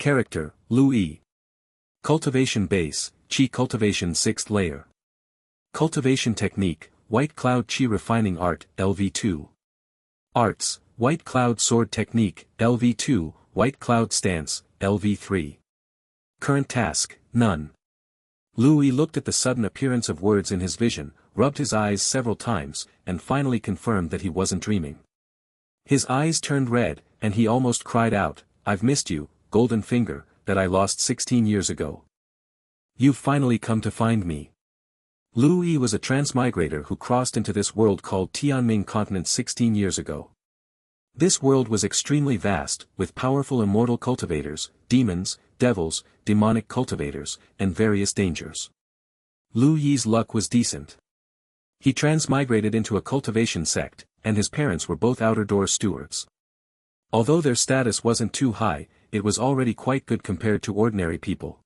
Character, Louis. Cultivation Base, Qi Cultivation 6th Layer. Cultivation Technique, White Cloud Qi Refining Art, LV2. Arts, White Cloud Sword Technique, LV2, White Cloud Stance, LV3. Current Task, None. Louis looked at the sudden appearance of words in his vision, rubbed his eyes several times, and finally confirmed that he wasn't dreaming. His eyes turned red, and he almost cried out, "I've missed you, Golden Finger, that I lost 16 years ago. You've finally come to find me." Louis was a transmigrator who crossed into this world called Tianming Continent 16 years ago. This world was extremely vast, with powerful immortal cultivators, demons, devils, demonic cultivators, and various dangers. Louis's luck was decent. He transmigrated into a cultivation sect, and his parents were both outer-door stewards. Although their status wasn't too high, it was already quite good compared to ordinary people.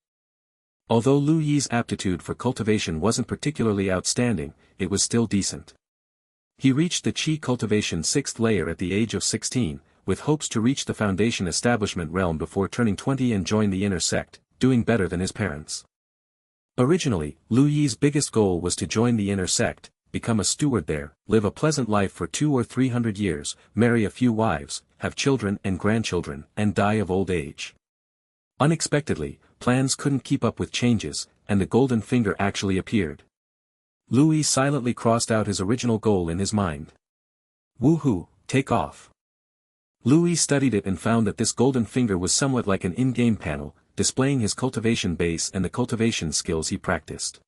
Although Louis's aptitude for cultivation wasn't particularly outstanding, it was still decent. He reached the Qi Cultivation 6th Layer at the age of 16, with hopes to reach the Foundation Establishment realm before turning 20 and join the inner sect, doing better than his parents. Originally, Louis's biggest goal was to join the inner sect, become a steward there, live a pleasant life for 200 or 300 years, marry a few wives, have children and grandchildren, and die of old age. Unexpectedly, plans couldn't keep up with changes, and the Golden Finger actually appeared. Louis silently crossed out his original goal in his mind. Woohoo, take off. Louis studied it and found that this Golden Finger was somewhat like an in-game panel, displaying his cultivation base and the cultivation skills he practiced.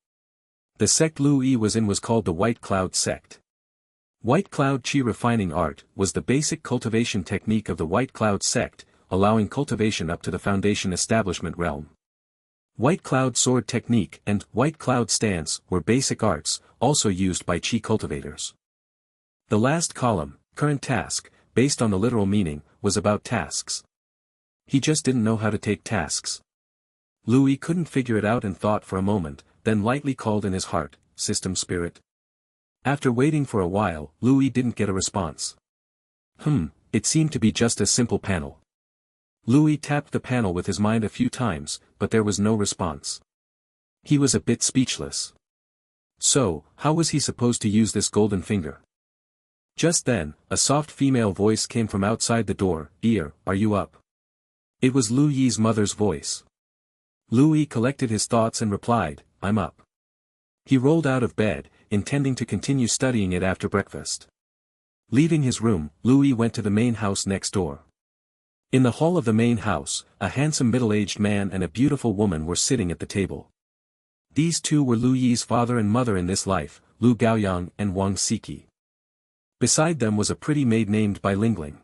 The sect Louis was in was called the White Cloud Sect. White Cloud Qi Refining Art was the basic cultivation technique of the White Cloud Sect, allowing cultivation up to the Foundation Establishment realm. White Cloud Sword Technique and White Cloud Stance were basic arts, also used by Qi cultivators. The last column, Current Task, based on the literal meaning, was about tasks. He just didn't know how to take tasks. Louis couldn't figure it out and thought for a moment, then lightly called in his heart, "System Spirit." After waiting for a while, Louis didn't get a response. It seemed to be just a simple panel. Louis tapped the panel with his mind a few times, but there was no response. He was a bit speechless. So, how was he supposed to use this Golden Finger? Just then, a soft female voice came from outside the door. "Ear, are you up?" It was Louis's mother's voice. Louis collected his thoughts and replied, "I'm up." He rolled out of bed, intending to continue studying it after breakfast. Leaving his room, Louis went to the main house next door. In the hall of the main house, a handsome middle-aged man and a beautiful woman were sitting at the table. These two were Louis's father and mother in this life, Lu Gaoyang and Wang Siki. Beside them was a pretty maid named Bai Lingling.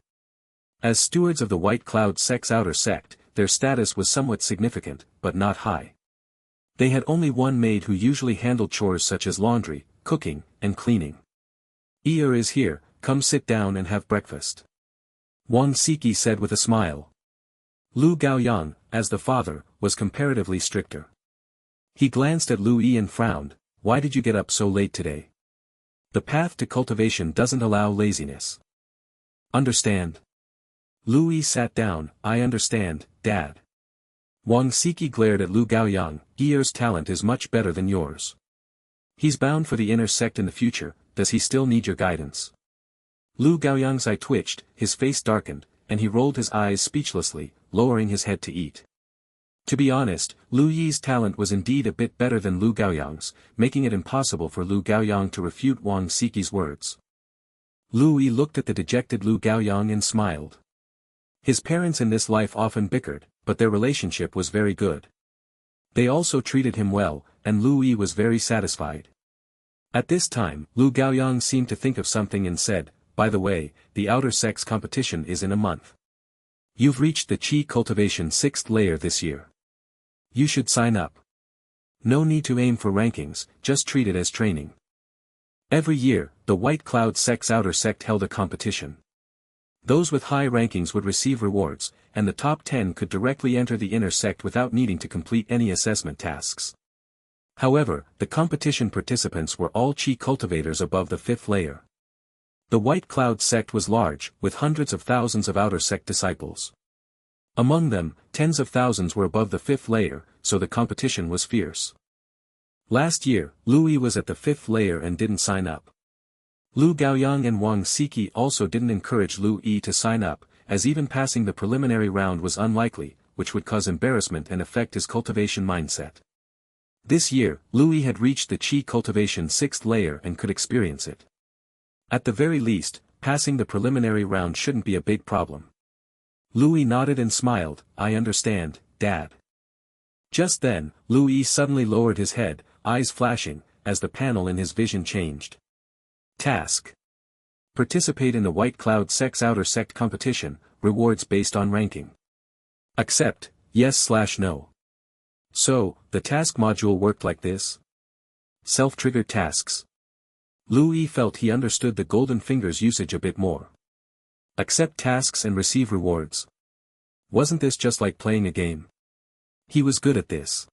As stewards of the White Cloud Sect's outer sect, their status was somewhat significant, but not high. They had only one maid who usually handled chores such as laundry, cooking, and cleaning. "Ear is here, come sit down and have breakfast," Wang Siki said with a smile. Lu Gaoyang, as the father, was comparatively stricter. He glanced at Louis and frowned. "Why did you get up so late today? The path to cultivation doesn't allow laziness. Understand?" Louis sat down. "I understand, Dad." Wang Siki glared at Lu Gaoyang. "Ear's talent is much better than yours. He's bound for the inner sect in the future, does he still need your guidance?" Lu Gaoyang's eye twitched, his face darkened, and he rolled his eyes speechlessly, lowering his head to eat. To be honest, Louis's talent was indeed a bit better than Lu Gaoyang's, making it impossible for Lu Gaoyang to refute Wang Siki's words. Louis looked at the dejected Lu Gaoyang and smiled. His parents in this life often bickered, but their relationship was very good. They also treated him well, and Louis was very satisfied. At this time, Lu Gaoyang seemed to think of something and said, "By the way, the outer sect's competition is in a month. You've reached the Qi Cultivation 6th Layer this year. You should sign up. No need to aim for rankings, just treat it as training." Every year, the White Cloud Sect's outer sect held a competition. Those with high rankings would receive rewards, and the top 10 could directly enter the inner sect without needing to complete any assessment tasks. However, the competition participants were all Qi cultivators above the 5th layer. The White Cloud Sect was large, with hundreds of thousands of outer sect disciples. Among them, tens of thousands were above the 5th layer, so the competition was fierce. Last year, Louis was at the 5th layer and didn't sign up. Lu Gaoyang and Wang Siki also didn't encourage Lu Yi to sign up, as even passing the preliminary round was unlikely, which would cause embarrassment and affect his cultivation mindset. This year, Lu Yi had reached the Qi cultivation 6th layer and could experience it. At the very least, passing the preliminary round shouldn't be a big problem. Lu Yi nodded and smiled, "I understand, Dad." Just then, Lu Yi suddenly lowered his head, eyes flashing, as the panel in his vision changed. Task. Participate in the White Cloud Sect's Outer Sect competition, rewards based on ranking. Accept, yes/no. So, the task module worked like this? Self-triggered tasks. Lu Yi felt he understood the golden fingers usage a bit more. Accept tasks and receive rewards. Wasn't this just like playing a game? He was good at this.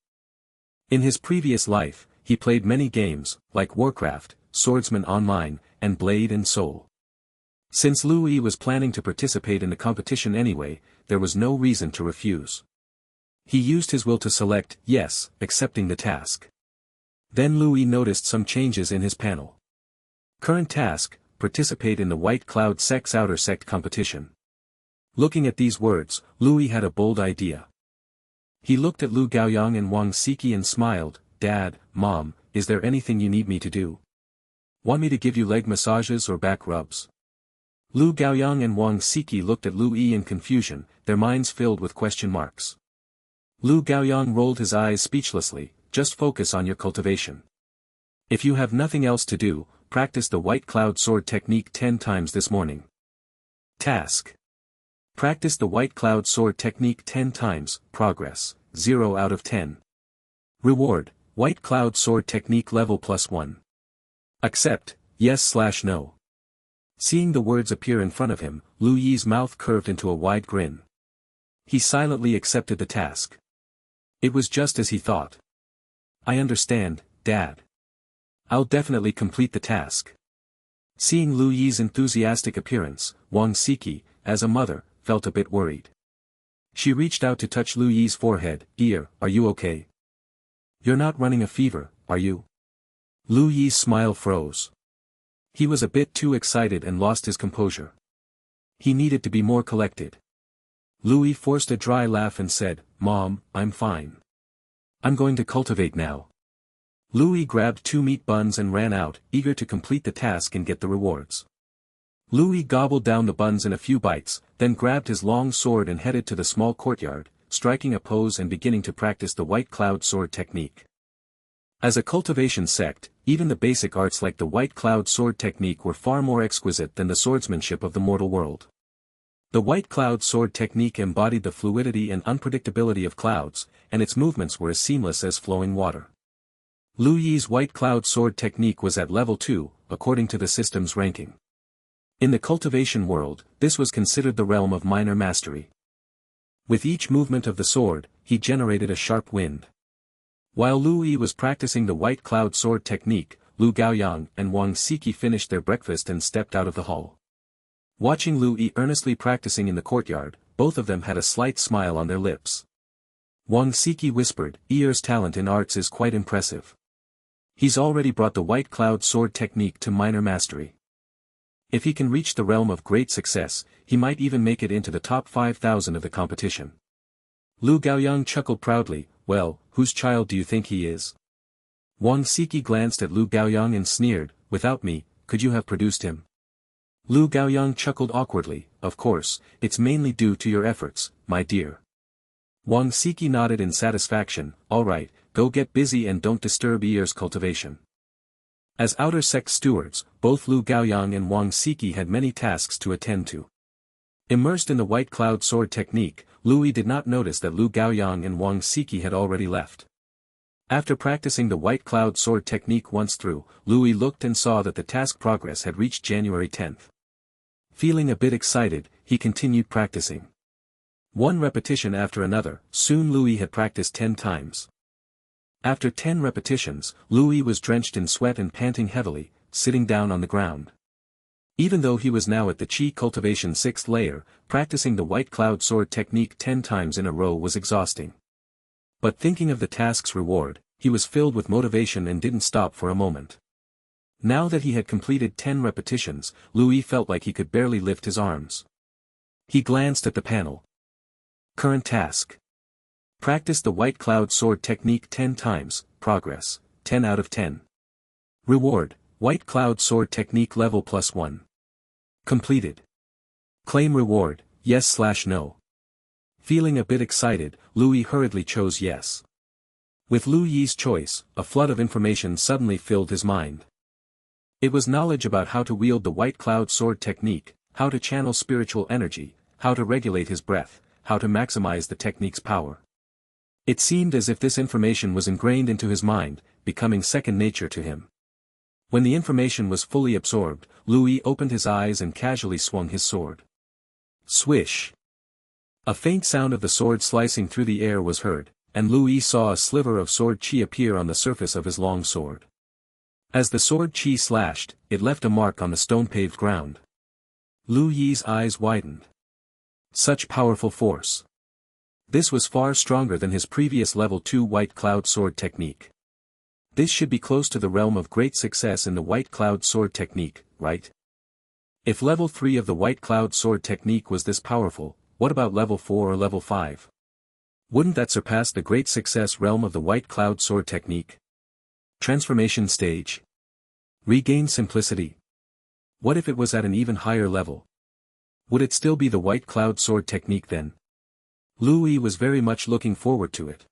In his previous life, he played many games, like Warcraft, Swordsman Online, and Blade and Soul. Since Lu Yi was planning to participate in the competition anyway, there was no reason to refuse. He used his will to select yes, accepting the task. Then Lu Yi noticed some changes in his panel. Current task, participate in the White Cloud Sect's Outer Sect competition. Looking at these words, Lu Yi had a bold idea. He looked at Lu Gaoyang and Wang Siki and smiled, "Dad, Mom, is there anything you need me to do? Want me to give you leg massages or back rubs?" Lu Gaoyang and Wang Siki looked at Lu Yi in confusion, their minds filled with question marks. Lu Gaoyang rolled his eyes speechlessly, "Just focus on your cultivation. If you have nothing else to do, practice the White Cloud Sword technique 10 times this morning." Task. Practice the White Cloud Sword technique 10 times, progress, 0 out of 10. Reward, White Cloud Sword technique level +1. Accept, yes/no. Seeing the words appear in front of him, Lu Yi's mouth curved into a wide grin. He silently accepted the task. It was just as he thought. "I understand, Dad. I'll definitely complete the task." Seeing Lu Yi's enthusiastic appearance, Wang Siki, as a mother, felt a bit worried. She reached out to touch Lu Yi's forehead. "Ear, are you okay? You're not running a fever, are you?" Lu Yi's smile froze. He was a bit too excited and lost his composure. He needed to be more collected. Lu Yi forced a dry laugh and said, "Mom, I'm fine. I'm going to cultivate now." Lu Yi grabbed 2 meat buns and ran out, eager to complete the task and get the rewards. Lu Yi gobbled down the buns in a few bites, then grabbed his long sword and headed to the small courtyard, striking a pose and beginning to practice the White Cloud Sword technique. As a cultivation sect, even the basic arts like the White Cloud Sword technique were far more exquisite than the swordsmanship of the mortal world. The White Cloud Sword technique embodied the fluidity and unpredictability of clouds, and its movements were as seamless as flowing water. Lu Yi's White Cloud Sword technique was at level 2, according to the system's ranking. In the cultivation world, this was considered the realm of minor mastery. With each movement of the sword, he generated a sharp wind. While Lu Yi was practicing the White Cloud Sword technique, Lu Gaoyang and Wang Siki finished their breakfast and stepped out of the hall. Watching Lu Yi earnestly practicing in the courtyard, both of them had a slight smile on their lips. Wang Siki whispered, "Ear's talent in arts is quite impressive. He's already brought the White Cloud Sword technique to minor mastery. If he can reach the realm of great success, he might even make it into the top 5,000 of the competition." Lu Gaoyang chuckled proudly, "Well, whose child do you think he is?" Wang Siki glanced at Lu Gaoyang and sneered, "Without me, could you have produced him?" Lu Gaoyang chuckled awkwardly, "Of course, it's mainly due to your efforts, my dear." Wang Siki nodded in satisfaction, "All right, go get busy and don't disturb Ear's cultivation." As outer sect stewards, both Lu Gaoyang and Wang Siki had many tasks to attend to. Immersed in the White Cloud Sword technique, Lu Yi did not notice that Lu Gaoyang and Wang Siki had already left. After practicing the White Cloud Sword technique once through, Lu Yi looked and saw that the task progress had reached January 10th. Feeling a bit excited, he continued practicing. One repetition after another, soon Lu Yi had practiced 10 times. After 10 repetitions, Lu Yi was drenched in sweat and panting heavily, sitting down on the ground. Even though he was now at the Chi Cultivation 6th layer, practicing the White Cloud Sword technique 10 times in a row was exhausting. But thinking of the task's reward, he was filled with motivation and didn't stop for a moment. Now that he had completed 10 repetitions, Louis felt like he could barely lift his arms. He glanced at the panel. Current task. Practice the White Cloud Sword technique 10 times, progress, 10 out of 10. Reward, White Cloud Sword technique level +1. Completed. Claim reward, yes/no. Feeling a bit excited, Louis hurriedly chose yes. With Lu Yi's choice, a flood of information suddenly filled his mind. It was knowledge about how to wield the White Cloud Sword technique, how to channel spiritual energy, how to regulate his breath, how to maximize the technique's power. It seemed as if this information was ingrained into his mind, becoming second nature to him. When the information was fully absorbed, Louis opened his eyes and casually swung his sword. Swish! A faint sound of the sword slicing through the air was heard, and Louis saw a sliver of sword chi appear on the surface of his long sword. As the sword chi slashed, it left a mark on the stone-paved ground. Lu Yi's eyes widened. Such powerful force. This was far stronger than his previous level 2 White Cloud Sword technique. This should be close to the realm of great success in the White Cloud Sword technique, right? If level 3 of the White Cloud Sword technique was this powerful, what about level 4 or level 5? Wouldn't that surpass the great success realm of the White Cloud Sword technique? Transformation stage. Regain simplicity. What if it was at an even higher level? Would it still be the White Cloud Sword technique then? Louis was very much looking forward to it.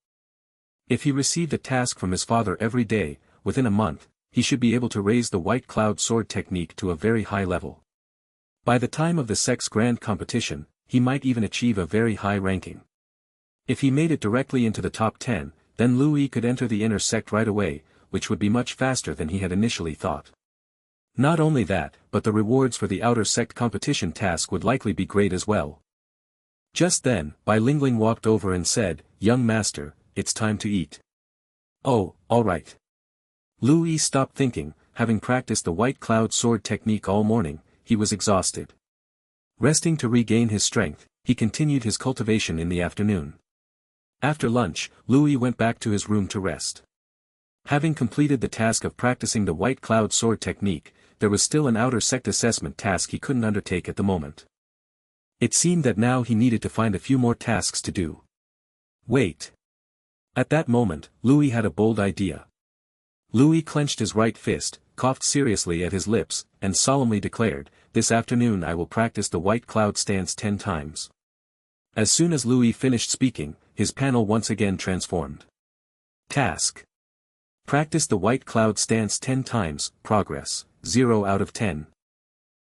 If he received a task from his father every day, within a month, he should be able to raise the White Cloud Sword technique to a very high level. By the time of the Sex Grand Competition, he might even achieve a very high ranking. If he made it directly into the top 10, then Louis could enter the inner sect right away, which would be much faster than he had initially thought. Not only that, but the rewards for the outer sect competition task would likely be great as well. Just then, Bai Lingling walked over and said, "Young master, it's time to eat." "Oh, all right." Louis stopped thinking. Having practiced the White Cloud Sword technique all morning, he was exhausted. Resting to regain his strength, he continued his cultivation in the afternoon. After lunch, Louis went back to his room to rest. Having completed the task of practicing the White Cloud Sword technique, there was still an outer sect assessment task he couldn't undertake at the moment. It seemed that now he needed to find a few more tasks to do. Wait. At that moment, Louis had a bold idea. Louis clenched his right fist, coughed seriously at his lips, and solemnly declared, "This afternoon I will practice the White Cloud stance 10 times." As soon as Louis finished speaking, his panel once again transformed. Task. Practice the White Cloud stance 10 times, progress, 0 out of 10.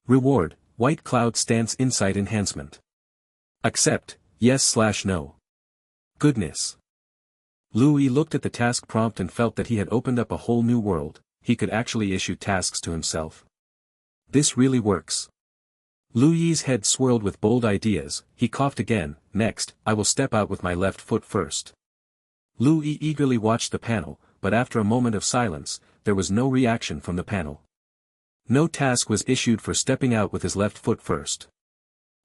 Reward, White Cloud stance insight enhancement. Accept, yes/no. Goodness. Louis looked at the task prompt and felt that he had opened up a whole new world. He could actually issue tasks to himself. This really works. Louis's head swirled with bold ideas. He coughed again. "Next, I will step out with my left foot first." Louis eagerly watched the panel, but after a moment of silence, there was no reaction from the panel. No task was issued for stepping out with his left foot first.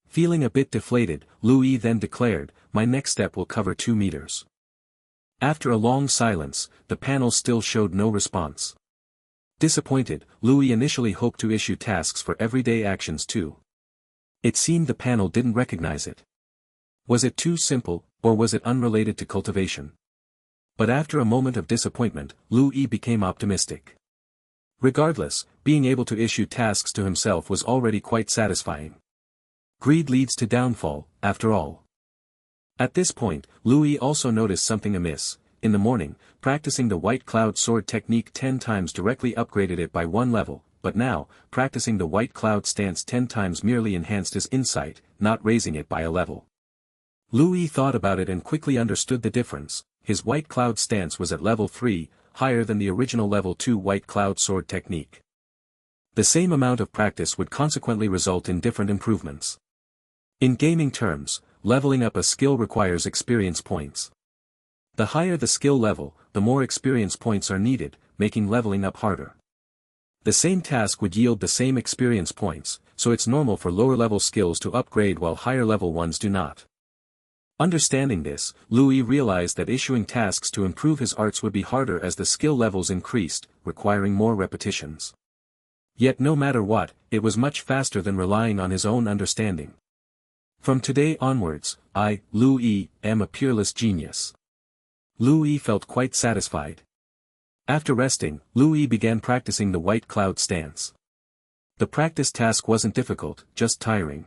Feeling a bit deflated, Louis then declared, "My next step will cover 2 meters." After a long silence, the panel still showed no response. Disappointed, Louis initially hoped to issue tasks for everyday actions too. It seemed the panel didn't recognize it. Was it too simple, or was it unrelated to cultivation? But after a moment of disappointment, Louis became optimistic. Regardless, being able to issue tasks to himself was already quite satisfying. Greed leads to downfall, after all. At this point, Louis also noticed something amiss. In the morning, practicing the White Cloud Sword technique 10 times directly upgraded it by 1 level, but now, practicing the White Cloud stance 10 times merely enhanced his insight, not raising it by a level. Louis thought about it and quickly understood the difference. His White Cloud stance was at level 3, higher than the original level 2 White Cloud Sword technique. The same amount of practice would consequently result in different improvements. In gaming terms, leveling up a skill requires experience points. The higher the skill level, the more experience points are needed, making leveling up harder. The same task would yield the same experience points, so it's normal for lower-level skills to upgrade while higher-level ones do not. Understanding this, Louis realized that issuing tasks to improve his arts would be harder as the skill levels increased, requiring more repetitions. Yet no matter what, it was much faster than relying on his own understanding. From today onwards, I, Louis, am a peerless genius. Louis felt quite satisfied. After resting, Louis began practicing the white cloud stance. The practice task wasn't difficult, just tiring.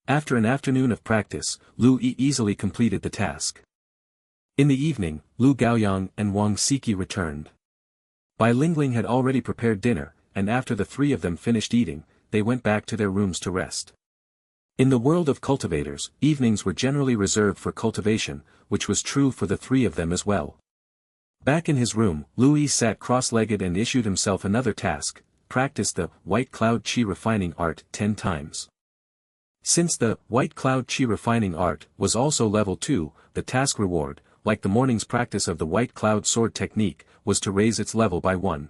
After an afternoon of practice, Louis easily completed the task. In the evening, Lu Gaoyang and Wang Siki returned. Bai Lingling had already prepared dinner, and after the three of them finished eating, they went back to their rooms to rest. In the world of cultivators, evenings were generally reserved for cultivation, which was true for the three of them as well. Back in his room, Louis sat cross-legged and issued himself another task: practice the white cloud chi refining art 10 times. Since the white cloud chi refining art was also level 2, the task reward, like the morning's practice of the white cloud sword technique, was to raise its level by 1.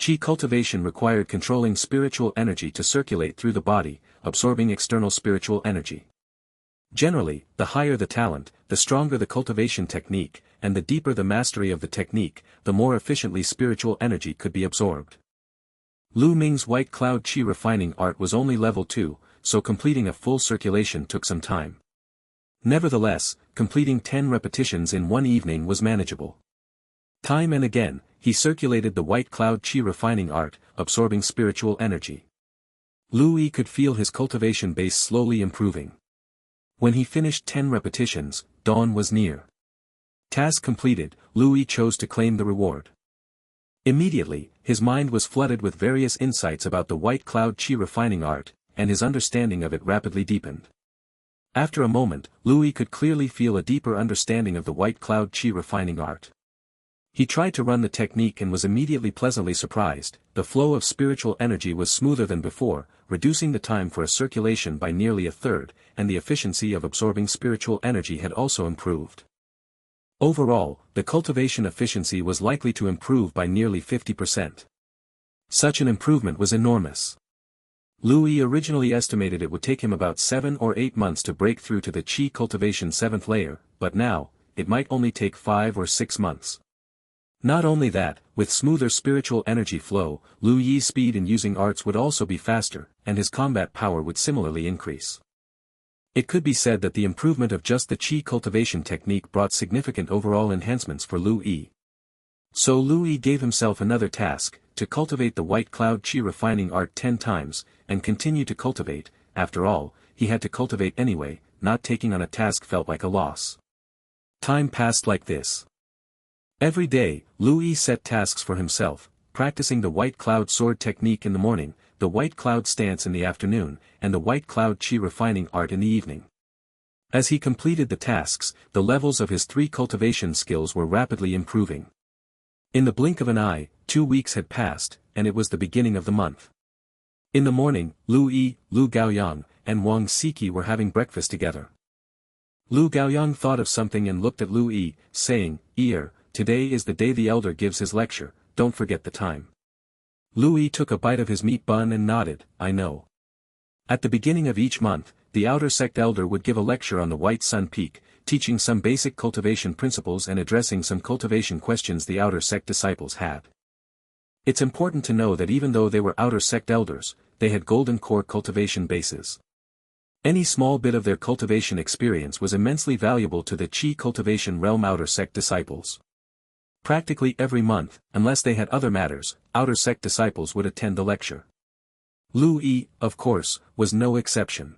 Chi cultivation required controlling spiritual energy to circulate through the body, absorbing external spiritual energy. Generally, the higher the talent, the stronger the cultivation technique, and the deeper the mastery of the technique, the more efficiently spiritual energy could be absorbed. Lu Ming's white cloud chi refining art was only level 2, so completing a full circulation took some time. Nevertheless, completing 10 repetitions in one evening was manageable. Time and again, he circulated the white cloud chi refining art, absorbing spiritual energy. Louis could feel his cultivation base slowly improving. When he finished 10 repetitions, dawn was near. Task completed, Louis chose to claim the reward. Immediately, his mind was flooded with various insights about the white cloud chi refining art, and his understanding of it rapidly deepened. After a moment, Louis could clearly feel a deeper understanding of the white cloud chi refining art. He tried to run the technique and was immediately pleasantly surprised. The flow of spiritual energy was smoother than before, reducing the time for a circulation by nearly a third, and the efficiency of absorbing spiritual energy had also improved. Overall, the cultivation efficiency was likely to improve by nearly 50%. Such an improvement was enormous. Louis originally estimated it would take him about 7 or 8 months to break through to the Qi cultivation 7th layer, but now, it might only take 5 or 6 months. Not only that, with smoother spiritual energy flow, Lu Yi's speed in using arts would also be faster, and his combat power would similarly increase. It could be said that the improvement of just the Qi cultivation technique brought significant overall enhancements for Lu Yi. So Lu Yi gave himself another task, to cultivate the white cloud Qi refining art 10 times, and continue to cultivate. After all, he had to cultivate anyway, not taking on a task felt like a loss. Time passed like this. Every day, Louis set tasks for himself, practicing the white cloud sword technique in the morning, the white cloud stance in the afternoon, and the white cloud chi refining art in the evening. As he completed the tasks, the levels of his 3 cultivation skills were rapidly improving. In the blink of an eye, 2 weeks had passed, and it was the beginning of the month. In the morning, Louis, Lu Gaoyang, and Wang Siki were having breakfast together. Lu Gaoyang thought of something and looked at Louis, saying, "Today is the day the elder gives his lecture, don't forget the time." Louis took a bite of his meat bun and nodded, "I know." At the beginning of each month, the outer sect elder would give a lecture on the White Sun Peak, teaching some basic cultivation principles and addressing some cultivation questions the outer sect disciples had. It's important to know that even though they were outer sect elders, they had golden core cultivation bases. Any small bit of their cultivation experience was immensely valuable to the Qi cultivation realm outer sect disciples. Practically every month, unless they had other matters, outer sect disciples would attend the lecture. Louis, of course, was no exception.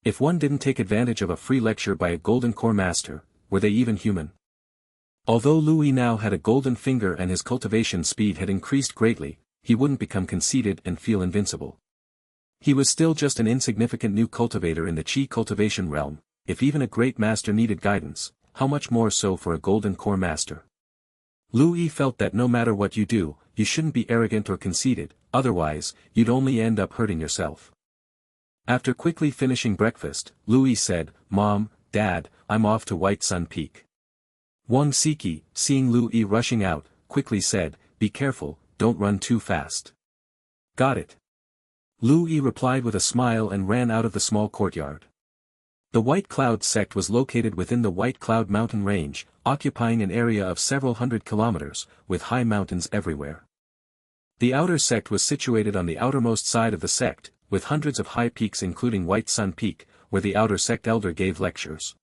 If one didn't take advantage of a free lecture by a golden core master, were they even human? Although Louis now had a golden finger and his cultivation speed had increased greatly, he wouldn't become conceited and feel invincible. He was still just an insignificant new cultivator in the Qi cultivation realm. If even a great master needed guidance, how much more so for a golden core master? Louis felt that no matter what you do, you shouldn't be arrogant or conceited, otherwise, you'd only end up hurting yourself. After quickly finishing breakfast, Louis said, "Mom, Dad, I'm off to White Sun Peak." Wang Siki, seeing Louis rushing out, quickly said, "Be careful, don't run too fast." "Got it." Lu Yi replied with a smile and ran out of the small courtyard. The White Cloud sect was located within the White Cloud mountain range, occupying an area of several hundred kilometers, with high mountains everywhere. The outer sect was situated on the outermost side of the sect, with hundreds of high peaks including White Sun Peak, where the outer sect elder gave lectures.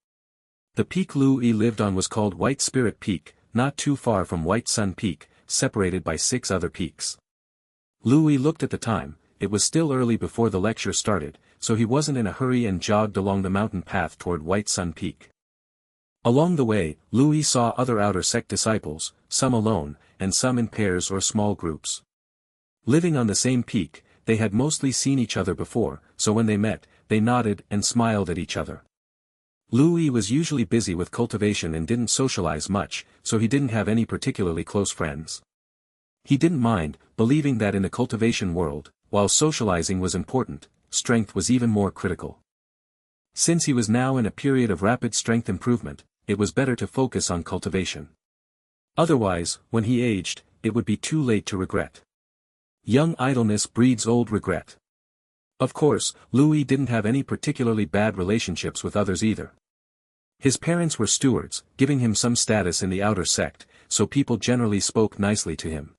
The peak Lu Yi lived on was called White Spirit Peak, not too far from White Sun Peak, separated by 6 other peaks. Lu Yi looked at the time. It was still early before the lecture started, so he wasn't in a hurry and jogged along the mountain path toward White Sun Peak. Along the way, Lu Yi saw other outer sect disciples, some alone, and some in pairs or small groups. Living on the same peak, they had mostly seen each other before, so when they met, they nodded and smiled at each other. Lu Yi was usually busy with cultivation and didn't socialize much, so he didn't have any particularly close friends. He didn't mind, believing that in the cultivation world, while socializing was important, strength was even more critical. Since he was now in a period of rapid strength improvement, it was better to focus on cultivation. Otherwise, when he aged, it would be too late to regret. Young idleness breeds old regret. Of course, Lu Yi didn't have any particularly bad relationships with others either. His parents were stewards, giving him some status in the outer sect, so people generally spoke nicely to him.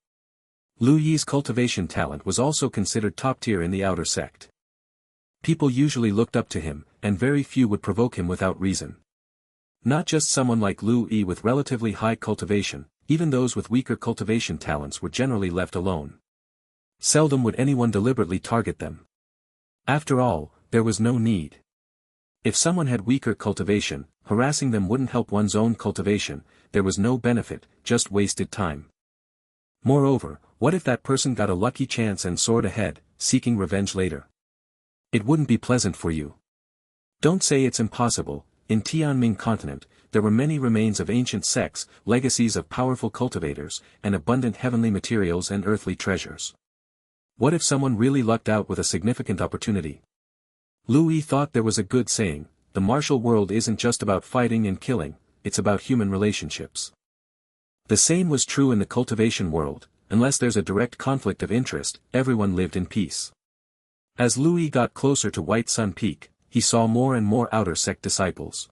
Lu Yi's cultivation talent was also considered top tier in the outer sect. People usually looked up to him, and very few would provoke him without reason. Not just someone like Lu Yi with relatively high cultivation, even those with weaker cultivation talents were generally left alone. Seldom would anyone deliberately target them. After all, there was no need. If someone had weaker cultivation, harassing them wouldn't help one's own cultivation, there was no benefit, just wasted time. Moreover, what if that person got a lucky chance and soared ahead, seeking revenge later? It wouldn't be pleasant for you. Don't say it's impossible. In Tianming continent, there were many remains of ancient sects, legacies of powerful cultivators, and abundant heavenly materials and earthly treasures. What if someone really lucked out with a significant opportunity? Lu Yi thought there was a good saying, the martial world isn't just about fighting and killing, it's about human relationships. The same was true in the cultivation world. Unless there's a direct conflict of interest, everyone lived in peace. As Lu Yi got closer to White Sun Peak, he saw more and more outer sect disciples.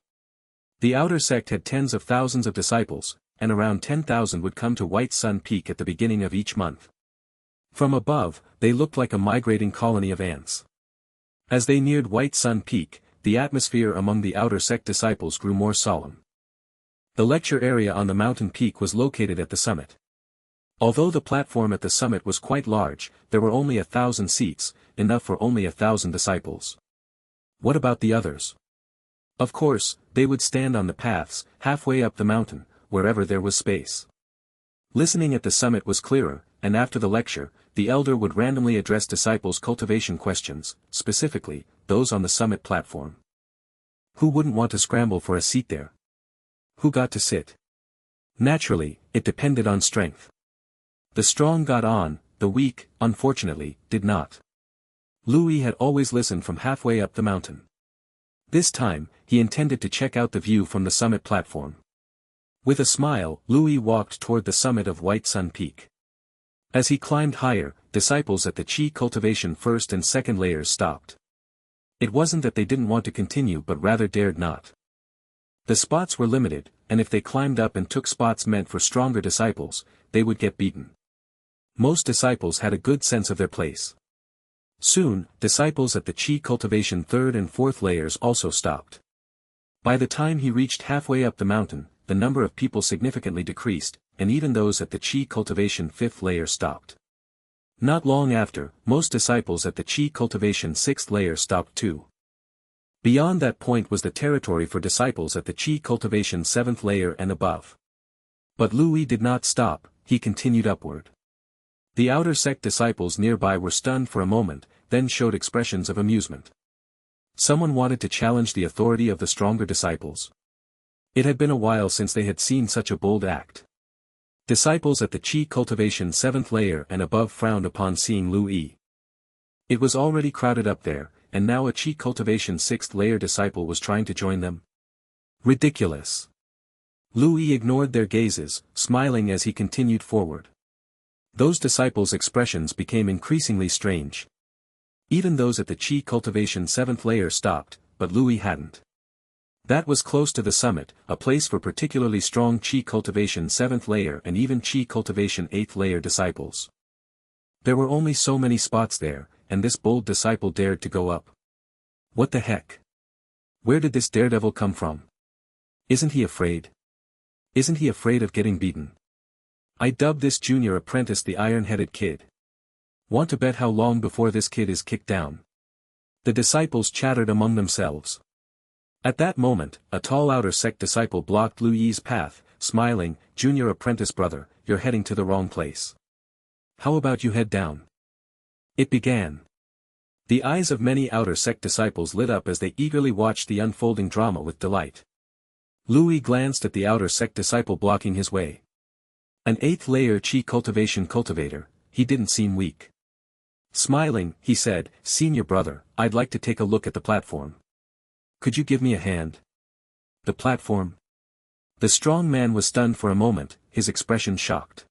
The outer sect had tens of thousands of disciples, and around 10,000 would come to White Sun Peak at the beginning of each month. From above, they looked like a migrating colony of ants. As they neared White Sun Peak, the atmosphere among the outer sect disciples grew more solemn. The lecture area on the mountain peak was located at the summit. Although the platform at the summit was quite large, there were only 1,000 seats, enough for only 1,000 disciples. What about the others? Of course, they would stand on the paths, halfway up the mountain, wherever there was space. Listening at the summit was clearer, and after the lecture, the elder would randomly address disciples' cultivation questions, specifically, those on the summit platform. Who wouldn't want to scramble for a seat there? Who got to sit? Naturally, it depended on strength. The strong got on, the weak, unfortunately, did not. Lu Yi had always listened from halfway up the mountain. This time, he intended to check out the view from the summit platform. With a smile, Lu Yi walked toward the summit of White Sun Peak. As he climbed higher, disciples at the Qi cultivation first and second layers stopped. It wasn't that they didn't want to continue but rather dared not. The spots were limited, and if they climbed up and took spots meant for stronger disciples, they would get beaten. Most disciples had a good sense of their place. Soon, disciples at the Qi cultivation third and fourth layers also stopped. By the time he reached halfway up the mountain, the number of people significantly decreased, and even those at the Qi cultivation fifth layer stopped. Not long after, most disciples at the Qi cultivation sixth layer stopped too. Beyond that point was the territory for disciples at the Qi cultivation seventh layer and above. But Lu Yi did not stop, he continued upward. The outer sect disciples nearby were stunned for a moment, then showed expressions of amusement. Someone wanted to challenge the authority of the stronger disciples. It had been a while since they had seen such a bold act. Disciples at the Qi cultivation 7th layer and above frowned upon seeing Lu Yi. It was already crowded up there, and now a Qi cultivation 6th layer disciple was trying to join them. Ridiculous. Lu Yi ignored their gazes, smiling as he continued forward. Those disciples' expressions became increasingly strange. Even those at the Qi Cultivation 7th layer stopped, but Louis hadn't. That was close to the summit, a place for particularly strong Qi Cultivation 7th layer and even Qi Cultivation 8th layer disciples. There were only so many spots there, and this bold disciple dared to go up. What the heck? Where did this daredevil come from? Isn't he afraid? Isn't he afraid of getting beaten? I dubbed this junior apprentice the iron-headed kid. Want to bet how long before this kid is kicked down? The disciples chattered among themselves. At that moment, a tall outer sect disciple blocked Lu Yi's path, smiling, "Junior apprentice brother, you're heading to the wrong place. How about you head down?" It began. The eyes of many outer sect disciples lit up as they eagerly watched the unfolding drama with delight. Louis glanced at the outer sect disciple blocking his way. An 8th layer Qi Cultivation cultivator, he didn't seem weak. Smiling, he said, "Senior brother, I'd like to take a look at the platform. Could you give me a hand?" The platform? The strong man was stunned for a moment, his expression shocked.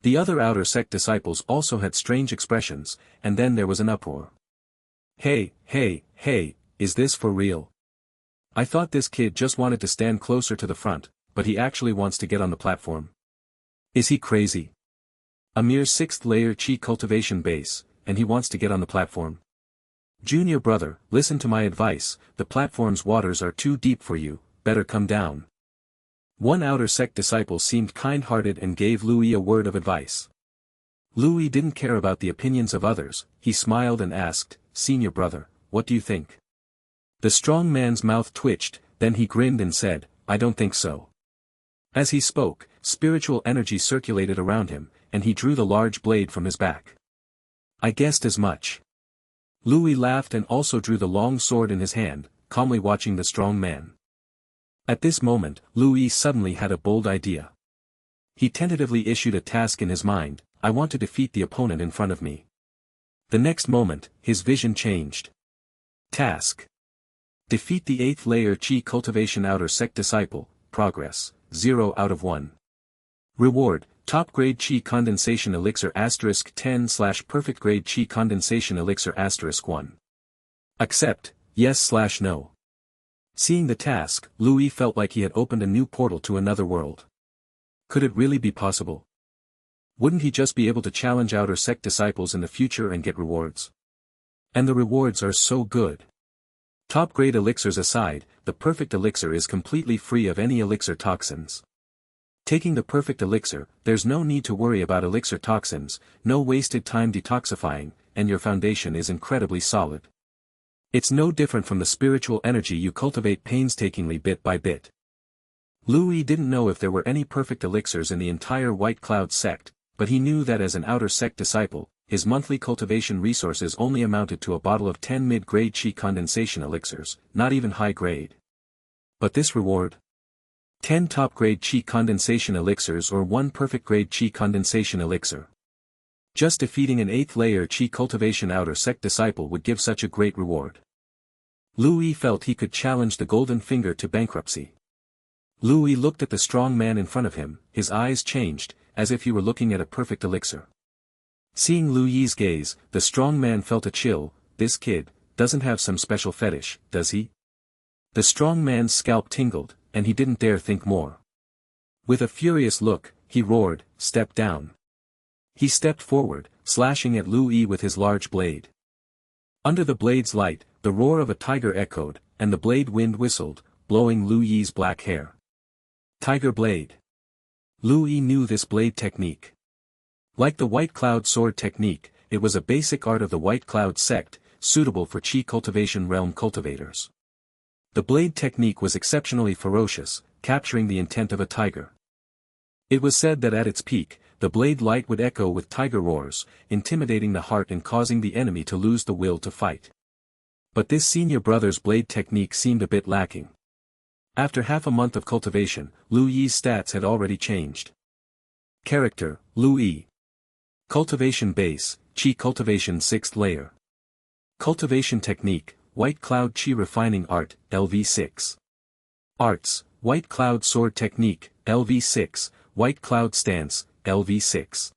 The other outer sect disciples also had strange expressions, and then there was an uproar. Hey, is this for real? I thought this kid just wanted to stand closer to the front, but he actually wants to get on the platform. Is he crazy? A mere 6th layer Qi cultivation base, and he wants to get on the platform. Junior brother, listen to my advice, the platform's waters are too deep for you, better come down. One outer sect disciple seemed kind-hearted and gave Louis a word of advice. Louis didn't care about the opinions of others, he smiled and asked, "Senior brother, what do you think?" The strong man's mouth twitched, then he grinned and said, "I don't think so." As he spoke, spiritual energy circulated around him, and he drew the large blade from his back. I guessed as much. Louis laughed and also drew the long sword in his hand, calmly watching the strong man. At this moment, Louis suddenly had a bold idea. He tentatively issued a task in his mind, "I want to defeat the opponent in front of me." The next moment, his vision changed. Task: defeat the 8th layer Qi Cultivation outer sect disciple, progress, 0 out of 1. Reward, top grade Qi condensation elixir *10/ perfect grade Qi condensation elixir *1. Accept, yes/no. Seeing the task, Louis felt like he had opened a new portal to another world. Could it really be possible? Wouldn't he just be able to challenge outer sect disciples in the future and get rewards? And the rewards are so good. Top grade elixirs aside, the perfect elixir is completely free of any elixir toxins. Taking the perfect elixir, there's no need to worry about elixir toxins, no wasted time detoxifying, and your foundation is incredibly solid. It's no different from the spiritual energy you cultivate painstakingly bit by bit. Louis didn't know if there were any perfect elixirs in the entire White Cloud sect, but he knew that as an outer sect disciple, his monthly cultivation resources only amounted to a bottle of 10 mid-grade Qi condensation elixirs, not even high-grade. But this reward? 10 top-grade Qi condensation elixirs or 1 perfect-grade Qi condensation elixir. Just defeating an 8th layer Qi cultivation outer sect disciple would give such a great reward. Louis felt he could challenge the golden finger to bankruptcy. Louis looked at the strong man in front of him, his eyes changed, as if he were looking at a perfect elixir. Seeing Louis's gaze, the strong man felt a chill. This kid doesn't have some special fetish, does he? The strong man's scalp tingled, and he didn't dare think more. With a furious look, he roared, "Step down." He stepped forward, slashing at Louis with his large blade. Under the blade's light, the roar of a tiger echoed, and the blade wind whistled, blowing Louis's black hair. Tiger blade. Louis knew this blade technique. Like the White Cloud sword technique, it was a basic art of the White Cloud sect, suitable for Qi cultivation realm cultivators. The blade technique was exceptionally ferocious, capturing the intent of a tiger. It was said that at its peak, the blade light would echo with tiger roars, intimidating the heart and causing the enemy to lose the will to fight. But this senior brother's blade technique seemed a bit lacking. After half a month of cultivation, Louis's stats had already changed. Character, Louis. Cultivation base, Qi cultivation 6th layer. Cultivation technique, White Cloud Qi refining art, LV6. Arts, White Cloud sword technique, LV6, White Cloud stance, LV6.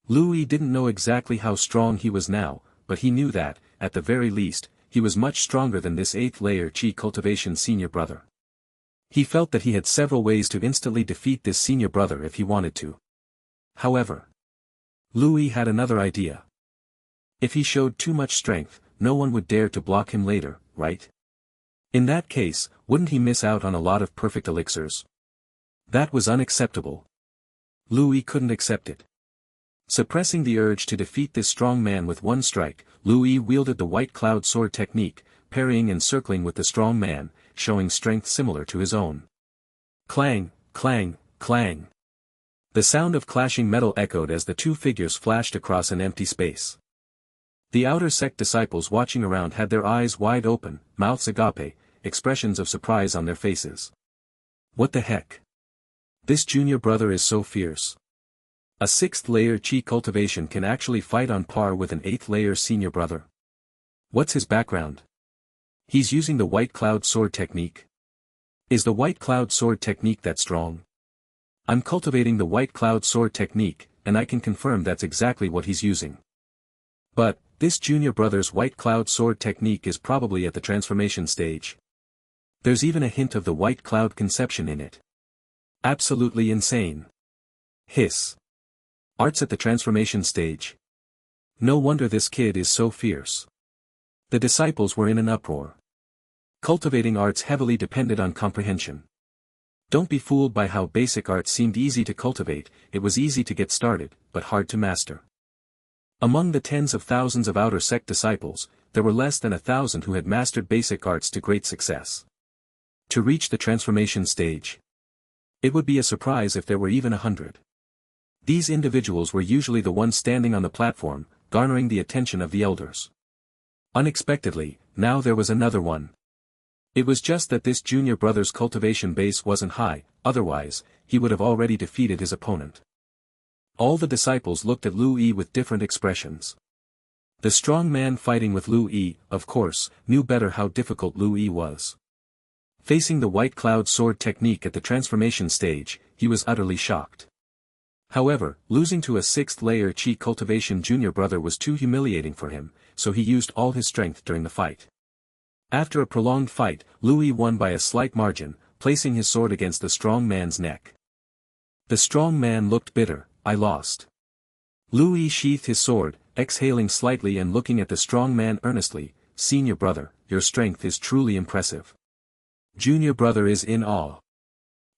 Louis didn't know exactly how strong he was now, but he knew that, at the very least, he was much stronger than this 8th layer Chi Cultivation senior brother. He felt that he had several ways to instantly defeat this senior brother if he wanted to. However, Louis had another idea. If he showed too much strength, no one would dare to block him later, right? In that case, wouldn't he miss out on a lot of perfect elixirs? That was unacceptable. Louis couldn't accept it. Suppressing the urge to defeat this strong man with one strike, Louis wielded the white cloud sword technique, parrying and circling with the strong man, showing strength similar to his own. Clang, clang, clang. The sound of clashing metal echoed as the two figures flashed across an empty space. The outer sect disciples watching around had their eyes wide open, mouths agape, expressions of surprise on their faces. What the heck? This junior brother is so fierce. A 6th layer Chi Cultivation can actually fight on par with an 8th layer senior brother. What's his background? He's using the white cloud sword technique. Is the white cloud sword technique that strong? I'm cultivating the white cloud sword technique, and I can confirm that's exactly what he's using. But, this junior brother's white cloud sword technique is probably at the transformation stage. There's even a hint of the white cloud conception in it. Absolutely insane. Hiss. Art's at the transformation stage. No wonder this kid is so fierce. The disciples were in an uproar. Cultivating arts heavily depended on comprehension. Don't be fooled by how basic art seemed easy to cultivate. It was easy to get started, but hard to master. Among the tens of thousands of outer sect disciples, there were less than 1,000 who had mastered basic arts to great success. To reach the transformation stage, it would be a surprise if there were even 100. These individuals were usually the ones standing on the platform, garnering the attention of the elders. Unexpectedly, now there was another one. It was just that this junior brother's cultivation base wasn't high, otherwise, he would have already defeated his opponent. All the disciples looked at Louis with different expressions. The strong man fighting with Louis, of course, knew better how difficult Louis was. Facing the white cloud sword technique at the transformation stage, he was utterly shocked. However, losing to a 6th layer Chi Cultivation junior brother was too humiliating for him, so he used all his strength during the fight. After a prolonged fight, Louis won by a slight margin, placing his sword against the strong man's neck. The strong man looked bitter. I lost. Louis sheathed his sword, exhaling slightly and looking at the strong man earnestly. Senior brother, your strength is truly impressive. Junior brother is in awe.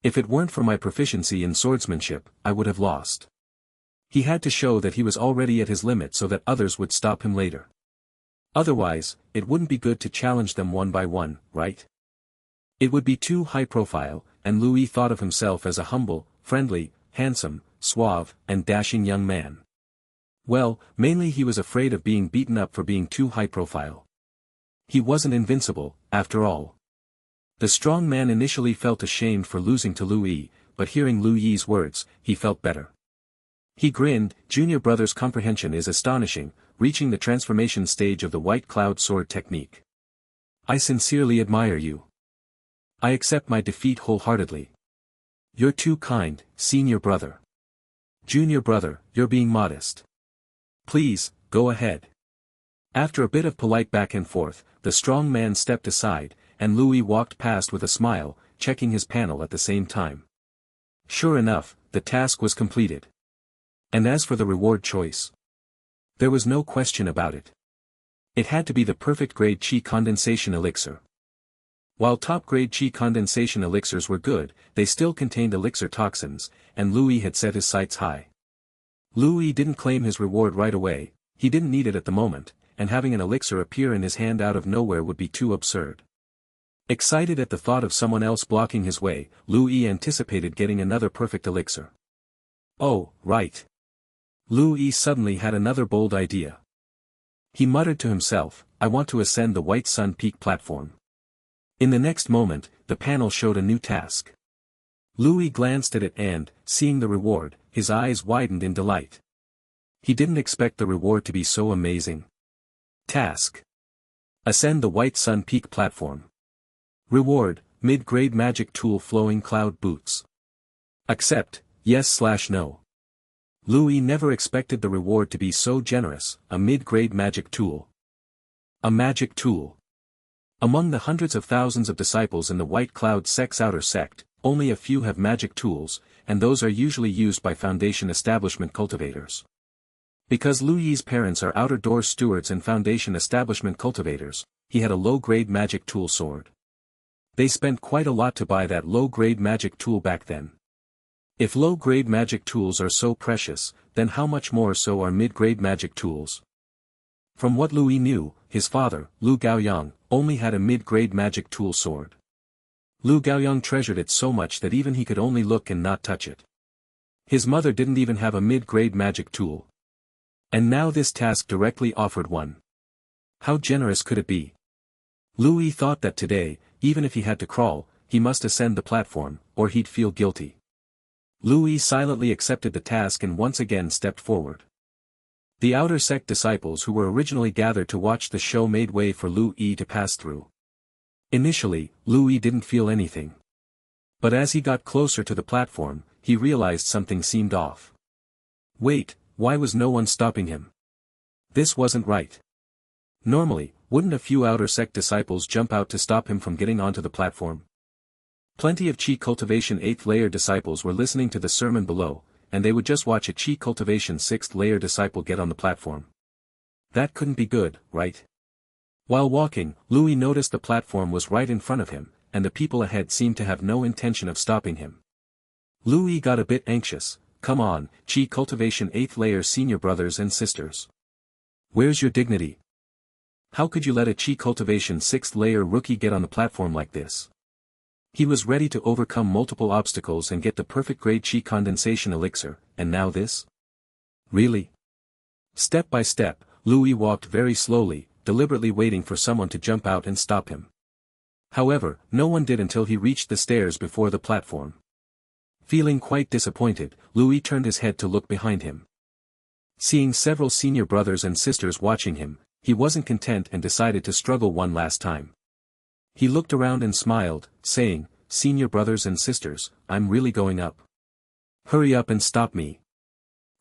If it weren't for my proficiency in swordsmanship, I would have lost. He had to show that he was already at his limit so that others would stop him later. Otherwise, it wouldn't be good to challenge them one by one, right? It would be too high profile, and Louis thought of himself as a humble, friendly, handsome, suave, and dashing young man. Well, mainly he was afraid of being beaten up for being too high profile. He wasn't invincible, after all. The strong man initially felt ashamed for losing to Louis, but hearing Louis's words, he felt better. He grinned. Junior brother's comprehension is astonishing, reaching the transformation stage of the white cloud sword technique. I sincerely admire you. I accept my defeat wholeheartedly. You're too kind, senior brother. Junior brother, you're being modest. Please, go ahead. After a bit of polite back and forth, the strong man stepped aside, and Louis walked past with a smile, checking his panel at the same time. Sure enough, the task was completed. And as for the reward choice, there was no question about it. It had to be the perfect grade Chi condensation elixir. While top-grade Chi condensation elixirs were good, they still contained elixir toxins, and Louis had set his sights high. Louis didn't claim his reward right away, he didn't need it at the moment, and having an elixir appear in his hand out of nowhere would be too absurd. Excited at the thought of someone else blocking his way, Louis anticipated getting another perfect elixir. Oh, right. Louis suddenly had another bold idea. He muttered to himself, I want to ascend the White Sun Peak platform. In the next moment, the panel showed a new task. Louis glanced at it and, seeing the reward, his eyes widened in delight. He didn't expect the reward to be so amazing. Task: ascend the White Sun Peak platform. Reward: mid-grade magic tool flowing cloud boots. Accept, yes/no. Louis never expected the reward to be so generous, a mid-grade magic tool. A magic tool. Among the hundreds of thousands of disciples in the White Cloud Sect's outer sect, only a few have magic tools, and those are usually used by Foundation establishment cultivators. Because Louis's parents are outer door stewards and Foundation establishment cultivators, he had a low-grade magic tool sword. They spent quite a lot to buy that low-grade magic tool back then. If low-grade magic tools are so precious, then how much more so are mid-grade magic tools? From what Louis knew, his father, Lu Gaoyang, only had a mid-grade magic tool sword. Lu Gaoyang treasured it so much that even he could only look and not touch it. His mother didn't even have a mid-grade magic tool. And now this task directly offered one. How generous could it be? Louis thought that today, even if he had to crawl, he must ascend the platform, or he'd feel guilty. Louis silently accepted the task and once again stepped forward. The outer sect disciples who were originally gathered to watch the show made way for Louis to pass through. Initially, Louis didn't feel anything. But as he got closer to the platform, he realized something seemed off. Wait, why was no one stopping him? This wasn't right. Normally, wouldn't a few outer sect disciples jump out to stop him from getting onto the platform? Plenty of Chi Cultivation 8th layer disciples were listening to the sermon below, and they would just watch a Chi Cultivation 6th layer disciple get on the platform. That couldn't be good, right? While walking, Louis noticed the platform was right in front of him, and the people ahead seemed to have no intention of stopping him. Louis got a bit anxious. Come on, Chi Cultivation 8th layer senior brothers and sisters. Where's your dignity? How could you let a Chi Cultivation 6th layer rookie get on the platform like this? He was ready to overcome multiple obstacles and get the perfect grade Chi condensation elixir, and now this? Really? Step by step, Louis walked very slowly, deliberately waiting for someone to jump out and stop him. However, no one did until he reached the stairs before the platform. Feeling quite disappointed, Louis turned his head to look behind him. Seeing several senior brothers and sisters watching him, he wasn't content and decided to struggle one last time. He looked around and smiled, saying, "Senior brothers and sisters, I'm really going up. Hurry up and stop me.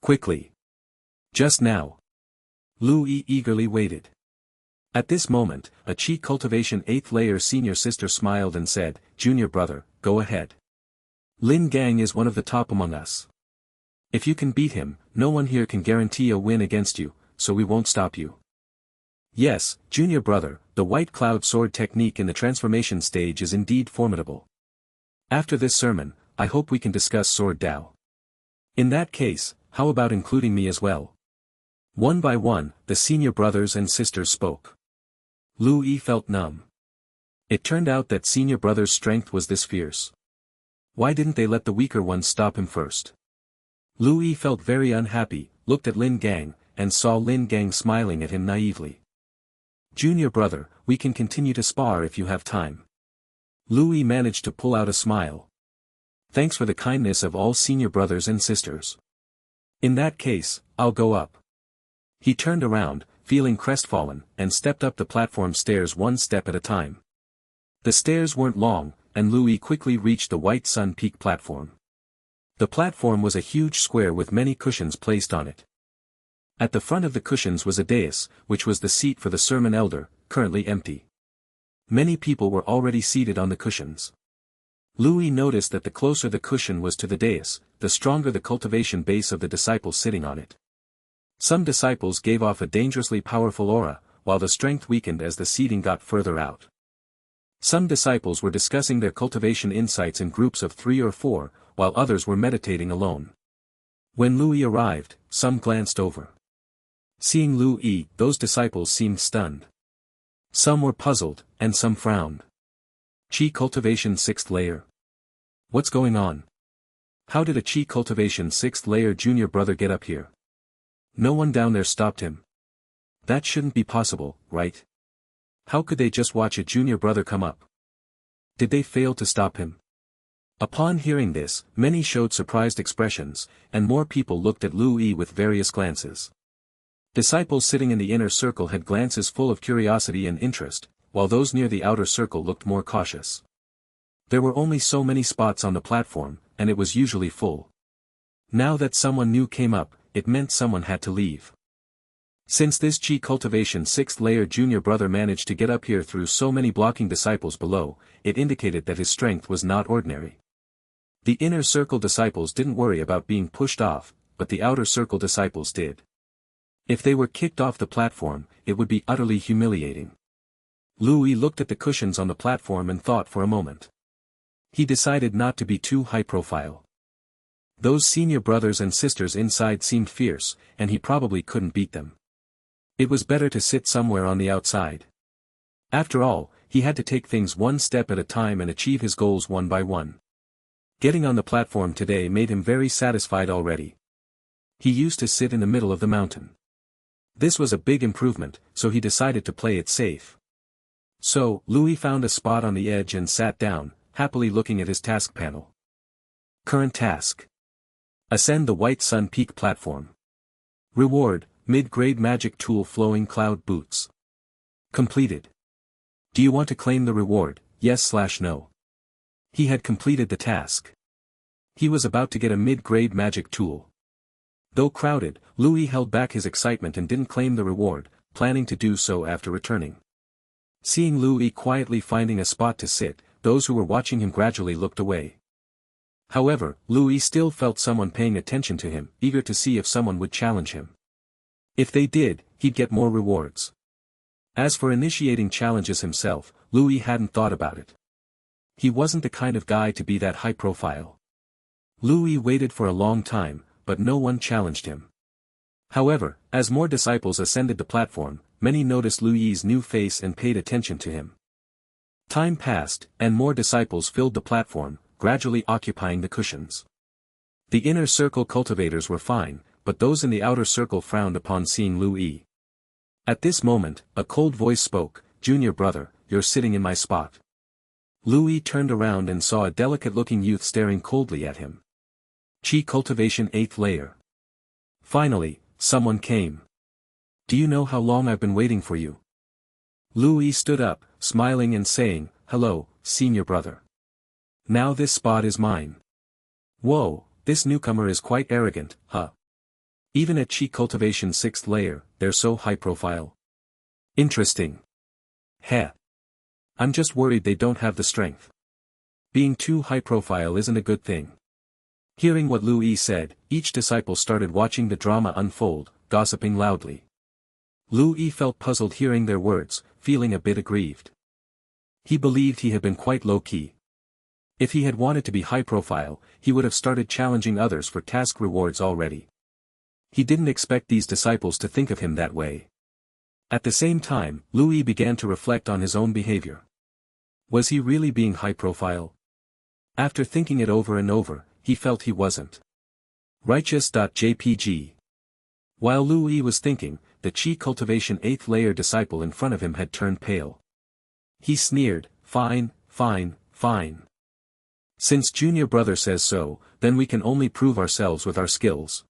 Quickly. Just now." Louis eagerly waited. At this moment, a Chi Cultivation 8th layer senior sister smiled and said, "Junior brother, go ahead. Lin Gang is one of the top among us. If you can beat him, no one here can guarantee a win against you, so we won't stop you." Yes, junior brother, the White Cloud Sword technique in the transformation stage is indeed formidable. After this sermon, I hope we can discuss Sword Dao. In that case, how about including me as well? One by one, the senior brothers and sisters spoke. Louis felt numb. It turned out that senior brother's strength was this fierce. Why didn't they let the weaker ones stop him first? Louis felt very unhappy, looked at Lin Gang, and saw Lin Gang smiling at him naively. "Junior brother, we can continue to spar if you have time." Louis managed to pull out a smile. "Thanks for the kindness of all senior brothers and sisters. In that case, I'll go up." He turned around, feeling crestfallen, and stepped up the platform stairs one step at a time. The stairs weren't long, and Louis quickly reached the White Sun Peak platform. The platform was a huge square with many cushions placed on it. At the front of the cushions was a dais, which was the seat for the sermon elder, currently empty. Many people were already seated on the cushions. Louis noticed that the closer the cushion was to the dais, the stronger the cultivation base of the disciples sitting on it. Some disciples gave off a dangerously powerful aura, while the strength weakened as the seating got further out. Some disciples were discussing their cultivation insights in groups of 3 or 4, while others were meditating alone. When Louis arrived, some glanced over. Seeing Louis, those disciples seemed stunned. Some were puzzled, and some frowned. Chi Cultivation 6th layer. What's going on? How did a Chi Cultivation 6th layer junior brother get up here? No one down there stopped him. That shouldn't be possible, right? How could they just watch a junior brother come up? Did they fail to stop him? Upon hearing this, many showed surprised expressions, and more people looked at Louis with various glances. Disciples sitting in the inner circle had glances full of curiosity and interest, while those near the outer circle looked more cautious. There were only so many spots on the platform, and it was usually full. Now that someone new came up, it meant someone had to leave. Since this Chi Cultivation 6th layer junior brother managed to get up here through so many blocking disciples below, it indicated that his strength was not ordinary. The inner circle disciples didn't worry about being pushed off, but the outer circle disciples did. If they were kicked off the platform, it would be utterly humiliating. Louis looked at the cushions on the platform and thought for a moment. He decided not to be too high profile. Those senior brothers and sisters inside seemed fierce, and he probably couldn't beat them. It was better to sit somewhere on the outside. After all, he had to take things one step at a time and achieve his goals one by one. Getting on the platform today made him very satisfied already. He used to sit in the middle of the mountain. This was a big improvement, so he decided to play it safe. So, Louis found a spot on the edge and sat down, happily looking at his task panel. Current task. Ascend the White Sun Peak platform. Reward, mid-grade magic tool flowing cloud boots. Completed. Do you want to claim the reward, yes/no? He had completed the task. He was about to get a mid-grade magic tool. Though crowded, Louis held back his excitement and didn't claim the reward, planning to do so after returning. Seeing Louis quietly finding a spot to sit, those who were watching him gradually looked away. However, Louis still felt someone paying attention to him, eager to see if someone would challenge him. If they did, he'd get more rewards. As for initiating challenges himself, Louis hadn't thought about it. He wasn't the kind of guy to be that high profile. Louis waited for a long time, but no one challenged him. However, as more disciples ascended the platform, many noticed Louis's new face and paid attention to him. Time passed, and more disciples filled the platform, gradually occupying the cushions. The inner circle cultivators were fine, but those in the outer circle frowned upon seeing Louis. At this moment, a cold voice spoke, "Junior brother, you're sitting in my spot." Louis turned around and saw a delicate-looking youth staring coldly at him. Chi Cultivation 8th layer. Finally, someone came. Do you know how long I've been waiting for you? Louis stood up, smiling and saying, "Hello, senior brother. Now this spot is mine." Whoa, this newcomer is quite arrogant, huh? Even at Chi Cultivation 6th layer, they're so high profile. Interesting. Heh. I'm just worried they don't have the strength. Being too high profile isn't a good thing. Hearing what Louis said, each disciple started watching the drama unfold, gossiping loudly. Louis felt puzzled hearing their words, feeling a bit aggrieved. He believed he had been quite low-key. If he had wanted to be high-profile, he would have started challenging others for task rewards already. He didn't expect these disciples to think of him that way. At the same time, Louis began to reflect on his own behavior. Was he really being high-profile? After thinking it over and over, he felt he wasn't. Righteous.jpg. While Louis was thinking, the Chi Cultivation 8th layer disciple in front of him had turned pale. He sneered, "Fine, fine, fine. Since junior brother says so, then we can only prove ourselves with our skills."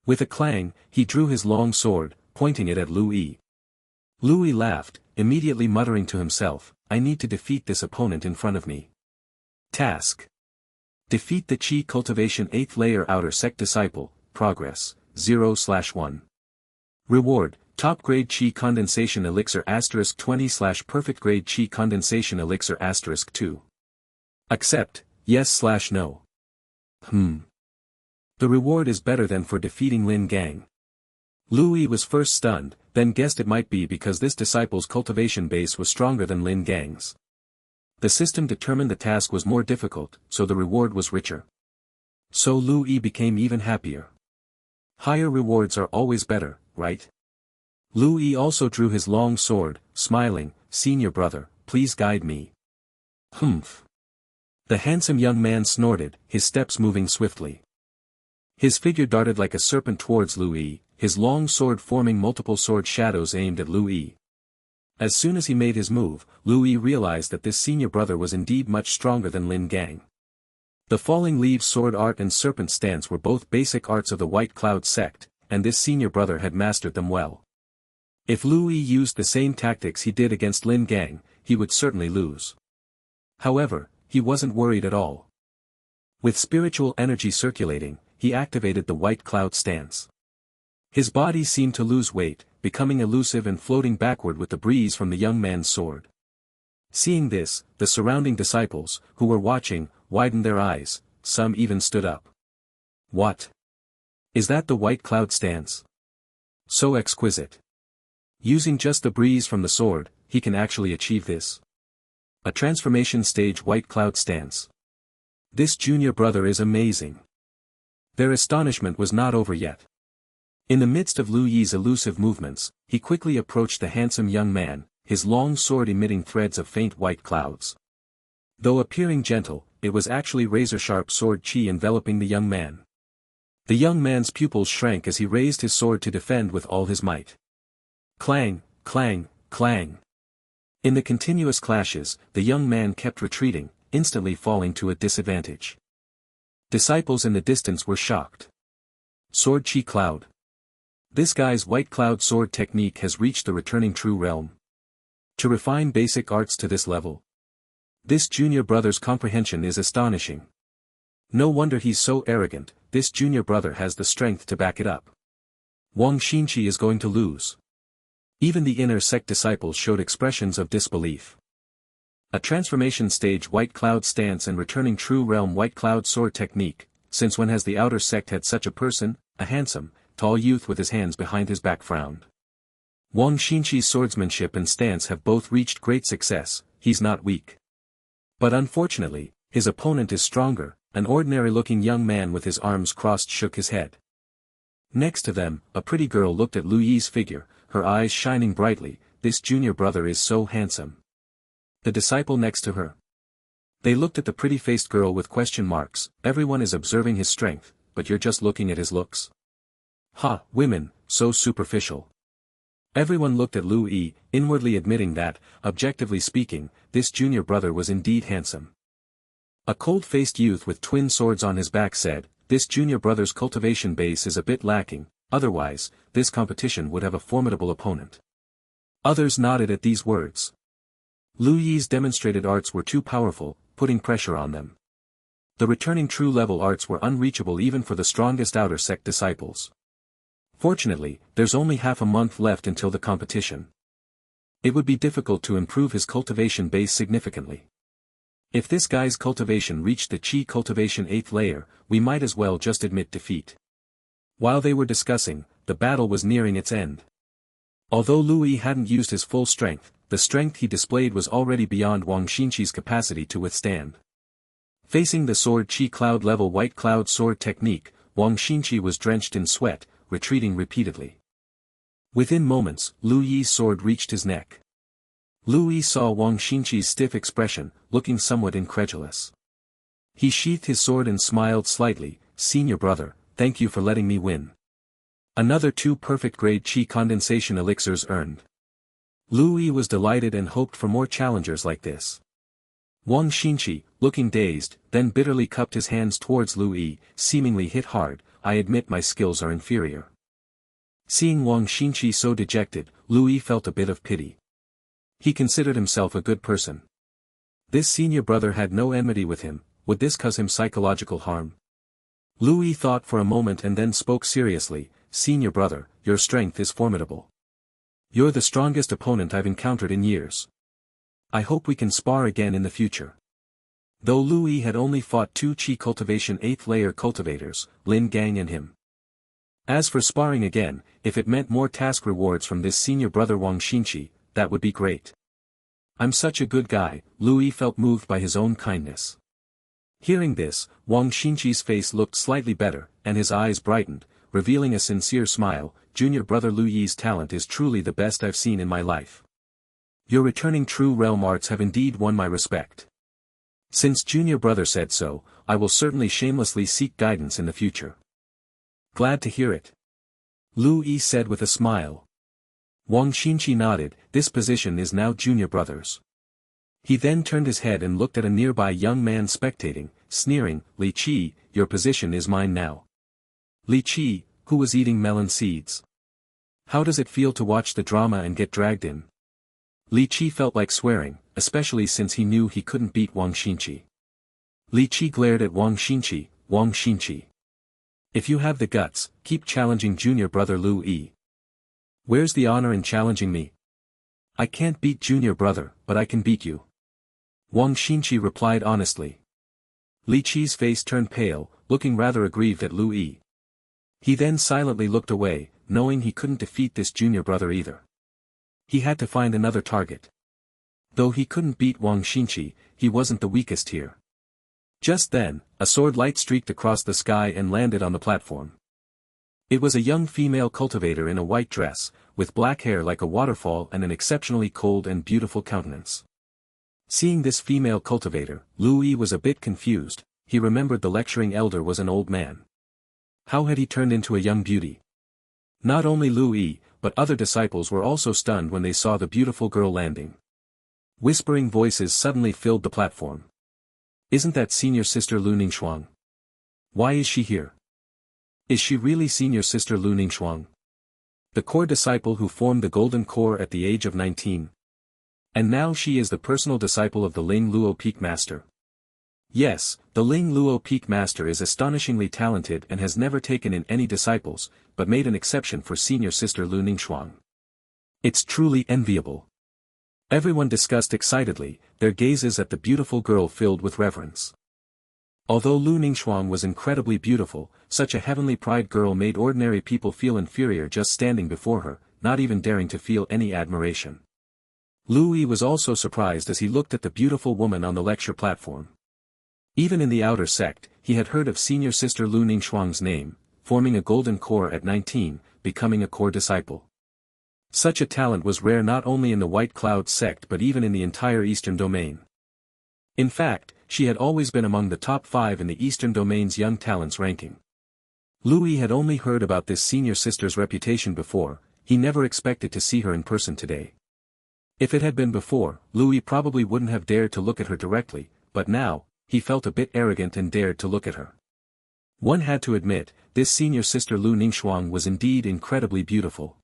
With a clang, he drew his long sword, pointing it at Louis. Louis laughed, immediately muttering to himself, "I need to defeat this opponent in front of me." Task. Defeat the Chi Cultivation 8th layer outer sect disciple, progress, 0/1. Reward, top grade Chi condensation elixir *20/perfect grade Chi condensation elixir *2. Accept, yes/no. The reward is better than for defeating Lin Gang. Louis was first stunned, then guessed it might be because this disciple's cultivation base was stronger than Lin Gang's. The system determined the task was more difficult, so the reward was richer. So Louis became even happier. Higher rewards are always better, right? Louis also drew his long sword, smiling, "Senior brother, please guide me." Humph. The handsome young man snorted, his steps moving swiftly. His figure darted like a serpent towards Louis, his long sword forming multiple sword shadows aimed at Louis. As soon as he made his move, Louis realized that this senior brother was indeed much stronger than Lin Gang. The falling leaves sword art and serpent stance were both basic arts of the White Cloud sect, and this senior brother had mastered them well. If Louis used the same tactics he did against Lin Gang, he would certainly lose. However, he wasn't worried at all. With spiritual energy circulating, he activated the white cloud stance. His body seemed to lose weight, becoming elusive and floating backward with the breeze from the young man's sword. Seeing this, the surrounding disciples, who were watching, widened their eyes, some even stood up. What? Is that the white cloud stance? So exquisite. Using just the breeze from the sword, he can actually achieve this. A transformation stage white cloud stance. This junior brother is amazing. Their astonishment was not over yet. In the midst of Lu Yi's elusive movements, he quickly approached the handsome young man, his long sword emitting threads of faint white clouds. Though appearing gentle, it was actually razor-sharp sword chi enveloping the young man. The young man's pupils shrank as he raised his sword to defend with all his might. Clang, clang, clang. In the continuous clashes, the young man kept retreating, instantly falling to a disadvantage. Disciples in the distance were shocked. Sword chi cloud. This guy's white cloud sword technique has reached the returning true realm. To refine basic arts to this level. This junior brother's comprehension is astonishing. No wonder he's so arrogant, this junior brother has the strength to back it up. Wang Xinqi is going to lose. Even the inner sect disciples showed expressions of disbelief. A transformation stage white cloud stance and returning true realm white cloud sword technique, since when has the outer sect had such a person, a handsome, tall youth with his hands behind his back frowned. Wang Xinqi's swordsmanship and stance have both reached great success, he's not weak. But unfortunately, his opponent is stronger, an ordinary-looking young man with his arms crossed shook his head. Next to them, a pretty girl looked at Lu Yi's figure, her eyes shining brightly, this junior brother is so handsome. The disciple next to her. They looked at the pretty-faced girl with question marks, everyone is observing his strength, but you're just looking at his looks. Ha, women, so superficial. Everyone looked at Lu Yi, inwardly admitting that, objectively speaking, this junior brother was indeed handsome. A cold-faced youth with twin swords on his back said, this junior brother's cultivation base is a bit lacking, otherwise, this competition would have a formidable opponent. Others nodded at these words. Lu Yi's demonstrated arts were too powerful, putting pressure on them. The returning true level arts were unreachable even for the strongest outer sect disciples. Fortunately, there's only half a month left until the competition. It would be difficult to improve his cultivation base significantly. If this guy's cultivation reached the Qi cultivation 8th layer, we might as well just admit defeat. While they were discussing, the battle was nearing its end. Although Lu Yi hadn't used his full strength, the strength he displayed was already beyond Wang Xinqi's capacity to withstand. Facing the sword Qi cloud level white cloud sword technique, Wang Xinqi was drenched in sweat, retreating repeatedly. Within moments, Lu Yi's sword reached his neck. Lu Yi saw Wang Xinqi's stiff expression, looking somewhat incredulous. He sheathed his sword and smiled slightly, senior brother, thank you for letting me win. Another 2 perfect grade Qi condensation elixirs earned. Lu Yi was delighted and hoped for more challengers like this. Wang Xinqi, looking dazed, then bitterly cupped his hands towards Lu Yi, seemingly hit hard, I admit my skills are inferior. Seeing Wang Xinqi so dejected, Lu Yi felt a bit of pity. He considered himself a good person. This senior brother had no enmity with him, would this cause him psychological harm? Lu Yi thought for a moment and then spoke seriously, senior brother, your strength is formidable. You're the strongest opponent I've encountered in years. I hope we can spar again in the future. Though Lu Yi had only fought 2 Qi cultivation 8th layer cultivators, Lin Gang and him. As for sparring again, if it meant more task rewards from this senior brother Wang Xinqi, that would be great. I'm such a good guy, Lu Yi felt moved by his own kindness. Hearing this, Wang Xinqi's face looked slightly better, and his eyes brightened, revealing a sincere smile, junior brother Lu Yi's talent is truly the best I've seen in my life. Your returning true realm arts have indeed won my respect. Since junior brother said so, I will certainly shamelessly seek guidance in the future. Glad to hear it. Lu Yi said with a smile. Wang Xinqi nodded, this position is now junior brother's. He then turned his head and looked at a nearby young man spectating, sneering, Li Qi, your position is mine now. Li Qi, who was eating melon seeds. How does it feel to watch the drama and get dragged in? Li Qi felt like swearing, especially since he knew he couldn't beat Wang Xinqi. Li Qi glared at Wang Xinqi, Wang Xinqi. If you have the guts, keep challenging junior brother Lu Yi. Where's the honor in challenging me? I can't beat junior brother, but I can beat you. Wang Xinqi replied honestly. Li Qi's face turned pale, looking rather aggrieved at Lu Yi. He then silently looked away, knowing he couldn't defeat this junior brother either. He had to find another target. Though he couldn't beat Wang Xinqi, he wasn't the weakest here. Just then, a sword light streaked across the sky and landed on the platform. It was a young female cultivator in a white dress, with black hair like a waterfall and an exceptionally cold and beautiful countenance. Seeing this female cultivator, Lu Yi was a bit confused. He remembered the lecturing elder was an old man. How had he turned into a young beauty? Not only Lu Yi, but other disciples were also stunned when they saw the beautiful girl landing. Whispering voices suddenly filled the platform. Isn't that senior sister Lu Ningxuang? Why is she here? Is she really senior sister Lu Ningxuang? The core disciple who formed the Golden Core at the age of 19? And now she is the personal disciple of the Ling Luo Peak Master. Yes, the Ling Luo Peak Master is astonishingly talented and has never taken in any disciples, but made an exception for senior sister Lu Ningxuang. It's truly enviable. Everyone discussed excitedly, their gazes at the beautiful girl filled with reverence. Although Lu Ningxuang was incredibly beautiful, such a heavenly pride girl made ordinary people feel inferior just standing before her, not even daring to feel any admiration. Lu Yi was also surprised as he looked at the beautiful woman on the lecture platform. Even in the outer sect, he had heard of senior sister Lu Ningxuang's name, forming a golden core at 19, becoming a core disciple. Such a talent was rare not only in the White Cloud sect but even in the entire Eastern Domain. In fact, she had always been among the top 5 in the Eastern Domain's Young Talents ranking. Lu Yi had only heard about this senior sister's reputation before, he never expected to see her in person today. If it had been before, Lu Yi probably wouldn't have dared to look at her directly, but now, he felt a bit arrogant and dared to look at her. One had to admit, this senior sister Lu Ningxuang was indeed incredibly beautiful.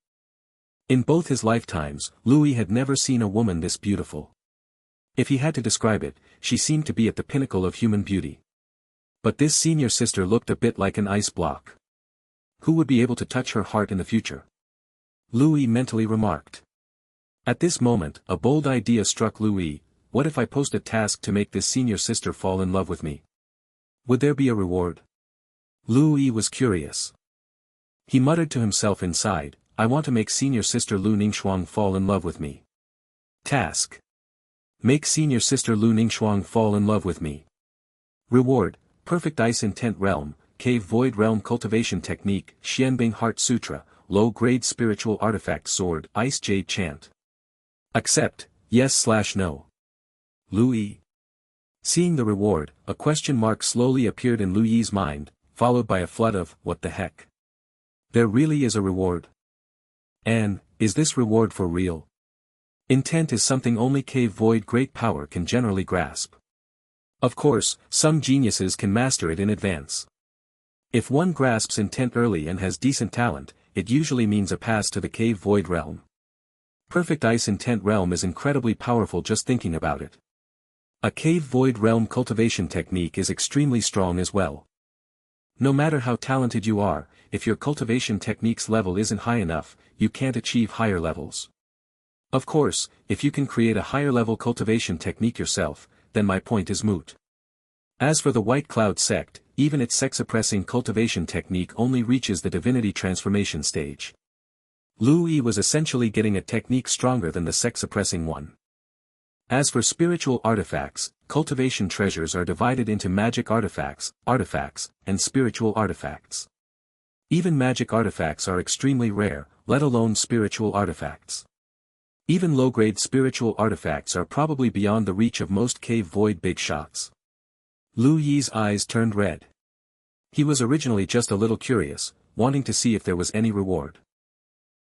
In both his lifetimes, Lu Yi had never seen a woman this beautiful. If he had to describe it, she seemed to be at the pinnacle of human beauty. But this senior sister looked a bit like an ice block. Who would be able to touch her heart in the future? Lu Yi mentally remarked. At this moment, a bold idea struck Lu Yi. What if I post a task to make this senior sister fall in love with me? Would there be a reward? Lu Yi was curious. He muttered to himself inside, I want to make senior sister Lu Ningxuang fall in love with me. Task. Make senior sister Lu Ningxuang fall in love with me. Reward, Perfect Ice Intent Realm, Cave Void Realm Cultivation Technique, Xianbing Heart Sutra, Low-Grade Spiritual Artifact Sword, Ice Jade Chant. Accept, yes/no. Lu Yi. Seeing the reward, a question mark slowly appeared in Lu Yi's mind, followed by a flood of, what the heck? There really is a reward? And, is this reward for real? Intent is something only Cave Void Great Power can generally grasp. Of course, some geniuses can master it in advance. If one grasps intent early and has decent talent, it usually means a pass to the Cave Void Realm. Perfect Ice Intent Realm is incredibly powerful just thinking about it. A Cave Void Realm cultivation technique is extremely strong as well. No matter how talented you are, if your cultivation technique's level isn't high enough, you can't achieve higher levels. Of course, if you can create a higher level cultivation technique yourself, then my point is moot. As for the White Cloud sect, even its sex-suppressing cultivation technique only reaches the divinity transformation stage. Lu Yi was essentially getting a technique stronger than the sex-suppressing one. As for spiritual artifacts, cultivation treasures are divided into magic artifacts, and spiritual artifacts. Even magic artifacts are extremely rare, let alone spiritual artifacts. Even low-grade spiritual artifacts are probably beyond the reach of most Cave Void big shots. Lu Yi's eyes turned red. He was originally just a little curious, wanting to see if there was any reward.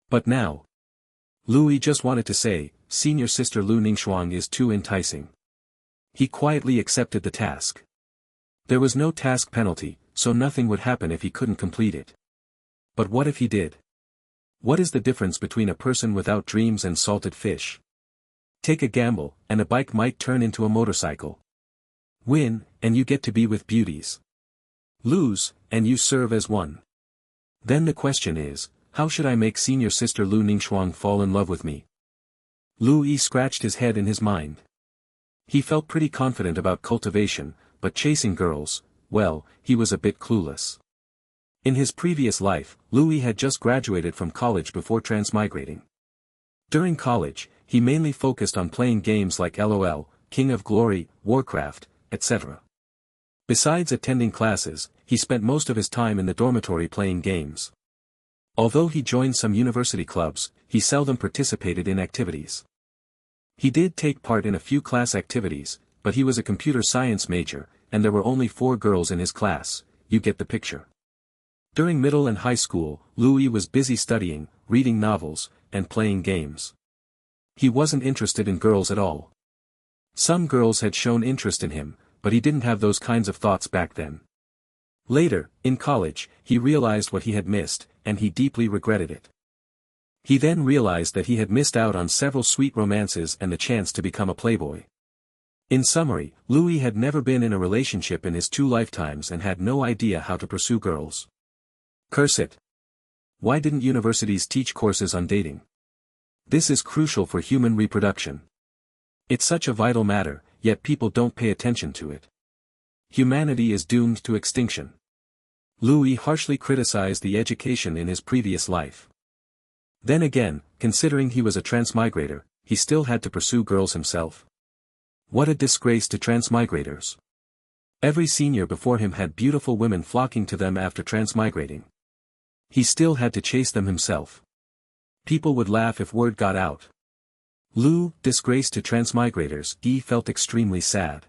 But now, Lu Yi just wanted to say, senior sister Lu Ningxuang is too enticing. He quietly accepted the task. There was no task penalty, so nothing would happen if he couldn't complete it. But what if he did? What is the difference between a person without dreams and salted fish? Take a gamble, and a bike might turn into a motorcycle. Win, and you get to be with beauties. Lose, and you serve as one. Then the question is, how should I make senior sister Lu Ningxuang fall in love with me? Lu Yi scratched his head in his mind. He felt pretty confident about cultivation, but chasing girls, well, he was a bit clueless. In his previous life, Lu Yi had just graduated from college before transmigrating. During college, he mainly focused on playing games like LOL, King of Glory, Warcraft, etc. Besides attending classes, he spent most of his time in the dormitory playing games. Although he joined some university clubs, he seldom participated in activities. He did take part in a few class activities, but he was a computer science major, and there were only 4 girls in his class, you get the picture. During middle and high school, Lu Yi was busy studying, reading novels, and playing games. He wasn't interested in girls at all. Some girls had shown interest in him, but he didn't have those kinds of thoughts back then. Later, in college, he realized what he had missed, and he deeply regretted it. He then realized that he had missed out on several sweet romances and the chance to become a playboy. In summary, Lu Yi had never been in a relationship in his 2 lifetimes and had no idea how to pursue girls. Curse it. Why didn't universities teach courses on dating? This is crucial for human reproduction. It's such a vital matter, yet people don't pay attention to it. Humanity is doomed to extinction. Lu Yi harshly criticized the education in his previous life. Then again, considering he was a transmigrator, he still had to pursue girls himself. What a disgrace to transmigrators. Every senior before him had beautiful women flocking to them after transmigrating. He still had to chase them himself. People would laugh if word got out. Lu, disgrace to transmigrators, Yi felt extremely sad.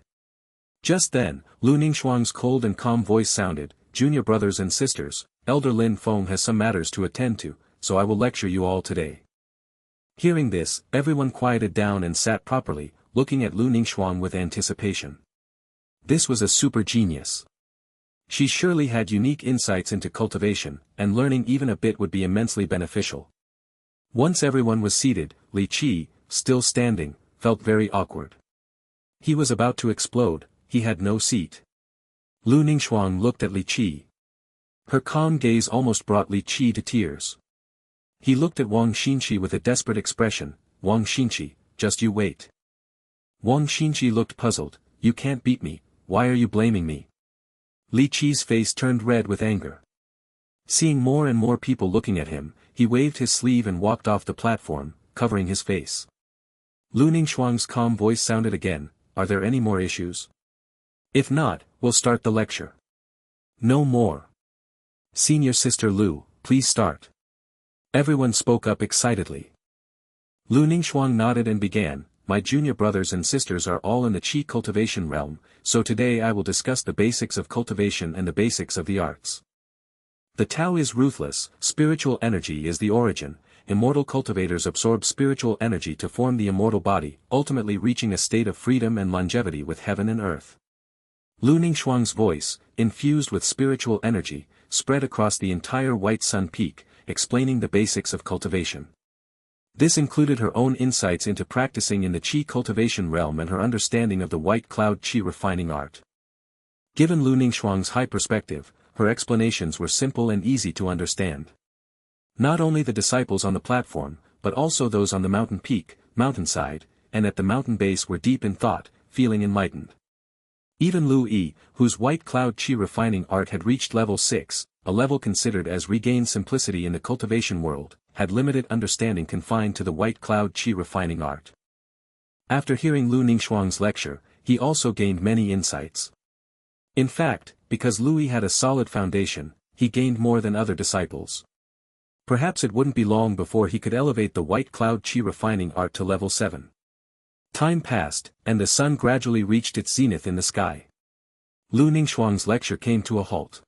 Just then, Lu Ningxuang's cold and calm voice sounded, "Junior brothers and sisters, Elder Lin Feng has some matters to attend to, so I will lecture you all today." Hearing this, everyone quieted down and sat properly, looking at Lu Ningxuang with anticipation. This was a super genius. She surely had unique insights into cultivation, and learning even a bit would be immensely beneficial. Once everyone was seated, Li Qi, still standing, felt very awkward. He was about to explode, he had no seat. Lu Ningxuang looked at Li Qi. Her calm gaze almost brought Li Qi to tears. He looked at Wang Xinqi with a desperate expression. "Wang Xinqi, just you wait." Wang Xinqi looked puzzled. "You can't beat me, why are you blaming me?" Li Qi's face turned red with anger. Seeing more and more people looking at him, he waved his sleeve and walked off the platform, covering his face. Lu Ningxuang's calm voice sounded again, "Are there any more issues? If not, we'll start the lecture." "No more. Senior sister Lu, please start." Everyone spoke up excitedly. Lu Ningxuang nodded and began, "My junior brothers and sisters are all in the qi cultivation realm, so today I will discuss the basics of cultivation and the basics of the arts. The Tao is ruthless, spiritual energy is the origin, immortal cultivators absorb spiritual energy to form the immortal body, ultimately reaching a state of freedom and longevity with heaven and earth." Lu Ningxuang's voice, infused with spiritual energy, spread across the entire White Sun Peak, explaining the basics of cultivation. This included her own insights into practicing in the qi cultivation realm and her understanding of the white cloud qi refining art. Given Lu Ningxuang's high perspective, her explanations were simple and easy to understand. Not only the disciples on the platform, but also those on the mountain peak, mountainside, and at the mountain base were deep in thought, feeling enlightened. Even Lu Yi, whose white cloud qi refining art had reached level 6, a level considered as regained simplicity in the cultivation world, had limited understanding confined to the white cloud qi refining art. After hearing Lu Ningxuang's lecture, he also gained many insights. In fact, because Lu Yi had a solid foundation, he gained more than other disciples. Perhaps it wouldn't be long before he could elevate the white cloud qi refining art to level 7. Time passed, and the sun gradually reached its zenith in the sky. Lu Ningxuang's lecture came to a halt.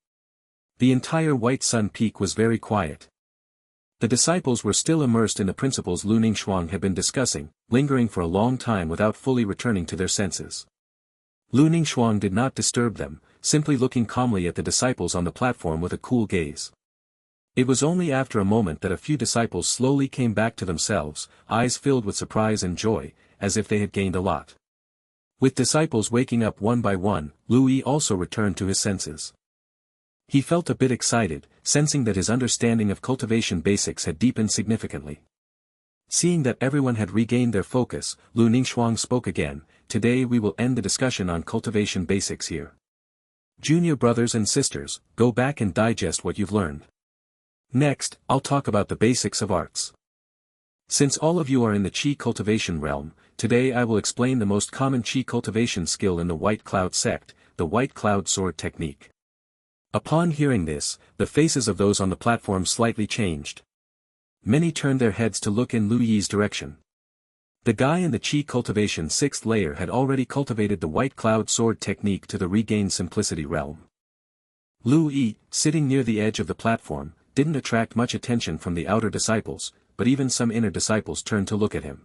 The entire White Sun Peak was very quiet. The disciples were still immersed in the principles Lu Ningxuang had been discussing, lingering for a long time without fully returning to their senses. Lu Ningxuang did not disturb them, simply looking calmly at the disciples on the platform with a cool gaze. It was only after a moment that a few disciples slowly came back to themselves, eyes filled with surprise and joy, as if they had gained a lot. With disciples waking up one by one, Lu Yi also returned to his senses. He felt a bit excited, sensing that his understanding of cultivation basics had deepened significantly. Seeing that everyone had regained their focus, Lu Ningxuang spoke again. Today we will end the discussion on cultivation basics here. Junior brothers and sisters, go back and digest what you've learned. Next, I'll talk about the basics of arts. Since all of you are in the Qi cultivation realm, today I will explain the most common Qi cultivation skill in the White Cloud sect, the White Cloud Sword technique. Upon hearing this, the faces of those on the platform slightly changed. Many turned their heads to look in Lu Yi's direction. The guy in the Qi cultivation 6th layer had already cultivated the White Cloud Sword technique to the regained simplicity realm. Lu Yi, sitting near the edge of the platform, didn't attract much attention from the outer disciples, but even some inner disciples turned to look at him.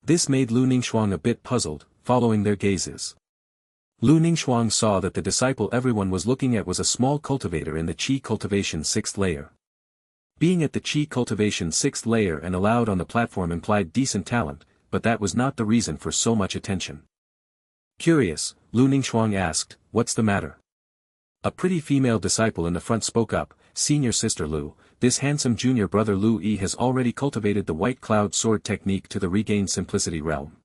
This made Lu Ningxuang a bit puzzled, following their gazes. Lu Ningxuang saw that the disciple everyone was looking at was a small cultivator in the Qi cultivation 6th layer. Being at the Qi cultivation 6th layer and allowed on the platform implied decent talent, but that was not the reason for so much attention. Curious, Lu Ningxuang asked, "What's the matter?" A pretty female disciple in the front spoke up, "Senior sister Lu, this handsome junior brother Lu Yi has already cultivated the White Cloud Sword technique to the regained simplicity realm."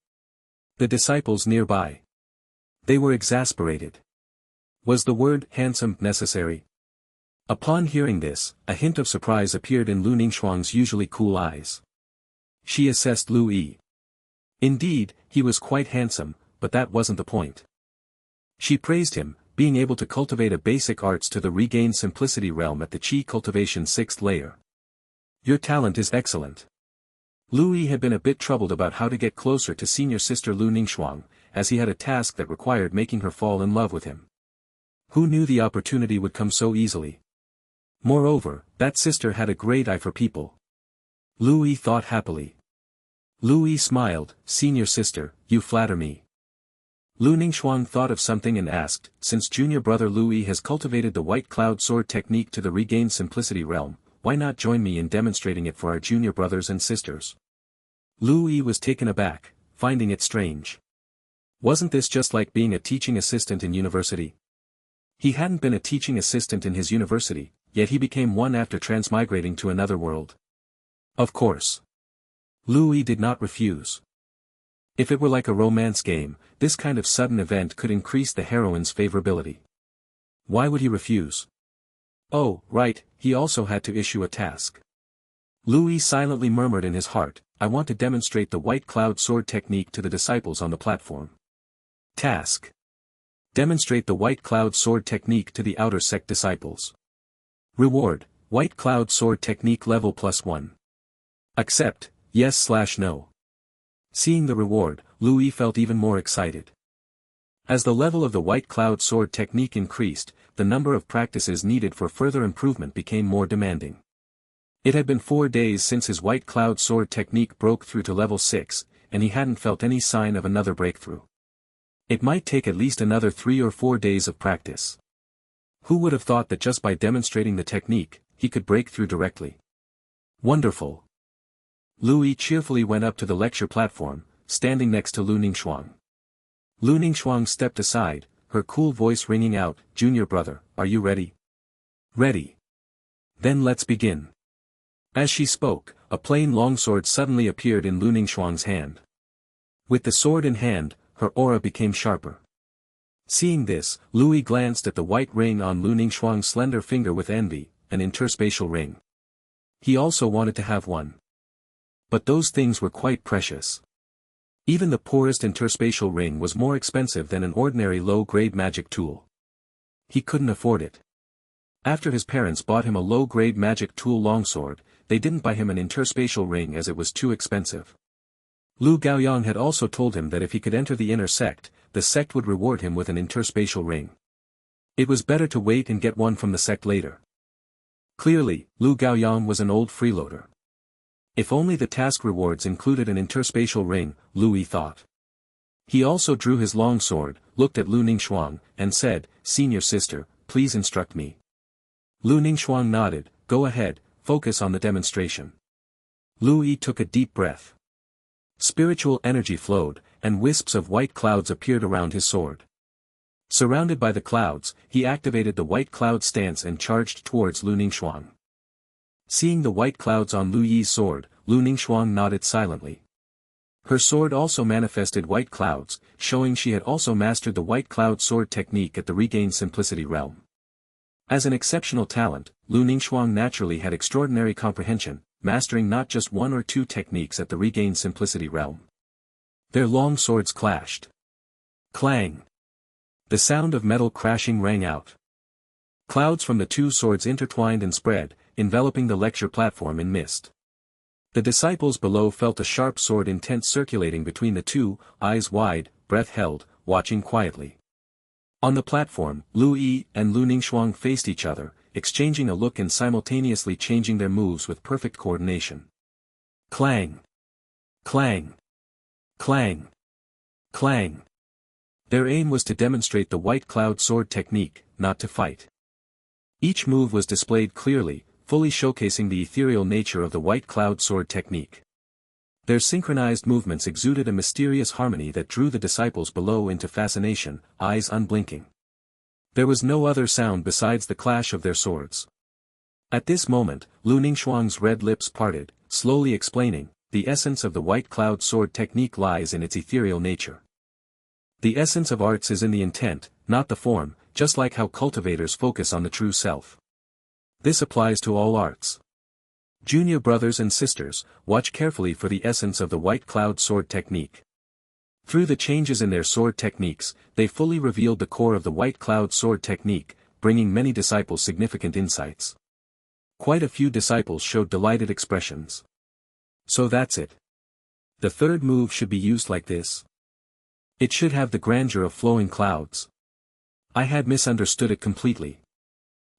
The disciples nearby. They were exasperated. Was the word handsome necessary? Upon hearing this, a hint of surprise appeared in Lu Ningxuang's usually cool eyes. She assessed Lu Yi. Indeed, he was quite handsome, but that wasn't the point. She praised him, being able to cultivate a basic arts to the regained simplicity realm at the Qi cultivation 6th layer. Your talent is excellent. Lu Yi had been a bit troubled about how to get closer to senior sister Lu Ningxuang, as he had a task that required making her fall in love with him. Who knew the opportunity would come so easily? Moreover, that sister had a great eye for people. Lu Yi thought happily. Lu Yi smiled, "Senior sister, you flatter me." Lu Ningxuang thought of something and asked, "Since junior brother Lu Yi has cultivated the White Cloud Sword technique to the regained simplicity realm, why not join me in demonstrating it for our junior brothers and sisters?" Lu Yi was taken aback, finding it strange. Wasn't this just like being a teaching assistant in university? He hadn't been a teaching assistant in his university, yet he became one after transmigrating to another world. Of course. Lu Yi did not refuse. If it were like a romance game, this kind of sudden event could increase the heroine's favorability. Why would he refuse? Oh, right, he also had to issue a task. Lu Yi silently murmured in his heart, "I want to demonstrate the White Cloud Sword technique to the disciples on the platform." Task. Demonstrate the White Cloud Sword technique to the outer sect disciples. Reward, White Cloud Sword technique level +1. Accept, yes/no. Seeing the reward, Lu Yi felt even more excited. As the level of the White Cloud Sword technique increased, the number of practices needed for further improvement became more demanding. It had been 4 days since his White Cloud Sword technique broke through to level 6, and he hadn't felt any sign of another breakthrough. It might take at least another 3 or 4 days of practice. Who would have thought that just by demonstrating the technique, he could break through directly? Wonderful. Lu Yi cheerfully went up to the lecture platform, standing next to Lu Ningxuang. Lu Ningxuang stepped aside, her cool voice ringing out, "Junior brother, are you ready?" "Ready." "Then let's begin." As she spoke, a plain longsword suddenly appeared in Lu Ningxuang's hand. With the sword in hand, her aura became sharper. Seeing this, Lu Yi glanced at the white ring on Lu Ningxuang's slender finger with envy, an interspatial ring. He also wanted to have one. But those things were quite precious. Even the poorest interspatial ring was more expensive than an ordinary low-grade magic tool. He couldn't afford it. After his parents bought him a low-grade magic tool longsword, they didn't buy him an interspatial ring as it was too expensive. Lu Gaoyang had also told him that if he could enter the inner sect, the sect would reward him with an interspatial ring. It was better to wait and get one from the sect later. Clearly, Lu Gaoyang was an old freeloader. If only the task rewards included an interspatial ring, Lu Yi thought. He also drew his long sword, looked at Lu Ningxuang, and said, "Senior sister, please instruct me." Lu Ningxuang nodded, "Go ahead, focus on the demonstration." Lu Yi took a deep breath. Spiritual energy flowed, and wisps of white clouds appeared around his sword. Surrounded by the clouds, he activated the white cloud stance and charged towards Lu Ningxuang. Seeing the white clouds on Lu Yi's sword, Lu Ningxuang nodded silently. Her sword also manifested white clouds, showing she had also mastered the white cloud sword technique at the regained simplicity realm. As an exceptional talent, Lu Ningxuang naturally had extraordinary comprehension, mastering not just one or two techniques at the regained simplicity realm. Their long swords clashed. Clang! The sound of metal crashing rang out. Clouds from the two swords intertwined and spread, enveloping the lecture platform in mist. The disciples below felt a sharp sword intent circulating between the two, eyes wide, breath held, watching quietly. On the platform, Lu Yi and Lu Ningxuang faced each other, exchanging a look and simultaneously changing their moves with perfect coordination. Clang! Clang! Clang! Clang! Their aim was to demonstrate the white cloud sword technique, not to fight. Each move was displayed clearly, fully showcasing the ethereal nature of the white cloud sword technique. Their synchronized movements exuded a mysterious harmony that drew the disciples below into fascination, eyes unblinking. There was no other sound besides the clash of their swords. At this moment, Lu Ningxuang's red lips parted, slowly explaining, the essence of the white cloud sword technique lies in its ethereal nature. The essence of arts is in the intent, not the form, just like how cultivators focus on the true self. This applies to all arts. Junior brothers and sisters, watch carefully for the essence of the white cloud sword technique. Through the changes in their sword techniques, they fully revealed the core of the white cloud sword technique, bringing many disciples significant insights. Quite a few disciples showed delighted expressions. So that's it. The third move should be used like this. It should have the grandeur of flowing clouds. I had misunderstood it completely.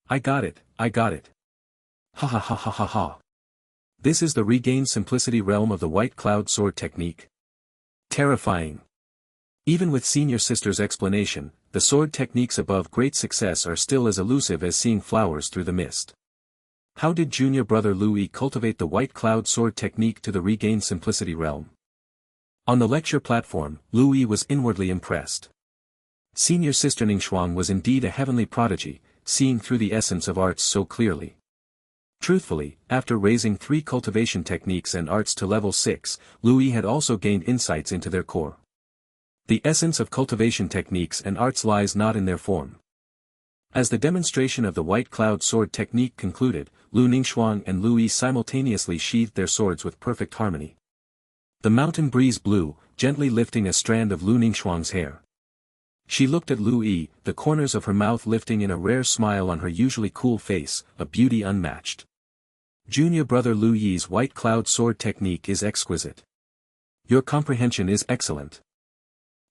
I got it. Ha ha ha ha ha ha. This is the regained simplicity realm of the white cloud sword technique. Terrifying. Even with senior sister's explanation, the sword techniques above great success are still as elusive as seeing flowers through the mist. How did junior brother Lu Yi cultivate the white cloud sword technique to the regained simplicity realm? On the lecture platform, Lu Yi was inwardly impressed. Senior sister Ningxuang was indeed a heavenly prodigy, seeing through the essence of arts so clearly. Truthfully, after raising 3 cultivation techniques and arts to level 6, Lu Yi had also gained insights into their core. The essence of cultivation techniques and arts lies not in their form. As the demonstration of the white cloud sword technique concluded, Lu Ningxuang and Lu Yi simultaneously sheathed their swords with perfect harmony. The mountain breeze blew, gently lifting a strand of Lu Ningxuang's hair. She looked at Lu Yi, the corners of her mouth lifting in a rare smile on her usually cool face, a beauty unmatched. Junior brother Lu Yi's white cloud sword technique is exquisite. Your comprehension is excellent.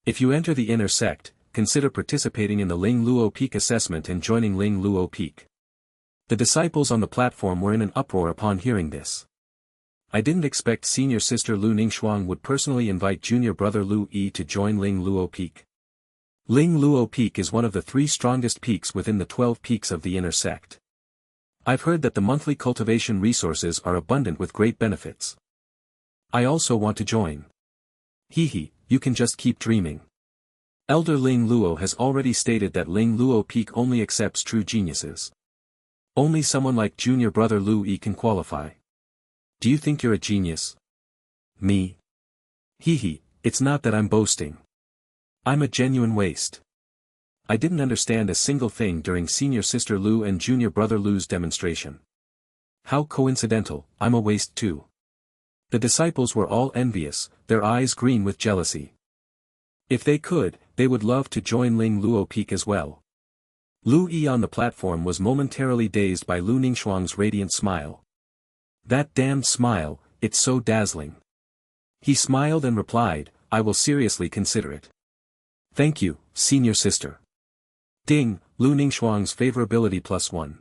If you enter the inner sect, consider participating in the Ling Luo Peak assessment and joining Ling Luo Peak. The disciples on the platform were in an uproar upon hearing this. I didn't expect senior sister Lu Ningxuang would personally invite junior brother Lu Yi to join Ling Luo Peak. Ling Luo Peak is one of the 3 strongest peaks within the 12 peaks of the inner sect. I've heard that the monthly cultivation resources are abundant with great benefits. I also want to join. Hehe, you can just keep dreaming. Elder Ling Luo has already stated that Ling Luo Peak only accepts true geniuses. Only someone like junior brother Lu Yi can qualify. Do you think you're a genius? Me? Hehe, it's not that I'm boasting. I'm a genuine waste. I didn't understand a single thing during senior sister Lu and junior brother Lu's demonstration. How coincidental, I'm a waste too. The disciples were all envious, their eyes green with jealousy. If they could, they would love to join Ling Luo Peak as well. Lu Yi on the platform was momentarily dazed by Lu Ningxuang's radiant smile. That damned smile, it's so dazzling. He smiled and replied, I will seriously consider it. Thank you, senior sister. Ding, Lu Ningxuang's favorability +1.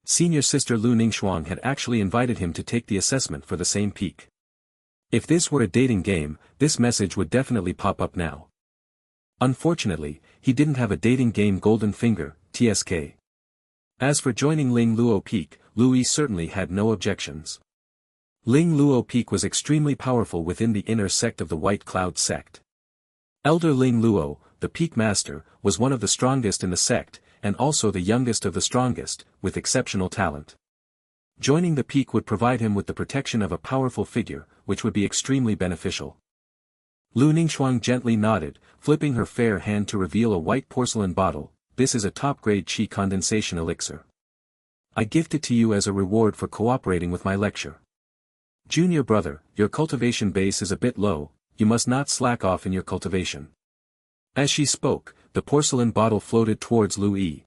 Senior sister Lu Ningxuang had actually invited him to take the assessment for the same peak. If this were a dating game, this message would definitely pop up now. Unfortunately, he didn't have a dating game golden finger, TSK. As for joining Ling Luo Peak, Lu Yi certainly had no objections. Ling Luo Peak was extremely powerful within the inner sect of the White Cloud sect. Elder Ling Luo, the Peak Master, was one of the strongest in the sect, and also the youngest of the strongest, with exceptional talent. Joining the Peak would provide him with the protection of a powerful figure, which would be extremely beneficial. Lu Ningxuang gently nodded, flipping her fair hand to reveal a white porcelain bottle. This is a top-grade qi condensation elixir. I gift it to you as a reward for cooperating with my lecture. Junior brother, your cultivation base is a bit low, you must not slack off in your cultivation. As she spoke, the porcelain bottle floated towards Lu Yi.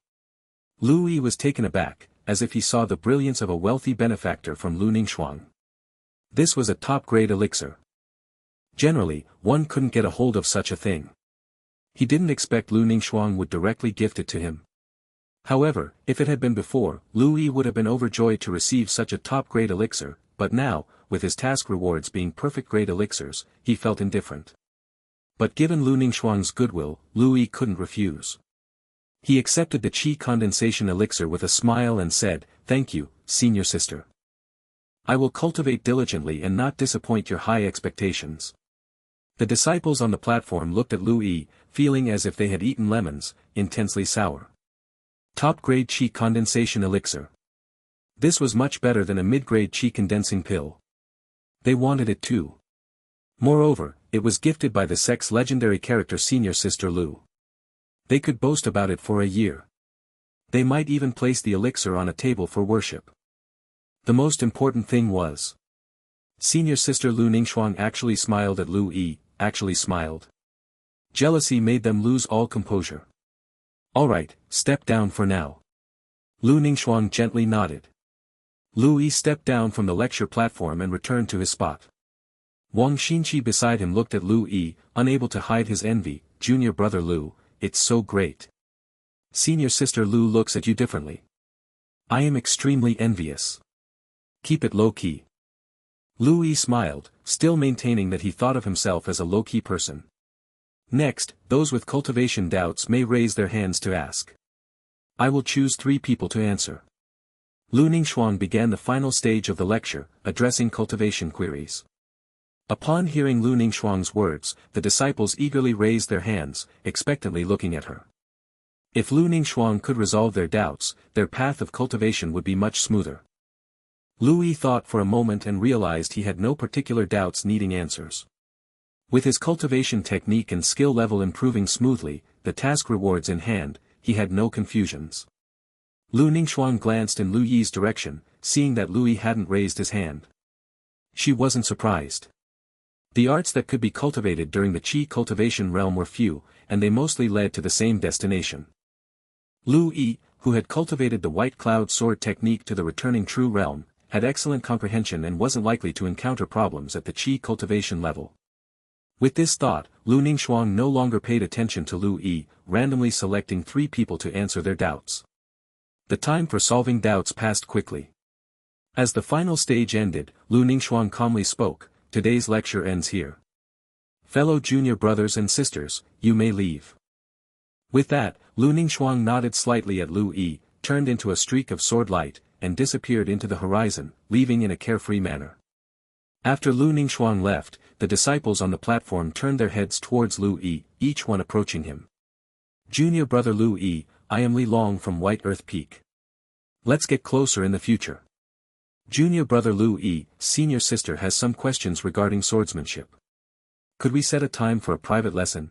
Lu Yi was taken aback, as if he saw the brilliance of a wealthy benefactor from Lu Ningxuang. This was a top-grade elixir. Generally, one couldn't get a hold of such a thing. He didn't expect Lu Ningxuang would directly gift it to him. However, if it had been before, Lu Yi would have been overjoyed to receive such a top-grade elixir, but now, with his task rewards being perfect-grade elixirs, he felt indifferent. But given Lu Ningxuang's goodwill, Lu Yi couldn't refuse. He accepted the qi condensation elixir with a smile and said, "Thank you, senior sister. I will cultivate diligently and not disappoint your high expectations." The disciples on the platform looked at Lu Yi, feeling as if they had eaten lemons, intensely sour. Top-grade qi condensation elixir. This was much better than a mid-grade qi condensing pill. They wanted it too. Moreover, it was gifted by the sect's legendary character senior sister Lu. They could boast about it for a year. They might even place the elixir on a table for worship. The most important thing was, senior sister Lu Ningxuang actually smiled at Lu Yi, actually smiled. Jealousy made them lose all composure. "Alright, step down for now." Lu Ningxuang gently nodded. Lu Yi stepped down from the lecture platform and returned to his spot. Wang Xinqi beside him looked at Lu Yi, unable to hide his envy. "Junior brother Lu, it's so great. Senior sister Lu looks at you differently. I am extremely envious. Keep it low-key." Lu Yi smiled, still maintaining that he thought of himself as a low-key person. Next, those with cultivation doubts may raise their hands to ask. I will choose 3 people to answer. Lu Ningxuang began the final stage of the lecture, addressing cultivation queries. Upon hearing Lu Ningxuang's words, the disciples eagerly raised their hands, expectantly looking at her. If Lu Ningxuang could resolve their doubts, their path of cultivation would be much smoother. Lu Yi thought for a moment and realized he had no particular doubts needing answers. With his cultivation technique and skill level improving smoothly, the task rewards in hand, he had no confusions. Lu Ningxuang glanced in Lu Yi's direction, seeing that Lu Yi hadn't raised his hand. She wasn't surprised. The arts that could be cultivated during the qi cultivation realm were few, and they mostly led to the same destination. Lu Yi, who had cultivated the white cloud sword technique to the returning true realm, had excellent comprehension and wasn't likely to encounter problems at the qi cultivation level. With this thought, Lu Ningxuang no longer paid attention to Lu Yi, randomly selecting 3 people to answer their doubts. The time for solving doubts passed quickly. As the final stage ended, Lu Ningxuang calmly spoke, "Today's lecture ends here. Fellow junior brothers and sisters, you may leave." With that, Lu Ningxuang nodded slightly at Lu Yi, turned into a streak of sword light, and disappeared into the horizon, leaving in a carefree manner. After Lu Ningxuang left, the disciples on the platform turned their heads towards Lu Yi, each one approaching him. "Junior brother Lu Yi, I am Li Long from White Earth Peak. Let's get closer in the future." Junior brother Lu Yi, senior sister has some questions regarding swordsmanship. Could we set a time for a private lesson?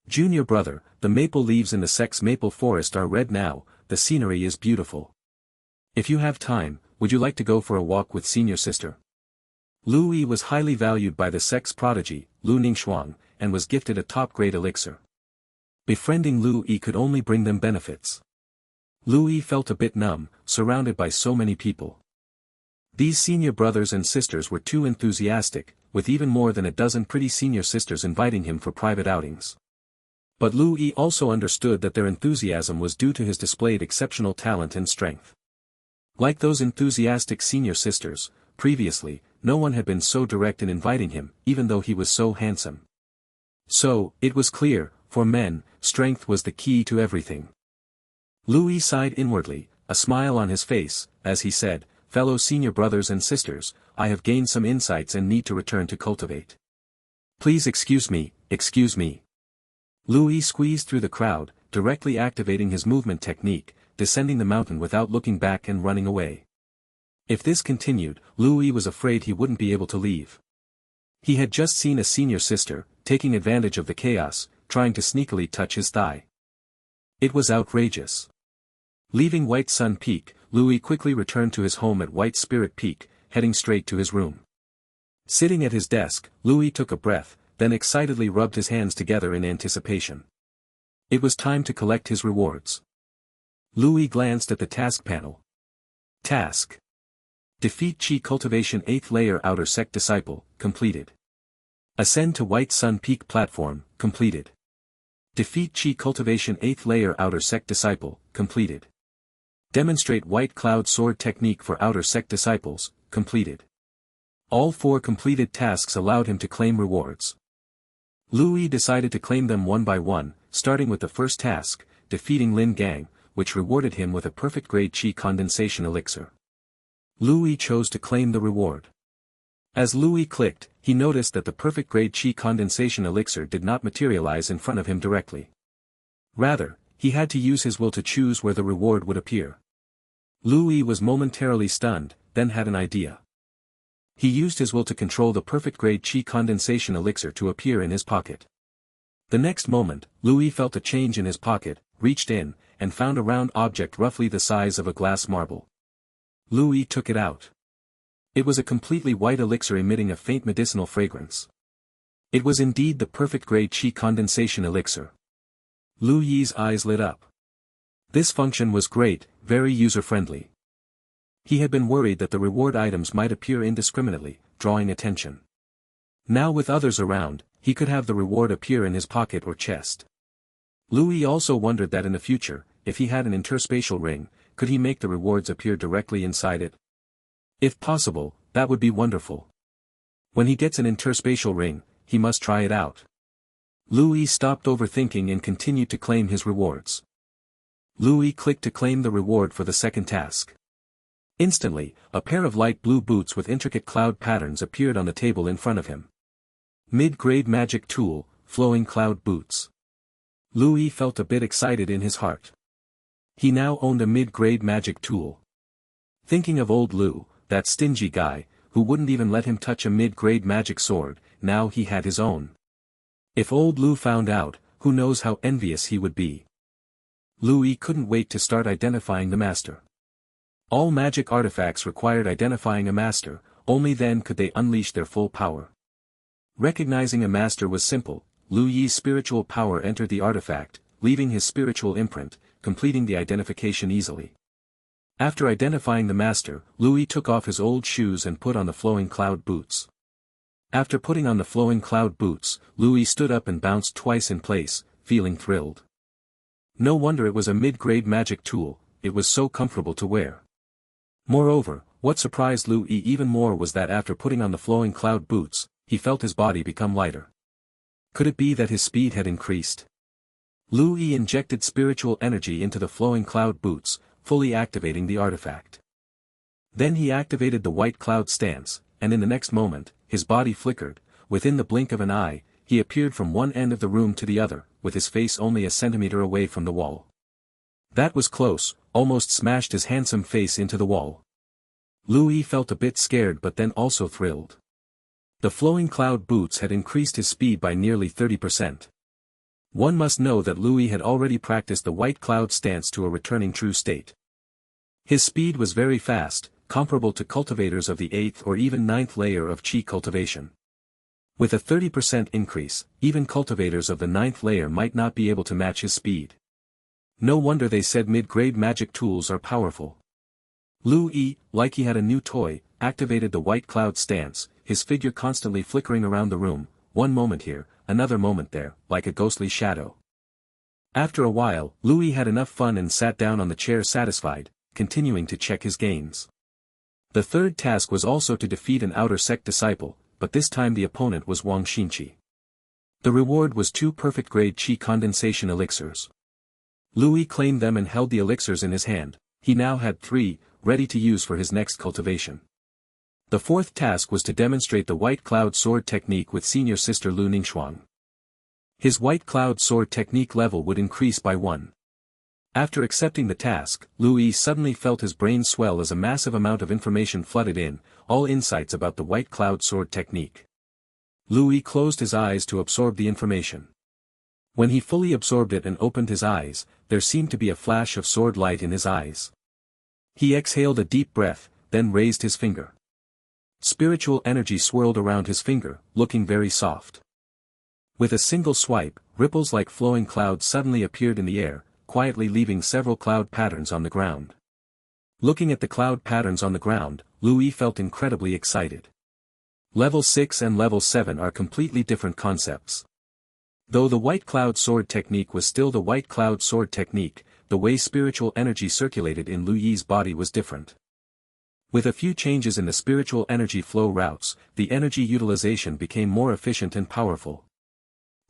Junior brother, the maple leaves in the sect's maple forest are red now, the scenery is beautiful. If you have time, would you like to go for a walk with senior sister? Lu Yi was highly valued by the sect's prodigy, Lu Ningxuang, and was gifted a top-grade elixir. Befriending Lu Yi could only bring them benefits. Lu Yi felt a bit numb, surrounded by so many people. These senior brothers and sisters were too enthusiastic, with even more than a dozen pretty senior sisters inviting him for private outings. But Lu Yi also understood that their enthusiasm was due to his displayed exceptional talent and strength. Like those enthusiastic senior sisters, previously, no one had been so direct in inviting him, even though he was so handsome. So, it was clear, for men, strength was the key to everything. Lu Yi sighed inwardly, a smile on his face, as he said, "Fellow senior brothers and sisters, I have gained some insights and need to return to cultivate. Please excuse me, excuse me." Louis squeezed through the crowd, directly activating his movement technique, descending the mountain without looking back and running away. If this continued, Louis was afraid he wouldn't be able to leave. He had just seen a senior sister, taking advantage of the chaos, trying to sneakily touch his thigh. It was outrageous. Leaving White Sun Peak, Louis quickly returned to his home at White Spirit Peak, heading straight to his room. Sitting at his desk, Louis took a breath, then excitedly rubbed his hands together in anticipation. It was time to collect his rewards. Louis glanced at the task panel. Task: defeat Chi Cultivation 8th Layer Outer Sect Disciple, completed. Ascend to White Sun Peak Platform, completed. Defeat Chi Cultivation 8th Layer Outer Sect Disciple, completed. Demonstrate White Cloud Sword Technique for Outer Sect Disciples, completed. All 4 completed tasks allowed him to claim rewards. Louis decided to claim them one by one, starting with the first task, defeating Lin Gang, which rewarded him with a perfect grade Chi Condensation Elixir. Louis chose to claim the reward. As Louis clicked, he noticed that the perfect grade Chi Condensation Elixir did not materialize in front of him directly. Rather, he had to use his will to choose where the reward would appear. Louis was momentarily stunned, then had an idea. He used his will to control the perfect grade Chi Condensation Elixir to appear in his pocket. The next moment, Louis felt a change in his pocket, reached in, and found a round object roughly the size of a glass marble. Louis took it out. It was a completely white elixir emitting a faint medicinal fragrance. It was indeed the perfect grade Chi Condensation Elixir. Louis's eyes lit up. This function was great, very user-friendly. He had been worried that the reward items might appear indiscriminately, drawing attention. Now with others around, he could have the reward appear in his pocket or chest. Louis also wondered that in the future, if he had an interspatial ring, could he make the rewards appear directly inside it? If possible, that would be wonderful. When he gets an interspatial ring, he must try it out. Louis stopped overthinking and continued to claim his rewards. Louis clicked to claim the reward for the second task. Instantly, a pair of light blue boots with intricate cloud patterns appeared on the table in front of him. Mid-grade magic tool, flowing cloud boots. Louis felt a bit excited in his heart. He now owned a mid-grade magic tool. Thinking of old Lou, that stingy guy, who wouldn't even let him touch a mid-grade magic sword, now he had his own. If old Lou found out, who knows how envious he would be. Louis couldn't wait to start identifying the master. All magic artifacts required identifying a master, only then could they unleash their full power. Recognizing a master was simple. Louis's spiritual power entered the artifact, leaving his spiritual imprint, completing the identification easily. After identifying the master, Louis took off his old shoes and put on the flowing cloud boots. After putting on the flowing cloud boots, Louis stood up and bounced twice in place, feeling thrilled. No wonder it was a mid-grade magic tool, it was so comfortable to wear. Moreover, what surprised Louis even more was that after putting on the flowing cloud boots, he felt his body become lighter. Could it be that his speed had increased? Louis injected spiritual energy into the flowing cloud boots, fully activating the artifact. Then he activated the white cloud stance, and in the next moment, his body flickered. Within the blink of an eye, he appeared from one end of the room to the other, with his face only a centimeter away from the wall. That was close, almost smashed his handsome face into the wall. Louis felt a bit scared but then also thrilled. The flowing cloud boots had increased his speed by nearly 30%. One must know that Louis had already practiced the white cloud stance to a returning true state. His speed was very fast, comparable to cultivators of the 8th or even 9th layer of Chi cultivation. With a 30% increase, even cultivators of the 9th layer might not be able to match his speed. No wonder they said mid-grade magic tools are powerful. Louis, like he had a new toy, activated the white cloud stance, his figure constantly flickering around the room, one moment here, another moment there, like a ghostly shadow. After a while, Louis had enough fun and sat down on the chair satisfied, continuing to check his gains. The third task was also to defeat an outer sect disciple, but this time the opponent was Wang Xinqi. The reward was 2 perfect grade Chi condensation elixirs. Louis claimed them and held the elixirs in his hand. He now had 3, ready to use for his next cultivation. The fourth task was to demonstrate the white cloud sword technique with senior sister Lu Ningxuang. His white cloud sword technique level would increase by 1. After accepting the task, Louis suddenly felt his brain swell as a massive amount of information flooded in, all insights about the white cloud sword technique. Louis closed his eyes to absorb the information. When he fully absorbed it and opened his eyes, there seemed to be a flash of sword light in his eyes. He exhaled a deep breath, then raised his finger. Spiritual energy swirled around his finger, looking very soft. With a single swipe, ripples like flowing clouds suddenly appeared in the air, quietly leaving several cloud patterns on the ground. Looking at the cloud patterns on the ground, Louis felt incredibly excited. Level 6 and Level 7 are completely different concepts. Though the white cloud sword technique was still the white cloud sword technique, the way spiritual energy circulated in Louis's body was different. With a few changes in the spiritual energy flow routes, the energy utilization became more efficient and powerful.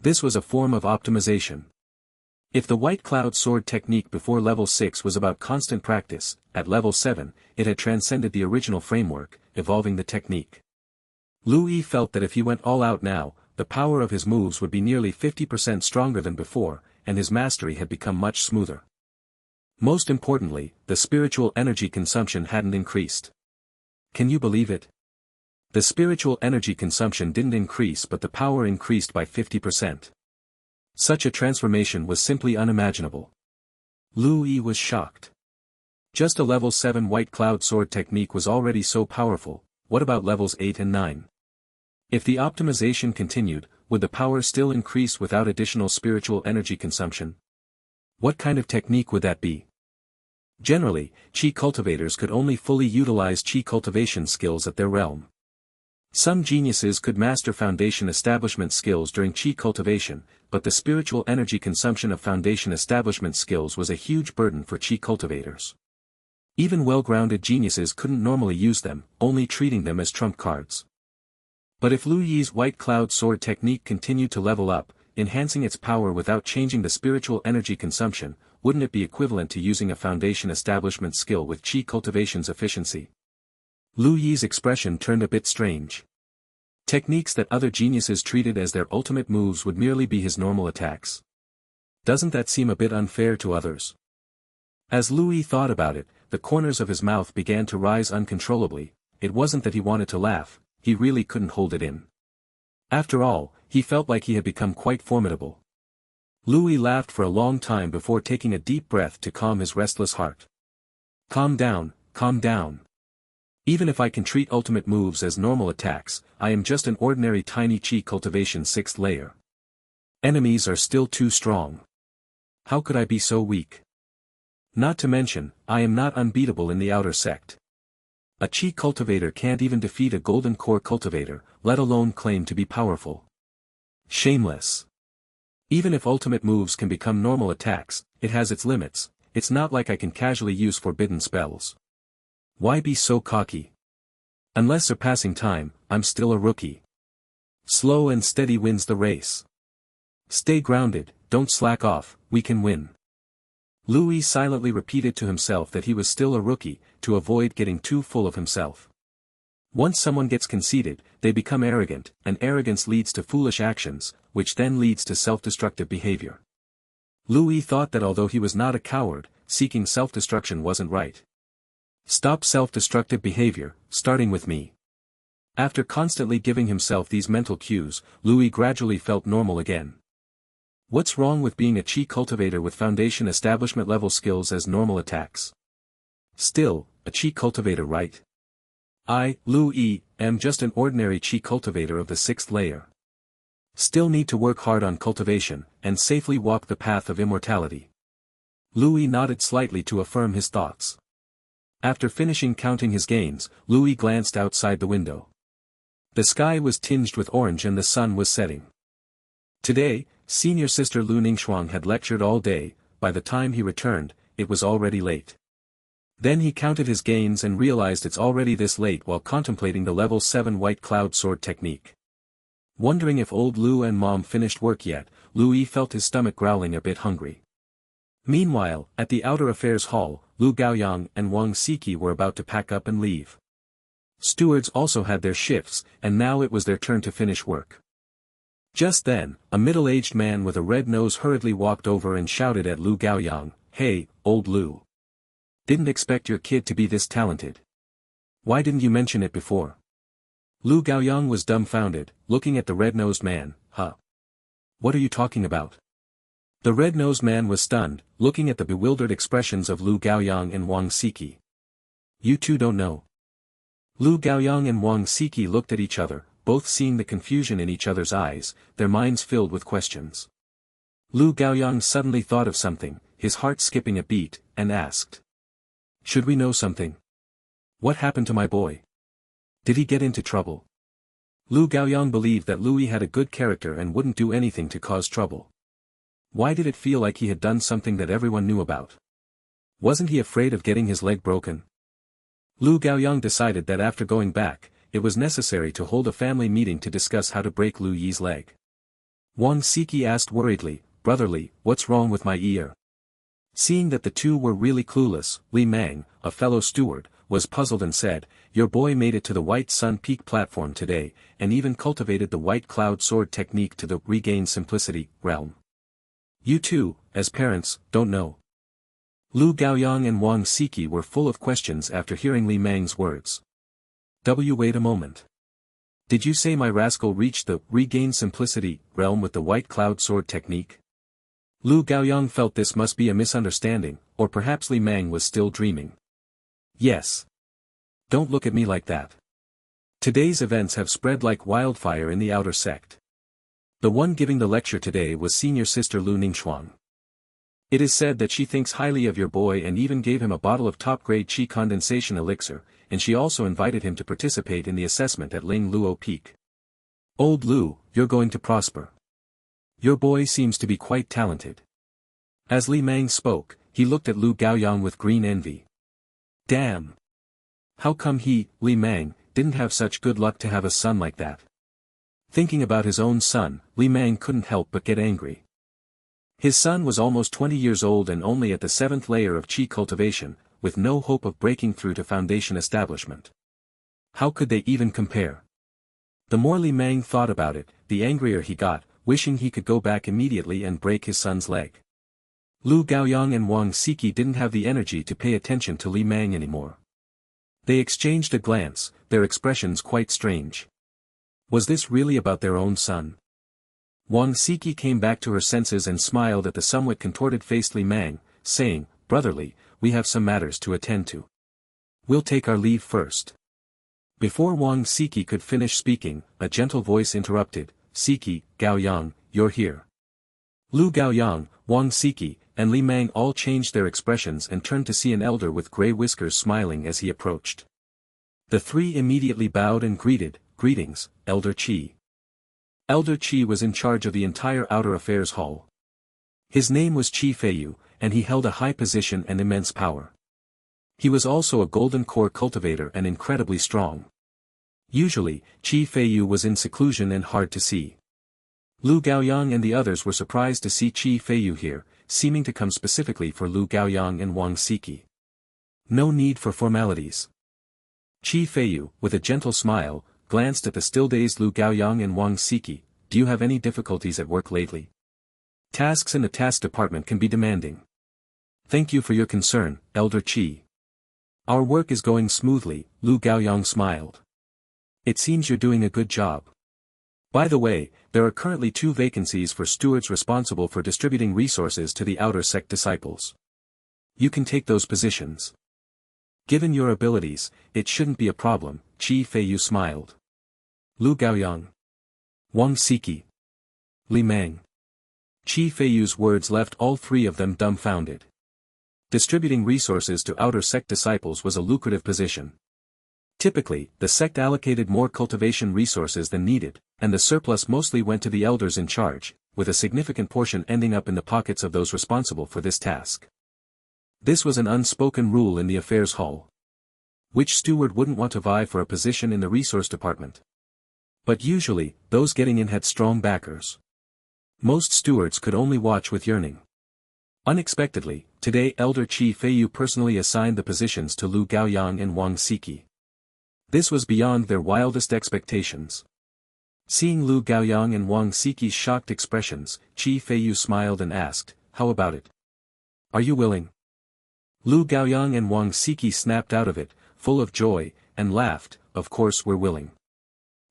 This was a form of optimization. If the white cloud sword technique before level 6 was about constant practice, at level 7, it had transcended the original framework, evolving the technique. Louis felt that if he went all out now, the power of his moves would be nearly 50% stronger than before, and his mastery had become much smoother. Most importantly, the spiritual energy consumption hadn't increased. Can you believe it? The spiritual energy consumption didn't increase, but the power increased by 50%. Such a transformation was simply unimaginable. Louis was shocked. Just a level 7 white cloud sword technique was already so powerful, what about levels 8 and 9? If the optimization continued, would the power still increase without additional spiritual energy consumption? What kind of technique would that be? Generally, chi cultivators could only fully utilize chi cultivation skills at their realm. Some geniuses could master foundation establishment skills during chi cultivation, but the spiritual energy consumption of foundation establishment skills was a huge burden for chi cultivators. Even well-grounded geniuses couldn't normally use them, only treating them as trump cards. But if Louis's white cloud sword technique continued to level up, enhancing its power without changing the spiritual energy consumption, wouldn't it be equivalent to using a foundation establishment skill with chi cultivation's efficiency? Louis's expression turned a bit strange. Techniques that other geniuses treated as their ultimate moves would merely be his normal attacks. Doesn't that seem a bit unfair to others? As Louis thought about it, the corners of his mouth began to rise uncontrollably. It wasn't that he wanted to laugh, he really couldn't hold it in. After all, he felt like he had become quite formidable. Louis laughed for a long time before taking a deep breath to calm his restless heart. Calm down, calm down. Even if I can treat ultimate moves as normal attacks, I am just an ordinary tiny chi cultivation 6th layer. Enemies are still too strong. How could I be so weak? Not to mention, I am not unbeatable in the outer sect. A chi cultivator can't even defeat a golden core cultivator, let alone claim to be powerful. Shameless. Even if ultimate moves can become normal attacks, it has its limits. It's not like I can casually use forbidden spells. Why be so cocky? Unless surpassing time, I'm still a rookie. Slow and steady wins the race. Stay grounded, don't slack off, we can win. Louis silently repeated to himself that he was still a rookie, to avoid getting too full of himself. Once someone gets conceited, they become arrogant, and arrogance leads to foolish actions, which then leads to self-destructive behavior. Louis thought that although he was not a coward, seeking self-destruction wasn't right. Stop self-destructive behavior, starting with me. After constantly giving himself these mental cues, Louis gradually felt normal again. What's wrong with being a chi cultivator with foundation establishment level skills as normal attacks? Still, a chi cultivator, right? I, Louis, am just an ordinary chi cultivator of the 6th layer. Still need to work hard on cultivation, and safely walk the path of immortality. Louis nodded slightly to affirm his thoughts. After finishing counting his gains, Louis glanced outside the window. The sky was tinged with orange and the sun was setting. Today, senior sister Lu Ningxuang had lectured all day. By the time he returned, it was already late. Then he counted his gains and realized it's already this late while contemplating the level 7 white cloud sword technique. Wondering if old Lu and Mom finished work yet, Louis felt his stomach growling a bit hungry. Meanwhile, at the outer affairs hall, Lu Gaoyang and Wang Siki were about to pack up and leave. Stewards also had their shifts, and now it was their turn to finish work. Just then, a middle-aged man with a red nose hurriedly walked over and shouted at Lu Gaoyang, "Hey, old Lu. Didn't expect your kid to be this talented. Why didn't you mention it before?" Lu Gaoyang was dumbfounded, looking at the red-nosed man. "Huh? What are you talking about?" The red-nosed man was stunned, looking at the bewildered expressions of Lu Gaoyang and Wang Siki. "You two don't know?" Lu Gaoyang and Wang Siki looked at each other, both seeing the confusion in each other's eyes, their minds filled with questions. Lu Gaoyang suddenly thought of something, his heart skipping a beat, and asked. "Should we know something? What happened to my boy? Did he get into trouble?" Lu Gaoyang believed that Louis had a good character and wouldn't do anything to cause trouble. Why did it feel like he had done something that everyone knew about? Wasn't he afraid of getting his leg broken? Lu Gaoyang decided that after going back, it was necessary to hold a family meeting to discuss how to break Lu Yi's leg. Wang Siki asked worriedly, "Brotherly, what's wrong with my ear?" Seeing that the two were really clueless, Li Mang, a fellow steward, was puzzled and said, "Your boy made it to the White Sun Peak platform today, and even cultivated the White Cloud Sword technique to the Regain Simplicity realm. You two, as parents, don't know." Lu Gaoyang and Wang Siki were full of questions after hearing Li Mang's words. Wait a moment. Did you say my rascal reached the Regain Simplicity realm with the White Cloud Sword technique? Lu Gaoyang felt this must be a misunderstanding, or perhaps Li Mang was still dreaming. Yes. Don't look at me like that. Today's events have spread like wildfire in the outer sect. The one giving the lecture today was senior sister Lu Ningxuang. It is said that she thinks highly of your boy and even gave him a bottle of top-grade qi condensation elixir, and she also invited him to participate in the assessment at Ling Luo Peak. Old Lu, you're going to prosper. Your boy seems to be quite talented. As Li Mang spoke, he looked at Lu Gaoyang with green envy. Damn! How come he, Li Mang, didn't have such good luck to have a son like that? Thinking about his own son, Li Mang couldn't help but get angry. His son was almost 20 years old and only at the 7th layer of qi cultivation, with no hope of breaking through to foundation establishment. How could they even compare? The more Li Mang thought about it, the angrier he got, wishing he could go back immediately and break his son's leg. Lu Gaoyang and Wang Siki didn't have the energy to pay attention to Li Mang anymore. They exchanged a glance, their expressions quite strange. Was this really about their own son? Wang Siki came back to her senses and smiled at the somewhat contorted-faced Li Mang, saying, "Brotherly, we have some matters to attend to. We'll take our leave first." Before Wang Siki could finish speaking, a gentle voice interrupted, "Siki, Gaoyang, you're here." Lu Gaoyang, Wang Siki, and Li Mang all changed their expressions and turned to see an elder with grey whiskers smiling as he approached. The three immediately bowed and greeted, "Greetings, Elder Qi." Elder Qi was in charge of the entire Outer Affairs Hall. His name was Qi Feiyu, and he held a high position and immense power. He was also a golden core cultivator and incredibly strong. Usually, Qi Feiyu was in seclusion and hard to see. Lu Gaoyang and the others were surprised to see Qi Feiyu here, seeming to come specifically for Lu Gaoyang and Wang Siki. No need for formalities. Qi Feiyu, with a gentle smile, glanced at the still-dazed Lu Gaoyang and Wang Siki. "Do you have any difficulties at work lately? Tasks in the task department can be demanding." "Thank you for your concern, Elder Qi. Our work is going smoothly," Lu Gaoyang smiled. "It seems you're doing a good job. By the way, there are currently 2 vacancies for stewards responsible for distributing resources to the outer sect disciples. You can take those positions. Given your abilities, it shouldn't be a problem," Qi Feiyu smiled. Lu Gaoyang, Wang Siki, Li Mang. Qi Feiyu's words left all 3 of them dumbfounded. Distributing resources to outer sect disciples was a lucrative position. Typically, the sect allocated more cultivation resources than needed, and the surplus mostly went to the elders in charge, with a significant portion ending up in the pockets of those responsible for this task. This was an unspoken rule in the affairs hall. Which steward wouldn't want to vie for a position in the resource department? But usually, those getting in had strong backers. Most stewards could only watch with yearning. Unexpectedly, today Elder Qi Feiyu personally assigned the positions to Lu Gaoyang and Wang Siki. This was beyond their wildest expectations. Seeing Lu Gaoyang and Wang Siqi's shocked expressions, Qi Feiyu smiled and asked, "How about it? Are you willing?" Lu Gaoyang and Wang Siqi snapped out of it, full of joy, and laughed, "Of course we're willing."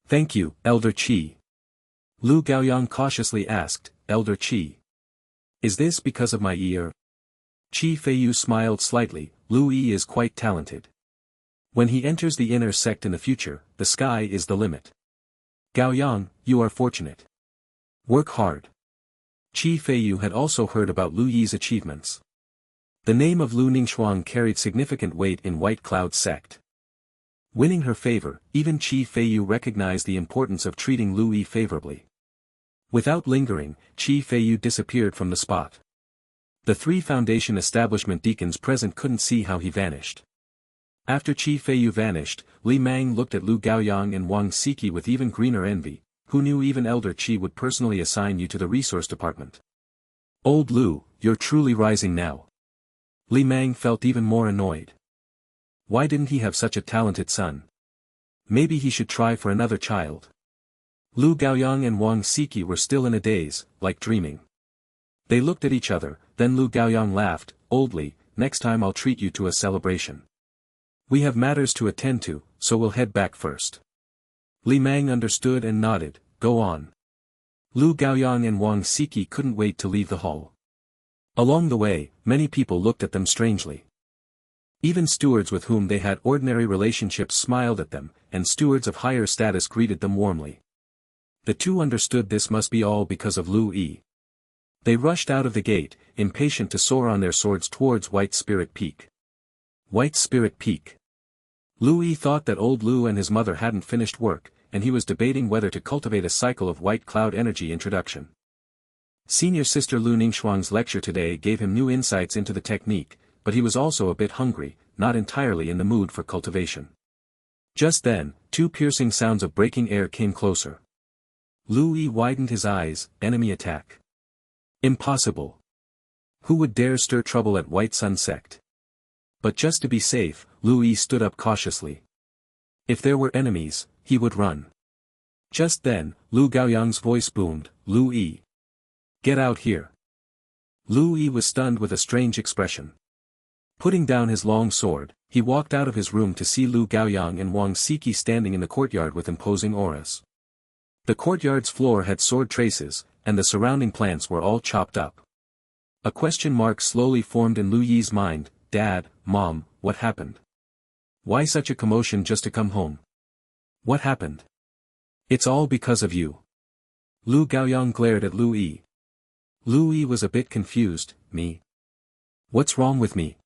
"Thank you, Elder Qi." Lu Gaoyang cautiously asked, "Elder Qi, is this because of my ear?" Qi Feiyu smiled slightly. "Lu Yi is quite talented. When he enters the inner sect in the future, the sky is the limit. Gaoyang, you are fortunate. Work hard." Qi Feiyu had also heard about Lu Yi's achievements. The name of Lu Ningxuang carried significant weight in White Cloud's sect. Winning her favor, even Qi Feiyu recognized the importance of treating Lu Yi favorably. Without lingering, Qi Feiyu disappeared from the spot. The 3 Foundation establishment deacons present couldn't see how he vanished. After Qi Feiyu vanished, Li Mang looked at Lu Gaoyang and Wang Siqi with even greener envy. "Who knew even Elder Qi would personally assign you to the resource department? Old Lu, you're truly rising now." Li Mang felt even more annoyed. Why didn't he have such a talented son? Maybe he should try for another child. Lu Gaoyang and Wang Siqi were still in a daze, like dreaming. They looked at each other, then Lu Gaoyang laughed, "Old Li, next time I'll treat you to a celebration. We have matters to attend to, so we'll head back first." Li Mang understood and nodded, "Go on." Lu Gaoyang and Wang Siqi couldn't wait to leave the hall. Along the way, many people looked at them strangely. Even stewards with whom they had ordinary relationships smiled at them, and stewards of higher status greeted them warmly. The 2 understood this must be all because of Lu Yi. They rushed out of the gate, impatient to soar on their swords towards White Spirit Peak. White Spirit Peak. Lu Yi thought that old Lu and his mother hadn't finished work, and he was debating whether to cultivate a cycle of white cloud energy introduction. Senior Sister Lu Ningxuang's lecture today gave him new insights into the technique, but he was also a bit hungry, not entirely in the mood for cultivation. Just then, 2 piercing sounds of breaking air came closer. Lu Yi widened his eyes. Enemy attack. Impossible. Who would dare stir trouble at White Sun Sect? But just to be safe, Lu Yi stood up cautiously. If there were enemies, he would run. Just then, Lu Gaoyang's voice boomed, "Lu Yi, get out here." Lu Yi was stunned with a strange expression. Putting down his long sword, he walked out of his room to see Lu Gaoyang and Wang Siqi standing in the courtyard with imposing auras. The courtyard's floor had sword traces, and the surrounding plants were all chopped up. A question mark slowly formed in Lu Yi's mind. "Dad, Mom, what happened? Why such a commotion just to come home? What happened?" "It's all because of you." Lu Gaoyang glared at Lu Yi. Lu Yi was a bit confused. "Me? What's wrong with me?"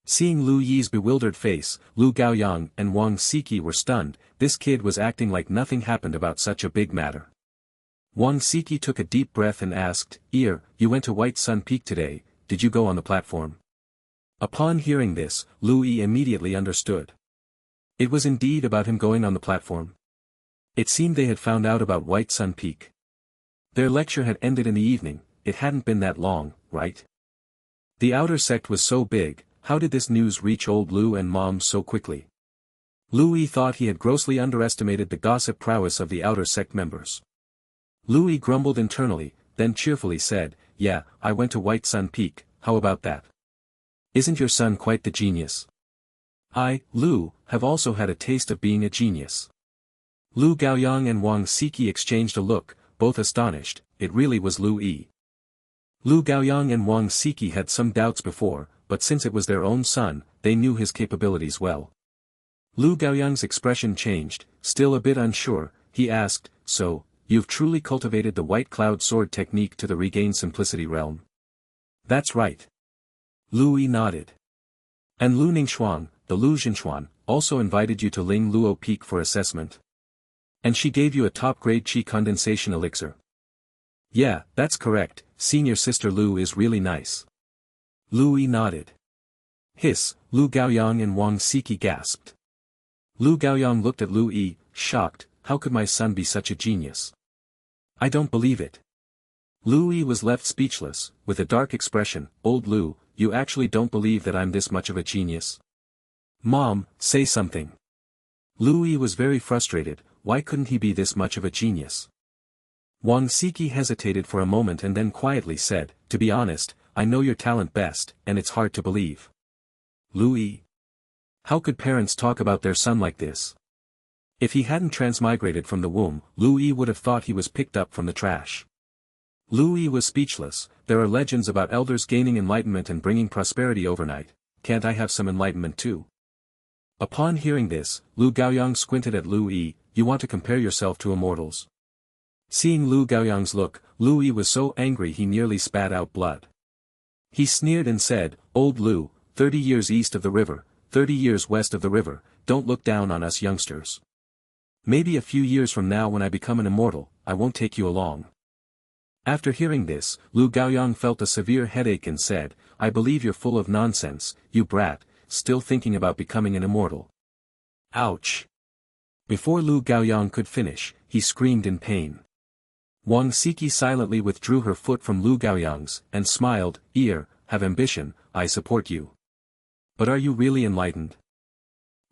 Seeing Lu Yi's bewildered face, Lu Gaoyang and Wang Siqi were stunned. This kid was acting like nothing happened about such a big matter. Wang Siqi took a deep breath and asked, "You went to White Sun Peak today, did you go on the platform?" Upon hearing this, Lu Yi immediately understood. It was indeed about him going on the platform. It seemed they had found out about White Sun Peak. Their lecture had ended in the evening. It hadn't been that long, right? The outer sect was so big. How did this news reach old Lu and Mom so quickly? Lu Yi thought he had grossly underestimated the gossip prowess of the outer sect members. Lu Yi grumbled internally, then cheerfully said, "Yeah, I went to White Sun Peak, how about that? Isn't your son quite the genius?" "I, Lu, have also had a taste of being a genius." Lu Gaoyang and Wang Siqi exchanged a look, both astonished. It really was Lu Yi. Lu Gaoyang and Wang Siqi had some doubts before, but since it was their own son, they knew his capabilities well. Lu Gaoyang's expression changed, still a bit unsure. He asked, "So, you've truly cultivated the White Cloud Sword technique to the Regain Simplicity realm?" "That's right." Lu Yi nodded. "And Lu Ningxuang, the Lu Xinxuan, also invited you to Ling Luo Peak for assessment? And she gave you a top-grade Qi condensation elixir?" "Yeah, that's correct. Senior Sister Lu is really nice." Lu Yi nodded. Hiss, Lu Gaoyang and Wang Siqi gasped. Lu Gaoyang looked at Lu Yi, shocked. "How could my son be such a genius? I don't believe it." Lu Yi was left speechless, with a dark expression. "Old Lu, you actually don't believe that I'm this much of a genius? Mom, say something." Lu Yi was very frustrated. why couldn't he be this much of a genius? Wang Siki hesitated for a moment and then quietly said, to be honest, I know your talent best, and it's hard to believe. Louis. How could parents talk about their son like this? If he hadn't transmigrated from the womb, Louis would have thought he was picked up from the trash. Louis was speechless. There are legends about elders gaining enlightenment and bringing prosperity overnight. Can't I have some enlightenment too? Upon hearing this, Lu Gaoyang squinted at Louis. You want to compare yourself to immortals? Seeing Lu Gaoyang's look, Louis was so angry he nearly spat out blood. He sneered and said, Old Lu, 30 years east of the river, 30 years west of the river, don't look down on us youngsters. Maybe a few years from now when I become an immortal, I won't take you along. After hearing this, Lu Gaoyang felt a severe headache and said, I believe you're full of nonsense, you brat, still thinking about becoming an immortal. Ouch! Before Lu Gaoyang could finish, he screamed in pain. Wang Siki silently withdrew her foot from Lu Gaoyang's, and smiled, have ambition, I support you. But are you really enlightened?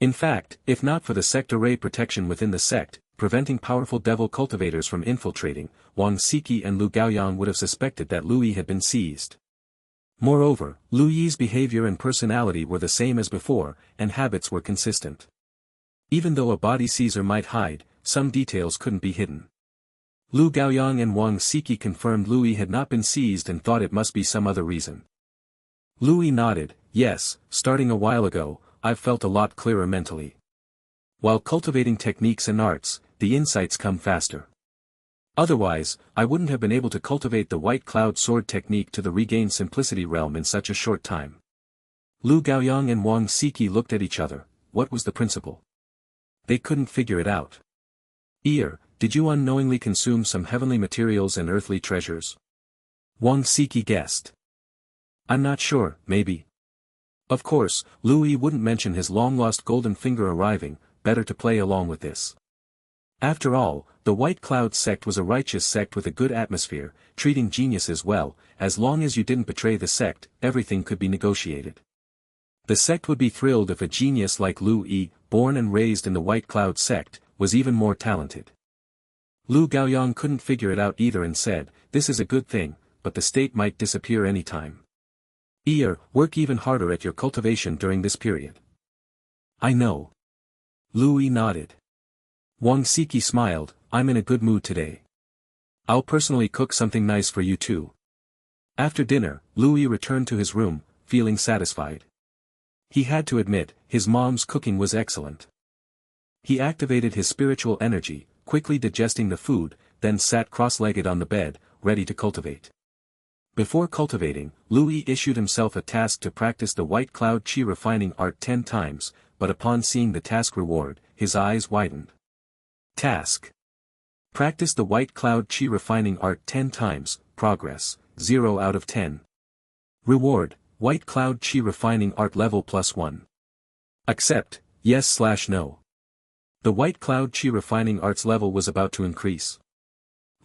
In fact, if not for the sect array protection within the sect, preventing powerful devil cultivators from infiltrating, Wang Siki and Lu Gaoyang would have suspected that Louis had been seized. Moreover, Louis's behavior and personality were the same as before, and habits were consistent. Even though a body seizer might hide, some details couldn't be hidden. Lu Gaoyang and Wang Siki confirmed Louis had not been seized and thought it must be some other reason. Louis nodded, yes, starting a while ago, I've felt a lot clearer mentally. While cultivating techniques and arts, the insights come faster. Otherwise, I wouldn't have been able to cultivate the white cloud sword technique to the regained simplicity realm in such a short time. Lu Gaoyang and Wang Siki looked at each other. What was the principle? They couldn't figure it out. Did you unknowingly consume some heavenly materials and earthly treasures? Wang Siki guessed. I'm not sure, maybe. Of course, Louis wouldn't mention his long-lost golden finger arriving, better to play along with this. After all, the White Cloud sect was a righteous sect with a good atmosphere, treating geniuses well. As long as you didn't betray the sect, everything could be negotiated. The sect would be thrilled if a genius like Louis, born and raised in the White Cloud sect, was even more talented. Lu Gaoyang couldn't figure it out either and said, this is a good thing, but the state might disappear any time. Work even harder at your cultivation during this period. I know. Louis nodded. Wang Siki smiled, I'm in a good mood today. I'll personally cook something nice for you too. After dinner, Louis returned to his room, feeling satisfied. He had to admit, his mom's cooking was excellent. He activated his spiritual energy, quickly digesting the food, then sat cross-legged on the bed, ready to cultivate. Before cultivating, Louis issued himself a task to practice the White Cloud Chi refining art 10 times, but upon seeing the task reward, his eyes widened. Task. Practice the White Cloud Chi refining art 10 times, progress, 0 out of 10. Reward, White Cloud Chi refining art level +1. Accept, yes/no. The White Cloud Chi refining arts level was about to increase.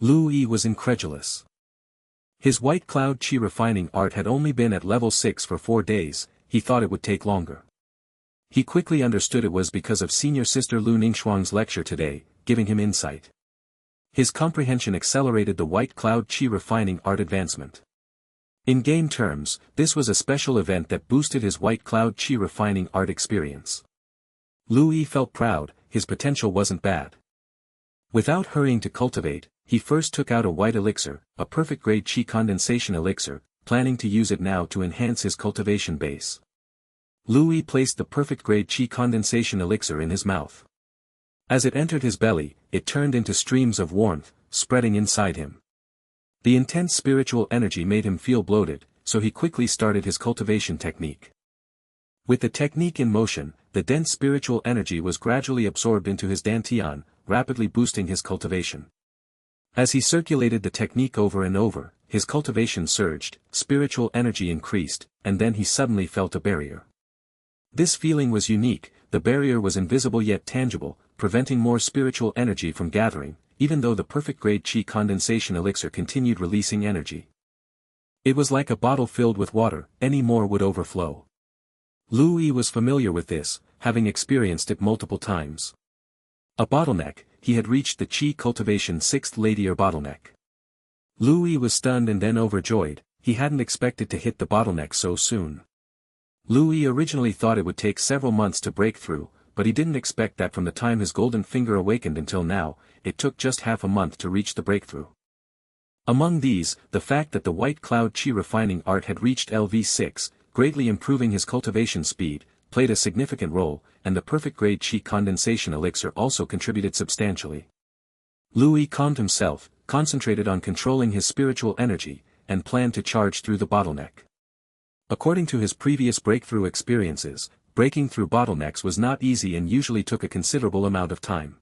Louis was incredulous. His White Cloud Chi refining art had only been at level 6 for 4 days, he thought it would take longer. He quickly understood it was because of senior sister Lu Ningxuang's lecture today, giving him insight. His comprehension accelerated the White Cloud Chi refining art advancement. In game terms, this was a special event that boosted his White Cloud Chi refining art experience. Louis felt proud, his potential wasn't bad. Without hurrying to cultivate, he first took out a white elixir, a perfect grade Chi condensation elixir, planning to use it now to enhance his cultivation base. Louis placed the perfect grade Chi condensation elixir in his mouth. As it entered his belly, it turned into streams of warmth, spreading inside him. The intense spiritual energy made him feel bloated, so he quickly started his cultivation technique. With the technique in motion, the dense spiritual energy was gradually absorbed into his dantian, rapidly boosting his cultivation. As he circulated the technique over and over, his cultivation surged, spiritual energy increased, and then he suddenly felt a barrier. This feeling was unique, the barrier was invisible yet tangible, preventing more spiritual energy from gathering, even though the perfect grade Chi condensation elixir continued releasing energy. It was like a bottle filled with water, any more would overflow. Louis was familiar with this, having experienced it multiple times. A bottleneck, he had reached the Qi Cultivation 6th layer bottleneck. Louis was stunned and then overjoyed, he hadn't expected to hit the bottleneck so soon. Louis originally thought it would take several months to break through, but he didn't expect that from the time his golden finger awakened until now, it took just half a month to reach the breakthrough. Among these, the fact that the White Cloud Qi refining art had reached LV6, greatly improving his cultivation speed, played a significant role, and the perfect grade Qi condensation elixir also contributed substantially. Louis calmed himself, concentrated on controlling his spiritual energy, and planned to charge through the bottleneck. According to his previous breakthrough experiences, breaking through bottlenecks was not easy and usually took a considerable amount of time.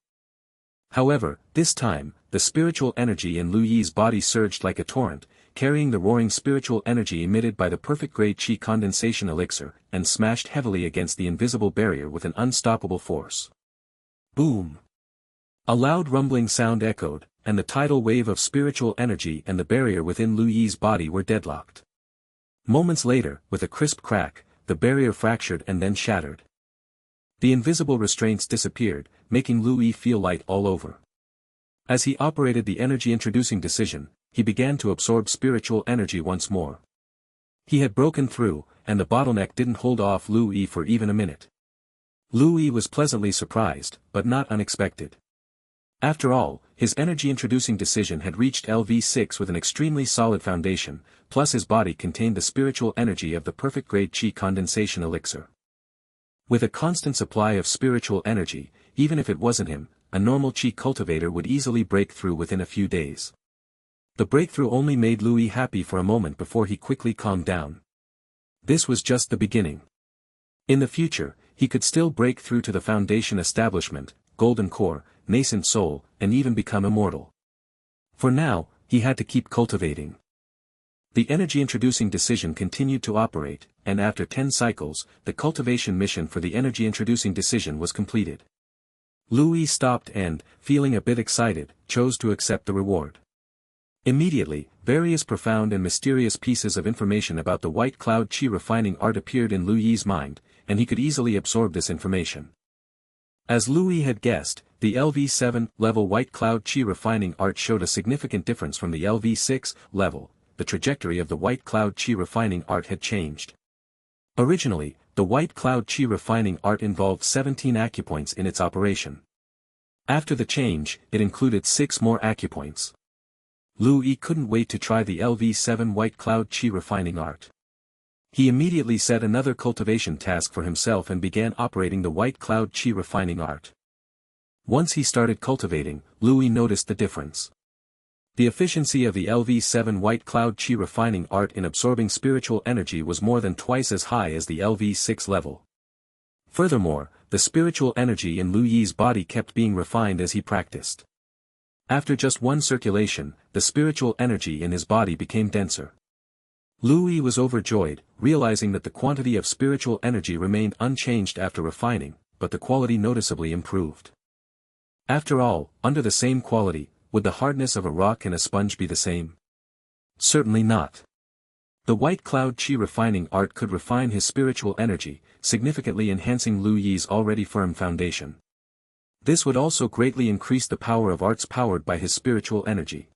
However, this time, the spiritual energy in Lu Yi's body surged like a torrent, carrying the roaring spiritual energy emitted by the perfect grade Qi condensation elixir, and smashed heavily against the invisible barrier with an unstoppable force. Boom! A loud rumbling sound echoed, and the tidal wave of spiritual energy and the barrier within Lu Yi's body were deadlocked. Moments later, with a crisp crack, the barrier fractured and then shattered. The invisible restraints disappeared, making Lu Yi feel light all over. As he operated the energy-introducing decision, he began to absorb spiritual energy once more. He had broken through, and the bottleneck didn't hold off Lu Yi for even a minute. Lu Yi was pleasantly surprised, but not unexpected. After all, his energy-introducing decision had reached LV6 with an extremely solid foundation, plus his body contained the spiritual energy of the perfect grade Qi condensation elixir. With a constant supply of spiritual energy, even if it wasn't him, a normal Qi cultivator would easily break through within a few days. The breakthrough only made Louis happy for a moment before he quickly calmed down. This was just the beginning. In the future, he could still break through to the foundation establishment, golden core, nascent soul, and even become immortal. For now, he had to keep cultivating. The energy-introducing decision continued to operate, and after 10 cycles, the cultivation mission for the energy-introducing decision was completed. Louis stopped and, feeling a bit excited, chose to accept the reward. Immediately, various profound and mysterious pieces of information about the White Cloud Qi refining art appeared in Lu Yi's mind, and he could easily absorb this information. As Louis had guessed, the LV7 level White Cloud Qi refining art showed a significant difference from the LV6 level. The trajectory of the White Cloud Qi refining art had changed. Originally, the White Cloud Qi refining art involved 17 acupoints in its operation. After the change, it included 6 more acupoints. Louis couldn't wait to try the LV7 White Cloud Qi refining art. He immediately set another cultivation task for himself and began operating the White Cloud Qi refining art. Once he started cultivating, Louis noticed the difference. The efficiency of the LV7 White Cloud Qi refining art in absorbing spiritual energy was more than twice as high as the LV6 level. Furthermore, the spiritual energy in Lu Yi's body kept being refined as he practiced. After just one circulation, the spiritual energy in his body became denser. Louis was overjoyed, realizing that the quantity of spiritual energy remained unchanged after refining, but the quality noticeably improved. After all, under the same quality, would the hardness of a rock and a sponge be the same? Certainly not. The White Cloud Qi refining art could refine his spiritual energy, significantly enhancing Lu Yi's already firm foundation. This would also greatly increase the power of arts powered by his spiritual energy.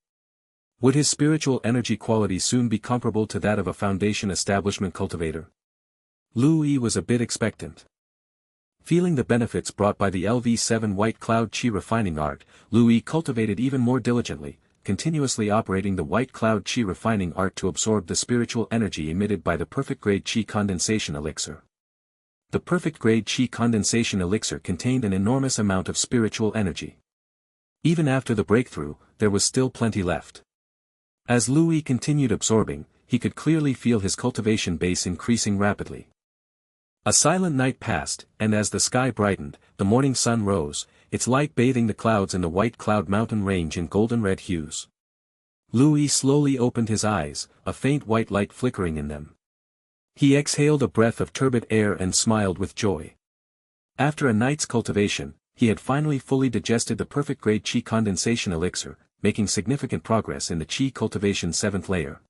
Would his spiritual energy quality soon be comparable to that of a foundation establishment cultivator? Louis was a bit expectant. Feeling the benefits brought by the LV7 White Cloud Qi refining art, Louis cultivated even more diligently, continuously operating the White Cloud Qi refining art to absorb the spiritual energy emitted by the perfect grade Qi condensation elixir. The perfect grade Qi condensation elixir contained an enormous amount of spiritual energy. Even after the breakthrough, there was still plenty left. As Louis continued absorbing, he could clearly feel his cultivation base increasing rapidly. A silent night passed, and as the sky brightened, the morning sun rose, its light bathing the clouds in the White Cloud Mountain range in golden-red hues. Louis slowly opened his eyes, a faint white light flickering in them. He exhaled a breath of turbid air and smiled with joy. After a night's cultivation, he had finally fully digested the perfect grade Qi condensation elixir, making significant progress in the Qi cultivation 7th layer.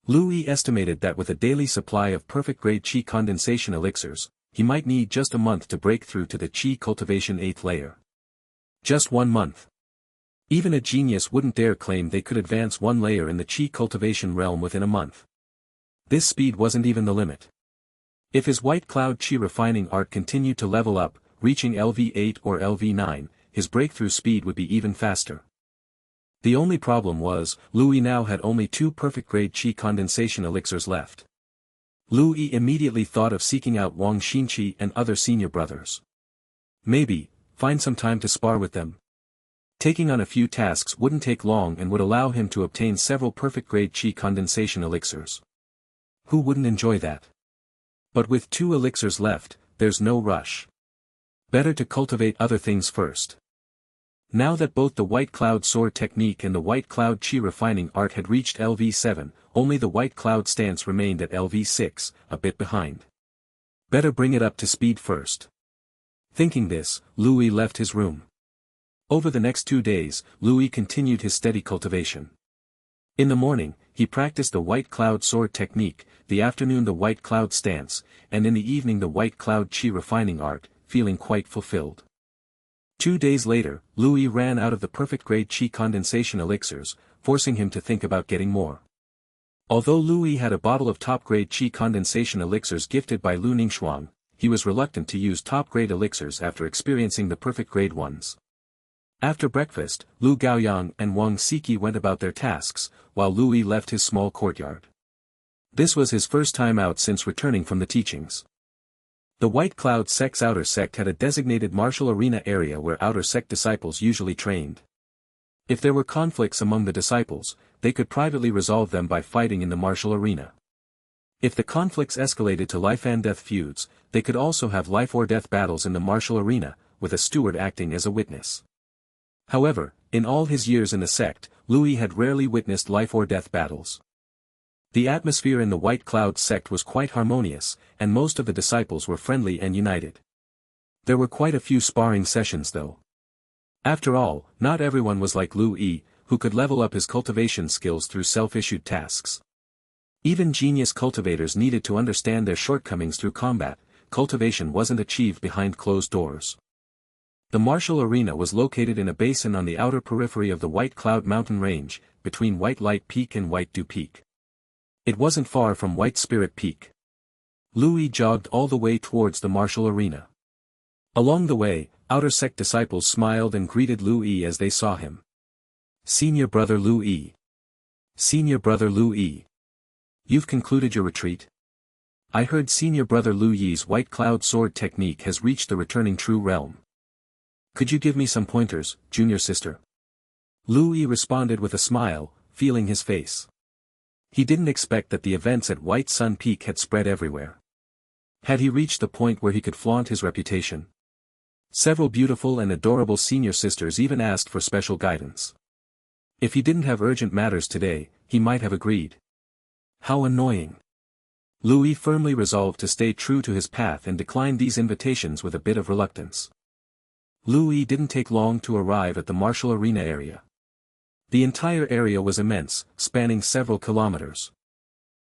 Louis estimated that with a daily supply of perfect grade Qi condensation elixirs, he might need just a month to break through to the Qi cultivation 8th layer. Just 1 month. Even a genius wouldn't dare claim they could advance 1 layer in the chi cultivation realm within a month. This speed wasn't even the limit. If his white cloud chi refining art continued to level up, reaching LV8 or LV9, his breakthrough speed would be even faster. The only problem was, Louis now had only 2 perfect-grade chi condensation elixirs left. Louis immediately thought of seeking out Wang Xinqi and other senior brothers. Maybe, find some time to spar with them. Taking on a few tasks wouldn't take long and would allow him to obtain several perfect-grade chi condensation elixirs. Who wouldn't enjoy that? But with 2 elixirs left, there's no rush. Better to cultivate other things first. Now that both the White Cloud Sword technique and the White Cloud Chi refining art had reached LV7, only the White Cloud stance remained at LV6, a bit behind. Better bring it up to speed first. Thinking this, Louis left his room. Over the next 2 days, Louis continued his steady cultivation. In the morning, he practiced the White Cloud Sword technique, the afternoon the White Cloud stance, and in the evening the White Cloud Chi refining art, feeling quite fulfilled. 2 days later, Louis ran out of the perfect-grade chi condensation elixirs, forcing him to think about getting more. Although Louis had a bottle of top-grade chi condensation elixirs gifted by Lu Ningxuang, he was reluctant to use top-grade elixirs after experiencing the perfect-grade ones. After breakfast, Lu Gaoyang and Wang Siki went about their tasks, while Louis left his small courtyard. This was his first time out since returning from the teachings. The White Cloud Sect's outer sect had a designated martial arena area where outer sect disciples usually trained. If there were conflicts among the disciples, they could privately resolve them by fighting in the martial arena. If the conflicts escalated to life and death feuds, they could also have life or death battles in the martial arena, with a steward acting as a witness. However, in all his years in the sect, Louis had rarely witnessed life or death battles. The atmosphere in the White Cloud sect was quite harmonious, and most of the disciples were friendly and united. There were quite a few sparring sessions though. After all, not everyone was like Louis, who could level up his cultivation skills through self-issued tasks. Even genius cultivators needed to understand their shortcomings through combat. Cultivation wasn't achieved behind closed doors. The martial arena was located in a basin on the outer periphery of the White Cloud mountain range, between White Light Peak and White Dew Peak. It wasn't far from White Spirit Peak. Louis jogged all the way towards the martial arena. Along the way, outer sect disciples smiled and greeted Louis as they saw him. Senior Brother Louis. Senior Brother Louis. You've concluded your retreat? I heard Senior Brother Louis's White Cloud Sword technique has reached the returning true realm. Could you give me some pointers, junior sister? Louis responded with a smile, feeling his face. He didn't expect that the events at White Sun Peak had spread everywhere. Had he reached the point where he could flaunt his reputation? Several beautiful and adorable senior sisters even asked for special guidance. If he didn't have urgent matters today, he might have agreed. How annoying. Louis firmly resolved to stay true to his path and declined these invitations with a bit of reluctance. Louis didn't take long to arrive at the martial arena area. The entire area was immense, spanning several kilometers.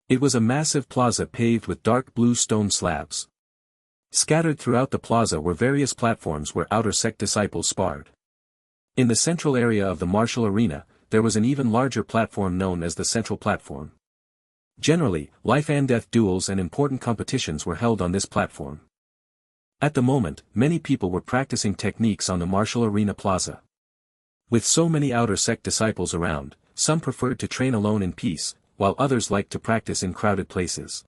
It was a massive plaza paved with dark blue stone slabs. Scattered throughout the plaza were various platforms where outer sect disciples sparred. In the central area of the martial arena, there was an even larger platform known as the central platform. Generally, life and death duels and important competitions were held on this platform. At the moment, many people were practicing techniques on the martial arena plaza. With so many outer sect disciples around, some preferred to train alone in peace, while others liked to practice in crowded places.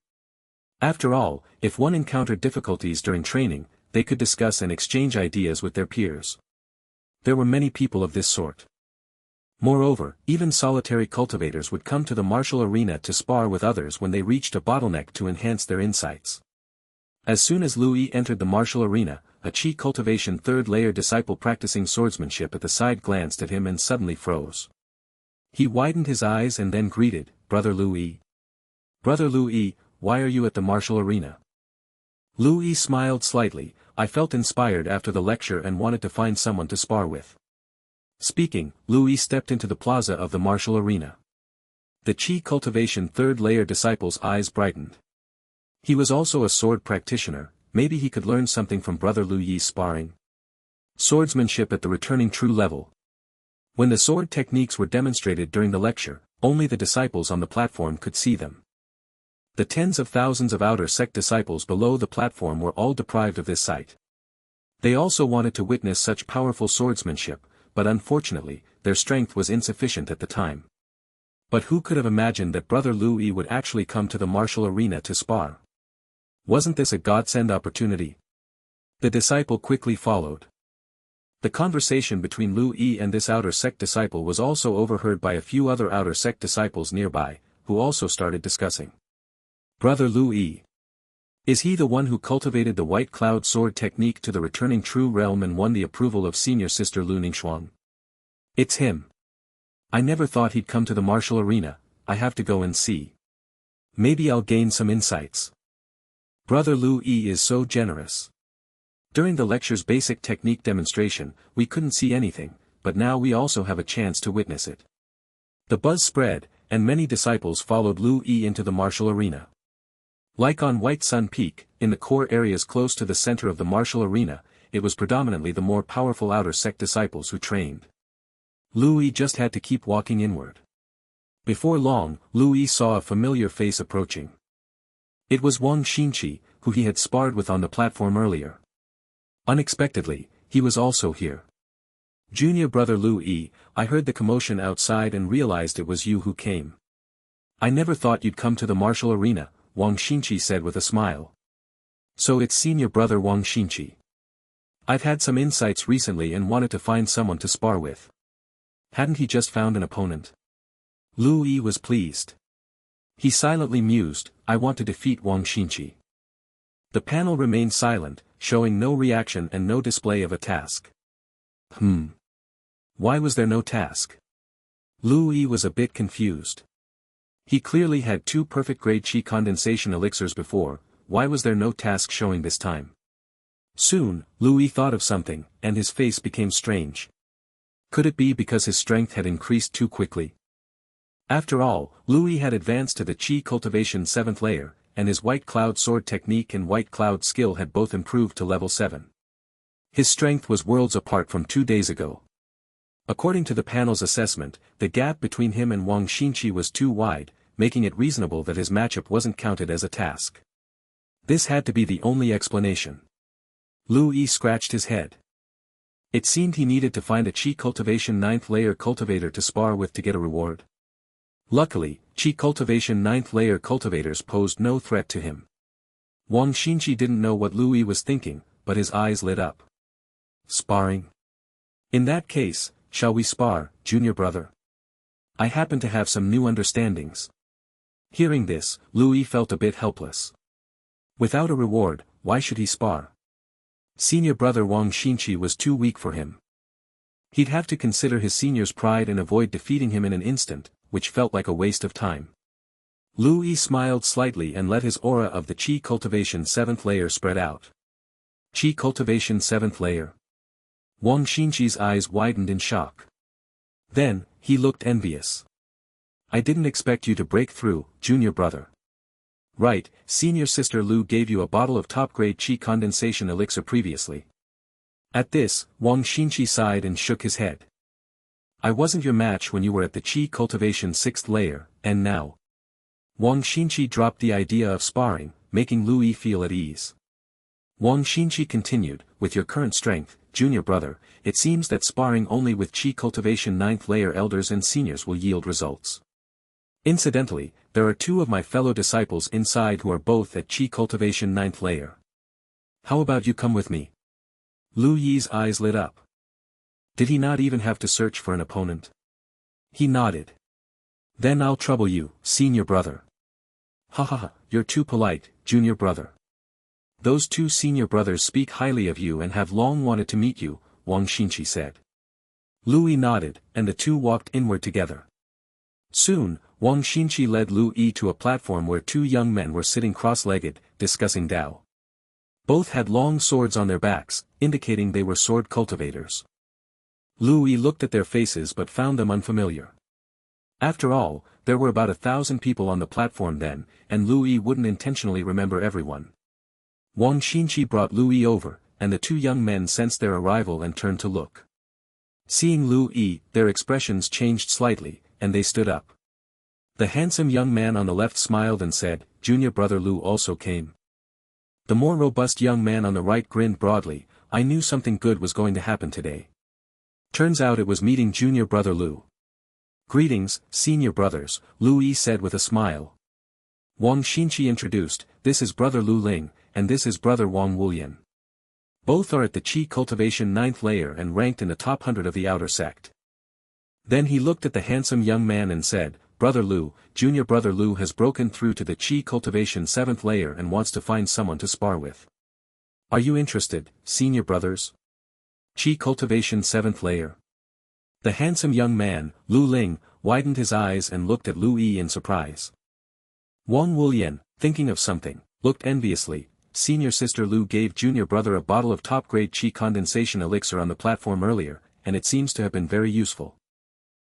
After all, if one encountered difficulties during training, they could discuss and exchange ideas with their peers. There were many people of this sort. Moreover, even solitary cultivators would come to the martial arena to spar with others when they reached a bottleneck to enhance their insights. As soon as Louis entered the martial arena, a chi cultivation third-layer disciple practicing swordsmanship at the side glanced at him and suddenly froze. He widened his eyes and then greeted, "Brother Louis." "Brother Louis, why are you at the martial arena?" Louis smiled slightly. "I felt inspired after the lecture and wanted to find someone to spar with." Speaking, Louis stepped into the plaza of the martial arena. The chi cultivation third-layer disciple's eyes brightened. He was also a sword practitioner. Maybe he could learn something from Brother Louis' sparring. Swordsmanship at the returning true level. When the sword techniques were demonstrated during the lecture, only the disciples on the platform could see them. The tens of thousands of outer sect disciples below the platform were all deprived of this sight. They also wanted to witness such powerful swordsmanship, but unfortunately, their strength was insufficient at the time. But who could have imagined that Brother Louis would actually come to the martial arena to spar? Wasn't this a godsend opportunity? The disciple quickly followed. The conversation between Louis and this outer sect disciple was also overheard by a few other outer sect disciples nearby, who also started discussing. Brother Louis. Is he the one who cultivated the white cloud sword technique to the returning true realm and won the approval of senior sister Lu Ningxuang? It's him. I never thought he'd come to the martial arena. I have to go and see. Maybe I'll gain some insights. Brother Louis is so generous. During the lecture's basic technique demonstration, we couldn't see anything, but now we also have a chance to witness it. The buzz spread, and many disciples followed Louis into the martial arena. Like on White Sun Peak, in the core areas close to the center of the martial arena, it was predominantly the more powerful outer sect disciples who trained. Louis just had to keep walking inward. Before long, Louis saw a familiar face approaching. It was Wang Xinqi, who he had sparred with on the platform earlier. Unexpectedly, he was also here. Junior brother Louis, I heard the commotion outside and realized it was you who came. I never thought you'd come to the martial arena, Wang Xinqi said with a smile. So it's senior brother Wang Xinqi. I've had some insights recently and wanted to find someone to spar with. Hadn't he just found an opponent? Louis was pleased. He silently mused, I want to defeat Wang Xinqi. The panel remained silent, showing no reaction and no display of a task. Why was there no task? Louis was a bit confused. He clearly had 2 perfect grade chi condensation elixirs before, why was there no task showing this time? Soon, Louis thought of something, and his face became strange. Could it be because his strength had increased too quickly? After all, Louis had advanced to the Chi Cultivation 7th layer, and his White Cloud sword technique and White Cloud skill had both improved to level 7. His strength was worlds apart from 2 days ago. According to the panel's assessment, the gap between him and Wang Xinqi was too wide, making it reasonable that his matchup wasn't counted as a task. This had to be the only explanation. Louis scratched his head. It seemed he needed to find a Chi Cultivation 9th layer cultivator to spar with to get a reward. Luckily, Chi Cultivation 9th layer cultivators posed no threat to him. Wang Xinqi didn't know what Louis was thinking, but his eyes lit up. Sparring? In that case, shall we spar, junior brother? I happen to have some new understandings. Hearing this, Louis felt a bit helpless. Without a reward, why should he spar? Senior brother Wang Xinqi was too weak for him. He'd have to consider his senior's pride and avoid defeating him in an instant, which felt like a waste of time. Louis smiled slightly and let his aura of the Chi Cultivation 7th layer spread out. Chi Cultivation 7th layer. Wang Xinqi's eyes widened in shock. Then, he looked envious. I didn't expect you to break through, junior brother. Right, senior sister Lu gave you a bottle of top-grade Chi condensation elixir previously. At this, Wang Xinqi sighed and shook his head. I wasn't your match when you were at the Chi Cultivation 6th layer, and now. Wang Xinqi dropped the idea of sparring, making Louis feel at ease. Wang Xinqi continued, with your current strength, junior brother, it seems that sparring only with Chi Cultivation 9th layer elders and seniors will yield results. Incidentally, there are 2 of my fellow disciples inside who are both at Chi Cultivation 9th layer. How about you come with me? Louis's eyes lit up. Did he not even have to search for an opponent? He nodded. Then I'll trouble you, senior brother. Ha ha ha, you're too polite, junior brother. Those 2 senior brothers speak highly of you and have long wanted to meet you, Wang Xinqi said. Louis nodded, and the 2 walked inward together. Soon, Wang Xinqi led Louis to a platform where 2 young men were sitting cross-legged, discussing Dao. Both had long swords on their backs, indicating they were sword cultivators. Louis looked at their faces but found them unfamiliar. After all, there were about 1,000 people on the platform then, and Louis wouldn't intentionally remember everyone. Wang Xinqi brought Louis over, and the two young men sensed their arrival and turned to look. Seeing Lu Yi, their expressions changed slightly, and they stood up. The handsome young man on the left smiled and said, "Junior brother Lu also came." The more robust young man on the right grinned broadly, "I knew something good was going to happen today. Turns out it was meeting junior brother Lu." "Greetings, senior brothers," Lu Yi said with a smile. Wang Xinqi introduced, "This is brother Lu Ling, and this is brother Wang Wulian. Both are at the Qi Cultivation 9th layer and ranked in the top 100 of the outer sect." Then he looked at the handsome young man and said, "Brother Lu, junior brother Lu has broken through to the Qi Cultivation 7th layer and wants to find someone to spar with. Are you interested, senior brothers? Qi Cultivation 7th layer." The handsome young man, Lu Ling, widened his eyes and looked at Lu Yi in surprise. Wang Wulian, thinking of something, looked enviously. Senior sister Lu gave junior brother a bottle of top-grade Qi condensation elixir on the platform earlier, and it seems to have been very useful.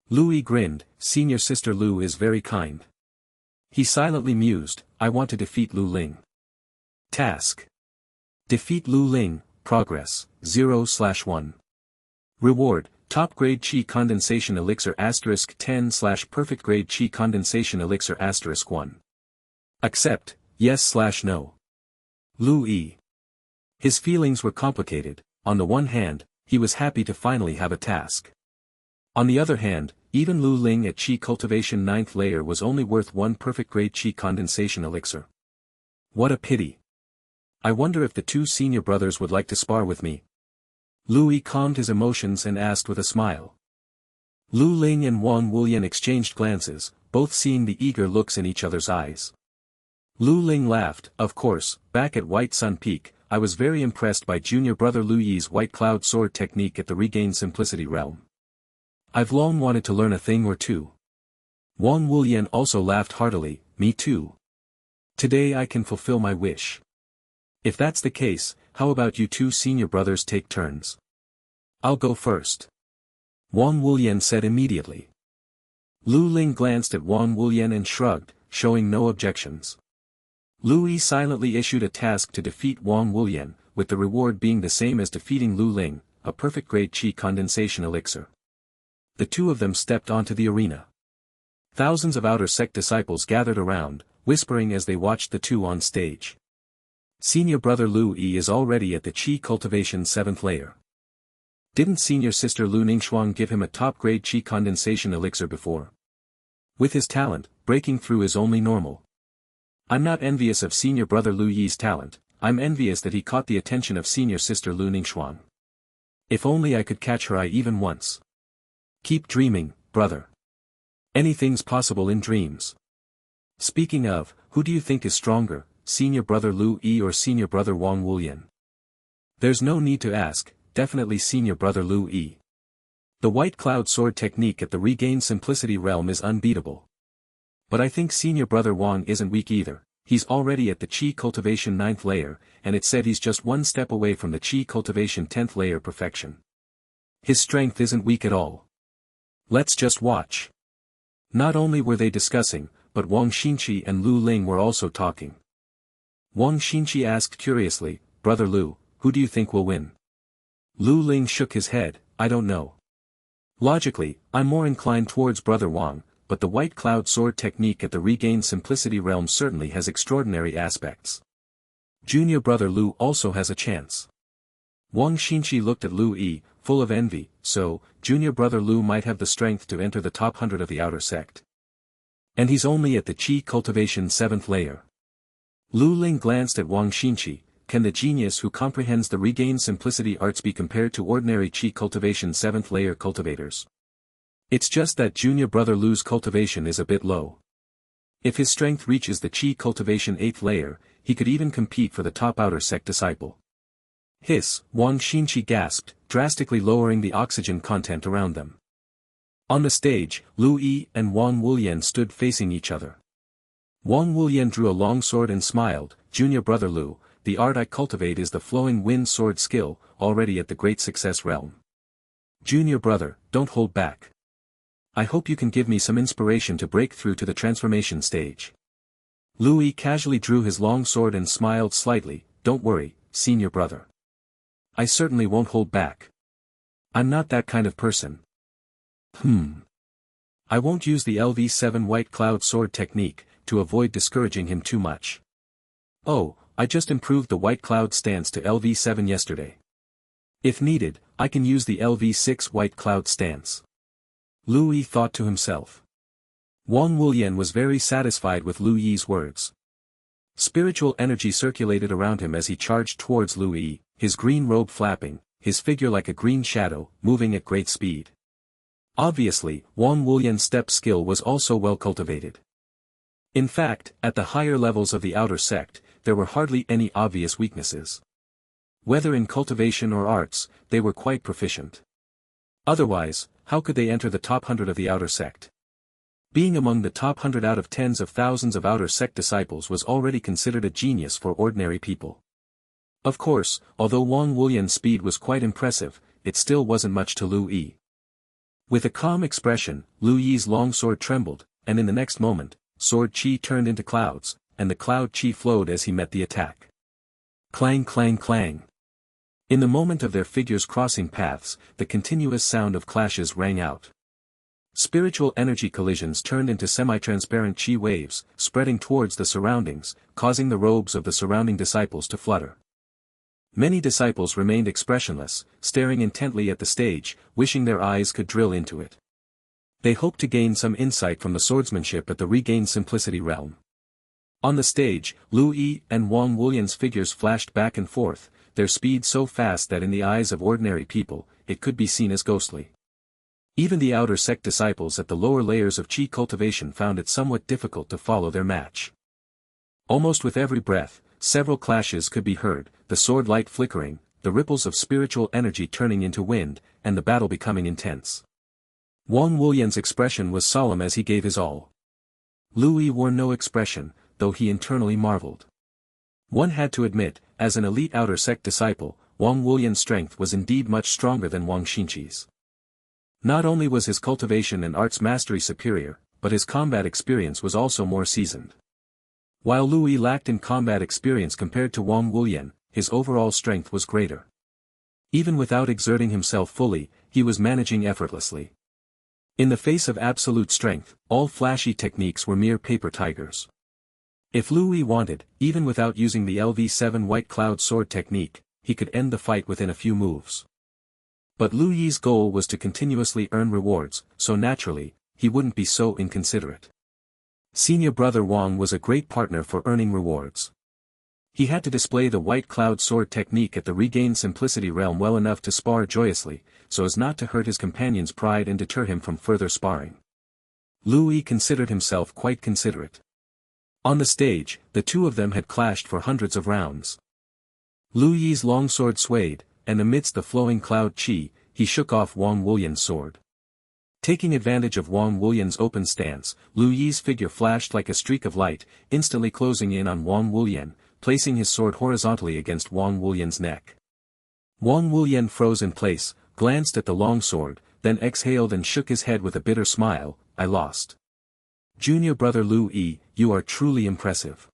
Lu Yi grinned, "Senior sister Lu is very kind." He silently mused, "I want to defeat Lu Ling. Task: defeat Lu Ling, progress, 0/1. Reward, top-grade Qi condensation elixir *10/perfect grade Qi condensation elixir *1. Accept, yes/no. Lu Yi. His feelings were complicated. On the one hand, he was happy to finally have a task. On the other hand, even Lu Ling at Qi Cultivation 9th layer was only worth one perfect grade Qi condensation elixir. What a pity. I wonder if the two senior brothers would like to spar with me. Lu Yi calmed his emotions and asked with a smile. Lu Ling and Wang Wulian exchanged glances, both seeing the eager looks in each other's eyes. Lu Ling laughed, "Of course, back at White Sun Peak, I was very impressed by junior brother Lu Yi's White Cloud Sword technique at the Regained Simplicity realm. I've long wanted to learn a thing or two." Wang Wulian also laughed heartily, "Me too. Today I can fulfill my wish. If that's the case, how about you two senior brothers take turns? I'll go first." Wang Wulian said immediately. Lu Ling glanced at Wang Wulian and shrugged, showing no objections. Lu Yi silently issued a task to defeat Wang Wulian, with the reward being the same as defeating Lu Ling, a perfect grade Qi condensation elixir. The two of them stepped onto the arena. Thousands of outer sect disciples gathered around, whispering as they watched the two on stage. Senior brother Lu Yi is already at the Qi Cultivation 7th layer. Didn't senior sister Lu Ningxuang give him a top-grade Qi condensation elixir before? With his talent, breaking through is only normal. I'm not envious of senior brother Lu Yi's talent, I'm envious that he caught the attention of senior sister Lu Ningxuang. If only I could catch her eye even once. Keep dreaming, brother. Anything's possible in dreams. Speaking of, who do you think is stronger, senior brother Lu Yi or senior brother Wang Wulian? There's no need to ask, definitely senior brother Lu Yi. The White Cloud Sword technique at the Regained Simplicity realm is unbeatable. But I think senior brother Wang isn't weak either. He's already at the Qi Cultivation 9th layer, and it said he's just one step away from the Qi Cultivation 10th layer perfection. His strength isn't weak at all. Let's just watch. Not only were they discussing, but Wang Xinqi and Lu Ling were also talking. Wang Xinqi asked curiously, "Brother Lu, who do you think will win?" Lu Ling shook his head, "I don't know. Logically, I'm more inclined towards brother Wang, but the White Cloud Sword technique at the Regained Simplicity realm certainly has extraordinary aspects. Junior brother Lu also has a chance." Wang Xinqi looked at Lu Yi, full of envy, "So, junior brother Lu might have the strength to enter the top 100 of the outer sect. And he's only at the Qi Cultivation 7th layer." Lu Ling glanced at Wang Xinqi, "Can the genius who comprehends the Regained Simplicity arts be compared to ordinary Qi Cultivation 7th layer cultivators? It's just that junior brother Lu's cultivation is a bit low. If his strength reaches the Qi Cultivation 8th layer, he could even compete for the top outer sect disciple." Hiss, Wang Xinqi gasped, drastically lowering the oxygen content around them. On the stage, Lu Yi and Wang Wulian stood facing each other. Wang Wulian drew a long sword and smiled, "Junior brother Lu, the art I cultivate is the flowing wind sword skill, already at the great success realm. Junior brother, don't hold back. I hope you can give me some inspiration to break through to the transformation stage." Lu Yi casually drew his long sword and smiled slightly, "Don't worry, senior brother. I certainly won't hold back. I'm not that kind of person. I won't use the LV7 White Cloud Sword technique, to avoid discouraging him too much. Oh, I just improved the White Cloud stance to LV7 yesterday. If needed, I can use the LV6 White Cloud stance. Lu Yi thought to himself. Wang Wulian was very satisfied with Lu Yi's words. Spiritual energy circulated around him as he charged towards Lu Yi, his green robe flapping, his figure like a green shadow, moving at great speed. Obviously, Wang Wulian's step skill was also well cultivated. In fact, at the higher levels of the outer sect, there were hardly any obvious weaknesses. Whether in cultivation or arts, they were quite proficient. Otherwise, how could they enter the top 100 of the outer sect? Being among the top 100 out of tens of thousands of outer sect disciples was already considered a genius for ordinary people. Of course, although Wang Wulian's speed was quite impressive, it still wasn't much to Lu Yi. With a calm expression, Lu Yi's long sword trembled, and in the next moment, sword chi turned into clouds, and the cloud chi flowed as he met the attack. Clang clang clang. In the moment of their figures crossing paths, the continuous sound of clashes rang out. Spiritual energy collisions turned into semi-transparent chi waves, spreading towards the surroundings, causing the robes of the surrounding disciples to flutter. Many disciples remained expressionless, staring intently at the stage, wishing their eyes could drill into it. They hoped to gain some insight from the swordsmanship at the regained simplicity realm. On the stage, Lu Yi and Wang Wulian's figures flashed back and forth, their speed so fast that in the eyes of ordinary people, it could be seen as ghostly. Even the outer sect disciples at the lower layers of chi cultivation found it somewhat difficult to follow their match. Almost with every breath, several clashes could be heard, the sword light flickering, the ripples of spiritual energy turning into wind, and the battle becoming intense. Wang Wulian's expression was solemn as he gave his all. Lu Yi wore no expression, though he internally marveled. One had to admit, as an elite outer sect disciple, Wang Wulian's strength was indeed much stronger than Wang Xinqi's. Not only was his cultivation and arts mastery superior, but his combat experience was also more seasoned. While Lu Yi lacked in combat experience compared to Wang Wulian, his overall strength was greater. Even without exerting himself fully, he was managing effortlessly. In the face of absolute strength, all flashy techniques were mere paper tigers. If Lu Yi wanted, even without using the LV7 White Cloud Sword technique, he could end the fight within a few moves. But Lu Yi's goal was to continuously earn rewards, so naturally, he wouldn't be so inconsiderate. Senior brother Wang was a great partner for earning rewards. He had to display the White Cloud Sword technique at the regained simplicity realm well enough to spar joyously, so as not to hurt his companion's pride and deter him from further sparring. Lu Yi considered himself quite considerate. On the stage, the two of them had clashed for hundreds of rounds. Lu Yi's long sword swayed, and amidst the flowing cloud chi, he shook off Wang Wulian's sword. Taking advantage of Wang Wulian's open stance, Lu Yi's figure flashed like a streak of light, instantly closing in on Wang Wulian, placing his sword horizontally against Wang Wulian's neck. Wang Wulian froze in place, glanced at the long sword, then exhaled and shook his head with a bitter smile. I lost. Junior brother Lu Yi, you are truly impressive.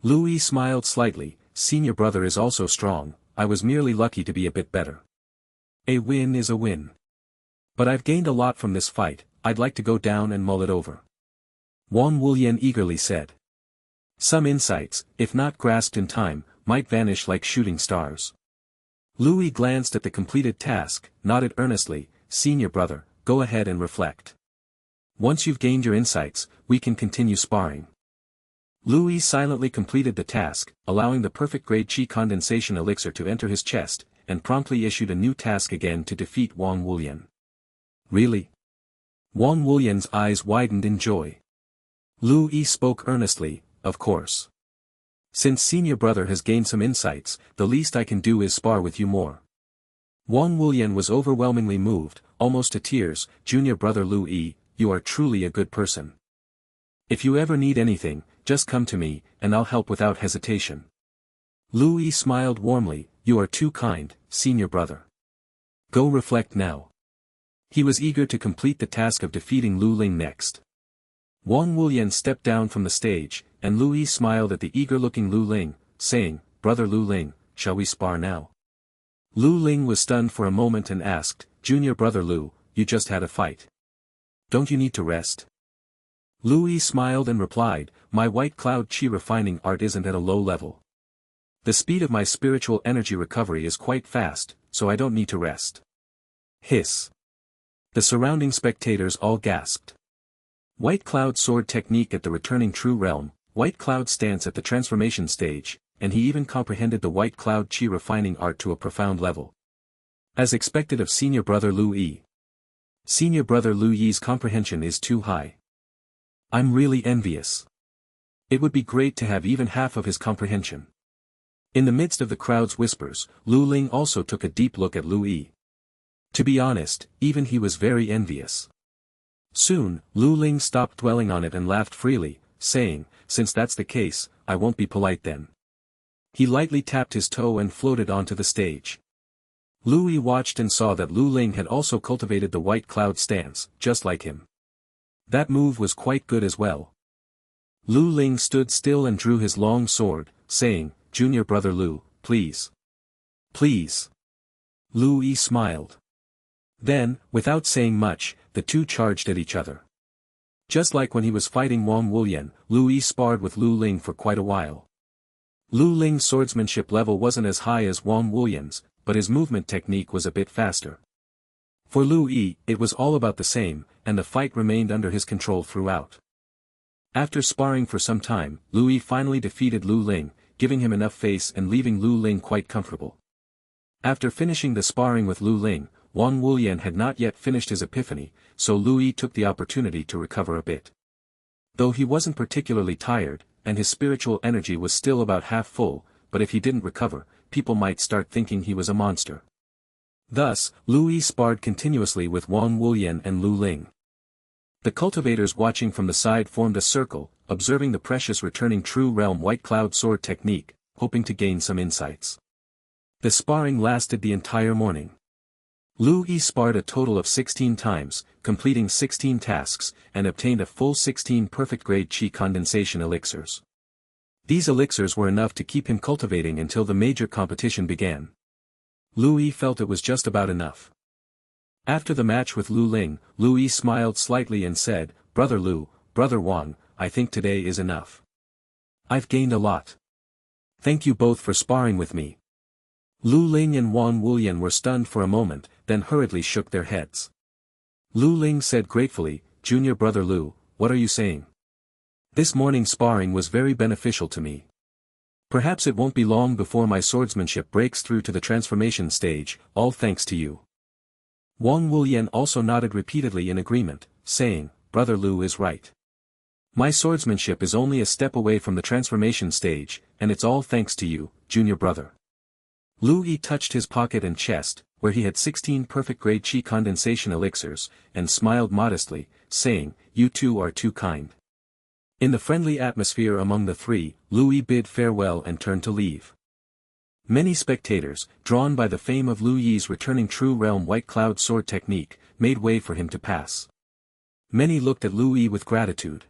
Lu Yi smiled slightly. Senior brother is also strong, I was merely lucky to be a bit better. A win is a win. But I've gained a lot from this fight, I'd like to go down and mull it over. Wang Wulian eagerly said. Some insights, if not grasped in time, might vanish like shooting stars. Lu Yi glanced at the completed task, nodded earnestly. Senior brother, go ahead and reflect. Once you've gained your insights, we can continue sparring. Lu Yi silently completed the task, allowing the perfect grade chi condensation elixir to enter his chest, and promptly issued a new task again to defeat Wang Wulian. Really? Wang Wulian's eyes widened in joy. Lu Yi spoke earnestly, of course. Since senior brother has gained some insights, the least I can do is spar with you more. Wang Wulian was overwhelmingly moved, almost to tears. Junior brother Lu Yi, you are truly a good person. If you ever need anything, just come to me, and I'll help without hesitation. Lu Yi smiled warmly. You are too kind, senior brother. Go reflect now. He was eager to complete the task of defeating Lu Ling next. Wang Wulian stepped down from the stage, and Lu Yi smiled at the eager-looking Lu Ling, saying, Brother Lu Ling, shall we spar now? Lu Ling was stunned for a moment and asked, "Junior brother Lu, you just had a fight. Don't you need to rest?" Lu Yi smiled and replied, "My white cloud chi refining art isn't at a low level. The speed of my spiritual energy recovery is quite fast, so I don't need to rest." Hiss. The surrounding spectators all gasped. White cloud sword technique at the returning true realm, white cloud stance at the transformation stage, and he even comprehended the white cloud chi refining art to a profound level. As expected of senior brother Lu Yi. Senior brother Lu Yi's comprehension is too high. I'm really envious. It would be great to have even half of his comprehension. In the midst of the crowd's whispers, Lu Ling also took a deep look at Lu Yi. To be honest, even he was very envious. Soon, Lu Ling stopped dwelling on it and laughed freely, saying, "Since that's the case, I won't be polite then." He lightly tapped his toe and floated onto the stage. Lu Yi watched and saw that Lu Ling had also cultivated the white cloud stance, just like him. That move was quite good as well. Lu Ling stood still and drew his long sword, saying, "Junior brother Lu, please. Please." Lu Yi smiled. Then, without saying much, the two charged at each other. Just like when he was fighting Wang Wulian, Lu Yi sparred with Lu Ling for quite a while. Lu Ling's swordsmanship level wasn't as high as Wang Wulian's, but his movement technique was a bit faster. For Lu Yi, it was all about the same, and the fight remained under his control throughout. After sparring for some time, Lu Yi finally defeated Lu Ling, giving him enough face and leaving Lu Ling quite comfortable. After finishing the sparring with Lu Ling, Wang Wulian had not yet finished his epiphany, so Lu Yi took the opportunity to recover a bit. Though he wasn't particularly tired, and his spiritual energy was still about half full, but if he didn't recover, people might start thinking he was a monster. Thus, Lu Yi sparred continuously with Wang Wulian and Lu Ling. The cultivators watching from the side formed a circle, observing the precious returning true realm white cloud sword technique, hoping to gain some insights. The sparring lasted the entire morning. Lu Yi sparred a total of 16 times, completing 16 tasks, and obtained a full 16 perfect-grade chi condensation elixirs. These elixirs were enough to keep him cultivating until the major competition began. Lu Yi felt it was just about enough. After the match with Lu Ling, Lu Yi smiled slightly and said, "Brother Lu, Brother Wang, I think today is enough. I've gained a lot. Thank you both for sparring with me." Lu Ling and Wang Wulian were stunned for a moment, then hurriedly shook their heads. Lu Ling said gratefully, "Junior brother Lu, what are you saying? This morning's sparring was very beneficial to me. Perhaps it won't be long before my swordsmanship breaks through to the transformation stage, all thanks to you." Wang Wulian also nodded repeatedly in agreement, saying, "Brother Lu is right. My swordsmanship is only a step away from the transformation stage, and it's all thanks to you, junior brother." Lu Yi touched his pocket and chest, where he had 16 perfect-grade chi condensation elixirs, and smiled modestly, saying, "You two are too kind." In the friendly atmosphere among the three, Lu Yi bid farewell and turned to leave. Many spectators, drawn by the fame of Lu Yi's returning true realm white cloud sword technique, made way for him to pass. Many looked at Lu Yi with gratitude.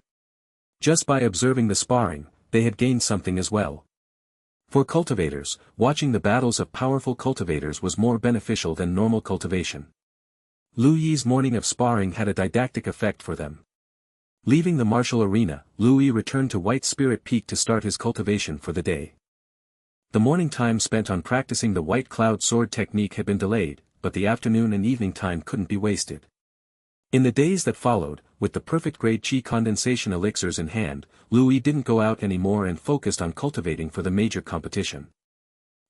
Just by observing the sparring, they had gained something as well. For cultivators, watching the battles of powerful cultivators was more beneficial than normal cultivation. Lu Yi's morning of sparring had a didactic effect for them. Leaving the martial arena, Lu Yi returned to White Spirit Peak to start his cultivation for the day. The morning time spent on practicing the white cloud sword technique had been delayed, but the afternoon and evening time couldn't be wasted. In the days that followed, with the perfect-grade chi condensation elixirs in hand, Lu Yi didn't go out anymore and focused on cultivating for the major competition.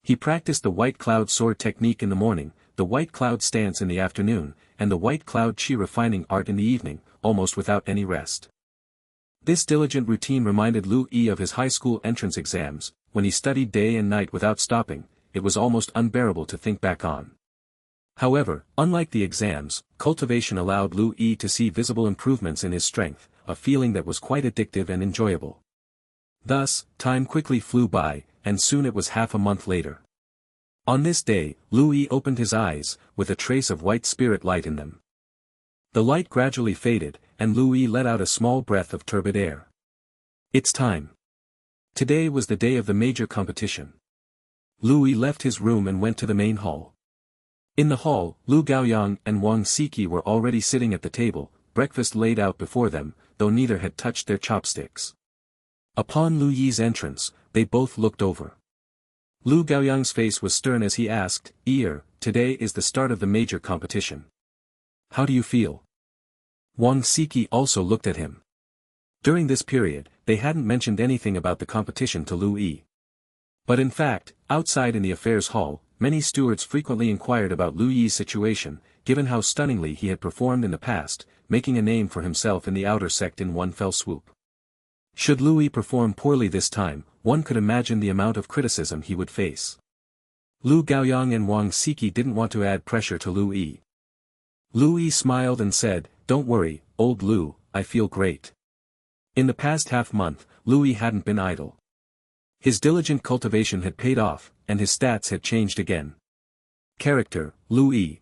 He practiced the white cloud sword technique in the morning, the white cloud stance in the afternoon, and the white cloud chi refining art in the evening, almost without any rest. This diligent routine reminded Lu Yi of his high school entrance exams, when he studied day and night without stopping. It was almost unbearable to think back on. However, unlike the exams, cultivation allowed Lu Yi to see visible improvements in his strength, a feeling that was quite addictive and enjoyable. Thus, time quickly flew by, and soon it was half a month later. On this day, Lu Yi opened his eyes, with a trace of white spirit light in them. The light gradually faded, and Lu Yi let out a small breath of turbid air. It's time. Today was the day of the major competition. Lu Yi left his room and went to the main hall. In the hall, Lu Gaoyang and Wang Siki were already sitting at the table, breakfast laid out before them, though neither had touched their chopsticks. Upon Lu Yi's entrance, they both looked over. Lu Gaoyang's face was stern as he asked, today is the start of the major competition. How do you feel? Wang Siki also looked at him. During this period, they hadn't mentioned anything about the competition to Lu Yi. But in fact, outside in the affairs hall, many stewards frequently inquired about Lu Yi's situation, given how stunningly he had performed in the past, making a name for himself in the outer sect in one fell swoop. Should Lu Yi perform poorly this time, one could imagine the amount of criticism he would face. Lu Gaoyang and Wang Siki didn't want to add pressure to Lu Yi. Lu Yi smiled and said, "Don't worry, old Lu, I feel great." In the past half-month, Lu Yi hadn't been idle. His diligent cultivation had paid off, and his stats had changed again. Character, Lu Yi.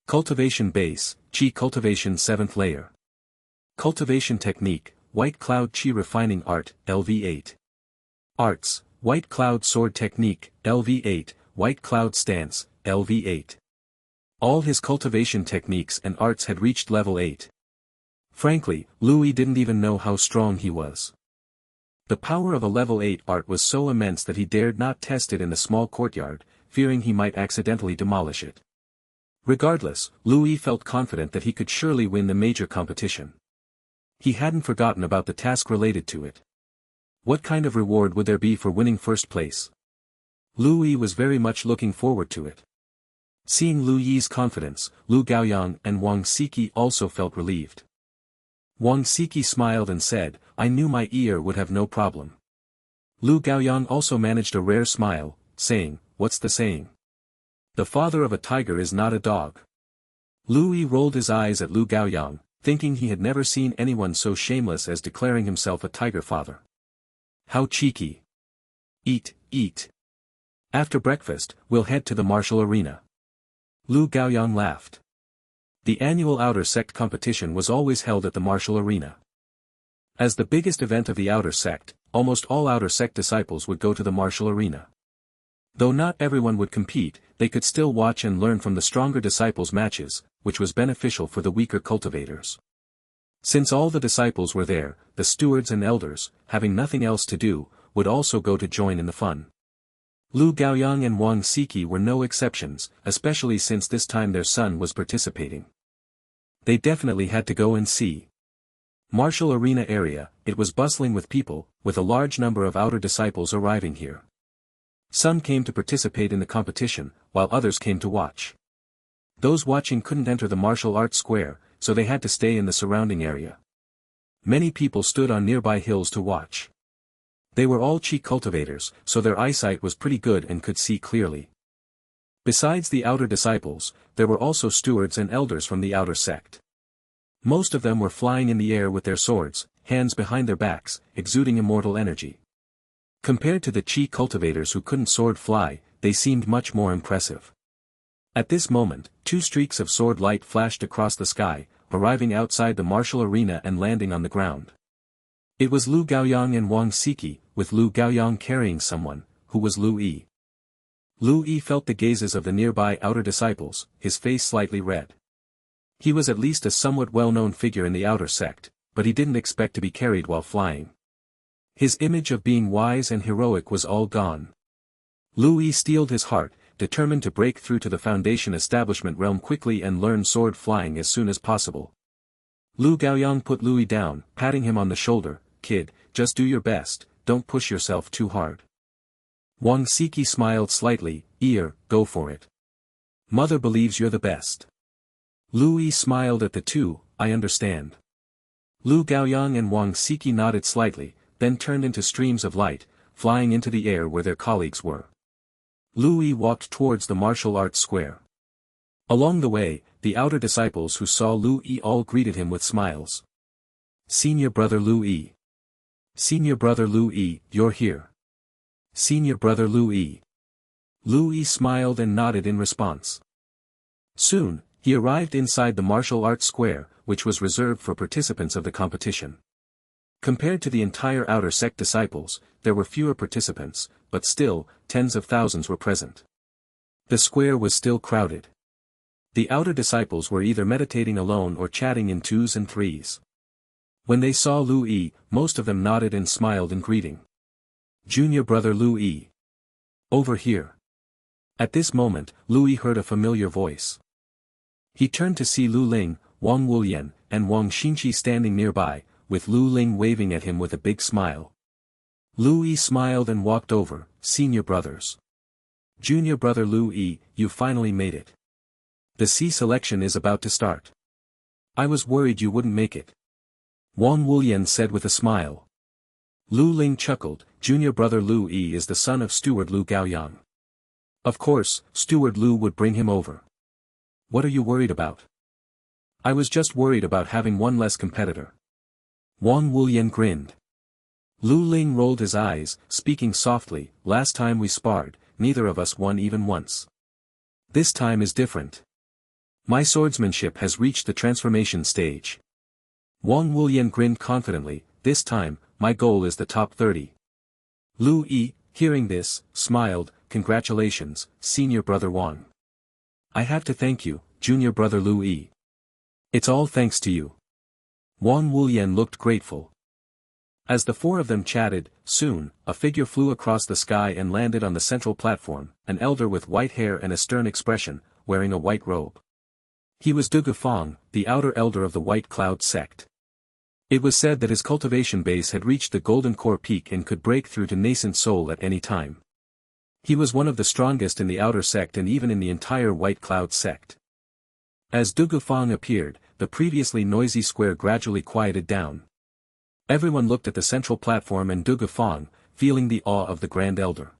Cultivation base, Qi cultivation 7th layer. Cultivation technique, White Cloud Qi refining art, LV8. Arts, White Cloud sword technique, LV8, White Cloud stance, LV8. All his cultivation techniques and arts had reached level 8. Frankly, Lu Yi didn't even know how strong he was. The power of a level 8 art was so immense that he dared not test it in the small courtyard, fearing he might accidentally demolish it. Regardless, Lu Yi felt confident that he could surely win the major competition. He hadn't forgotten about the task related to it. What kind of reward would there be for winning first place? Lu Yi was very much looking forward to it. Seeing Lu Yi's confidence, Lu Gaoyang and Wang Siki also felt relieved. Wang Siki smiled and said, "I knew my ear would have no problem." Lu Gaoyang also managed a rare smile, saying, "What's the saying? The father of a tiger is not a dog." Lu Yi rolled his eyes at Lu Gaoyang, thinking he had never seen anyone so shameless as declaring himself a tiger father. How cheeky. Eat, eat. After breakfast, we'll head to the martial arena. Lu Gaoyang laughed. The annual Outer Sect competition was always held at the martial arena. As the biggest event of the Outer Sect, almost all Outer Sect disciples would go to the martial arena. Though not everyone would compete, they could still watch and learn from the stronger disciples' matches, which was beneficial for the weaker cultivators. Since all the disciples were there, the stewards and elders, having nothing else to do, would also go to join in the fun. Lu Gaoyang and Wang Siki were no exceptions, especially since this time their son was participating. They definitely had to go and see. Martial arena area, it was bustling with people, with a large number of outer disciples arriving here. Some came to participate in the competition, while others came to watch. Those watching couldn't enter the martial arts square, so they had to stay in the surrounding area. Many people stood on nearby hills to watch. They were all Qi cultivators, so their eyesight was pretty good and could see clearly. Besides the outer disciples, there were also stewards and elders from the outer sect. Most of them were flying in the air with their swords, hands behind their backs, exuding immortal energy. Compared to the Qi cultivators who couldn't sword fly, they seemed much more impressive. At this moment, 2 streaks of sword light flashed across the sky, arriving outside the martial arena and landing on the ground. It was Lu Gaoyang and Wang Siki, with Lu Gaoyang carrying someone, who was Lu Yi. Lu Yi felt the gazes of the nearby outer disciples, his face slightly red. He was at least a somewhat well-known figure in the outer sect, but he didn't expect to be carried while flying. His image of being wise and heroic was all gone. Lu Yi steeled his heart, determined to break through to the Foundation establishment realm quickly and learn sword flying as soon as possible. Lu Gaoyang put Lu Yi down, patting him on the shoulder, "Kid, just do your best, don't push yourself too hard." Wang Siki smiled slightly, "Go for it. Mother believes you're the best." Lu Yi smiled at the two, "I understand." Lu Gaoyang and Wang Siki nodded slightly, then turned into streams of light, flying into the air where their colleagues were. Lu Yi walked towards the martial arts square. Along the way, the outer disciples who saw Lu Yi all greeted him with smiles. "Senior brother Lu Yi. Senior brother Lu Yi, you're here. Senior brother Lu Yi." Lu Yi smiled and nodded in response. Soon, he arrived inside the martial arts square, which was reserved for participants of the competition. Compared to the entire outer sect disciples, there were fewer participants, but still, tens of thousands were present. The square was still crowded. The outer disciples were either meditating alone or chatting in twos and threes. When they saw Lu Yi, most of them nodded and smiled in greeting. Junior brother Lu Yi. Over here. At this moment, Lu Yi heard a familiar voice. He turned to see Lu Ling, Wang Wulian, and Wang Xinqi standing nearby, with Lu Ling waving at him with a big smile. Lu Yi smiled and walked over. Senior brothers. Junior brother Lu Yi, you finally made it. The C selection is about to start. I was worried you wouldn't make it. Wang Wulian said with a smile. Lu Ling chuckled. Junior brother Lu Yi is the son of Steward Lu Gaoyang. Of course, Steward Lu would bring him over. What are you worried about? I was just worried about having one less competitor. Wang Wulian grinned. Lu Ling rolled his eyes, speaking softly. Last time we sparred, neither of us won even once. This time is different. My swordsmanship has reached the transformation stage. Wang Wulian grinned confidently. This time, my goal is the top 30. Lu Yi, hearing this, smiled. Congratulations, senior brother Wang. I have to thank you, junior brother Lu Yi. It's all thanks to you. Wang Wulian looked grateful. As the four of them chatted, soon, a figure flew across the sky and landed on the central platform, an elder with white hair and a stern expression, wearing a white robe. He was Dugu Fong, the outer elder of the White Cloud sect. It was said that his cultivation base had reached the Golden Core peak and could break through to nascent soul at any time. He was one of the strongest in the outer sect and even in the entire White Cloud sect. As Dugu Fong appeared, the previously noisy square gradually quieted down. Everyone looked at the central platform and Dugu Fong, feeling the awe of the Grand Elder.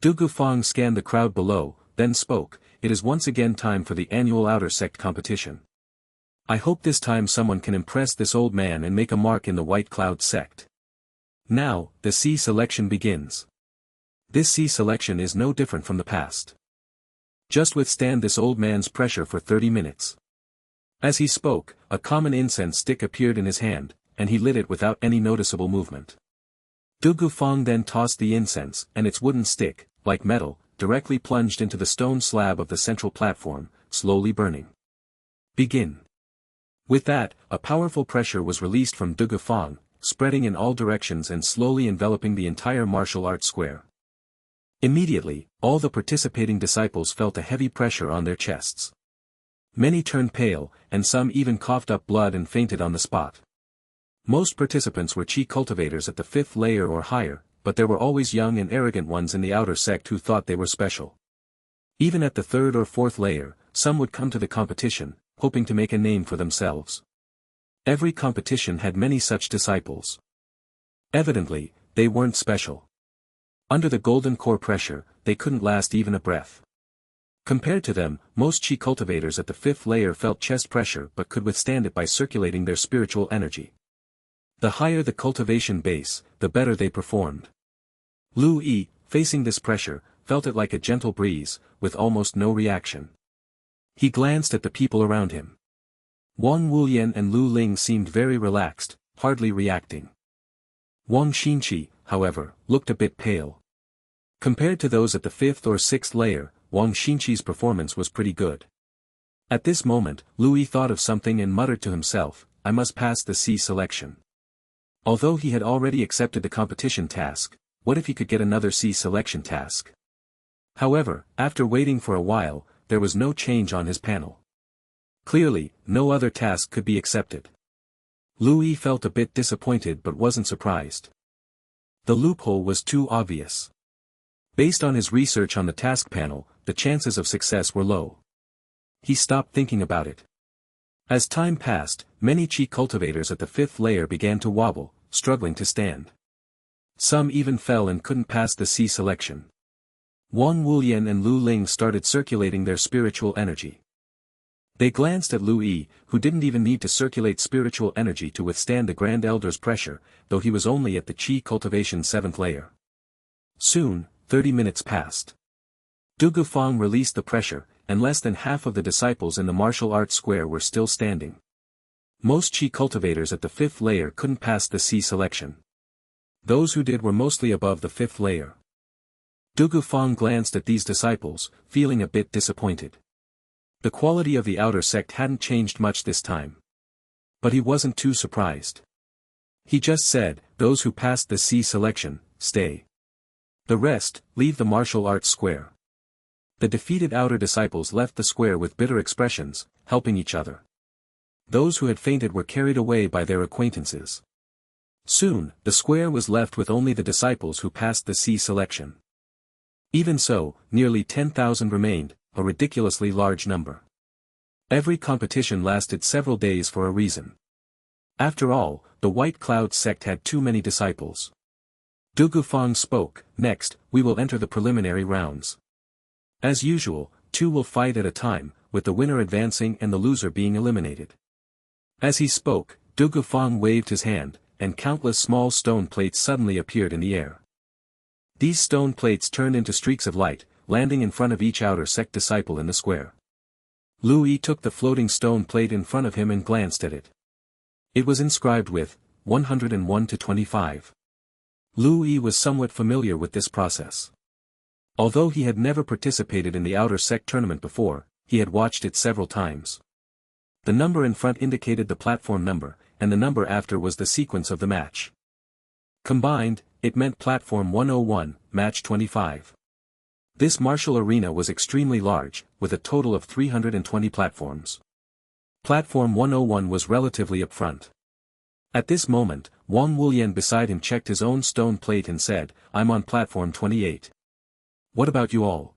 Dugu Fong scanned the crowd below, then spoke. It is once again time for the annual outer sect competition. I hope this time someone can impress this old man and make a mark in the White Cloud sect. Now, the C selection begins. This C selection is no different from the past. Just withstand this old man's pressure for 30 minutes. As he spoke, a common incense stick appeared in his hand, and he lit it without any noticeable movement. Dugu Fong then tossed the incense, and its wooden stick, like metal, directly plunged into the stone slab of the central platform, slowly burning. Begin. With that, a powerful pressure was released from Dugu Fong, spreading in all directions and slowly enveloping the entire martial arts square. Immediately, all the participating disciples felt a heavy pressure on their chests. Many turned pale, and some even coughed up blood and fainted on the spot. Most participants were chi cultivators at the 5th layer or higher, but there were always young and arrogant ones in the outer sect who thought they were special. Even at the 3rd or 4th layer, some would come to the competition, hoping to make a name for themselves. Every competition had many such disciples. Evidently, they weren't special. Under the golden core pressure, they couldn't last even a breath. Compared to them, most chi cultivators at the 5th layer felt chest pressure but could withstand it by circulating their spiritual energy. The higher the cultivation base, the better they performed. Lu Yi, facing this pressure, felt it like a gentle breeze, with almost no reaction. He glanced at the people around him. Wang Wulian and Lu Ling seemed very relaxed, hardly reacting. Wang Xinqi, however, looked a bit pale. Compared to those at the 5th or 6th layer, Wang Xinqi's performance was pretty good. At this moment, Lu Yi thought of something and muttered to himself, I must pass the C selection. Although he had already accepted the competition task, what if he could get another C selection task? However, after waiting for a while, there was no change on his panel. Clearly, no other task could be accepted. Lu Yi felt a bit disappointed but wasn't surprised. The loophole was too obvious. Based on his research on the task panel, the chances of success were low. He stopped thinking about it. As time passed, many chi cultivators at the 5th layer began to wobble, struggling to stand. Some even fell and couldn't pass the C selection. Wang Wulian and Lu Ling started circulating their spiritual energy. They glanced at Lu Yi, who didn't even need to circulate spiritual energy to withstand the Grand Elder's pressure, though he was only at the Chi Cultivation 7th layer. Soon, 30 minutes passed. Dugu Fong released the pressure, and less than half of the disciples in the martial arts square were still standing. Most Chi cultivators at the 5th layer couldn't pass the C selection. Those who did were mostly above the 5th layer. Dugu Fong glanced at these disciples, feeling a bit disappointed. The quality of the outer sect hadn't changed much this time. But he wasn't too surprised. He just said, those who passed the C selection, stay. The rest, leave the martial arts square. The defeated outer disciples left the square with bitter expressions, helping each other. Those who had fainted were carried away by their acquaintances. Soon, the square was left with only the disciples who passed the C selection. Even so, nearly 10,000 remained, a ridiculously large number. Every competition lasted several days for a reason. After all, the White Cloud sect had too many disciples. Du Gufang spoke, next, we will enter the preliminary rounds. As usual, two will fight at a time, with the winner advancing and the loser being eliminated. As he spoke, Du Gufang waved his hand, and countless small stone plates suddenly appeared in the air. These stone plates turned into streaks of light, landing in front of each outer sect disciple in the square. Lu Yi took the floating stone plate in front of him and glanced at it. It was inscribed with 101 to 25. Lu Yi was somewhat familiar with this process. Although he had never participated in the outer sect tournament before, he had watched it several times. The number in front indicated the platform number, and the number after was the sequence of the match. Combined, it meant Platform 101, Match 25. This martial arena was extremely large, with a total of 320 platforms. Platform 101 was relatively up front. At this moment, Wang Wulian beside him checked his own stone plate and said, I'm on Platform 28. What about you all?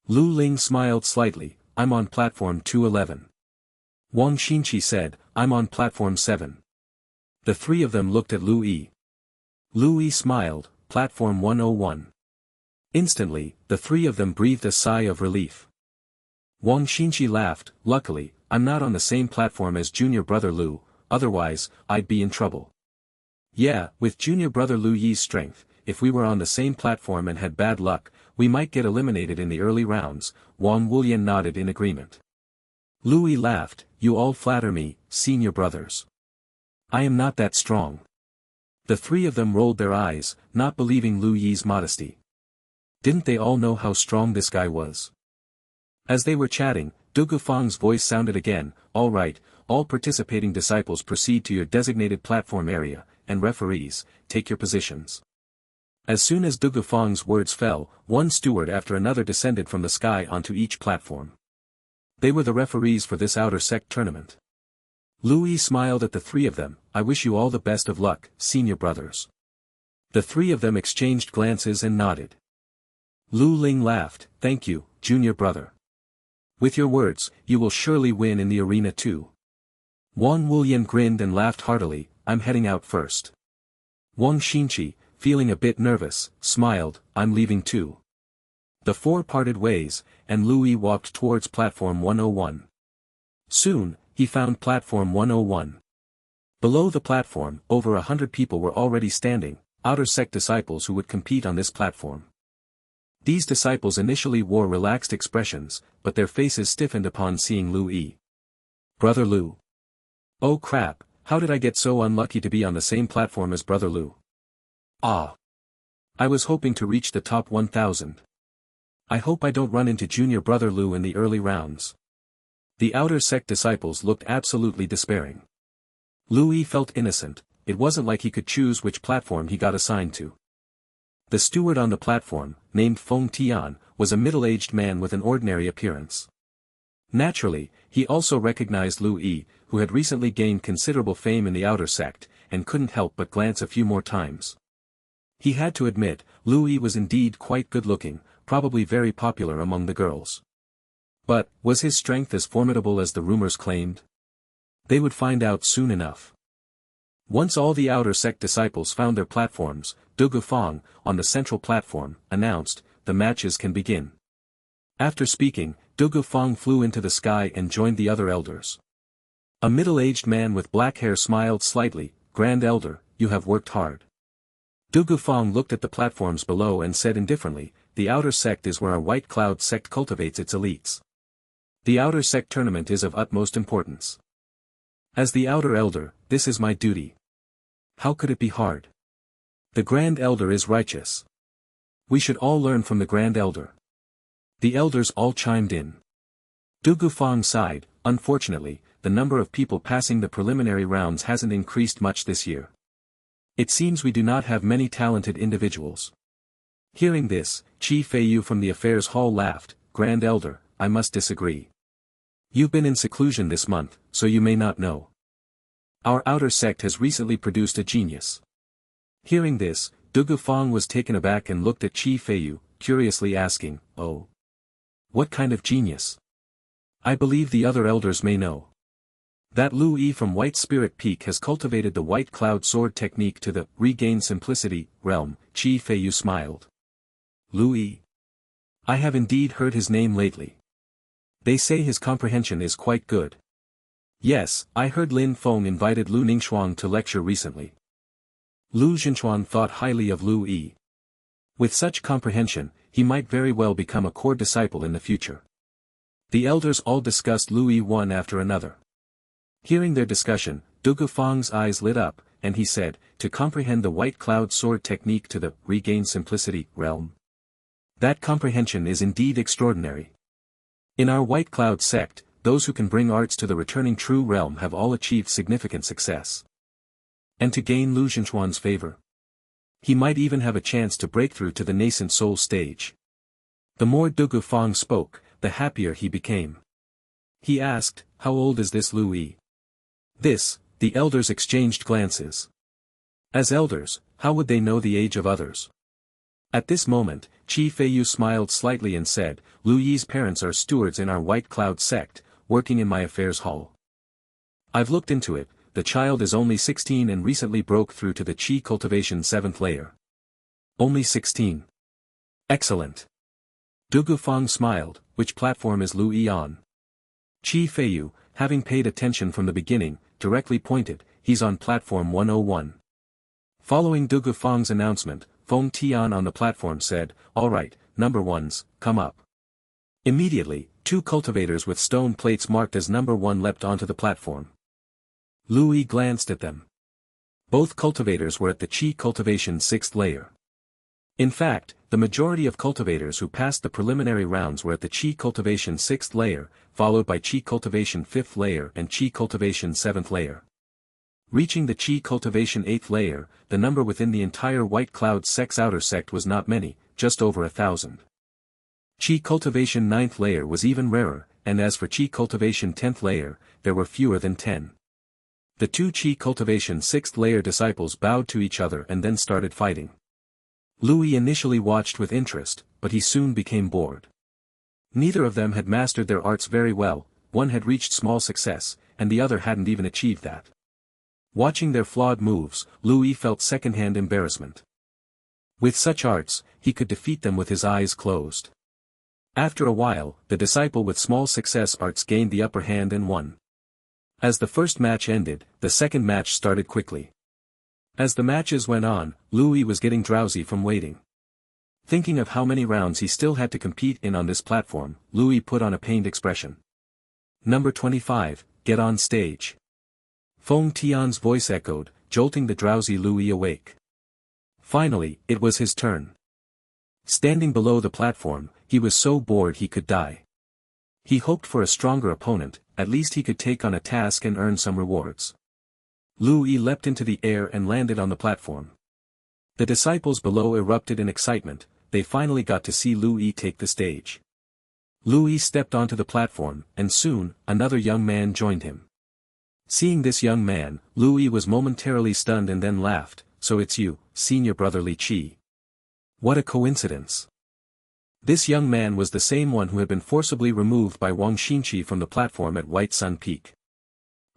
Lu Ling smiled slightly, I'm on Platform 211. Wang Xinqi said, I'm on Platform 7. The three of them looked at Lu Yi. Lu Yi smiled, Platform 101. Instantly, the three of them breathed a sigh of relief. Wang Xinqi laughed, luckily, I'm not on the same platform as junior brother Lu, otherwise, I'd be in trouble. Yeah, with junior brother Lu Yi's strength, if we were on the same platform and had bad luck, we might get eliminated in the early rounds. Wang Wulian nodded in agreement. Lu Yi laughed, you all flatter me, senior brothers. I am not that strong. The three of them rolled their eyes, not believing Lu Yi's modesty. Didn't they all know how strong this guy was? As they were chatting, Du Gufang's voice sounded again, all right, all participating disciples proceed to your designated platform area, and referees, take your positions. As soon as Du Gufang's words fell, one steward after another descended from the sky onto each platform. They were the referees for this outer sect tournament. Lu Yi smiled at the three of them, I wish you all the best of luck, senior brothers. The three of them exchanged glances and nodded. Lu Ling laughed, thank you, junior brother. With your words, you will surely win in the arena too. Wang Wulian grinned and laughed heartily, I'm heading out first. Wang Xinqi, feeling a bit nervous, smiled, I'm leaving too. The four parted ways, and Lu Yi walked towards Platform 101. Soon, he found Platform 101. Below the platform, over 100 people were already standing, outer sect disciples who would compete on this platform. These disciples initially wore relaxed expressions, but their faces stiffened upon seeing Lu Yi. Brother Lu. Oh crap, how did I get so unlucky to be on the same platform as Brother Lu? Ah. I was hoping to reach the top 1,000. I hope I don't run into junior Brother Lu in the early rounds. The outer sect disciples looked absolutely despairing. Lu Yi felt innocent, it wasn't like he could choose which platform he got assigned to. The steward on the platform, named Feng Tian, was a middle-aged man with an ordinary appearance. Naturally, he also recognized Lu Yi, who had recently gained considerable fame in the outer sect, and couldn't help but glance a few more times. He had to admit, Lu Yi was indeed quite good-looking, probably very popular among the girls. But, was his strength as formidable as the rumors claimed? They would find out soon enough. Once all the outer sect disciples found their platforms, Du Gufang, on the central platform, announced, the matches can begin. After speaking, Du Gufang flew into the sky and joined the other elders. A middle-aged man with black hair smiled slightly, Grand Elder, you have worked hard. Du Gufang looked at the platforms below and said indifferently, the outer sect is where our White Cloud sect cultivates its elites. The outer sect tournament is of utmost importance. As the outer elder, this is my duty. How could it be hard? The Grand Elder is righteous. We should all learn from the Grand Elder. The elders all chimed in. Du Gufang sighed. Unfortunately, the number of people passing the preliminary rounds hasn't increased much this year. It seems we do not have many talented individuals. Hearing this, Qi Feiyu from the affairs hall laughed. Grand Elder, I must disagree. You've been in seclusion this month, so you may not know. Our outer sect has recently produced a genius. Hearing this, Du Gufang was taken aback and looked at Qi Feiyu, curiously asking, oh. What kind of genius? I believe the other elders may know. That Lu Yi from White Spirit Peak has cultivated the White Cloud Sword technique to the Regain Simplicity realm. Qi Feiyu smiled. Lu Yi. I have indeed heard his name lately. They say his comprehension is quite good. Yes, I heard Lin Feng invited Lu Ningxuang to lecture recently. Lu Zhenchuan thought highly of Lu Yi. With such comprehension, he might very well become a core disciple in the future. The elders all discussed Lu Yi one after another. Hearing their discussion, Du Gufang's eyes lit up, and he said, to comprehend the White Cloud Sword technique to the Regain Simplicity realm. That comprehension is indeed extraordinary. In our White Cloud sect, those who can bring arts to the returning true realm have all achieved significant success. And to gain Lu Zhenchuan's favor, he might even have a chance to break through to the nascent soul stage. The more Du Gufang spoke, the happier he became. He asked, how old is this Lu Yi? The elders exchanged glances. As elders, how would they know the age of others? At this moment, Qi Feiyu smiled slightly and said, Lu Yi's parents are stewards in our White Cloud sect, working in my affairs hall. I've looked into it, the child is only 16 and recently broke through to the Qi Cultivation 7th layer. Only 16. Excellent. Du Gufang smiled. Which platform is Lu Yi on? Qi Feiyu, having paid attention from the beginning, directly pointed, he's on platform 101. Following Du Gufang's announcement, Feng Tian on the platform said, alright, number ones, come up. Immediately, two cultivators with stone plates marked as number 1 leapt onto the platform. Lu Yi glanced at them. Both cultivators were at the Qi Cultivation 6th layer. In fact, the majority of cultivators who passed the preliminary rounds were at the Qi Cultivation 6th layer, followed by Qi Cultivation 5th layer and Qi Cultivation 7th layer. Reaching the Qi Cultivation 8th layer, the number within the entire White Cloud sect's outer sect was not many, just over 1,000. Qi Cultivation 9th layer was even rarer, and as for Qi Cultivation 10th layer, there were fewer than 10. The two Qi Cultivation 6th layer disciples bowed to each other and then started fighting. Lu Yi initially watched with interest, but he soon became bored. Neither of them had mastered their arts very well, one had reached small success, and the other hadn't even achieved that. Watching their flawed moves, Lu Yi felt second-hand embarrassment. With such arts, he could defeat them with his eyes closed. After a while, the disciple with small success arts gained the upper hand and won. As the first match ended, the second match started quickly. As the matches went on, Lu Yi was getting drowsy from waiting. Thinking of how many rounds he still had to compete in on this platform, Lu Yi put on a pained expression. Number 25, get on stage. Feng Tian's voice echoed, jolting the drowsy Lu Yi awake. Finally, it was his turn. Standing below the platform, he was so bored he could die. He hoped for a stronger opponent, at least he could take on a task and earn some rewards. Lu Yi leapt into the air and landed on the platform. The disciples below erupted in excitement, they finally got to see Lu Yi take the stage. Lu Yi stepped onto the platform, and soon, another young man joined him. Seeing this young man, Lu Yi was momentarily stunned and then laughed, so it's you, senior brother Li Qi. What a coincidence. This young man was the same one who had been forcibly removed by Wang Xinqi from the platform at White Sun Peak.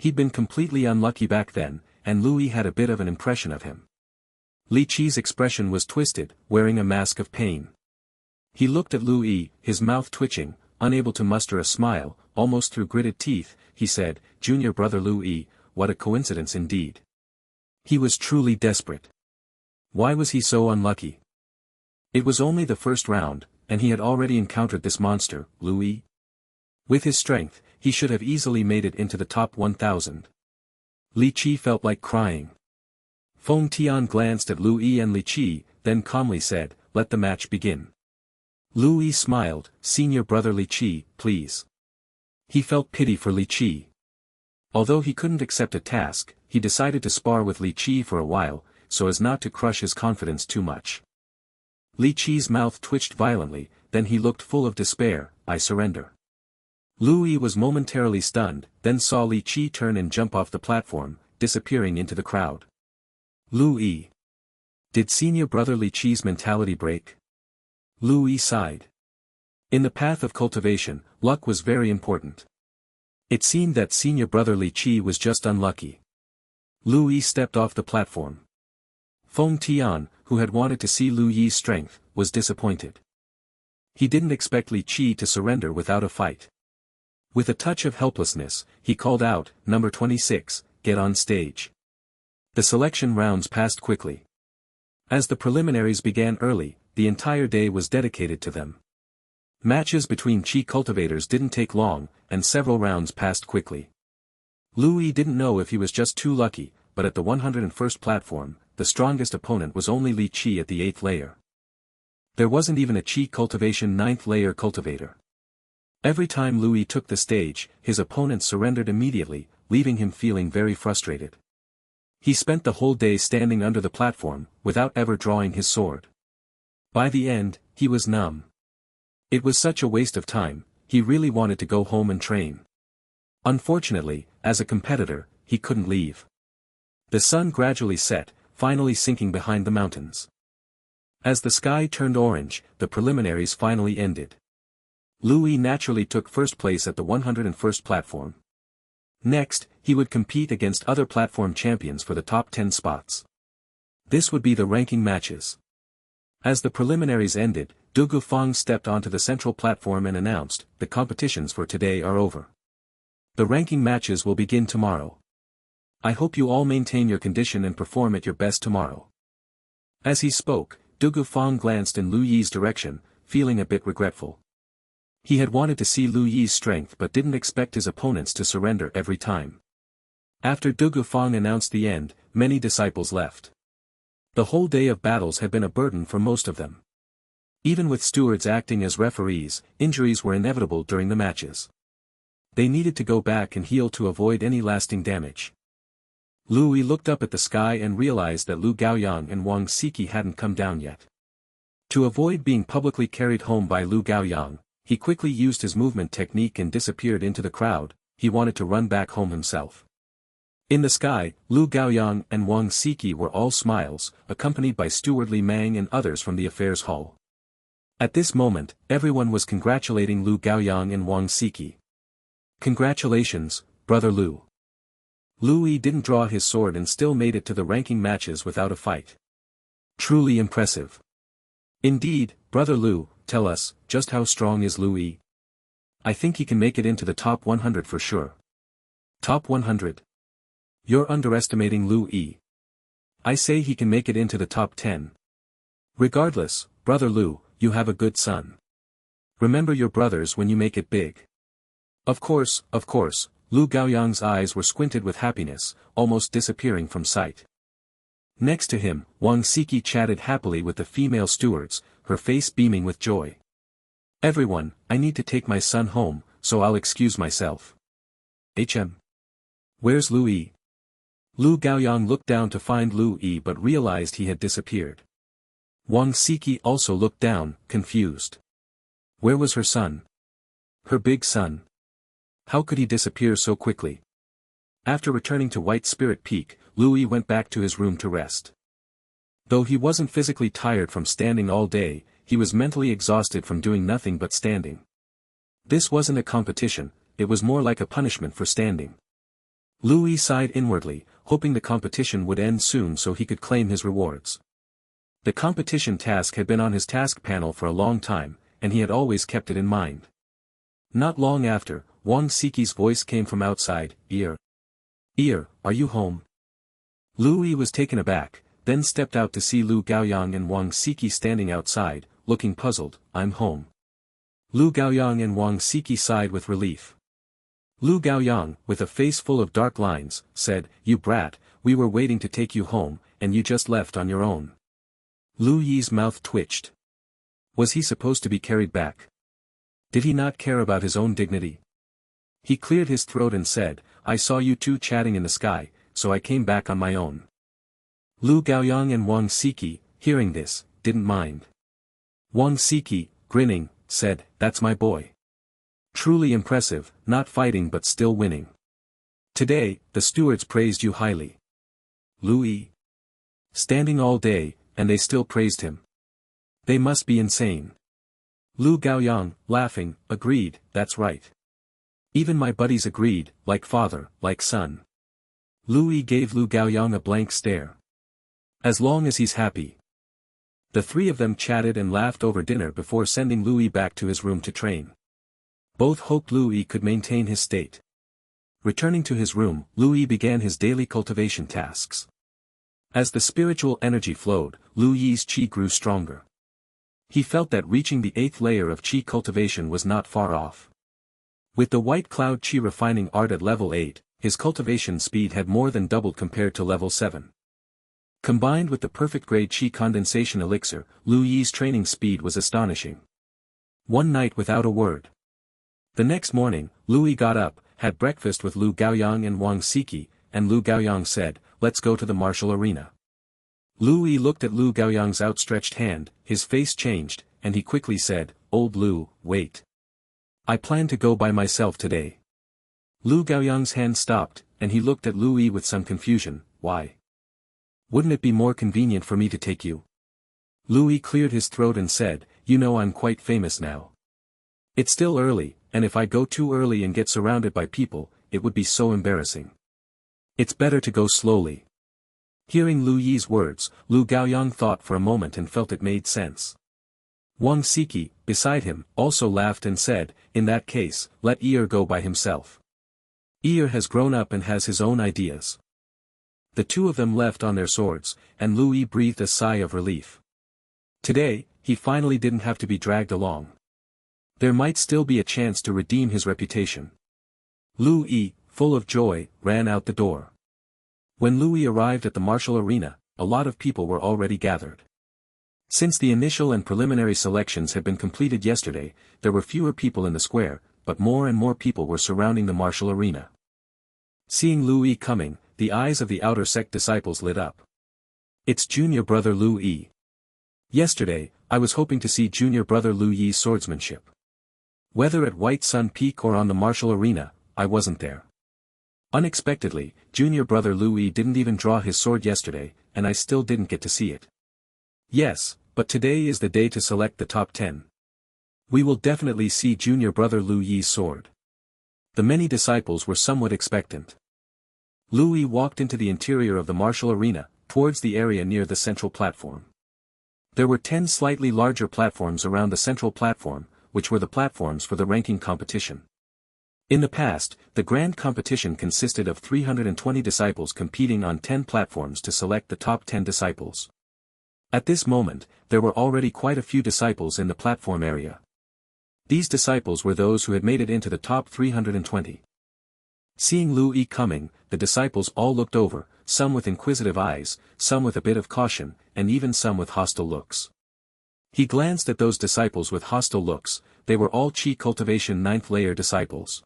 He'd been completely unlucky back then, and Lu Yi had a bit of an impression of him. Li Qi's expression was twisted, wearing a mask of pain. He looked at Lu Yi, his mouth twitching, unable to muster a smile, almost through gritted teeth, he said, Junior brother Lu Yi, what a coincidence indeed. He was truly desperate. Why was he so unlucky? It was only the first round, and he had already encountered this monster, Lu Yi. With his strength, he should have easily made it into the top 1,000. Li Qi felt like crying. Feng Tian glanced at Lu Yi and Li Qi, then calmly said, let the match begin. Lu Yi smiled, senior brother Li Qi, please. He felt pity for Li Qi. Although he couldn't accept a task, he decided to spar with Li Qi for a while, so as not to crush his confidence too much. Li Qi's mouth twitched violently, then he looked full of despair. I surrender. Lu Yi was momentarily stunned, then saw Li Qi turn and jump off the platform, disappearing into the crowd. Lu Yi. Did senior brother Li Qi's mentality break? Lu Yi sighed. In the path of cultivation, luck was very important. It seemed that senior brother Li Qi was just unlucky. Lu Yi stepped off the platform. Feng Tian, who had wanted to see Lu Yi's strength, was disappointed. He didn't expect Li Qi to surrender without a fight. With a touch of helplessness, he called out, "Number 26, get on stage." The selection rounds passed quickly. As the preliminaries began early, the entire day was dedicated to them. Matches between Qi cultivators didn't take long, and several rounds passed quickly. Lu Yi didn't know if he was just too lucky, but at the 101st platform, the strongest opponent was only Li Qi at the 8th layer. There wasn't even a Qi cultivation 9th layer cultivator. Every time Lu Yi took the stage, his opponent surrendered immediately, leaving him feeling very frustrated. He spent the whole day standing under the platform, without ever drawing his sword. By the end, he was numb. It was such a waste of time, he really wanted to go home and train. Unfortunately, as a competitor, he couldn't leave. The sun gradually set, finally sinking behind the mountains. As the sky turned orange, the preliminaries finally ended. Lu Yi naturally took first place at the 101st platform. Next, he would compete against other platform champions for the top 10 spots. This would be the ranking matches. As the preliminaries ended, Du Gufang stepped onto the central platform and announced, "The competitions for today are over. The ranking matches will begin tomorrow. I hope you all maintain your condition and perform at your best tomorrow." As he spoke, Du Gufang glanced in Lu Yi's direction, feeling a bit regretful. He had wanted to see Lu Yi's strength but didn't expect his opponents to surrender every time. After Du Gufang announced the end, many disciples left. The whole day of battles had been a burden for most of them. Even with stewards acting as referees, injuries were inevitable during the matches. They needed to go back and heal to avoid any lasting damage. Lu Yi looked up at the sky and realized that Lu Gaoyang and Wang Siki hadn't come down yet. To avoid being publicly carried home by Lu Gaoyang, he quickly used his movement technique and disappeared into the crowd. He wanted to run back home himself. In the sky, Lu Gaoyang and Wang Siki were all smiles, accompanied by Steward Li Mang and others from the affairs hall. At this moment, everyone was congratulating Lu Gaoyang and Wang Siki. "Congratulations, brother Lu." Lu Yi didn't draw his sword and still made it to the ranking matches without a fight. Truly impressive. Indeed, brother Lu, tell us, just how strong is Lu Yi? I think he can make it into the top 100 for sure. Top 100? You're underestimating Lu Yi. I say he can make it into the top 10. Regardless, brother Lu, you have a good son. Remember your brothers when you make it big. Of course, Lu Gaoyang's eyes were squinted with happiness, almost disappearing from sight. Next to him, Wang Siki chatted happily with the female stewards, her face beaming with joy. "Everyone, I need to take my son home, so I'll excuse myself." Where's Lu Yi? Lu Gaoyang looked down to find Lu Yi but realized he had disappeared. Wang Siki also looked down, confused. Where was her son? Her big son? How could he disappear so quickly? After returning to White Spirit Peak, Lu Yi went back to his room to rest. Though he wasn't physically tired from standing all day, he was mentally exhausted from doing nothing but standing. This wasn't a competition, it was more like a punishment for standing. Lu Yi sighed inwardly, hoping the competition would end soon so he could claim his rewards. The competition task had been on his task panel for a long time, and he had always kept it in mind. Not long after, Wang Siki's voice came from outside, "Ear, are you home?" Lu Yi was taken aback, then stepped out to see Lu Gaoyang and Wang Siki standing outside, looking puzzled. "I'm home." Lu Gaoyang and Wang Siki sighed with relief. Lu Gaoyang, with a face full of dark lines, said, "You brat, we were waiting to take you home, and you just left on your own." Lu Yi's mouth twitched. Was he supposed to be carried back? Did he not care about his own dignity? He cleared his throat and said, I saw you two chatting in the sky, so I came back on my own. Lu Gaoyang and Wang Siki, hearing this, didn't mind. Wang Siki, grinning, said, that's my boy. Truly impressive, not fighting but still winning. Today, the stewards praised you highly. Lu Yi. Standing all day, and they still praised him. They must be insane. Lu Gaoyang, laughing, agreed, that's right. Even my buddies agreed, like father, like son. Lu Yi gave Lu Gaoyang a blank stare. As long as he's happy. The three of them chatted and laughed over dinner before sending Lu Yi back to his room to train. Both hoped Lu Yi could maintain his state. Returning to his room, Lu Yi began his daily cultivation tasks. As the spiritual energy flowed, Lu Yi's qi grew stronger. He felt that reaching the 8th layer of qi cultivation was not far off. With the white cloud qi refining art at level 8, his cultivation speed had more than doubled compared to level 7. Combined with the perfect grade qi condensation elixir, Lu Yi's training speed was astonishing. One night without a word. The next morning, Lu Yi got up, had breakfast with Lu Gaoyang and Wang Siki, and Lu Gaoyang said, let's go to the martial arena. Lu Yi looked at Lu Gaoyang's outstretched hand, his face changed, and he quickly said, old Lu, wait. I plan to go by myself today. Lu Gaoyang's hand stopped, and he looked at Lu Yi with some confusion, why? Wouldn't it be more convenient for me to take you? Lu Yi cleared his throat and said, you know I'm quite famous now. It's still early, and if I go too early and get surrounded by people, it would be so embarrassing. It's better to go slowly. Hearing Lu Yi's words, Lu Gaoyang thought for a moment and felt it made sense. Wang Siki, beside him, also laughed and said, in that case, let Ear go by himself. Ear has grown up and has his own ideas. The two of them left on their swords, and Lu Yi breathed a sigh of relief. Today, he finally didn't have to be dragged along. There might still be a chance to redeem his reputation. Lu Yi, full of joy, ran out the door. When Lu Yi arrived at the martial arena, a lot of people were already gathered. Since the initial and preliminary selections had been completed yesterday, there were fewer people in the square, but more and more people were surrounding the martial arena. Seeing Lu Yi coming, the eyes of the outer sect disciples lit up. It's junior brother Lu Yi. Yesterday, I was hoping to see junior brother Lu Yi's swordsmanship. Whether at White Sun Peak or on the martial arena, I wasn't there. Unexpectedly, junior brother Lu Yi didn't even draw his sword yesterday, and I still didn't get to see it. Yes, but today is the day to select the top 10. We will definitely see junior brother Lu Yi's sword. The many disciples were somewhat expectant. Lu Yi walked into the interior of the martial arena, towards the area near the central platform. There were 10 slightly larger platforms around the central platform, which were the platforms for the ranking competition. In the past, the grand competition consisted of 320 disciples competing on 10 platforms to select the top 10 disciples. At this moment, there were already quite a few disciples in the platform area. These disciples were those who had made it into the top 320. Seeing Lu Yi coming, the disciples all looked over, some with inquisitive eyes, some with a bit of caution, and even some with hostile looks. He glanced at those disciples with hostile looks, they were all Qi Cultivation 9th layer disciples.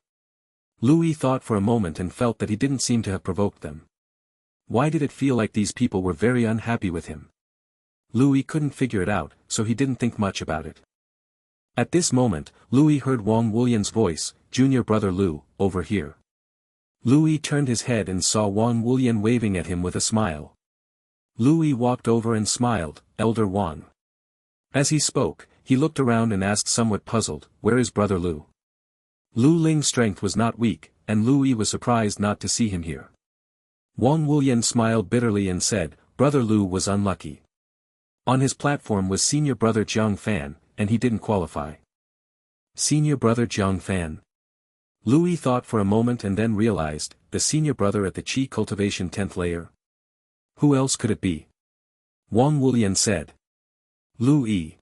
Lu Yi thought for a moment and felt that he didn't seem to have provoked them. Why did it feel like these people were very unhappy with him? Lu Yi couldn't figure it out, so he didn't think much about it. At this moment, Lu Yi heard Wang Wulian's voice, junior brother Lu, over here. Lu Yi turned his head and saw Wang Wulian waving at him with a smile. Lu Yi walked over and smiled, Elder Wang. As he spoke, he looked around and asked somewhat puzzled, where is brother Lu? Lu Ling's strength was not weak, and Lu Yi was surprised not to see him here. Wang Wulian smiled bitterly and said, brother Lu was unlucky. On his platform was senior brother Jiang Fan, and he didn't qualify. Senior brother Jiang Fan. Lu Yi thought for a moment and then realized, the senior brother at the Qi Cultivation 10th layer. Who else could it be? Wang Wulian said. Lu Yi.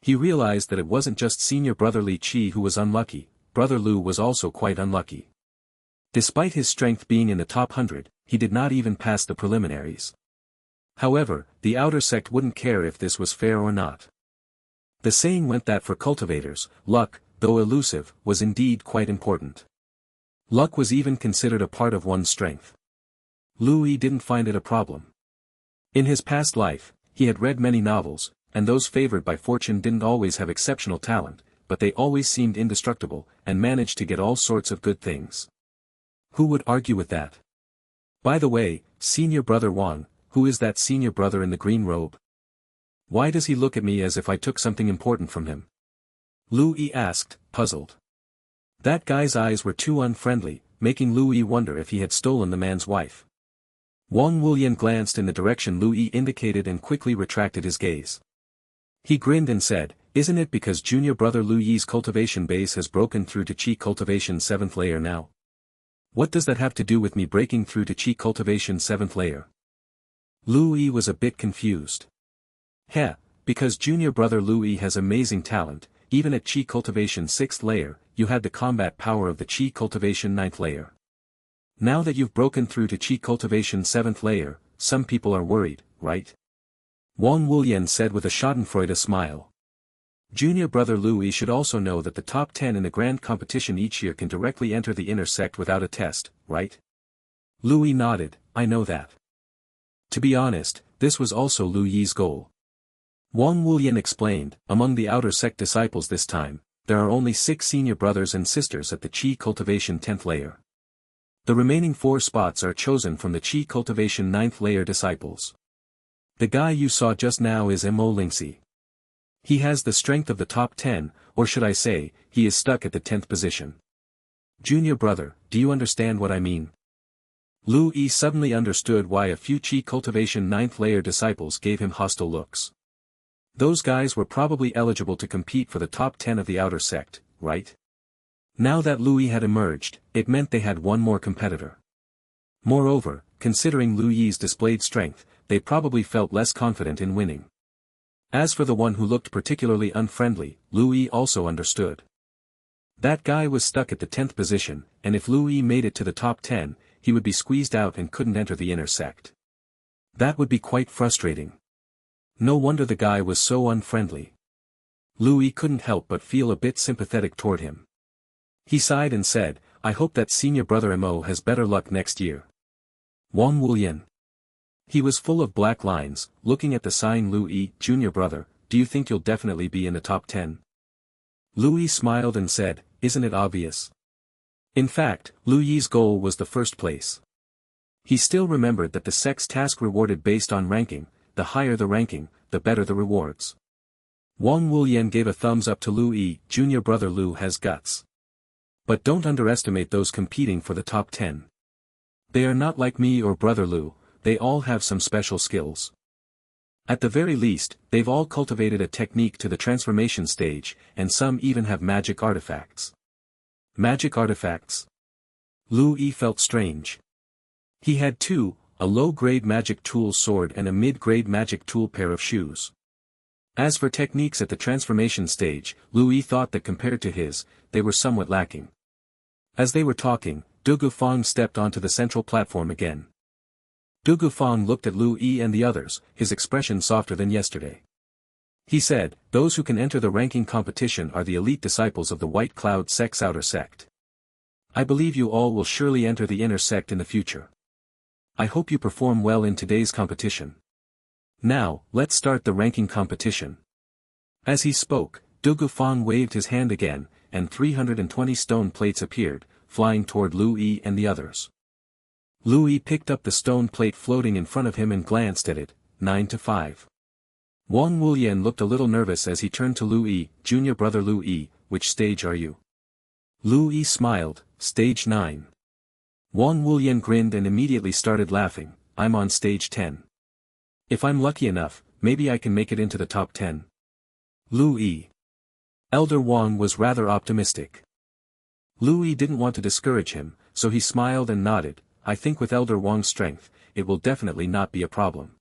He realized that it wasn't just senior brother Li Qi who was unlucky, brother Lu was also quite unlucky. Despite his strength being in the top 100, he did not even pass the preliminaries. However, the outer sect wouldn't care if this was fair or not. The saying went that for cultivators, luck, though elusive, was indeed quite important. Luck was even considered a part of one's strength. Louis didn't find it a problem. In his past life, he had read many novels, and those favored by fortune didn't always have exceptional talent, but they always seemed indestructible, and managed to get all sorts of good things. Who would argue with that? By the way, senior brother Wang, who is that senior brother in the green robe? Why does he look at me as if I took something important from him? Louis asked, puzzled. That guy's eyes were too unfriendly, making Louis wonder if he had stolen the man's wife. Wang Wulian glanced in the direction Louis indicated and quickly retracted his gaze. He grinned and said, "Isn't it because junior brother Louis's cultivation base has broken through to Qi Cultivation 7th layer now? What does that have to do with me breaking through to Qi Cultivation 7th layer?" Louis was a bit confused. Heh, because junior brother Louis has amazing talent, even at Qi Cultivation 6th layer, you had the combat power of the Qi Cultivation 9th layer. Now that you've broken through to Qi Cultivation 7th layer, some people are worried, right? Wang Wulian said with a schadenfreude smile. Junior brother Louis should also know that the top 10 in the grand competition each year can directly enter the inner sect without a test, right? Louis nodded, I know that. To be honest, this was also Lu Yi's goal. Wang Wulian explained, among the outer sect disciples this time, there are only 6 senior brothers and sisters at the Qi Cultivation 10th layer. The remaining 4 spots are chosen from the Qi Cultivation 9th layer disciples. The guy you saw just now is Mo Lingxi. He has the strength of the top 10, or should I say, he is stuck at the 10th position. Junior brother, do you understand what I mean? Lu Yi suddenly understood why a few Qi Cultivation 9th layer disciples gave him hostile looks. Those guys were probably eligible to compete for the top 10 of the outer sect, right? Now that Lu Yi had emerged, it meant they had one more competitor. Moreover, considering Lu Yi's displayed strength, they probably felt less confident in winning. As for the one who looked particularly unfriendly, Lu Yi also understood. That guy was stuck at the 10th position, and if Lu Yi made it to the top 10, he would be squeezed out and couldn't enter the inner sect. That would be quite frustrating. No wonder the guy was so unfriendly. Lu Yi couldn't help but feel a bit sympathetic toward him. He sighed and said, I hope that senior brother Mo has better luck next year. Wang Wulian. He was full of black lines, looking at the sighing Lu Yi, junior brother, do you think you'll definitely be in the top 10? Lu Yi smiled and said, isn't it obvious? In fact, Lu Yi's goal was the first place. He still remembered that the sect's task rewarded based on ranking, the higher the ranking, the better the rewards. Wang Wulian gave a thumbs up to Lu Yi, junior brother Lu has guts. But don't underestimate those competing for the top 10. They are not like me or brother Lu, they all have some special skills. At the very least, they've all cultivated a technique to the transformation stage, and some even have magic artifacts. Magic artifacts? Lu Yi felt strange. He had 2, a low-grade magic tool sword and a mid-grade magic tool pair of shoes. As for techniques at the transformation stage, Lu Yi thought that compared to his, they were somewhat lacking. As they were talking, Du Gufang stepped onto the central platform again. Du Gufang looked at Lu Yi and the others, his expression softer than yesterday. He said, those who can enter the ranking competition are the elite disciples of the White Cloud Sect's outer sect. I believe you all will surely enter the inner sect in the future. I hope you perform well in today's competition. Now, let's start the ranking competition. As he spoke, Du Gufang waved his hand again, and 320 stone plates appeared, flying toward Lu Yi and the others. Lu Yi picked up the stone plate floating in front of him and glanced at it, 9-5. Wang Wulian looked a little nervous as he turned to Lu Yi, junior brother Lu Yi, which stage are you? Lu Yi smiled, stage 9. Wang Wulian grinned and immediately started laughing, I'm on stage 10. If I'm lucky enough, maybe I can make it into the top 10. Lu Yi. Elder Wang was rather optimistic. Lu Yi didn't want to discourage him, so he smiled and nodded, I think with Elder Wang's strength, it will definitely not be a problem.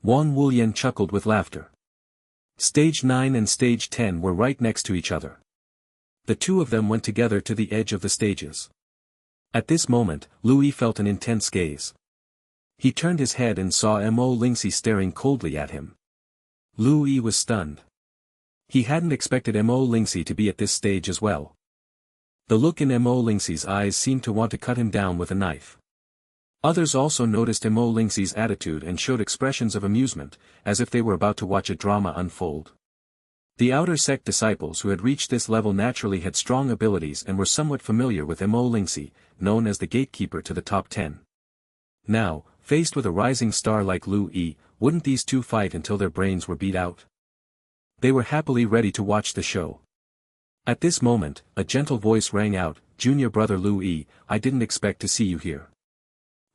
Wang Wulian chuckled with laughter. Stage 9 and stage 10 were right next to each other. The two of them went together to the edge of the stages. At this moment, Lu Yi felt an intense gaze. He turned his head and saw Mo Lingxi staring coldly at him. Lu Yi was stunned. He hadn't expected Mo Lingxi to be at this stage as well. The look in Mo Lingxi's eyes seemed to want to cut him down with a knife. Others also noticed Mo Lingxi's attitude and showed expressions of amusement, as if they were about to watch a drama unfold. The outer sect disciples who had reached this level naturally had strong abilities and were somewhat familiar with Mo Lingxi, known as the gatekeeper to the top 10. Now, faced with a rising star like Lu Yi, wouldn't these two fight until their brains were beat out? They were happily ready to watch the show. At this moment, a gentle voice rang out, "Junior brother Lu Yi, I didn't expect to see you here."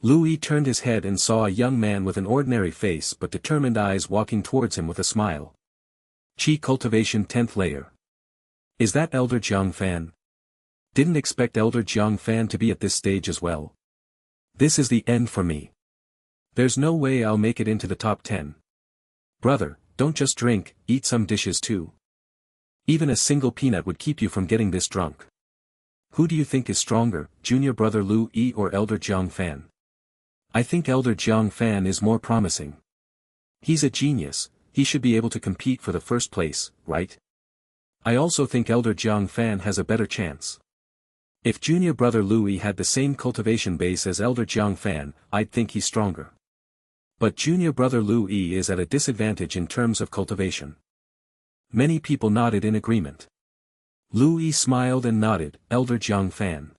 Lu Yi turned his head and saw a young man with an ordinary face but determined eyes walking towards him with a smile. Qi Cultivation 10th layer. Is that Elder Jiang Fan? Didn't expect Elder Jiang Fan to be at this stage as well. This is the end for me. There's no way I'll make it into the top 10. Brother, don't just drink, eat some dishes too. Even a single peanut would keep you from getting this drunk. Who do you think is stronger, Junior brother Lu Yi or Elder Jiang Fan? I think Elder Jiang Fan is more promising. He's a genius. He should be able to compete for the first place, right? I also think Elder Jiang Fan has a better chance. If Junior brother Louis had the same cultivation base as Elder Jiang Fan, I'd think he's stronger. But Junior brother Louis is at a disadvantage in terms of cultivation. Many people nodded in agreement. Louis smiled and nodded, Elder Jiang Fan.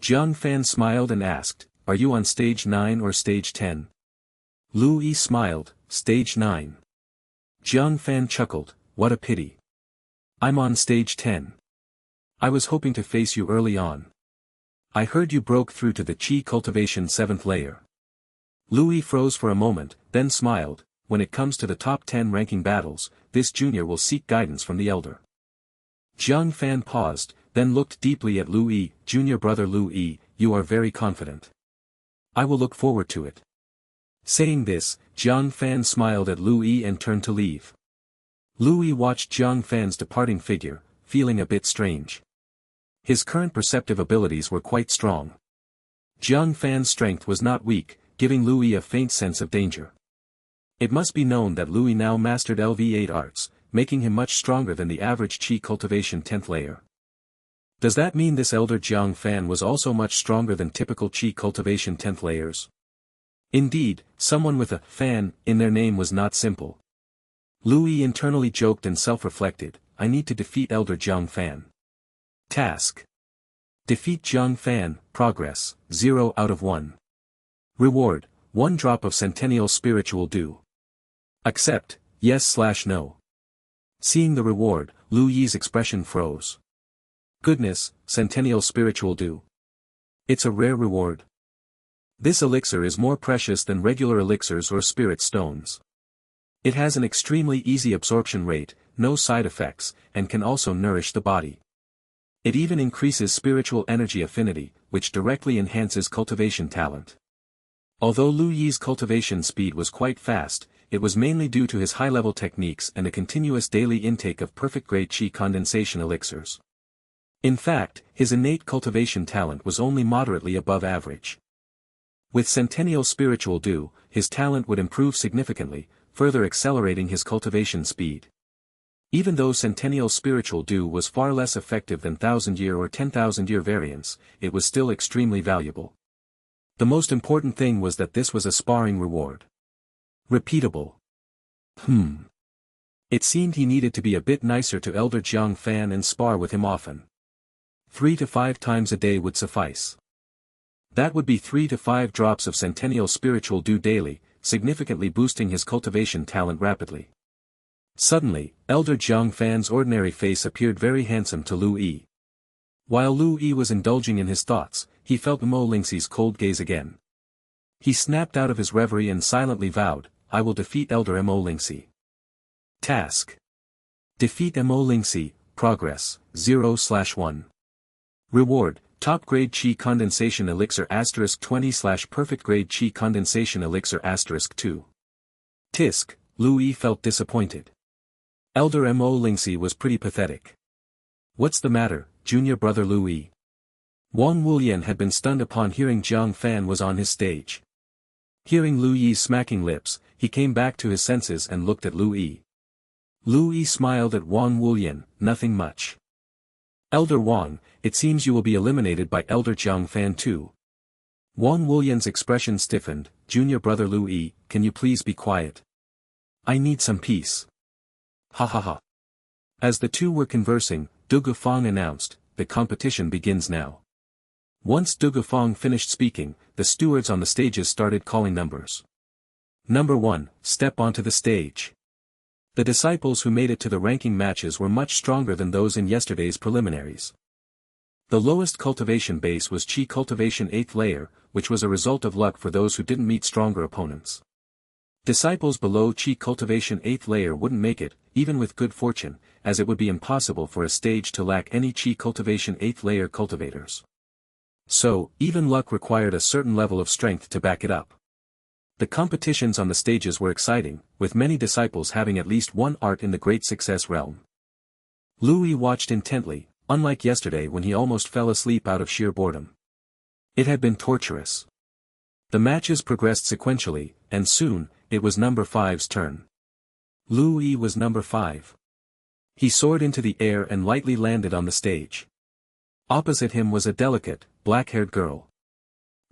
Jiang Fan smiled and asked, "Are you on stage 9 or stage 10? Louis smiled, "Stage 9. Jiang Fan chuckled, "What a pity. I'm on stage 10. I was hoping to face you early on. I heard you broke through to the Qi Cultivation 7th layer." Louis froze for a moment, then smiled. When it comes to the top 10 ranking battles, this junior will seek guidance from the elder. Jiang Fan paused, then looked deeply at Louis. "Junior brother Louis, you are very confident. I will look forward to it." Saying this, Jiang Fan smiled at Louis and turned to leave. Louis watched Jiang Fan's departing figure, feeling a bit strange. His current perceptive abilities were quite strong. Jiang Fan's strength was not weak, giving Louis a faint sense of danger. It must be known that Louis now mastered LV8 arts, making him much stronger than the average Qi Cultivation 10th layer. Does that mean this elder Jiang Fan was also much stronger than typical Qi Cultivation 10th layers? Indeed, someone with a "fan" in their name was not simple. Louis internally joked and self-reflected, "I need to defeat Elder Jiang Fan. Task: defeat Jiang Fan, progress, 0 out of 1. Reward, 1 drop of Centennial Spiritual Dew. Accept, yes/no. Seeing the reward, Lu Yi's expression froze. Goodness, Centennial Spiritual Dew. It's a rare reward. This elixir is more precious than regular elixirs or spirit stones. It has an extremely easy absorption rate, no side effects, and can also nourish the body. It even increases spiritual energy affinity, which directly enhances cultivation talent. Although Lu Yi's cultivation speed was quite fast, it was mainly due to his high-level techniques and a continuous daily intake of perfect-grade Qi condensation elixirs. In fact, his innate cultivation talent was only moderately above average. With Centennial Spiritual Dew, his talent would improve significantly, further accelerating his cultivation speed. Even though Centennial Spiritual Dew was far less effective than 1000-year or 10,000-year variants, it was still extremely valuable. The most important thing was that this was a sparring reward. Repeatable. It seemed he needed to be a bit nicer to Elder Jiang Fan and spar with him often. 3 to 5 times a day would suffice. That would be 3 to 5 drops of Centennial Spiritual Dew daily, significantly boosting his cultivation talent rapidly. Suddenly, Elder Jiang Fan's ordinary face appeared very handsome to Lu Yi. While Lu Yi was indulging in his thoughts, he felt Mo Lingxi's cold gaze again. He snapped out of his reverie and silently vowed, "I will defeat Elder Mo Lingxi." Task: defeat Mo Lingxi, progress, 0/1. Reward, top grade Qi condensation elixir *20/perfect grade Qi condensation elixir *2. Tisk, Lu Yi felt disappointed. Elder Mo Lingxi was pretty pathetic. What's the matter, junior brother Lu Yi? Wang Wulian had been stunned upon hearing Jiang Fan was on his stage. Hearing Lu Yi's smacking lips, he came back to his senses and looked at Lu Yi. Lu Yi smiled at Wang Wulian, "Nothing much. Elder Wang, it seems you will be eliminated by Elder Jiang Fan too. Wang Wulian's expression stiffened. Junior brother Lu Yi, can you please be quiet? I need some peace. Ha ha ha. As the two were conversing, Du Gufang announced, the competition begins now. Once Du Gufang finished speaking, the stewards on the stages started calling numbers. Number 1, step onto the stage. The disciples who made it to the ranking matches were much stronger than those in yesterday's preliminaries. The lowest cultivation base was Qi Cultivation 8th layer, which was a result of luck for those who didn't meet stronger opponents. Disciples below Qi Cultivation 8th layer wouldn't make it, even with good fortune, as it would be impossible for a stage to lack any Qi Cultivation 8th layer cultivators. So, even luck required a certain level of strength to back it up. The competitions on the stages were exciting, with many disciples having at least one art in the great success realm. Lu Yi watched intently, unlike yesterday when he almost fell asleep out of sheer boredom. It had been torturous. The matches progressed sequentially, and soon, it was number 5's turn. Lu Yi was number 5. He soared into the air and lightly landed on the stage. Opposite him was a delicate, black-haired girl.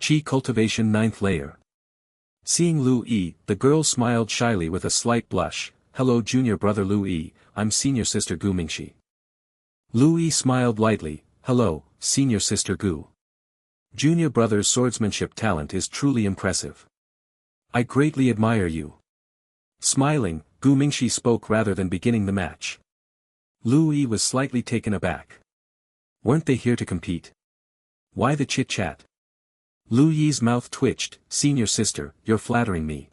Qi Cultivation 9th layer. Seeing Lu Yi, the girl smiled shyly with a slight blush. Hello junior brother Lu Yi, I'm senior sister Gu Mingxi. Lu Yi smiled lightly. Hello, senior sister Gu. Junior brother's swordsmanship talent is truly impressive. I greatly admire you. Smiling, Gu Mingxi spoke rather than beginning the match. Lu Yi was slightly taken aback. Weren't they here to compete? Why the chit-chat? Lu Yi's mouth twitched. Senior sister, you're flattering me.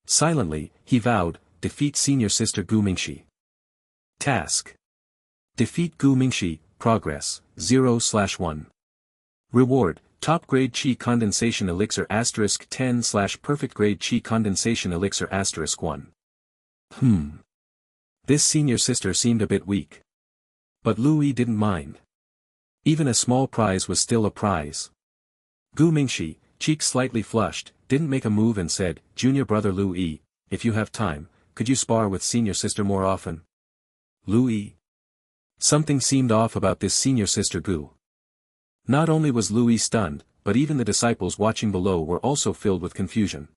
Silently, he vowed, defeat senior sister Gu Mingxi. Task. Defeat Gu Mingxi, progress, 0/1. Reward, top grade Qi condensation elixir *10/ perfect grade Qi condensation elixir *1. This senior sister seemed a bit weak. But Lu Yi didn't mind. Even a small prize was still a prize. Gu Mingxi, cheeks slightly flushed, didn't make a move and said, Junior brother Lu Yi, if you have time, could you spar with senior sister more often? Lu Yi. Something seemed off about this senior sister Gu. Not only was Lu Yi stunned, but even the disciples watching below were also filled with confusion.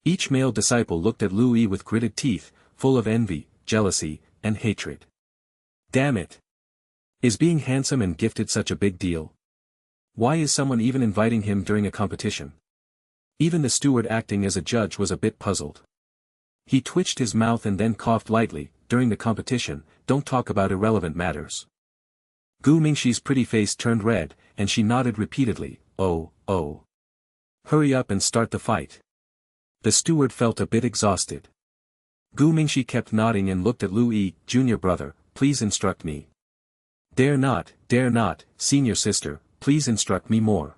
Each male disciple looked at Lu Yi with gritted teeth, full of envy, jealousy, and hatred. Damn it! Is being handsome and gifted such a big deal? Why is someone even inviting him during a competition? Even the steward acting as a judge was a bit puzzled. He twitched his mouth and then coughed lightly. During the competition, don't talk about irrelevant matters. Gu Mingxi's pretty face turned red, and she nodded repeatedly. Oh. Hurry up and start the fight. The steward felt a bit exhausted. Gu Mingxi kept nodding and looked at Lu Yi. Junior brother, please instruct me. Dare not, senior sister, please instruct me more.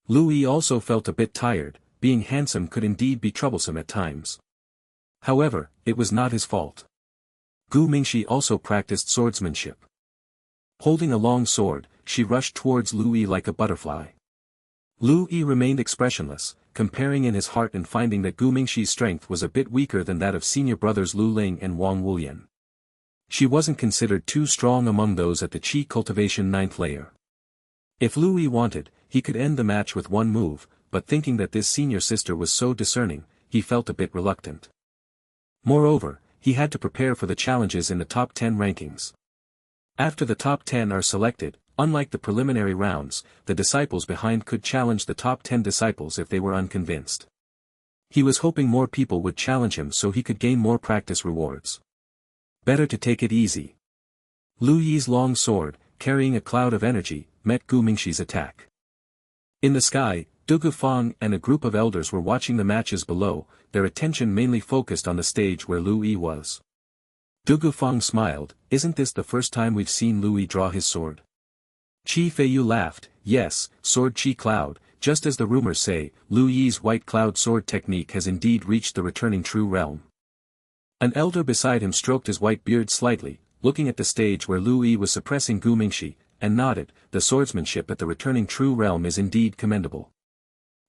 Lu Yi also felt a bit tired. Being handsome could indeed be troublesome at times. However, it was not his fault. Gu Mingxi also practiced swordsmanship. Holding a long sword, she rushed towards Lu Yi like a butterfly. Lu Yi remained expressionless, comparing in his heart and finding that Gu Mingxi's strength was a bit weaker than that of senior brothers Lu Ling and Wang Wulian. She wasn't considered too strong among those at the Qi Cultivation 9th layer. If Lu Yi wanted, he could end the match with one move, but thinking that this senior sister was so discerning, he felt a bit reluctant. Moreover, he had to prepare for the challenges in the top 10 rankings. After the top 10 are selected, unlike the preliminary rounds, the disciples behind could challenge the top 10 disciples if they were unconvinced. He was hoping more people would challenge him so he could gain more practice rewards. Better to take it easy. Lu Yi's long sword, carrying a cloud of energy, met Gu Mingxi's attack. In the sky, Du Gufang and a group of elders were watching the matches below, their attention mainly focused on the stage where Lu Yi was. Du Gufang smiled. Isn't this the first time we've seen Lu Yi draw his sword? Qi Feiyu laughed. Yes, sword Qi Cloud, just as the rumors say, Lu Yi's white cloud sword technique has indeed reached the returning true realm. An elder beside him stroked his white beard slightly, looking at the stage where Lu Yi was suppressing Gu Mingxi, and nodded. The swordsmanship at the returning true realm is indeed commendable.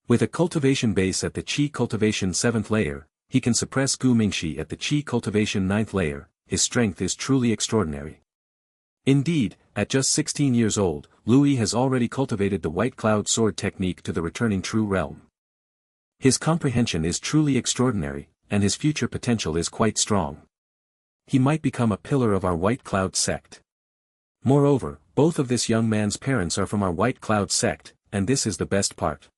With a cultivation base at the Qi Cultivation 7th layer, he can suppress Gu Mingxi at the Qi Cultivation 9th layer. His strength is truly extraordinary. Indeed, at just 16 years old, Louis has already cultivated the White Cloud Sword technique to the returning true realm. His comprehension is truly extraordinary, and his future potential is quite strong. He might become a pillar of our White Cloud sect. Moreover, both of this young man's parents are from our White Cloud sect, and this is the best part.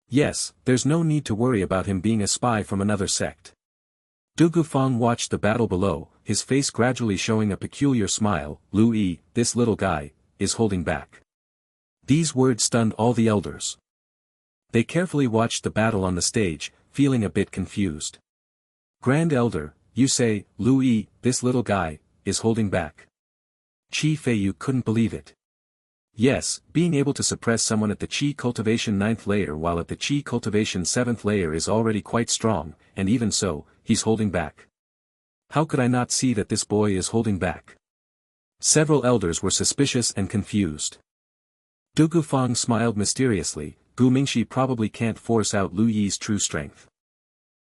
Yes, there's no need to worry about him being a spy from another sect. Du Gufang watched the battle below, his face gradually showing a peculiar smile. Louis, this little guy, is holding back. These words stunned all the elders. They carefully watched the battle on the stage, feeling a bit confused. Grand Elder, you say, Louis, this little guy, is holding back. Qi Feiyu couldn't believe it. Yes, being able to suppress someone at the Qi Cultivation 9th layer while at the Qi Cultivation 7th layer is already quite strong, and even so, he's holding back. How could I not see that this boy is holding back? Several elders were suspicious and confused. Du Gufang smiled mysteriously. Gu Mingxi probably can't force out Lu Yi's true strength.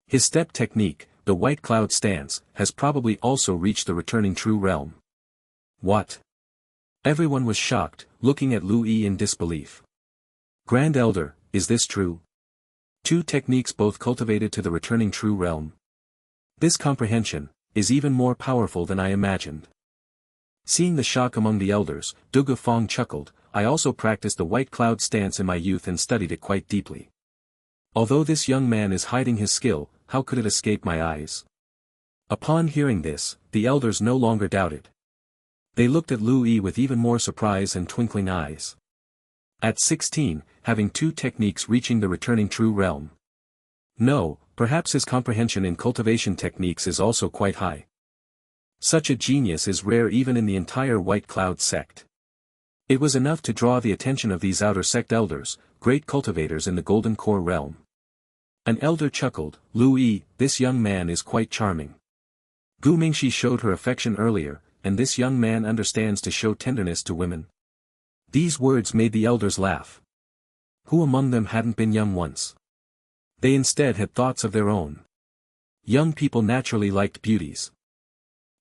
His step technique, the White Cloud stance, has probably also reached the returning true realm. What? Everyone was shocked, looking at Lu Yi in disbelief. Grand Elder, is this true? Two techniques both cultivated to the returning true realm. This comprehension is even more powerful than I imagined. Seeing the shock among the elders, Du Gufang chuckled. I also practiced the White Cloud stance in my youth and studied it quite deeply. Although this young man is hiding his skill, how could it escape my eyes? Upon hearing this, the elders no longer doubted. They looked at Lu Yi with even more surprise and twinkling eyes. At 16, having two techniques reaching the returning true realm. No, perhaps his comprehension in cultivation techniques is also quite high. Such a genius is rare even in the entire White Cloud sect. It was enough to draw the attention of these outer sect elders, great cultivators in the Golden Core realm. An elder chuckled, Lu Yi, this young man is quite charming. Gu Mingxi showed her affection earlier, and this young man understands to show tenderness to women. These words made the elders laugh. Who among them hadn't been young once? They instead had thoughts of their own. Young people naturally liked beauties.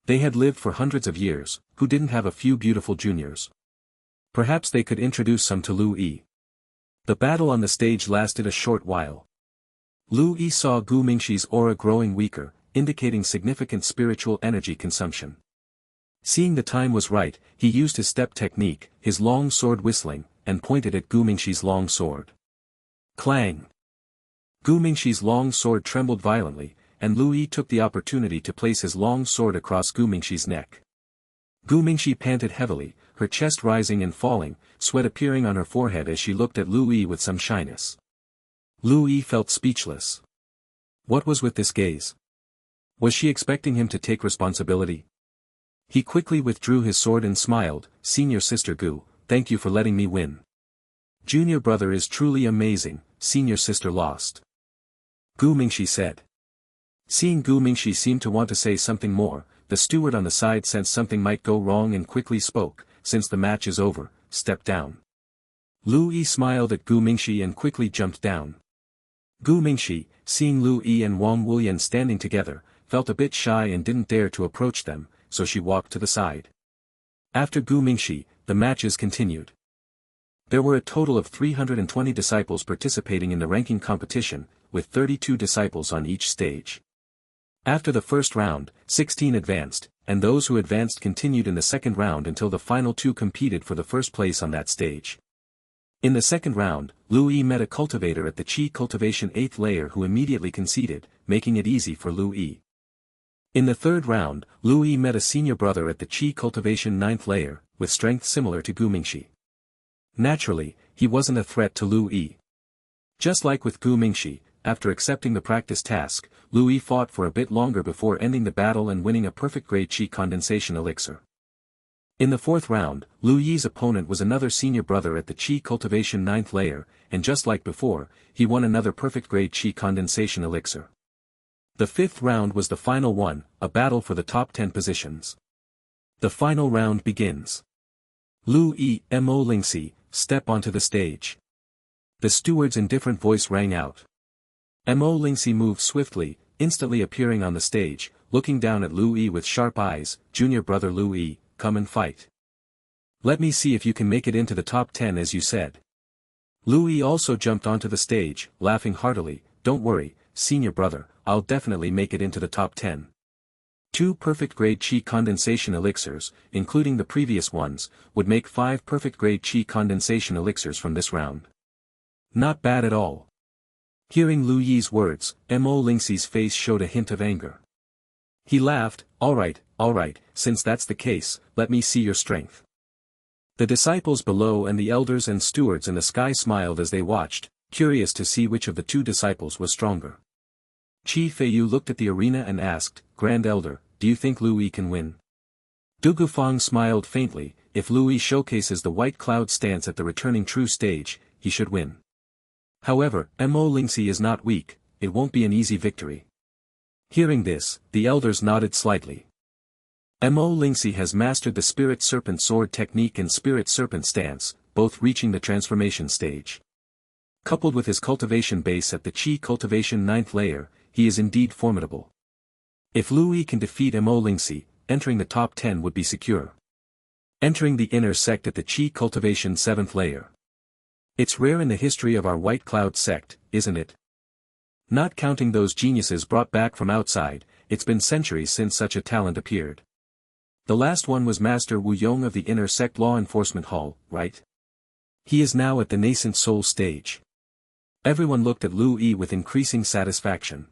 They had lived for hundreds of years, who didn't have a few beautiful juniors? Perhaps they could introduce some to Lu Yi. The battle on the stage lasted a short while. Lu Yi saw Gu Mingxi's aura growing weaker, indicating significant spiritual energy consumption. Seeing the time was right, he used his step technique, his long sword whistling, and pointed at Gu Mingxi's long sword. Clang! Gu Mingxi's long sword trembled violently, and Lu Yi took the opportunity to place his long sword across Gu Mingxi's neck. Gu Mingxi panted heavily, her chest rising and falling, sweat appearing on her forehead as she looked at Lu Yi with some shyness. Lu Yi felt speechless. What was with this gaze? Was she expecting him to take responsibility? He quickly withdrew his sword and smiled, Senior Sister Gu, thank you for letting me win. Junior brother is truly amazing, Senior Sister lost. Gu Mingxi said. Seeing Gu Mingxi seem to want to say something more, the steward on the side sensed something might go wrong and quickly spoke, since the match is over, step down. Lu Yi smiled at Gu Mingxi and quickly jumped down. Gu Mingxi, seeing Lu Yi and Wang Wulian standing together, felt a bit shy and didn't dare to approach them, so she walked to the side. After Gu Mingxi, the matches continued. There were a total of 320 disciples participating in the ranking competition, with 32 disciples on each stage. After the first round, 16 advanced, and those who advanced continued in the second round until the final two competed for the first place on that stage. In the second round, Lu Yi met a cultivator at the Qi Cultivation 8th layer who immediately conceded, making it easy for Lu Yi. In the third round, Lu Yi met a senior brother at the Qi Cultivation 9th layer, with strength similar to Gu Mingxi. Naturally, he wasn't a threat to Lu Yi. Just like with Gu Mingxi, after accepting the practice task, Lu Yi fought for a bit longer before ending the battle and winning a perfect-grade Qi condensation elixir. In the fourth round, Lu Yi's opponent was another senior brother at the Qi Cultivation 9th layer, and just like before, he won another perfect-grade Qi condensation elixir. The fifth round was the final one, a battle for the top 10 positions. The final round begins. Lu Yi, Mo Lingxi, step onto the stage. The steward's indifferent voice rang out. Mo Lingxi moved swiftly, instantly appearing on the stage, looking down at Lu Yi with sharp eyes, Junior brother Lu Yi, come and fight. Let me see if you can make it into the top 10 as you said. Louis also jumped onto the stage, laughing heartily. Don't worry, senior brother, I'll definitely make it into the top 10. 2 perfect-grade Qi condensation elixirs, including the previous ones, would make 5 perfect-grade Qi condensation elixirs from this round. Not bad at all. Hearing Lu Yi's words, Mo Lingxi's face showed a hint of anger. He laughed, alright, since that's the case, let me see your strength. The disciples below and the elders and stewards in the sky smiled as they watched, curious to see which of the 2 disciples was stronger. Qi Feiyu looked at the arena and asked, Grand Elder, do you think Lu Yi can win? Du Gufang smiled faintly. If Lu Yi showcases the white cloud stance at the returning true stage, he should win. However, Mo Lingxi is not weak, it won't be an easy victory. Hearing this, the elders nodded slightly. Mo Lingxi has mastered the Spirit Serpent Sword technique and Spirit Serpent stance, both reaching the transformation stage. Coupled with his cultivation base at the Qi Cultivation 9th layer, he is indeed formidable. If Lu Yi can defeat Mo Lingxi, entering the top 10 would be secure. Entering the inner sect at the Qi Cultivation 7th layer. It's rare in the history of our White Cloud sect, isn't it? Not counting those geniuses brought back from outside, it's been centuries since such a talent appeared. The last one was Master Wu Yong of the Inner Sect Law Enforcement Hall, right? He is now at the nascent soul stage. Everyone looked at Lu Yi with increasing satisfaction.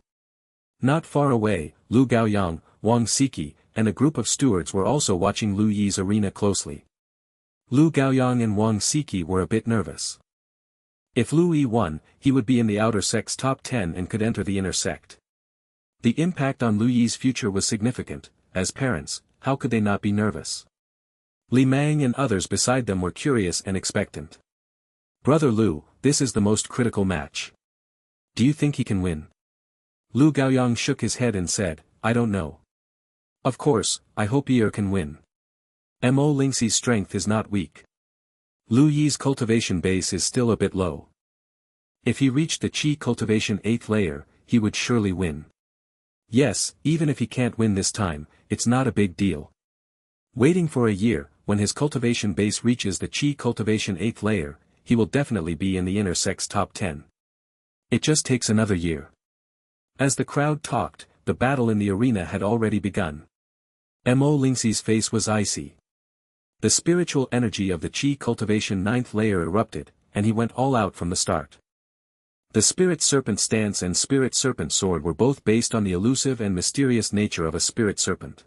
Not far away, Lu Gaoyang, Wang Siki, and a group of stewards were also watching Lu Yi's arena closely. Lu Gaoyang and Wang Siki were a bit nervous. If Lu Yi won, he would be in the outer sect's top 10 and could enter the inner sect. The impact on Lu Yi's future was significant. As parents, how could they not be nervous? Li Mang and others beside them were curious and expectant. Brother Lu, this is the most critical match. Do you think he can win? Lu Gaoyang shook his head and said, I don't know. Of course, I hope Yi can win. Mo Lingxi's strength is not weak. Lu Yi's cultivation base is still a bit low. If he reached the Qi Cultivation 8th layer, he would surely win. Yes, even if he can't win this time, it's not a big deal. Waiting for a year, when his cultivation base reaches the Qi Cultivation 8th layer, he will definitely be in the inner sect's top 10. It just takes another year. As the crowd talked, the battle in the arena had already begun. Mo Lingxi's face was icy. The spiritual energy of the Qi Cultivation 9th layer erupted, and he went all out from the start. The Spirit Serpent stance and Spirit Serpent sword were both based on the elusive and mysterious nature of a spirit serpent.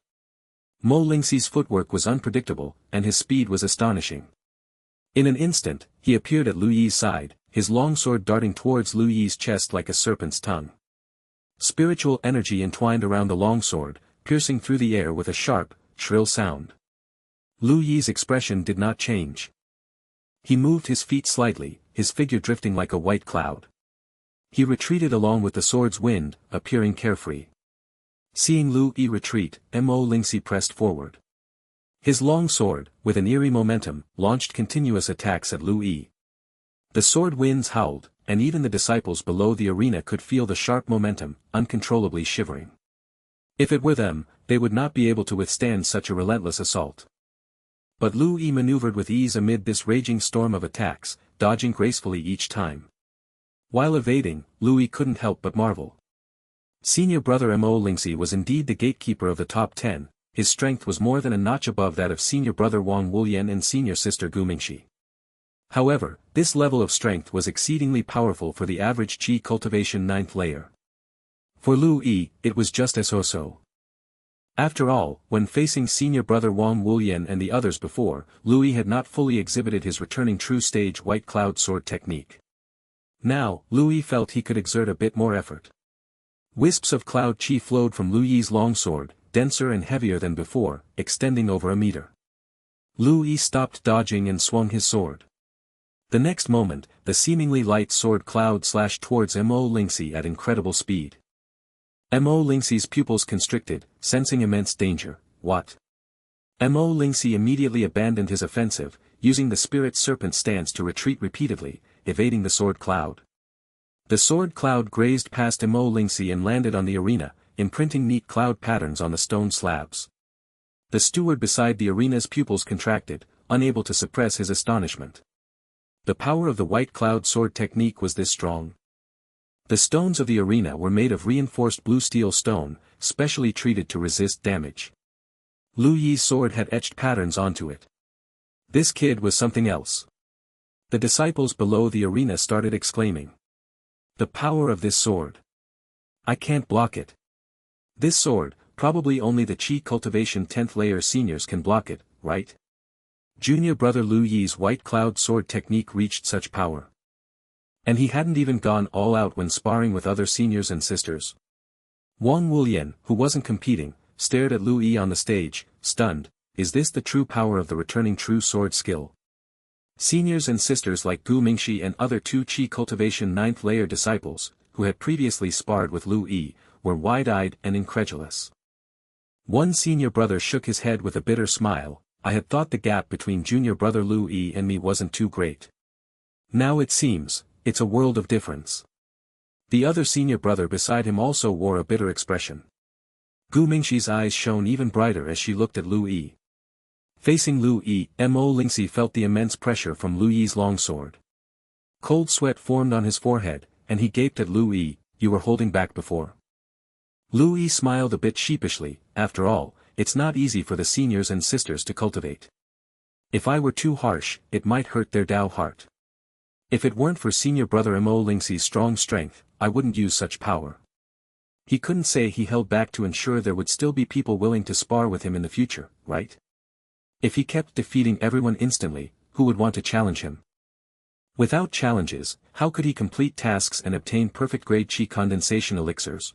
Mo Lingxi's footwork was unpredictable, and his speed was astonishing. In an instant, he appeared at Lu Yi's side, his long sword darting towards Lu Yi's chest like a serpent's tongue. Spiritual energy entwined around the long sword, piercing through the air with a sharp, shrill sound. Lu Yi's expression did not change. He moved his feet slightly, his figure drifting like a white cloud. He retreated along with the sword's wind, appearing carefree. Seeing Lu Yi retreat, Mo Lingxi pressed forward. His long sword, with an eerie momentum, launched continuous attacks at Lu Yi. The sword winds howled, and even the disciples below the arena could feel the sharp momentum, uncontrollably shivering. If it were them, they would not be able to withstand such a relentless assault. But Lu Yi maneuvered with ease amid this raging storm of attacks, dodging gracefully each time. While evading, Lu Yi couldn't help but marvel. Senior brother Mo Lingxi was indeed the gatekeeper of the top 10, his strength was more than a notch above that of senior brother Wang Wulian and senior sister Gu Mingxi. However, this level of strength was exceedingly powerful for the average Qi Cultivation 9th layer. For Lu Yi, it was just as so. After all, when facing senior brother Wang Wulian and the others before, Lu Yi had not fully exhibited his returning true stage White Cloud Sword technique. Now, Lu Yi felt he could exert a bit more effort. Wisps of cloud chi flowed from Lu Yi's long sword, denser and heavier than before, extending over a meter. Lu Yi stopped dodging and swung his sword. The next moment, the seemingly light sword cloud slashed towards Mo Lingxi at incredible speed. Mo Lingxi's pupils constricted, sensing immense danger. What? Mo Lingxi immediately abandoned his offensive, using the Spirit Serpent stance to retreat repeatedly, evading the sword cloud. The sword cloud grazed past Mo Lingxi and landed on the arena, imprinting neat cloud patterns on the stone slabs. The steward beside the arena's pupils contracted, unable to suppress his astonishment. The power of the white cloud sword technique was this strong. The stones of the arena were made of reinforced blue steel stone, specially treated to resist damage. Lu Yi's sword had etched patterns onto it. This kid was something else. The disciples below the arena started exclaiming. The power of this sword. I can't block it. This sword, probably only the Chi Cultivation 10th layer seniors can block it, right? Junior brother Lu Yi's white cloud sword technique reached such power. And he hadn't even gone all out when sparring with other seniors and sisters. Wang Wulian, who wasn't competing, stared at Lu Yi on the stage, stunned. Is this the true power of the returning true sword skill? Seniors and sisters like Gu Mingxi and other two Chi Cultivation 9th layer disciples, who had previously sparred with Lu Yi, were wide-eyed and incredulous. One senior brother shook his head with a bitter smile. I had thought the gap between junior brother Lu Yi and me wasn't too great. Now it seems, it's a world of difference. The other senior brother beside him also wore a bitter expression. Gu Mingxi's eyes shone even brighter as she looked at Lu Yi. Facing Lu Yi, Mo Lingxi felt the immense pressure from Lu Yi's longsword. Cold sweat formed on his forehead, and he gaped at Lu Yi. You were holding back before. Lu Yi smiled a bit sheepishly. After all, it's not easy for the seniors and sisters to cultivate. If I were too harsh, it might hurt their Dao heart. If it weren't for senior brother Mo Lingxi's strong strength, I wouldn't use such power. He couldn't say he held back to ensure there would still be people willing to spar with him in the future, right? If he kept defeating everyone instantly, who would want to challenge him? Without challenges, how could he complete tasks and obtain perfect grade Qi condensation elixirs?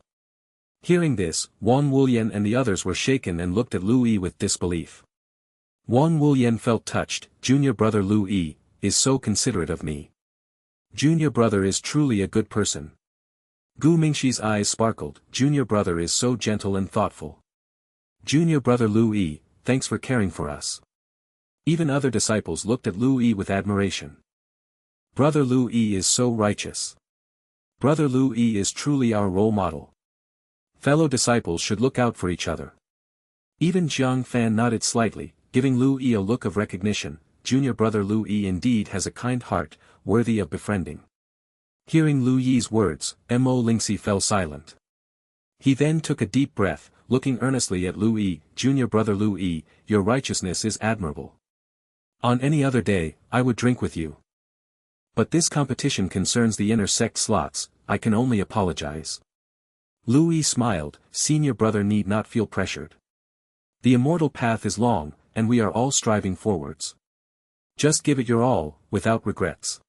Hearing this, Wang Wulian and the others were shaken and looked at Lu Yi with disbelief. Wang Wulian felt touched. Junior brother Lu Yi is so considerate of me. Junior brother is truly a good person. Gu Mingxi's eyes sparkled. Junior brother is so gentle and thoughtful. Junior brother Lu Yi, thanks for caring for us. Even other disciples looked at Lu Yi with admiration. Brother Lu Yi is so righteous. Brother Lu Yi is truly our role model. Fellow disciples should look out for each other. Even Jiang Fan nodded slightly, giving Lu Yi a look of recognition. Junior brother Lu Yi indeed has a kind heart, worthy of befriending. Hearing Lu Yi's words, Mo Lingxi fell silent. He then took a deep breath, looking earnestly at Lu Yi. Junior brother Lu Yi, your righteousness is admirable. On any other day, I would drink with you. But this competition concerns the inner sect slots. I can only apologize. Lu Yi smiled. Senior brother need not feel pressured. The immortal path is long, and we are all striving forwards. Just give it your all, without regrets.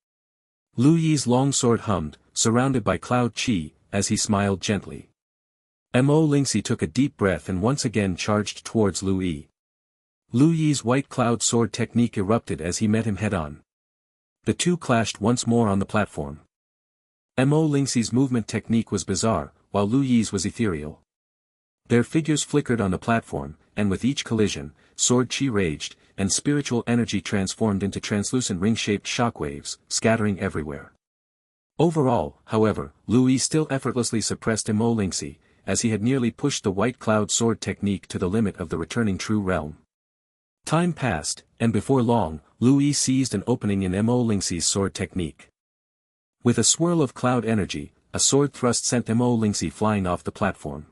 Lu Yi's longsword hummed, surrounded by cloud chi, as he smiled gently. Mo Lingxi took a deep breath and once again charged towards Lu Yi. Lu Yi's white cloud sword technique erupted as he met him head-on. The two clashed once more on the platform. Mo Lingxi's movement technique was bizarre, while Lu Yi's was ethereal. Their figures flickered on the platform, and with each collision, sword chi raged, and spiritual energy transformed into translucent ring-shaped shockwaves, scattering everywhere. Overall, however, Lu Yi still effortlessly suppressed Mo Lingxi, as he had nearly pushed the white cloud sword technique to the limit of the returning true realm. Time passed, and before long, Lu Yi seized an opening in Mo Lingxi's sword technique. With a swirl of cloud energy, a sword thrust sent Mo Lingxi flying off the platform.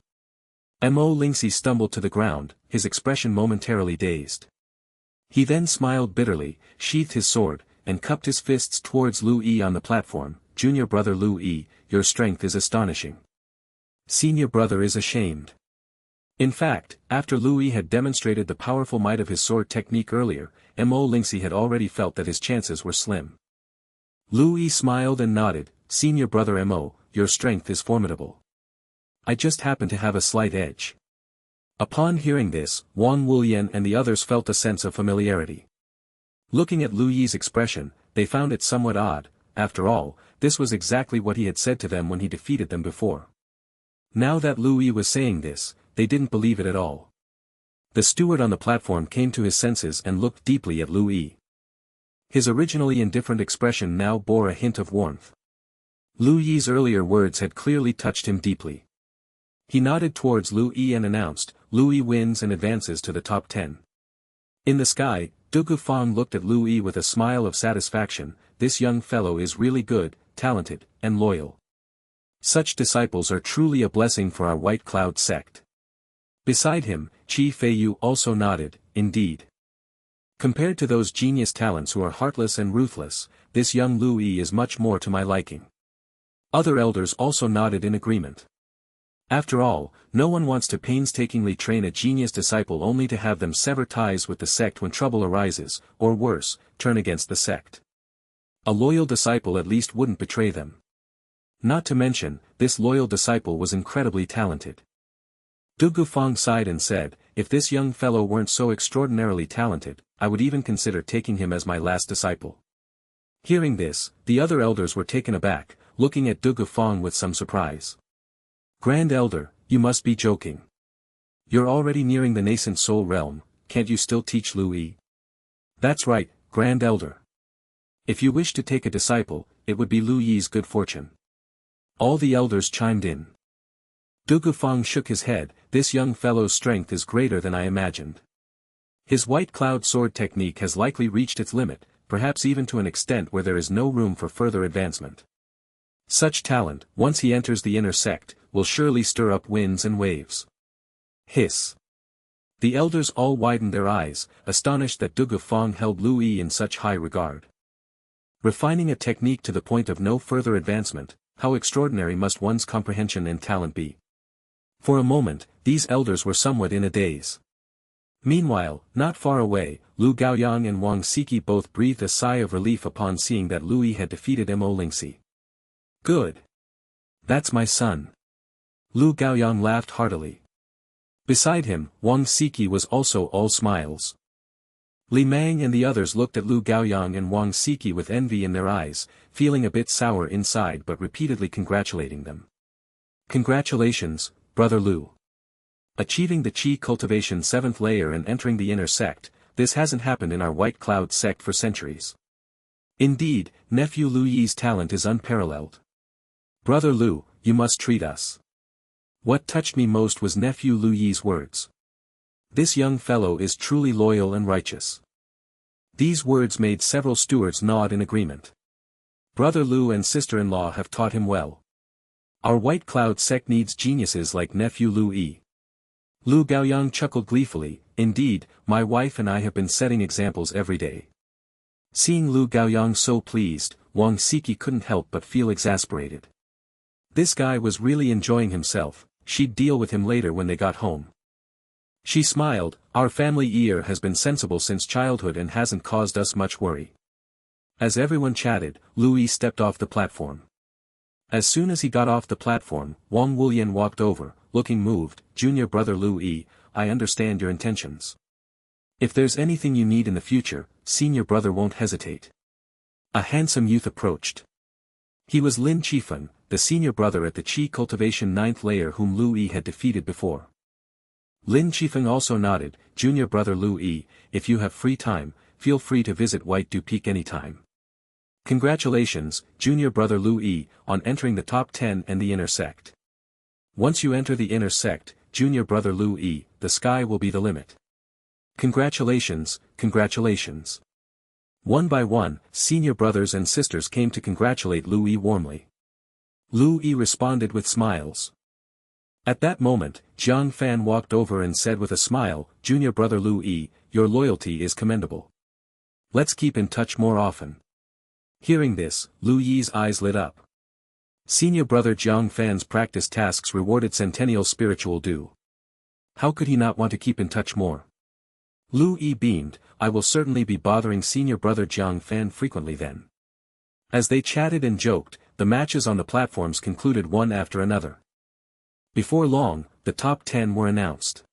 Mo Lingxi stumbled to the ground, his expression momentarily dazed. He then smiled bitterly, sheathed his sword, and cupped his fists towards Lu Yi on the platform. Junior brother Lu Yi, your strength is astonishing. Senior brother is ashamed. In fact, after Lu Yi had demonstrated the powerful might of his sword technique earlier, Mo Lingxi had already felt that his chances were slim. Lu Yi smiled and nodded. Senior brother Mo, your strength is formidable. I just happen to have a slight edge. Upon hearing this, Wang Wulian and the others felt a sense of familiarity. Looking at Lu Yi's expression, they found it somewhat odd. After all, this was exactly what he had said to them when he defeated them before. Now that Lu Yi was saying this, they didn't believe it at all. The steward on the platform came to his senses and looked deeply at Lu Yi. His originally indifferent expression now bore a hint of warmth. Lu Yi's earlier words had clearly touched him deeply. He nodded towards Lu Yi and announced, Lu Yi wins and advances to the top 10. In the sky, Du Fang looked at Lu Yi with a smile of satisfaction. This young fellow is really good, talented, and loyal. Such disciples are truly a blessing for our White Cloud sect. Beside him, Qi Feiyu also nodded, indeed. Compared to those genius talents who are heartless and ruthless, this young Lu Yi is much more to my liking. Other elders also nodded in agreement. After all, no one wants to painstakingly train a genius disciple only to have them sever ties with the sect when trouble arises, or worse, turn against the sect. A loyal disciple at least wouldn't betray them. Not to mention, this loyal disciple was incredibly talented. Du Fang sighed and said, if this young fellow weren't so extraordinarily talented, I would even consider taking him as my last disciple. Hearing this, the other elders were taken aback, looking at Du Fang with some surprise. Grand Elder, you must be joking. You're already nearing the nascent soul realm, can't you still teach Lu Yi? That's right, Grand Elder. If you wish to take a disciple, it would be Lu Yi's good fortune. All the elders chimed in. Du Fang shook his head, this young fellow's strength is greater than I imagined. His white cloud sword technique has likely reached its limit, perhaps even to an extent where there is no room for further advancement. Such talent, once he enters the inner sect, will surely stir up winds and waves. Hiss. The elders all widened their eyes, astonished that Du Fang held Lu Yi in such high regard. Refining a technique to the point of no further advancement, how extraordinary must one's comprehension and talent be? For a moment, these elders were somewhat in a daze. Meanwhile, not far away, Lu Gaoyang and Wang Siki both breathed a sigh of relief upon seeing that Lu Yi had defeated Mo Lingxi. Good. That's my son. Lu Gaoyang laughed heartily. Beside him, Wang Siki was also all smiles. Li Mang and the others looked at Lu Gaoyang and Wang Siki with envy in their eyes, feeling a bit sour inside but repeatedly congratulating them. Congratulations, Brother Lu. Achieving the Qi Cultivation 7th layer and entering the inner sect, this hasn't happened in our White Cloud sect for centuries. Indeed, nephew Lu Yi's talent is unparalleled. Brother Lu, you must treat us. What touched me most was nephew Lu Yi's words. This young fellow is truly loyal and righteous. These words made several stewards nod in agreement. Brother Lu and sister-in-law have taught him well. Our White Cloud sect needs geniuses like nephew Lu Yi. Lu Gaoyang chuckled gleefully, indeed, my wife and I have been setting examples every day. Seeing Lu Gaoyang so pleased, Wang Siki couldn't help but feel exasperated. This guy was really enjoying himself, she'd deal with him later when they got home. She smiled, our family ear has been sensible since childhood and hasn't caused us much worry. As everyone chatted, Lu Yi stepped off the platform. As soon as he got off the platform, Wang Wulian walked over, looking moved, Junior Brother Lu Yi, I understand your intentions. If there's anything you need in the future, Senior Brother won't hesitate. A handsome youth approached. He was Lin Qifeng, the senior brother at the Qi Cultivation 9th layer whom Lu Yi had defeated before. Lin Qifeng also nodded, Junior Brother Lu Yi, if you have free time, feel free to visit White Du Peak anytime. Congratulations, Junior Brother Lu Yi, on entering the top 10 and the inner sect. Once you enter the inner sect, Junior Brother Lu Yi, the sky will be the limit. Congratulations, congratulations. One by one, senior brothers and sisters came to congratulate Lu Yi warmly. Lu Yi responded with smiles. At that moment, Jiang Fan walked over and said with a smile, Junior Brother Lu Yi, your loyalty is commendable. Let's keep in touch more often. Hearing this, Lu Yi's eyes lit up. Senior Brother Jiang Fan's practice tasks rewarded Centennial spiritual due. How could he not want to keep in touch more? Lu Yi beamed, I will certainly be bothering Senior Brother Jiang Fan frequently then. As they chatted and joked, the matches on the platforms concluded one after another. Before long, the top 10 were announced.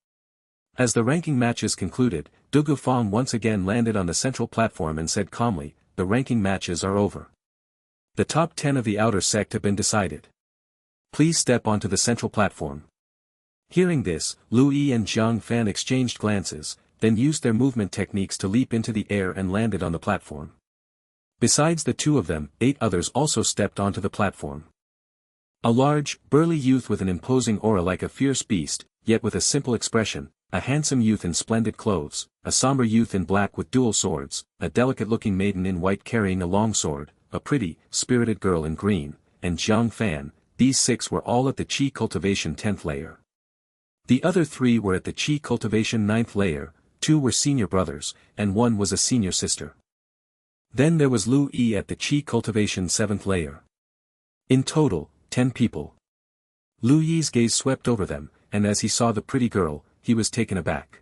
As the ranking matches concluded, Du Fang once again landed on the central platform and said calmly, the ranking matches are over. The top 10 of the outer sect have been decided. Please step onto the central platform. Hearing this, Lu Yi and Jiang Fan exchanged glances, then used their movement techniques to leap into the air and landed on the platform. Besides the two of them, 8 others also stepped onto the platform. A large, burly youth with an imposing aura like a fierce beast, yet with a simple expression, a handsome youth in splendid clothes, a somber youth in black with dual swords, a delicate-looking maiden in white carrying a long sword, a pretty, spirited girl in green, and Jiang Fan. These 6 were all at the Qi Cultivation 10th layer. The other 3 were at the Qi Cultivation 9th layer, 2 were senior brothers, and 1 was a senior sister. Then there was Lu Yi at the Qi Cultivation 7th layer. In total, 10 people. Lu Yi's gaze swept over them, and as he saw the pretty girl, he was taken aback.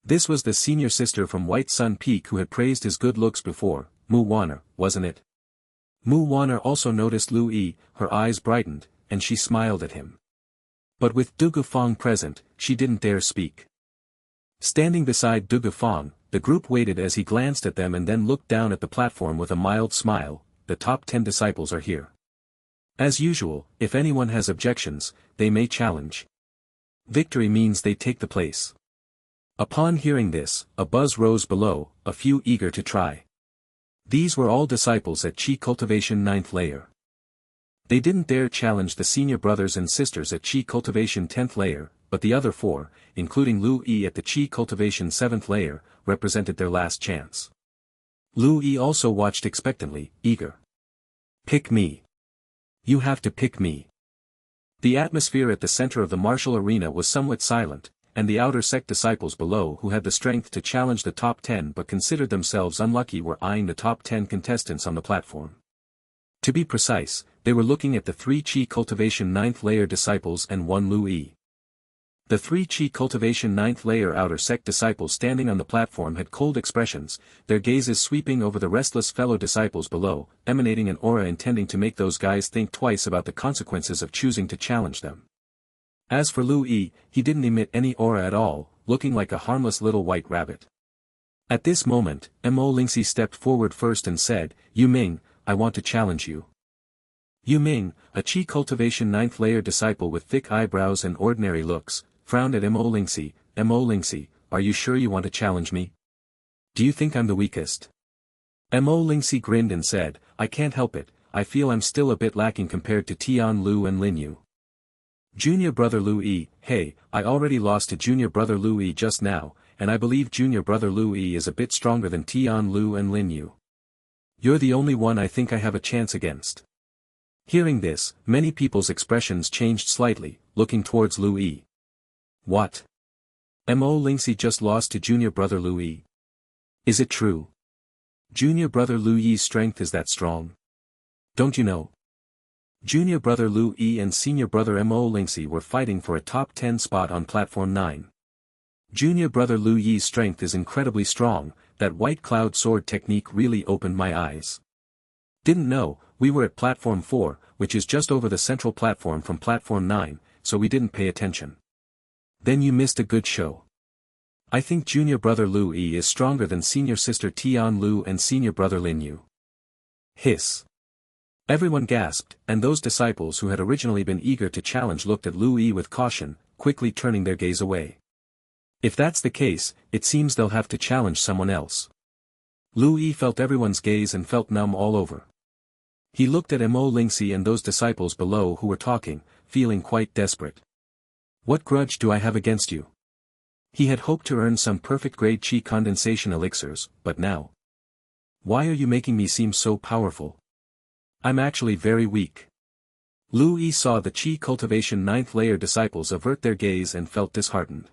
This was the senior sister from White Sun Peak who had praised his good looks before, Mu Wanner, wasn't it? Mu Wanner also noticed Lu Yi, her eyes brightened, and she smiled at him. But with Du Gufang present, she didn't dare speak. Standing beside Du Gufang, the group waited as he glanced at them and then looked down at the platform with a mild smile. The top 10 disciples are here. As usual, if anyone has objections, they may challenge. Victory means they take the place. Upon hearing this, a buzz rose below, a few eager to try. These were all disciples at Qi Cultivation 9th layer. They didn't dare challenge the senior brothers and sisters at Qi Cultivation 10th layer, but the other 4, including Lu Yi at the Qi Cultivation 7th layer, represented their last chance. Lu Yi also watched expectantly, eager. Pick me. You have to pick me. The atmosphere at the center of the martial arena was somewhat silent, and the outer sect disciples below who had the strength to challenge the top 10 but considered themselves unlucky were eyeing the top 10 contestants on the platform. To be precise, they were looking at the 3 Qi Cultivation 9th layer disciples and 1 Lu Yi. The 3 Qi Cultivation 9th layer outer sect disciples standing on the platform had cold expressions, their gazes sweeping over the restless fellow disciples below, emanating an aura intending to make those guys think twice about the consequences of choosing to challenge them. As for Lu Yi, he didn't emit any aura at all, looking like a harmless little white rabbit. At this moment, Mo Lingxi stepped forward first and said, "Yu Ming, I want to challenge you." Yu Ming, a Qi Cultivation 9th layer disciple with thick eyebrows and ordinary looks, frowned at Mo Lingxi. "Mo Lingxi, are you sure you want to challenge me? Do you think I'm the weakest?" Mo Lingxi grinned and said, "I can't help it, I feel I'm still a bit lacking compared to Tian Lu and Lin Yu. Junior brother Lu Yi, hey, I already lost to junior brother Lu Yi just now, and I believe junior brother Lu Yi is a bit stronger than Tian Lu and Lin Yu. You're the only one I think I have a chance against." Hearing this, many people's expressions changed slightly, looking towards Lu Yi. What? Mo Lingxi just lost to junior brother Lu Yi? Is it true? Junior brother Lu Yi's strength is that strong? Don't you know? Junior brother Lu Yi and senior brother Mo Lingxi were fighting for a top 10 spot on platform 9. Junior brother Lu Yi's strength is incredibly strong, that white cloud sword technique really opened my eyes. Didn't know, we were at platform 4, which is just over the central platform from platform 9, so we didn't pay attention. Then you missed a good show. I think junior brother Lu Yi is stronger than senior sister Tian Lu and senior brother Lin Yu. Hiss. Everyone gasped, and those disciples who had originally been eager to challenge looked at Lu Yi with caution, quickly turning their gaze away. If that's the case, it seems they'll have to challenge someone else. Lu Yi felt everyone's gaze and felt numb all over. He looked at Mo Lingxi and those disciples below who were talking, feeling quite desperate. What grudge do I have against you? He had hoped to earn some perfect-grade Qi condensation elixirs, but now? Why are you making me seem so powerful? I'm actually very weak. Lu Yi saw the Qi Cultivation 9th layer disciples avert their gaze and felt disheartened.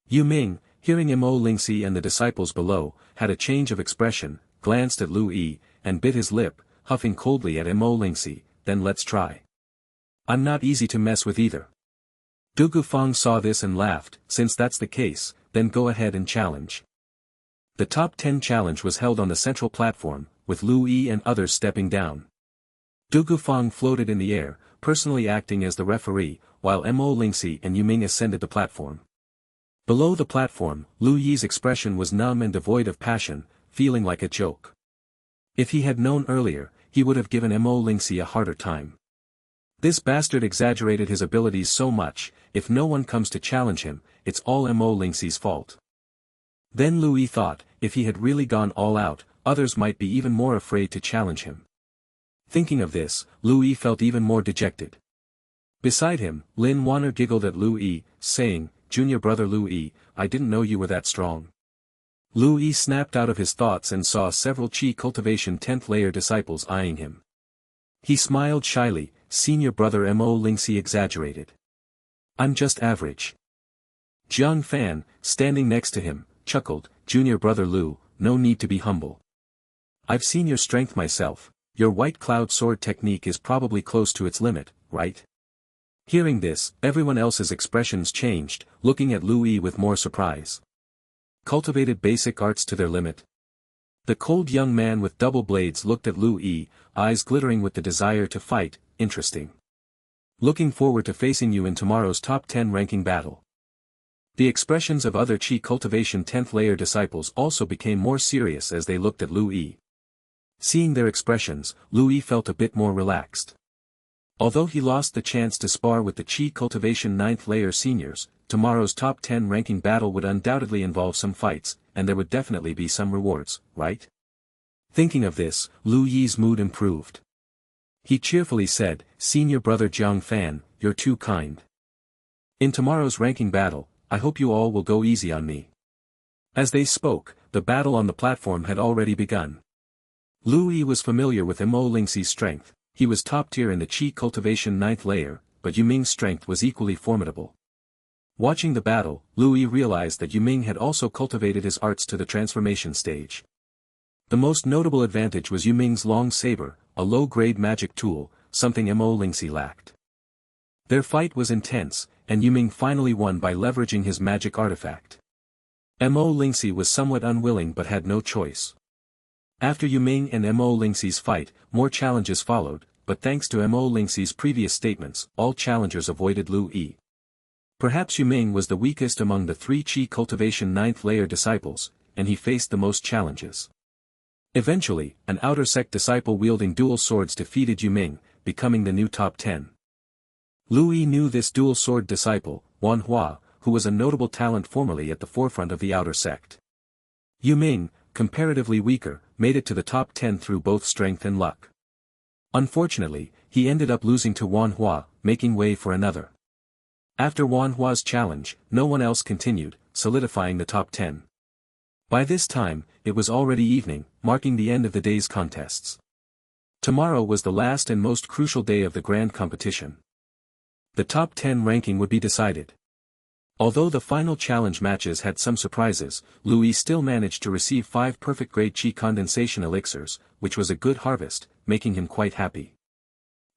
Yu Ming, hearing Mo Lingxi and the disciples below, had a change of expression, glanced at Lu Yi, and bit his lip, huffing coldly at Mo Lingxi. Then let's try. I'm not easy to mess with either. Du Gufang saw this and laughed. Since that's the case, then go ahead and challenge. The top 10 challenge was held on the central platform, with Lu Yi and others stepping down. Du Gufang floated in the air, personally acting as the referee, while Mo Lingxi and Yu Ming ascended the platform. Below the platform, Lu Yi's expression was numb and devoid of passion, feeling like a joke. If he had known earlier, he would have given Mo Lingxi a harder time. This bastard exaggerated his abilities so much, if no one comes to challenge him, it's all Mo Lingxi's fault. Then Lu Yi thought, if he had really gone all out, others might be even more afraid to challenge him. Thinking of this, Lu Yi felt even more dejected. Beside him, Lin Wanner giggled at Lu Yi, saying, junior brother Lu, I didn't know you were that strong. Lu snapped out of his thoughts and saw several Qi Cultivation 10th layer disciples eyeing him. He smiled shyly, senior brother Mo Lingxi exaggerated. I'm just average. Jiang Fan, standing next to him, chuckled, junior brother Lu, no need to be humble. I've seen your strength myself, your white cloud sword technique is probably close to its limit, right? Hearing this, everyone else's expressions changed, looking at Lu with more surprise. Cultivated basic arts to their limit. The cold young man with double blades looked at Lu, eyes glittering with the desire to fight, interesting. Looking forward to facing you in tomorrow's top 10 ranking battle. The expressions of other Qi Cultivation 10th layer disciples also became more serious as they looked at Lu. Seeing their expressions, Lu felt a bit more relaxed. Although he lost the chance to spar with the Qi Cultivation 9th layer seniors, tomorrow's top 10 ranking battle would undoubtedly involve some fights, and there would definitely be some rewards, right? Thinking of this, Lu's mood improved. He cheerfully said, senior brother Jiang Fan, you're too kind. In tomorrow's ranking battle, I hope you all will go easy on me. As they spoke, the battle on the platform had already begun. Lu was familiar with Mo Lingxi's strength. He was top tier in the Qi Cultivation 9th layer, but Yuming's strength was equally formidable. Watching the battle, Lu realized that Yuming had also cultivated his arts to the transformation stage. The most notable advantage was Yuming's long saber, a low-grade magic tool, something Mo Lingxi lacked. Their fight was intense, and Yuming finally won by leveraging his magic artifact. Mo Lingxi was somewhat unwilling but had no choice. After Yuming and Mo Lingxi's fight, more challenges followed, but thanks to Mo Lingxi's previous statements, all challengers avoided Lu. Perhaps Yuming was the weakest among the 3 Qi Cultivation 9th layer disciples, and he faced the most challenges. Eventually, an outer sect disciple wielding dual swords defeated Yuming, becoming the new top 10. Lu knew this dual sword disciple, Manhua, who was a notable talent formerly at the forefront of the outer sect. Yuming, comparatively weaker, made it to the top 10 through both strength and luck. Unfortunately, he ended up losing to Manhua, making way for another. After Manhua's challenge, no one else continued, solidifying the top 10. By this time, it was already evening, marking the end of the day's contests. Tomorrow was the last and most crucial day of the grand competition. The top 10 ranking would be decided. Although the final challenge matches had some surprises, Lu still managed to receive 5 perfect-grade Qi condensation elixirs, which was a good harvest, making him quite happy.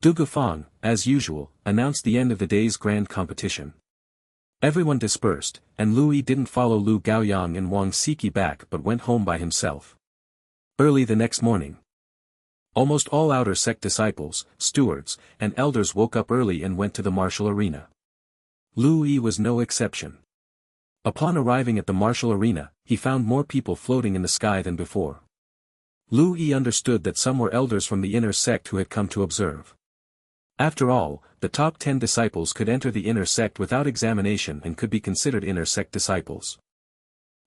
Du Gufang, as usual, announced the end of the day's grand competition. Everyone dispersed, and Lu didn't follow Lu Gaoyang and Wang Siki back but went home by himself. Early the next morning, almost all outer sect disciples, stewards, and elders woke up early and went to the martial arena. Lu was no exception. Upon arriving at the martial arena, he found more people floating in the sky than before. Lu understood that some were elders from the inner sect who had come to observe. After all, the top 10 disciples could enter the inner sect without examination and could be considered inner sect disciples.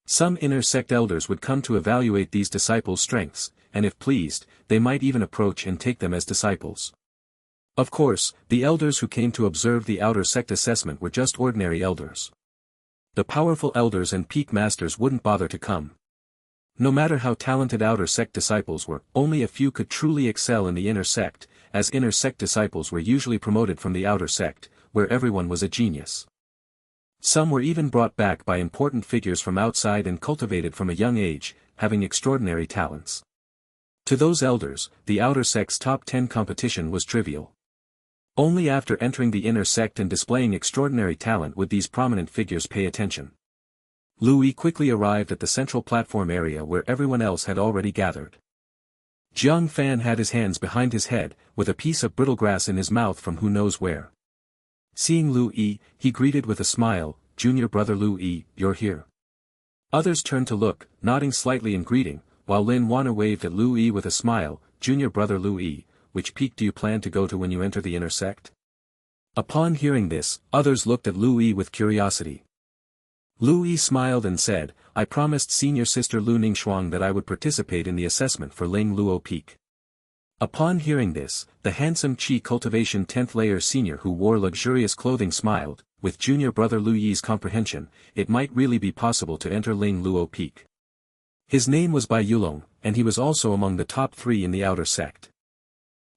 Some inner sect elders would come to evaluate these disciples' strengths, and if pleased, they might even approach and take them as disciples. Of course, the elders who came to observe the outer sect assessment were just ordinary elders. The powerful elders and peak masters wouldn't bother to come. No matter how talented outer sect disciples were, only a few could truly excel in the inner sect, as inner sect disciples were usually promoted from the outer sect, where everyone was a genius. Some were even brought back by important figures from outside and cultivated from a young age, having extraordinary talents. To those elders, the outer sect's top 10 competition was trivial. Only after entering the inner sect and displaying extraordinary talent would these prominent figures pay attention. Lu quickly arrived at the central platform area where everyone else had already gathered. Jiang Fan had his hands behind his head, with a piece of brittle grass in his mouth from who knows where. Seeing Lu, he greeted with a smile, "Junior brother Lu, you're here." Others turned to look, nodding slightly in greeting, while Lin Wana waved at Lu with a smile, "Junior brother Lu, which peak do you plan to go to when you enter the inner sect?" Upon hearing this, others looked at Lu with curiosity. Lu smiled and said, "I promised senior sister Lu Ningxuang that I would participate in the assessment for Ling Luo Peak. Upon hearing this, the handsome Chi Cultivation 10th layer senior who wore luxurious clothing smiled. With junior brother Lu Yi's comprehension, it might really be possible to enter Ling Luo Peak. His name was Bai Yulong, and he was also among the top 3 in the outer sect.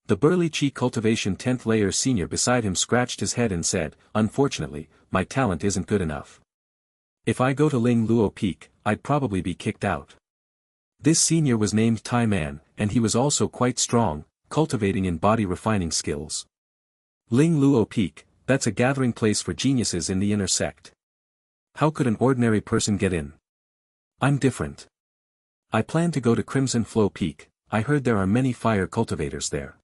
The burly Chi Cultivation 10th layer senior beside him scratched his head and said, "Unfortunately, my talent isn't good enough. If I go to Ling Luo Peak, I'd probably be kicked out." This senior was named Tai Man, and he was also quite strong, cultivating in body refining skills. Ling Luo Peak, that's a gathering place for geniuses in the inner sect. How could an ordinary person get in? I'm different. I plan to go to Crimson Flow Peak. I heard there are many fire cultivators there.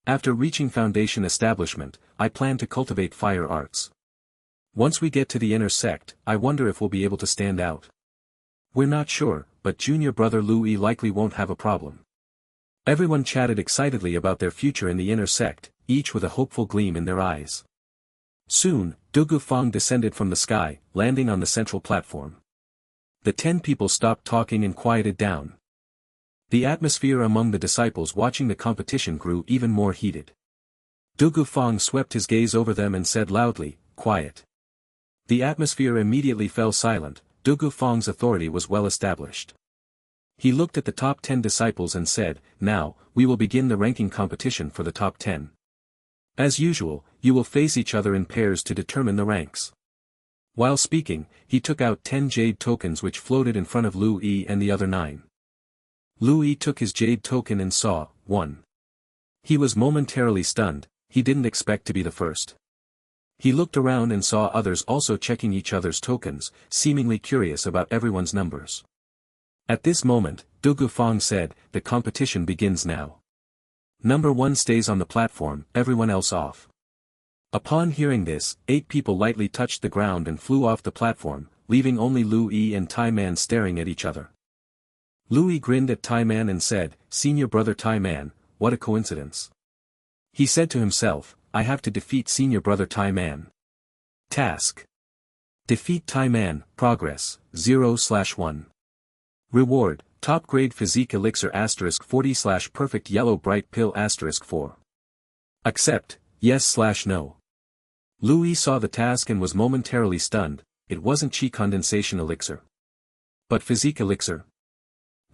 After reaching Foundation Establishment, I plan to cultivate fire arts. Once we get to the inner sect, I wonder if we'll be able to stand out. We're not sure, but junior brother Lu Yi likely won't have a problem. Everyone chatted excitedly about their future in the inner sect, each with a hopeful gleam in their eyes. Soon, Dugu Fang descended from the sky, landing on the central platform. The 10 people stopped talking and quieted down. The atmosphere among the disciples watching the competition grew even more heated. Dugu Fang swept his gaze over them and said loudly, "Quiet." The atmosphere immediately fell silent. Dugu Fang's authority was well established. He looked at the top 10 disciples and said, "Now, we will begin the ranking competition for the top 10. As usual, you will face each other in pairs to determine the ranks." While speaking, he took out 10 jade tokens which floated in front of Lu Yi and the other 9. Lu Yi took his jade token and saw 1. He was momentarily stunned. He didn't expect to be the first. He looked around and saw others also checking each other's tokens, seemingly curious about everyone's numbers. At this moment, Dugu Fang said, "The competition begins now. Number 1 stays on the platform, everyone else off." Upon hearing this, 8 people lightly touched the ground and flew off the platform, leaving only Lu Yi and Tai Man staring at each other. Lu Yi grinned at Tai Man and said, "Senior brother Tai Man, what a coincidence." He said to himself, "I have to defeat senior brother Tai Man. Task: defeat Tai Man, progress, 0/1. Reward, top grade physique elixir *40/perfect yellow bright pill *4. Accept, yes/no. Lu Yi saw the task and was momentarily stunned. It wasn't chi condensation elixir, but physique elixir.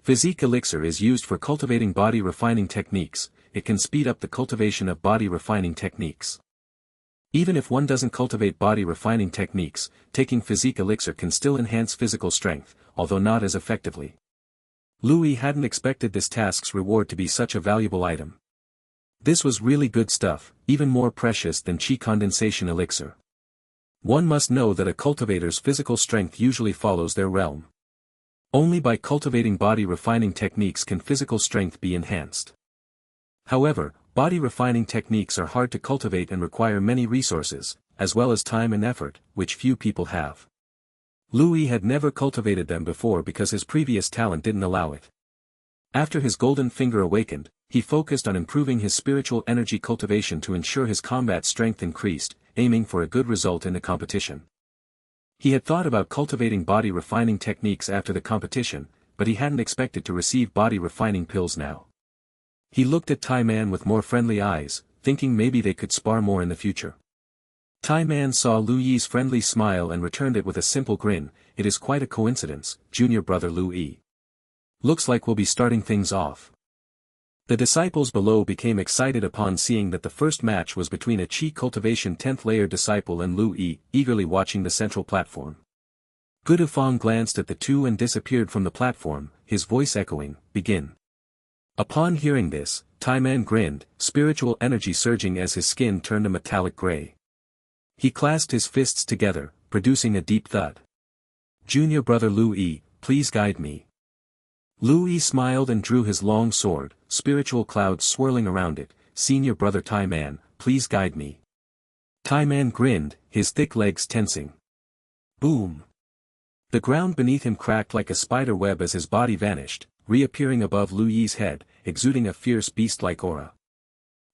Physique elixir is used for cultivating body refining techniques. It can speed up the cultivation of body refining techniques. Even if one doesn't cultivate body refining techniques, taking physique elixir can still enhance physical strength, although not as effectively. Lu Yi hadn't expected this task's reward to be such a valuable item. This was really good stuff, even more precious than chi condensation elixir. One must know that a cultivator's physical strength usually follows their realm. Only by cultivating body refining techniques can physical strength be enhanced. However, body refining techniques are hard to cultivate and require many resources, as well as time and effort, which few people have. Lu Yi had never cultivated them before because his previous talent didn't allow it. After his golden finger awakened, he focused on improving his spiritual energy cultivation to ensure his combat strength increased, aiming for a good result in the competition. He had thought about cultivating body refining techniques after the competition, but he hadn't expected to receive body refining pills now. He looked at Tai Man with more friendly eyes, thinking maybe they could spar more in the future. Tai Man saw Lu Yi's friendly smile and returned it with a simple grin. "It is quite a coincidence, junior brother Lu Yi. Looks like we'll be starting things off." The disciples below became excited upon seeing that the first match was between a Chi Cultivation 10th layer disciple and Lu Yi, eagerly watching the central platform. Gudufang glanced at the two and disappeared from the platform, his voice echoing, "Begin." Upon hearing this, Tai Man grinned, spiritual energy surging as his skin turned a metallic gray. He clasped his fists together, producing a deep thud. "Junior brother Lu Yi, please guide me." Lu Yi smiled and drew his long sword, spiritual clouds swirling around it. "Senior brother Tai Man, please guide me." Tai Man grinned, his thick legs tensing. Boom! The ground beneath him cracked like a spider web as his body vanished, reappearing above Lu Yi's head, exuding a fierce beast-like aura.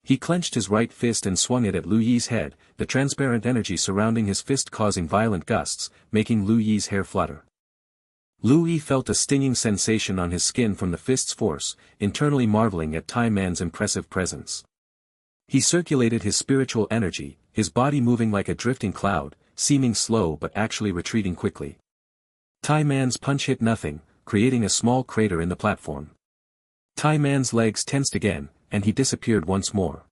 He clenched his right fist and swung it at Lu Yi's head, the transparent energy surrounding his fist causing violent gusts, making Lu Yi's hair flutter. Lu Yi felt a stinging sensation on his skin from the fist's force, internally marveling at Tai Man's impressive presence. He circulated his spiritual energy, his body moving like a drifting cloud, seeming slow but actually retreating quickly. Tai Man's punch hit nothing, creating a small crater in the platform. Tai Man's legs tensed again, and he disappeared once more.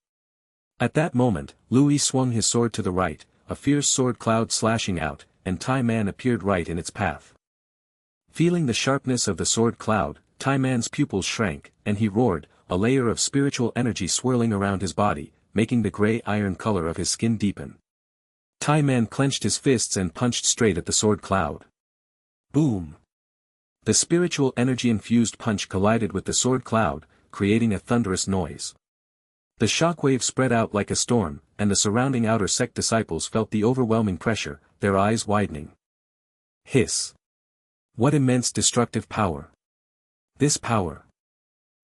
At that moment, Lu Yi swung his sword to the right, a fierce sword cloud slashing out, and Tai Man appeared right in its path. Feeling the sharpness of the sword cloud, Tai Man's pupils shrank, and he roared, a layer of spiritual energy swirling around his body, making the gray iron color of his skin deepen. Tai Man clenched his fists and punched straight at the sword cloud. Boom! The spiritual energy-infused punch collided with the sword cloud, creating a thunderous noise. The shockwave spread out like a storm, and the surrounding outer sect disciples felt the overwhelming pressure, their eyes widening. Hiss! What immense destructive power! This power!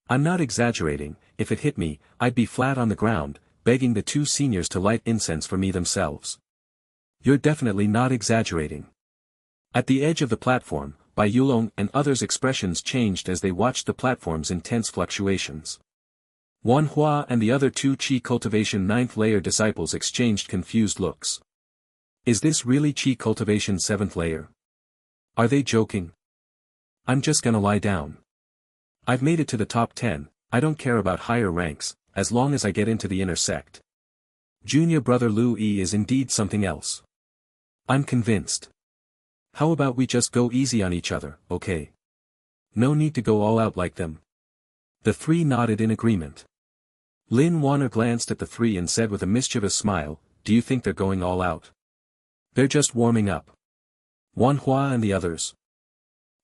I'm not exaggerating, if it hit me, I'd be flat on the ground, begging the two seniors to light incense for me themselves. You're definitely not exaggerating. At the edge of the platform, Bai Yulong and others' expressions changed as they watched the platform's intense fluctuations. Manhua and the other two Qi Cultivation 9th layer disciples exchanged confused looks. Is this really Qi Cultivation 7th layer? Are they joking? I'm just gonna lie down. I've made it to the top 10, I don't care about higher ranks, as long as I get into the inner sect. Junior brother Lu Yi is indeed something else. I'm convinced. How about we just go easy on each other, okay? No need to go all out like them. The three nodded in agreement. Lin Wanner glanced at the three and said with a mischievous smile, do you think they're going all out? They're just warming up. Wanhua and the others.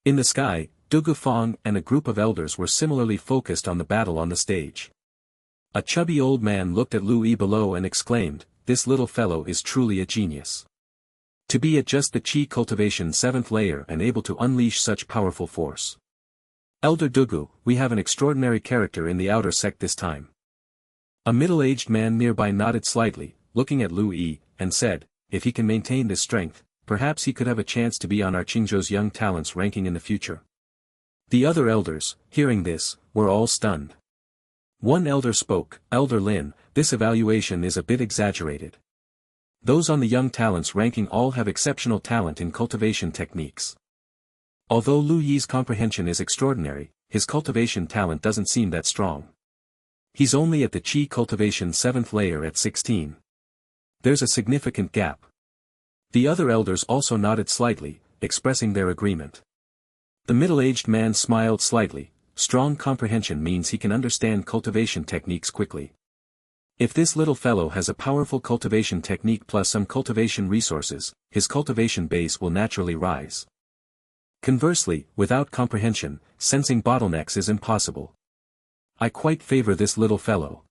In the sky, Dugu Fong and a group of elders were similarly focused on the battle on the stage. A chubby old man looked at Lu Yi below and exclaimed, this little fellow is truly a genius. To be at just the Qi Cultivation 7th layer and able to unleash such powerful force. Elder Dugu, we have an extraordinary character in the outer sect this time. A middle-aged man nearby nodded slightly, looking at Lu Yi, and said, if he can maintain this strength, perhaps he could have a chance to be on our Qingzhou's young talents ranking in the future. The other elders, hearing this, were all stunned. One elder spoke, Elder Lin, this evaluation is a bit exaggerated. Those on the young talents ranking all have exceptional talent in cultivation techniques. Although Lu Yi's comprehension is extraordinary, his cultivation talent doesn't seem that strong. He's only at the Qi Cultivation 7th layer at 16. There's a significant gap. The other elders also nodded slightly, expressing their agreement. The middle-aged man smiled slightly, strong comprehension means he can understand cultivation techniques quickly. If this little fellow has a powerful cultivation technique plus some cultivation resources, his cultivation base will naturally rise. Conversely, without comprehension, sensing bottlenecks is impossible. I quite favor this little fellow.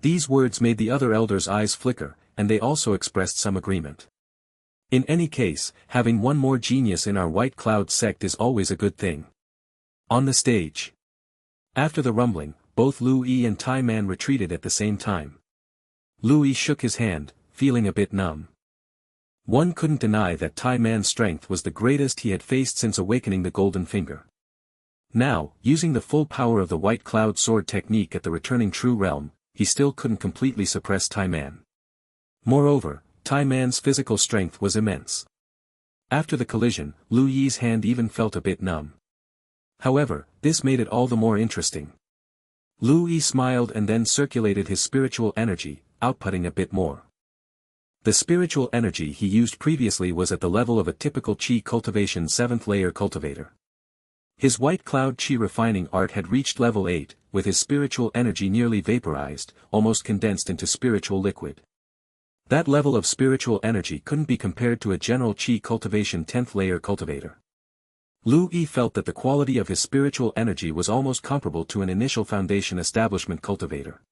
These words made the other elders' eyes flicker, and they also expressed some agreement. In any case, having one more genius in our White Cloud sect is always a good thing. On the stage. After the rumbling, both Lu Yi and Tai Man retreated at the same time. Lu Yi shook his hand, feeling a bit numb. One couldn't deny that Tai Man's strength was the greatest he had faced since awakening the Golden Finger. Now, using the full power of the White Cloud Sword technique at the returning True Realm, he still couldn't completely suppress Tai Man. Moreover, Tai Man's physical strength was immense. After the collision, Lu Yi's hand even felt a bit numb. However, this made it all the more interesting. Lu Yi smiled and then circulated his spiritual energy, outputting a bit more. The spiritual energy he used previously was at the level of a typical Qi Cultivation 7th layer cultivator. His White Cloud Qi refining art had reached level 8, with his spiritual energy nearly vaporized, almost condensed into spiritual liquid. That level of spiritual energy couldn't be compared to a general Qi Cultivation 10th layer cultivator. Lu Yi felt that the quality of his spiritual energy was almost comparable to an initial foundation establishment cultivator.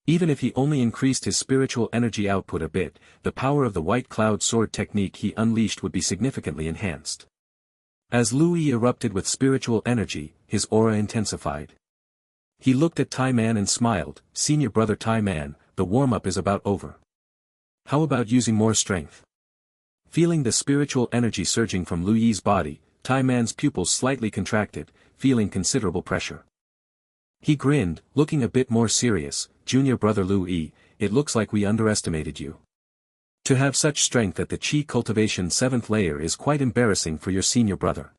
Even if he only increased his spiritual energy output a bit, the power of the White Cloud Sword technique he unleashed would be significantly enhanced. As Lu Yi erupted with spiritual energy, his aura intensified. He looked at Tai Man and smiled, Senior brother Tai Man, the warm-up is about over. How about using more strength? Feeling the spiritual energy surging from Lu Yi's body, Tai Man's pupils slightly contracted, feeling considerable pressure. He grinned, looking a bit more serious. Junior brother Lu Yi, it looks like we underestimated you. To have such strength at the Qi Cultivation 7th layer is quite embarrassing for your senior brother.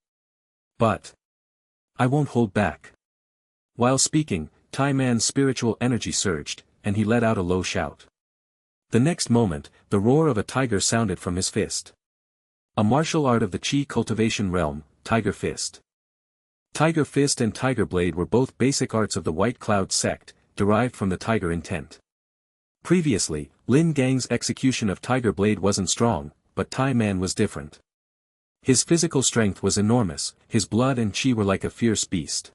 But I won't hold back. While speaking, Tai Man's spiritual energy surged, and he let out a low shout. The next moment, the roar of a tiger sounded from his fist. A martial art of the Qi Cultivation realm, Tiger Fist. Tiger Fist and Tiger Blade were both basic arts of the White Cloud sect, derived from the tiger intent. Previously, Lin Gang's execution of Tiger Blade wasn't strong, but Tai Man was different. His physical strength was enormous, his blood and Qi were like a fierce beast.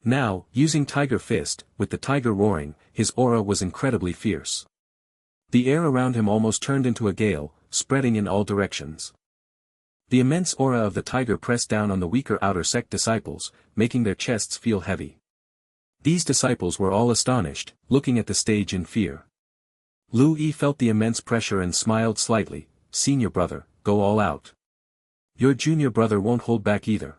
Now, using Tiger Fist, with the tiger roaring, his aura was incredibly fierce. The air around him almost turned into a gale, spreading in all directions. The immense aura of the tiger pressed down on the weaker outer sect disciples, making their chests feel heavy. These disciples were all astonished, looking at the stage in fear. Lu Yi felt the immense pressure and smiled slightly. Senior brother, go all out. Your junior brother won't hold back either.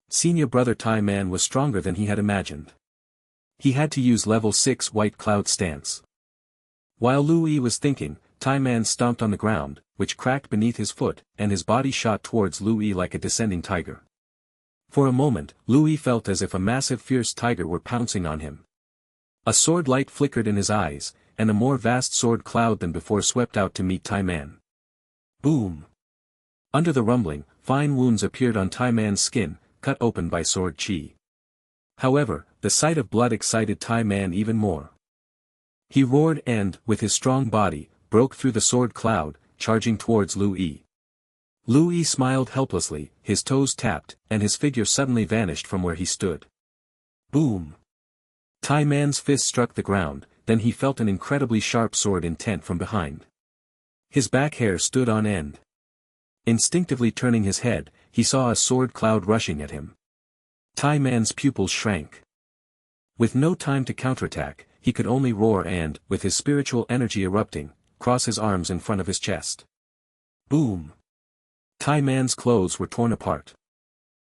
Senior brother Tai Man was stronger than he had imagined. He had to use level 6 White Cloud stance. While Lu Yi was thinking, Tai Man stomped on the ground, which cracked beneath his foot, and his body shot towards Lu Yi like a descending tiger. For a moment, Lu Yi felt as if a massive fierce tiger were pouncing on him. A sword light flickered in his eyes, and a more vast sword cloud than before swept out to meet Tai Man. Boom! Under the rumbling, fine wounds appeared on Tai Man's skin, cut open by sword Qi. However, the sight of blood excited Tai Man even more. He roared and, with his strong body, broke through the sword cloud, charging towards Lu Yi. Lu Yi smiled helplessly, his toes tapped, and his figure suddenly vanished from where he stood. Boom! Tai Man's fist struck the ground, then he felt an incredibly sharp sword intent from behind. His back hair stood on end. Instinctively turning his head, he saw a sword cloud rushing at him. Tai Man's pupils shrank. With no time to counterattack, he could only roar and, with his spiritual energy erupting, cross his arms in front of his chest. Boom! Tai Man's clothes were torn apart.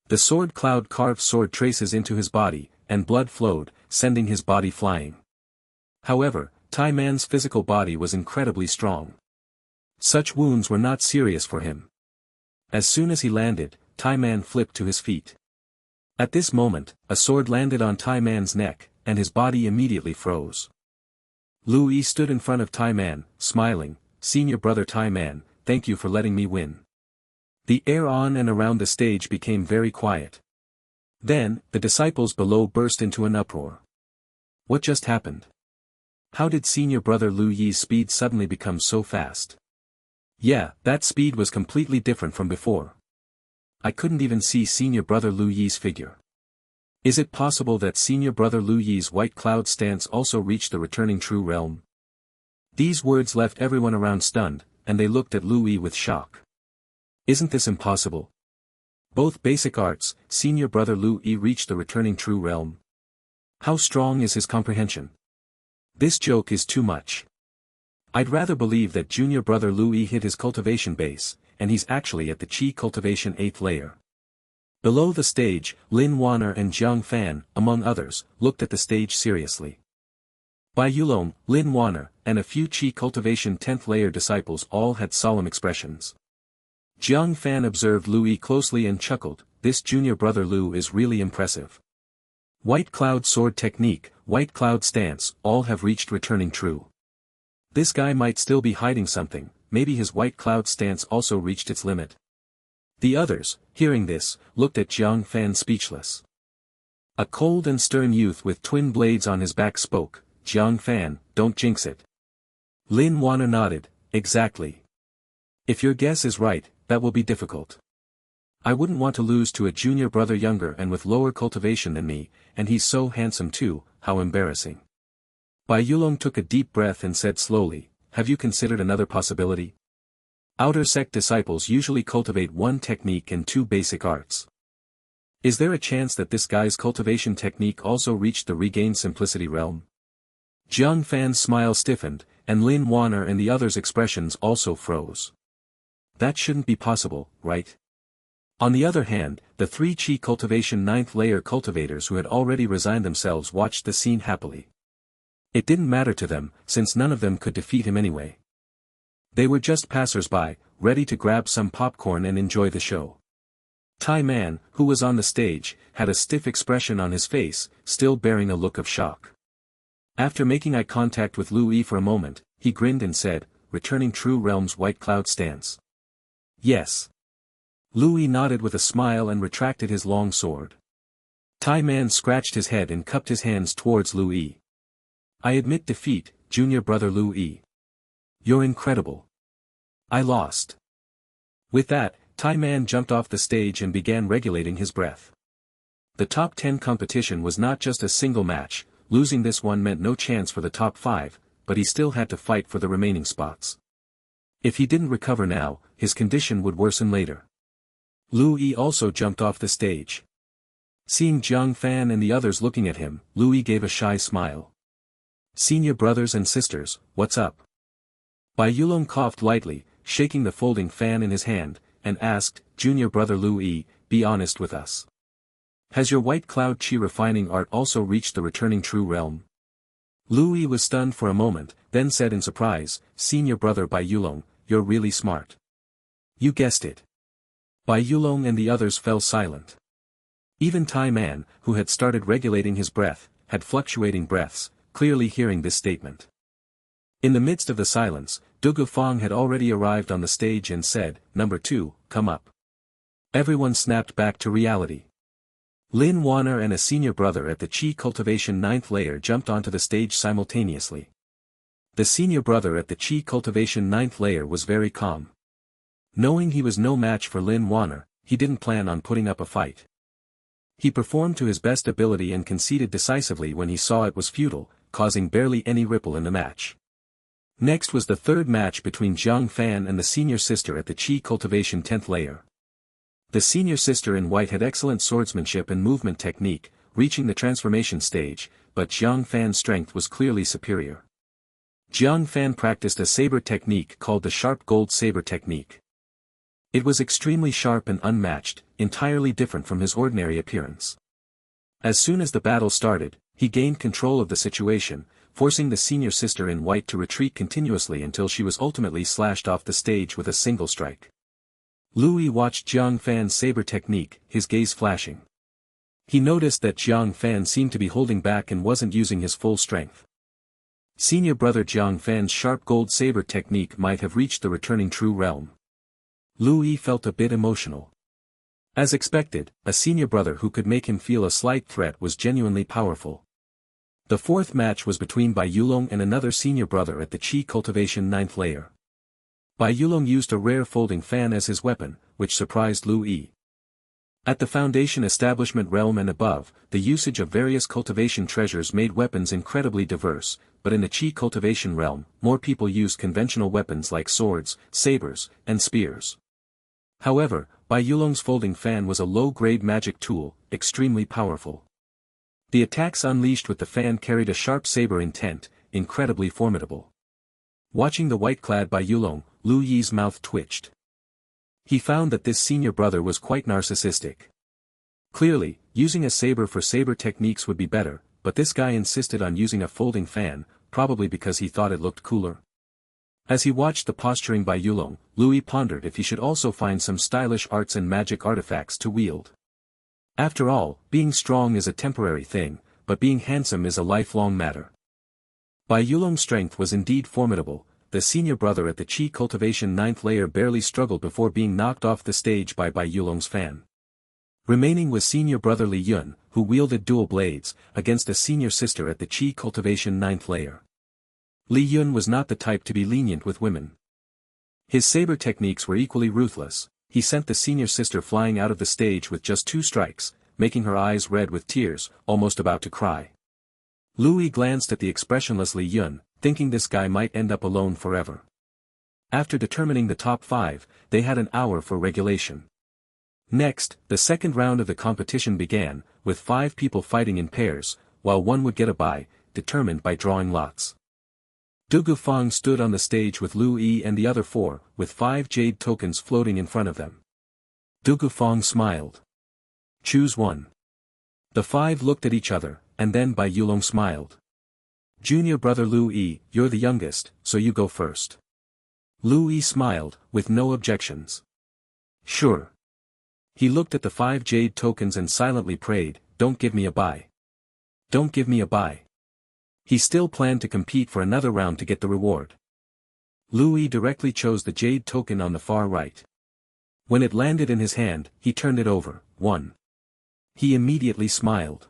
The sword cloud carved sword traces into his body, and blood flowed, sending his body flying. However, Tai Man's physical body was incredibly strong. Such wounds were not serious for him. As soon as he landed, Tai Man flipped to his feet. At this moment, a sword landed on Tai Man's neck, and his body immediately froze. Lu Yi stood in front of Tai Man, smiling. Senior brother Tai Man, thank you for letting me win. The air on and around the stage became very quiet. Then, the disciples below burst into an uproar. What just happened? How did senior brother Lu Yi's speed suddenly become so fast? Yeah, that speed was completely different from before. I couldn't even see senior brother Lu Yi's figure. Is it possible that senior brother Lu Yi's White Cloud stance also reached the returning true realm? These words left everyone around stunned, and they looked at Lu Yi with shock. Isn't this impossible? Both basic arts, senior brother Lu Yi reached the returning true realm. How strong is his comprehension? This joke is too much. I'd rather believe that junior brother Lu Yi hit his cultivation base, and he's actually at the Qi Cultivation 8th layer. Below the stage, Lin Wanner and Jiang Fan, among others, looked at the stage seriously. Bai Yulong, Lin Wanner, and a few Qi Cultivation 10th layer disciples all had solemn expressions. Jiang Fan observed Lu Yi closely and chuckled. This junior brother Lu is really impressive. White Cloud sword technique, White Cloud stance, all have reached returning true. This guy might still be hiding something, maybe his White Cloud stance also reached its limit. The others, hearing this, looked at Jiang Fan speechless. A cold and stern youth with twin blades on his back spoke. Jiang Fan, don't jinx it. Lin Wanner nodded. Exactly. If your guess is right, that will be difficult. I wouldn't want to lose to a junior brother younger and with lower cultivation than me, and he's so handsome too, how embarrassing. Bai Yulong took a deep breath and said slowly, have you considered another possibility? Outer sect disciples usually cultivate one technique and two basic arts. Is there a chance that this guy's cultivation technique also reached the regained simplicity realm? Jiang Fan's smile stiffened, and Lin Wanner and the others' expressions also froze. That shouldn't be possible, right? On the other hand, the 3 Chi Cultivation 9th layer cultivators who had already resigned themselves watched the scene happily. It didn't matter to them, since none of them could defeat him anyway. They were just passers-by, ready to grab some popcorn and enjoy the show. Tai Man, who was on the stage, had a stiff expression on his face, still bearing a look of shock. After making eye contact with Lu Yi for a moment, he grinned and said, returning True Realm's White Cloud stance. Yes. Lu Yi nodded with a smile and retracted his long sword. Tai Man scratched his head and cupped his hands towards Lu Yi. I admit defeat, junior brother Lu Yi. You're incredible. I lost. With that, Tai Man jumped off the stage and began regulating his breath. The top 10 competition was not just a single match, losing this one meant no chance for the top 5, but he still had to fight for the remaining spots. If he didn't recover now, his condition would worsen later. Lu Yi also jumped off the stage. Seeing Jiang Fan and the others looking at him, Lu Yi gave a shy smile. Senior brothers and sisters, what's up? Bai Yulong coughed lightly, shaking the folding fan in his hand, and asked, Junior brother Lu Yi, be honest with us. Has your white cloud chi refining art also reached the returning true realm? Lu Yi was stunned for a moment, then said in surprise, Senior brother Bai Yulong, you're really smart. You guessed it. Bai Yulong and the others fell silent. Even Tai Man, who had started regulating his breath, had fluctuating breaths, clearly hearing this statement. In the midst of the silence, Dugu Fong had already arrived on the stage and said, Number 2, come up. Everyone snapped back to reality. Lin Wanner and a senior brother at the Chi Cultivation 9th layer jumped onto the stage simultaneously. The senior brother at the Chi Cultivation 9th layer was very calm. Knowing he was no match for Lin Wanner, he didn't plan on putting up a fight. He performed to his best ability and conceded decisively when he saw it was futile, causing barely any ripple in the match. Next was the third match between Jiang Fan and the senior sister at the Chi Cultivation 10th layer. The senior sister in white had excellent swordsmanship and movement technique, reaching the transformation stage, but Jiang Fan's strength was clearly superior. Jiang Fan practiced a saber technique called the sharp gold saber technique. It was extremely sharp and unmatched, entirely different from his ordinary appearance. As soon as the battle started, he gained control of the situation, forcing the senior sister in white to retreat continuously until she was ultimately slashed off the stage with a single strike. Lu Yi watched Jiang Fan's saber technique, his gaze flashing. He noticed that Jiang Fan seemed to be holding back and wasn't using his full strength. Senior brother Jiang Fan's sharp gold saber technique might have reached the returning true realm. Lu Yi felt a bit emotional. As expected, a senior brother who could make him feel a slight threat was genuinely powerful. The fourth match was between Bai Yulong and another senior brother at the Chi Cultivation 9th layer. Bai Yulong used a rare folding fan as his weapon, which surprised Lu Yi. At the Foundation Establishment realm and above, the usage of various cultivation treasures made weapons incredibly diverse, but in the Chi Cultivation realm, more people used conventional weapons like swords, sabers, and spears. However, Bai Yulong's folding fan was a low-grade magic tool, extremely powerful. The attacks unleashed with the fan carried a sharp saber intent, incredibly formidable. Watching the white-clad Bai Yulong, Lu Yi's mouth twitched. He found that this senior brother was quite narcissistic. Clearly, using a saber for saber techniques would be better, but this guy insisted on using a folding fan, probably because he thought it looked cooler. As he watched the posturing Bai Yulong, Lu Yi pondered if he should also find some stylish arts and magic artifacts to wield. After all, being strong is a temporary thing, but being handsome is a lifelong matter. Bai Yulong's strength was indeed formidable. The senior brother at the Chi Cultivation 9th layer barely struggled before being knocked off the stage by Bai Yulong's fan. Remaining was senior brother Li Yun, who wielded dual blades, against a senior sister at the Chi Cultivation 9th layer. Li Yun was not the type to be lenient with women. His saber techniques were equally ruthless. He sent the senior sister flying out of the stage with just 2 strikes, making her eyes red with tears, almost about to cry. Lu Yi glanced at the expressionless Li Yun, thinking this guy might end up alone forever. After determining the top 5, they had an hour for regulation. Next, the second round of the competition began, with 5 people fighting in pairs, while one would get a bye, determined by drawing lots. Dugu Fang stood on the stage with Lu Yi and the other 4, with 5 jade tokens floating in front of them. Du Gufang smiled. Choose one. The five looked at each other, and then Bai Yulong smiled. Junior brother Lu Yi, you're the youngest, so you go first. Lu Yi smiled, with no objections. Sure. He looked at the 5 jade tokens and silently prayed, don't give me a buy. Don't give me a buy. He still planned to compete for another round to get the reward. Lu Yi directly chose the jade token on the far right. When it landed in his hand, he turned it over. 1. He immediately smiled.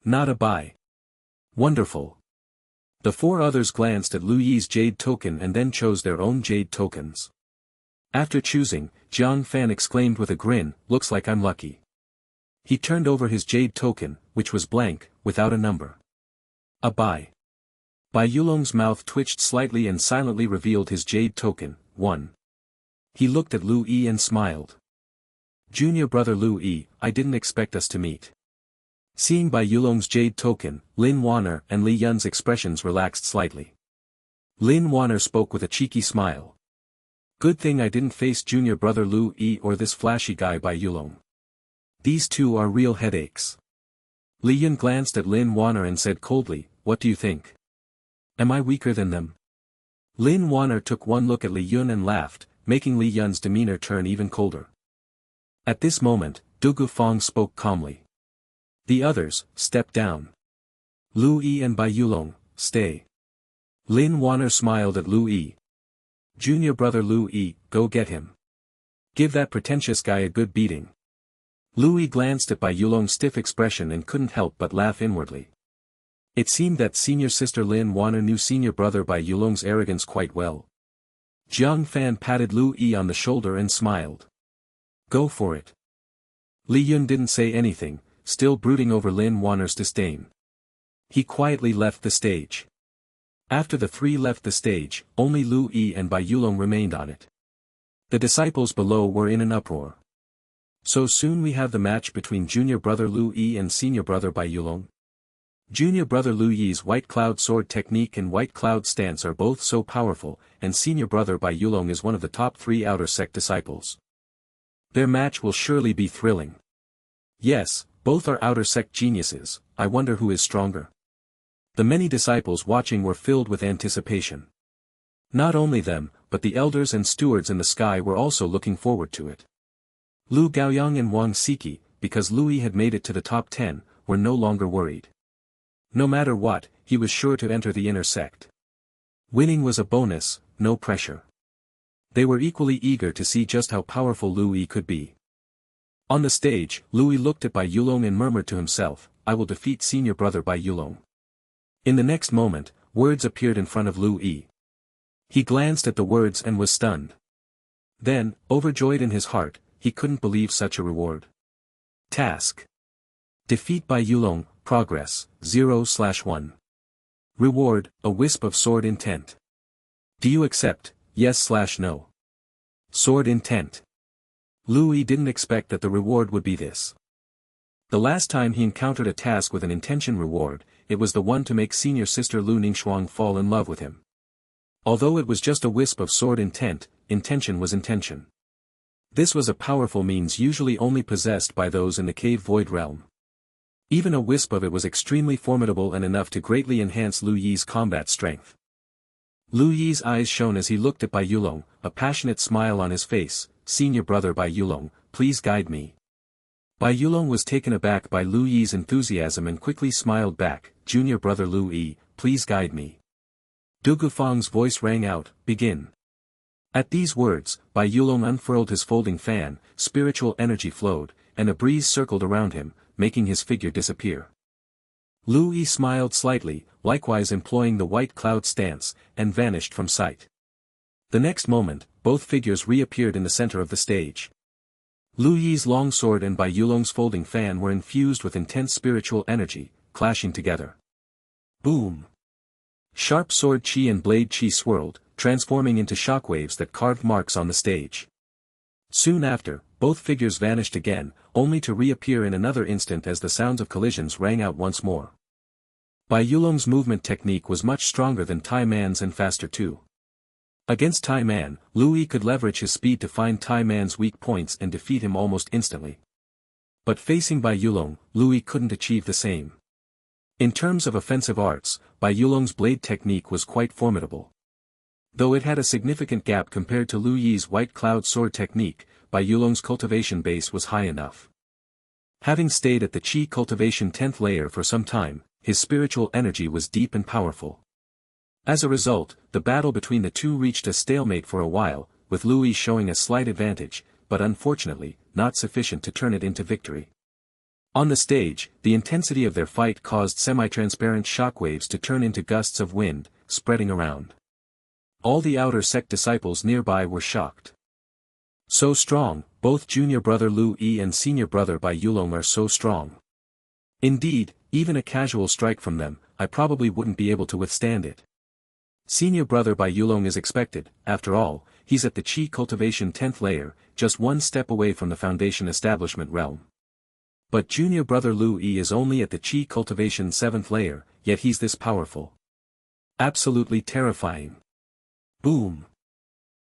Not a buy. Wonderful. The 4 others glanced at Lu Yi's jade token and then chose their own jade tokens. After choosing, Jiang Fan exclaimed with a grin, looks like I'm lucky. He turned over his jade token, which was blank, without a number. A buy. Bai Yulong's mouth twitched slightly and silently revealed his jade token. 1. He looked at Lu Yi and smiled. Junior brother Lu Yi, I didn't expect us to meet. Seeing Bai Yulong's jade token, Lin Wanner and Li Yun's expressions relaxed slightly. Lin Wanner spoke with a cheeky smile. Good thing I didn't face junior brother Lu Yi or this flashy guy Bai Yulong. These two are real headaches. Li Yun glanced at Lin Wanner and said coldly, what do you think? Am I weaker than them? Lin Wanner took one look at Li Yun and laughed, making Li Yun's demeanor turn even colder. At this moment, Du Gufang spoke calmly. The others, step down. Lu Yi and Bai Yulong, stay. Lin Wanner smiled at Lu Yi. Junior brother Lu Yi, go get him. Give that pretentious guy a good beating. Lu Yi glanced at Bai Yulong's stiff expression and couldn't help but laugh inwardly. It seemed that senior sister Lin Wanner knew senior brother Bai Yulong's arrogance quite well. Jiang Fan patted Lu Yi on the shoulder and smiled. Go for it. Li Yun didn't say anything, still brooding over Lin Wanner's disdain. He quietly left the stage. After the 3 left the stage, only Lu Yi and Bai Yulong remained on it. The disciples below were in an uproar. So soon we have the match between junior brother Lu Yi and senior brother Bai Yulong. Junior brother Lu Yi's white cloud sword technique and white cloud stance are both so powerful, and senior brother Bai Yulong is one of the top 3 outer sect disciples. Their match will surely be thrilling. Yes, both are outer sect geniuses, I wonder who is stronger. The many disciples watching were filled with anticipation. Not only them, but the elders and stewards in the sky were also looking forward to it. Lu Gaoyang and Wang Siki, because Lu Yi had made it to the top 10, were no longer worried. No matter what, he was sure to enter the inner sect. Winning was a bonus, no pressure. They were equally eager to see just how powerful Lu Yi could be. On the stage, Lu Yi looked at Bai Yulong and murmured to himself, I will defeat senior brother Bai Yulong. In the next moment, words appeared in front of Lu Yi. He glanced at the words and was stunned. Then, overjoyed in his heart, he couldn't believe such a reward. Task. Defeat Bai Yulong, progress, 0/1. Reward, a wisp of sword intent. Do you accept, yes/no? Sword intent. Lu Yi didn't expect that the reward would be this. The last time he encountered a task with an intention reward, it was the one to make senior sister Lu Ningxuang fall in love with him. Although it was just a wisp of sword intent, intention was intention. This was a powerful means usually only possessed by those in the cave void realm. Even a wisp of it was extremely formidable and enough to greatly enhance Lu Yi's combat strength. Lu Yi's eyes shone as he looked at Bai Yulong, a passionate smile on his face, senior brother Bai Yulong, please guide me. Bai Yulong was taken aback by Lu Yi's enthusiasm and quickly smiled back, junior brother Lu Yi, please guide me. Du Gufang's voice rang out, begin. At these words, Bai Yulong unfurled his folding fan, spiritual energy flowed, and a breeze circled around him, making his figure disappear. Lu Yi smiled slightly, likewise employing the white cloud stance, and vanished from sight. The next moment, both figures reappeared in the center of the stage. Lu Yi's long sword and Bai Yulong's folding fan were infused with intense spiritual energy, clashing together. Boom! Sharp sword chi and blade chi swirled, transforming into shockwaves that carved marks on the stage. Soon after, both figures vanished again, only to reappear in another instant as the sounds of collisions rang out once more. Bai Yulong's movement technique was much stronger than Tai Man's and faster too. Against Tai Man, Lu Yi could leverage his speed to find Tai Man's weak points and defeat him almost instantly. But facing Bai Yulong, Lu Yi couldn't achieve the same. In terms of offensive arts, Bai Yulong's blade technique was quite formidable. Though it had a significant gap compared to Lu Yi's White Cloud sword technique, Bai Yulong's cultivation base was high enough. Having stayed at the Qi cultivation 10th layer for some time, his spiritual energy was deep and powerful. As a result, the battle between the two reached a stalemate for a while, with Lu Yi showing a slight advantage, but unfortunately, not sufficient to turn it into victory. On the stage, the intensity of their fight caused semi-transparent shockwaves to turn into gusts of wind, spreading around. All the outer sect disciples nearby were shocked. So strong, both junior brother Lu Yi and senior brother Bai Yulong are so strong. Indeed, even a casual strike from them, I probably wouldn't be able to withstand it. Senior brother Bai Yulong is expected, after all, he's at the Qi cultivation 10th layer, just one step away from the foundation establishment realm. But junior brother Lu Yi is only at the Qi cultivation 7th layer, yet he's this powerful. Absolutely terrifying. Boom!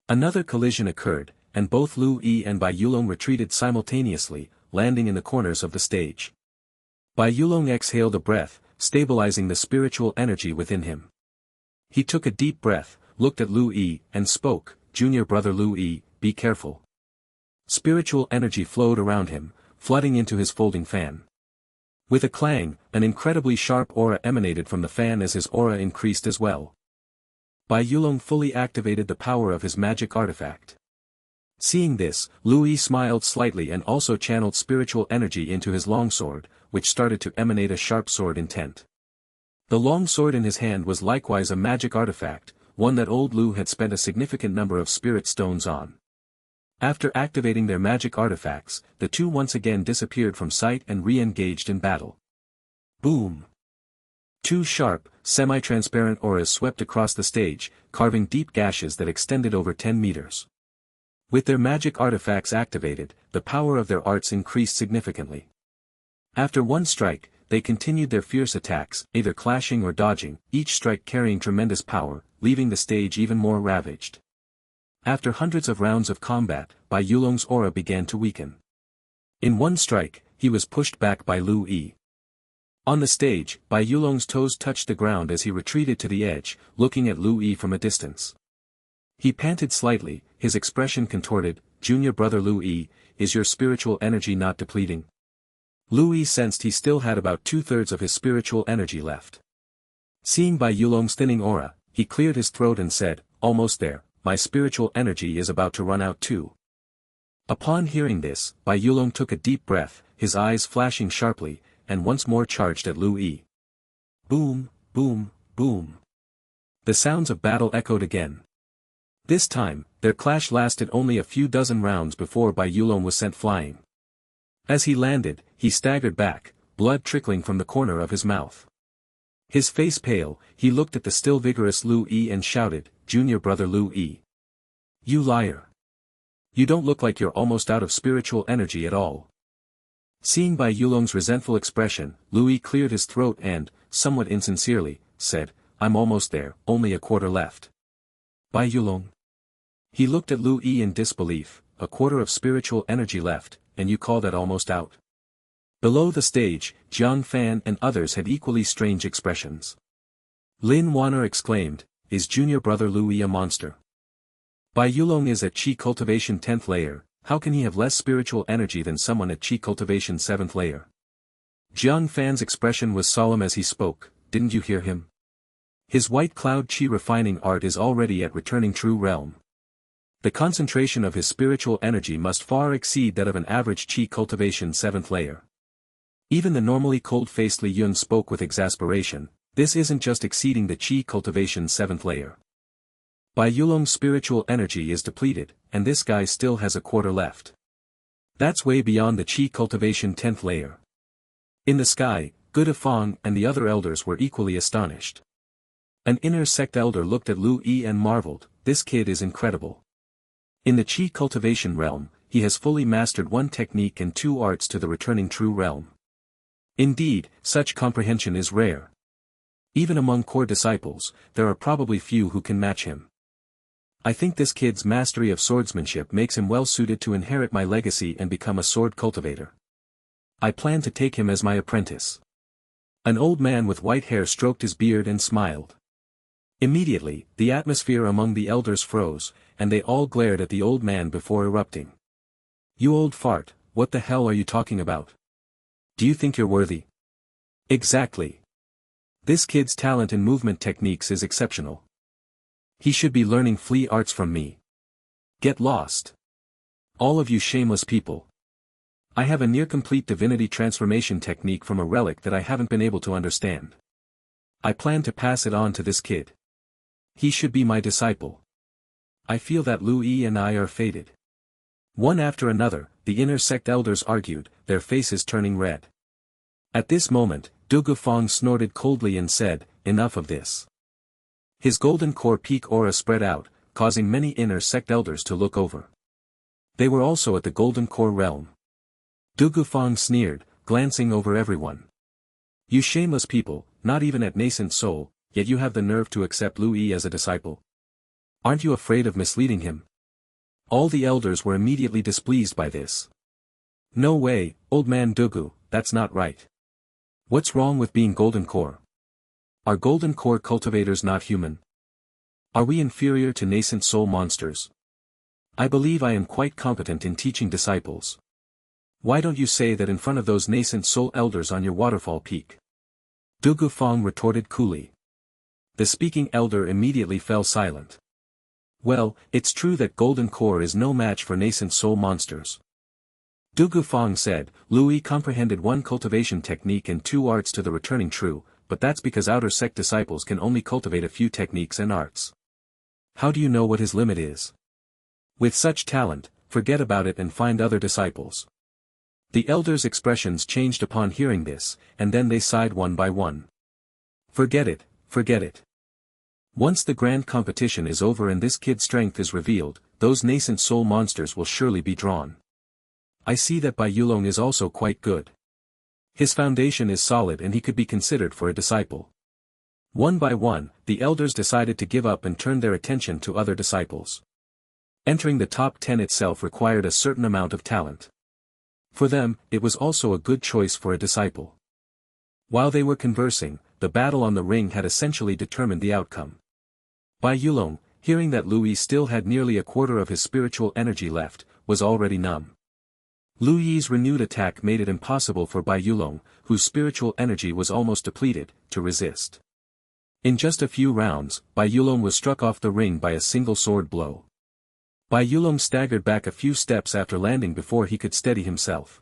Another collision occurred, and both Lu Yi and Bai Yulong retreated simultaneously, landing in the corners of the stage. Bai Yulong exhaled a breath, stabilizing the spiritual energy within him. He took a deep breath, looked at Lu Yi, and spoke, "Junior brother Lu Yi, be careful." Spiritual energy flowed around him, flooding into his folding fan. With a clang, an incredibly sharp aura emanated from the fan as his aura increased as well. Bai Yulong fully activated the power of his magic artifact. Seeing this, Lu Yi smiled slightly and also channeled spiritual energy into his longsword, which started to emanate a sharp sword intent. The long sword in his hand was likewise a magic artifact, one that old Lu had spent a significant number of spirit stones on. After activating their magic artifacts, the two once again disappeared from sight and re-engaged in battle. Boom! Two sharp, semi-transparent auras swept across the stage, carving deep gashes that extended over 10 meters. With their magic artifacts activated, the power of their arts increased significantly. After one strike, they continued their fierce attacks, either clashing or dodging, each strike carrying tremendous power, leaving the stage even more ravaged. After hundreds of rounds of combat, Bai Yulong's aura began to weaken. In one strike, he was pushed back by Lu Yi. On the stage, Bai Yulong's toes touched the ground as he retreated to the edge, looking at Lu Yi from a distance. He panted slightly, his expression contorted. "Junior brother Lu Yi, is your spiritual energy not depleting?" Lu Yi sensed he still had about 2/3 of his spiritual energy left. Seeing Bai Yulong's thinning aura, he cleared his throat and said, "Almost there, my spiritual energy is about to run out too." Upon hearing this, Bai Yulong took a deep breath, his eyes flashing sharply, and once more charged at Lu Yi. Boom, boom, boom. The sounds of battle echoed again. This time, their clash lasted only a few dozen rounds before Bai Yulong was sent flying. As he landed, he staggered back, blood trickling from the corner of his mouth. His face pale, he looked at the still vigorous Lu Yi and shouted, "Junior brother Lu Yi. You liar. You don't look like you're almost out of spiritual energy at all." Seeing Bai Yulong's resentful expression, Lu Yi cleared his throat and, somewhat insincerely, said, "I'm almost there, only a quarter left." Bai Yulong. He looked at Lu Yi in disbelief, a quarter of spiritual energy left, and you call that almost out? Below the stage, Jiang Fan and others had equally strange expressions. Lin Wanner exclaimed, "Is junior brother Lu Yi a monster? Bai Yulong is at Qi cultivation 10th layer, how can he have less spiritual energy than someone at Qi cultivation 7th layer?" Jiang Fan's expression was solemn as he spoke, "Didn't you hear him? His white cloud Qi refining art is already at returning true realm. The concentration of his spiritual energy must far exceed that of an average Qi cultivation 7th layer." Even the normally cold-faced Li Yun spoke with exasperation, "This isn't just exceeding the Qi cultivation 7th layer. Bai Yulong's spiritual energy is depleted, and this guy still has a quarter left. That's way beyond the Qi cultivation 10th layer." In the sky, Godhood and the other elders were equally astonished. An inner sect elder looked at Lu Yi and marveled, "This kid is incredible. In the Qi cultivation realm, he has fully mastered one technique and two arts to the returning true realm. Indeed, such comprehension is rare. Even among core disciples, there are probably few who can match him." I think this kid's mastery of swordsmanship makes him well suited to inherit my legacy and become a sword cultivator. I plan to take him as my apprentice. An old man with white hair stroked his beard and smiled. Immediately, the atmosphere among the elders froze, and they all glared at the old man before erupting. You old fart, what the hell are you talking about? Do you think you're worthy? Exactly. This kid's talent in movement techniques is exceptional. He should be learning flea arts from me. Get lost. All of you shameless people. I have a near-complete divinity transformation technique from a relic that I haven't been able to understand. I plan to pass it on to this kid. He should be my disciple. I feel that Lu Yi and I are fated. One after another, the inner sect elders argued, their faces turning red. At this moment, Du Gufang snorted coldly and said, enough of this. His golden core peak aura spread out, causing many inner sect elders to look over. They were also at the golden core realm. Du Gufang sneered, glancing over everyone. You shameless people, not even at nascent soul, yet you have the nerve to accept Lu Yi as a disciple. Aren't you afraid of misleading him? All the elders were immediately displeased by this. No way, old man Dugu, that's not right. What's wrong with being golden core? Are golden core cultivators not human? Are we inferior to nascent soul monsters? I believe I am quite competent in teaching disciples. Why don't you say that in front of those nascent soul elders on your waterfall peak? Du Gufang retorted coolly. The speaking elder immediately fell silent. Well, it's true that golden core is no match for nascent soul monsters. Du Gufang said, Lu Yi comprehended one cultivation technique and 2 arts to the returning true, but that's because outer sect disciples can only cultivate a few techniques and arts. How do you know what his limit is? With such talent, forget about it and find other disciples. The elders' expressions changed upon hearing this, and then they sighed one by one. Forget it, forget it. Once the grand competition is over and this kid's strength is revealed, those nascent soul monsters will surely be drawn. I see that Bai Yulong is also quite good. His foundation is solid and he could be considered for a disciple. One by one, the elders decided to give up and turn their attention to other disciples. Entering the top 10 itself required a certain amount of talent. For them, it was also a good choice for a disciple. While they were conversing, the battle on the ring had essentially determined the outcome. Bai Yulong, hearing that Lu Yi still had nearly a quarter of his spiritual energy left, was already numb. Lu Yi's renewed attack made it impossible for Bai Yulong, whose spiritual energy was almost depleted, to resist. In just a few rounds, Bai Yulong was struck off the ring by a single sword blow. Bai Yulong staggered back a few steps after landing before he could steady himself.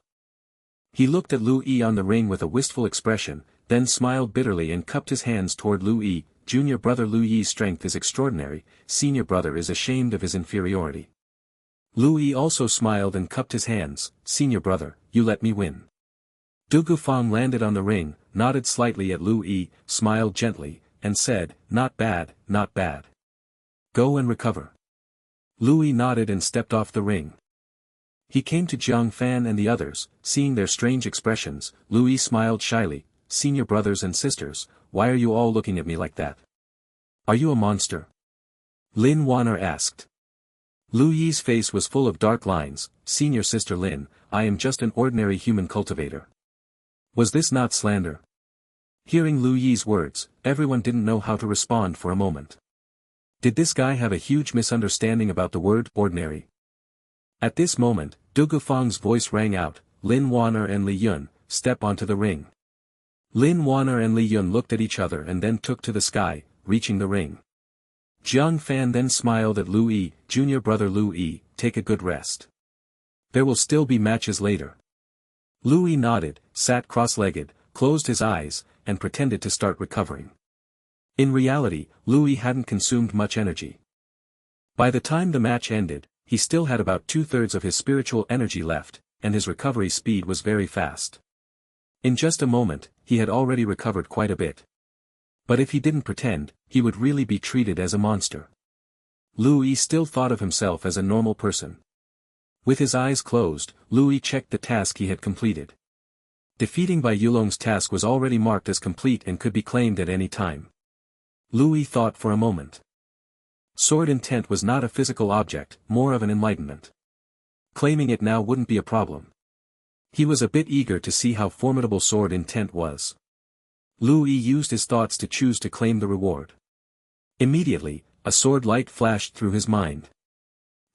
He looked at Lu Yi on the ring with a wistful expression, then smiled bitterly and cupped his hands toward Lu Yi. Junior brother Lu Yi's strength is extraordinary, senior brother is ashamed of his inferiority. Lu Yi also smiled and cupped his hands, senior brother, you let me win. Du Gufang landed on the ring, nodded slightly at Lu Yi, smiled gently, and said, not bad, not bad. Go and recover. Lu Yi nodded and stepped off the ring. He came to Jiang Fan and the others, seeing their strange expressions. Lu Yi smiled shyly, senior brothers and sisters, why are you all looking at me like that? Are you a monster? Lin Wanner asked. Lu Yi's face was full of dark lines, senior sister Lin, I am just an ordinary human cultivator. Was this not slander? Hearing Lu Yi's words, everyone didn't know how to respond for a moment. Did this guy have a huge misunderstanding about the word ordinary? At this moment, Du Gufang's voice rang out, Lin Wanner and Li Yun, step onto the ring. Lin Wanner and Li Yun looked at each other and then took to the sky, reaching the ring. Jiang Fan then smiled at Lu Yi, junior brother Lu Yi, take a good rest. There will still be matches later. Lu Yi nodded, sat cross-legged, closed his eyes, and pretended to start recovering. In reality, Lu Yi hadn't consumed much energy. By the time the match ended, he still had about 2/3 of his spiritual energy left, and his recovery speed was very fast. In just a moment, he had already recovered quite a bit. But if he didn't pretend, he would really be treated as a monster. Lu Yi still thought of himself as a normal person. With his eyes closed, Lu Yi checked the task he had completed. Defeating Bai Yulong's task was already marked as complete and could be claimed at any time. Lu Yi thought for a moment. Sword intent was not a physical object, more of an enlightenment. Claiming it now wouldn't be a problem. He was a bit eager to see how formidable sword intent was. Lu Yi used his thoughts to choose to claim the reward. Immediately, a sword light flashed through his mind.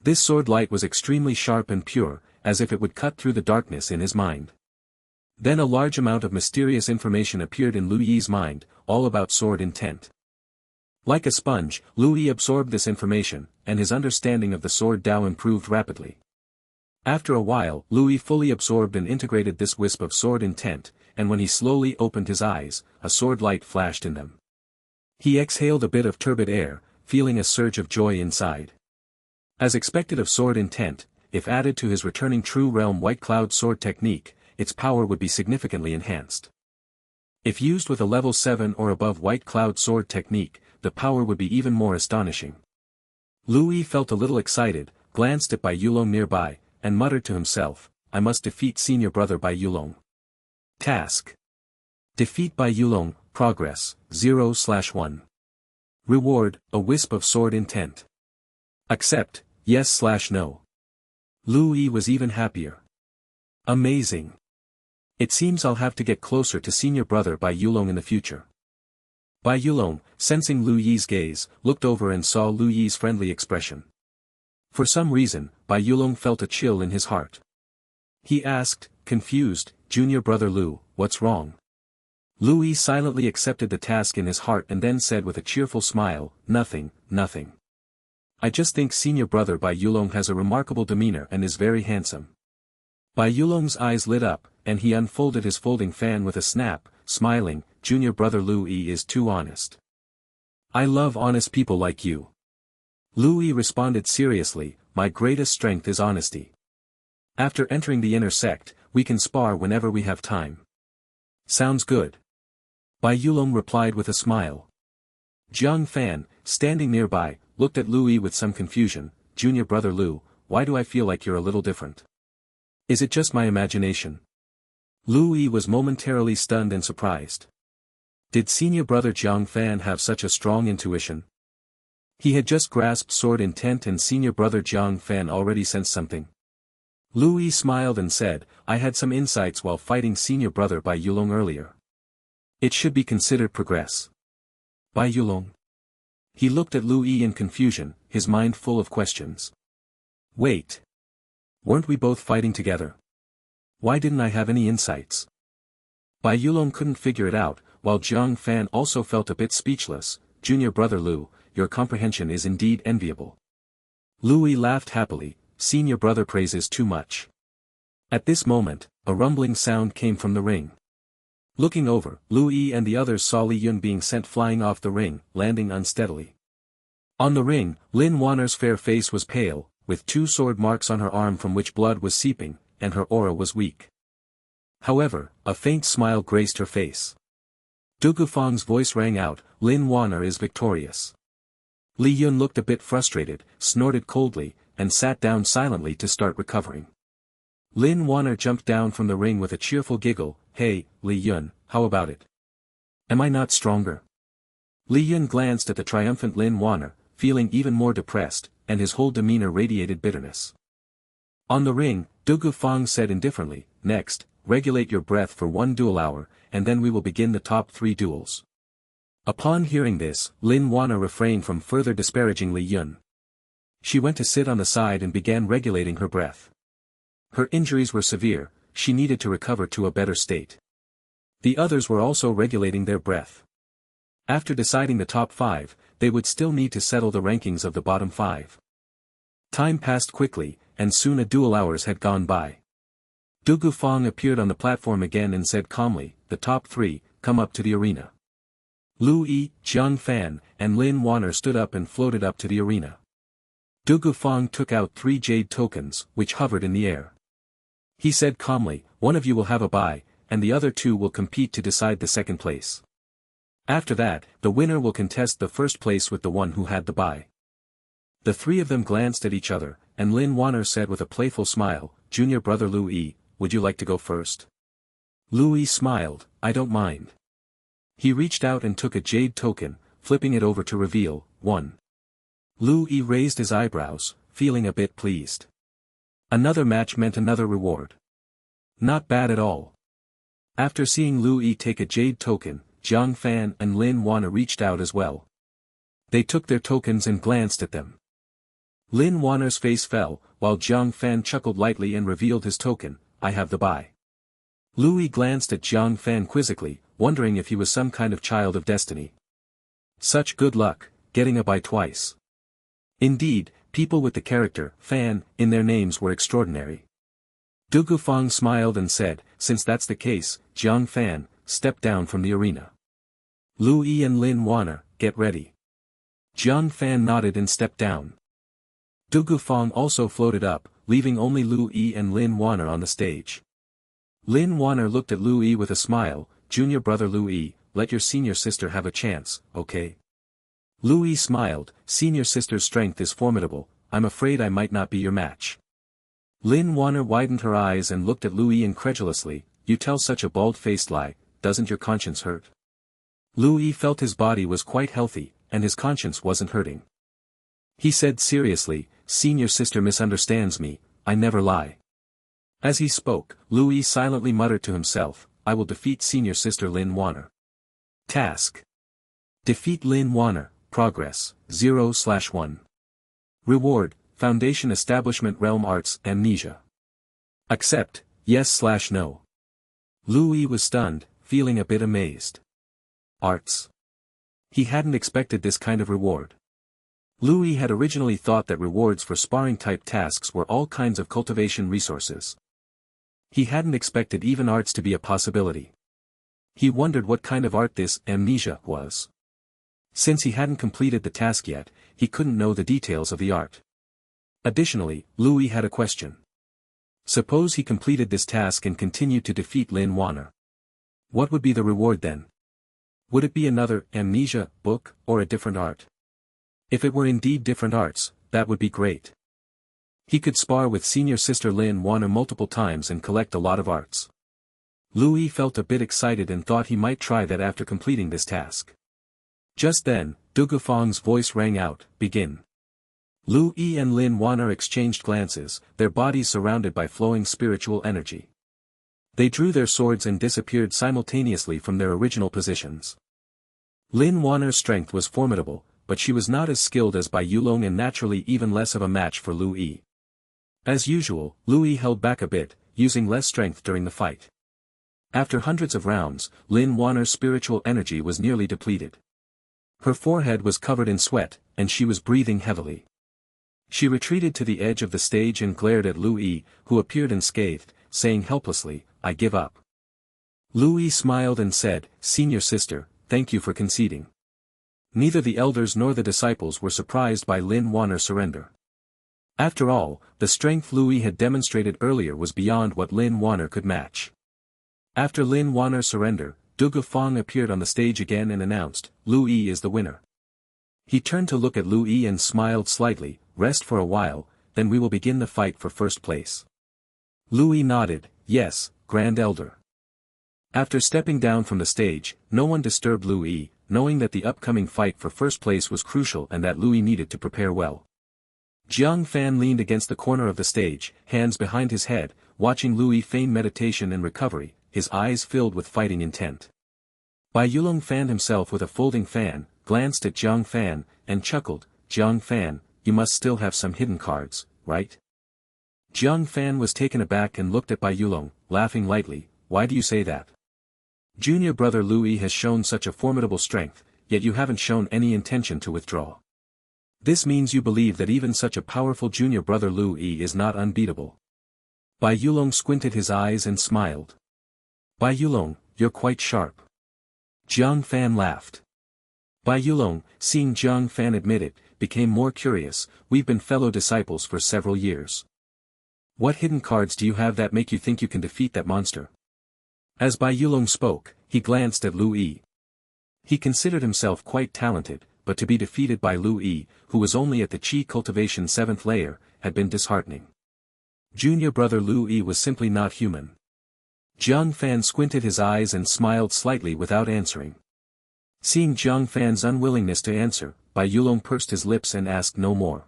This sword light was extremely sharp and pure, as if it would cut through the darkness in his mind. Then a large amount of mysterious information appeared in Lu Yi's mind, all about sword intent. Like a sponge, Lu Yi absorbed this information, and his understanding of the sword Dao improved rapidly. After a while, Lu Yi fully absorbed and integrated this wisp of sword intent, and when he slowly opened his eyes, a sword light flashed in them. He exhaled a bit of turbid air, feeling a surge of joy inside. As expected of sword intent, if added to his returning True Realm White Cloud sword technique, its power would be significantly enhanced. If used with a level 7 or above White Cloud sword technique, the power would be even more astonishing. Lu Yi felt a little excited, glanced at Bai Yulong nearby, and muttered to himself, I must defeat senior brother Bai Yulong. Task. Defeat Bai Yulong, progress, 0/1. Reward, a wisp of sword intent. Accept, yes/no. Lu Yi was even happier. Amazing. It seems I'll have to get closer to senior brother Bai Yulong in the future. Bai Yulong, sensing Lu Yi's gaze, looked over and saw Lu Yi's friendly expression. For some reason, Bai Yulong felt a chill in his heart. He asked, confused, Junior brother Lu, what's wrong? Lu Yi silently accepted the task in his heart and then said with a cheerful smile, nothing, nothing. I just think senior brother Bai Yulong has a remarkable demeanor and is very handsome. Bai Yulong's eyes lit up, and he unfolded his folding fan with a snap, smiling, Junior brother Lu Yi is too honest. I love honest people like you. Lu Yi responded seriously, my greatest strength is honesty. After entering the inner sect, we can spar whenever we have time. Sounds good. Bai Yulong replied with a smile. Jiang Fan, standing nearby, looked at Lu Yi with some confusion, Junior brother Lu, why do I feel like you're a little different? Is it just my imagination? Lu Yi was momentarily stunned and surprised. Did senior brother Jiang Fan have such a strong intuition? He had just grasped sword intent and senior brother Jiang Fan already sensed something. Lu Yi smiled and said, I had some insights while fighting senior brother Bai Yulong earlier. It should be considered progress. Bai Yulong? He looked at Lu Yi in confusion, his mind full of questions. Wait. Weren't we both fighting together? Why didn't I have any insights? Bai Yulong couldn't figure it out, while Jiang Fan also felt a bit speechless, Junior brother Lu, your comprehension is indeed enviable. Lu Yi laughed happily, senior brother praises too much. At this moment, a rumbling sound came from the ring. Looking over, Lu Yi and the others saw Li Yun being sent flying off the ring, landing unsteadily. On the ring, Lin Wanner's fair face was pale, with 2 sword marks on her arm from which blood was seeping, and her aura was weak. However, a faint smile graced her face. Du Gufang's voice rang out, Lin Wanner is victorious. Li Yun looked a bit frustrated, snorted coldly, and sat down silently to start recovering. Lin Wanner jumped down from the ring with a cheerful giggle, hey, Li Yun, how about it? Am I not stronger? Li Yun glanced at the triumphant Lin Wanner, feeling even more depressed, and his whole demeanor radiated bitterness. On the ring, Du Gufang said indifferently, next, regulate your breath for 1 duel hour, and then we will begin the top 3 duels. Upon hearing this, Lin Wanner refrained from further disparaging Li Yun. She went to sit on the side and began regulating her breath. Her injuries were severe, she needed to recover to a better state. The others were also regulating their breath. After deciding the top 5, they would still need to settle the rankings of the bottom 5. Time passed quickly, and soon a duel hours had gone by. Du Gufang appeared on the platform again and said calmly, the top 3, come up to the arena. Lu Yi, Jiang Fan, and Lin Wanner stood up and floated up to the arena. Du Gufang took out 3 jade tokens, which hovered in the air. He said calmly, one of you will have a bye, and the other 2 will compete to decide the second place. After that, the winner will contest the first place with the one who had the bye. The 3 of them glanced at each other, and Lin Wanner said with a playful smile, Junior brother Lu Yi, would you like to go first? Lu Yi smiled, I don't mind. He reached out and took a jade token, flipping it over to reveal, 1. Lu Yi raised his eyebrows, feeling a bit pleased. Another match meant another reward. Not bad at all. After seeing Lu Yi take a jade token, Jiang Fan and Lin Wana reached out as well. They took their tokens and glanced at them. Lin Wana's face fell, while Jiang Fan chuckled lightly and revealed his token, I have the buy. Lu Yi glanced at Jiang Fan quizzically, wondering if he was some kind of child of destiny. Such good luck, getting a buy twice. Indeed, people with the character, Fan, in their names were extraordinary. Du Gufang smiled and said, since that's the case, Jiang Fan, step down from the arena. Lu Yi and Lin Wana, get ready. Jiang Fan nodded and stepped down. Du Gufang also floated up, leaving only Lu Yi and Lin Wana on the stage. Lin Wana looked at Lu Yi with a smile, junior brother Lu Yi, let your senior sister have a chance, okay? Lu Yi smiled, senior sister's strength is formidable, I'm afraid I might not be your match. Lin Wana widened her eyes and looked at Lu Yi incredulously, you tell such a bald-faced lie, doesn't your conscience hurt? Lu Yi felt his body was quite healthy, and his conscience wasn't hurting. He said seriously, senior sister misunderstands me, I never lie. As he spoke, Lu Yi silently muttered to himself, I will defeat senior sister Lin Wana. Task. Defeat Lin Wana, progress, 0/1. Reward, Foundation Establishment Realm Arts Amnesia. Accept, yes/no. Lu Yi was stunned, feeling a bit amazed. Arts. He hadn't expected this kind of reward. Lu Yi had originally thought that rewards for sparring-type tasks were all kinds of cultivation resources. He hadn't expected even arts to be a possibility. He wondered what kind of art this amnesia was. Since he hadn't completed the task yet, he couldn't know the details of the art. Additionally, Lu Yi had a question. Suppose he completed this task and continued to defeat Lin Wana. What would be the reward then? Would it be another amnesia book, or a different art? If it were indeed different arts, that would be great. He could spar with senior sister Lin Wana multiple times and collect a lot of arts. Lu Yi felt a bit excited and thought he might try that after completing this task. Just then, Du Gufang's voice rang out, begin. Lu Yi and Lin Wana exchanged glances, their bodies surrounded by flowing spiritual energy. They drew their swords and disappeared simultaneously from their original positions. Lin Wana's strength was formidable, but she was not as skilled as Bai Yulong and naturally even less of a match for Lu Yi. As usual, Lu Yi held back a bit, using less strength during the fight. After hundreds of rounds, Lin Wana's spiritual energy was nearly depleted. Her forehead was covered in sweat, and she was breathing heavily. She retreated to the edge of the stage and glared at Lu Yi, who appeared unscathed, saying helplessly, I give up. Lu Yi smiled and said, Senior sister, thank you for conceding. Neither the elders nor the disciples were surprised by Lin Wana's surrender. After all, the strength Lu Yi had demonstrated earlier was beyond what Lin Wana could match. After Lin Wana's surrender, Du Gufang appeared on the stage again and announced, Lu Yi is the winner. He turned to look at Lu Yi and smiled slightly, rest for a while, then we will begin the fight for first place. Lu Yi nodded, yes, Grand Elder. After stepping down from the stage, no one disturbed Lu Yi, knowing that the upcoming fight for first place was crucial and that Lu Yi needed to prepare well. Jiang Fan leaned against the corner of the stage, hands behind his head, watching Lu Yi feign meditation and recovery, his eyes filled with fighting intent. Bai Yulong fanned himself with a folding fan, glanced at Jiang Fan, and chuckled, Jiang Fan, you must still have some hidden cards, right? Jiang Fan was taken aback and looked at Bai Yulong, laughing lightly, why do you say that? Junior brother Lu Yi has shown such a formidable strength, yet you haven't shown any intention to withdraw. This means you believe that even such a powerful junior brother Lu Yi is not unbeatable. Bai Yulong squinted his eyes and smiled. Bai Yulong, you're quite sharp. Jiang Fan laughed. Bai Yulong, seeing Jiang Fan admit it, became more curious, we've been fellow disciples for several years. What hidden cards do you have that make you think you can defeat that monster? As Bai Yulong spoke, he glanced at Lu Yi. He considered himself quite talented, but to be defeated by Lu Yi, who was only at the Qi Cultivation 7th layer, had been disheartening. Junior brother Lu Yi was simply not human. Jiang Fan squinted his eyes and smiled slightly without answering. Seeing Jiang Fan's unwillingness to answer, Bai Yulong pursed his lips and asked no more.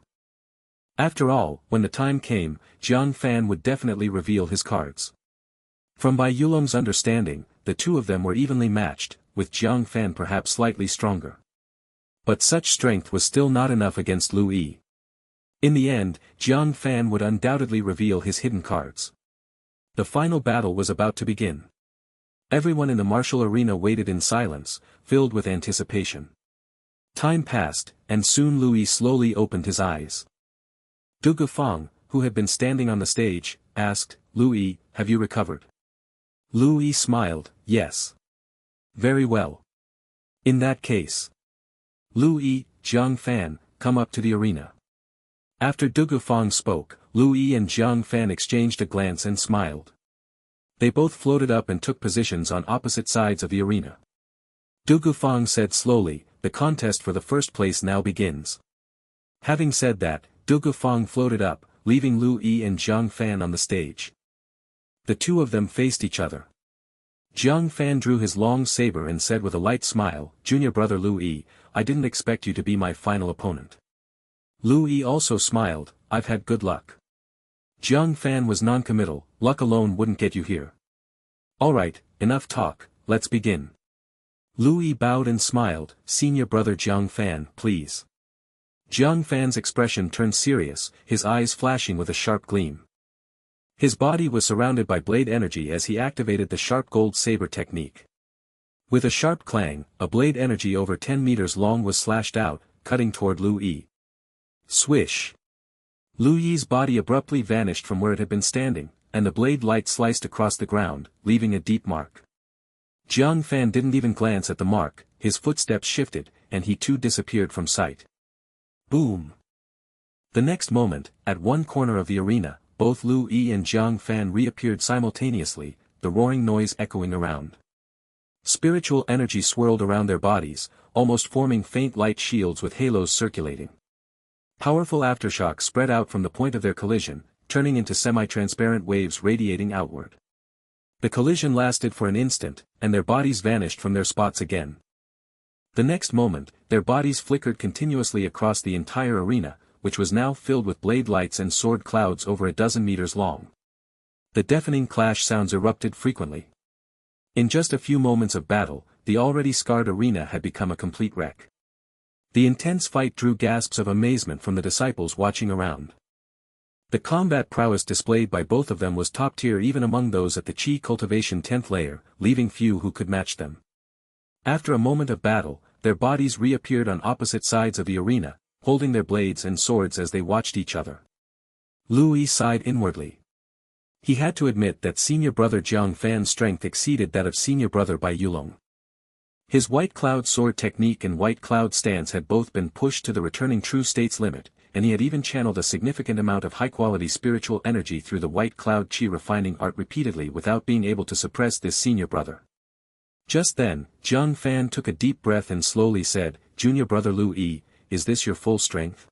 After all, when the time came, Jiang Fan would definitely reveal his cards. From Bai Yulong's understanding, the two of them were evenly matched, with Jiang Fan perhaps slightly stronger. But such strength was still not enough against Lu Yi. In the end, Jiang Fan would undoubtedly reveal his hidden cards. The final battle was about to begin. Everyone in the martial arena waited in silence, filled with anticipation. Time passed, and soon Lu Yi slowly opened his eyes. Du Gufang, who had been standing on the stage, asked, "Lu Yi, have you recovered?" Lu Yi smiled, "Yes. Very well. In that case. Lu Yi, Jiang Fan, come up to the arena." After Du Gufang spoke, Lu Yi and Jiang Fan exchanged a glance and smiled. They both floated up and took positions on opposite sides of the arena. Du Gufang said slowly, "The contest for the first place now begins." Having said that, Du Gufang floated up, leaving Lu Yi and Jiang Fan on the stage. The two of them faced each other. Jiang Fan drew his long saber and said with a light smile, "Junior brother Lu Yi, I didn't expect you to be my final opponent." Lu Yi also smiled, "I've had good luck." Jiang Fan was non-committal, "Luck alone wouldn't get you here." "Alright, enough talk, let's begin." Lu Yi bowed and smiled, "Senior brother Jiang Fan, please." Jiang Fan's expression turned serious, his eyes flashing with a sharp gleam. His body was surrounded by blade energy as he activated the sharp gold saber technique. With a sharp clang, a blade energy over 10 meters long was slashed out, cutting toward Lu Yi. Swish! Lu Yi's body abruptly vanished from where it had been standing, and the blade light sliced across the ground, leaving a deep mark. Jiang Fan didn't even glance at the mark, his footsteps shifted, and he too disappeared from sight. Boom! The next moment, at one corner of the arena, both Lu Yi and Jiang Fan reappeared simultaneously, the roaring noise echoing around. Spiritual energy swirled around their bodies, almost forming faint light shields with halos circulating. Powerful aftershocks spread out from the point of their collision, turning into semi-transparent waves radiating outward. The collision lasted for an instant, and their bodies vanished from their spots again. The next moment, their bodies flickered continuously across the entire arena, which was now filled with blade lights and sword clouds over a dozen meters long. The deafening clash sounds erupted frequently. In just a few moments of battle, the already scarred arena had become a complete wreck. The intense fight drew gasps of amazement from the disciples watching around. The combat prowess displayed by both of them was top tier even among those at the Chi Cultivation 10th layer, leaving few who could match them. After a moment of battle, their bodies reappeared on opposite sides of the arena, holding their blades and swords as they watched each other. Lu Yi sighed inwardly. He had to admit that senior brother Jiang Fan's strength exceeded that of senior brother Bai Yulong. His white cloud sword technique and white cloud stance had both been pushed to the returning true state's limit, and he had even channeled a significant amount of high-quality spiritual energy through the white cloud chi refining art repeatedly without being able to suppress this senior brother. Just then, Jiang Fan took a deep breath and slowly said, "Junior brother Lu Yi, is this your full strength?"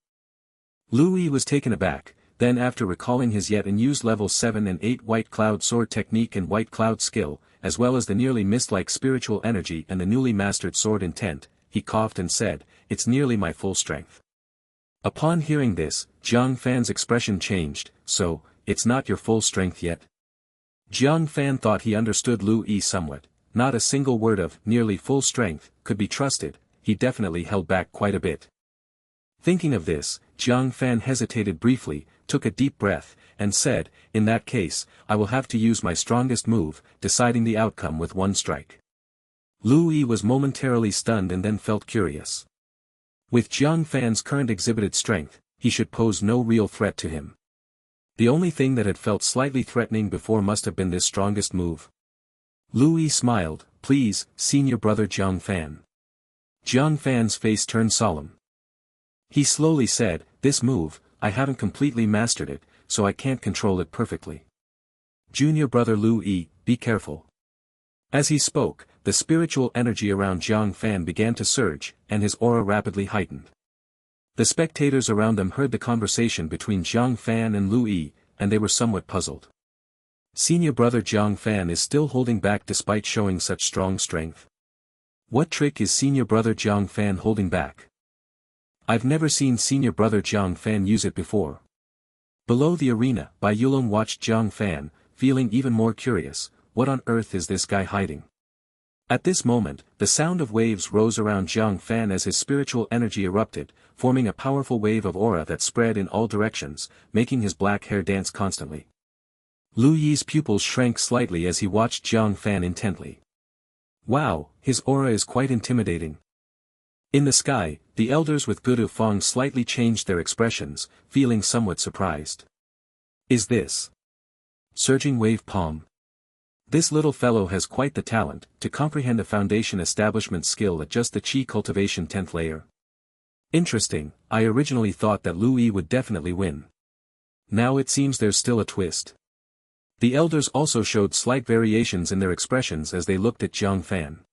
Lu Yi was taken aback, then after recalling his yet unused level 7 and 8 white cloud sword technique and white cloud skill, as well as the nearly mist-like spiritual energy and the newly mastered sword intent, he coughed and said, "It's nearly my full strength." Upon hearing this, Jiang Fan's expression changed, "So, it's not your full strength yet?" Jiang Fan thought he understood Lu Yi somewhat, not a single word of "nearly full strength" could be trusted, he definitely held back quite a bit. Thinking of this, Jiang Fan hesitated briefly, took a deep breath, and said, "In that case, I will have to use my strongest move, deciding the outcome with one strike." Lu Yi was momentarily stunned and then felt curious. With Jiang Fan's current exhibited strength, he should pose no real threat to him. The only thing that had felt slightly threatening before must have been this strongest move. Lu Yi smiled, "Please, senior brother Jiang Fan." Jiang Fan's face turned solemn. He slowly said, "This move, I haven't completely mastered it, so I can't control it perfectly. Junior brother Lu Yi, be careful." As he spoke, the spiritual energy around Jiang Fan began to surge, and his aura rapidly heightened. The spectators around them heard the conversation between Jiang Fan and Lu Yi, and they were somewhat puzzled. Senior brother Jiang Fan is still holding back despite showing such strong strength. What trick is senior brother Jiang Fan holding back? I've never seen senior brother Jiang Fan use it before. Below the arena, Bai Yulong watched Jiang Fan, feeling even more curious. What on earth is this guy hiding? At this moment, the sound of waves rose around Jiang Fan as his spiritual energy erupted, forming a powerful wave of aura that spread in all directions, making his black hair dance constantly. Lu Yi's pupils shrank slightly as he watched Jiang Fan intently. Wow, his aura is quite intimidating. In the sky, the elders with Gudu Fong slightly changed their expressions, feeling somewhat surprised. Is this Surging Wave Palm? This little fellow has quite the talent to comprehend a foundation establishment skill at just the Chi Cultivation 10th layer. Interesting, I originally thought that Lu Yi would definitely win. Now it seems there's still a twist. The elders also showed slight variations in their expressions as they looked at Jiang Fan.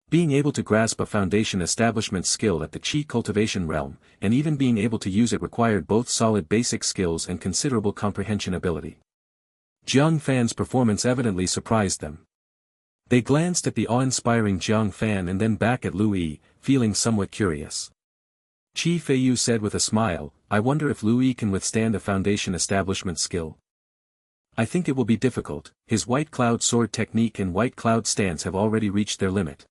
Being able to grasp a foundation establishment skill at the Chi Cultivation realm, and even being able to use it required both solid basic skills and considerable comprehension ability. Jiang Fan's performance evidently surprised them. They glanced at the awe-inspiring Jiang Fan and then back at Lu Yi, feeling somewhat curious. Qi Feiyu said with a smile, I wonder if Lu Yi can withstand a foundation establishment skill. I think it will be difficult, his white cloud sword technique and white cloud stance have already reached their limit.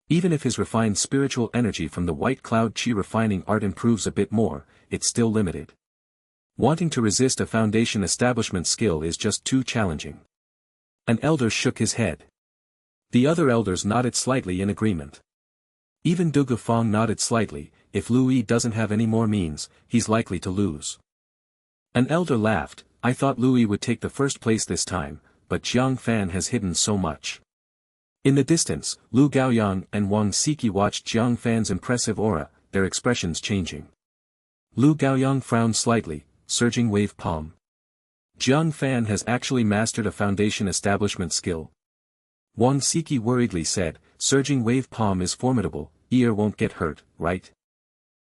Even if his refined spiritual energy from the white cloud chi refining art improves a bit more, it's still limited. Wanting to resist a foundation establishment skill is just too challenging. An elder shook his head. The other elders nodded slightly in agreement. Even Du Gufang nodded slightly. If Lu Yi doesn't have any more means, he's likely to lose. An elder laughed. I thought Lu Yi would take the first place this time, but Jiang Fan has hidden so much. In the distance, Lu Gaoyang and Wang Siki watched Jiang Fan's impressive aura, their expressions changing. Lu Gaoyang frowned slightly. Surging Wave Palm. Jiang Fan has actually mastered a foundation establishment skill. Wang Siki worriedly said, Surging Wave Palm is formidable, ear won't get hurt, right?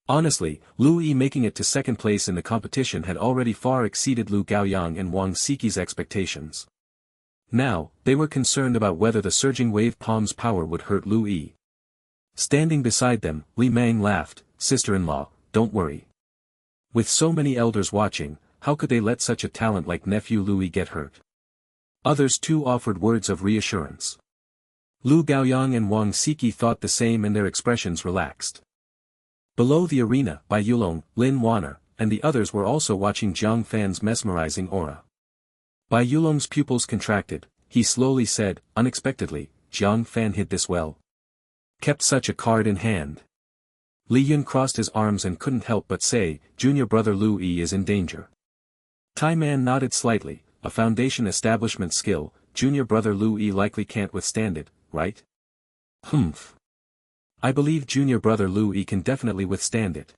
Honestly, Lu Yi making it to second place in the competition had already far exceeded Lu Gaoyang and Wang Siki's expectations. Now, they were concerned about whether the Surging Wave Palm's power would hurt Lu Yi. Standing beside them, Li Mang laughed, sister-in-law, don't worry. With so many elders watching, how could they let such a talent like nephew Lu Yi get hurt? Others too offered words of reassurance. Lu Gaoyang and Wang Siki thought the same and their expressions relaxed. Below the arena, Bai Yulong, Lin Wanner, and the others were also watching Jiang Fan's mesmerizing aura. Bai Yulong's pupils contracted, he slowly said, unexpectedly, Jiang Fan hid this well. Kept such a card in hand. Li Yun crossed his arms and couldn't help but say, junior brother Lu Yi is in danger. Tai Man nodded slightly, a foundation establishment skill, junior brother Lu Yi likely can't withstand it, right? Humph. I believe junior brother Lu Yi can definitely withstand it.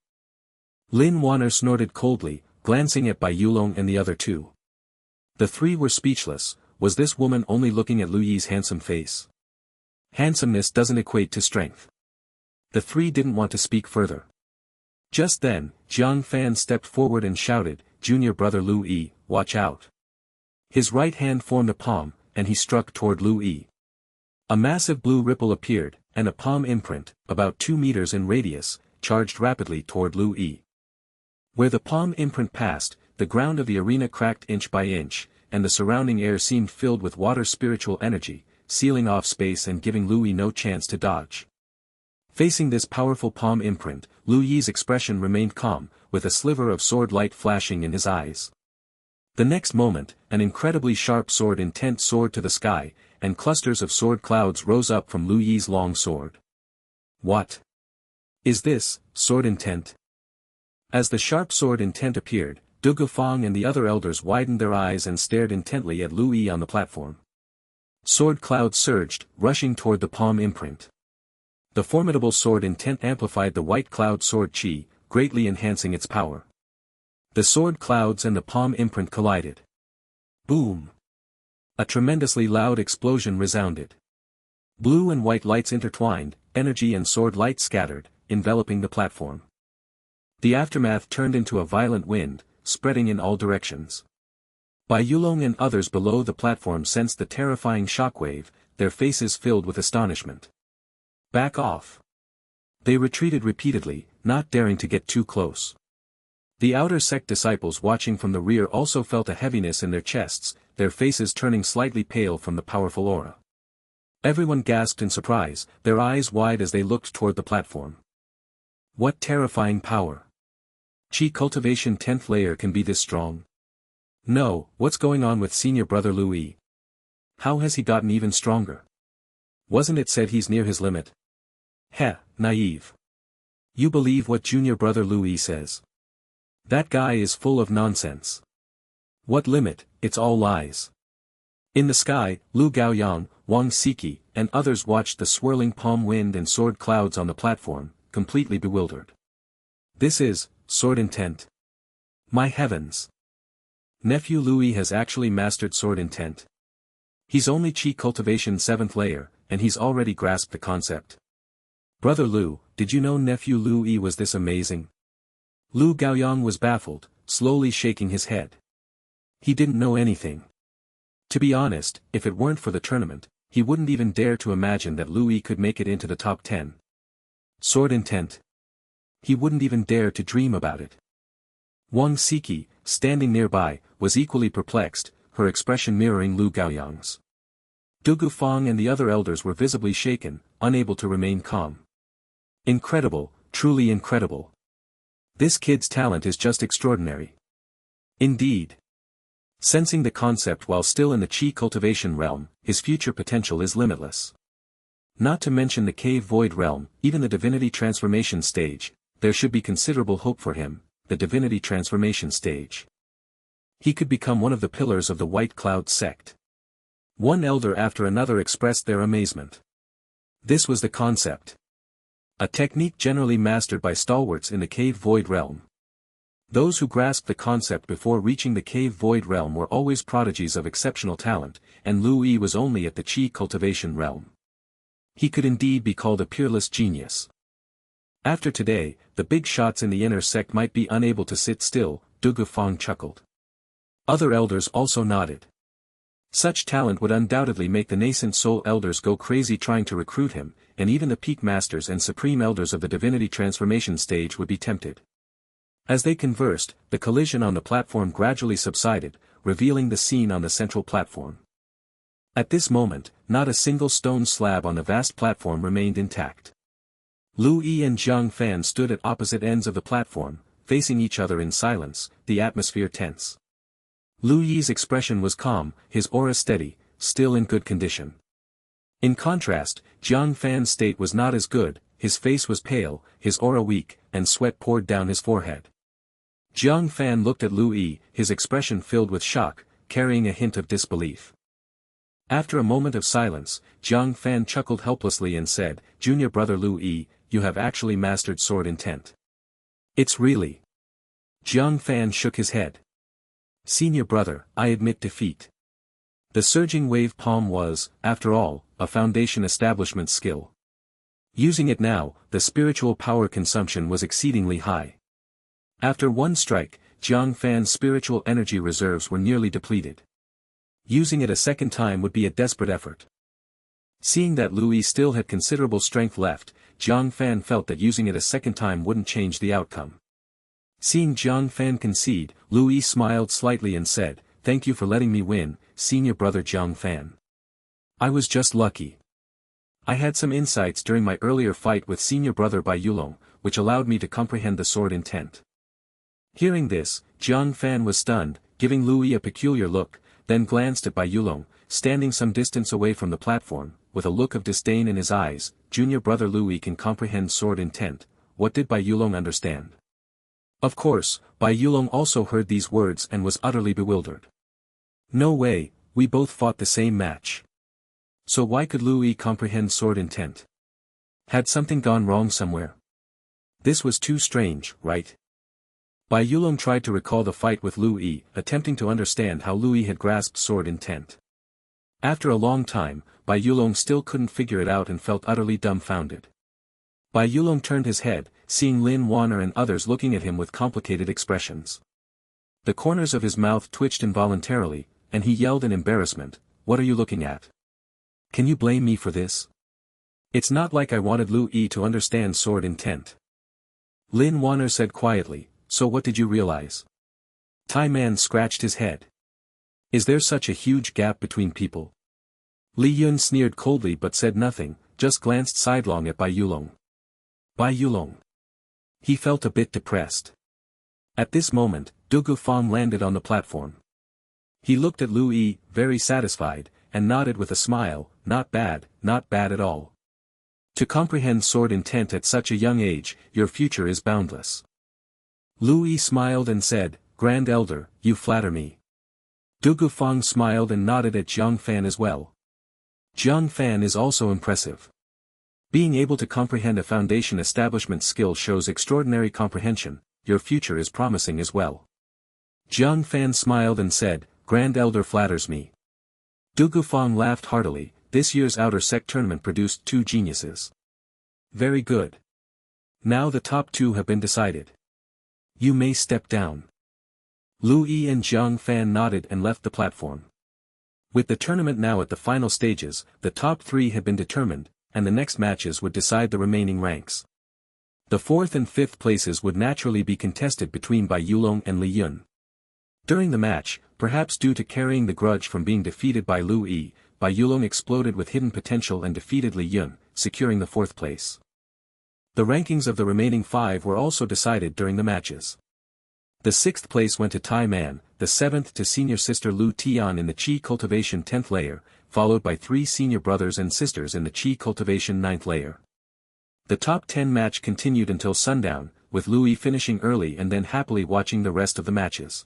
Lin Wanner snorted coldly, glancing at Bai Yulong and the other two. The three were speechless. Was this woman only looking at Lu Yi's handsome face? Handsomeness doesn't equate to strength. The three didn't want to speak further. Just then, Jiang Fan stepped forward and shouted, junior brother Lu Yi, watch out. His right hand formed a palm, and he struck toward Lu Yi. A massive blue ripple appeared, and a palm imprint, about 2 meters in radius, charged rapidly toward Lu Yi. Where the palm imprint passed, the ground of the arena cracked inch by inch, and the surrounding air seemed filled with water spiritual energy, sealing off space and giving Lu Yi no chance to dodge. Facing this powerful palm imprint, Lu Yi's expression remained calm, with a sliver of sword light flashing in his eyes. The next moment, an incredibly sharp sword intent soared to the sky, and clusters of sword clouds rose up from Lu Yi's long sword. What is this, sword intent? As the sharp sword intent appeared, Du Gufang and the other elders widened their eyes and stared intently at Lu Yi on the platform. Sword clouds surged, rushing toward the palm imprint. The formidable sword intent amplified the white cloud sword chi, greatly enhancing its power. The sword clouds and the palm imprint collided. Boom! A tremendously loud explosion resounded. Blue and white lights intertwined, energy and sword light scattered, enveloping the platform. The aftermath turned into a violent wind, spreading in all directions. Bai Yulong and others below the platform sensed the terrifying shockwave, their faces filled with astonishment. Back off! They retreated repeatedly, not daring to get too close. The outer sect disciples watching from the rear also felt a heaviness in their chests, their faces turning slightly pale from the powerful aura. Everyone gasped in surprise, their eyes wide as they looked toward the platform. What terrifying power! Chi cultivation 10th layer can be this strong? No, what's going on with senior brother Louis? How has he gotten even stronger? Wasn't it said he's near his limit? Heh, naive. You believe what junior brother Louis says? That guy is full of nonsense. What limit, it's all lies. In the sky, Lu Gaoyang, Wang Siki, and others watched the swirling palm wind and sword clouds on the platform, completely bewildered. This is, sword intent. My heavens! Nephew Louis has actually mastered sword intent. He's only Chi cultivation 7th layer, and he's already grasped the concept. Brother Lu, did you know nephew Louis was this amazing? Lu Gaoyang was baffled, slowly shaking his head. He didn't know anything. To be honest, if it weren't for the tournament, he wouldn't even dare to imagine that Louis could make it into the top 10. Sword intent. He wouldn't even dare to dream about it. Wang Siki, standing nearby, was equally perplexed, her expression mirroring Lu Gaoyang's. Du Gufang and the other elders were visibly shaken, unable to remain calm. Incredible, truly incredible. This kid's talent is just extraordinary. Indeed. Sensing the concept while still in the Chi cultivation realm, his future potential is limitless. Not to mention the cave void realm, even the divinity transformation stage, there should be considerable hope for him, the divinity transformation stage. He could become one of the pillars of the White Cloud sect. One elder after another expressed their amazement. This was the concept. A technique generally mastered by stalwarts in the cave void realm. Those who grasped the concept before reaching the cave void realm were always prodigies of exceptional talent, and Louis was only at the Chi cultivation realm. He could indeed be called a peerless genius. After today, the big shots in the inner sect might be unable to sit still, Du Gufang chuckled. Other elders also nodded. Such talent would undoubtedly make the nascent soul elders go crazy trying to recruit him, and even the peak masters and supreme elders of the divinity transformation stage would be tempted. As they conversed, the collision on the platform gradually subsided, revealing the scene on the central platform. At this moment, not a single stone slab on the vast platform remained intact. Lu Yi and Zhang Fan stood at opposite ends of the platform, facing each other in silence, the atmosphere tense. Lu Yi's expression was calm, his aura steady, still in good condition. In contrast, Zhang Fan's state was not as good, his face was pale, his aura weak, and sweat poured down his forehead. Zhang Fan looked at Lu Yi, his expression filled with shock, carrying a hint of disbelief. After a moment of silence, Zhang Fan chuckled helplessly and said, "Junior brother Lu Yi, you have actually mastered sword intent." "It's really." Zhang Fan shook his head. "Senior brother, I admit defeat." The surging wave palm was, after all, a foundation establishment skill. Using it now, the spiritual power consumption was exceedingly high. After one strike, Zhang Fan's spiritual energy reserves were nearly depleted. Using it a second time would be a desperate effort. Seeing that Louis still had considerable strength left, Zhang Fan felt that using it a second time wouldn't change the outcome. Seeing Zhang Fan concede, Louis smiled slightly and said, "Thank you for letting me win, senior brother Zhang Fan. I was just lucky. I had some insights during my earlier fight with senior brother Bai Yulong, which allowed me to comprehend the sword intent." Hearing this, Zhang Fan was stunned, giving Louis a peculiar look, then glanced at Bai Yulong, standing some distance away from the platform, with a look of disdain in his eyes. "Junior brother Louis can comprehend sword intent, what did Bai Yulong understand?" Of course, Bai Yulong also heard these words and was utterly bewildered. "No way, we both fought the same match. So why could Louis comprehend sword intent? Had something gone wrong somewhere? This was too strange, right?" Bai Yulong tried to recall the fight with Louis, attempting to understand how Louis had grasped sword intent. After a long time, Bai Yulong still couldn't figure it out and felt utterly dumbfounded. Bai Yulong turned his head, seeing Lin Wanner and others looking at him with complicated expressions. The corners of his mouth twitched involuntarily, and he yelled in embarrassment, "What are you looking at? Can you blame me for this? It's not like I wanted Louis to understand sword intent." Lin Wanner said quietly, so what did you realize? Tai Man scratched his head. Is there such a huge gap between people? Li Yun sneered coldly but said nothing, just glanced sidelong at Bai Yulong. Bai Yulong. He felt a bit depressed. At this moment, Du Gufang landed on the platform. He looked at Lu Yi, very satisfied, and nodded with a smile, not bad at all. To comprehend sword intent at such a young age, your future is boundless. Lu Yi smiled and said, Grand Elder, you flatter me. Du Gufang smiled and nodded at Jiang Fan as well. Jiang Fan is also impressive. Being able to comprehend a foundation establishment skill shows extraordinary comprehension, your future is promising as well. Jiang Fan smiled and said, Grand Elder flatters me. Du Gufang laughed heartily, this year's Outer Sect tournament produced 2 geniuses. Very good. Now the top 2 have been decided. You may step down. Lu Yi and Jiang Fan nodded and left the platform. With the tournament now at the final stages, the top 3 had been determined, and the next matches would decide the remaining ranks. The 4th and 5th places would naturally be contested between Bai Yulong and Li Yun. During the match, perhaps due to carrying the grudge from being defeated by Lu Yi, Bai Yulong exploded with hidden potential and defeated Li Yun, securing the 4th place. The rankings of the remaining 5 were also decided during the matches. The 6th place went to Tai Man, the 7th to senior sister Lu Tian in the Qi Cultivation 10th layer, followed by 3 senior brothers and sisters in the Qi Cultivation 9th layer. The top 10 match continued until sundown, with Lu Yi finishing early and then happily watching the rest of the matches.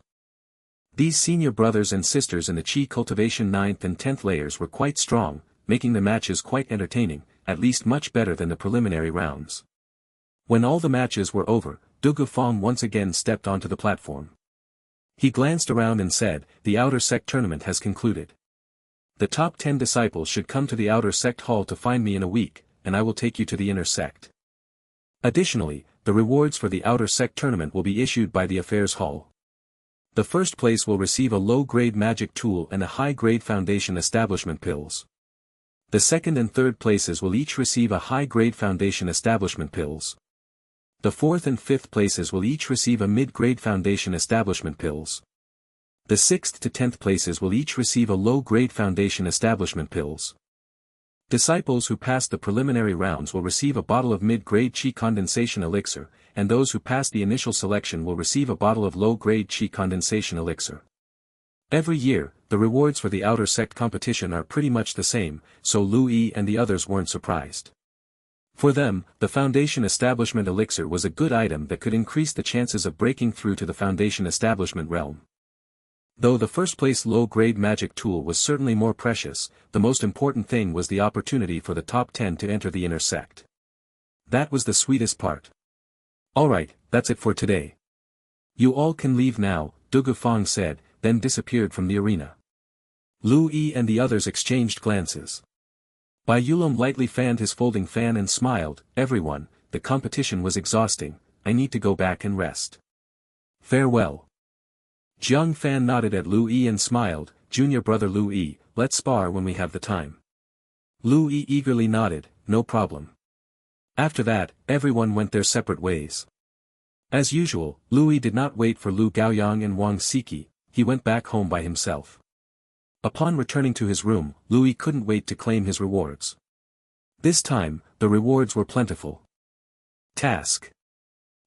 These senior brothers and sisters in the Qi Cultivation 9th and 10th layers were quite strong, making the matches quite entertaining, at least much better than the preliminary rounds. When all the matches were over, Du Gufang once again stepped onto the platform. He glanced around and said, the Outer Sect tournament has concluded. The top 10 disciples should come to the Outer Sect Hall to find me in a week, and I will take you to the Inner Sect. Additionally, the rewards for the Outer Sect tournament will be issued by the Affairs Hall. The first place will receive a low-grade magic tool and a high-grade foundation establishment pills. The second and third places will each receive a high-grade foundation establishment pills. The 4th and 5th places will each receive a mid-grade foundation establishment pills. The 6th to 10th places will each receive a low-grade foundation establishment pills. Disciples who pass the preliminary rounds will receive a bottle of mid-grade Qi condensation elixir, and those who pass the initial selection will receive a bottle of low-grade Qi condensation elixir. Every year, the rewards for the Outer Sect competition are pretty much the same, so Lu Yi and the others weren't surprised. For them, the Foundation Establishment Elixir was a good item that could increase the chances of breaking through to the Foundation Establishment realm. Though the first-place low-grade magic tool was certainly more precious, the most important thing was the opportunity for the top 10 to enter the Inner Sect. That was the sweetest part. Alright, that's it for today. You all can leave now, Du Gufang said, then disappeared from the arena. Lu Yi and the others exchanged glances. Bai Yulong lightly fanned his folding fan and smiled, everyone, the competition was exhausting, I need to go back and rest. Farewell. Jiang Fan nodded at Lu Yi and smiled, junior brother Lu Yi, let's spar when we have the time. Lu Yi eagerly nodded, no problem. After that, everyone went their separate ways. As usual, Lu Yi did not wait for Lu Gaoyang and Wang Siki, he went back home by himself. Upon returning to his room, Lu Yi couldn't wait to claim his rewards. This time, the rewards were plentiful. Task.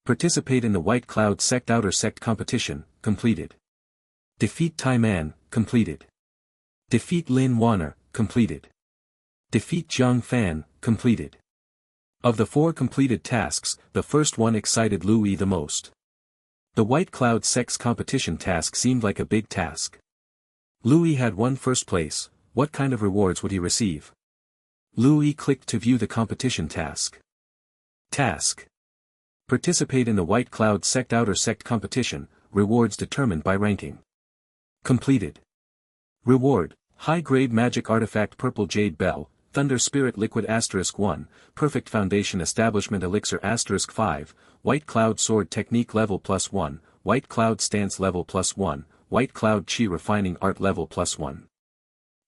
Participate in the White Cloud Sect Outer Sect competition, completed. Defeat Tai Man, completed. Defeat Lin Wanner, completed. Defeat Jiang Fan, completed. Of the 4 completed tasks, the first one excited Lu Yi the most. The White Cloud Sect's competition task seemed like a big task. Lu Yi had won first place, what kind of rewards would he receive? Lu Yi clicked to view the competition task. Task. Participate in the White Cloud Sect Outer Sect competition, rewards determined by ranking. Completed. Reward, high-grade magic artifact Purple Jade Bell, Thunder Spirit Liquid *1, Perfect Foundation Establishment Elixir *5, White Cloud Sword Technique level +1, White Cloud Stance level +1, White Cloud Chi Refining Art level +1.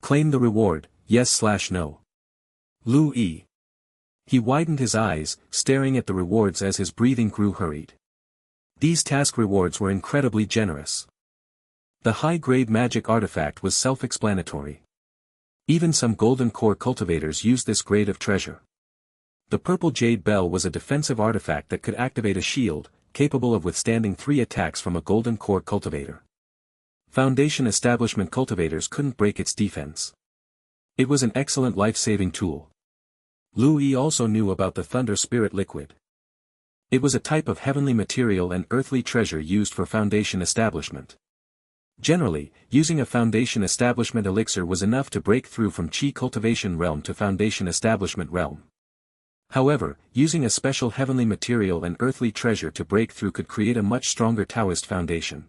Claim the reward, yes/no. Lu Yi. He widened his eyes, staring at the rewards as his breathing grew hurried. These task rewards were incredibly generous. The high-grade magic artifact was self-explanatory. Even some golden core cultivators used this grade of treasure. The purple jade bell was a defensive artifact that could activate a shield, capable of withstanding 3 attacks from a golden core cultivator. Foundation establishment cultivators couldn't break its defense. It was an excellent life-saving tool. Lu Yi also knew about the Thunder Spirit Liquid. It was a type of heavenly material and earthly treasure used for foundation establishment. Generally, using a foundation establishment elixir was enough to break through from Qi cultivation realm to foundation establishment realm. However, using a special heavenly material and earthly treasure to break through could create a much stronger Taoist foundation.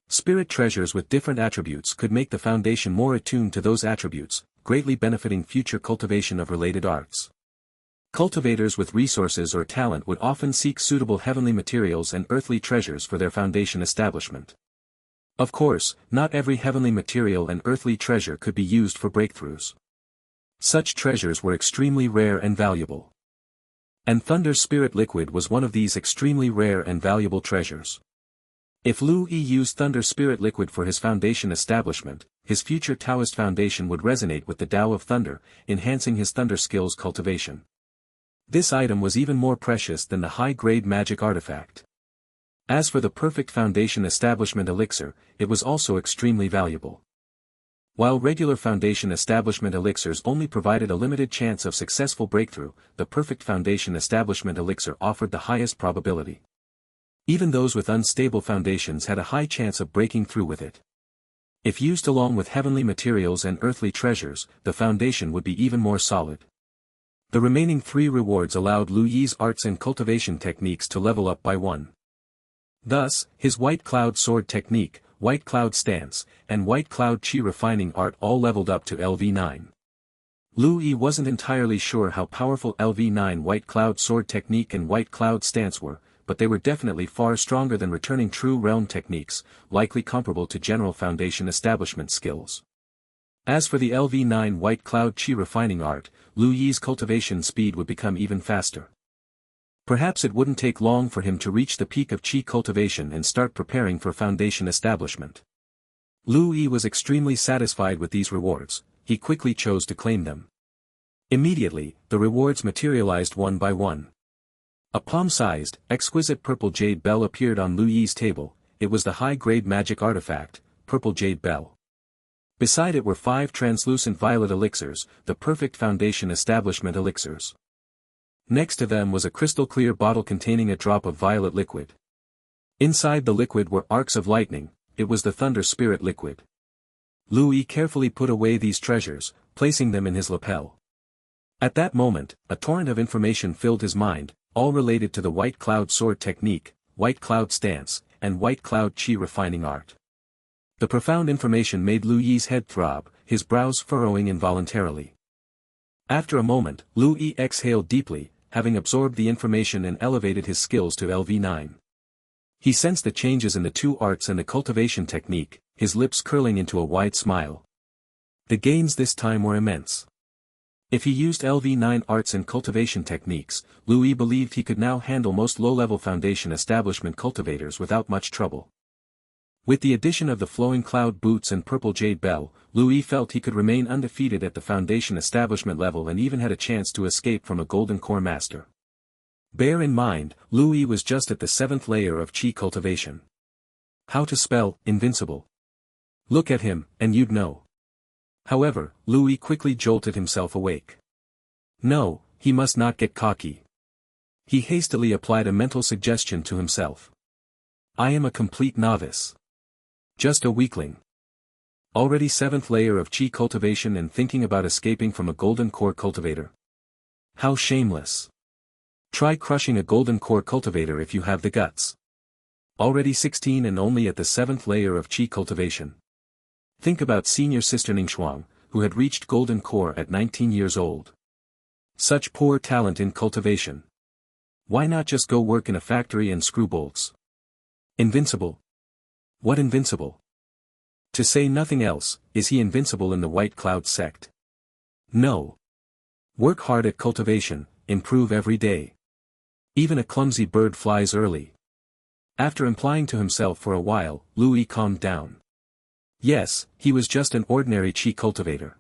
Spirit treasures with different attributes could make the foundation more attuned to those attributes, greatly benefiting future cultivation of related arts. Cultivators with resources or talent would often seek suitable heavenly materials and earthly treasures for their foundation establishment. Of course, not every heavenly material and earthly treasure could be used for breakthroughs. Such treasures were extremely rare and valuable. And Thunder Spirit Liquid was one of these extremely rare and valuable treasures. If Lu Yi used Thunder Spirit Liquid for his foundation establishment, his future Taoist foundation would resonate with the Tao of Thunder, enhancing his Thunder skills cultivation. This item was even more precious than the high-grade magic artifact. As for the perfect foundation establishment elixir, it was also extremely valuable. While regular foundation establishment elixirs only provided a limited chance of successful breakthrough, the perfect foundation establishment elixir offered the highest probability. Even those with unstable foundations had a high chance of breaking through with it. If used along with heavenly materials and earthly treasures, the foundation would be even more solid. The remaining 3 rewards allowed Lu Yi's arts and cultivation techniques to level up by 1. Thus, his White Cloud Sword technique, White Cloud Stance, and White Cloud Chi refining art all leveled up to LV9. Lu Yi wasn't entirely sure how powerful LV9 White Cloud Sword technique and White Cloud Stance were, but they were definitely far stronger than returning True Realm techniques, likely comparable to general foundation establishment skills. As for the LV9 White Cloud Chi refining art, Lu Yi's cultivation speed would become even faster. Perhaps it wouldn't take long for him to reach the peak of Qi cultivation and start preparing for foundation establishment. Lu Yi was extremely satisfied with these rewards, he quickly chose to claim them. Immediately, the rewards materialized one by one. A palm-sized, exquisite purple jade bell appeared on Lu Yi's table. It was the high-grade magic artifact, Purple Jade Bell. Beside it were 5 translucent violet elixirs, the perfect foundation establishment elixirs. Next to them was a crystal-clear bottle containing a drop of violet liquid. Inside the liquid were arcs of lightning, it was the Thunder Spirit Liquid. Lu Yi carefully put away these treasures, placing them in his lapel. At that moment, a torrent of information filled his mind, all related to the White Cloud Sword technique, White Cloud Stance, and White Cloud Chi refining art. The profound information made Lu Yi's head throb, his brows furrowing involuntarily. After a moment, Lu Yi exhaled deeply, having absorbed the information and elevated his skills to LV9. He sensed the changes in the 2 arts and the cultivation technique, his lips curling into a wide smile. The gains this time were immense. If he used LV9 arts and cultivation techniques, Lu Yi believed he could now handle most low-level foundation establishment cultivators without much trouble. With the addition of the flowing cloud boots and purple jade bell, Lu Yi felt he could remain undefeated at the foundation establishment level and even had a chance to escape from a golden core master. Bear in mind, Lu Yi was just at the 7th layer of Qi cultivation. How to spell invincible? Look at him, and you'd know. However, Lu Yi quickly jolted himself awake. No, he must not get cocky. He hastily applied a mental suggestion to himself. I am a complete novice. Just a weakling. Already 7th layer of Qi cultivation and thinking about escaping from a golden core cultivator. How shameless. Try crushing a golden core cultivator if you have the guts. Already 16 and only at the 7th layer of Qi cultivation. Think about senior sister Ningxuang, who had reached golden core at 19 years old. Such poor talent in cultivation. Why not just go work in a factory and screw bolts? Invincible. What invincible? To say nothing else, is he invincible in the White Cloud sect? No. Work hard at cultivation, improve every day. Even a clumsy bird flies early. After implying to himself for a while, Louis calmed down. Yes, he was just an ordinary chi cultivator.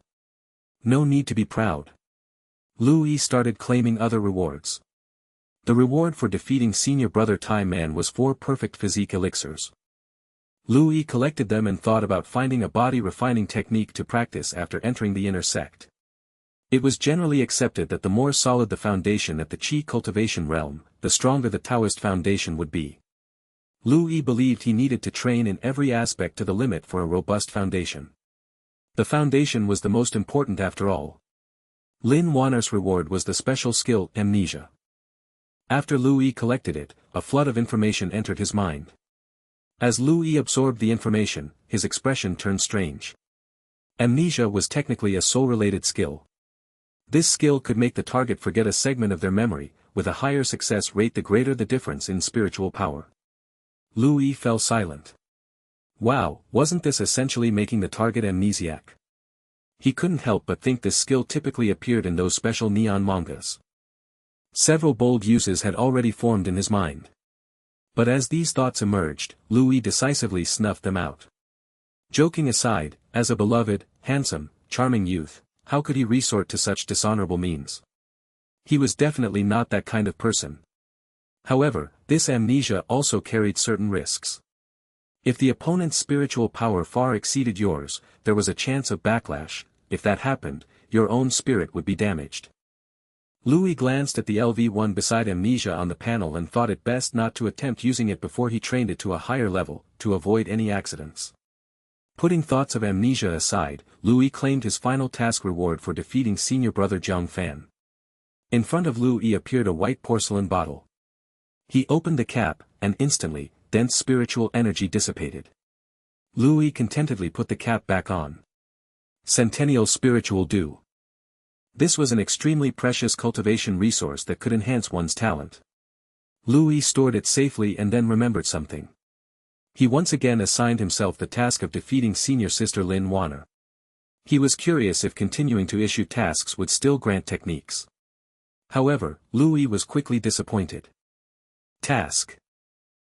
No need to be proud. Louis started claiming other rewards. The reward for defeating senior brother Tai Man was 4 perfect physique elixirs. Louis collected them and thought about finding a body refining technique to practice after entering the inner sect. It was generally accepted that the more solid the foundation at the chi cultivation realm, the stronger the Taoist foundation would be. Louis believed he needed to train in every aspect to the limit for a robust foundation. The foundation was the most important after all. Lin Wanner's reward was the special skill Amnesia. After Louis collected it, a flood of information entered his mind. As Louis absorbed the information, his expression turned strange. Amnesia was technically a soul-related skill. This skill could make the target forget a segment of their memory, with a higher success rate the greater the difference in spiritual power. Louis fell silent. Wow, wasn't this essentially making the target amnesiac? He couldn't help but think this skill typically appeared in those special neon mangas. Several bold uses had already formed in his mind. But as these thoughts emerged, Louis decisively snuffed them out. Joking aside, as a beloved, handsome, charming youth, how could he resort to such dishonorable means? He was definitely not that kind of person. However, this amnesia also carried certain risks. If the opponent's spiritual power far exceeded yours, there was a chance of backlash. If that happened, your own spirit would be damaged. Louis glanced at the LV1 beside amnesia on the panel and thought it best not to attempt using it before he trained it to a higher level, to avoid any accidents. Putting thoughts of amnesia aside, Louis claimed his final task reward for defeating senior brother Jiang Fan. In front of Louis appeared a white porcelain bottle. He opened the cap, and instantly, dense spiritual energy dissipated. Louis contentedly put the cap back on. Centennial Spiritual Dew. This was an extremely precious cultivation resource that could enhance one's talent. Louis stored it safely and then remembered something. He once again assigned himself the task of defeating senior sister Lin Wanner. He was curious if continuing to issue tasks would still grant techniques. However, Louis was quickly disappointed. Task: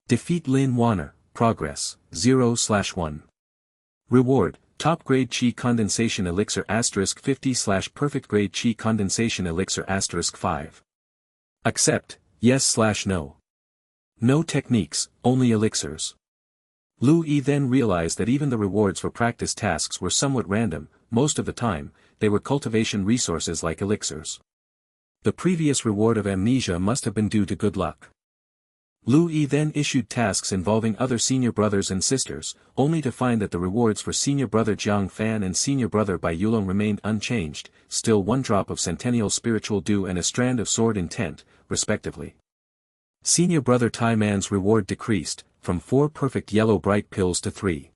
defeat Lin Wanner, progress, 0/1. Reward, top grade Chi condensation elixir *50 / perfect grade Chi condensation elixir *5. Accept, yes/no. No techniques, only elixirs. Louis then realized that even the rewards for practice tasks were somewhat random. Most of the time, they were cultivation resources like elixirs. The previous reward of amnesia must have been due to good luck. Louis then issued tasks involving other senior brothers and sisters, only to find that the rewards for senior brother Jiang Fan and senior brother Bai Yulong remained unchanged, still 1 drop of Centennial Spiritual Dew and a strand of Sword Intent, respectively. Senior brother Tai Man's reward decreased, from 4 perfect yellow bright pills to 3.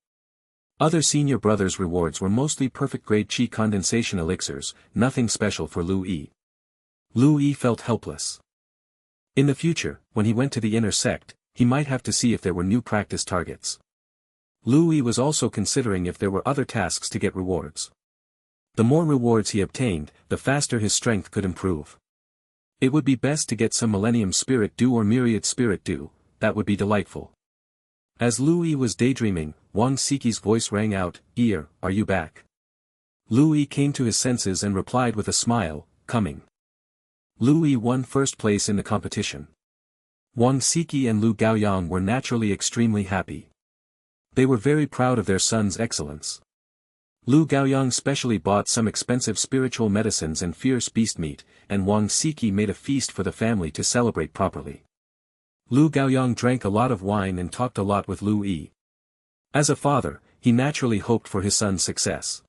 Other senior brothers' rewards were mostly perfect grade Chi condensation elixirs, nothing special for Louis. Louis felt helpless. In the future, when he went to the inner sect, he might have to see if there were new practice targets. Louis was also considering if there were other tasks to get rewards. The more rewards he obtained, the faster his strength could improve. It would be best to get some Millennium Spirit Dew or Myriad Spirit Dew, that would be delightful. As Louis was daydreaming, Wang Siki's voice rang out, "Ear, are you back?" Louis came to his senses and replied with a smile, "Coming." Louis won first place in the competition. Wang Siki and Lu Gaoyang were naturally extremely happy. They were very proud of their son's excellence. Lu Gaoyang specially bought some expensive spiritual medicines and fierce beast meat, and Wang Siki made a feast for the family to celebrate properly. Lu Gaoyang drank a lot of wine and talked a lot with Louis. As a father, he naturally hoped for his son's success.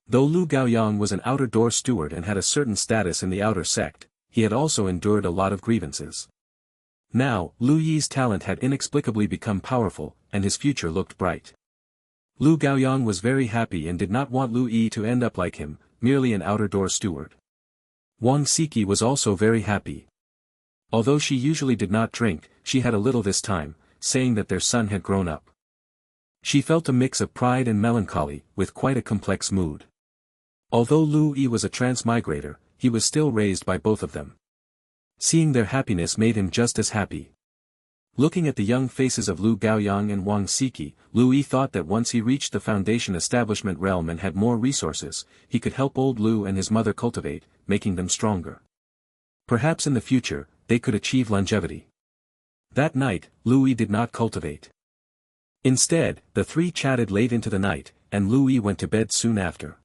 Though Lu Gaoyang was an outer door steward and had a certain status in the outer sect, he had also endured a lot of grievances. Now, Lu Yi's talent had inexplicably become powerful, and his future looked bright. Lu Gaoyang was very happy and did not want Lu Yi to end up like him, merely an outer door steward. Wang Siki was also very happy. Although she usually did not drink, she had a little this time, saying that their son had grown up. She felt a mix of pride and melancholy, with quite a complex mood. Although Lu Yi was a transmigrator, he was still raised by both of them. Seeing their happiness made him just as happy. Looking at the young faces of Lu Gaoyang and Wang Siki, Lu Yi thought that once he reached the Foundation establishment realm and had more resources, he could help old Lu and his mother cultivate, making them stronger. Perhaps in the future, they could achieve longevity. That night, Lu Yi did not cultivate. Instead, the three chatted late into the night, and Lu Yi went to bed soon after.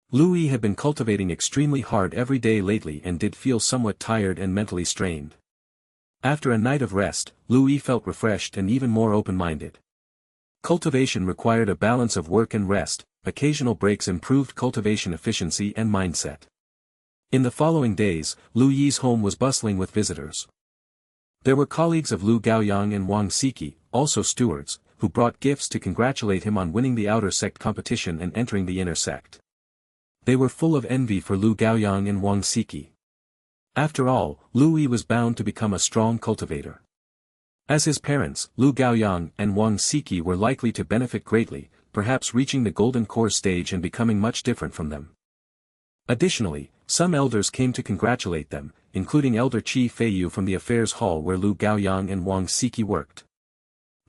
Lu Yi had been cultivating extremely hard every day lately and did feel somewhat tired and mentally strained. After a night of rest, Lu Yi felt refreshed and even more open-minded. Cultivation required a balance of work and rest, occasional breaks improved cultivation efficiency and mindset. In the following days, Lu Yi's home was bustling with visitors. There were colleagues of Lu Gaoyang and Wang Siki, also stewards, who brought gifts to congratulate him on winning the outer sect competition and entering the inner sect. They were full of envy for Lu Gaoyang and Wang Siki. After all, Lu Yi was bound to become a strong cultivator. As his parents, Lu Gaoyang and Wang Siki were likely to benefit greatly, perhaps reaching the golden core stage and becoming much different from them. Additionally, some elders came to congratulate them, including Elder Qi Feiyu from the affairs hall where Lu Gaoyang and Wang Siki worked.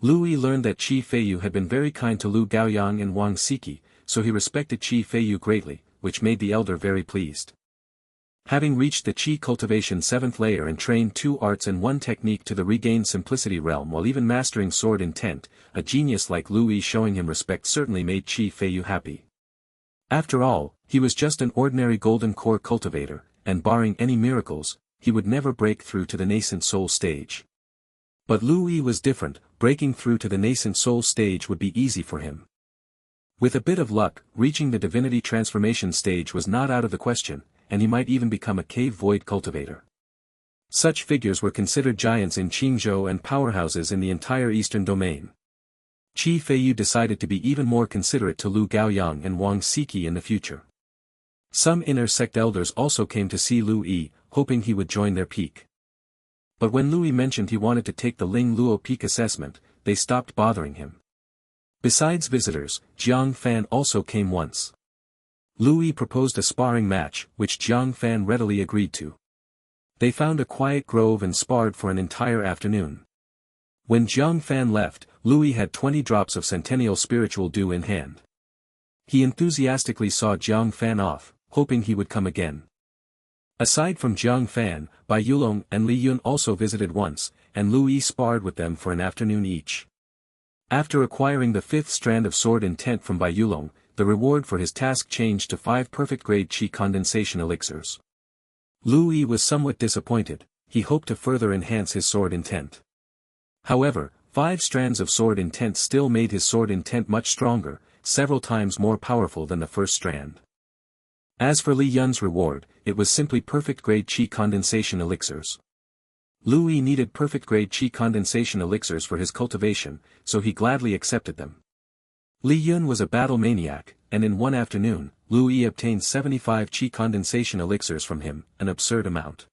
Lu Yi learned that Qi Feiyu had been very kind to Lu Gaoyang and Wang Siki, so he respected Qi Feiyu greatly, which made the elder very pleased. Having reached the Qi cultivation 7th layer and trained 2 arts and 1 technique to the regained simplicity realm while even mastering sword intent, a genius like Lu Yi showing him respect certainly made Qi Feiyu happy. After all, he was just an ordinary golden core cultivator, and barring any miracles, he would never break through to the nascent soul stage. But Lu Yi was different, breaking through to the nascent soul stage would be easy for him. With a bit of luck, reaching the divinity transformation stage was not out of the question, and he might even become a cave void cultivator. Such figures were considered giants in Qingzhou and powerhouses in the entire eastern domain. Qi Feiyu decided to be even more considerate to Lu Gaoyang and Wang Siki in the future. Some inner sect elders also came to see Lu Yi, hoping he would join their peak. But when Lu Yi mentioned he wanted to take the Ling Luo peak assessment, they stopped bothering him. Besides visitors, Jiang Fan also came once. Lu Yi proposed a sparring match, which Jiang Fan readily agreed to. They found a quiet grove and sparred for an entire afternoon. When Jiang Fan left, Lu Yi had 20 drops of Centennial Spiritual Dew in hand. He enthusiastically saw Jiang Fan off, hoping he would come again. Aside from Jiang Fan, Bai Yulong and Li Yun also visited once, and Lu Yi sparred with them for an afternoon each. After acquiring the 5th strand of sword intent from Bai Yulong, the reward for his task changed to 5 perfect-grade Qi condensation elixirs. Lu Yi was somewhat disappointed, he hoped to further enhance his sword intent. However, 5 strands of sword intent still made his sword intent much stronger, several times more powerful than the first strand. As for Li Yun's reward, it was simply perfect-grade Qi condensation elixirs. Lu Yi needed perfect-grade Qi condensation elixirs for his cultivation, so he gladly accepted them. Li Yun was a battle maniac, and in one afternoon, Lu Yi obtained 75 Qi condensation elixirs from him, an absurd amount.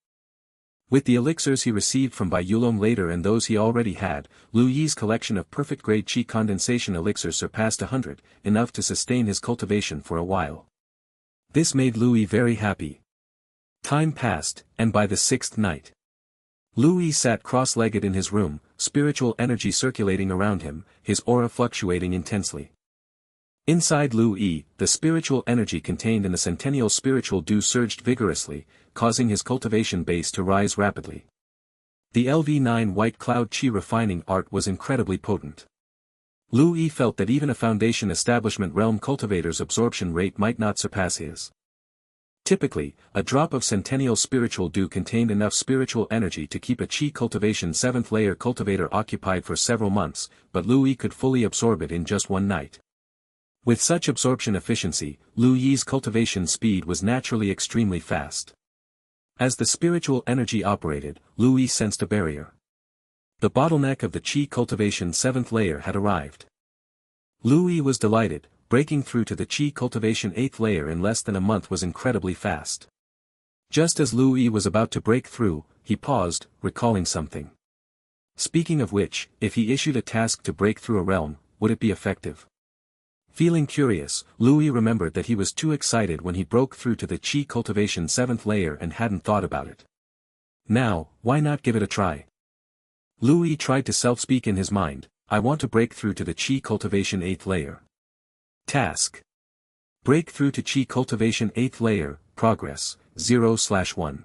With the elixirs he received from Bai Yulong later and those he already had, Lu Yi's collection of perfect-grade Qi condensation elixirs surpassed 100, enough to sustain his cultivation for a while. This made Lu Yi very happy. Time passed, and by the 6th night, Lu Yi sat cross-legged in his room, spiritual energy circulating around him, his aura fluctuating intensely. Inside Lu Yi, the spiritual energy contained in the Centennial Spiritual Dew surged vigorously, causing his cultivation base to rise rapidly. The LV9 White Cloud Qi refining art was incredibly potent. Lu Yi felt that even a Foundation Establishment realm cultivator's absorption rate might not surpass his. Typically, a drop of Centennial Spiritual Dew contained enough spiritual energy to keep a Qi cultivation 7th layer cultivator occupied for several months, but Lu Yi could fully absorb it in just one night. With such absorption efficiency, Lu Yi's cultivation speed was naturally extremely fast. As the spiritual energy operated, Lu Yi sensed a barrier. The bottleneck of the Qi cultivation 7th layer had arrived. Lu Yi was delighted, breaking through to the Qi cultivation 8th layer in less than a month was incredibly fast. Just as Lu Yi was about to break through, he paused, recalling something. Speaking of which, if he issued a task to break through a realm, would it be effective? Feeling curious, Lu Yi remembered that he was too excited when he broke through to the Qi cultivation 7th layer and hadn't thought about it. Now, why not give it a try? Louis tried to self-speak in his mind, I want to break through to the Qi Cultivation 8th layer. Task. Break through to Qi Cultivation 8th layer, progress, 0/1.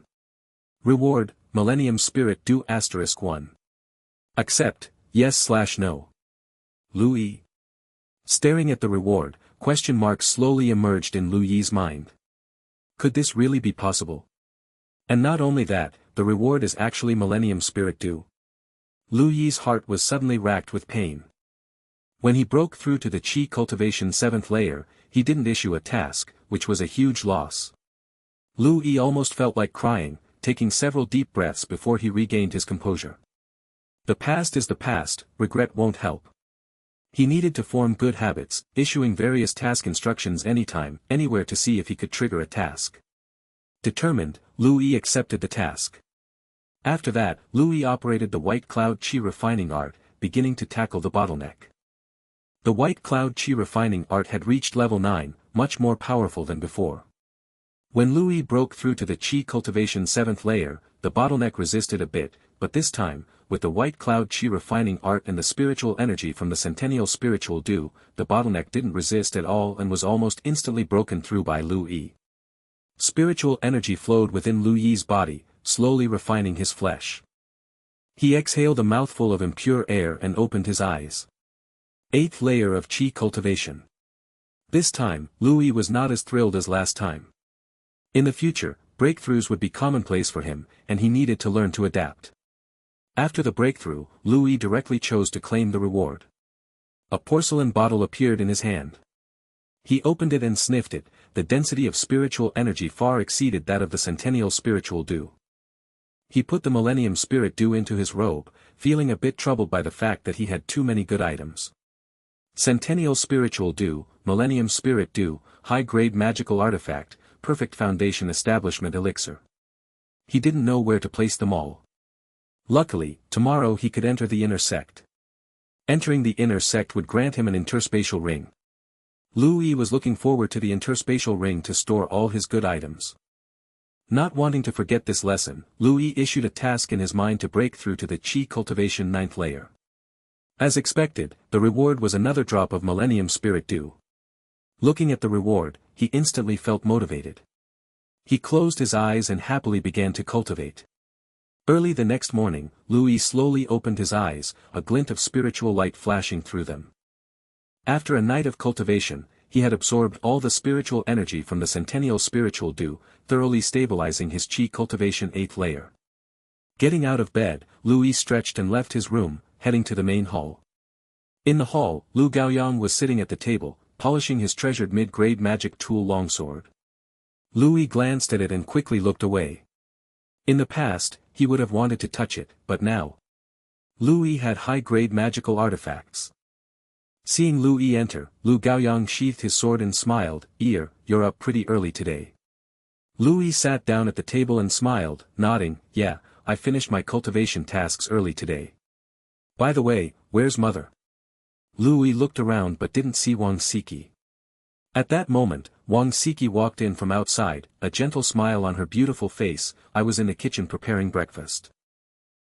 Reward, Millennium Spirit Do *1. Accept, yes/no. Louis. Staring at the reward, question marks slowly emerged in Louis's mind. Could this really be possible? And not only that, the reward is actually Millennium Spirit Do. Louis's heart was suddenly racked with pain. When he broke through to the Qi Cultivation 7th layer, he didn't issue a task, which was a huge loss. Louis almost felt like crying, taking several deep breaths before he regained his composure. The past is the past, regret won't help. He needed to form good habits, issuing various task instructions anytime, anywhere to see if he could trigger a task. Determined, Louis accepted the task. After that, Louis operated the White Cloud Qi refining art, beginning to tackle the bottleneck. The White Cloud Qi refining art had reached level 9, much more powerful than before. When Louis broke through to the Qi Cultivation 7th layer, the bottleneck resisted a bit, but this time, with the White Cloud Qi refining art and the spiritual energy from the Centennial Spiritual Dew, the bottleneck didn't resist at all and was almost instantly broken through by Louis. Spiritual energy flowed within Louis's body, slowly refining his flesh. He exhaled a mouthful of impure air and opened his eyes. 8th layer of Qi cultivation. This time, Louis was not as thrilled as last time. In the future, breakthroughs would be commonplace for him, and he needed to learn to adapt. After the breakthrough, Louis directly chose to claim the reward. A porcelain bottle appeared in his hand. He opened it and sniffed it. The density of spiritual energy far exceeded that of the Centennial Spiritual Dew. He put the Millennium Spirit Dew into his robe, feeling a bit troubled by the fact that he had too many good items. Centennial Spiritual Dew, Millennium Spirit Dew, high-grade magical artifact, perfect foundation establishment elixir. He didn't know where to place them all. Luckily, tomorrow he could enter the inner sect. Entering the inner sect would grant him an interspatial ring. Louis was looking forward to the interspatial ring to store all his good items. Not wanting to forget this lesson, Louis issued a task in his mind to break through to the Qi Cultivation 9th layer. As expected, the reward was another drop of Millennium Spirit Dew. Looking at the reward, he instantly felt motivated. He closed his eyes and happily began to cultivate. Early the next morning, Louis slowly opened his eyes, a glint of spiritual light flashing through them. After a night of cultivation, he had absorbed all the spiritual energy from the Centennial Spiritual Dew, thoroughly stabilizing his Qi Cultivation 8th layer. Getting out of bed, Louis stretched and left his room, heading to the main hall. In the hall, Lu Gaoyang was sitting at the table, polishing his treasured mid-grade magic tool longsword. Louis glanced at it and quickly looked away. In the past, he would have wanted to touch it, but now, Louis had high-grade magical artifacts. Seeing Louis enter, Lu Gaoyang sheathed his sword and smiled, "You're up pretty early today." Louis sat down at the table and smiled, nodding, "Yeah, I finished my cultivation tasks early today. By the way, where's mother?" Louis looked around but didn't see Wang Siki. At that moment, Wang Siki walked in from outside, a gentle smile on her beautiful face. "I was in the kitchen preparing breakfast."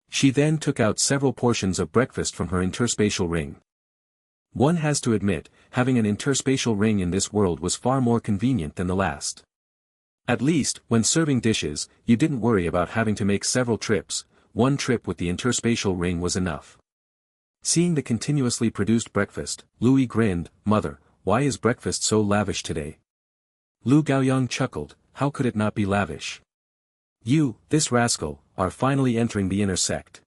She then took out several portions of breakfast from her interspatial ring. One has to admit, having an interspatial ring in this world was far more convenient than the last. At least, when serving dishes, you didn't worry about having to make several trips. One trip with the interspatial ring was enough. Seeing the continuously produced breakfast, Louis grinned, "Mother, why is breakfast so lavish today?" Lu Gaoyang chuckled, "How could it not be lavish? You, this rascal, are finally entering the inner sect.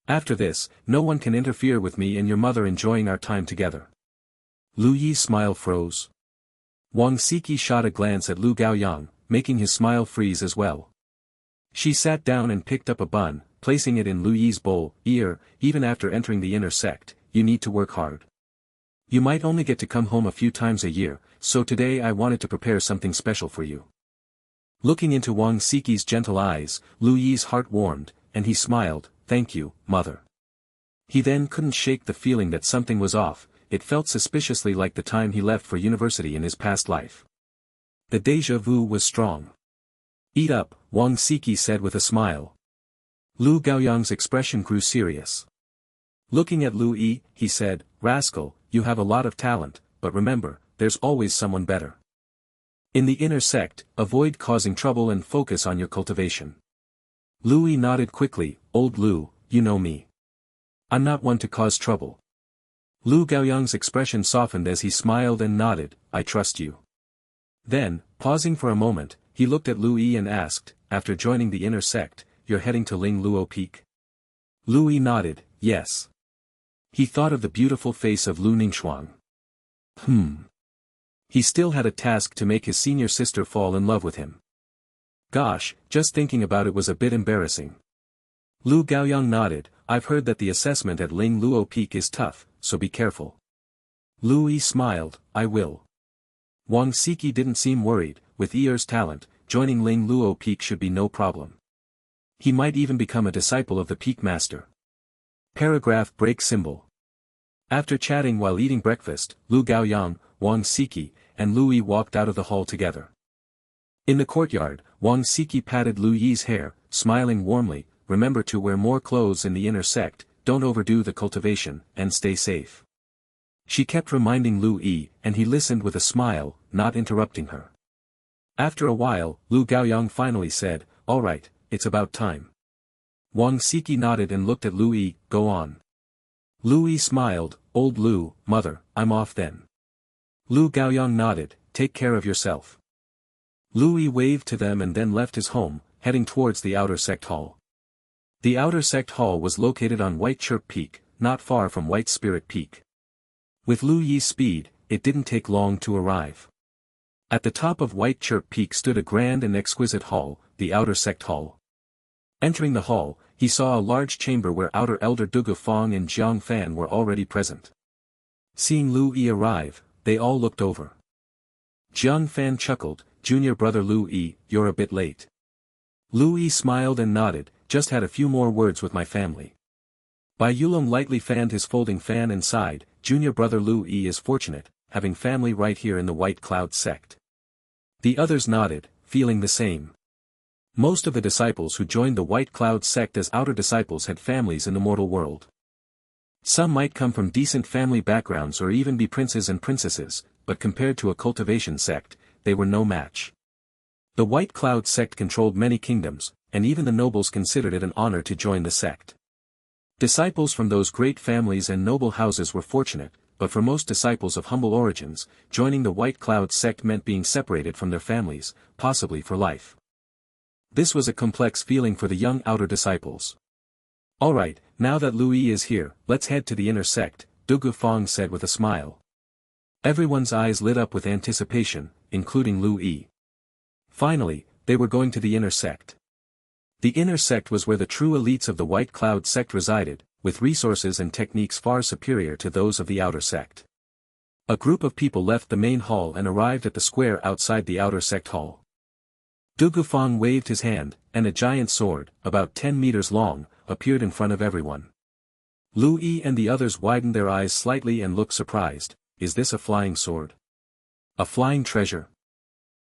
After this, no one can interfere with me and your mother enjoying our time together." Lu Yi's smile froze. Wang Siki shot a glance at Lu Gaoyang, making his smile freeze as well. She sat down and picked up a bun, placing it in Lu Yi's bowl. "Even after entering the inner sect, you need to work hard. You might only get to come home a few times a year, so today I wanted to prepare something special for you." Looking into Wang Siki's gentle eyes, Lu Yi's heart warmed, and he smiled, "Thank you, mother." He then couldn't shake the feeling that something was off. It felt suspiciously like the time he left for university in his past life. The déjà vu was strong. "Eat up," Wang Siki said with a smile. Lu Gaoyang's expression grew serious. Looking at Lu Yi, he said, "Rascal, you have a lot of talent, but remember, there's always someone better. In the inner sect, avoid causing trouble and focus on your cultivation." Lu Yi nodded quickly. "Old Lu, you know me. I'm not one to cause trouble." Lu Gaoyang's expression softened as he smiled and nodded, "I trust you." Then, pausing for a moment, he looked at Lu Yi and asked, "After joining the inner sect, you're heading to Ling Luo Peak?" Lu Yi nodded, "Yes." He thought of the beautiful face of Lu Ningxuang. He still had a task to make his senior sister fall in love with him. Gosh, just thinking about it was a bit embarrassing. Lu Gaoyang nodded, "I've heard that the assessment at Ling Luo Peak is tough, so be careful." Lu Yi smiled, "I will." Wang Siki didn't seem worried. With Ear's talent, joining Ling Luo Peak should be no problem. He might even become a disciple of the Peak Master. Paragraph break symbol. After chatting while eating breakfast, Lu Gaoyang, Wang Siki, and Lu Yi walked out of the hall together. In the courtyard, Wang Siki patted Lu Yi's hair, smiling warmly, "Remember to wear more clothes in the inner sect, don't overdo the cultivation, and stay safe." She kept reminding Lu Yi, and he listened with a smile, not interrupting her. After a while, Lu Gaoyang finally said, "All right, it's about time." Wang Siki nodded and looked at Lu Yi, "Go on." Lu Yi smiled, "Old Lu, mother, I'm off then." Lu Gaoyang nodded, "Take care of yourself." Lu Yi waved to them and then left his home, heading towards the outer sect hall. The outer sect hall was located on White Chirp Peak, not far from White Spirit Peak. With Lu Yi's speed, it didn't take long to arrive. At the top of White Chirp Peak stood a grand and exquisite hall, the outer sect hall. Entering the hall, he saw a large chamber where outer elder Dugu Fong and Jiang Fan were already present. Seeing Lu Yi arrive, they all looked over. Jiang Fan chuckled, "Junior brother Lu Yi, you're a bit late." Lu Yi smiled and nodded, "Just had a few more words with my family." Bai Yulong lightly fanned his folding fan and sighed, "Junior brother Lu Yi is fortunate, having family right here in the White Cloud sect." The others nodded, feeling the same. Most of the disciples who joined the White Cloud sect as outer disciples had families in the mortal world. Some might come from decent family backgrounds or even be princes and princesses, but compared to a cultivation sect, they were no match. The White Cloud sect controlled many kingdoms, and even the nobles considered it an honor to join the sect. Disciples from those great families and noble houses were fortunate, but for most disciples of humble origins, joining the White Cloud sect meant being separated from their families, possibly for life. This was a complex feeling for the young outer disciples. "Alright, now that Lu Yi is here, let's head to the inner sect," Dugu Fong said with a smile. Everyone's eyes lit up with anticipation, including Lu Yi. Finally, they were going to the inner sect. The inner sect was where the true elites of the White Cloud sect resided, with resources and techniques far superior to those of the outer sect. A group of people left the main hall and arrived at the square outside the outer sect hall. Dugu Fong waved his hand, and a giant sword, about 10 meters long, appeared in front of everyone. Lu Yi and the others widened their eyes slightly and looked surprised. Is this a flying sword? A flying treasure?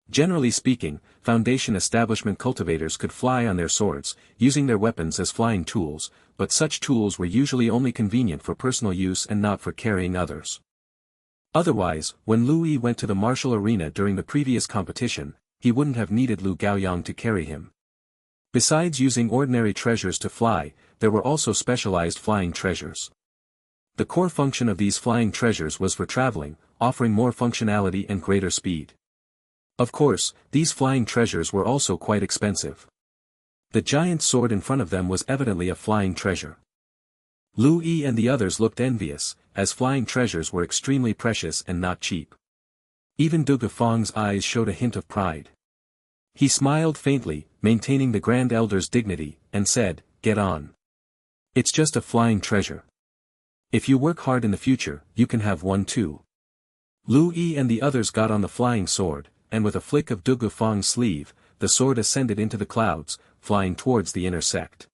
Generally speaking, Foundation establishment cultivators could fly on their swords, using their weapons as flying tools, but such tools were usually only convenient for personal use and not for carrying others. Otherwise, when Lu Yi went to the martial arena during the previous competition, he wouldn't have needed Lu Gaoyang to carry him. Besides using ordinary treasures to fly, there were also specialized flying treasures. The core function of these flying treasures was for traveling, offering more functionality and greater speed. Of course, these flying treasures were also quite expensive. The giant sword in front of them was evidently a flying treasure. Lu Yi and the others looked envious, as flying treasures were extremely precious and not cheap. Even Dugu Fong's eyes showed a hint of pride. He smiled faintly, maintaining the Grand Elder's dignity, and said, "Get on. It's just a flying treasure. If you work hard in the future, you can have one too." Lu Yi and the others got on the flying sword, and with a flick of Dugu Fong's sleeve, the sword ascended into the clouds, flying towards the inner sect.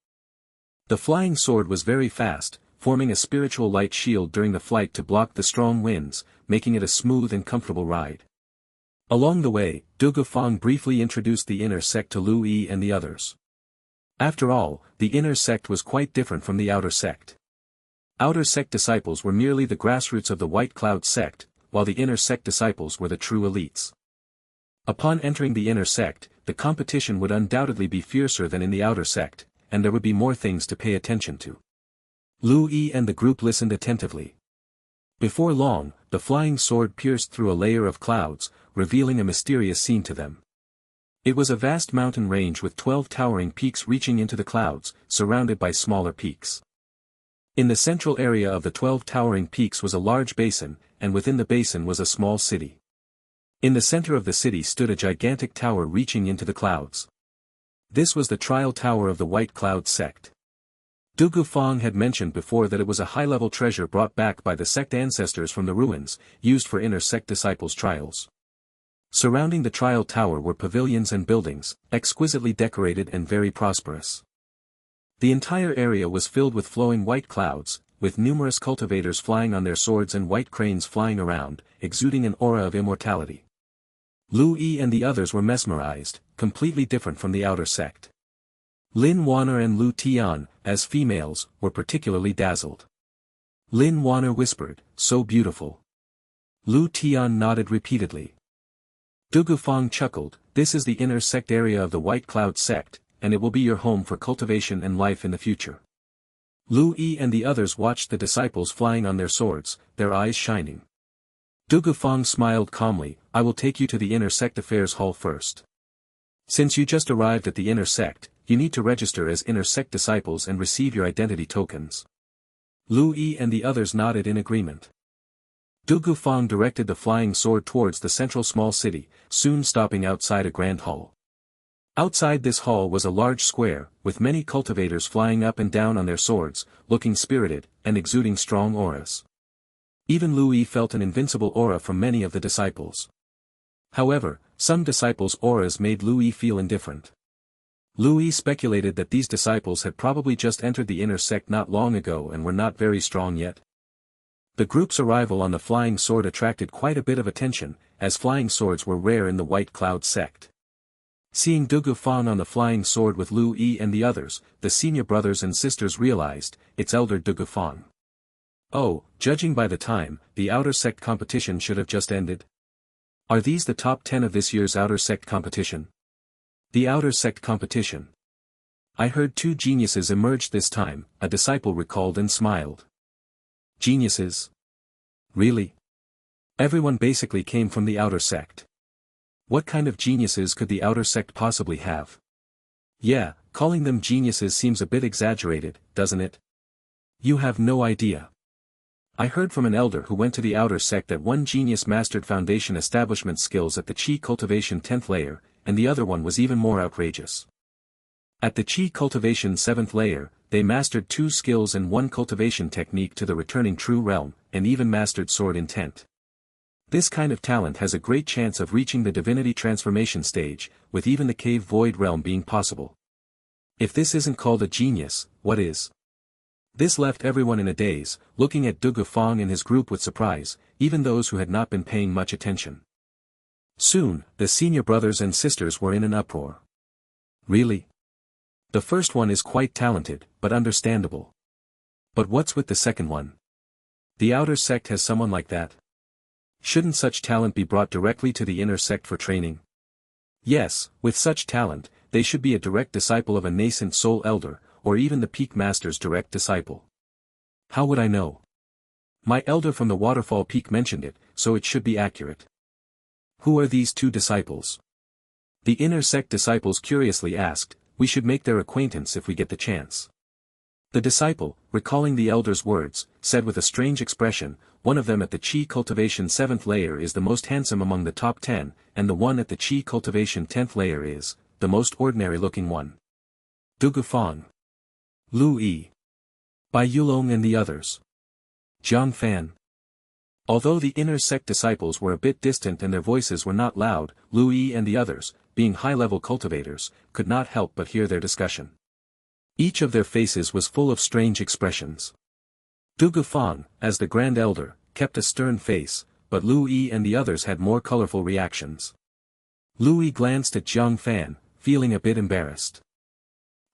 The flying sword was very fast, forming a spiritual light shield during the flight to block the strong winds, making it a smooth and comfortable ride. Along the way, Dugu Fong briefly introduced the inner sect to Lu Yi and the others. After all, the inner sect was quite different from the outer sect. Outer sect disciples were merely the grassroots of the White Cloud sect, while the inner sect disciples were the true elites. Upon entering the inner sect, the competition would undoubtedly be fiercer than in the outer sect, and there would be more things to pay attention to. Lu Yi and the group listened attentively. Before long, the flying sword pierced through a layer of clouds, revealing a mysterious scene to them. It was a vast mountain range with 12 towering peaks reaching into the clouds, surrounded by smaller peaks. In the central area of the 12 towering peaks was a large basin, and within the basin was a small city. In the center of the city stood a gigantic tower reaching into the clouds. This was the trial tower of the White Cloud sect. Du Gufang had mentioned before that it was a high-level treasure brought back by the sect ancestors from the ruins, used for inner sect disciples' trials. Surrounding the trial tower were pavilions and buildings, exquisitely decorated and very prosperous. The entire area was filled with flowing white clouds, with numerous cultivators flying on their swords and white cranes flying around, exuding an aura of immortality. Lu Yi and the others were mesmerized, completely different from the outer sect. Lin Wanner and Lu Tian, as females, were particularly dazzled. Lin Wanner whispered, "So beautiful." Lu Tian nodded repeatedly. Du Gufang chuckled, "This is the inner sect area of the White Cloud sect, and it will be your home for cultivation and life in the future." Lu Yi and the others watched the disciples flying on their swords, their eyes shining. Du Gufang smiled calmly, "I will take you to the inner sect affairs hall first. Since you just arrived at the inner sect, you need to register as inner sect disciples and receive your identity tokens." Lu Yi and the others nodded in agreement. Du Gufang directed the flying sword towards the central small city, soon stopping outside a grand hall. Outside this hall was a large square, with many cultivators flying up and down on their swords, looking spirited, and exuding strong auras. Even Lu Yi felt an invincible aura from many of the disciples. However, some disciples' auras made Lu Yi feel indifferent. Lu Yi speculated that these disciples had probably just entered the inner sect not long ago and were not very strong yet. The group's arrival on the flying sword attracted quite a bit of attention, as flying swords were rare in the White Cloud sect. Seeing Du Gufang on the flying sword with Lu Yi and the others, the senior brothers and sisters realized, it's elder Du Gufang. Oh, judging by the time, the outer sect competition should have just ended. Are these the top 10 of this year's outer sect competition? The outer sect competition. I heard 2 geniuses emerged this time, a disciple recalled and smiled. Geniuses? Really? Everyone basically came from the outer sect. What kind of geniuses could the outer sect possibly have? Yeah, calling them geniuses seems a bit exaggerated, doesn't it? You have no idea. I heard from an elder who went to the outer sect that one genius mastered foundation establishment skills at the Chi Cultivation 10th layer, and the other one was even more outrageous. At the Chi Cultivation 7th layer, they mastered 2 skills and 1 cultivation technique to the returning true realm, and even mastered sword intent. This kind of talent has a great chance of reaching the divinity transformation stage, with even the cave void realm being possible. If this isn't called a genius, what is? This left everyone in a daze, looking at Du Gufang and his group with surprise, even those who had not been paying much attention. Soon, the senior brothers and sisters were in an uproar. Really? The first one is quite talented, but understandable. But what's with the second one? The outer sect has someone like that? Shouldn't such talent be brought directly to the inner sect for training? Yes, with such talent, they should be a direct disciple of a nascent soul elder, or even the peak master's direct disciple. How would I know? My elder from the waterfall peak mentioned it, so it should be accurate. Who are these 2 disciples? The inner sect disciples curiously asked. We should make their acquaintance if we get the chance. The disciple, recalling the elder's words, said with a strange expression, one of them at the Chi Cultivation 7th layer is the most handsome among the top 10, and the one at the Chi Cultivation 10th layer is, the most ordinary-looking one. Du Gufang. Lu Yi. Bai Yulong and the others. Jiang Fan. Although the inner sect disciples were a bit distant and their voices were not loud, Lu Yi and the others, being high-level cultivators, could not help but hear their discussion. Each of their faces was full of strange expressions. Du Gufang, as the Grand Elder, kept a stern face, but Lu Yi and the others had more colorful reactions. Lu Yi glanced at Jiang Fan, feeling a bit embarrassed.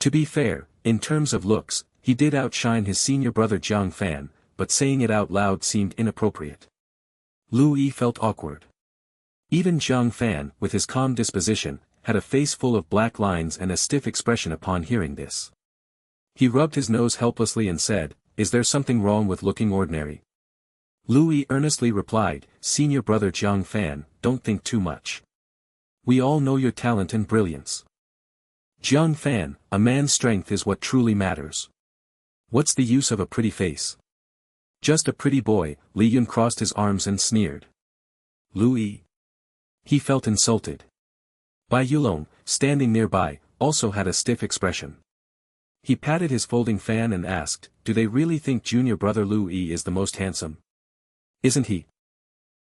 To be fair, in terms of looks, he did outshine his senior brother Jiang Fan, but saying it out loud seemed inappropriate. Lu Yi felt awkward. Even Jiang Fan, with his calm disposition, had a face full of black lines and a stiff expression upon hearing this. He rubbed his nose helplessly and said, "Is there something wrong with looking ordinary?" Lu Yi earnestly replied, "Senior brother Jiang Fan, don't think too much. We all know your talent and brilliance. Jiang Fan, a man's strength is what truly matters. What's the use of a pretty face? Just a pretty boy." Li Yun crossed his arms and sneered. Lu Yi. He felt insulted. Bai Yulong, standing nearby, also had a stiff expression. He patted his folding fan and asked, "Do they really think junior brother Lu Yi is the most handsome? Isn't he?"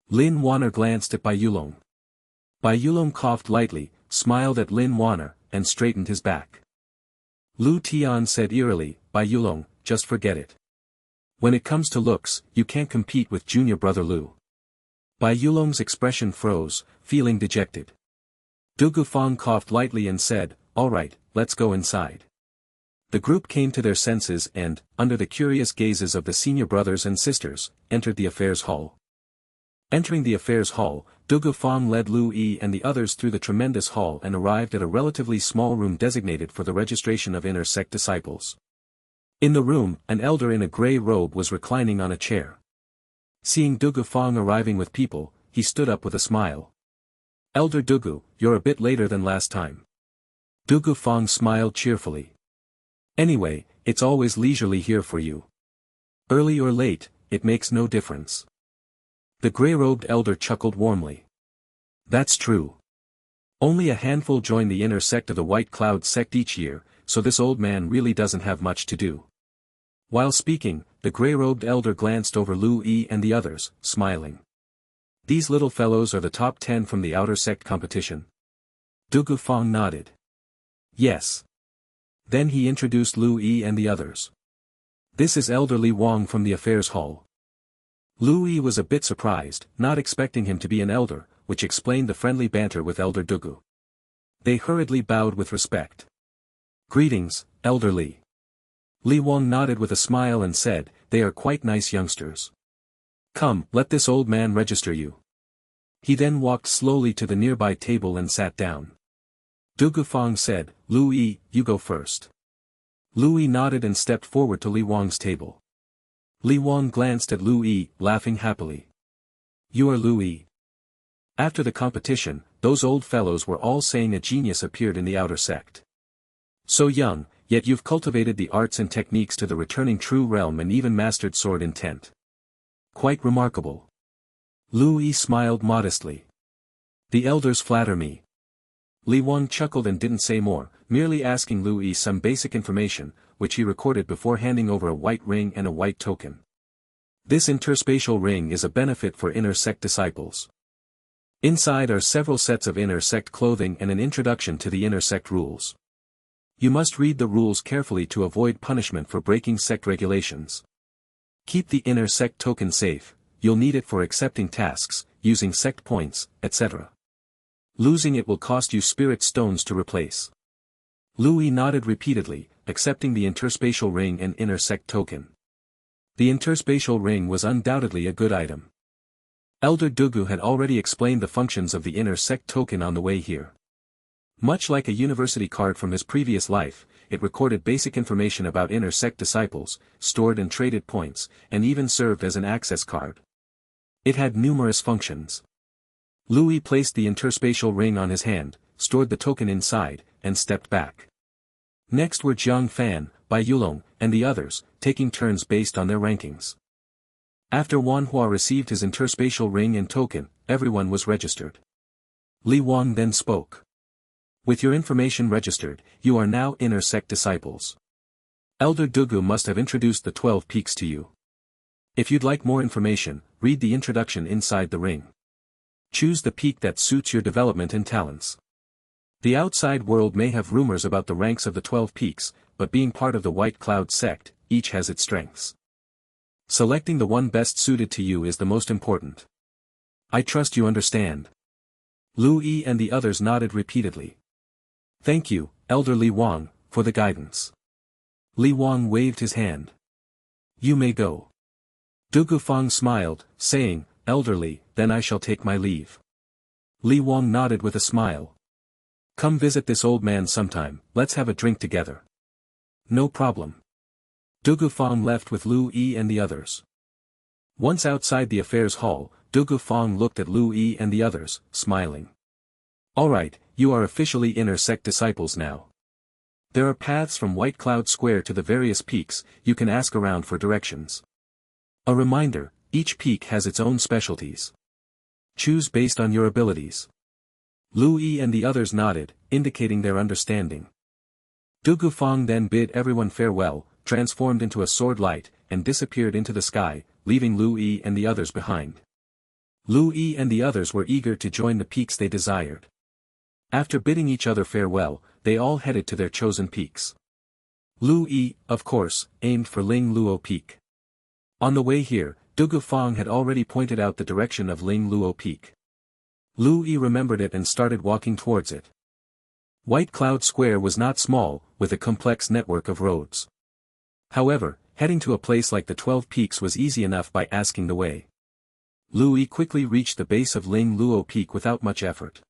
Lin Wanner glanced at Bai Yulong. Bai Yulong coughed lightly, smiled at Lin Wanner, and straightened his back. Lu Tian said eerily, "Bai Yulong, just forget it. When it comes to looks, you can't compete with junior brother Lu." Bai Yulong's expression froze, feeling dejected. Du Gufang coughed lightly and said, "All right, let's go inside." The group came to their senses and, under the curious gazes of the senior brothers and sisters, entered the affairs hall. Entering the affairs hall, Du Gufang led Lu Yi and the others through the tremendous hall and arrived at a relatively small room designated for the registration of inner sect disciples. In the room, an elder in a grey robe was reclining on a chair. Seeing Du Gufang arriving with people, he stood up with a smile. "Elder Dugu, you're a bit later than last time." Du Gufang smiled cheerfully. "Anyway, it's always leisurely here for you. Early or late, it makes no difference." The grey-robed elder chuckled warmly. "That's true. Only a handful join the inner sect of the White Cloud sect each year, so this old man really doesn't have much to do." While speaking, the grey-robed elder glanced over Lu Yi and the others, smiling. "These little fellows are the top 10 from the outer sect competition?" Du Gufang nodded. "Yes." Then he introduced Lu Yi and the others. "This is Elder Li Wang from the affairs hall." Lu Yi was a bit surprised, not expecting him to be an elder, which explained the friendly banter with Elder Dugu. They hurriedly bowed with respect. "Greetings, Elder Li." Li Wang nodded with a smile and said, "They are quite nice youngsters. Come, let this old man register you." He then walked slowly to the nearby table and sat down. Du Gufang said, "Lu Yi, you go first." Lu Yi nodded and stepped forward to Li Wang's table. Li Wang glanced at Lu Yi, laughing happily. "You are Lu Yi." After the competition, those old fellows were all saying a genius appeared in the outer sect. "So young, yet you've cultivated the arts and techniques to the returning true realm and even mastered sword intent. Quite remarkable." Lu Yi smiled modestly. "The elders flatter me." Li Wang chuckled and didn't say more, merely asking Lu Yi some basic information, which he recorded before handing over a white ring and a white token. This interspatial ring is a benefit for inner sect disciples. Inside are several sets of inner sect clothing and an introduction to the inner sect rules. You must read the rules carefully to avoid punishment for breaking sect regulations. Keep the inner sect token safe, you'll need it for accepting tasks, using sect points, etc. Losing it will cost you spirit stones to replace. Lu Yi nodded repeatedly, accepting the interspatial ring and inner sect token. The interspatial ring was undoubtedly a good item. Elder Dugu had already explained the functions of the inner sect token on the way here. Much like a university card from his previous life, it recorded basic information about inner sect disciples, stored and traded points, and even served as an access card. It had numerous functions. Lu Yi placed the interspatial ring on his hand, stored the token inside, and stepped back. Next were Jiang Fan, Bai Yulong, and the others, taking turns based on their rankings. After Manhua received his interspatial ring and token, everyone was registered. Li Wang then spoke. "With your information registered, you are now inner sect disciples. Elder Dugu must have introduced the 12 peaks to you. If you'd like more information, read the introduction inside the ring. Choose the peak that suits your development and talents. The outside world may have rumors about the ranks of the 12 peaks, but being part of the White Cloud sect, each has its strengths. Selecting the one best suited to you is the most important. I trust you understand." Lu Yi and the others nodded repeatedly. "Thank you, Elder Li Wang, for the guidance. Li Wang waved his hand. You may go. Du Gufang smiled, saying, elderly, then I shall take my leave. Li Wang nodded with a smile. Come visit this old man sometime, let's have a drink together. No problem. Du Gufang left with Lu Yi and the others. Once outside the affairs hall, Du Gufang looked at Lu Yi and the others, smiling. Alright, you are officially inner sect disciples now. There are paths from White Cloud Square to the various peaks, you can ask around for directions. A reminder, each peak has its own specialties. Choose based on your abilities. Lu Yi and the others nodded, indicating their understanding. Du Gufang then bid everyone farewell, transformed into a sword light, and disappeared into the sky, leaving Lu Yi and the others behind. Lu Yi and the others were eager to join the peaks they desired. After bidding each other farewell, they all headed to their chosen peaks. Lu Yi, of course, aimed for Ling Luo Peak. On the way here, Du Gufang had already pointed out the direction of Ling Luo Peak. Lu Yi remembered it and started walking towards it. White Cloud Square was not small, with a complex network of roads. However, heading to a place like the 12 Peaks was easy enough by asking the way. Lu Yi quickly reached the base of Ling Luo Peak without much effort.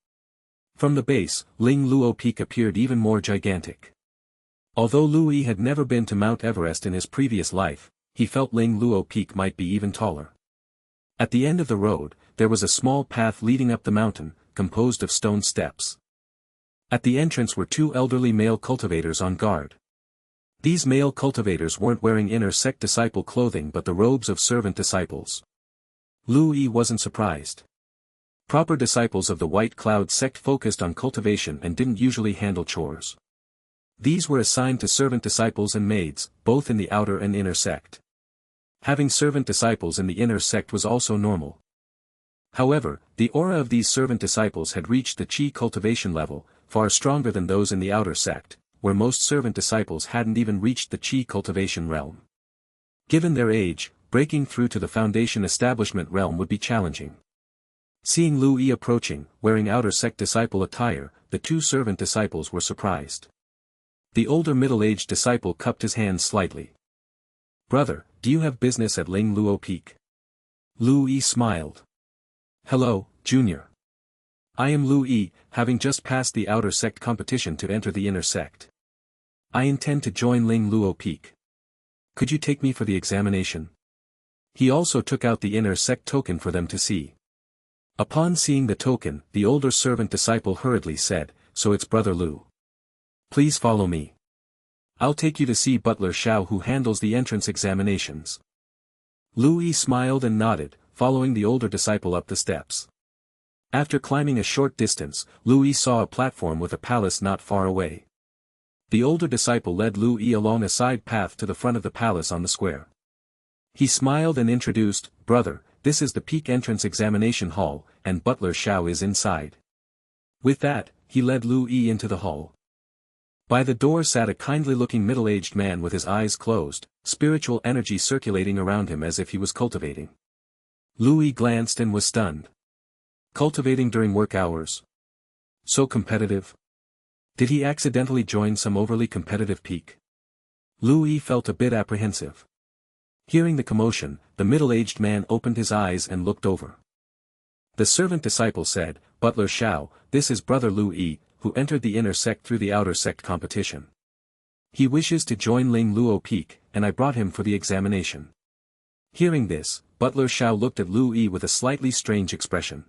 From the base, Ling Luo Peak appeared even more gigantic. Although Lu Yi had never been to Mount Everest in his previous life, he felt Ling Luo Peak might be even taller. At the end of the road, there was a small path leading up the mountain, composed of stone steps. At the entrance were two elderly male cultivators on guard. These male cultivators weren't wearing inner sect disciple clothing but the robes of servant disciples. Lu Yi wasn't surprised. Proper disciples of the White Cloud sect focused on cultivation and didn't usually handle chores. These were assigned to servant disciples and maids, both in the outer and inner sect. Having servant disciples in the inner sect was also normal. However, the aura of these servant disciples had reached the chi cultivation level, far stronger than those in the outer sect, where most servant disciples hadn't even reached the chi cultivation realm. Given their age, breaking through to the foundation establishment realm would be challenging. Seeing Lu Yi approaching, wearing outer sect disciple attire, the two servant disciples were surprised. The older middle-aged disciple cupped his hands slightly. Brother, do you have business at Ling Luo Peak? Lu Yi smiled. Hello, Junior. I am Lu Yi, having just passed the outer sect competition to enter the inner sect. I intend to join Ling Luo Peak. Could you take me for the examination? He also took out the inner sect token for them to see. Upon seeing the token, the older servant disciple hurriedly said, so it's Brother Lu. Please follow me. I'll take you to see Butler Xiao who handles the entrance examinations. Lu Yi smiled and nodded, following the older disciple up the steps. After climbing a short distance, Lu Yi saw a platform with a palace not far away. The older disciple led Lu Yi along a side path to the front of the palace on the square. He smiled and introduced, Brother, this is the peak entrance examination hall, and Butler Xiao is inside. With that, he led Lu Yi into the hall. By the door sat a kindly-looking middle-aged man with his eyes closed, spiritual energy circulating around him as if he was cultivating. Lu Yi glanced and was stunned. Cultivating during work hours? So competitive? Did he accidentally join some overly competitive peak? Lu Yi felt a bit apprehensive. Hearing the commotion, the middle-aged man opened his eyes and looked over. The servant disciple said, Butler Xiao, this is Brother Lu Yi, who entered the inner sect through the outer sect competition. He wishes to join Ling Luo Peak, and I brought him for the examination. Hearing this, Butler Xiao looked at Lu Yi with a slightly strange expression.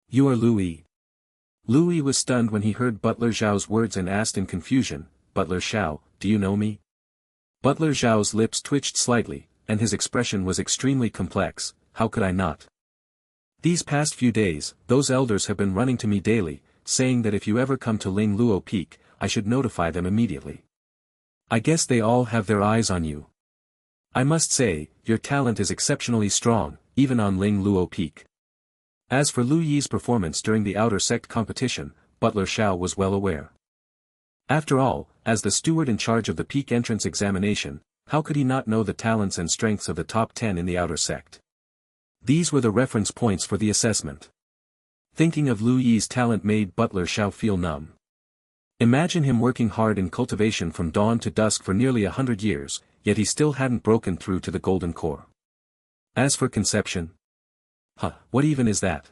You are Lu Yi. Lu Yi was stunned when he heard Butler Xiao's words and asked in confusion, Butler Xiao, do you know me? Butler Xiao's lips twitched slightly, and his expression was extremely complex, how could I not? These past few days, those elders have been running to me daily, saying that if you ever come to Ling Luo Peak, I should notify them immediately. I guess they all have their eyes on you. I must say, your talent is exceptionally strong, even on Ling Luo Peak. As for Lu Yi's performance during the outer sect competition, Butler Xiao was well aware. After all, as the steward in charge of the peak entrance examination, how could he not know the talents and strengths of the top 10 in the outer sect? These were the reference points for the assessment. Thinking of Lu Yi's talent made Butler Xiao feel numb. Imagine him working hard in cultivation from dawn to dusk for nearly 100 years, yet he still hadn't broken through to the golden core. As for conception, what even is that?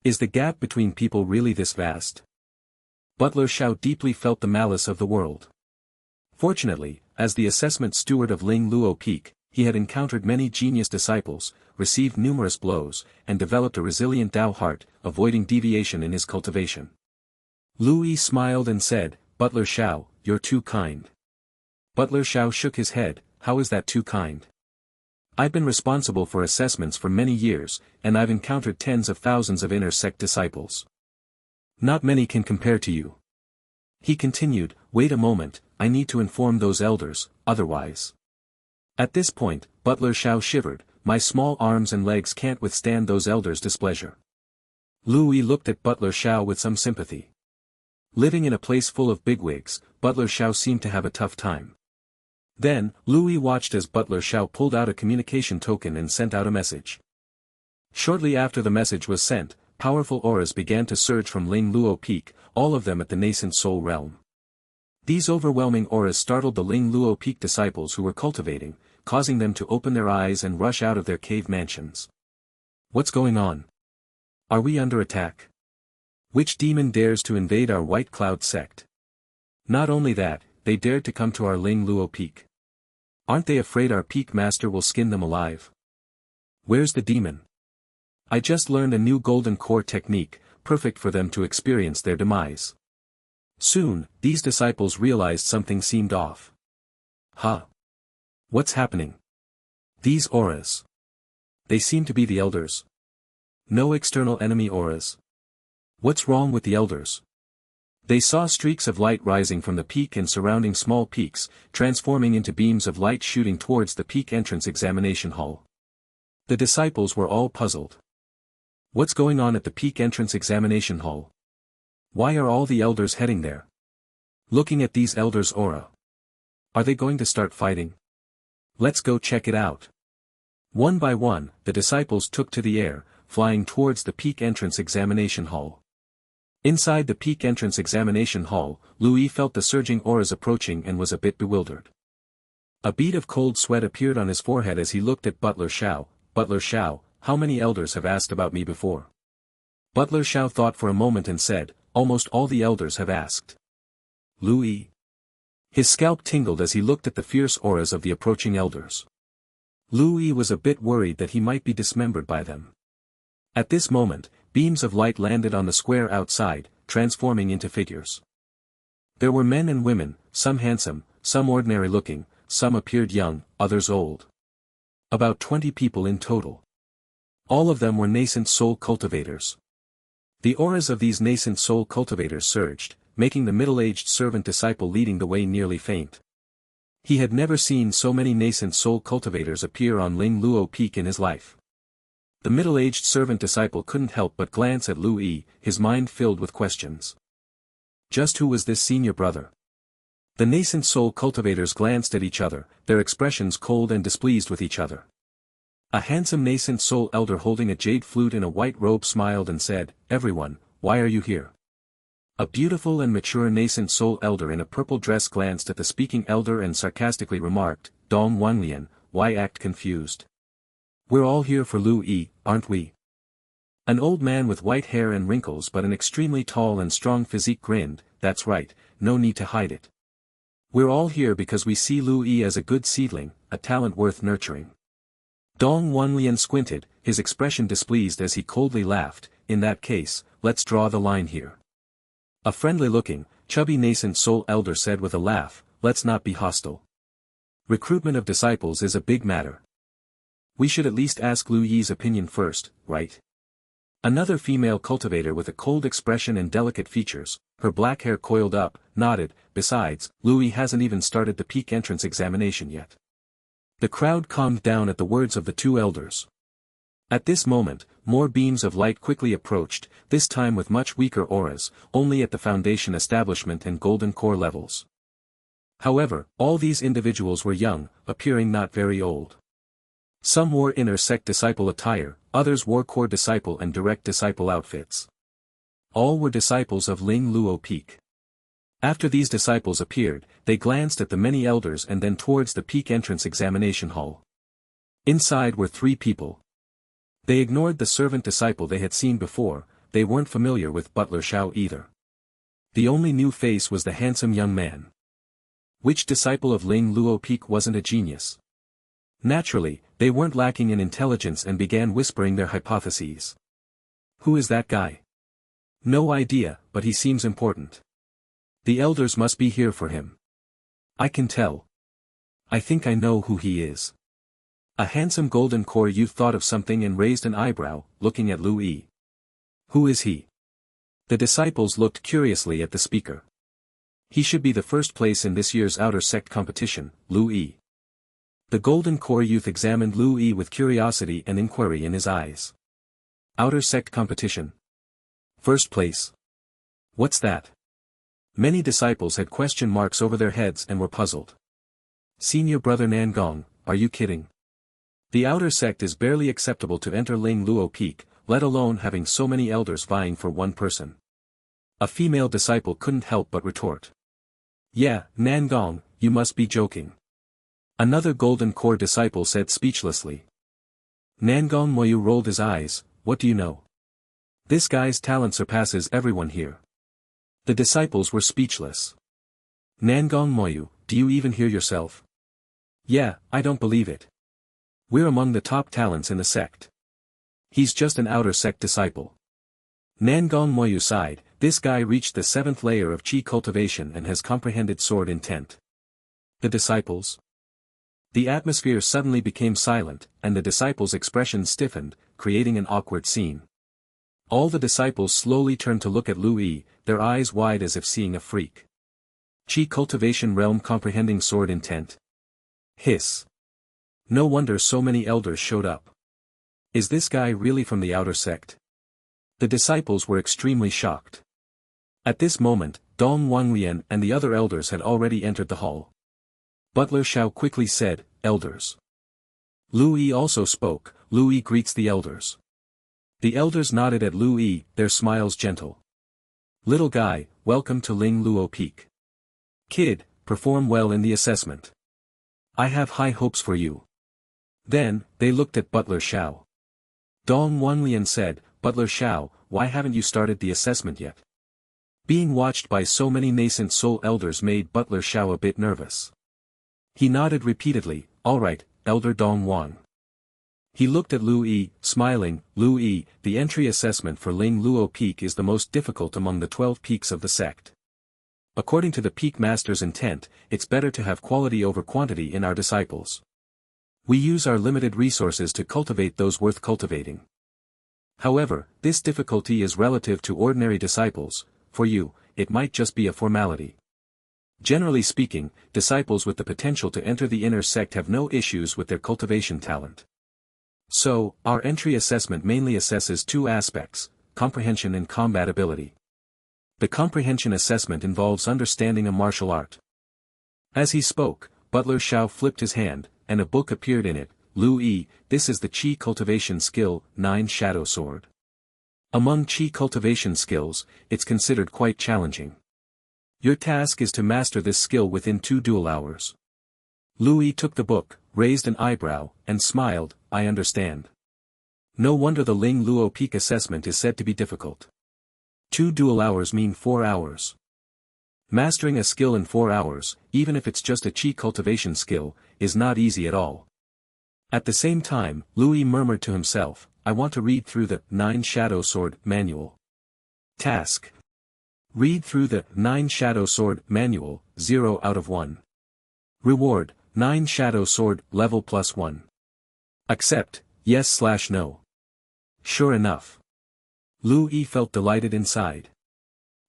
Is the gap between people really this vast? Butler Xiao deeply felt the malice of the world. Fortunately, as the assessment steward of Ling Luo Peak, he had encountered many genius disciples, received numerous blows, and developed a resilient Tao heart, avoiding deviation in his cultivation. Lu Yi smiled and said, "Butler Xiao, you're too kind." Butler Xiao shook his head, "How is that too kind? I've been responsible for assessments for many years, and I've encountered tens of thousands of inner sect disciples. Not many can compare to you." He continued, "Wait a moment, I need to inform those elders, otherwise." At this point, Butler Xiao shivered, "My small arms and legs can't withstand those elders' displeasure." Lu Yi looked at Butler Xiao with some sympathy. Living in a place full of bigwigs, Butler Xiao seemed to have a tough time. Then, Lu Yi watched as Butler Xiao pulled out a communication token and sent out a message. Shortly after the message was sent, powerful auras began to surge from Ling Luo Peak, all of them at the nascent soul realm. These overwhelming auras startled the Ling Luo Peak disciples who were cultivating, causing them to open their eyes and rush out of their cave mansions. What's going on? Are we under attack? Which demon dares to invade our White Cloud sect? Not only that, they dared to come to our Ling Luo Peak. Aren't they afraid our peak master will skin them alive? Where's the demon? I just learned a new golden core technique, perfect for them to experience their demise. Soon, these disciples realized something seemed off. What's happening? These auras. They seem to be the elders. No external enemy auras. What's wrong with the elders? They saw streaks of light rising from the peak and surrounding small peaks, transforming into beams of light shooting towards the peak entrance examination hall. The disciples were all puzzled. What's going on at the peak entrance examination hall? Why are all the elders heading there? Looking at these elders' aura. Are they going to start fighting? Let's go check it out. One by one, the disciples took to the air, flying towards the peak entrance examination hall. Inside the peak entrance examination hall, Lu Yi felt the surging auras approaching and was a bit bewildered. A bead of cold sweat appeared on his forehead as he looked at Butler Xiao. "Butler Xiao, how many elders have asked about me before?" Butler Xiao thought for a moment and said, "Almost all the elders have asked." Lu Yi. His scalp tingled as he looked at the fierce auras of the approaching elders. Lu Yi was a bit worried that he might be dismembered by them. At this moment, beams of light landed on the square outside, transforming into figures. There were men and women, some handsome, some ordinary looking, some appeared young, others old. About 20 people in total. All of them were nascent soul cultivators. The auras of these nascent soul cultivators surged, making the middle-aged servant disciple leading the way nearly faint. He had never seen so many nascent soul cultivators appear on Ling Luo Peak in his life. The middle-aged servant disciple couldn't help but glance at Lu Yi, his mind filled with questions. Just who was this senior brother? The nascent soul cultivators glanced at each other, their expressions cold and displeased with each other. A handsome nascent soul elder holding a jade flute in a white robe smiled and said, "Everyone, why are you here?" A beautiful and mature nascent soul elder in a purple dress glanced at the speaking elder and sarcastically remarked, "Dong Wanlian, why act confused? We're all here for Lu Yi, aren't we?" An old man with white hair and wrinkles but an extremely tall and strong physique grinned, "That's right, no need to hide it. We're all here because we see Lu Yi as a good seedling, a talent worth nurturing." Dong Wanlian squinted, his expression displeased as he coldly laughed, "In that case, let's draw the line here." A friendly-looking, chubby nascent soul elder said with a laugh, "Let's not be hostile. Recruitment of disciples is a big matter. We should at least ask Lu Yi's opinion first, right?" Another female cultivator with a cold expression and delicate features, her black hair coiled up, nodded, "Besides, Lu Yi hasn't even started the peak entrance examination yet." The crowd calmed down at the words of the two elders. At this moment, more beams of light quickly approached, this time with much weaker auras, only at the foundation establishment and golden core levels. However, all these individuals were young, appearing not very old. Some wore inner sect disciple attire, others wore core disciple and direct disciple outfits. All were disciples of Ling Luo Peak. After these disciples appeared, they glanced at the many elders and then towards the peak entrance examination hall. Inside were 3 people. They ignored the servant disciple they had seen before, they weren't familiar with Butler Xiao either. The only new face was the handsome young man. Which disciple of Ling Luo Peak wasn't a genius? Naturally, they weren't lacking in intelligence and began whispering their hypotheses. Who is that guy? No idea, but he seems important. The elders must be here for him. I can tell. I think I know who he is. A handsome golden core youth thought of something and raised an eyebrow, looking at Lu Yi. Who is he? The disciples looked curiously at the speaker. He should be the first place in this year's outer sect competition, Lu Yi. The golden core youth examined Lu Yi with curiosity and inquiry in his eyes. Outer sect competition. First place. What's that? Many disciples had question marks over their heads and were puzzled. Senior brother Nangong, are you kidding? The outer sect is barely acceptable to enter Ling Luo Peak, let alone having so many elders vying for one person. A female disciple couldn't help but retort. Yeah, Nangong, you must be joking. Another golden core disciple said speechlessly. Nangong Moyu rolled his eyes, what do you know? This guy's talent surpasses everyone here. The disciples were speechless. Nangong Moyu, do you even hear yourself? Yeah, I don't believe it. We're among the top talents in the sect. He's just an outer sect disciple. Nangong Moyu sighed, this guy reached the 7th layer of Qi cultivation and has comprehended sword intent. The disciples? The atmosphere suddenly became silent, and the disciples' expressions stiffened, creating an awkward scene. All the disciples slowly turned to look at Lu Yi, their eyes wide as if seeing a freak. Qi cultivation realm comprehending sword intent. Hiss. No wonder so many elders showed up. Is this guy really from the outer sect? The disciples were extremely shocked. At this moment, Dong Wanglian and the other elders had already entered the hall. Butler Xiao quickly said, elders. Lu Yi also spoke, Lu Yi greets the elders. The elders nodded at Lu Yi, their smiles gentle. Little guy, welcome to Ling Luo Peak. Kid, perform well in the assessment. I have high hopes for you. Then, they looked at Butler Xiao. Dong Wanlian said, Butler Xiao, why haven't you started the assessment yet? Being watched by so many nascent soul elders made Butler Xiao a bit nervous. He nodded repeatedly, alright, Elder Dong Wan. He looked at Lu Yi, smiling, Lu Yi, the entry assessment for Ling Luo Peak is the most difficult among the 12 peaks of the sect. According to the Peak Master's intent, it's better to have quality over quantity in our disciples. We use our limited resources to cultivate those worth cultivating. However, this difficulty is relative to ordinary disciples, for you, it might just be a formality. Generally speaking, disciples with the potential to enter the inner sect have no issues with their cultivation talent. So, our entry assessment mainly assesses 2 aspects, comprehension and combat ability. The comprehension assessment involves understanding a martial art. As he spoke, Butler Xiao flipped his hand, and a book appeared in it, Lu Yi, this is the Qi cultivation skill, 9 Shadow Sword. Among Qi cultivation skills, it's considered quite challenging. Your task is to master this skill within 2 dual hours. Lu Yi took the book, raised an eyebrow, and smiled, I understand. No wonder the Ling Luo Peak assessment is said to be difficult. 2 dual hours mean 4 hours. Mastering a skill in 4 hours, even if it's just a Qi cultivation skill, is not easy at all. At the same time, Lu Yi murmured to himself, I want to read through the 9 Shadow Sword manual. Task. Read through the 9 Shadow Sword manual, 0 out of 1. Reward, 9 Shadow Sword level +1. Accept, yes/no. Sure enough. Lu Yi felt delighted inside.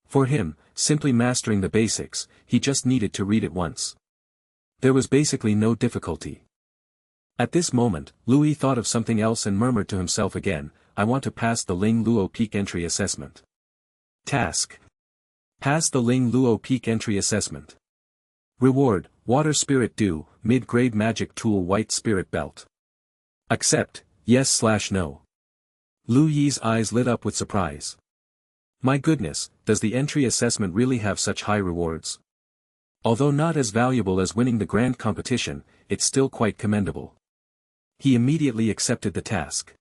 For him, simply mastering the basics, he just needed to read it once. There was basically no difficulty. At this moment, Lu Yi thought of something else and murmured to himself again, I want to pass the Ling Luo Peak entry assessment. Task. Pass the Ling Luo Peak entry assessment. Reward, Water Spirit Dew, mid-grade magic tool white spirit belt. Accept, yes/no. Lu Yi's eyes lit up with surprise. My goodness, does the entry assessment really have such high rewards? Although not as valuable as winning the grand competition, it's still quite commendable. He immediately accepted the task.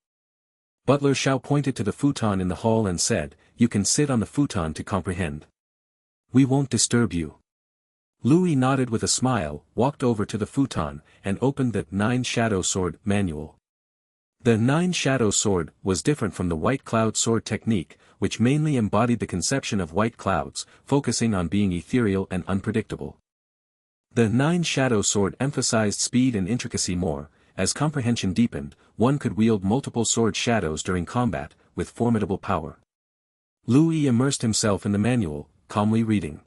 Butler Xiao pointed to the futon in the hall and said, "You can sit on the futon to comprehend. We won't disturb you." Louis nodded with a smile, walked over to the futon, and opened the 9 Shadow Sword manual. The 9 Shadow Sword was different from the White Cloud Sword technique, which mainly embodied the conception of white clouds, focusing on being ethereal and unpredictable. The 9 Shadow Sword emphasized speed and intricacy more. As comprehension deepened, one could wield multiple sword shadows during combat, with formidable power. Louis immersed himself in the manual, calmly reading.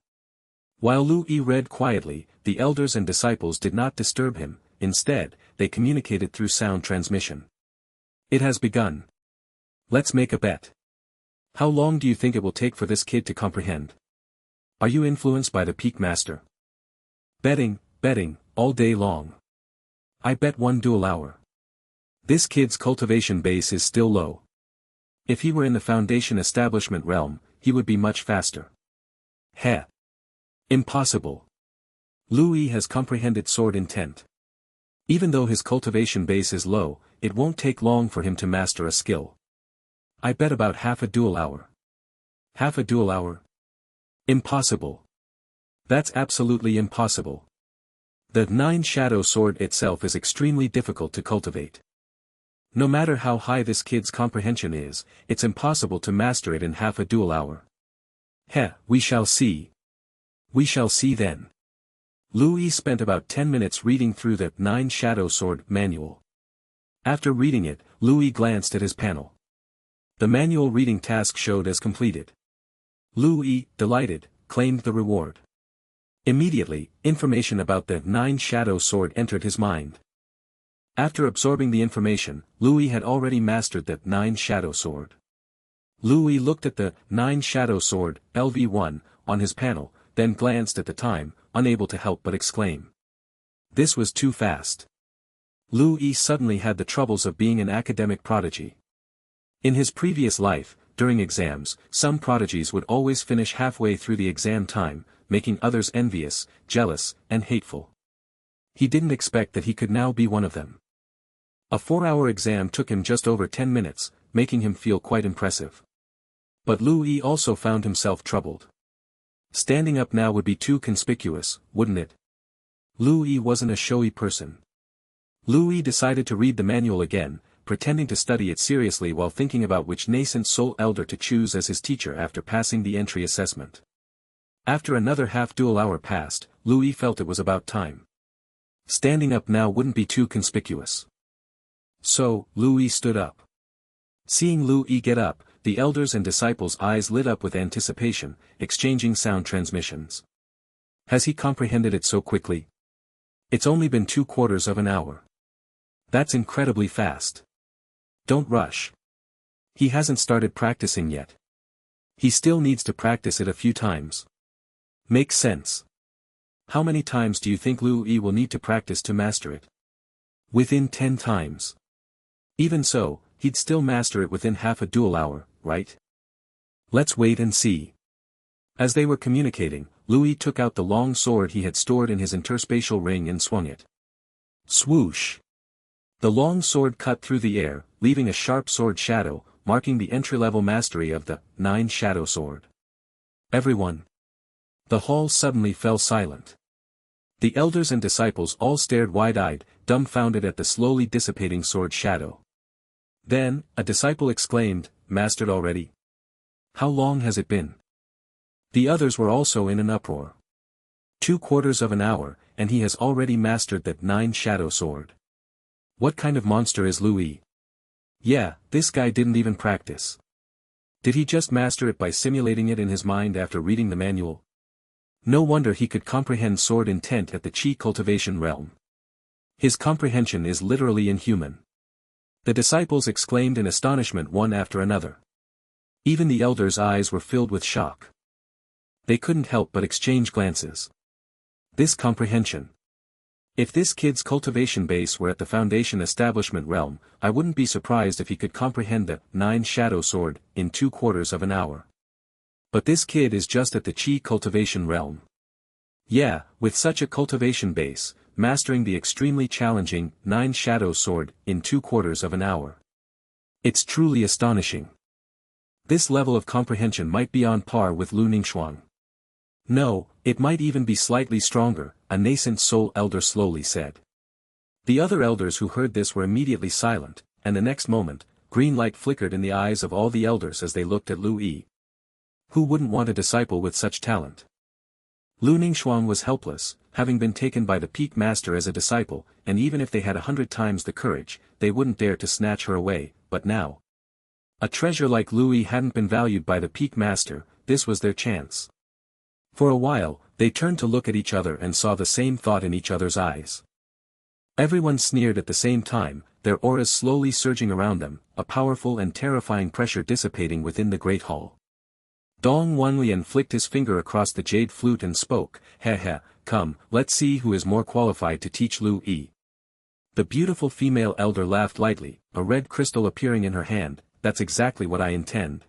While Louis read quietly, the elders and disciples did not disturb him. Instead, they communicated through sound transmission. "It has begun. Let's make a bet. How long do you think it will take for this kid to comprehend? Are you influenced by the peak master?" Betting, all day long. I bet 1 dual hour. This kid's cultivation base is still low. If he were in the Foundation establishment realm, he would be much faster. Heh. Impossible. Louis has comprehended sword intent. Even though his cultivation base is low, it won't take long for him to master a skill. I bet about half a dual hour. Half a dual hour? Impossible. That's absolutely impossible. The 9 Shadow Sword itself is extremely difficult to cultivate. No matter how high this kid's comprehension is, it's impossible to master it in half a dual hour. Heh, we shall see. We shall see then. Louis spent about 10 minutes reading through the 9 Shadow Sword manual. After reading it, Louis glanced at his panel. The manual reading task showed as completed. Louis, delighted, claimed the reward. Immediately, information about the 9 Shadow Sword entered his mind. After absorbing the information, Louis had already mastered the 9 Shadow Sword. Louis looked at the 9 Shadow Sword, LV1, on his panel, then glanced at the time, unable to help but exclaim. This was too fast. Louis suddenly had the troubles of being an academic prodigy. In his previous life, during exams, some prodigies would always finish halfway through the exam time, making others envious, jealous, and hateful. He didn't expect that he could now be one of them. A 4-hour exam took him just over 10 minutes, making him feel quite impressive. But Louis also found himself troubled. Standing up now would be too conspicuous, wouldn't it? Louis wasn't a showy person. Louis decided to read the manual again, pretending to study it seriously while thinking about which nascent soul elder to choose as his teacher after passing the entry assessment. After another half-dual hour passed, Louis felt it was about time. Standing up now wouldn't be too conspicuous. So, Louis stood up. Seeing Louis get up, the elders and disciples' eyes lit up with anticipation, exchanging sound transmissions. Has he comprehended it so quickly? It's only been 3/4 of an hour. That's incredibly fast. Don't rush. He hasn't started practicing yet. He still needs to practice it a few times. Makes sense. How many times do you think Louis will need to practice to master it? Within 10 times. Even so, he'd still master it within half a dual hour, right? Let's wait and see. As they were communicating, Louis took out the long sword he had stored in his interspatial ring and swung it. Swoosh! The long sword cut through the air, leaving a sharp sword shadow, marking the entry-level mastery of the 9 Shadow Sword. Everyone. The hall suddenly fell silent. The elders and disciples all stared wide-eyed, dumbfounded at the slowly dissipating sword shadow. Then, a disciple exclaimed, "Mastered already? How long has it been?" The others were also in an uproar. 3/4 of an hour, and he has already mastered that 9 Shadow Sword. What kind of monster is Louis? Yeah, this guy didn't even practice. Did he just master it by simulating it in his mind after reading the manual? No wonder he could comprehend sword intent at the Qi cultivation realm. His comprehension is literally inhuman. The disciples exclaimed in astonishment one after another. Even the elders' eyes were filled with shock. They couldn't help but exchange glances. This comprehension. If this kid's cultivation base were at the Foundation establishment realm, I wouldn't be surprised if he could comprehend the 9 Shadow Sword in 3/4 of an hour. But this kid is just at the chi cultivation realm. Yeah, with such a cultivation base, mastering the extremely challenging 9 Shadow Sword in 2/4 of an hour. It's truly astonishing. This level of comprehension might be on par with Lu Ningxuang. No, it might even be slightly stronger, a nascent soul elder slowly said. The other elders who heard this were immediately silent, and the next moment, green light flickered in the eyes of all the elders as they looked at Lu Yi. Who wouldn't want a disciple with such talent? Lu Ningxuang was helpless, having been taken by the peak master as a disciple, and even if they had 100 times the courage, they wouldn't dare to snatch her away, but now. A treasure like Lu Yi hadn't been valued by the peak master, this was their chance. For a while, they turned to look at each other and saw the same thought in each other's eyes. Everyone sneered at the same time, their auras slowly surging around them, a powerful and terrifying pressure dissipating within the great hall. Dong Wanlian flicked his finger across the jade flute and spoke, "Heh, come, let's see who is more qualified to teach Lu Yi." The beautiful female elder laughed lightly, a red crystal appearing in her hand. "That's exactly what I intend.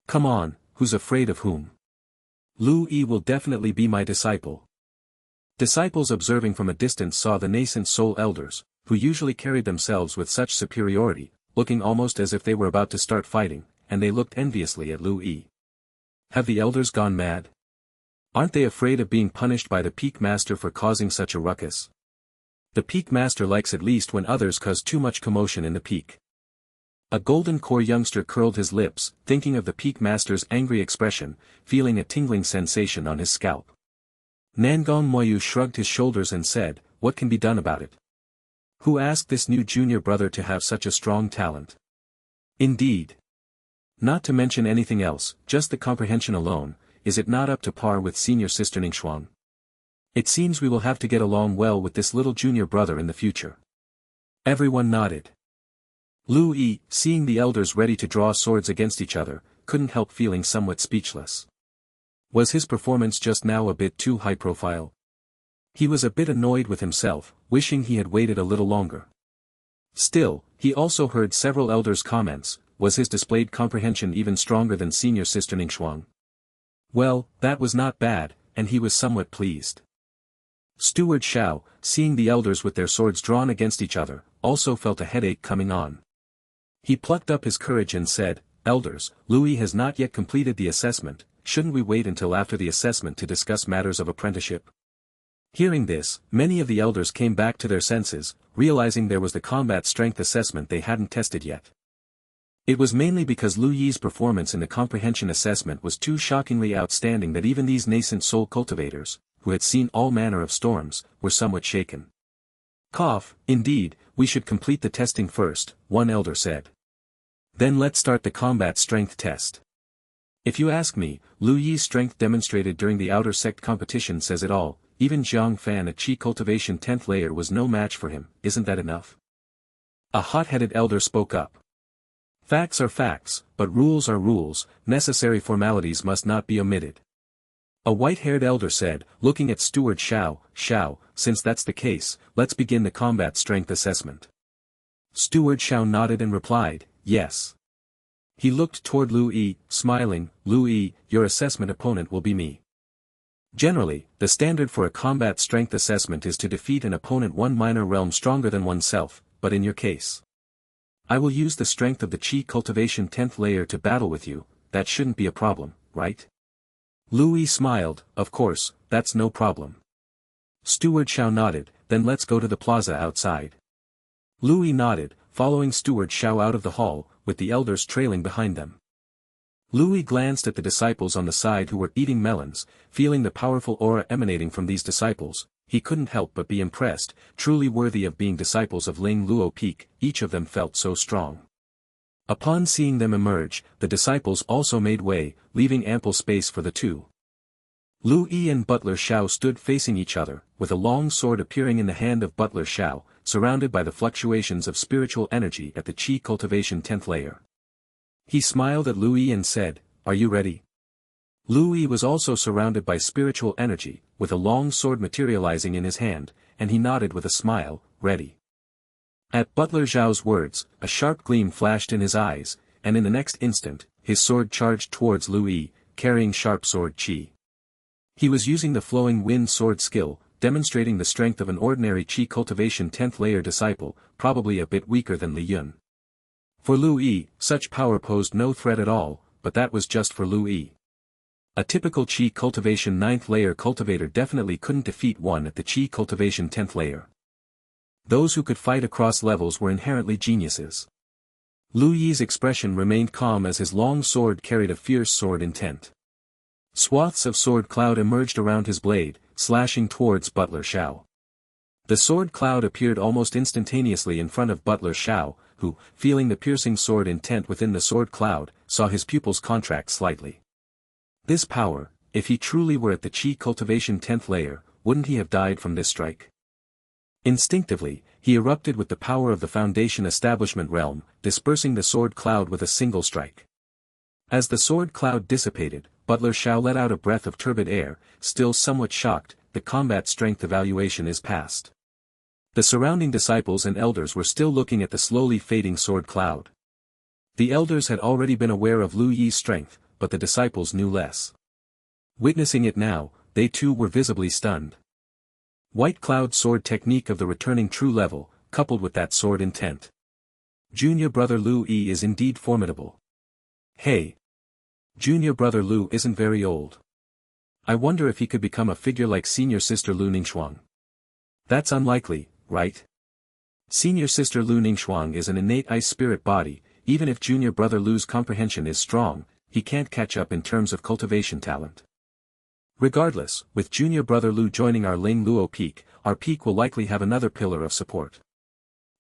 Come on, who's afraid of whom? Lu Yi will definitely be my disciple." Disciples observing from a distance saw the nascent soul elders, who usually carried themselves with such superiority, looking almost as if they were about to start fighting, and they looked enviously at Lu Yi. Have the elders gone mad? Aren't they afraid of being punished by the peak master for causing such a ruckus? The peak master likes at least when others cause too much commotion in the peak. A golden core youngster curled his lips, thinking of the peak master's angry expression, feeling a tingling sensation on his scalp. Nangong Moyu shrugged his shoulders and said, "What can be done about it? Who asked this new junior brother to have such a strong talent? Indeed. Not to mention anything else, just the comprehension alone, is it not up to par with senior sister Ningxuang? It seems we will have to get along well with this little junior brother in the future." Everyone nodded. Lu Yi, seeing the elders ready to draw swords against each other, couldn't help feeling somewhat speechless. Was his performance just now a bit too high profile? He was a bit annoyed with himself, wishing he had waited a little longer. Still, he also heard several elders' comments. Was his displayed comprehension even stronger than senior sister Ningxuang? Well, that was not bad, and he was somewhat pleased. Steward Xiao, seeing the elders with their swords drawn against each other, also felt a headache coming on. He plucked up his courage and said, "Elders, Lu Yi has not yet completed the assessment, shouldn't we wait until after the assessment to discuss matters of apprenticeship?" Hearing this, many of the elders came back to their senses, realizing there was the combat strength assessment they hadn't tested yet. It was mainly because Lu Yi's performance in the comprehension assessment was too shockingly outstanding that even these nascent soul cultivators, who had seen all manner of storms, were somewhat shaken. Indeed, we should complete the testing first, one elder said. Then let's start the combat strength test. If you ask me, Lu Yi's strength demonstrated during the outer sect competition says it all, even Zhang Fan at Chi Cultivation 10th layer was no match for him, isn't that enough? A hot-headed elder spoke up. Facts are facts, but rules are rules, necessary formalities must not be omitted. A white-haired elder said, looking at Steward Xiao, since that's the case, let's begin the combat strength assessment. Steward Xiao nodded and replied, yes. He looked toward Lu Yi, smiling, Lu Yi, your assessment opponent will be me. Generally, the standard for a combat strength assessment is to defeat an opponent one minor realm stronger than oneself, but in your case, I will use the strength of the Chi Cultivation 10th layer to battle with you, that shouldn't be a problem, right? Lu Yi smiled, of course, that's no problem. Steward Xiao nodded, then let's go to the plaza outside. Lu Yi nodded, following Steward Xiao out of the hall, with the elders trailing behind them. Lu Yi glanced at the disciples on the side who were eating melons, feeling the powerful aura emanating from these disciples. He couldn't help but be impressed, truly worthy of being disciples of Ling Luo Peak, each of them felt so strong. Upon seeing them emerge, the disciples also made way, leaving ample space for the two. Lu Yi and Butler Xiao stood facing each other, with a long sword appearing in the hand of Butler Xiao, surrounded by the fluctuations of spiritual energy at the Chi Cultivation 10th layer. He smiled at Lu Yi and said, "Are you ready?" Lu Yi was also surrounded by spiritual energy, with a long sword materializing in his hand, and he nodded with a smile, ready. At Butler Xiao's words, a sharp gleam flashed in his eyes, and in the next instant, his sword charged towards Lu Yi, carrying sharp sword chi. He was using the flowing wind sword skill, demonstrating the strength of an ordinary chi cultivation 10th layer disciple, probably a bit weaker than Li Yun. For Lu Yi, such power posed no threat at all, but that was just for Lu Yi. A typical chi cultivation 9th layer cultivator definitely couldn't defeat one at the chi cultivation 10th layer. Those who could fight across levels were inherently geniuses. Lu Yi's expression remained calm as his long sword carried a fierce sword intent. Swaths of sword cloud emerged around his blade, slashing towards Butler Xiao. The sword cloud appeared almost instantaneously in front of Butler Xiao, who, feeling the piercing sword intent within the sword cloud, saw his pupils contract slightly. This power, if he truly were at the chi cultivation 10th layer, wouldn't he have died from this strike? Instinctively, he erupted with the power of the Foundation Establishment realm, dispersing the sword cloud with a single strike. As the sword cloud dissipated, Butler Xiao let out a breath of turbid air, still somewhat shocked. The combat strength evaluation is passed. The surrounding disciples and elders were still looking at the slowly fading sword cloud. The elders had already been aware of Lu Yi's strength, but the disciples knew less. Witnessing it now, they too were visibly stunned. White cloud sword technique of the returning true level, coupled with that sword intent. Junior brother Lu Yi is indeed formidable. Hey! Junior brother Lu isn't very old. I wonder if he could become a figure like senior sister Lu Ningxuang. That's unlikely, right? Senior sister Lu Ningxuang is an innate ice spirit body. Even if junior brother Lu's comprehension is strong, he can't catch up in terms of cultivation talent. Regardless, with junior brother Lu joining our Ling Luo peak, our peak will likely have another pillar of support.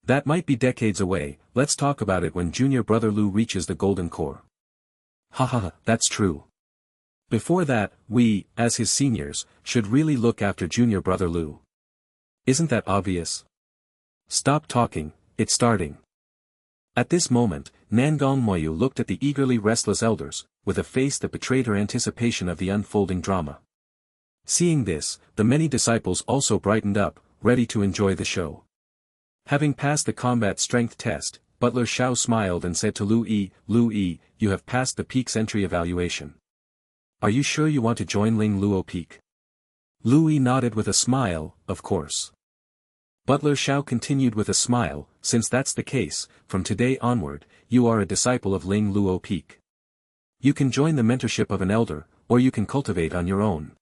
That might be decades away. Let's talk about it when junior brother Lu reaches the golden core. Haha, that's true. Before that, we, as his seniors, should really look after junior brother Lu. Isn't that obvious? Stop talking, it's starting. At this moment, Nangong Moyu looked at the eagerly restless elders, with a face that betrayed her anticipation of the unfolding drama. Seeing this, the many disciples also brightened up, ready to enjoy the show. Having passed the combat strength test, Butler Xiao smiled and said to Lu Yi, you have passed the peak's entry evaluation. Are you sure you want to join Ling Luo Peak? Lu Yi nodded with a smile, of course. Butler Xiao continued with a smile, since that's the case, from today onward, you are a disciple of Ling Luo Peak. You can join the mentorship of an elder, or you can cultivate on your own.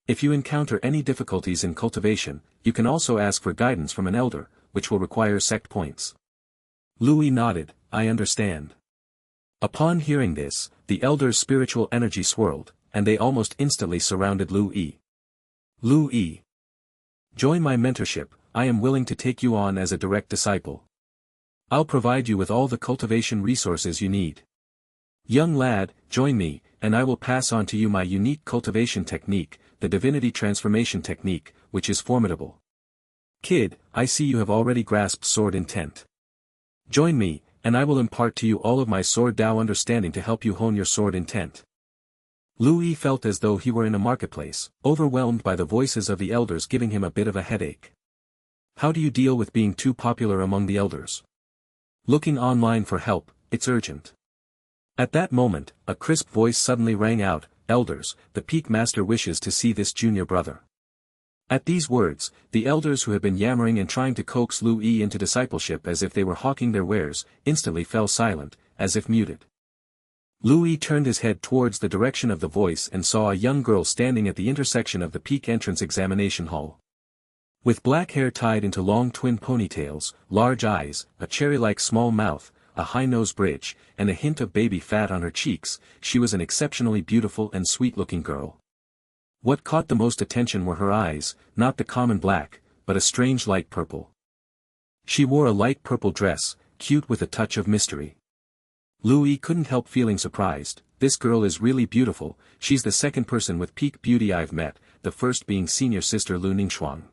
If you encounter any difficulties in cultivation, you can also ask for guidance from an elder, which will require sect points. Lu Yi nodded, I understand. Upon hearing this, the elder's spiritual energy swirled, and they almost instantly surrounded Lu Yi. Lu Yi. Join my mentorship, I am willing to take you on as a direct disciple. I'll provide you with all the cultivation resources you need. Young lad, join me, and I will pass on to you my unique cultivation technique, the divinity transformation technique, which is formidable. Kid, I see you have already grasped sword intent. Join me, and I will impart to you all of my sword Dao understanding to help you hone your sword intent. Lu Yi felt as though he were in a marketplace, overwhelmed by the voices of the elders giving him a bit of a headache. How do you deal with being too popular among the elders? Looking online for help, it's urgent. At that moment, a crisp voice suddenly rang out, Elders, the Peak Master wishes to see this junior brother. At these words, the elders who had been yammering and trying to coax Lu Yi into discipleship as if they were hawking their wares, instantly fell silent, as if muted. Lu Yi turned his head towards the direction of the voice and saw a young girl standing at the intersection of the Peak entrance examination hall. With black hair tied into long twin ponytails, large eyes, a cherry-like small mouth, a high nose bridge, and a hint of baby fat on her cheeks, she was an exceptionally beautiful and sweet-looking girl. What caught the most attention were her eyes, not the common black, but a strange light purple. She wore a light purple dress, cute with a touch of mystery. Lu Yi couldn't help feeling surprised. This girl is really beautiful. She's the second person with peak beauty I've met, the first being senior sister Lu Ningxuang.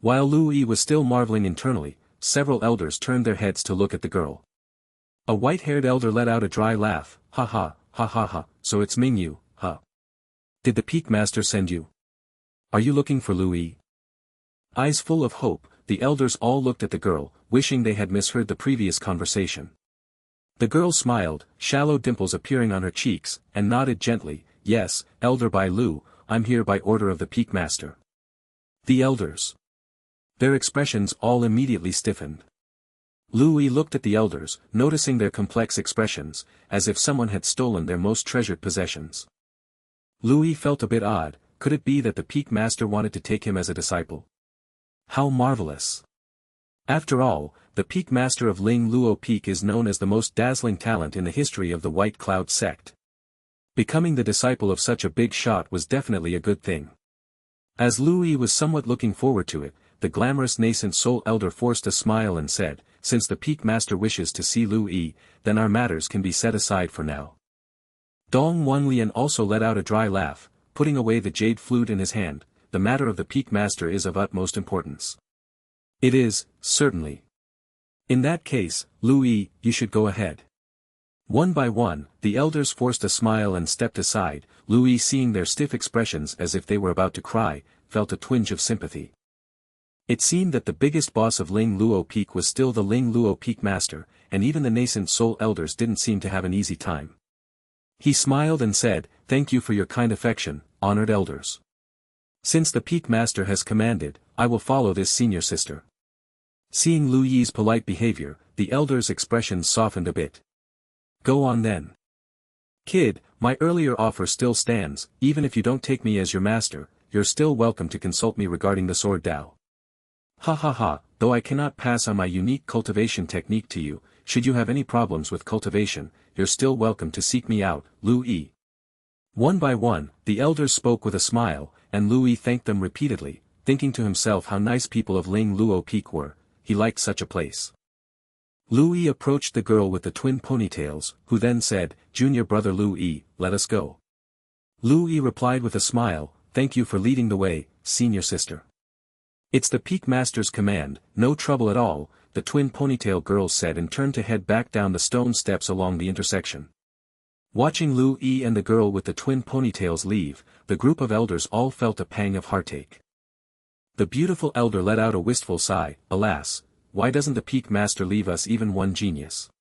While Lu Yi was still marveling internally, several elders turned their heads to look at the girl. A white-haired elder let out a dry laugh, ha ha, ha ha ha, so it's Mingyu, huh? Did the Peak Master send you? Are you looking for Lu Yi? Eyes full of hope, the elders all looked at the girl, wishing they had misheard the previous conversation. The girl smiled, shallow dimples appearing on her cheeks, and nodded gently, yes, Elder Bai Lu, I'm here by order of the Peak Master. The elders. Their expressions all immediately stiffened. Lu Yi looked at the elders, noticing their complex expressions, as if someone had stolen their most treasured possessions. Lu Yi felt a bit odd, could it be that the Peak Master wanted to take him as a disciple? How marvelous! After all, the Peak Master of Ling Luo Peak is known as the most dazzling talent in the history of the White Cloud sect. Becoming the disciple of such a big shot was definitely a good thing. As Lu Yi was somewhat looking forward to it, the glamorous nascent soul elder forced a smile and said, since the Peak Master wishes to see Lu Yi, then our matters can be set aside for now. Dong Wanlian also let out a dry laugh, putting away the jade flute in his hand, the matter of the Peak Master is of utmost importance. It is, certainly. In that case, Lu Yi, you should go ahead. One by one, the elders forced a smile and stepped aside. Lu Yi, seeing their stiff expressions as if they were about to cry, felt a twinge of sympathy. It seemed that the biggest boss of Ling Luo Peak was still the Ling Luo Peak Master, and even the nascent soul elders didn't seem to have an easy time. He smiled and said, thank you for your kind affection, honored elders. Since the Peak Master has commanded, I will follow this senior sister. Seeing Lu Yi's polite behavior, the elders' expressions softened a bit. Go on then. Kid, my earlier offer still stands, even if you don't take me as your master, you're still welcome to consult me regarding the sword Dao. Ha ha ha, though I cannot pass on my unique cultivation technique to you, should you have any problems with cultivation, you're still welcome to seek me out, Lu Yi. One by one, the elders spoke with a smile, and Lu Yi thanked them repeatedly, thinking to himself how nice people of Ling Luo Peak were, he liked such a place. Lu Yi approached the girl with the twin ponytails, who then said, Junior brother Lu Yi, let us go. Lu Yi replied with a smile, thank you for leading the way, senior sister. It's the Peak Master's command, no trouble at all, the twin ponytail girl said and turned to head back down the stone steps along the intersection. Watching Lu Yi and the girl with the twin ponytails leave, the group of elders all felt a pang of heartache. The beautiful elder let out a wistful sigh, alas, why doesn't the Peak Master leave us even one genius?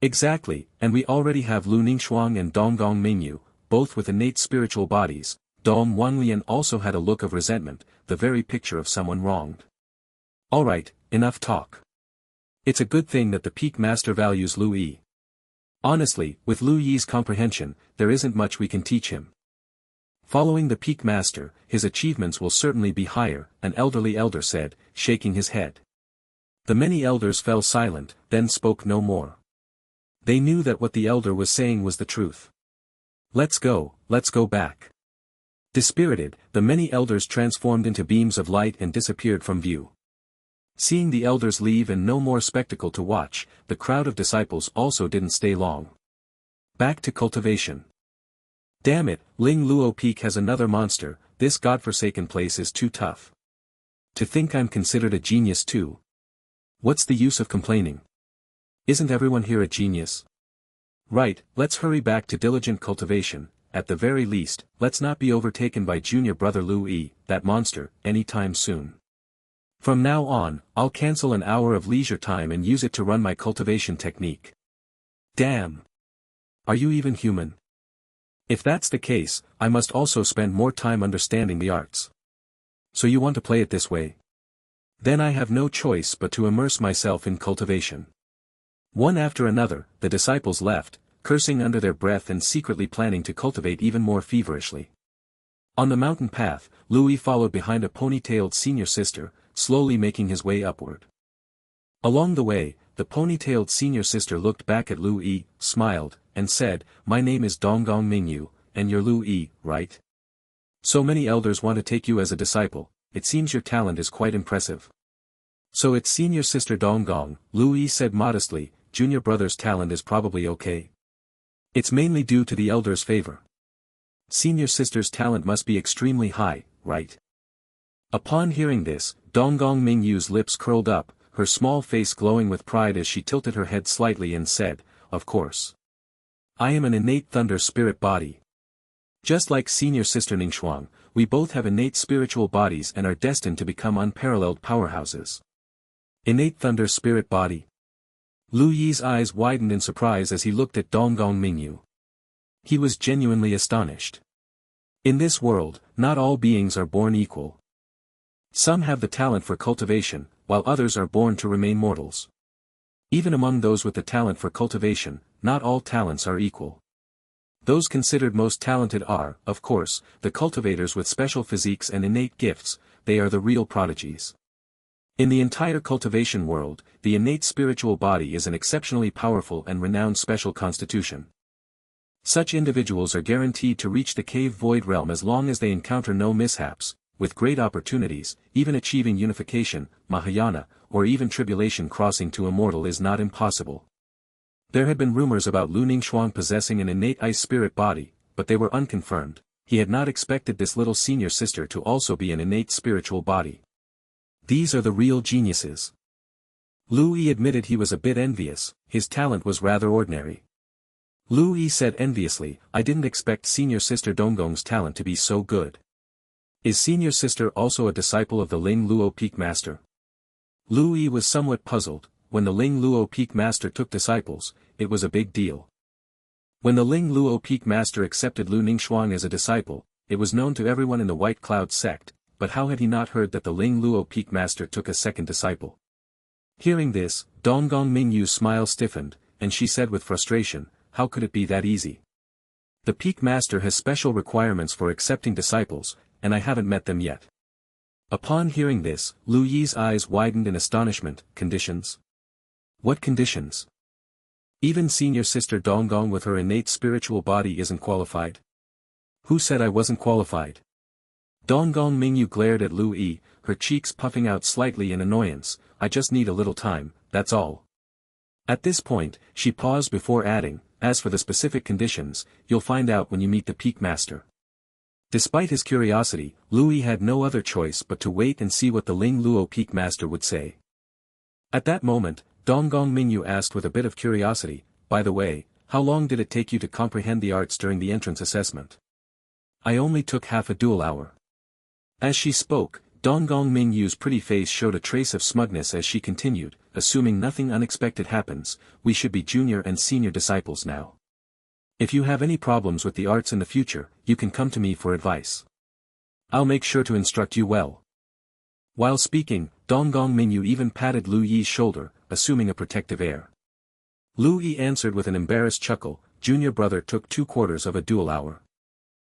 Exactly, and we already have Lu Ningxuang and Donggong Mingyu, both with innate spiritual bodies. Dong Wanlian also had a look of resentment, the very picture of someone wronged. Alright, enough talk. It's a good thing that the Peak Master values Lu Yi. Honestly, with Lu Yi's comprehension, there isn't much we can teach him. Following the Peak Master, his achievements will certainly be higher, an elderly elder said, shaking his head. The many elders fell silent, then spoke no more. They knew that what the elder was saying was the truth. Let's go back. Dispirited, the many elders transformed into beams of light and disappeared from view. Seeing the elders leave and no more spectacle to watch, the crowd of disciples also didn't stay long. Back to cultivation. Damn it, Ling Luo Peak has another monster, this godforsaken place is too tough. To think I'm considered a genius too. What's the use of complaining? Isn't everyone here a genius? Right, let's hurry back to diligent cultivation. At the very least, let's not be overtaken by junior brother Lu Yi, that monster, any time soon. From now on, I'll cancel an hour of leisure time and use it to run my cultivation technique. Damn! Are you even human? If that's the case, I must also spend more time understanding the arts. So you want to play it this way? Then I have no choice but to immerse myself in cultivation. One after another, the disciples left, cursing under their breath and secretly planning to cultivate even more feverishly. On the mountain path, Lu Yi followed behind a ponytailed senior sister, slowly making his way upward. Along the way, the ponytailed senior sister looked back at Lu Yi, smiled, and said, my name is Donggong Mingyu, and you're Lu Yi, right? So many elders want to take you as a disciple, it seems your talent is quite impressive. So it's senior sister Donggong, Lu Yi said modestly, junior brother's talent is probably okay. It's mainly due to the elder's favor. Senior sister's talent must be extremely high, right? Upon hearing this, Donggong Mingyu's lips curled up, her small face glowing with pride as she tilted her head slightly and said, of course. I am an innate thunder spirit body. Just like senior sister Ningxuang, we both have innate spiritual bodies and are destined to become unparalleled powerhouses. Innate thunder spirit body. Lu Yi's eyes widened in surprise as he looked at Donggong Mingyu. He was genuinely astonished. In this world, not all beings are born equal. Some have the talent for cultivation, while others are born to remain mortals. Even among those with the talent for cultivation, not all talents are equal. Those considered most talented are, of course, the cultivators with special physiques and innate gifts. They are the real prodigies. In the entire cultivation world, the innate spiritual body is an exceptionally powerful and renowned special constitution. Such individuals are guaranteed to reach the cave void realm as long as they encounter no mishaps, with great opportunities, even achieving unification, Mahayana, or even tribulation crossing to immortal is not impossible. There had been rumors about Lu Ningxuang possessing an innate ice spirit body, but they were unconfirmed. He had not expected this little senior sister to also be an innate spiritual body. These are the real geniuses. Lu Yi admitted he was a bit envious, his talent was rather ordinary. Lu Yi said enviously, I didn't expect senior sister Donggong's talent to be so good. Is senior sister also a disciple of the Ling Luo Peak Master? Lu Yi was somewhat puzzled. When the Ling Luo Peak Master took disciples, it was a big deal. When the Ling Luo Peak Master accepted Lu Ningxuang as a disciple, it was known to everyone in the White Cloud sect, but how had he not heard that the Ling Luo Peak Master took a second disciple? Hearing this, Donggong Mingyu's smile stiffened, and she said with frustration, how could it be that easy? The Peak Master has special requirements for accepting disciples, and I haven't met them yet. Upon hearing this, Lu Yi's eyes widened in astonishment. Conditions? What conditions? Even senior sister Donggong with her innate spiritual body isn't qualified? Who said I wasn't qualified? Donggong Mingyu glared at Lu Yi, her cheeks puffing out slightly in annoyance. I just need a little time, that's all. At this point, she paused before adding, as for the specific conditions, you'll find out when you meet the Peak Master. Despite his curiosity, Lu Yi had no other choice but to wait and see what the Ling Luo Peak Master would say. At that moment, Donggong Mingyu asked with a bit of curiosity, by the way, how long did it take you to comprehend the arts during the entrance assessment? I only took half a dual hour. As she spoke, Donggong Mingyu's pretty face showed a trace of smugness as she continued, assuming nothing unexpected happens, we should be junior and senior disciples now. If you have any problems with the arts in the future, you can come to me for advice. I'll make sure to instruct you well. While speaking, Donggong Mingyu even patted Lu Yi's shoulder, assuming a protective air. Lu Yi answered with an embarrassed chuckle, junior brother took 2/4 of a dual hour.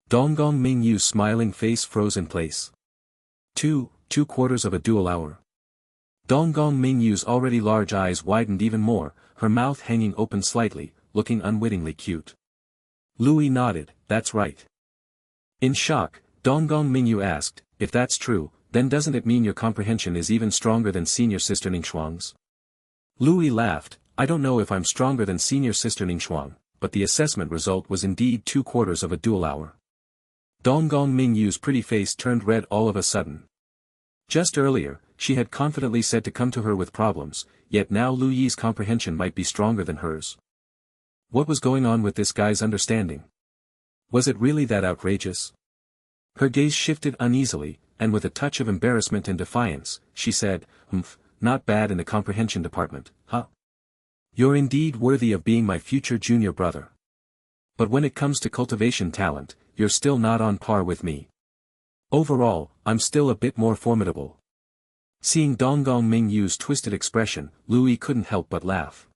Donggong Mingyu's smiling face froze in place. 2/4 of a dual hour. Donggong Mingyu's already large eyes widened even more, her mouth hanging open slightly, looking unwittingly cute. Lu Yi nodded, that's right. In shock, Donggong Mingyu asked, if that's true, then doesn't it mean your comprehension is even stronger than senior sister Ningxuang's? Lu Yi laughed, I don't know if I'm stronger than senior sister Ningxuang, but the assessment result was indeed 2/4 of a dual hour. Donggong Mingyu's pretty face turned red all of a sudden. Just earlier, she had confidently said to come to her with problems, yet now Lu Yi's comprehension might be stronger than hers. What was going on with this guy's understanding? Was it really that outrageous? Her gaze shifted uneasily, and with a touch of embarrassment and defiance, she said, not bad in the comprehension department, huh? You're indeed worthy of being my future junior brother. But when it comes to cultivation talent, you're still not on par with me. Overall, I'm still a bit more formidable. Seeing Donggong Mingyu's twisted expression, Lu Yi couldn't help but laugh.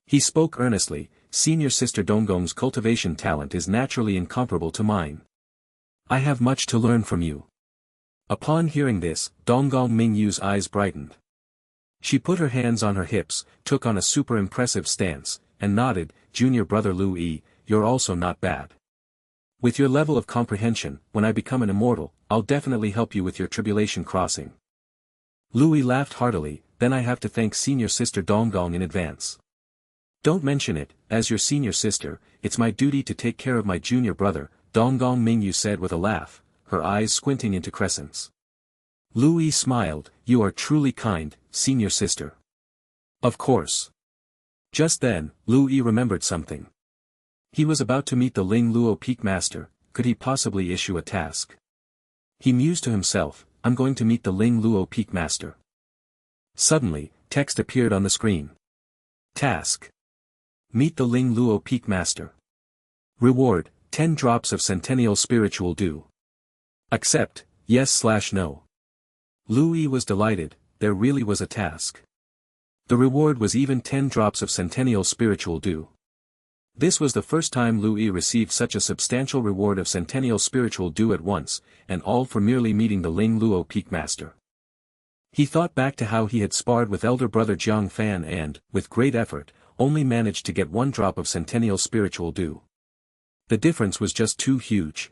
He spoke earnestly, senior sister Donggong's cultivation talent is naturally incomparable to mine. I have much to learn from you. Upon hearing this, Donggong Mingyu's eyes brightened. She put her hands on her hips, took on a super impressive stance, and nodded, junior brother Lu Yi, you're also not bad. With your level of comprehension, when I become an immortal, I'll definitely help you with your tribulation crossing. Lu Yi laughed heartily, then I have to thank senior sister Donggong in advance. Don't mention it, as your senior sister, it's my duty to take care of my junior brother, Donggong Mingyu said with a laugh, her eyes squinting into crescents. Lu Yi smiled, you are truly kind, senior sister. Of course. Just then, Lu Yi remembered something. He was about to meet the Ling Luo Peak Master, could he possibly issue a task? He mused to himself, I'm going to meet the Ling Luo Peak Master. Suddenly, text appeared on the screen. Task. Meet the Ling Luo Peak Master. Reward, 10 drops of Centennial Spiritual Dew. Accept, yes/no. Lu was delighted, there really was a task. The reward was even 10 drops of Centennial Spiritual Dew. This was the first time Lu received such a substantial reward of Centennial Spiritual Dew at once, and all for merely meeting the Ling Luo Peak Master. He thought back to how he had sparred with elder brother Jiang Fan and, with great effort, only managed to get 1 drop of Centennial Spiritual Dew. The difference was just too huge.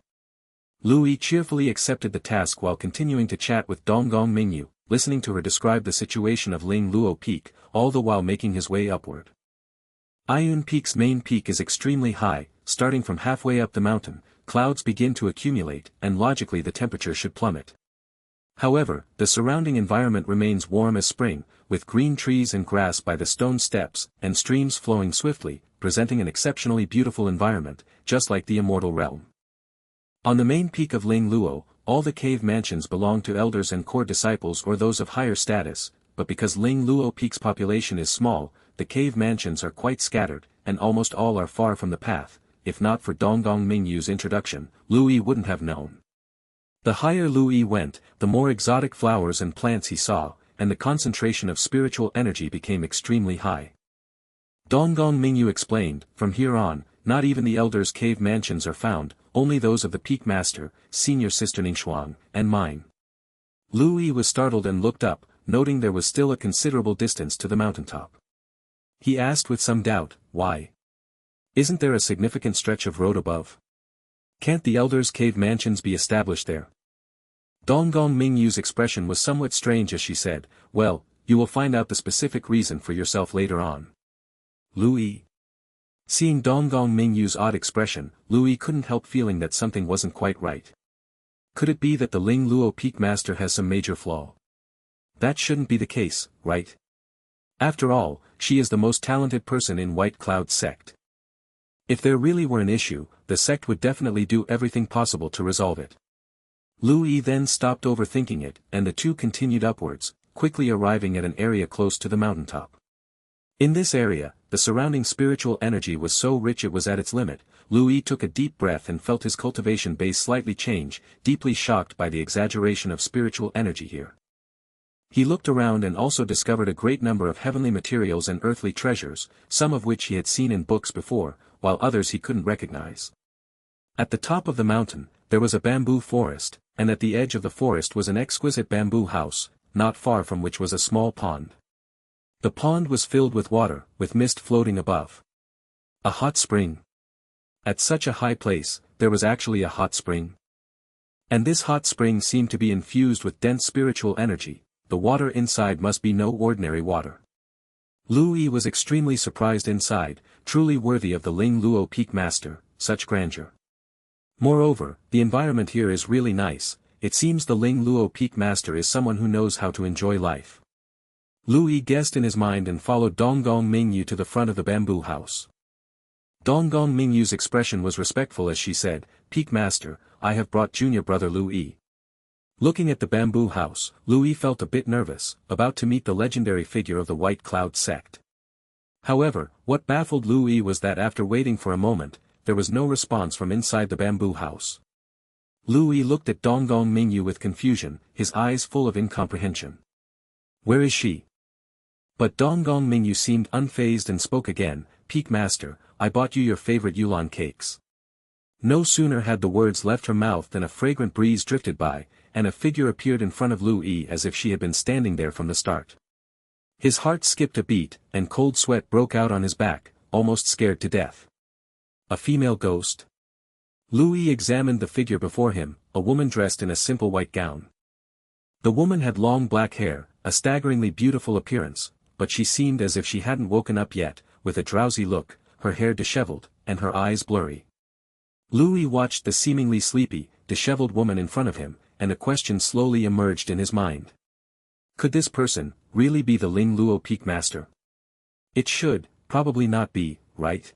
Lu cheerfully accepted the task while continuing to chat with Donggong Mingyu, listening to her describe the situation of Ling Luo Peak, all the while making his way upward. Ayun Peak's main peak is extremely high, starting from halfway up the mountain, clouds begin to accumulate, and logically the temperature should plummet. However, the surrounding environment remains warm as spring, with green trees and grass by the stone steps, and streams flowing swiftly, presenting an exceptionally beautiful environment, just like the Immortal realm. On the main peak of Ling Luo, all the cave mansions belong to elders and core disciples or those of higher status, but because Ling Luo Peak's population is small, the cave mansions are quite scattered, and almost all are far from the path. If not for Donggong Mingyu's introduction, Lu wouldn't have known. The higher Lu went, the more exotic flowers and plants he saw, and the concentration of spiritual energy became extremely high. Donggong Mingyu explained, from here on, not even the elders' cave mansions are found, only those of the Peak Master, Senior Sister Ningxuang, and mine. Lu was startled and looked up, noting there was still a considerable distance to the mountaintop. He asked with some doubt, why? Isn't there a significant stretch of road above? Can't the elders' cave mansions be established there? Donggong Mingyu's expression was somewhat strange as she said, well, you will find out the specific reason for yourself later on. Lu. Seeing Donggong Mingyu's odd expression, Lu couldn't help feeling that something wasn't quite right. Could it be that the Ling Luo Peak Master has some major flaw? That shouldn't be the case, right? After all, she is the most talented person in White Cloud's sect. If there really were an issue, the sect would definitely do everything possible to resolve it. Lu then stopped overthinking it, and the two continued upwards, quickly arriving at an area close to the mountaintop. In this area, the surrounding spiritual energy was so rich it was at its limit. Lu took a deep breath and felt his cultivation base slightly change, deeply shocked by the exaggeration of spiritual energy here. He looked around and also discovered a great number of heavenly materials and earthly treasures, some of which he had seen in books before, while others he couldn't recognize. At the top of the mountain, there was a bamboo forest, and at the edge of the forest was an exquisite bamboo house, not far from which was a small pond. The pond was filled with water, with mist floating above. A hot spring. At such a high place, there was actually a hot spring. And this hot spring seemed to be infused with dense spiritual energy. The water inside must be no ordinary water. Lu was extremely surprised inside, truly worthy of the Ling Luo Peak Master, such grandeur. Moreover, the environment here is really nice. It seems the Ling Luo Peak Master is someone who knows how to enjoy life. Lu guessed in his mind and followed Donggong Mingyu to the front of the bamboo house. Donggong Mingyu's expression was respectful as she said, Peak Master, I have brought junior brother Lu. Looking at the bamboo house, Lu felt a bit nervous, about to meet the legendary figure of the White Cloud sect. However, what baffled Lu was that after waiting for a moment, there was no response from inside the bamboo house. Lu looked at Donggong Mingyu with confusion, his eyes full of incomprehension. Where is she? But Donggong Mingyu seemed unfazed and spoke again, Peak Master, I bought you your favorite Yulan cakes. No sooner had the words left her mouth than a fragrant breeze drifted by, and a figure appeared in front of Lu as if she had been standing there from the start. His heart skipped a beat, and cold sweat broke out on his back, almost scared to death. A female ghost? Lu examined the figure before him, a woman dressed in a simple white gown. The woman had long black hair, a staggeringly beautiful appearance, but she seemed as if she hadn't woken up yet, with a drowsy look, her hair disheveled, and her eyes blurry. Lu watched the seemingly sleepy, disheveled woman in front of him, and a question slowly emerged in his mind. Could this person really be the Ling Luo Peak Master? It should, probably not be, right?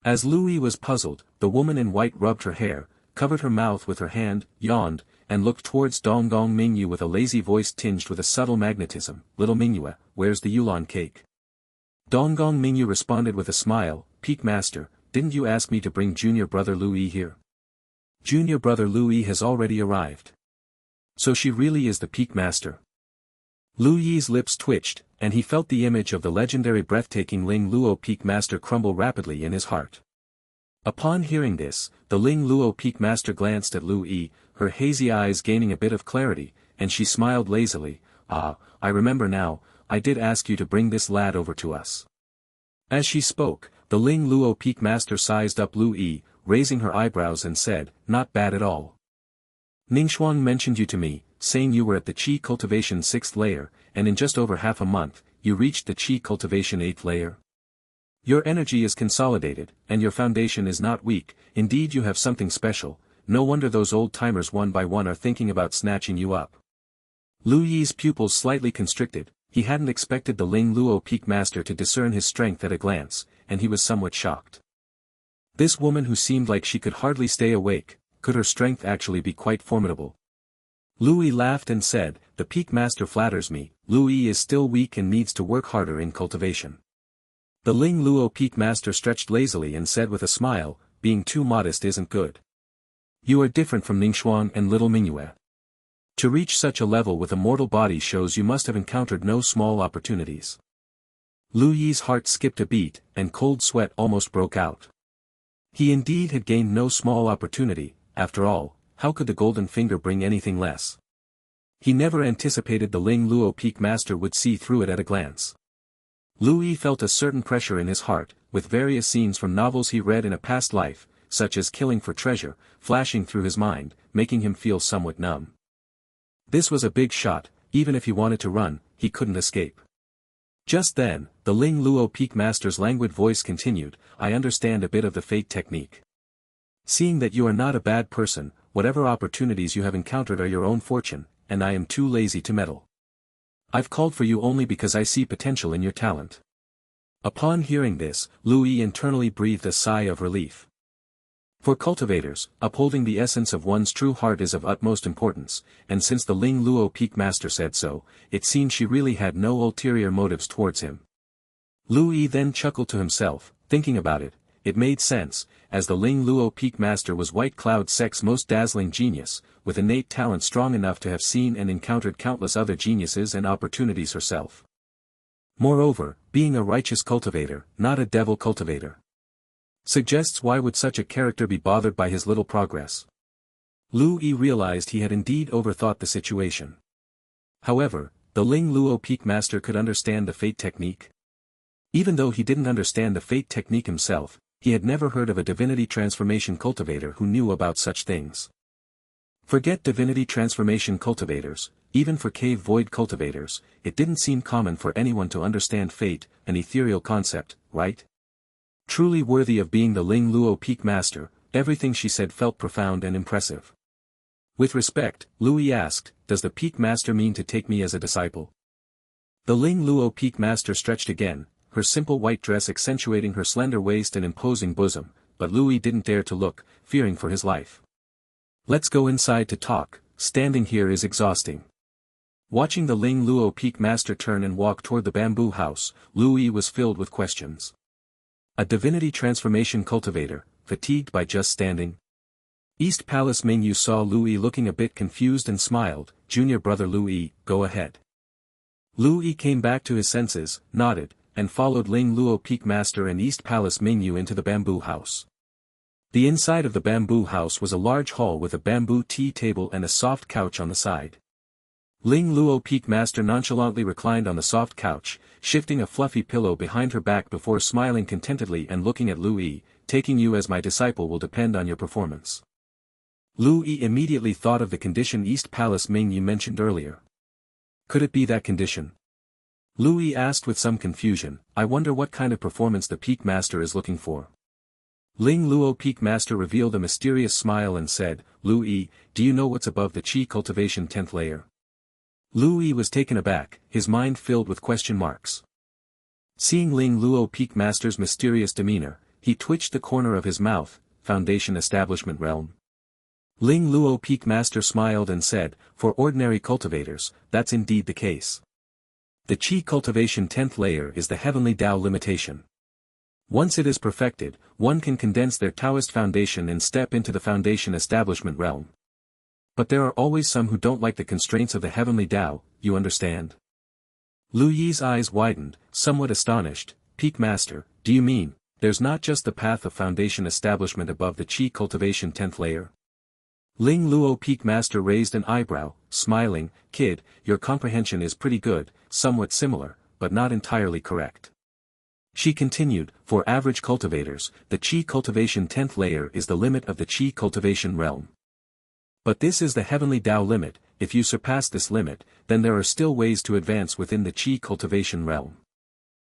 As Lu was puzzled, the woman in white rubbed her hair, covered her mouth with her hand, yawned, and looked towards Donggong Mingyu with a lazy voice tinged with a subtle magnetism. Little Mingyue, where's the Yulan cake? Donggong Mingyu responded with a smile, Peak Master, didn't you ask me to bring junior brother Louis here? Junior brother Louis has already arrived. So she really is the Peak Master. Lu Yi's lips twitched, and he felt the image of the legendary breathtaking Ling Luo Peak Master crumble rapidly in his heart. Upon hearing this, the Ling Luo Peak Master glanced at Lu Yi, her hazy eyes gaining a bit of clarity, and she smiled lazily, Ah, I remember now, I did ask you to bring this lad over to us. As she spoke, the Ling Luo Peak Master sized up Lu Yi, raising her eyebrows and said, Not bad at all. Ningxuan mentioned you to me, saying you were at the Qi Cultivation 6th layer, and in just over half a month, you reached the Qi Cultivation 8th layer. Your energy is consolidated, and your foundation is not weak, indeed you have something special, no wonder those old-timers one by one are thinking about snatching you up. Lu Yi's pupils slightly constricted, he hadn't expected the Ling Luo Peak Master to discern his strength at a glance, and he was somewhat shocked. This woman who seemed like she could hardly stay awake, could her strength actually be quite formidable? Louis laughed and said, The Peak Master flatters me, Louis is still weak and needs to work harder in cultivation. The Ling Luo Peak Master stretched lazily and said with a smile, Being too modest isn't good. You are different from Ningxuan and little Mingyue. To reach such a level with a mortal body shows you must have encountered no small opportunities. Lu Yi's heart skipped a beat, and cold sweat almost broke out. He indeed had gained no small opportunity, after all, how could the Golden Finger bring anything less? He never anticipated the Ling Luo Peak Master would see through it at a glance. Lu Yi felt a certain pressure in his heart, with various scenes from novels he read in a past life, such as Killing for Treasure, flashing through his mind, making him feel somewhat numb. This was a big shot, even if he wanted to run, he couldn't escape. Just then, the Ling Luo Peak Master's languid voice continued, I understand a bit of the fate technique. Seeing that you are not a bad person, whatever opportunities you have encountered are your own fortune, and I am too lazy to meddle. I've called for you only because I see potential in your talent. Upon hearing this, Lu Yi internally breathed a sigh of relief. For cultivators, upholding the essence of one's true heart is of utmost importance, and since the Ling Luo Peak Master said so, it seemed she really had no ulterior motives towards him. Lu Yi then chuckled to himself, thinking about it, it made sense, as the Ling Luo Peak Master was White Cloud Sect's most dazzling genius, with innate talent strong enough to have seen and encountered countless other geniuses and opportunities herself. Moreover, being a righteous cultivator, not a devil cultivator, suggests why would such a character be bothered by his little progress. Lu Yi realized he had indeed overthought the situation. However, the Ling Luo Peak Master could understand the fate technique. Even though he didn't understand the fate technique himself, he had never heard of a divinity transformation cultivator who knew about such things. Forget divinity transformation cultivators, even for cave void cultivators, it didn't seem common for anyone to understand fate, an ethereal concept, right? Truly worthy of being the Ling Luo Peak Master, everything she said felt profound and impressive. With respect, Lu Yi asked, Does the Peak Master mean to take me as a disciple? The Ling Luo Peak Master stretched again, her simple white dress accentuating her slender waist and imposing bosom, but Lu Yi didn't dare to look, fearing for his life. Let's go inside to talk, standing here is exhausting. Watching the Ling Luo Peak Master turn and walk toward the bamboo house, Lu Yi was filled with questions. A divinity transformation cultivator, fatigued by just standing? East Palace Mingyu saw Lu Yi looking a bit confused and smiled, Junior brother Lu Yi, go ahead. Lu Yi came back to his senses, nodded, and followed Ling Luo Peak Master and East Palace Mingyu into the bamboo house. The inside of the bamboo house was a large hall with a bamboo tea table and a soft couch on the side. Ling Luo Peak Master nonchalantly reclined on the soft couch, shifting a fluffy pillow behind her back before smiling contentedly and looking at Lu Yi, taking you as my disciple will depend on your performance. Lu Yi immediately thought of the condition East Palace Mingyu mentioned earlier. Could it be that condition? Lu Yi asked with some confusion, I wonder what kind of performance the Peak Master is looking for. Ling Luo Peak Master revealed a mysterious smile and said, Lu Yi, do you know what's above the Qi Cultivation 10th layer? Lu Yi was taken aback, his mind filled with question marks. Seeing Ling Luo Peak Master's mysterious demeanor, he twitched the corner of his mouth, Foundation Establishment Realm. Ling Luo Peak Master smiled and said, for ordinary cultivators, that's indeed the case. The Qi Cultivation 10th layer is the Heavenly Tao limitation. Once it is perfected, one can condense their Taoist foundation and step into the foundation establishment realm. But there are always some who don't like the constraints of the Heavenly Tao, you understand? Lu Yi's eyes widened, somewhat astonished. Peak Master, do you mean, there's not just the path of foundation establishment above the Qi Cultivation 10th layer? Ling Luo Peak Master raised an eyebrow, smiling. Kid, your comprehension is pretty good, somewhat similar, but not entirely correct. She continued, for average cultivators, the Qi Cultivation 10th layer is the limit of the Qi Cultivation realm. But this is the Heavenly Tao limit. If you surpass this limit, then there are still ways to advance within the Qi Cultivation realm.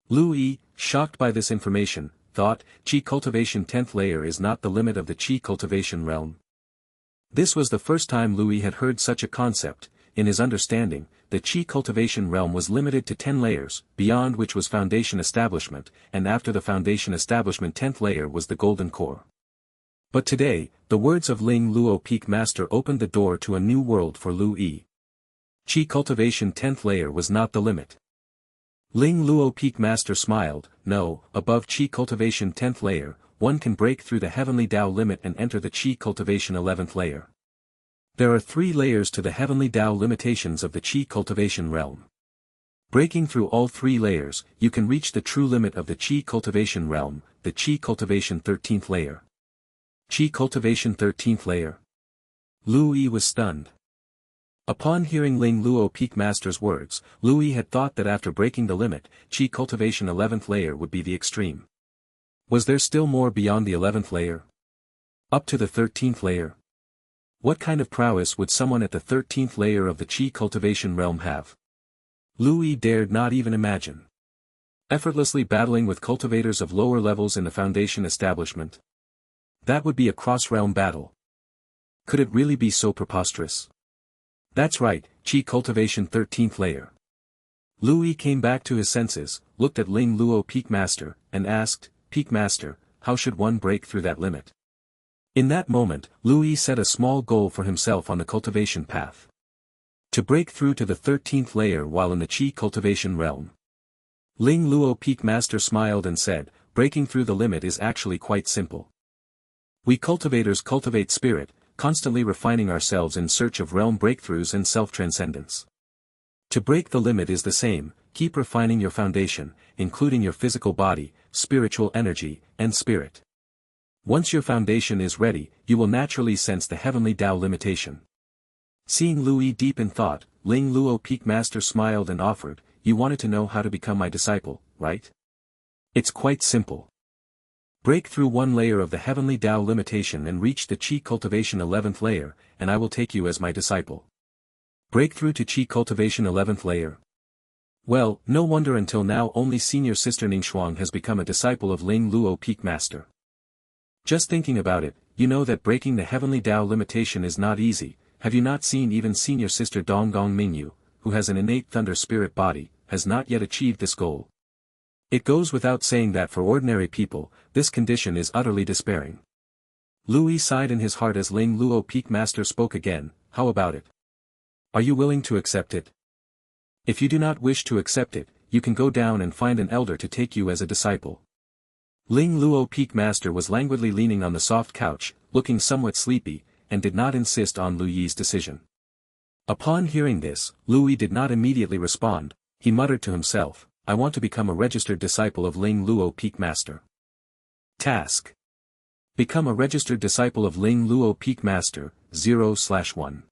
Lu Yi, shocked by this information, thought, Qi Cultivation 10th layer is not the limit of the Qi Cultivation realm. This was the first time Lu Yi had heard such a concept. In his understanding, the Qi Cultivation realm was limited to 10 layers, beyond which was foundation establishment, and after the foundation establishment 10th layer was the golden core. But today, the words of Ling Luo Peak Master opened the door to a new world for Lu Yi. Qi Cultivation 10th layer was not the limit. Ling Luo Peak Master smiled. No, above Qi Cultivation 10th layer, one can break through the Heavenly Tao limit and enter the Qi Cultivation 11th layer. There are 3 layers to the Heavenly Tao limitations of the Qi Cultivation realm. Breaking through all 3 layers, you can reach the true limit of the Qi Cultivation realm, the Qi Cultivation 13th layer. Qi Cultivation 13th layer. Lu Yi was stunned. Upon hearing Ling Luo Peak Master's words, Lu Yi had thought that after breaking the limit, Qi Cultivation 11th layer would be the extreme. Was there still more beyond the 11th layer? Up to the 13th layer? What kind of prowess would someone at the 13th layer of the Qi Cultivation realm have? Lu Yi dared not even imagine. Effortlessly battling with cultivators of lower levels in the foundation establishment. That would be a cross-realm battle. Could it really be so preposterous? That's right, Qi Cultivation 13th layer. Lu Yi came back to his senses, looked at Ling Luo Peak Master, and asked, Peak Master, how should one break through that limit? In that moment, Lu Yi set a small goal for himself on the cultivation path. To break through to the 13th layer while in the Qi Cultivation realm. Ling Luo Peak Master smiled and said, breaking through the limit is actually quite simple. We cultivators cultivate spirit, constantly refining ourselves in search of realm breakthroughs and self-transcendence. To break the limit is the same, keep refining your foundation, including your physical body, spiritual energy, and spirit. Once your foundation is ready, you will naturally sense the Heavenly Tao limitation. Seeing Lu Yi deep in thought, Ling Luo Peak Master smiled and offered, you wanted to know how to become my disciple, right? It's quite simple. Break through one layer of the Heavenly Tao limitation and reach the Qi Cultivation 11th layer, and I will take you as my disciple. Break through to Qi Cultivation 11th layer. Well, no wonder until now only senior sister Ningxuang has become a disciple of Ling Luo Peak Master. Just thinking about it, you know that breaking the Heavenly Tao limitation is not easy. Have you not seen even senior sister Donggong Mingyu, who has an innate thunder spirit body, has not yet achieved this goal? It goes without saying that for ordinary people, this condition is utterly despairing. Lu Yi sighed in his heart as Ling Luo Peak Master spoke again, how about it? Are you willing to accept it? If you do not wish to accept it, you can go down and find an elder to take you as a disciple. Ling Luo Peak Master was languidly leaning on the soft couch, looking somewhat sleepy, and did not insist on Lu Yi's decision. Upon hearing this, Lu Yi did not immediately respond. He muttered to himself, I want to become a registered disciple of Ling Luo Peak Master. Task. Become a registered disciple of Ling Luo Peak Master, 0/1.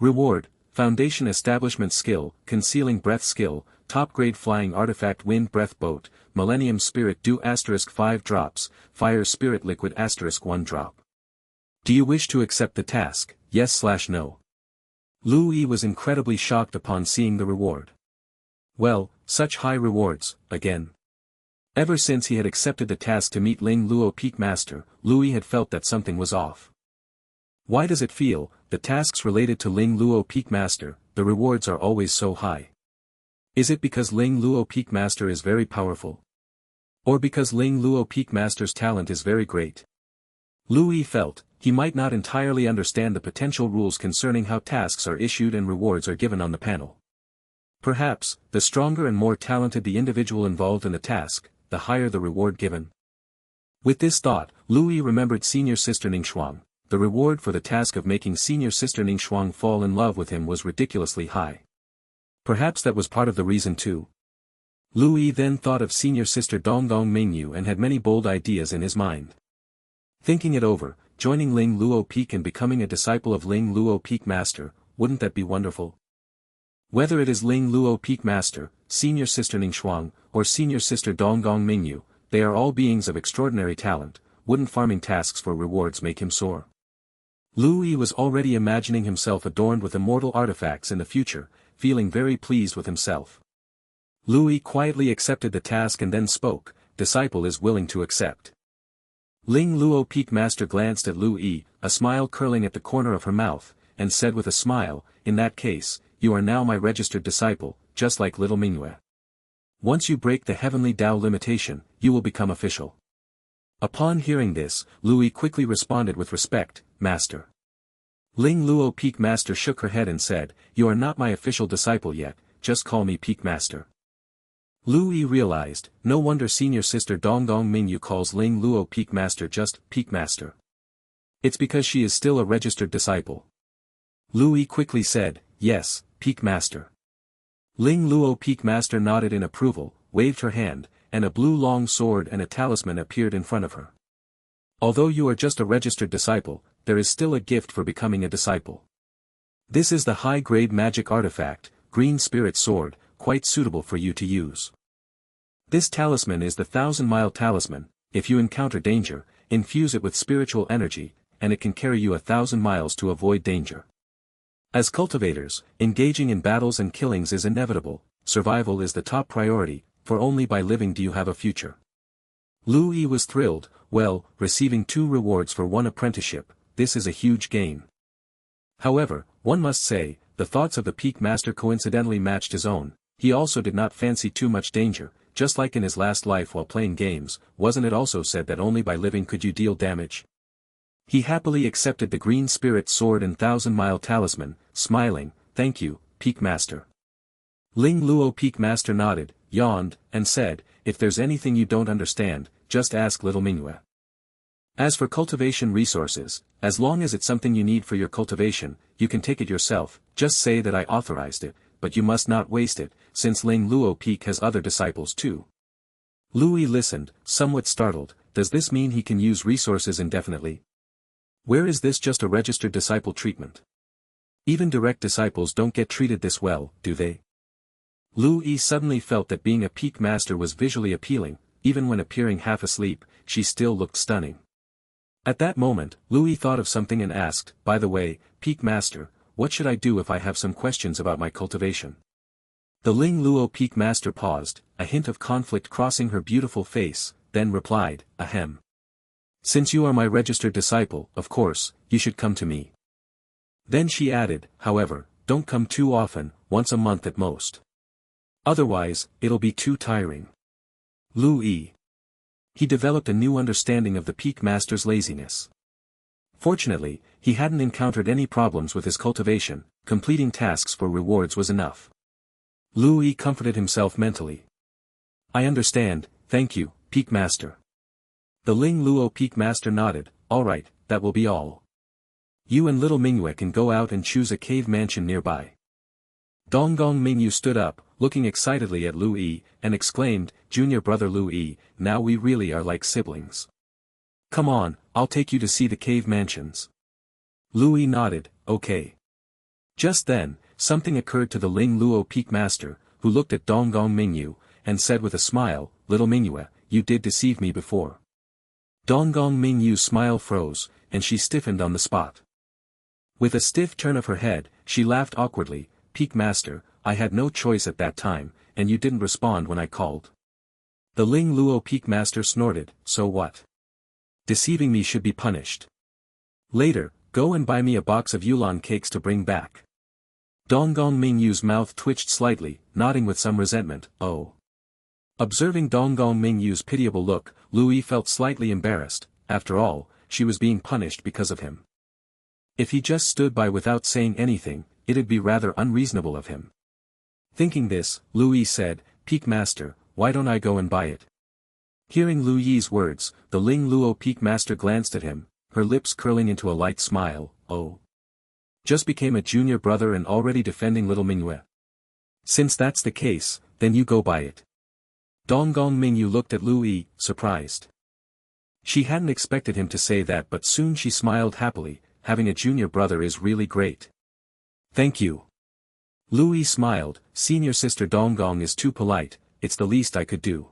Reward, Foundation Establishment Skill, Concealing Breath Skill, Top Grade Flying Artifact Wind Breath Boat, Millennium Spirit Dew *5 drops, Fire Spirit Liquid *1 drop. Do you wish to accept the task, yes/no? Lu Yi was incredibly shocked upon seeing the reward. Well, such high rewards, again. Ever since he had accepted the task to meet Ling Luo Peak Master, Lu Yi had felt that something was off. Why does it feel, the tasks related to Ling Luo Peak Master, the rewards are always so high? Is it because Ling Luo Peak Master is very powerful? Or because Ling Luo Peak Master's talent is very great? Lu Yi felt, he might not entirely understand the potential rules concerning how tasks are issued and rewards are given on the panel. Perhaps, the stronger and more talented the individual involved in the task, the higher the reward given. With this thought, Louis remembered senior sister Ningxuang. The reward for the task of making senior sister Ningxuang fall in love with him was ridiculously high. Perhaps that was part of the reason too. Louis then thought of senior sister Donggong Mingyu and had many bold ideas in his mind. Thinking it over, joining Ling Luo Peak and becoming a disciple of Ling Luo Peak Master, wouldn't that be wonderful? Whether it is Ling Luo Peak Master, senior sister Ningxuang, or senior sister Donggong Mingyu, they are all beings of extraordinary talent. Wouldn't farming tasks for rewards make him soar? Louis was already imagining himself adorned with immortal artifacts in the future, feeling very pleased with himself. Louis quietly accepted the task and then spoke, "Disciple is willing to accept." Ling Luo Peak Master glanced at Louis, a smile curling at the corner of her mouth, and said with a smile, "In that case, you are now my registered disciple, just like little Mingyue. Once you break the heavenly Tao limitation, you will become official." Upon hearing this, Louis quickly responded with respect, "Master." Ling Luo Peak Master shook her head and said, "You are not my official disciple yet, just call me Peak Master." Louis realized, no wonder senior sister Donggong Mingyu calls Ling Luo Peak Master just Peak Master. It's because she is still a registered disciple. Louis quickly said, "Yes, Peak Master." Ling Luo Peak Master nodded in approval, waved her hand, and a blue long sword and a talisman appeared in front of her. Although you are just a registered disciple, there is still a gift for becoming a disciple. This is the high-grade magic artifact, Green Spirit Sword, quite suitable for you to use. This talisman is the 1,000-mile talisman. If you encounter danger, infuse it with spiritual energy, and it can carry you 1,000 miles to avoid danger. As cultivators, engaging in battles and killings is inevitable. Survival is the top priority, for only by living do you have a future. Louis was thrilled. Well, receiving 2 rewards for 1 apprenticeship, this is a huge gain. However, one must say, the thoughts of the Peak Master coincidentally matched his own. He also did not fancy too much danger, just like in his last life while playing games. Wasn't it also said that only by living could you deal damage? He happily accepted the Green Spirit Sword and 1,000-mile talisman, smiling, "Thank you, Peak Master." Ling Luo Peak Master nodded, yawned, and said, "If there's anything you don't understand, just ask little Mingyue. As for cultivation resources, as long as it's something you need for your cultivation, you can take it yourself. Just say that I authorized it, but you must not waste it, since Ling Luo Peak has other disciples too." Louis listened, somewhat startled. Does this mean he can use resources indefinitely? Where is this just a registered disciple treatment? Even direct disciples don't get treated this well, do they? Louis suddenly felt that being a Peak Master was visually appealing. Even when appearing half asleep, she still looked stunning. At that moment, Louis thought of something and asked, "By the way, Peak Master, what should I do if I have some questions about my cultivation?" The Ling Luo Peak Master paused, a hint of conflict crossing her beautiful face, then replied, "Ahem. Since you are my registered disciple, of course, you should come to me." Then she added, "However, don't come too often, once a month at most. Otherwise, it'll be too tiring." Louis. He developed a new understanding of the Peak Master's laziness. Fortunately, he hadn't encountered any problems with his cultivation. Completing tasks for rewards was enough. Louis comforted himself mentally. "I understand, thank you, Peak Master." The Ling Luo Peak Master nodded, "All right, that will be all. You and little Mingyue can go out and choose a cave mansion nearby." Donggong Mingyu stood up, looking excitedly at Louis, and exclaimed, "Junior brother Louis, now we really are like siblings. Come on, I'll take you to see the cave mansions." Louis nodded, "Okay." Just then, something occurred to the Ling Luo Peak Master, who looked at Donggong Mingyu, and said with a smile, "Little Mingyue, you did deceive me before." Donggong Mingyu's smile froze, and she stiffened on the spot. With a stiff turn of her head, she laughed awkwardly, "Peak Master, I had no choice at that time, and you didn't respond when I called." The Ling Luo Peak Master snorted, "So what? Deceiving me should be punished. Later, go and buy me a box of Yulon cakes to bring back." Donggong Mingyu's mouth twitched slightly, nodding with some resentment, "Oh." Observing Donggong Mingyu's pitiable look, Louis felt slightly embarrassed. After all, she was being punished because of him. If he just stood by without saying anything, it'd be rather unreasonable of him. Thinking this, Lu Yi said, Peak Master, why don't I go and buy it? Hearing Lu Yi's words, the Ling Luo Peak Master glanced at him, her lips curling into a light smile. Oh. Just became a junior brother and already defending little Manhua. Since that's the case, then you go buy it. Donggong Mingyu looked at Lu Yi, surprised. She hadn't expected him to say that, but soon she smiled happily. Having a junior brother is really great. Thank you. Lu Yi smiled. Senior sister Donggong is too polite, it's the least I could do.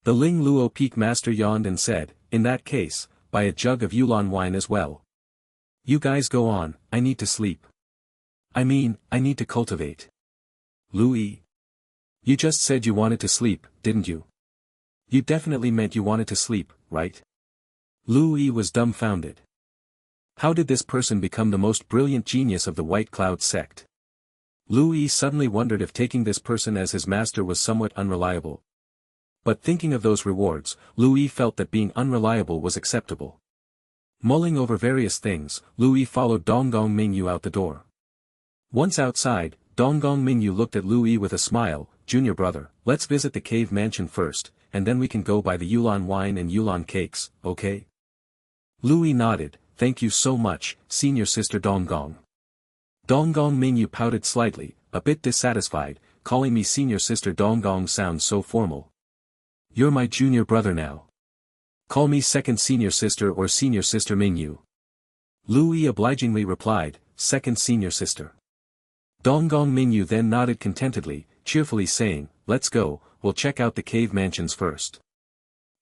The Ling Luo Peak Master yawned and said, in that case, buy a jug of Yulon wine as well. You guys go on, I need to sleep. I need to cultivate. Lu Yi. You just said you wanted to sleep, didn't you? You definitely meant you wanted to sleep, right? Lu Yi was dumbfounded. How did this person become the most brilliant genius of the White Cloud sect? Lu Yi suddenly wondered if taking this person as his master was somewhat unreliable. But thinking of those rewards, Lu Yi felt that being unreliable was acceptable. Mulling over various things, Lu Yi followed Donggong Mingyu out the door. Once outside, Donggong Mingyu looked at Lu Yi with a smile. Junior brother, let's visit the cave mansion first, and then we can go buy the Yulon wine and Yulon cakes, okay? Lu Yi nodded. Thank you so much, senior sister Donggong. Donggong Mingyu pouted slightly, a bit dissatisfied. Calling me senior sister Donggong sounds so formal. You're my junior brother now. Call me second senior sister or senior sister Mingyu. Lu Yi obligingly replied, second senior sister. Donggong Mingyu then nodded contentedly, cheerfully saying, let's go, we'll check out the cave mansions first.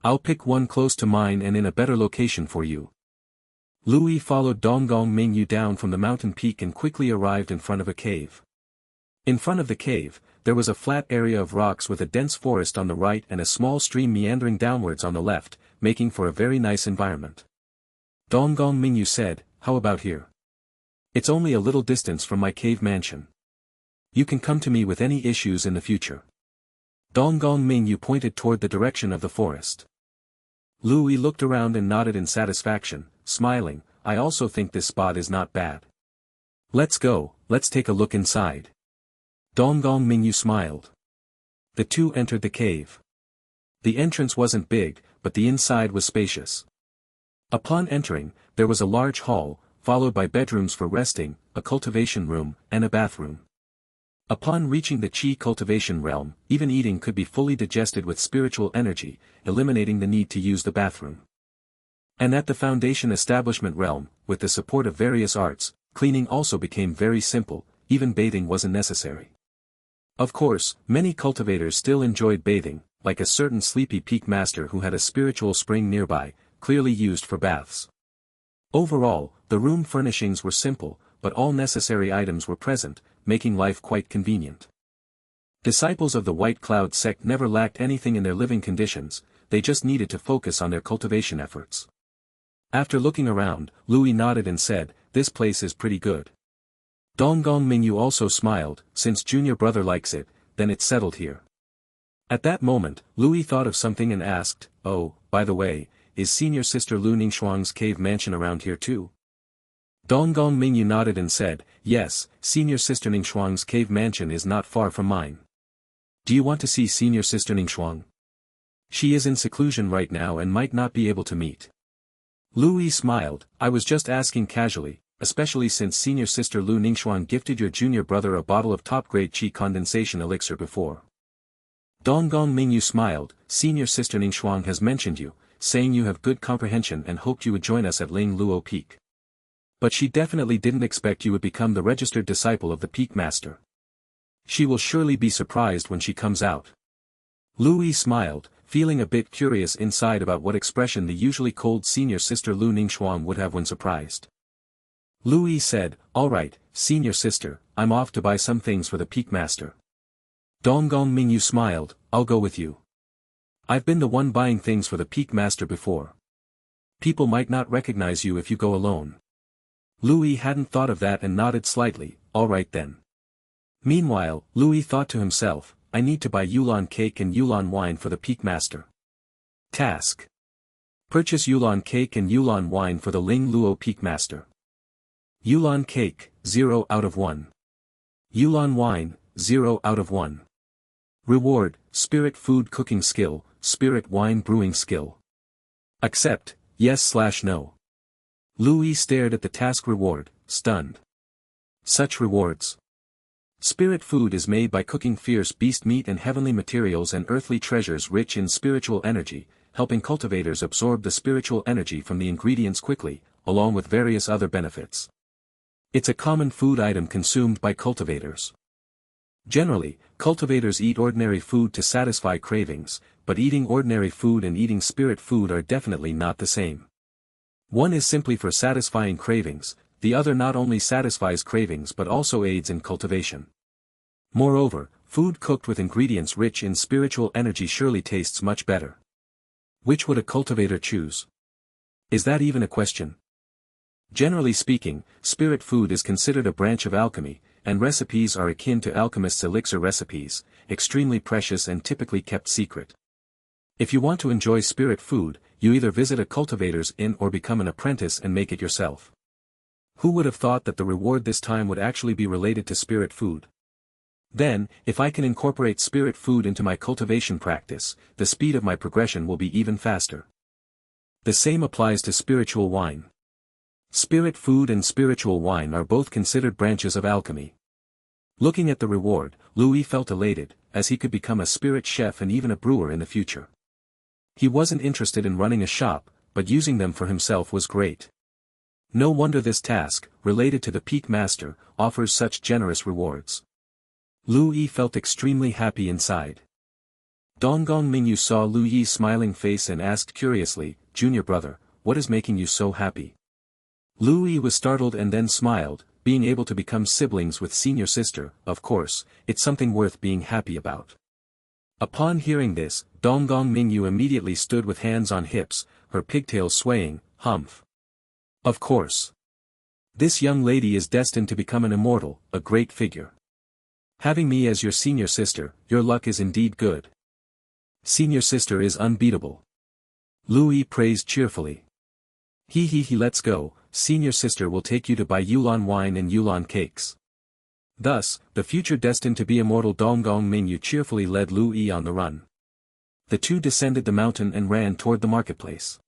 I'll pick one close to mine and in a better location for you. Lu Yi followed Donggong Mingyu down from the mountain peak and quickly arrived in front of a cave. In front of the cave, there was a flat area of rocks with a dense forest on the right and a small stream meandering downwards on the left, making for a very nice environment. Donggong Mingyu said, how about here? It's only a little distance from my cave mansion. You can come to me with any issues in the future. Donggong Mingyu pointed toward the direction of the forest. Lu Yi looked around and nodded in satisfaction, smiling, I also think this spot is not bad. Let's go, let's take a look inside. Donggong Mingyu smiled. The two entered the cave. The entrance wasn't big, but the inside was spacious. Upon entering, there was a large hall, followed by bedrooms for resting, a cultivation room, and a bathroom. Upon reaching the Qi cultivation realm, even eating could be fully digested with spiritual energy, eliminating the need to use the bathroom. And at the foundation establishment realm, with the support of various arts, cleaning also became very simple, even bathing wasn't necessary. Of course, many cultivators still enjoyed bathing, like a certain sleepy peak master who had a spiritual spring nearby, clearly used for baths. Overall, the room furnishings were simple, but all necessary items were present, making life quite convenient. Disciples of the White Cloud sect never lacked anything in their living conditions, they just needed to focus on their cultivation efforts. After looking around, Lu Yi nodded and said, this place is pretty good. Donggong Mingyu also smiled, since junior brother likes it, then it's settled here. At that moment, Lu Yi thought of something and asked, oh, by the way, is senior sister Lu Ningxuang's cave mansion around here too? Donggong Mingyu nodded and said, yes, senior sister Ningxuang's cave mansion is not far from mine. Do you want to see senior sister Ningxuang? She is in seclusion right now and might not be able to meet. Lu Yi smiled, I was just asking casually, especially since senior sister Lu Ningxuang gifted your junior brother a bottle of top-grade Qi condensation elixir before. Donggong Mingyu smiled, senior sister Ningxuang has mentioned you, saying you have good comprehension and hoped you would join us at Ling Luo Peak. But she definitely didn't expect you would become the registered disciple of the Peak Master. She will surely be surprised when she comes out. Lu Yi smiled, feeling a bit curious inside about what expression the usually cold senior sister Lu Ningxuang would have when surprised. Lu Yi said, alright, senior sister, I'm off to buy some things for the Peak Master. Donggong Mingyu smiled, I'll go with you. I've been the one buying things for the Peak Master before. People might not recognize you if you go alone. Lu Yi hadn't thought of that and nodded slightly, alright then. Meanwhile, Lu Yi thought to himself, I need to buy Yulon cake and Yulon wine for the Peak Master. Task. Purchase Yulon cake and Yulon wine for the Ling Luo Peak Master. Yulon cake, 0 out of 1. Yulon wine, 0 out of 1. Reward, Spirit Food Cooking Skill, Spirit Wine Brewing Skill. Accept, yes/no. Louis stared at the task reward, stunned. Such rewards. Spirit food is made by cooking fierce beast meat and heavenly materials and earthly treasures rich in spiritual energy, helping cultivators absorb the spiritual energy from the ingredients quickly, along with various other benefits. It's a common food item consumed by cultivators. Generally, cultivators eat ordinary food to satisfy cravings, but eating ordinary food and eating spirit food are definitely not the same. One is simply for satisfying cravings, the other not only satisfies cravings but also aids in cultivation. Moreover, food cooked with ingredients rich in spiritual energy surely tastes much better. Which would a cultivator choose? Is that even a question? Generally speaking, spirit food is considered a branch of alchemy, and recipes are akin to alchemists' elixir recipes, extremely precious and typically kept secret. If you want to enjoy spirit food, you either visit a cultivator's inn or become an apprentice and make it yourself. Who would have thought that the reward this time would actually be related to spirit food? Then, if I can incorporate spirit food into my cultivation practice, the speed of my progression will be even faster. The same applies to spiritual wine. Spirit food and spiritual wine are both considered branches of alchemy. Looking at the reward, Louis felt elated, as he could become a spirit chef and even a brewer in the future. He wasn't interested in running a shop, but using them for himself was great. No wonder this task, related to the peak master, offers such generous rewards. Louis felt extremely happy inside. Donggong Mingyu saw Louis' smiling face and asked curiously, "Junior brother, what is making you so happy?" Louis was startled and then smiled, being able to become siblings with senior sister, of course, it's something worth being happy about. Upon hearing this, Donggong Mingyu immediately stood with hands on hips, her pigtails swaying, humph. Of course. This young lady is destined to become an immortal, a great figure. Having me as your senior sister, your luck is indeed good. Senior sister is unbeatable. Louis praised cheerfully. He let's go, senior sister will take you to buy Yulon wine and Yulon cakes. Thus, the future destined to be immortal Donggong Mingyu cheerfully led Louis on the run. The two descended the mountain and ran toward the marketplace.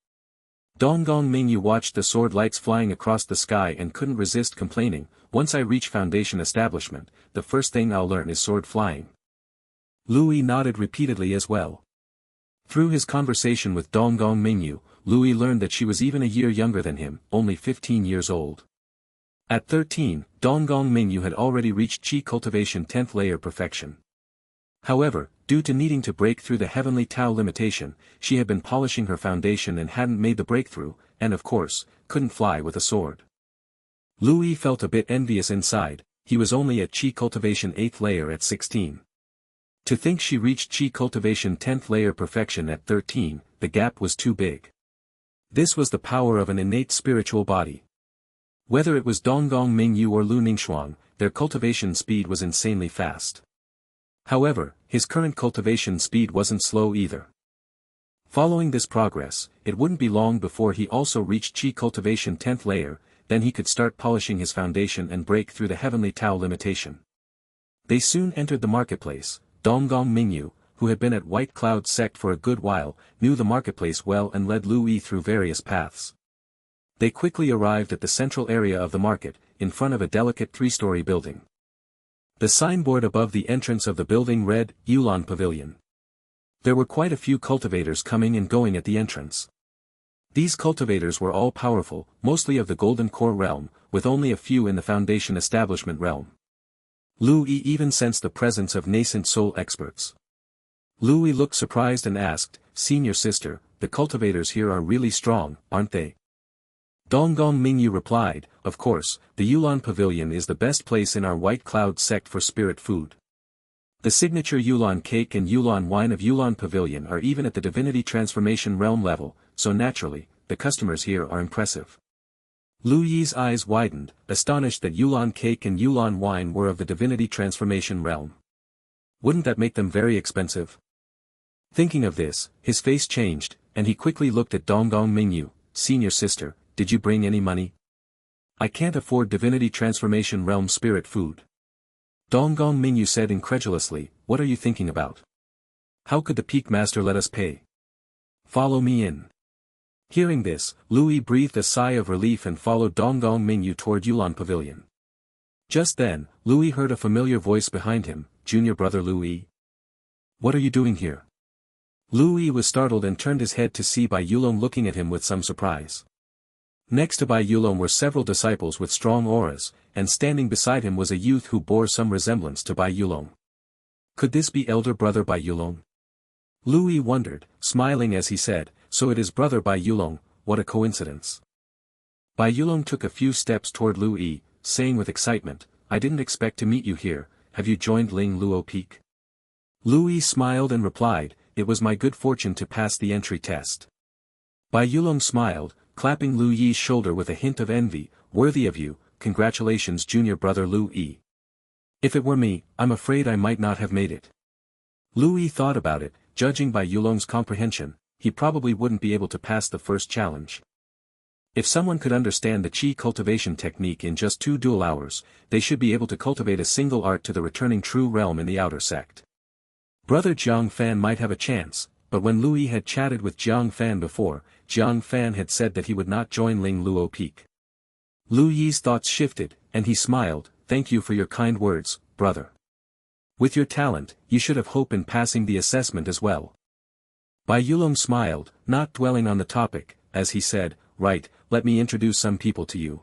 Donggong Mingyu watched the sword lights flying across the sky and couldn't resist complaining, "Once I reach foundation establishment, the first thing I'll learn is sword flying." Louis nodded repeatedly as well. Through his conversation with Donggong Mingyu, Louis learned that she was even a year younger than him, only 15 years old. At 13, Donggong Mingyu had already reached Qi Cultivation 10th layer perfection. However, due to needing to break through the heavenly Tao limitation, she had been polishing her foundation and hadn't made the breakthrough, and of course, couldn't fly with a sword. Louis felt a bit envious inside, he was only at Qi Cultivation 8th layer at 16. To think she reached Qi Cultivation 10th layer perfection at 13, the gap was too big. This was the power of an innate spiritual body. Whether it was Donggong Mingyu or Lu Ningxuang, their cultivation speed was insanely fast. However, his current cultivation speed wasn't slow either. Following this progress, it wouldn't be long before he also reached Qi Cultivation 10th layer, then he could start polishing his foundation and break through the heavenly Tao limitation. They soon entered the marketplace. Donggong Mingyu, who had been at White Cloud sect for a good while, knew the marketplace well and led Louis through various paths. They quickly arrived at the central area of the market, in front of a delicate 3-story building. The signboard above the entrance of the building read, Yulon Pavilion. There were quite a few cultivators coming and going at the entrance. These cultivators were all powerful, mostly of the Golden Core realm, with only a few in the Foundation Establishment realm. Louis even sensed the presence of nascent soul experts. Louis looked surprised and asked, "Senior sister, the cultivators here are really strong, aren't they?" Donggong Mingyu replied, "Of course, the Yulon Pavilion is the best place in our White Cloud sect for spirit food. The signature Yulon cake and Yulon wine of Yulon Pavilion are even at the divinity transformation realm level, so naturally, the customers here are impressive." Lu Yi's eyes widened, astonished that Yulon cake and Yulon wine were of the divinity transformation realm. Wouldn't that make them very expensive? Thinking of this, his face changed, and he quickly looked at Donggong Mingyu, "Senior sister, did you bring any money? I can't afford divinity transformation realm spirit food." Donggong Mingyu said incredulously, what are you thinking about? How could the Peak Master let us pay? Follow me in. Hearing this, Louis breathed a sigh of relief and followed Donggong Mingyu toward Yulon Pavilion. Just then, Louis heard a familiar voice behind him, Junior Brother Louis. What are you doing here? Louis was startled and turned his head to see Bai Yulong looking at him with some surprise. Next to Bai Yulong were several disciples with strong auras, and standing beside him was a youth who bore some resemblance to Bai Yulong. Could this be elder brother Bai Yulong? Louis wondered, smiling as he said, so it is brother Bai Yulong, what a coincidence. Bai Yulong took a few steps toward Louis, saying with excitement, I didn't expect to meet you here, have you joined Ling Luo Peak? Louis smiled and replied, it was my good fortune to pass the entry test. Bai Yulong smiled, clapping Lu Yi's shoulder with a hint of envy, worthy of you, congratulations Junior Brother Lu Yi. If it were me, I'm afraid I might not have made it. Louis thought about it, judging by Yulong's comprehension, he probably wouldn't be able to pass the first challenge. If someone could understand the Qi cultivation technique in just 2 dual hours, they should be able to cultivate a single art to the returning true realm in the outer sect. Brother Jiang Fan might have a chance, but when Louis had chatted with Jiang Fan before, Jiang Fan had said that he would not join Ling Luo Peak. Lu Yi's thoughts shifted, and he smiled, thank you for your kind words, brother. With your talent, you should have hope in passing the assessment as well. Bai Yulong smiled, not dwelling on the topic, as he said, right, let me introduce some people to you.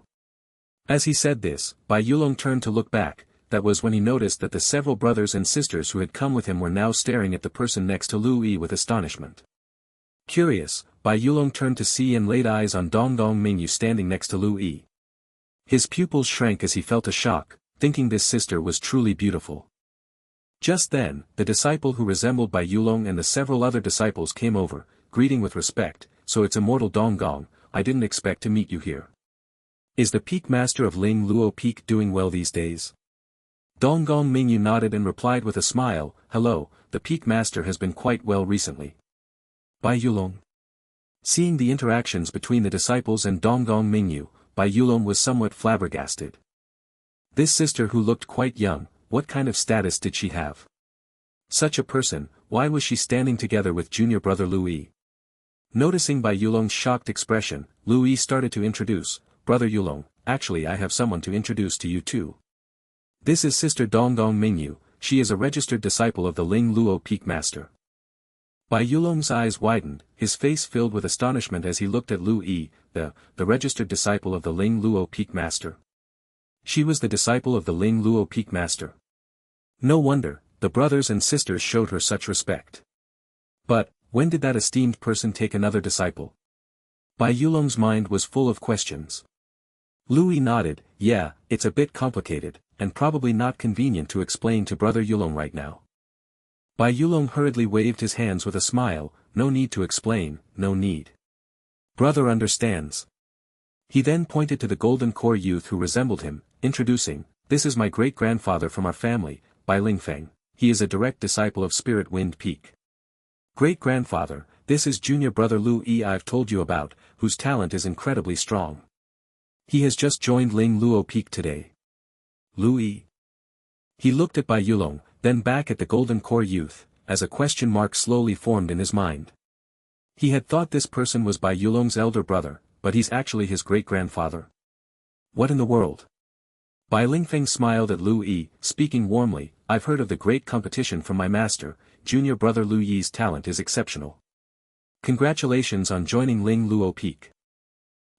As he said this, Bai Yulong turned to look back, that was when he noticed that the several brothers and sisters who had come with him were now staring at the person next to Lu Yi with astonishment. Curious, Bai Yulong turned to see and laid eyes on Donggong Mingyu standing next to Lu Yi. His pupils shrank as he felt a shock, thinking this sister was truly beautiful. Just then, the disciple who resembled Bai Yulong and the several other disciples came over, greeting with respect, so it's Immortal Donggong, I didn't expect to meet you here. Is the Peak Master of Ling Luo Peak doing well these days? Donggong Mingyu nodded and replied with a smile, hello, the Peak Master has been quite well recently. Bai Yulong. Seeing the interactions between the disciples and Donggong Mingyu, Bai Yulong was somewhat flabbergasted. This sister who looked quite young, what kind of status did she have? Such a person, why was she standing together with junior brother Louis? Noticing Bai Yulong's shocked expression, Louis started to introduce, Brother Yulong, actually I have someone to introduce to you too. This is Sister Donggong Mingyu, she is a registered disciple of the Ling Luo Peak Master. Bai Yulong's eyes widened, his face filled with astonishment as he looked at Lu Yi, the registered disciple of the Ling Luo Peak Master. She was the disciple of the Ling Luo Peak Master. No wonder, the brothers and sisters showed her such respect. But, when did that esteemed person take another disciple? Bai Yulong's mind was full of questions. Louis nodded, yeah, it's a bit complicated, and probably not convenient to explain to Brother Yulong right now. Bai Yulong hurriedly waved his hands with a smile, no need to explain, no need. Brother understands. He then pointed to the golden core youth who resembled him, introducing, this is my great-grandfather from our family, Bai Lingfeng, he is a direct disciple of Spirit Wind Peak. Great-grandfather, this is junior brother Lu Yi I've told you about, whose talent is incredibly strong. He has just joined Ling Luo Peak today. Lu Yi. He looked at Bai Yulong, then back at the golden core youth, as a question mark slowly formed in his mind. He had thought this person was Bai Yulong's elder brother, but he's actually his great-grandfather. What in the world? Bai Lingfeng smiled at Lu Yi, speaking warmly, I've heard of the great competition from my master, junior brother Lu Yi's talent is exceptional. Congratulations on joining Ling Luo Peak.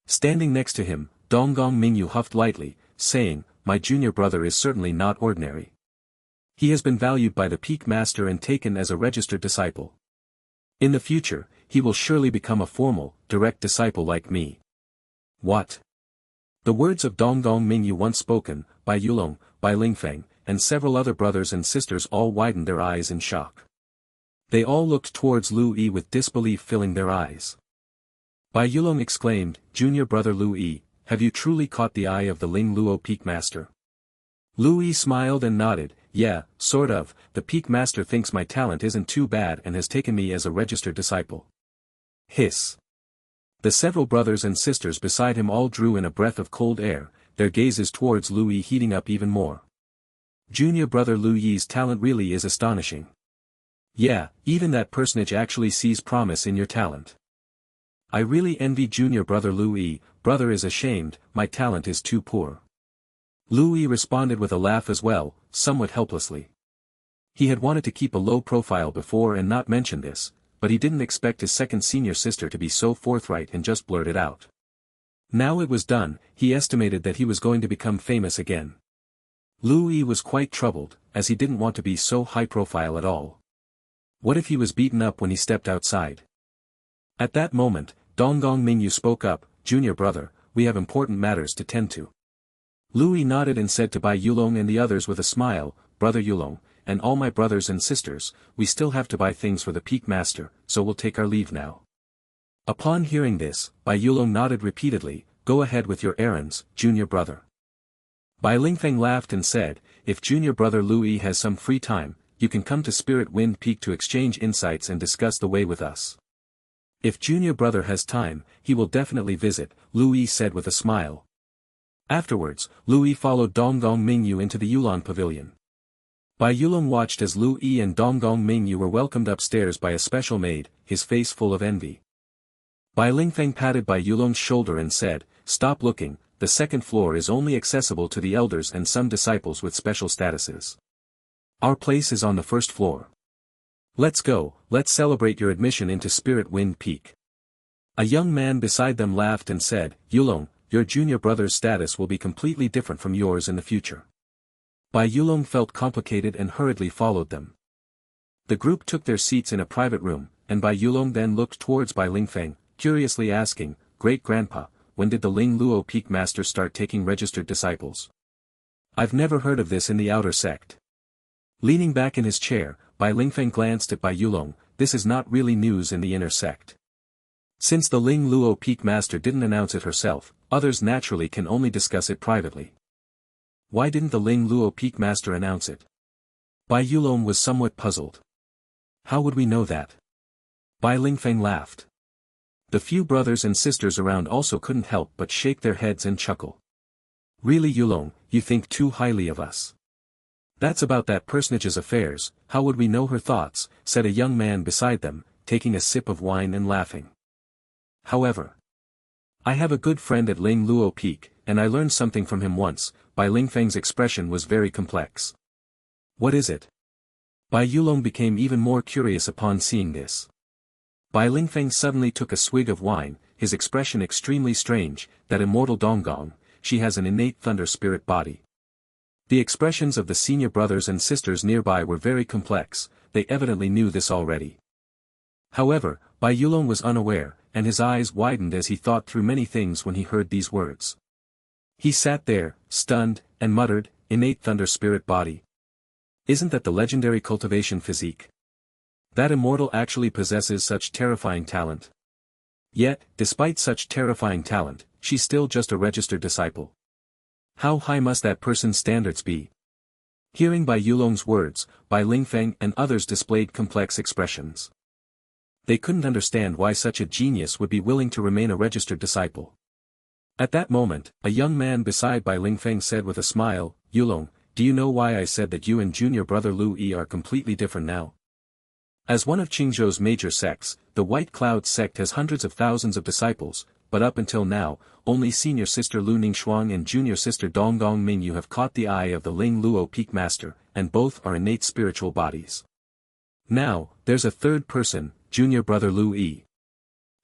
Standing next to him, Donggong Mingyu huffed lightly, saying, my junior brother is certainly not ordinary. He has been valued by the Peak Master and taken as a registered disciple. In the future, he will surely become a formal, direct disciple like me. What? The words of Donggong Mingyu once spoken, Bai Yulong, Bai Lingfeng, and several other brothers and sisters all widened their eyes in shock. They all looked towards Lu Yi with disbelief filling their eyes. Bai Yulong exclaimed, junior brother Lu Yi, have you truly caught the eye of the Ling Luo Peak Master? Lu Yi smiled and nodded, yeah, sort of, the Peak Master thinks my talent isn't too bad and has taken me as a registered disciple. Hiss. The several brothers and sisters beside him all drew in a breath of cold air, their gazes towards Lu Yi heating up even more. Junior brother Lu Yi's talent really is astonishing. Yeah, even that personage actually sees promise in your talent. I really envy junior brother Lu Yi. Brother is ashamed, my talent is too poor. Lu Yi responded with a laugh as well, somewhat helplessly. He had wanted to keep a low profile before and not mention this, but he didn't expect his second senior sister to be so forthright and just blurt it out. Now it was done, he estimated that he was going to become famous again. Lu Yi was quite troubled, as he didn't want to be so high profile at all. What if he was beaten up when he stepped outside? At that moment, Donggong Mingyu spoke up, Junior brother, we have important matters to tend to. Lu Yi nodded and said to Bai Yulong and the others with a smile, Brother Yulong, and all my brothers and sisters, we still have to buy things for the Peak Master, so we'll take our leave now. Upon hearing this, Bai Yulong nodded repeatedly, go ahead with your errands, junior brother. Bai Lingfeng laughed and said, if junior brother Lu Yi has some free time, you can come to Spirit Wind Peak to exchange insights and discuss the way with us. If junior brother has time, he will definitely visit, Lu Yi said with a smile. Afterwards, Lu Yi followed Donggong Mingyu into the Yulon Pavilion. Bai Yulong watched as Lu Yi and Donggong Mingyu were welcomed upstairs by a special maid, his face full of envy. Bai Lingfeng patted Bai Yulong's shoulder and said, stop looking, the second floor is only accessible to the elders and some disciples with special statuses. Our place is on the first floor. Let's go, let's celebrate your admission into Spirit Wind Peak. A young man beside them laughed and said, Yulong, your junior brother's status will be completely different from yours in the future. Bai Yulong felt complicated and hurriedly followed them. The group took their seats in a private room, and Bai Yulong then looked towards Bai Lingfeng, curiously asking, Great-grandpa, when did the Ling Luo Peak Master start taking registered disciples? I've never heard of this in the outer sect. Leaning back in his chair, Bai Lingfeng glanced at Bai Yulong, this is not really news in the inner sect. Since the Ling Luo Peak Master didn't announce it herself, others naturally can only discuss it privately. Why didn't the Ling Luo Peak Master announce it? Bai Yulong was somewhat puzzled. How would we know that? Bai Lingfeng laughed. The few brothers and sisters around also couldn't help but shake their heads and chuckle. Really Yulong, you think too highly of us. That's about that personage's affairs, how would we know her thoughts, said a young man beside them, taking a sip of wine and laughing. However, I have a good friend at Ling Luo Peak, and I learned something from him once. Bai Lingfeng's expression was very complex. What is it? Bai Yulong became even more curious upon seeing this. Bai Lingfeng suddenly took a swig of wine, his expression extremely strange, that immortal Donggong, she has an innate thunder spirit body. The expressions of the senior brothers and sisters nearby were very complex, they evidently knew this already. However, Bai Yulong was unaware, and his eyes widened as he thought through many things when he heard these words. He sat there, stunned, and muttered, innate thunder spirit body. Isn't that the legendary cultivation physique? That immortal actually possesses such terrifying talent. Yet, despite such terrifying talent, she's still just a registered disciple. How high must that person's standards be? Hearing Bai Yulong's words, Bai Lingfeng and others displayed complex expressions. They couldn't understand why such a genius would be willing to remain a registered disciple. At that moment, a young man beside Bai Lingfeng said with a smile, Yulong, do you know why I said that you and junior brother Lu Yi are completely different now? As one of Qingzhou's major sects, the White Cloud sect has hundreds of thousands of disciples, but up until now, only senior sister Lu Ningxuang and junior sister Donggong Mingyu have caught the eye of the Ling Luo Peak Master, and both are innate spiritual bodies. Now, there's a third person, junior brother Lu Yi.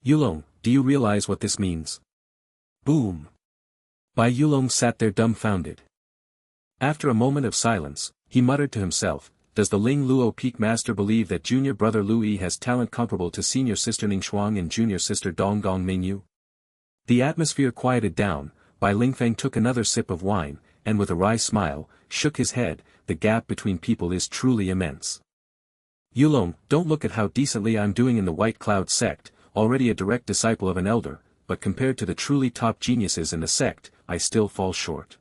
Yulong, do you realize what this means? Boom! Bai Yulong sat there dumbfounded. After a moment of silence, he muttered to himself, does the Ling Luo Peak Master believe that junior brother Lu Yi has talent comparable to senior sister Ningxuang and junior sister Donggong Mingyu? The atmosphere quieted down, Bai Lingfeng took another sip of wine, and with a wry smile, shook his head, the gap between people is truly immense. Yulong, don't look at how decently I'm doing in the White Cloud sect, already a direct disciple of an elder, but compared to the truly top geniuses in the sect, I still fall short.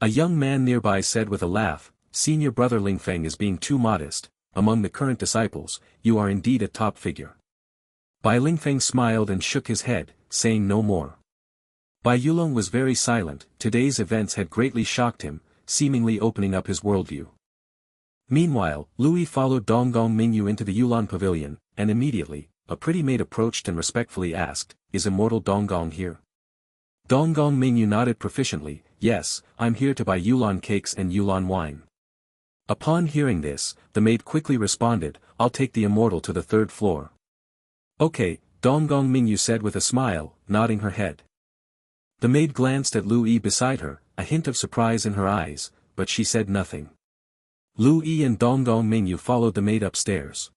A young man nearby said with a laugh, senior brother Lingfeng is being too modest, among the current disciples, you are indeed a top figure. Bai Lingfeng smiled and shook his head, saying no more. Bai Yulong was very silent, today's events had greatly shocked him, seemingly opening up his worldview. Meanwhile, Louis followed Donggong Mingyu into the Yulan pavilion, and immediately, a pretty maid approached and respectfully asked, "Is Immortal Donggong here?" Donggong Mingyu nodded proficiently, "Yes, I'm here to buy Yulan cakes and Yulan wine." Upon hearing this, the maid quickly responded, "I'll take the Immortal to the third floor." "Okay," Donggong Mingyu said with a smile, nodding her head. The maid glanced at Lu Yi beside her, a hint of surprise in her eyes, but she said nothing. Lu Yi and Donggong Mingyu followed the maid upstairs.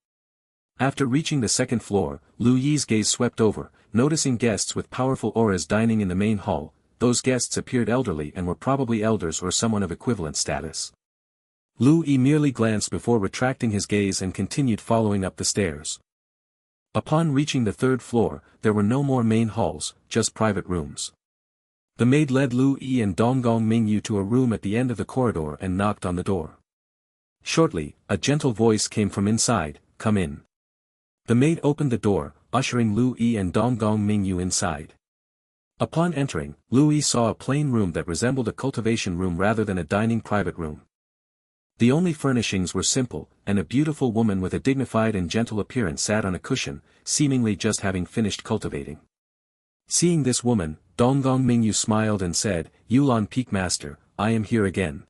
After reaching the second floor, Lu Yi's gaze swept over, noticing guests with powerful auras dining in the main hall. Those guests appeared elderly and were probably elders or someone of equivalent status. Lu Yi merely glanced before retracting his gaze and continued following up the stairs. Upon reaching the third floor, there were no more main halls, just private rooms. The maid led Lu Yi and Donggong Mingyu to a room at the end of the corridor and knocked on the door. Shortly, a gentle voice came from inside, "Come in." The maid opened the door, ushering Lu Yi and Donggong Mingyu inside. Upon entering, Lu Yi saw a plain room that resembled a cultivation room rather than a dining private room. The only furnishings were simple, and a beautiful woman with a dignified and gentle appearance sat on a cushion, seemingly just having finished cultivating. Seeing this woman, Donggong Mingyu smiled and said, "Yulan Peak Master, I am here again."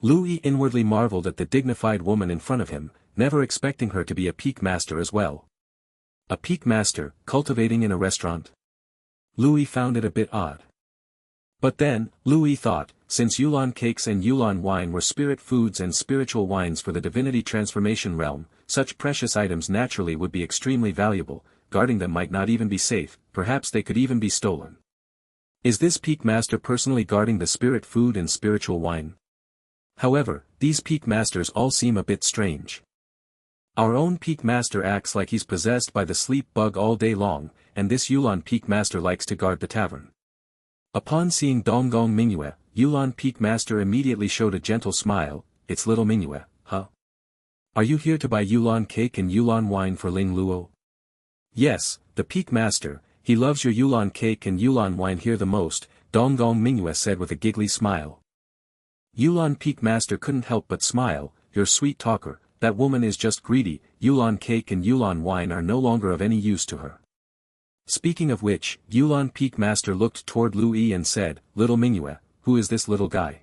Lu Yi inwardly marveled at the dignified woman in front of him, never expecting her to be a peak master as well. A peak master, cultivating in a restaurant? Lu Yi found it a bit odd. But then, Lu Yi thought, since Yulan cakes and Yulan wine were spirit foods and spiritual wines for the divinity transformation realm, such precious items naturally would be extremely valuable, guarding them might not even be safe, perhaps they could even be stolen. Is this peak master personally guarding the spirit food and spiritual wine? However, these peak masters all seem a bit strange. Our own peak master acts like he's possessed by the sleep bug all day long, and this Yulan peak master likes to guard the tavern. Upon seeing Donggong Mingyu, Yulan peak master immediately showed a gentle smile. "It's little Mingyu, huh? Are you here to buy Yulan cake and Yulan wine for Ling Luo?" "Yes, the peak master, he loves your Yulan cake and Yulan wine here the most," Donggong Mingyu said with a giggly smile. Yulan peak master couldn't help but smile. "You're sweet talker, that woman is just greedy, Yulan cake and Yulan wine are no longer of any use to her." Speaking of which, Yulan peak master looked toward Lu Yi and said, "Little Mingyu, who is this little guy?"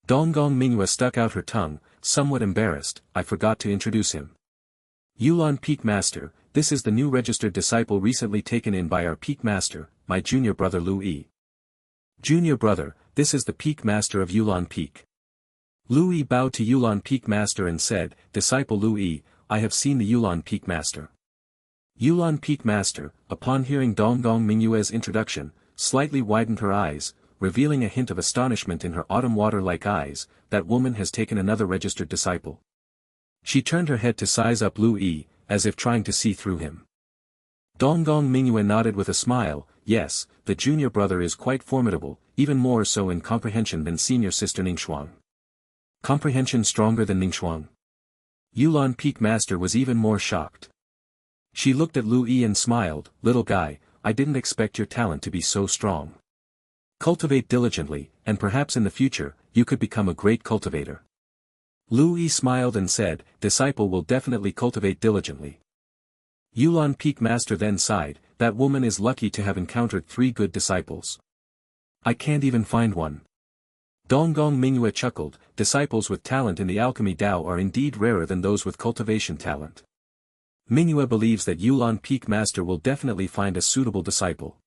Donggong Mingyu stuck out her tongue, somewhat embarrassed. "I forgot to introduce him. Yulan peak master, this is the new registered disciple recently taken in by our peak master, my junior brother Lu Yi." "Junior brother, this is the peak master of Yulan Peak." Lu Yi bowed to Yulan peak master and said, "Disciple Lu Yi, I have seen the Yulan peak master." Yulan peak master, upon hearing Donggong Mingyue's introduction, slightly widened her eyes, revealing a hint of astonishment in her autumn water-like eyes. "That woman has taken another registered disciple." She turned her head to size up Lu Yi, as if trying to see through him. Donggong Mingyue nodded with a smile. "Yes, the junior brother is quite formidable, even more so in comprehension than senior sister Ningxuang." "Comprehension stronger than Ningxuang?" Yulan peak master was even more shocked. She looked at Lu Yi and smiled. "Little guy, I didn't expect your talent to be so strong. Cultivate diligently, and perhaps in the future, you could become a great cultivator." Lu Yi smiled and said, "Disciple will definitely cultivate diligently." Yulan peak master then sighed. "That woman is lucky to have encountered 3 good disciples. I can't even find one." Donggong Mingyue chuckled. "Disciples with talent in the alchemy Dao are indeed rarer than those with cultivation talent. Mingyue believes that Yulan peak master will definitely find a suitable disciple."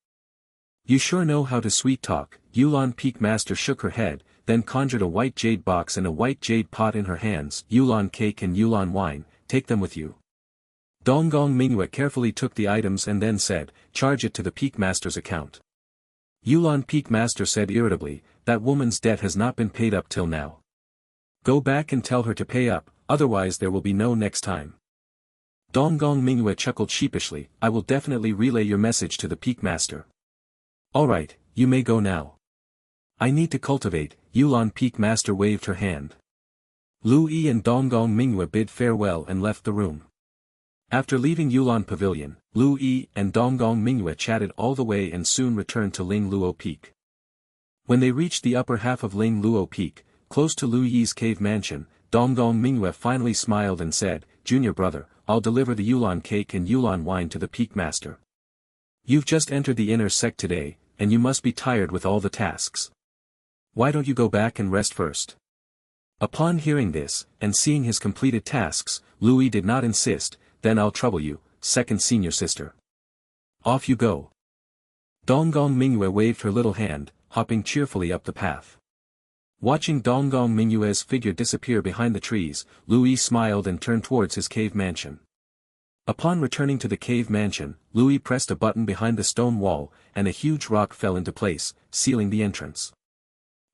"You sure know how to sweet talk." Yulan peak master shook her head, then conjured a white jade box and a white jade pot in her hands. "Yulan cake and Yulan wine, take them with you." Donggong Mingyue carefully took the items and then said, "Charge it to the peak master's account." Yulan peak master said irritably, "That woman's debt has not been paid up till now. Go back and tell her to pay up, otherwise there will be no next time." Donggong Mingyue chuckled sheepishly. "I will definitely relay your message to the peak master." "Alright, you may go now. I need to cultivate." Yulan peak master waved her hand. Lu Yi and Donggong Mingyue bid farewell and left the room. After leaving Yulan Pavilion, Lu Yi and Donggong Mingyue chatted all the way and soon returned to Ling Luo Peak. When they reached the upper half of Ling Luo Peak, Close to Lu Yi's cave mansion, Donggong Mingyue finally smiled and said, "Junior brother, I'll deliver the Yulan cake and Yulan wine to the Peak Master. You've just entered the inner sect today, and you must be tired with all the tasks. Why don't you go back and rest first?" Upon hearing this, and seeing his completed tasks, Lu Yi did not insist, "Then I'll trouble you, second senior sister. Off you go." Donggong Mingyue waved her little hand, hopping cheerfully up the path. Watching Donggong Mingyue's figure disappear behind the trees, Lu Yi smiled and turned towards his cave mansion. Upon returning to the cave mansion, Lu Yi pressed a button behind the stone wall, and a huge rock fell into place, sealing the entrance.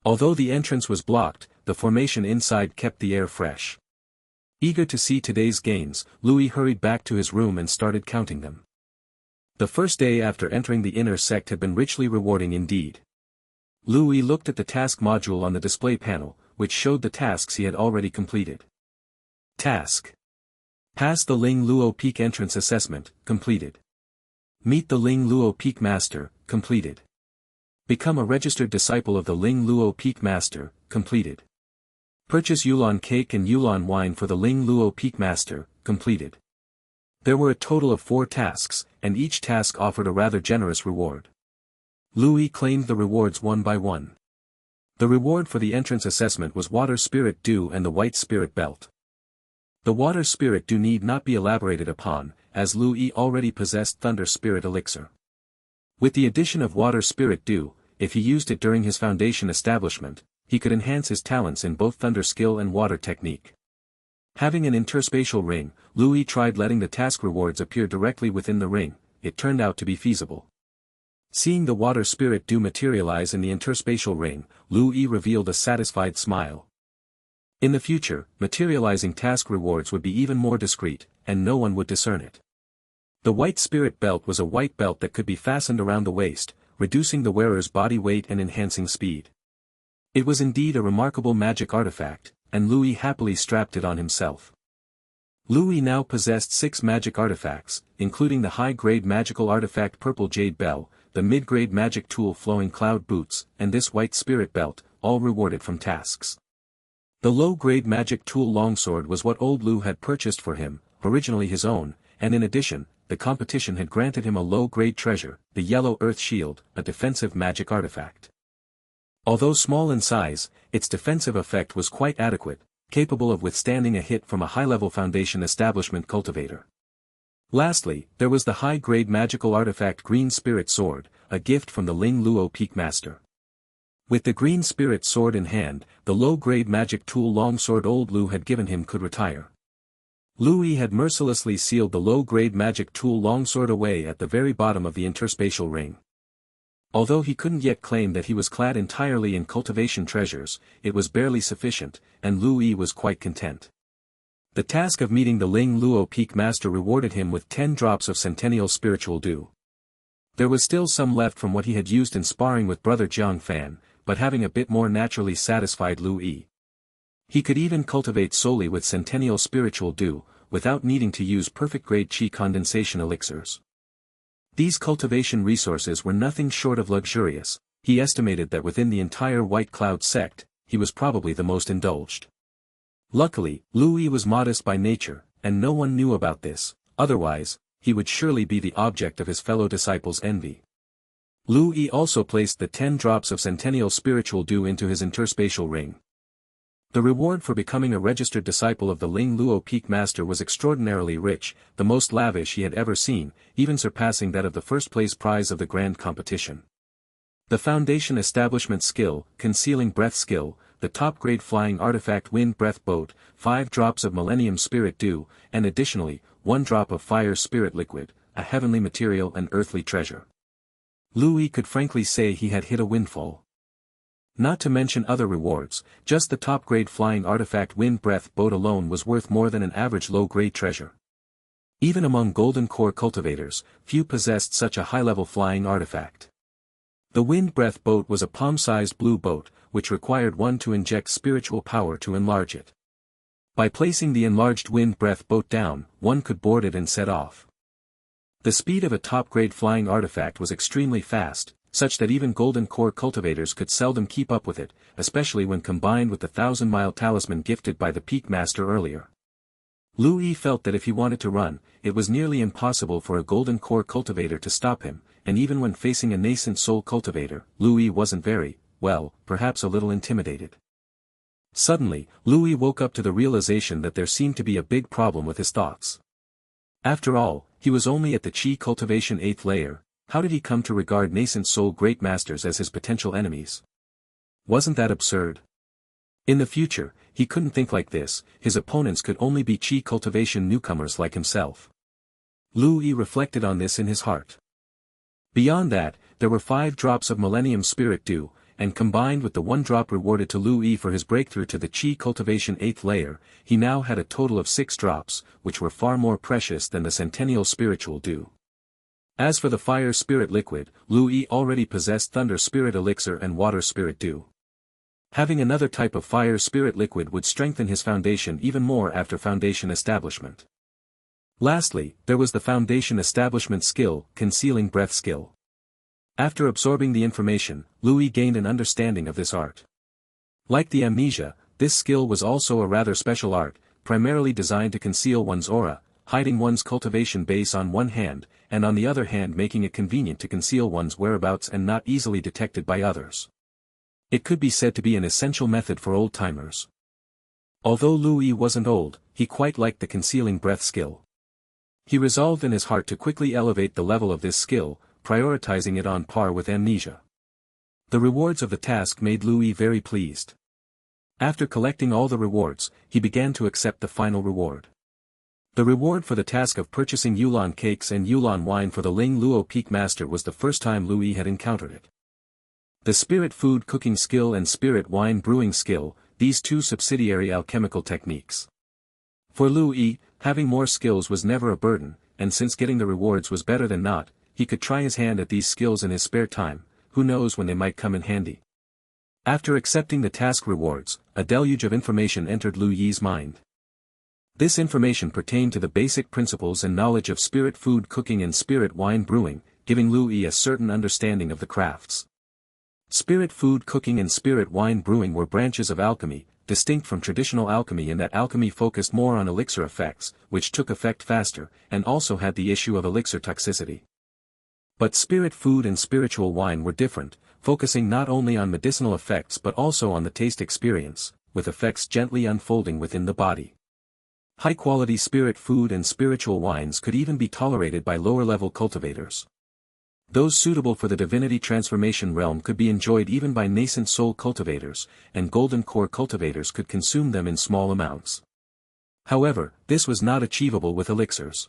Although the entrance was blocked, the formation inside kept the air fresh. Eager to see today's gains, Lu Yi hurried back to his room and started counting them. The first day after entering the inner sect had been richly rewarding indeed. Lu Yi looked at the task module on the display panel, which showed the tasks he had already completed. Task: Pass the Ling Luo Peak Entrance Assessment, completed. Meet the Ling Luo Peak Master, completed. Become a registered disciple of the Ling Luo Peak Master, completed. Purchase Yulan cake and Yulan wine for the Ling Luo Peak Master, completed. There were a total of 4 tasks, and each task offered a rather generous reward. Lu Yi claimed the rewards one by one. The reward for the entrance assessment was Water Spirit Dew and the White Spirit Belt. The Water Spirit Dew need not be elaborated upon, as Lu Yi already possessed Thunder Spirit Elixir. With the addition of Water Spirit Dew, if he used it during his foundation establishment, he could enhance his talents in both Thunder skill and Water technique. Having an interspatial ring, Lu Yi tried letting the task rewards appear directly within the ring. It turned out to be feasible. Seeing the Water Spirit Dew materialize in the interspatial ring, Lu Yi revealed a satisfied smile. In the future, materializing task rewards would be even more discreet, and no one would discern it. The White Spirit Belt was a white belt that could be fastened around the waist, reducing the wearer's body weight and enhancing speed. It was indeed a remarkable magic artifact, and Lu Yi happily strapped it on himself. Lu Yi now possessed 6 magic artifacts, including the high-grade magical artifact Purple Jade Bell, the mid-grade magic tool Flowing Cloud Boots, and this White Spirit Belt, all rewarded from tasks. The low-grade magic tool Longsword was what old Lu had purchased for him, originally his own, and in addition, the competition had granted him a low-grade treasure, the Yellow Earth Shield, a defensive magic artifact. Although small in size, its defensive effect was quite adequate, capable of withstanding a hit from a high-level foundation establishment cultivator. Lastly, there was the high-grade magical artifact Green Spirit Sword, a gift from the Ling Luo Peak Master. With the Green Spirit Sword in hand, the low-grade magic tool Longsword old Lu had given him could retire. Lu Yi had mercilessly sealed the low-grade magic tool Longsword away at the very bottom of the interspatial ring. Although he couldn't yet claim that he was clad entirely in cultivation treasures, it was barely sufficient, and Lu Yi was quite content. The task of meeting the Ling Luo Peak Master rewarded him with 10 drops of Centennial Spiritual Dew. There was still some left from what he had used in sparring with brother Jiang Fan, but having a bit more naturally satisfied Lu Yi. He could even cultivate solely with Centennial Spiritual Dew, without needing to use perfect-grade Qi condensation elixirs. These cultivation resources were nothing short of luxurious. He estimated that within the entire White Cloud sect, he was probably the most indulged. Luckily, Lu Yi was modest by nature, and no one knew about this, otherwise, he would surely be the object of his fellow disciples' envy. Lu Yi also placed the 10 drops of Centennial Spiritual Dew into his interspatial ring. The reward for becoming a registered disciple of the Ling Luo Peak Master was extraordinarily rich, the most lavish he had ever seen, even surpassing that of the first-place prize of the grand competition. The Foundation Establishment Skill, Concealing Breath Skill, the top-grade Flying Artifact Wind Breath Boat, 5 drops of Millennium Spirit Dew, and additionally, 1 drop of Fire Spirit Liquid, a heavenly material and earthly treasure. Lu Yi could frankly say he had hit a windfall. Not to mention other rewards, just the top-grade Flying Artifact Wind Breath Boat alone was worth more than an average low-grade treasure. Even among Golden Core cultivators, few possessed such a high-level flying artifact. The Wind Breath Boat was a palm-sized blue boat, which required one to inject spiritual power to enlarge it. By placing the enlarged Wind Breath Boat down, one could board it and set off. The speed of a top-grade flying artifact was extremely fast, such that even golden core cultivators could seldom keep up with it, especially when combined with the 1,000-mile talisman gifted by the Peak Master earlier. Lu Yi felt that if he wanted to run, it was nearly impossible for a golden core cultivator to stop him, and even when facing a nascent soul cultivator, Lu Yi wasn't very, well, perhaps a little intimidated. Suddenly, Lu Yi woke up to the realization that there seemed to be a big problem with his thoughts. After all, he was only at the Qi cultivation 8th layer. How did he come to regard nascent soul great masters as his potential enemies? Wasn't that absurd? In the future, he couldn't think like this, his opponents could only be Qi cultivation newcomers like himself. Lu Yi reflected on this in his heart. Beyond that, there were 5 drops of Millennium Spirit Dew, and combined with the 1 drop rewarded to Lu Yi for his breakthrough to the Qi cultivation 8th layer, he now had a total of 6 drops, which were far more precious than the Centennial Spiritual Dew. As for the Fire Spirit Liquid, Lu Yi already possessed Thunder Spirit Elixir and Water Spirit Dew. Having another type of Fire Spirit Liquid would strengthen his foundation even more after foundation establishment. Lastly, there was the foundation establishment skill, Concealing Breath skill. After absorbing the information, Lu Yi gained an understanding of this art. Like the amnesia, this skill was also a rather special art, primarily designed to conceal one's aura, hiding one's cultivation base on one hand, and on the other hand making it convenient to conceal one's whereabouts and not easily detected by others. It could be said to be an essential method for old-timers. Although Lu Yi wasn't old, he quite liked the Concealing Breath skill. He resolved in his heart to quickly elevate the level of this skill, prioritizing it on par with amnesia. The rewards of the task made Lu Yi very pleased. After collecting all the rewards, he began to accept the final reward. The reward for the task of purchasing Yulon cakes and Yulon wine for the Ling Luo Peak Master was the first time Lu Yi had encountered it. The Spirit Food Cooking skill and Spirit Wine Brewing skill, these 2 subsidiary alchemical techniques. For Lu Yi, having more skills was never a burden, and since getting the rewards was better than not, he could try his hand at these skills in his spare time, who knows when they might come in handy. After accepting the task rewards, a deluge of information entered Lu Yi's mind. This information pertained to the basic principles and knowledge of spirit food cooking and spirit wine brewing, giving Lu Yi a certain understanding of the crafts. Spirit food cooking and spirit wine brewing were branches of alchemy, distinct from traditional alchemy in that alchemy focused more on elixir effects, which took effect faster, and also had the issue of elixir toxicity. But spirit food and spiritual wine were different, focusing not only on medicinal effects but also on the taste experience, with effects gently unfolding within the body. High-quality spirit food and spiritual wines could even be tolerated by lower-level cultivators. Those suitable for the divinity transformation realm could be enjoyed even by nascent soul cultivators, and golden core cultivators could consume them in small amounts. However, this was not achievable with elixirs.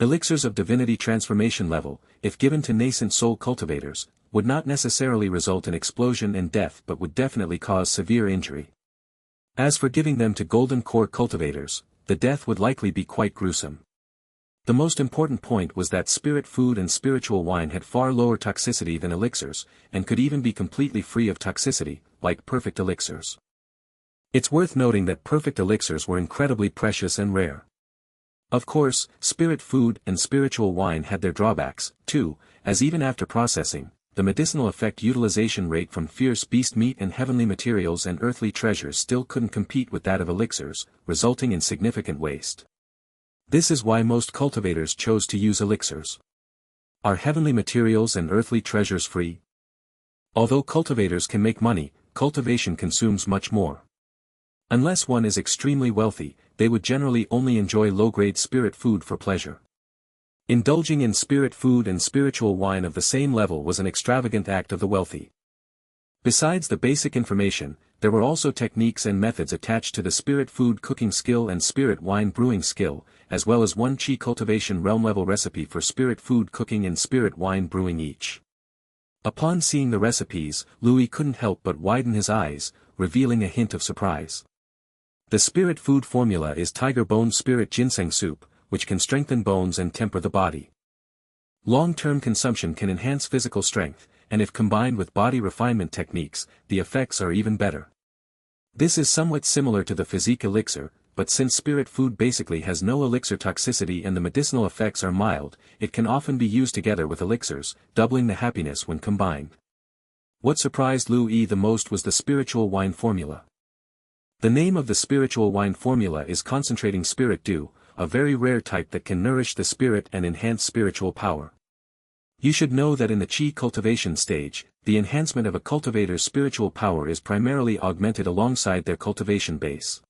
Elixirs of divinity transformation level, if given to nascent soul cultivators, would not necessarily result in explosion and death but would definitely cause severe injury. As for giving them to golden core cultivators, the death would likely be quite gruesome. The most important point was that spirit food and spiritual wine had far lower toxicity than elixirs, and could even be completely free of toxicity, like perfect elixirs. It's worth noting that perfect elixirs were incredibly precious and rare. Of course, spirit food and spiritual wine had their drawbacks, too, as even after processing, the medicinal effect utilization rate from fierce beast meat and heavenly materials and earthly treasures still couldn't compete with that of elixirs, resulting in significant waste. This is why most cultivators chose to use elixirs. Are heavenly materials and earthly treasures free? Although cultivators can make money, cultivation consumes much more. Unless one is extremely wealthy, they would generally only enjoy low-grade spirit food for pleasure. Indulging in spirit food and spiritual wine of the same level was an extravagant act of the wealthy. Besides the basic information, there were also techniques and methods attached to the spirit food cooking skill and spirit wine brewing skill, as well as one Qi cultivation realm level recipe for spirit food cooking and spirit wine brewing each. Upon seeing the recipes, Lu Yi couldn't help but widen his eyes, revealing a hint of surprise. The spirit food formula is tiger bone spirit ginseng soup, which can strengthen bones and temper the body. Long-term consumption can enhance physical strength, and if combined with body refinement techniques, the effects are even better. This is somewhat similar to the physique elixir, but since spirit food basically has no elixir toxicity and the medicinal effects are mild, it can often be used together with elixirs, doubling the happiness when combined. What surprised Lu Yi the most was the spiritual wine formula. The name of the spiritual wine formula is concentrating spirit dew, a very rare type that can nourish the spirit and enhance spiritual power. You should know that in the Qi cultivation stage, the enhancement of a cultivator's spiritual power is primarily augmented alongside their cultivation base.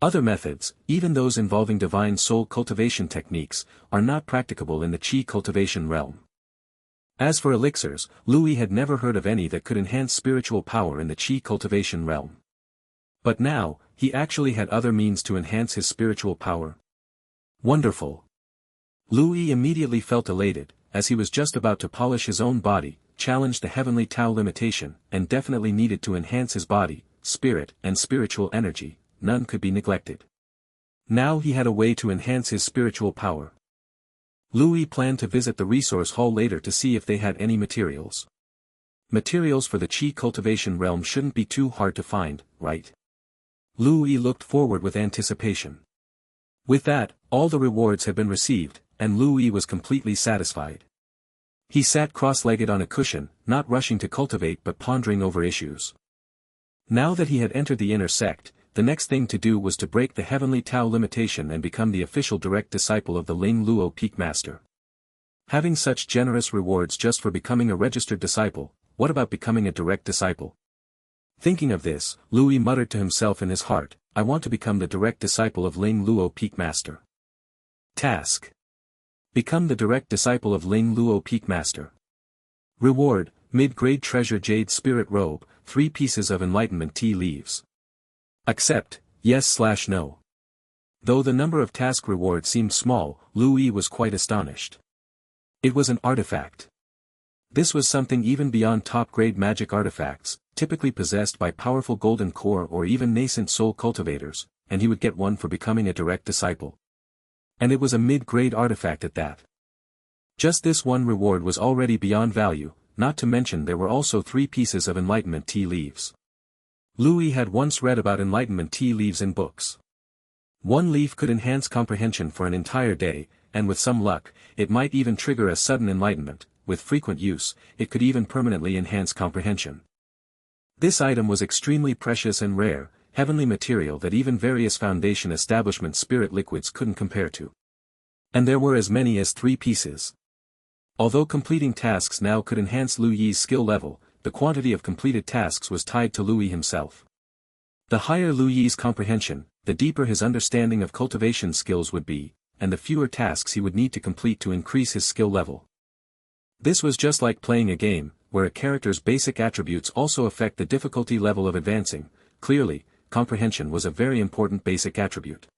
Other methods, even those involving divine soul cultivation techniques, are not practicable in the Qi cultivation realm. As for elixirs, Lu Yi had never heard of any that could enhance spiritual power in the Qi cultivation realm. But now, he actually had other means to enhance his spiritual power. Wonderful! Lu Yi immediately felt elated, as he was just about to polish his own body, challenge the heavenly Tao limitation, and definitely needed to enhance his body, spirit, and spiritual energy. None could be neglected. Now he had a way to enhance his spiritual power. Lu Yi planned to visit the resource hall later to see if they had any materials. Materials for the Qi cultivation realm shouldn't be too hard to find, right? Lu Yi looked forward with anticipation. With that, all the rewards had been received, and Lu Yi was completely satisfied. He sat cross-legged on a cushion, not rushing to cultivate but pondering over issues. Now that he had entered the inner sect, the next thing to do was to break the heavenly Tao limitation and become the official direct disciple of the Ling Luo Peak Master. Having such generous rewards just for becoming a registered disciple, what about becoming a direct disciple? Thinking of this, Lu Yi muttered to himself in his heart, I want to become the direct disciple of Ling Luo Peak Master. Task. Become the direct disciple of Ling Luo Peak Master. Reward, mid-grade treasure jade spirit robe, 3 pieces of enlightenment tea leaves. Accept, yes/no. Though the number of task rewards seemed small, Lu Yi was quite astonished. It was an artifact. This was something even beyond top-grade magic artifacts, typically possessed by powerful golden core or even nascent soul cultivators, and he would get one for becoming a direct disciple. And it was a mid-grade artifact at that. Just this one reward was already beyond value, not to mention there were also 3 pieces of enlightenment tea leaves. Lu Yi had once read about enlightenment tea leaves in books. One leaf could enhance comprehension for an entire day, and with some luck, it might even trigger a sudden enlightenment. With frequent use, it could even permanently enhance comprehension. This item was extremely precious and rare, heavenly material that even various Foundation establishment spirit liquids couldn't compare to. And there were as many as 3 pieces. Although completing tasks now could enhance Lu Yi's skill level, the quantity of completed tasks was tied to Lu Yi himself. The higher Lu Yi's comprehension, the deeper his understanding of cultivation skills would be, and the fewer tasks he would need to complete to increase his skill level. This was just like playing a game, where a character's basic attributes also affect the difficulty level of advancing. Clearly, comprehension was a very important basic attribute.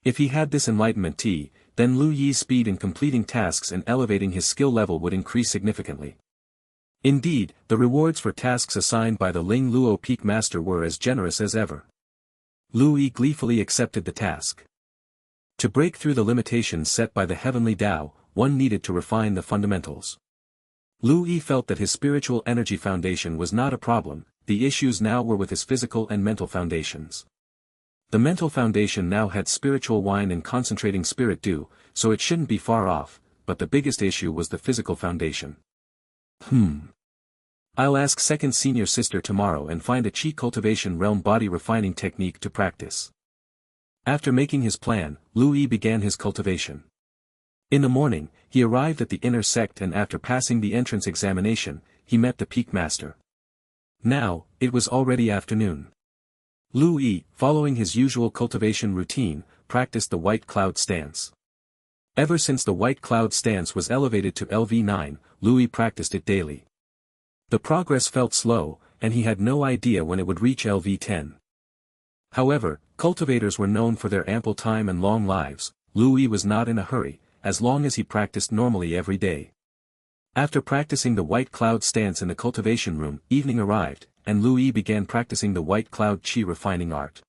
If he had this enlightenment tea, then Lu Yi's speed in completing tasks and elevating his skill level would increase significantly. Indeed, the rewards for tasks assigned by the Ling Luo Peak Master were as generous as ever. Lu Yi gleefully accepted the task. To break through the limitations set by the heavenly Tao, one needed to refine the fundamentals. Lu Yi felt that his spiritual energy foundation was not a problem, the issues now were with his physical and mental foundations. The mental foundation now had spiritual wine and concentrating spirit dew, so it shouldn't be far off, but the biggest issue was the physical foundation. I'll ask second senior sister tomorrow and find a Qi cultivation realm body refining technique to practice. After making his plan, Lu Yi began his cultivation. In the morning, he arrived at the inner sect and after passing the entrance examination, he met the Peak Master. Now, it was already afternoon. Lu Yi, following his usual cultivation routine, practiced the white cloud stance. Ever since the white cloud stance was elevated to LV9, Lu Yi practiced it daily. The progress felt slow, and he had no idea when it would reach LV10. However, cultivators were known for their ample time and long lives. Lu Yi was not in a hurry, as long as he practiced normally every day. After practicing the white cloud stance in the cultivation room, evening arrived, and Lu Yi began practicing the white cloud Qi refining art.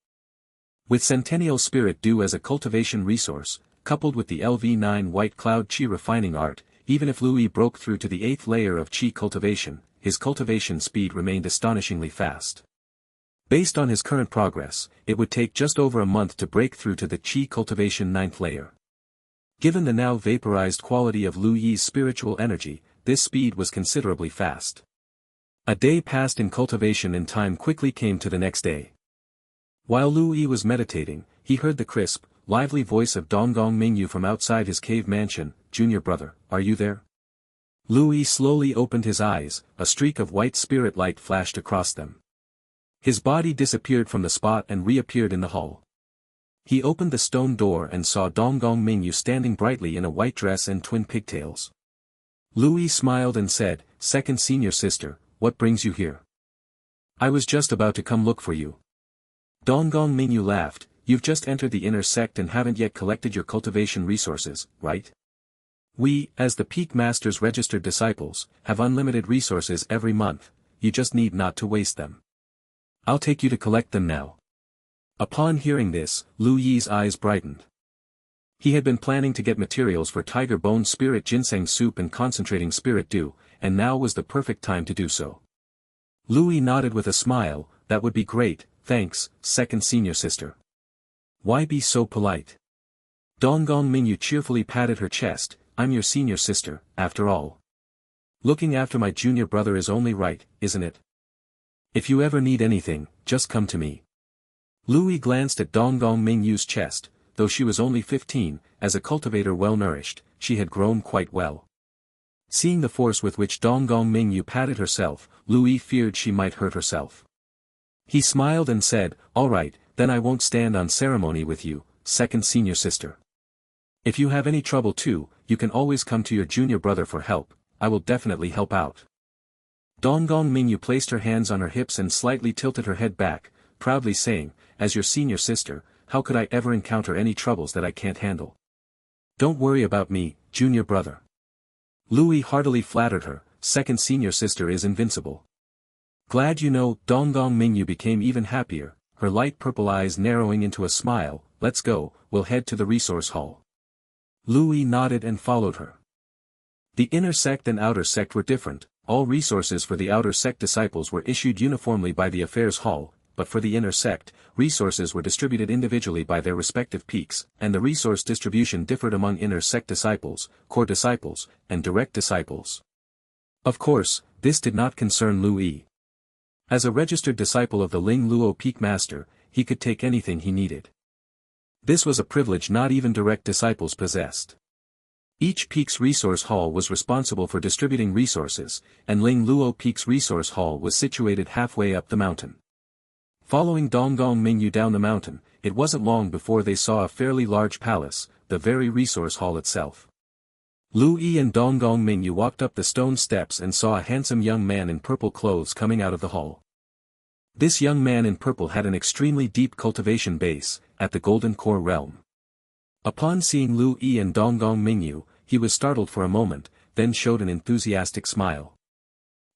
With Centennial Spirit Dew as a cultivation resource, coupled with the LV9 white cloud Qi refining art, even if Lu Yi broke through to the 8th layer of Qi cultivation, his cultivation speed remained astonishingly fast. Based on his current progress, it would take just over a month to break through to the Qi Cultivation 9th layer. Given the now vaporized quality of Lu Yi's spiritual energy, this speed was considerably fast. A day passed in cultivation and time quickly came to the next day. While Lu Yi was meditating, he heard the crisp, lively voice of Donggong Mingyu from outside his cave mansion. "Junior brother, are you there?" Lu Yi slowly opened his eyes, a streak of white spirit light flashed across them. His body disappeared from the spot and reappeared in the hall. He opened the stone door and saw Donggong Mingyu standing brightly in a white dress and twin pigtails. Lu Yi smiled and said, "Second senior sister, what brings you here?" "I was just about to come look for you." Donggong Mingyu laughed, "You've just entered the inner sect and haven't yet collected your cultivation resources, right? We, as the Peak Master's registered disciples, have unlimited resources every month, you just need not to waste them. I'll take you to collect them now." Upon hearing this, Lu Yi's eyes brightened. He had been planning to get materials for Tiger Bone Spirit Ginseng Soup and Concentrating Spirit Dew, and now was the perfect time to do so. Lu Yi nodded with a smile, "That would be great, thanks, second senior sister." "Why be so polite?" Donggong Mingyu cheerfully patted her chest, "I'm your senior sister, after all. Looking after my junior brother is only right, isn't it? If you ever need anything, just come to me." Lu Yi glanced at Donggong Mingyu's chest, though she was only 15, as a cultivator well-nourished, she had grown quite well. Seeing the force with which Donggong Mingyu patted herself, Lu Yi feared she might hurt herself. He smiled and said, "All right, then I won't stand on ceremony with you, second senior sister. If you have any trouble too, you can always come to your junior brother for help, I will definitely help out." Donggong Mingyu placed her hands on her hips and slightly tilted her head back, proudly saying, "As your senior sister, how could I ever encounter any troubles that I can't handle? Don't worry about me, junior brother." Lu Yi heartily flattered her, "Second senior sister is invincible." "Glad you know." Donggong Mingyu became even happier, her light purple eyes narrowing into a smile. "Let's go, we'll head to the resource hall." Lu Yi nodded and followed her. The inner sect and outer sect were different. All resources for the outer sect disciples were issued uniformly by the affairs hall, but for the inner sect, resources were distributed individually by their respective peaks, and the resource distribution differed among inner sect disciples, core disciples, and direct disciples. Of course, this did not concern Lu Yi. As a registered disciple of the Ling Luo Peak Master, he could take anything he needed. This was a privilege not even direct disciples possessed. Each peak's resource hall was responsible for distributing resources, and Ling Luo Peak's resource hall was situated halfway up the mountain. Following Donggong Mingyu down the mountain, it wasn't long before they saw a fairly large palace, the very resource hall itself. Lu Yi and Donggong Mingyu walked up the stone steps and saw a handsome young man in purple clothes coming out of the hall. This young man in purple had an extremely deep cultivation base, at the Golden Core realm. Upon seeing Lu Yi and Donggong Mingyu, he was startled for a moment, then showed an enthusiastic smile.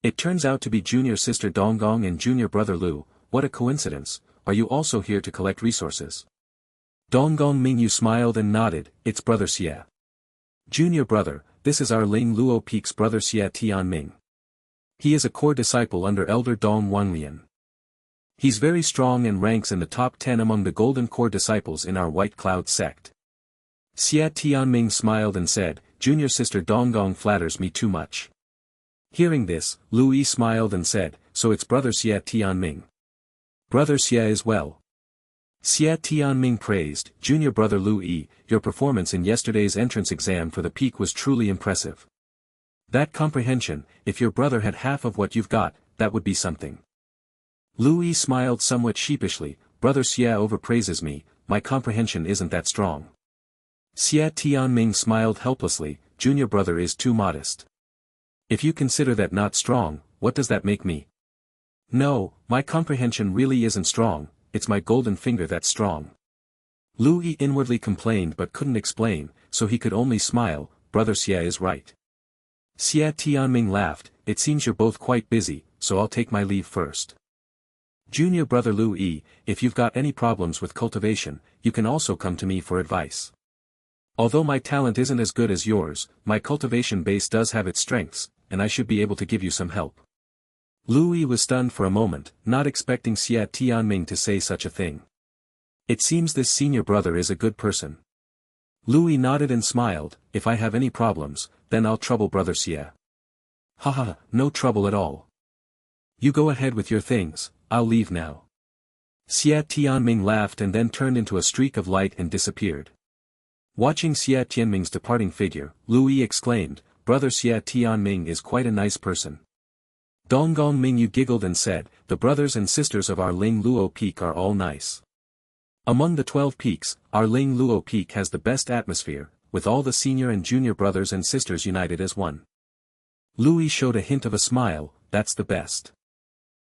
"It turns out to be junior sister Donggong and junior brother Lu, what a coincidence, are you also here to collect resources?" Donggong Mingyu smiled and nodded, "It's brother Xia. Junior brother, this is our Ling Luo Peak's brother Xia Tianming. He is a core disciple under Elder Dong Wanglian. He's very strong and ranks in the top 10 among the Golden Core disciples in our White Cloud sect." Xia Tianming smiled and said, "Junior sister Donggong flatters me too much." Hearing this, Lu Yi smiled and said, "So it's brother Xia Tianming. Brother Xia is well." Xia Tianming praised, "Junior brother Lu Yi, your performance in yesterday's entrance exam for the peak was truly impressive. That comprehension, if your brother had half of what you've got, that would be something." Lu Yi smiled somewhat sheepishly, "Brother Xia overpraises me, my comprehension isn't that strong." Xia Tianming smiled helplessly, "Junior brother is too modest. If you consider that not strong, what does that make me? No, my comprehension really isn't strong, it's my golden finger that's strong." Lu Yi inwardly complained but couldn't explain, so he could only smile, "Brother Xia is right." Xia Tianming laughed, "It seems you're both quite busy, so I'll take my leave first. Junior brother Lu Yi, if you've got any problems with cultivation, you can also come to me for advice. Although my talent isn't as good as yours, my cultivation base does have its strengths, and I should be able to give you some help." Louis was stunned for a moment, not expecting Xia Tianming to say such a thing. It seems this senior brother is a good person. Louis nodded and smiled. If I have any problems, then I'll trouble brother Xia. Haha, no trouble at all. You go ahead with your things, I'll leave now. Xia Tianming laughed and then turned into a streak of light and disappeared. Watching Xia Tianming's departing figure, Louis exclaimed, Brother Xia Tianming is quite a nice person. Donggong Mingyu giggled and said, the brothers and sisters of our Ling Luo Peak are all nice. Among the 12 peaks, our Ling Luo Peak has the best atmosphere, with all the senior and junior brothers and sisters united as one. Louis showed a hint of a smile, that's the best.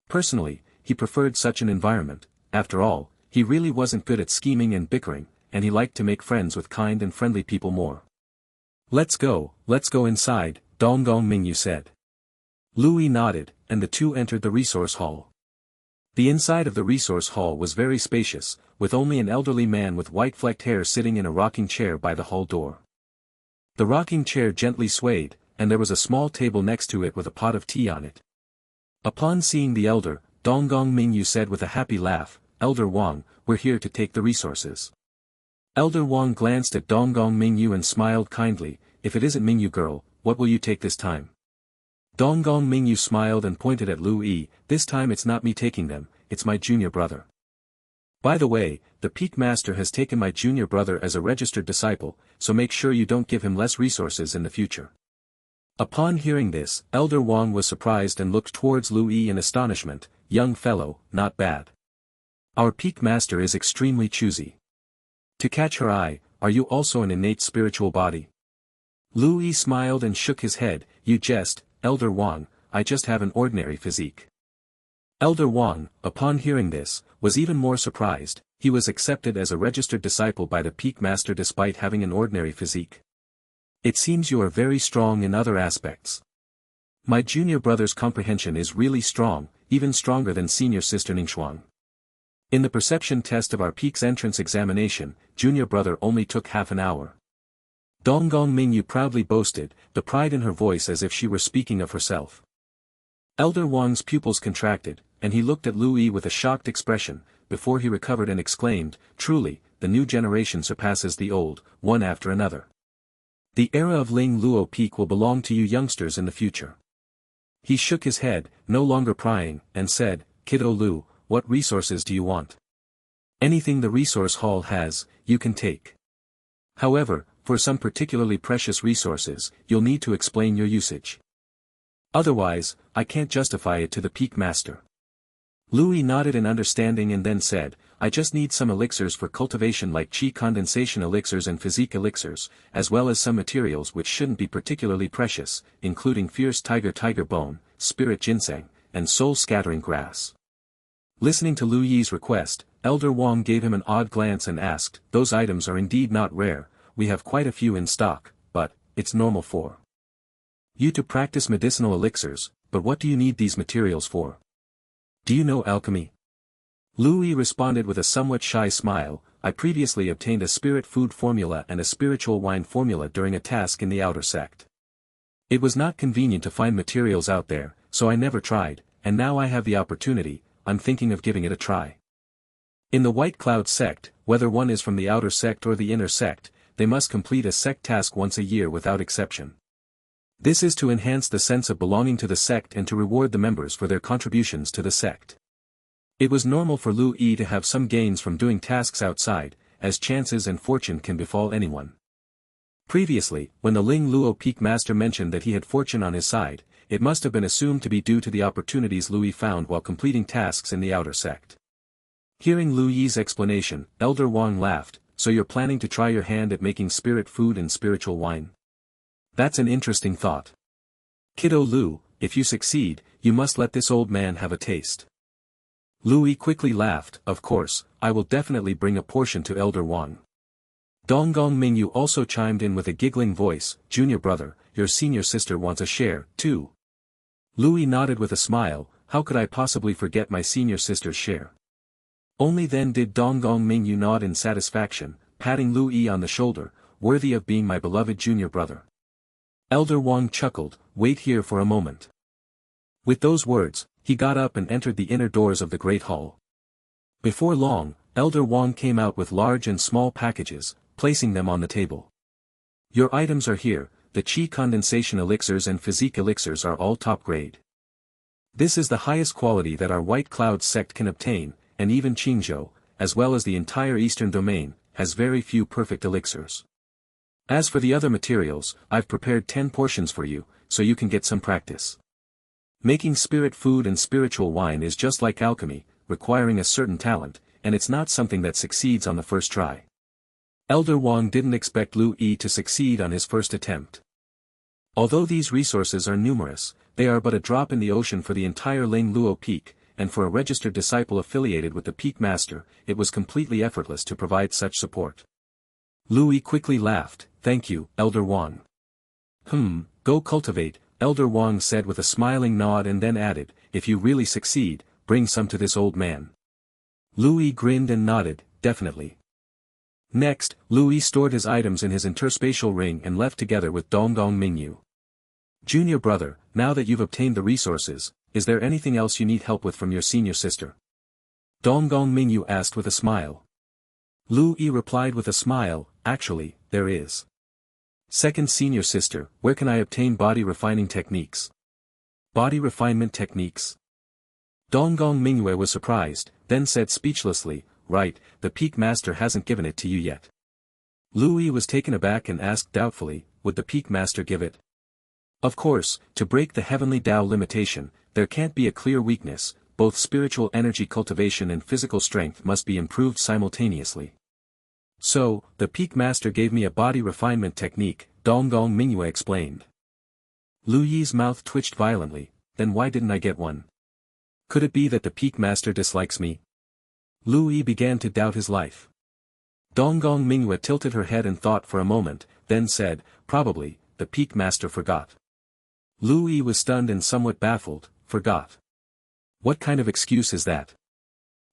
Personally, he preferred such an environment. After all, he really wasn't good at scheming and bickering, and he liked to make friends with kind and friendly people more. Let's go inside, Donggong Mingyu said. Louis nodded, and the two entered the resource hall. The inside of the resource hall was very spacious, with only an elderly man with white-flecked hair sitting in a rocking chair by the hall door. The rocking chair gently swayed, and there was a small table next to it with a pot of tea on it. Upon seeing the elder, Donggong Mingyu said with a happy laugh, Elder Wang, we're here to take the resources. Elder Wang glanced at Donggong Mingyu and smiled kindly, if it isn't Mingyu girl, what will you take this time? Donggong Mingyu smiled and pointed at Louis, this time it's not me taking them, it's my junior brother. By the way, the Peak Master has taken my junior brother as a registered disciple, so make sure you don't give him less resources in the future. Upon hearing this, Elder Wang was surprised and looked towards Louis in astonishment, young fellow, not bad. Our Peak Master is extremely choosy. To catch her eye, are you also an innate spiritual body? Louis smiled and shook his head, you jest, Elder Wang, I just have an ordinary physique. Elder Wang, upon hearing this, was even more surprised. He was accepted as a registered disciple by the Peak Master despite having an ordinary physique. It seems you are very strong in other aspects. My junior brother's comprehension is really strong, even stronger than senior sister Ningxuang. In the perception test of our Peak's entrance examination, junior brother only took half an hour. Donggong Mingyu proudly boasted, the pride in her voice as if she were speaking of herself. Elder Wang's pupils contracted, and he looked at Louis with a shocked expression, before he recovered and exclaimed, truly, the new generation surpasses the old, one after another. The era of Ling Luo Peak will belong to you youngsters in the future. He shook his head, no longer prying, and said, Kiddo Lu, what resources do you want? Anything the resource hall has, you can take. However, for some particularly precious resources, you'll need to explain your usage. Otherwise, I can't justify it to the Peak Master. Louis nodded in understanding and then said, I just need some elixirs for cultivation like chi condensation elixirs and physique elixirs, as well as some materials which shouldn't be particularly precious, including fierce tiger bone, spirit ginseng, and soul scattering grass. Listening to Louis's request, Elder Wang gave him an odd glance and asked, those items are indeed not rare, we have quite a few in stock, but, it's normal for you to practice medicinal elixirs, but what do you need these materials for? Do you know alchemy? Louis responded with a somewhat shy smile, I previously obtained a spirit food formula and a spiritual wine formula during a task in the outer sect. It was not convenient to find materials out there, so I never tried, and now I have the opportunity, I'm thinking of giving it a try. In the White Cloud sect, whether one is from the outer sect or the inner sect, they must complete a sect task once a year without exception. This is to enhance the sense of belonging to the sect and to reward the members for their contributions to the sect. It was normal for Lu Yi to have some gains from doing tasks outside, as chances and fortune can befall anyone. Previously, when the Ling Luo Peak Master mentioned that he had fortune on his side, it must have been assumed to be due to the opportunities Lu Yi found while completing tasks in the outer sect. Hearing Lu Yi's explanation, Elder Wang laughed, so you're planning to try your hand at making spirit food and spiritual wine? That's an interesting thought. Kiddo Lu, if you succeed, you must let this old man have a taste. Louis quickly laughed, of course, I will definitely bring a portion to Elder Wang. Donggong Mingyu also chimed in with a giggling voice, junior brother, your senior sister wants a share, too. Louis nodded with a smile, how could I possibly forget my senior sister's share? Only then did Donggong Mingyu nod in satisfaction, patting Louis on the shoulder, worthy of being my beloved junior brother. Elder Wang chuckled, wait here for a moment. With those words, He got up and entered the inner doors of the great hall. Before long, Elder Wang came out with large and small packages, placing them on the table. Your items are here, the chi condensation elixirs and physique elixirs are all top grade. This is the highest quality that our White Cloud sect can obtain, and even Qingzhou, as well as the entire eastern domain, has very few perfect elixirs. As for the other materials, I've prepared 10 portions for you, so you can get some practice. Making spirit food and spiritual wine is just like alchemy, requiring a certain talent, and it's not something that succeeds on the first try. Elder Wang didn't expect Lu Yi to succeed on his first attempt. Although these resources are numerous, they are but a drop in the ocean for the entire Ling Luo Peak, and for a registered disciple affiliated with the Peak Master, it was completely effortless to provide such support. Lu Yi quickly laughed, "Thank you, Elder Wang." Go cultivate," Elder Wang said with a smiling nod and then added, "If you really succeed, bring some to this old man." Lu Yi grinned and nodded, "Definitely." Next, Lu Yi stored his items in his interspatial ring and left together with Donggong Mingyu. "Junior brother, now that you've obtained the resources, is there anything else you need help with from your senior sister?" Donggong Mingyu asked with a smile. Lu Yi replied with a smile, "Actually, there is. Second senior sister, where can I obtain body refining techniques?" "Body refinement techniques?" Donggong Mingyu was surprised, then said speechlessly, "Right, the Peak Master hasn't given it to you yet." Lu Yi was taken aback and asked doubtfully, "Would the Peak Master give it?" Of course, to break the heavenly Tao limitation, there can't be a clear weakness, both spiritual energy cultivation and physical strength must be improved simultaneously. "So, the Peak Master gave me a body refinement technique," Donggong Mingyu explained. Lu Yi's mouth twitched violently, "Then why didn't I get one? Could it be that the Peak Master dislikes me?" Lu Yi began to doubt his life. Donggong Mingyu tilted her head and thought for a moment, then said, "Probably, the Peak Master forgot." Lu Yi was stunned and somewhat baffled. "Forgot? What kind of excuse is that?"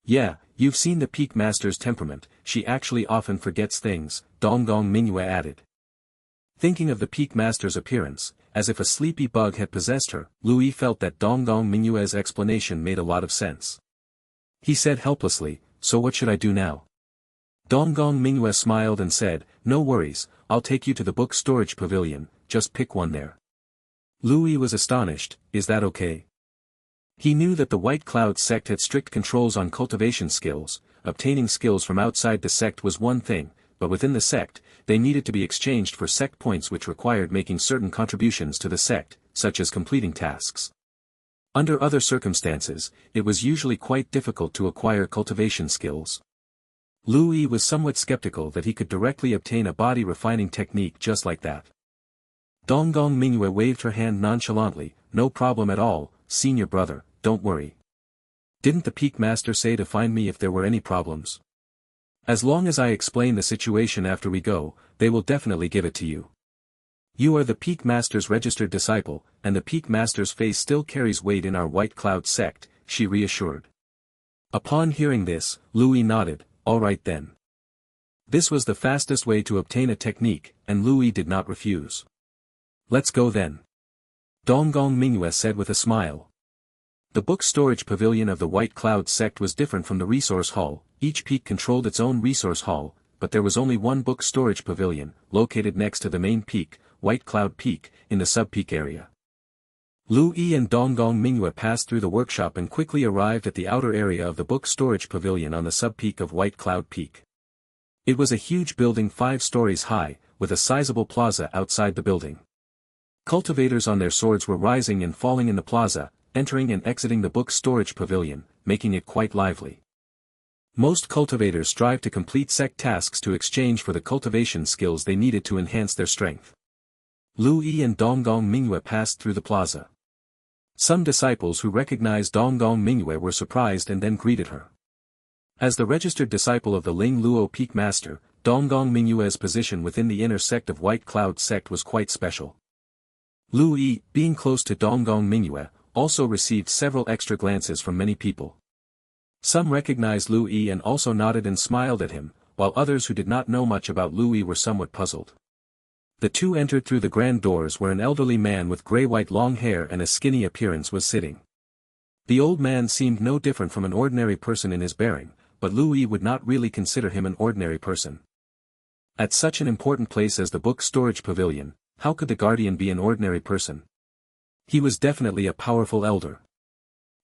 "Yeah, you've seen the Peak Master's temperament, she actually often forgets things," Donggong Mingyu added. Thinking of the Peak Master's appearance, as if a sleepy bug had possessed her, Lu Yi felt that Donggong Mingyu's explanation made a lot of sense. He said helplessly, "So what should I do now?" Donggong Mingyu smiled and said, "No worries, I'll take you to the book storage pavilion, just pick one there." Lu Yi was astonished, "Is that okay?" He knew that the White Cloud sect had strict controls on cultivation skills. Obtaining skills from outside the sect was one thing, but within the sect, they needed to be exchanged for sect points which required making certain contributions to the sect, such as completing tasks. Under other circumstances, it was usually quite difficult to acquire cultivation skills. Lu Yi was somewhat skeptical that he could directly obtain a body refining technique just like that. Donggong Mingyu waved her hand nonchalantly, "No problem at all, senior brother, don't worry. Didn't the Peak Master say to find me if there were any problems? As long as I explain the situation after we go, they will definitely give it to you. You are the Peak Master's registered disciple, and the Peak Master's face still carries weight in our White Cloud sect," she reassured. Upon hearing this, Lu Yi nodded, "All right then." This was the fastest way to obtain a technique, and Lu Yi did not refuse. "Let's go then," Donggong Mingyu said with a smile. The book storage pavilion of the White Cloud sect was different from the resource hall. Each peak controlled its own resource hall, but there was only one book storage pavilion, located next to the main peak, White Cloud Peak, in the sub-peak area. Lu Yi and Donggong Mingyu passed through the workshop and quickly arrived at the outer area of the book storage pavilion on the sub-peak of White Cloud Peak. It was a huge building 5 stories high, with a sizable plaza outside the building. Cultivators on their swords were rising and falling in the plaza, entering and exiting the book storage pavilion, making it quite lively. Most cultivators strive to complete sect tasks to exchange for the cultivation skills they needed to enhance their strength. Lu Yi and Donggong Mingyu passed through the plaza. Some disciples who recognized Donggong Mingyu were surprised and then greeted her. As the registered disciple of the Ling Luo Peak Master, Donggong Mingyu's position within the inner sect of White Cloud sect was quite special. Lu Yi, being close to Donggong Mingyu, also received several extra glances from many people. Some recognized Lu Yi and also nodded and smiled at him, while others who did not know much about Lu Yi were somewhat puzzled. The two entered through the grand doors where an elderly man with gray-white long hair and a skinny appearance was sitting. The old man seemed no different from an ordinary person in his bearing, but Louis would not really consider him an ordinary person. At such an important place as the book storage pavilion, how could the guardian be an ordinary person? He was definitely a powerful elder.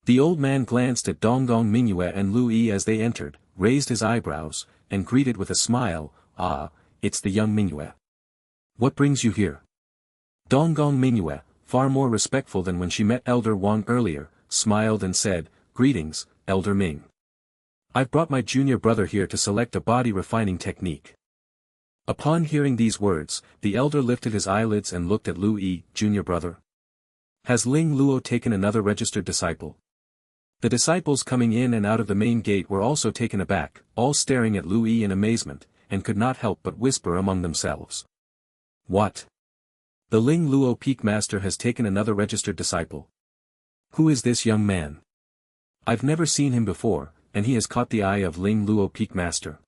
The old man glanced at Donggong Mingyue and Louis as they entered, raised his eyebrows, and greeted with a smile, "Ah, it's the young Mingyue. What brings you here?" Donggong Mingyue, far more respectful than when she met Elder Wang earlier, smiled and said, "Greetings, Elder Ming. I've brought my junior brother here to select a body refining technique." Upon hearing these words, the elder lifted his eyelids and looked at Louis, "Junior brother? Has Ling Luo taken another registered disciple?" The disciples coming in and out of the main gate were also taken aback, all staring at Louis in amazement, and could not help but whisper among themselves. "What? The Ling Luo Peak Master has taken another registered disciple? Who is this young man? I've never seen him before, and he has caught the eye of Ling Luo Peak Master."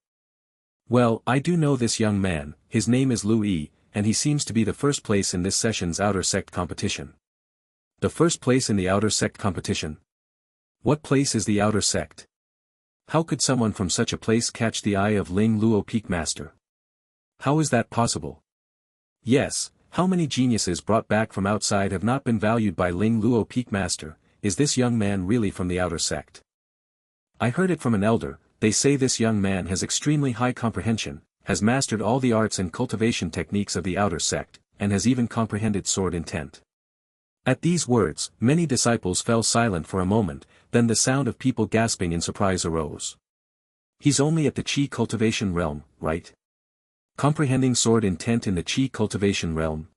"Well, I do know this young man, his name is Louis, and he seems to be the first place in this session's outer sect competition." "The first place in the outer sect competition? What place is the outer sect? How could someone from such a place catch the eye of Ling Luo Peak Master? How is that possible? Yes, how many geniuses brought back from outside have not been valued by Ling Luo Peak Master? Is this young man really from the outer sect? I heard it from an elder. They say this young man has extremely high comprehension, has mastered all the arts and cultivation techniques of the outer sect, and has even comprehended sword intent." At these words, many disciples fell silent for a moment, then the sound of people gasping in surprise arose. "He's only at the Qi cultivation realm, right? Comprehending sword intent in the Qi cultivation realm?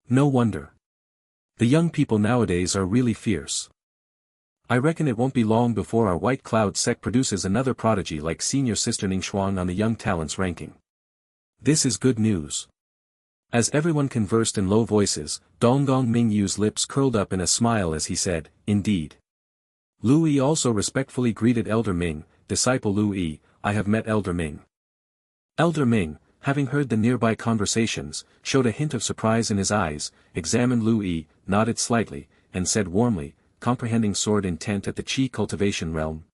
No wonder. The young people nowadays are really fierce. I reckon it won't be long before our White Cloud sect produces another prodigy like senior sister Ningxuang on the young talents ranking. This is good news." As everyone conversed in low voices, Donggong Mingyu's lips curled up in a smile as he said, "Indeed." Louis also respectfully greeted Elder Ming, "Disciple Louis, I have met Elder Ming." Elder Ming, having heard the nearby conversations, showed a hint of surprise in his eyes, examined Louis, nodded slightly, and said warmly, "Comprehending sword intent at the Qi cultivation realm.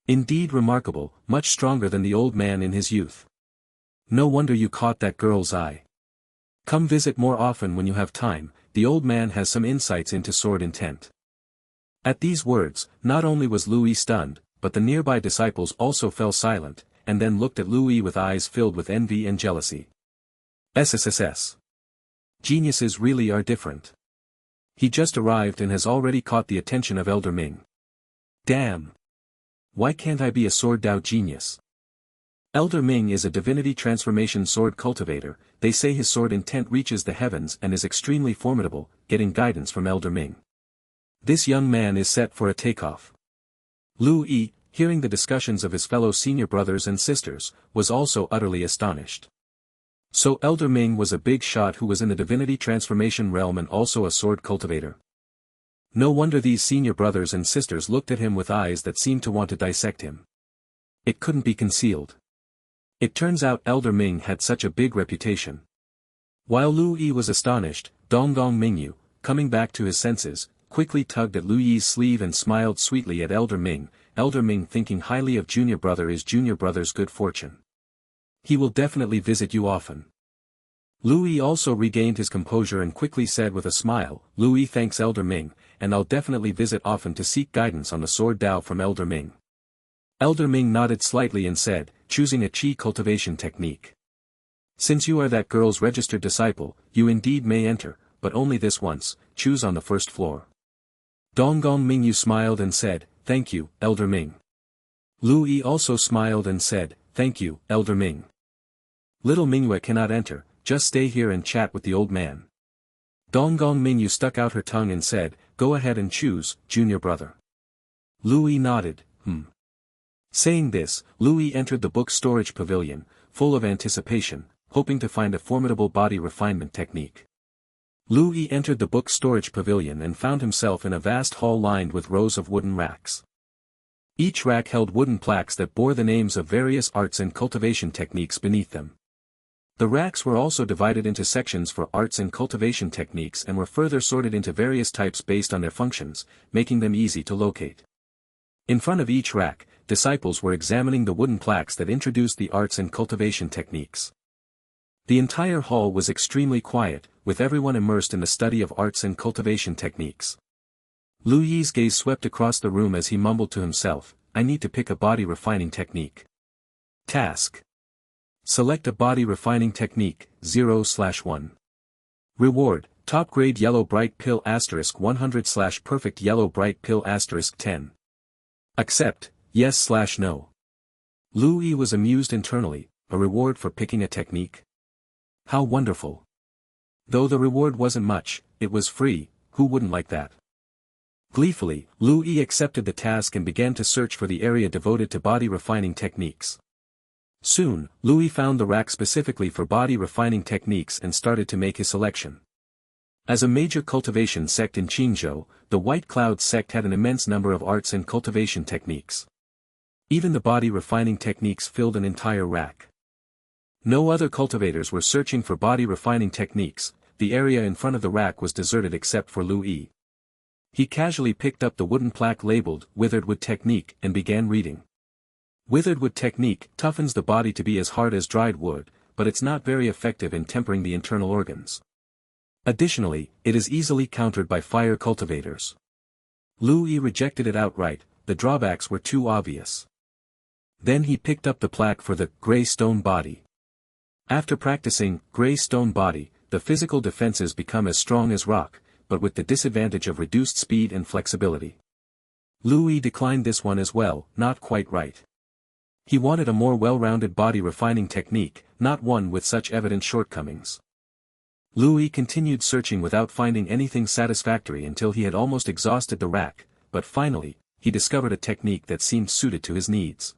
Indeed remarkable, much stronger than the old man in his youth. No wonder you caught that girl's eye. Come visit more often when you have time, the old man has some insights into sword intent." At these words, not only was Louis stunned, but the nearby disciples also fell silent, and then looked at Louis with eyes filled with envy and jealousy. SSSS. Geniuses really are different. He just arrived and has already caught the attention of Elder Ming. Damn. Why can't I be a sword Dao genius? Elder Ming is a divinity transformation sword cultivator. They say his sword intent reaches the heavens and is extremely formidable, getting guidance from Elder Ming. This young man is set for a takeoff. Louis, hearing the discussions of his fellow senior brothers and sisters, was also utterly astonished. So Elder Ming was a big shot who was in the divinity transformation realm and also a sword cultivator. No wonder these senior brothers and sisters looked at him with eyes that seemed to want to dissect him. It couldn't be concealed. It turns out Elder Ming had such a big reputation. While Louis was astonished, Donggong Mingyu, coming back to his senses, quickly tugged at Louis's sleeve and smiled sweetly at Elder Ming. Elder Ming thinking highly of junior brother is junior brother's good fortune. He will definitely visit you often. Louis also regained his composure and quickly said with a smile, "Louis thanks Elder Ming, and I'll definitely visit often to seek guidance on the sword Dao from Elder Ming." Elder Ming nodded slightly and said, "Choosing a Qi cultivation technique. Since you are that girl's registered disciple, you indeed may enter, but only this once, choose on the first floor." Donggong Mingyu smiled and said, "Thank you, Elder Ming." Louis also smiled and said, "Thank you, Elder Ming. Little Mingyue cannot enter, just stay here and chat with the old man." Donggong Mingyu stuck out her tongue and said, "Go ahead and choose, junior brother." Louis nodded, Saying this, Louis entered the book storage pavilion, full of anticipation, hoping to find a formidable body refinement technique. Louis entered the book storage pavilion and found himself in a vast hall lined with rows of wooden racks. Each rack held wooden plaques that bore the names of various arts and cultivation techniques beneath them. The racks were also divided into sections for arts and cultivation techniques and were further sorted into various types based on their functions, making them easy to locate. In front of each rack, disciples were examining the wooden plaques that introduced the arts and cultivation techniques. The entire hall was extremely quiet, with everyone immersed in the study of arts and cultivation techniques. Lu Yi's gaze swept across the room as he mumbled to himself, I need to pick a body refining technique. Task. Select a body refining technique, 0/1. Reward, top grade yellow bright pill *100 / perfect yellow bright pill *10. Accept, yes/no. Lu Yi was amused internally, a reward for picking a technique? How wonderful. Though the reward wasn't much, it was free, who wouldn't like that? Gleefully, Lu Yi accepted the task and began to search for the area devoted to body refining techniques. Soon, Lu Yi found the rack specifically for body refining techniques and started to make his selection. As a major cultivation sect in Qingzhou, the White Cloud sect had an immense number of arts and cultivation techniques. Even the body refining techniques filled an entire rack. No other cultivators were searching for body refining techniques, the area in front of the rack was deserted except for Lu Yi. He casually picked up the wooden plaque labeled Withered Wood Technique and began reading. Withered wood technique toughens the body to be as hard as dried wood, but it's not very effective in tempering the internal organs. Additionally, it is easily countered by fire cultivators. Lu Yi rejected it outright, the drawbacks were too obvious. Then he picked up the plaque for the Grey Stone Body. After practicing Grey Stone Body, the physical defenses become as strong as rock, but with the disadvantage of reduced speed and flexibility. Lu Yi declined this one as well, not quite right. He wanted a more well-rounded body refining technique, not one with such evident shortcomings. Lu Yi continued searching without finding anything satisfactory until he had almost exhausted the rack, but finally, he discovered a technique that seemed suited to his needs.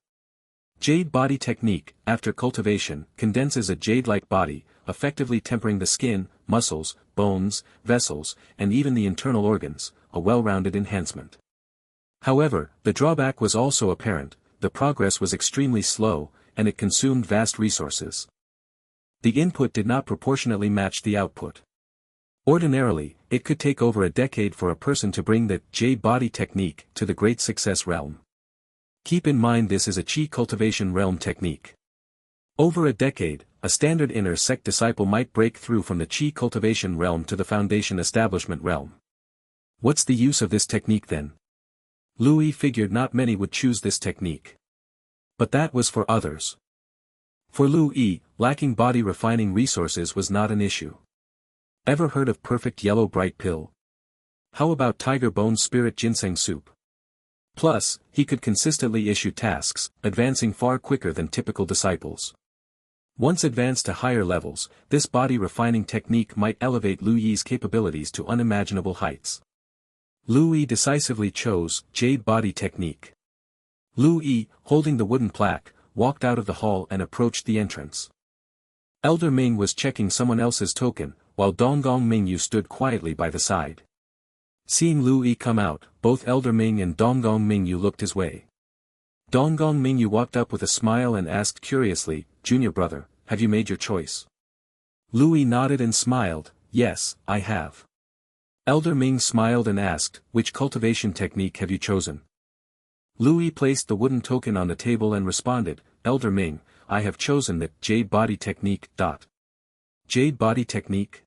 Jade Body Technique, after cultivation, condenses a jade-like body, effectively tempering the skin, muscles, bones, vessels, and even the internal organs, a well-rounded enhancement. However, the drawback was also apparent. The progress was extremely slow, and it consumed vast resources. The input did not proportionately match the output. Ordinarily, it could take over a decade for a person to bring the Jade Body Technique to the Great Success realm. Keep in mind this is a Qi cultivation realm technique. Over a decade, a standard inner sect disciple might break through from the Qi cultivation realm to the Foundation establishment realm. What's the use of this technique then? Lu Yi figured not many would choose this technique. But that was for others. For Lu Yi, lacking body refining resources was not an issue. Ever heard of perfect yellow bright pill? How about tiger bone spirit ginseng soup? Plus, he could consistently issue tasks, advancing far quicker than typical disciples. Once advanced to higher levels, this body refining technique might elevate Lu Yi's capabilities to unimaginable heights. Lu Yi decisively chose Jade Body Technique. Lu Yi, holding the wooden plaque, walked out of the hall and approached the entrance. Elder Ming was checking someone else's token, while Donggong Mingyu stood quietly by the side. Seeing Lu Yi come out, both Elder Ming and Donggong Mingyu looked his way. Donggong Mingyu walked up with a smile and asked curiously, Junior brother, have you made your choice? Lu Yi nodded and smiled, yes, I have. Elder Ming smiled and asked, which cultivation technique have you chosen? Lu Yi placed the wooden token on the table and responded, Elder Ming, I have chosen the Jade Body Technique. Jade Body Technique?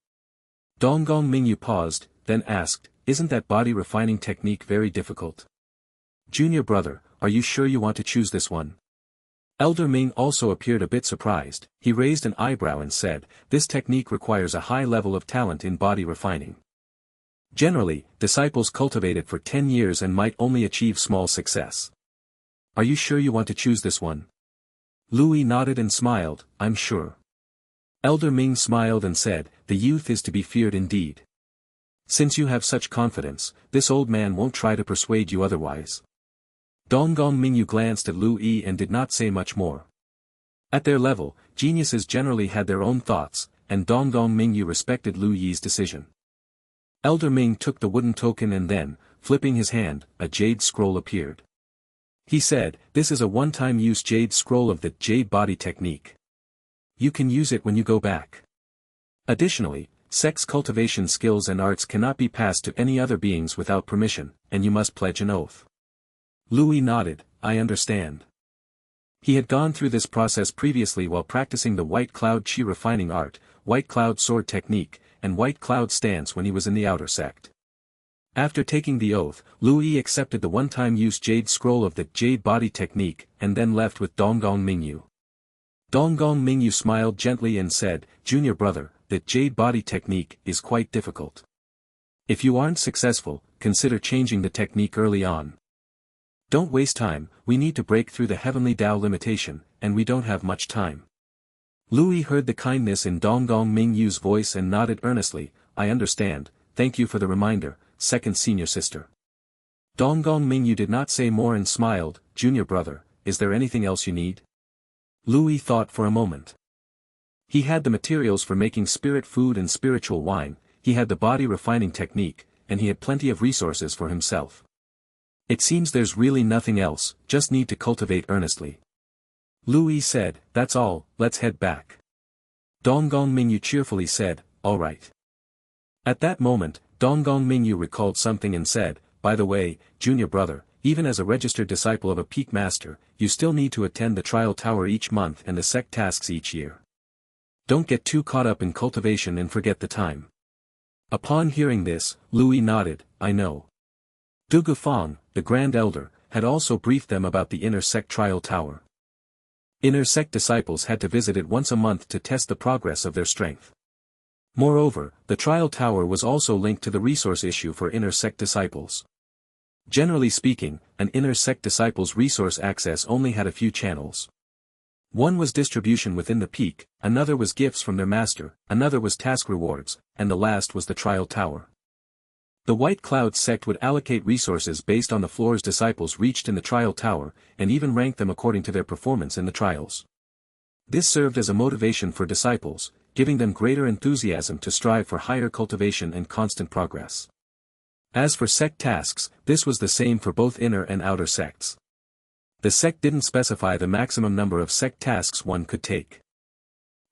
Donggong Mingyu paused, then asked, isn't that body refining technique very difficult? Junior brother, are you sure you want to choose this one? Elder Ming also appeared a bit surprised. He raised an eyebrow and said, this technique requires a high level of talent in body refining. Generally, disciples cultivate it for 10 years and might only achieve small success. Are you sure you want to choose this one? Lu Yi nodded and smiled, I'm sure. Elder Ming smiled and said, the youth is to be feared indeed. Since you have such confidence, this old man won't try to persuade you otherwise. Donggong Mingyu glanced at Lu Yi and did not say much more. At their level, geniuses generally had their own thoughts, and Donggong Mingyu respected Lu Yi's decision. Elder Ming took the wooden token and then, flipping his hand, a jade scroll appeared. He said, this is a one-time use jade scroll of the Jade Body Technique. you can use it when you go back. Additionally, sex cultivation skills and arts cannot be passed to any other beings without permission, and you must pledge an oath. Louis nodded, I understand. He had gone through this process previously while practicing the White Cloud Chi refining art, White Cloud sword technique, and White Cloud stance when he was in the outer sect. After taking the oath, Louis accepted the one-time use Jade Scroll of the Jade Body technique and then left with Donggong Mingyu. Donggong Mingyu smiled gently and said, Junior brother, the Jade Body technique is quite difficult. If you aren't successful, consider changing the technique early on. Don't waste time, we need to break through the heavenly Tao limitation, and we don't have much time. Louis heard the kindness in Donggong Mingyu's voice and nodded earnestly, I understand, thank you for the reminder, second senior sister. Donggong Mingyu did not say more and smiled, Junior brother, is there anything else you need? Louis thought for a moment. He had the materials for making spirit food and spiritual wine, he had the body refining technique, and he had plenty of resources for himself. It seems there's really nothing else, just need to cultivate earnestly. Louis said, that's all, let's head back. Donggong Mingyu cheerfully said, all right. At that moment, Donggong Mingyu recalled something and said, by the way, junior brother, even as a registered disciple of a peak master, you still need to attend the trial tower each month and the sect tasks each year. Don't get too caught up in cultivation and forget the time. Upon hearing this, Louis nodded, I know. Du Gufang, the Grand Elder, had also briefed them about the inner sect trial tower. Inner sect disciples had to visit it once a month to test the progress of their strength. Moreover, the trial tower was also linked to the resource issue for inner sect disciples. Generally speaking, an inner sect disciple's resource access only had a few channels. One was distribution within the peak, another was gifts from their master, another was task rewards, and the last was the trial tower. The White Cloud sect would allocate resources based on the floors disciples reached in the trial tower, and even rank them according to their performance in the trials. This served as a motivation for disciples, giving them greater enthusiasm to strive for higher cultivation and constant progress. As for sect tasks, this was the same for both inner and outer sects. The sect didn't specify the maximum number of sect tasks one could take.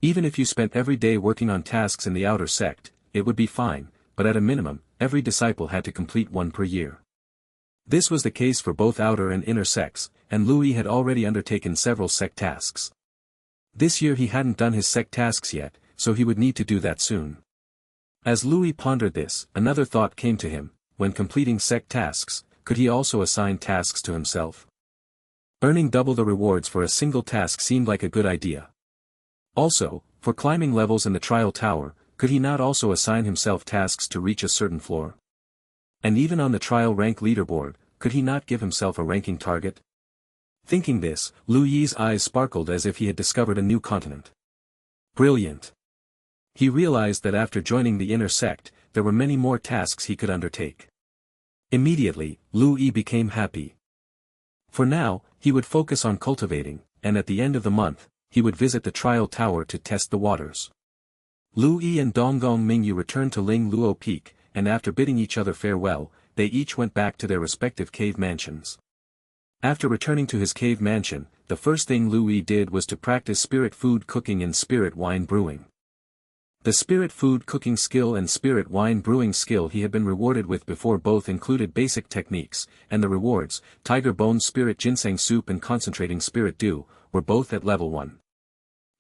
Even if you spent every day working on tasks in the outer sect, it would be fine, but at a minimum, every disciple had to complete one per year. This was the case for both outer and inner sects, and Louis had already undertaken several sect tasks. This year he hadn't done his sect tasks yet, so he would need to do that soon. As Louis pondered this, another thought came to him, when completing sect tasks, could he also assign tasks to himself? Earning double the rewards for a single task seemed like a good idea. Also, for climbing levels in the trial tower, could he not also assign himself tasks to reach a certain floor? And even on the trial rank leaderboard, could he not give himself a ranking target? Thinking this, Louis's eyes sparkled as if he had discovered a new continent. Brilliant! He realized that after joining the inner sect, there were many more tasks he could undertake. Immediately, Louis became happy. For now, he would focus on cultivating, and at the end of the month, he would visit the trial tower to test the waters. Louis and Donggong Mingyu returned to Ling Luo Peak, and after bidding each other farewell, they each went back to their respective cave mansions. After returning to his cave mansion, the first thing Louis did was to practice spirit food cooking and spirit wine brewing. The spirit food cooking skill and spirit wine brewing skill he had been rewarded with before both included basic techniques, and the rewards, tiger bone spirit ginseng soup and concentrating spirit dew, were both at level 1.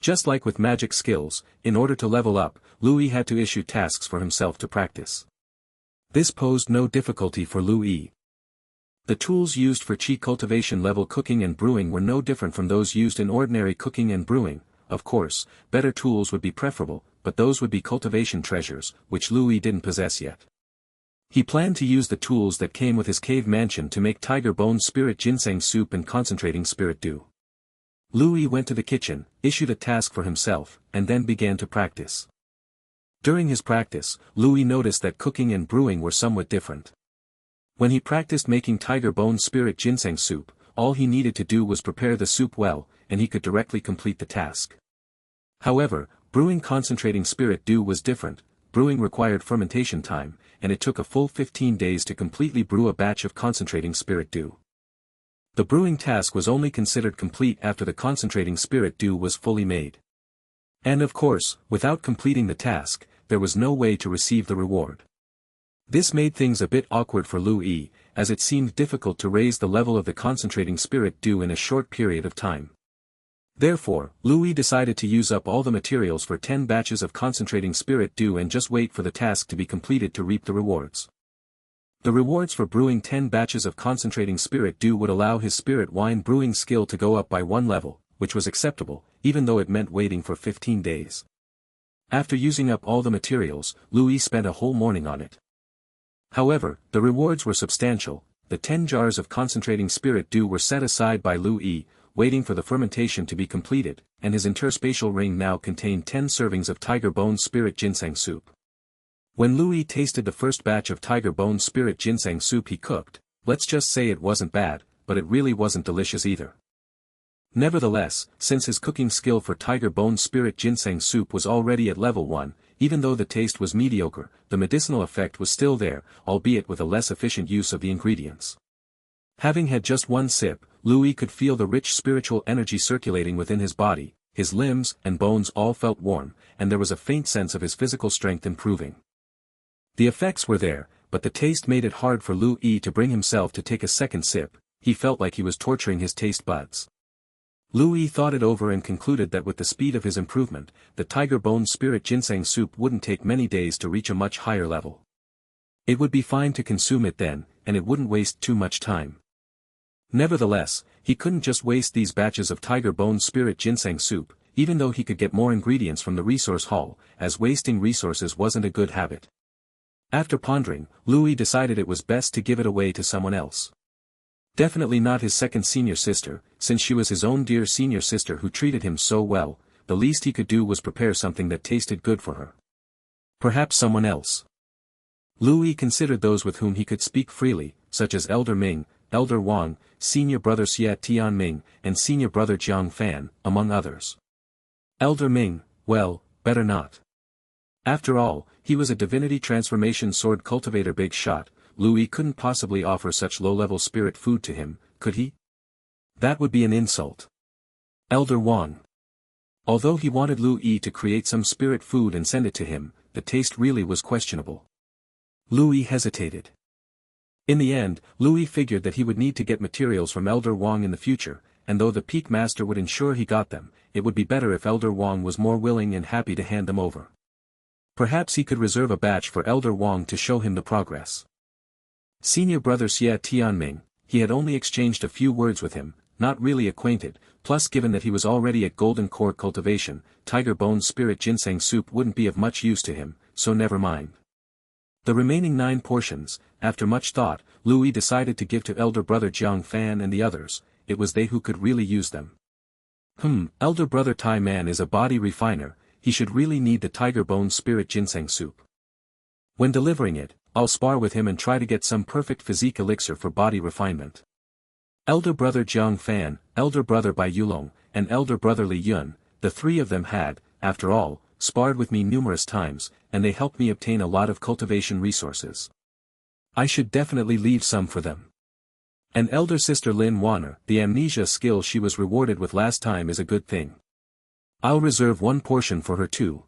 Just like with magic skills, in order to level up, Louis had to issue tasks for himself to practice. This posed no difficulty for Louis. The tools used for chi cultivation level cooking and brewing were no different from those used in ordinary cooking and brewing. Of course, better tools would be preferable, but those would be cultivation treasures, which Louis didn't possess yet. He planned to use the tools that came with his cave mansion to make tiger bone spirit ginseng soup and concentrating spirit dew. Louis went to the kitchen, issued a task for himself, and then began to practice. During his practice, Louis noticed that cooking and brewing were somewhat different. When he practiced making tiger bone spirit ginseng soup, all he needed to do was prepare the soup well, and he could directly complete the task. However, brewing concentrating spirit dew was different. Brewing required fermentation time, and it took a full 15 days to completely brew a batch of concentrating spirit dew. The brewing task was only considered complete after the concentrating spirit dew was fully made. And of course, without completing the task, there was no way to receive the reward. This made things a bit awkward for Lu Yi, as it seemed difficult to raise the level of the concentrating spirit dew in a short period of time. Therefore, Lu Yi decided to use up all the materials for 10 batches of concentrating spirit dew and just wait for the task to be completed to reap the rewards. The rewards for brewing 10 batches of concentrating spirit dew would allow his spirit wine brewing skill to go up by 1 level, which was acceptable, even though it meant waiting for 15 days. After using up all the materials, Lu Yi spent a whole morning on it. However, the rewards were substantial. The 10 jars of concentrating spirit dew were set aside by Lu Yi, waiting for the fermentation to be completed, and his interspatial ring now contained 10 servings of tiger bone spirit ginseng soup. When Lu Yi tasted the first batch of tiger bone spirit ginseng soup he cooked, let's just say it wasn't bad, but it really wasn't delicious either. Nevertheless, since his cooking skill for tiger bone spirit ginseng soup was already at level 1, even though the taste was mediocre, the medicinal effect was still there, albeit with a less efficient use of the ingredients. Having had just one sip, Lu Yi could feel the rich spiritual energy circulating within his body, his limbs and bones all felt warm, and there was a faint sense of his physical strength improving. The effects were there, but the taste made it hard for Lu Yi to bring himself to take a second sip. He felt like he was torturing his taste buds. Lu Yi thought it over and concluded that with the speed of his improvement, the tiger bone spirit ginseng soup wouldn't take many days to reach a much higher level. It would be fine to consume it then, and it wouldn't waste too much time. Nevertheless, he couldn't just waste these batches of tiger bone spirit ginseng soup, even though he could get more ingredients from the resource hall, as wasting resources wasn't a good habit. After pondering, Lu Yi decided it was best to give it away to someone else. Definitely not his second senior sister, since she was his own dear senior sister who treated him so well. The least he could do was prepare something that tasted good for her. Perhaps someone else. Lu Yi considered those with whom he could speak freely, such as Elder Ming, Elder Wang, Senior Brother Xia Tianming, and Senior Brother Jiang Fan, among others. Elder Ming, well, better not. After all, he was a divinity transformation sword cultivator big shot. Lu Yi couldn't possibly offer such low-level spirit food to him, could he? That would be an insult. Elder Wang. Although he wanted Lu Yi to create some spirit food and send it to him, the taste really was questionable. Lu Yi hesitated. In the end, Lu Yi figured that he would need to get materials from Elder Wang in the future, and though the Peak Master would ensure he got them, it would be better if Elder Wang was more willing and happy to hand them over. Perhaps he could reserve a batch for Elder Wang to show him the progress. Senior Brother Xia Tianming, he had only exchanged a few words with him, not really acquainted, plus given that he was already at Golden Core Cultivation, Tiger Bone Spirit Ginseng Soup wouldn't be of much use to him, so never mind. The remaining 9 portions, after much thought, Lu Yi decided to give to Elder Brother Jiang Fan and the others. It was they who could really use them. Elder Brother Tai Man is a body refiner, he should really need the Tiger Bone Spirit Ginseng Soup. When delivering it, I'll spar with him and try to get some perfect physique elixir for body refinement. Elder Brother Jiang Fan, Elder Brother Bai Yulong, and Elder Brother Li Yun, the 3 of them had, after all, sparred with me numerous times, and they helped me obtain a lot of cultivation resources. I should definitely leave some for them. And Elder Sister Lin Wanner, the amnesia skill she was rewarded with last time is a good thing. I'll reserve 1 portion for her too.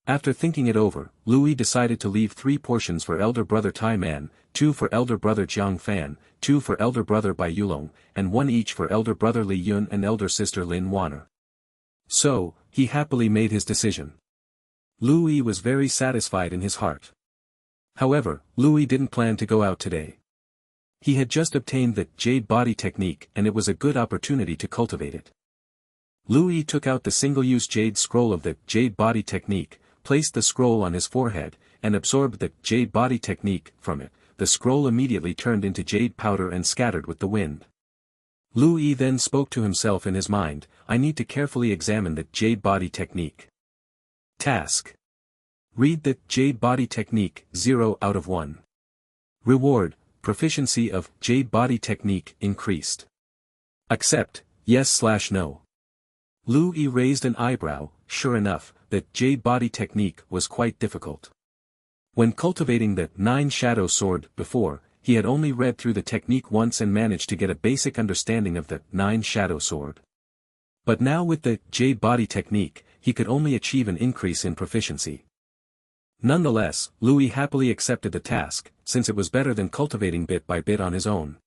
After thinking it over, Lu Yi decided to leave 3 portions for Elder Brother Tai Man, 2 for Elder Brother Jiang Fan, 2 for Elder Brother Bai Yulong, and 1 each for Elder Brother Li Yun and Elder Sister Lin Wanner. So, he happily made his decision. Lu Yi was very satisfied in his heart. However, Lu Yi didn't plan to go out today. He had just obtained the Jade Body technique and it was a good opportunity to cultivate it. Lu Yi took out the single-use Jade Scroll of the Jade Body technique, placed the scroll on his forehead, and absorbed the Jade Body technique from it. The scroll immediately turned into jade powder and scattered with the wind. Lu Yi then spoke to himself in his mind, I need to carefully examine the Jade Body technique. Task. Read the Jade Body technique 0 out of 1. Reward, proficiency of Jade Body technique increased. Accept, yes/no. Lu Yi raised an eyebrow. Sure enough, the Jade Body technique was quite difficult. When cultivating the 9 Shadow Sword before, he had only read through the technique once and managed to get a basic understanding of the 9 Shadow Sword. But now with the jade body technique, he could only achieve an increase in proficiency. Nonetheless, Louis happily accepted the task, since it was better than cultivating bit by bit on his own.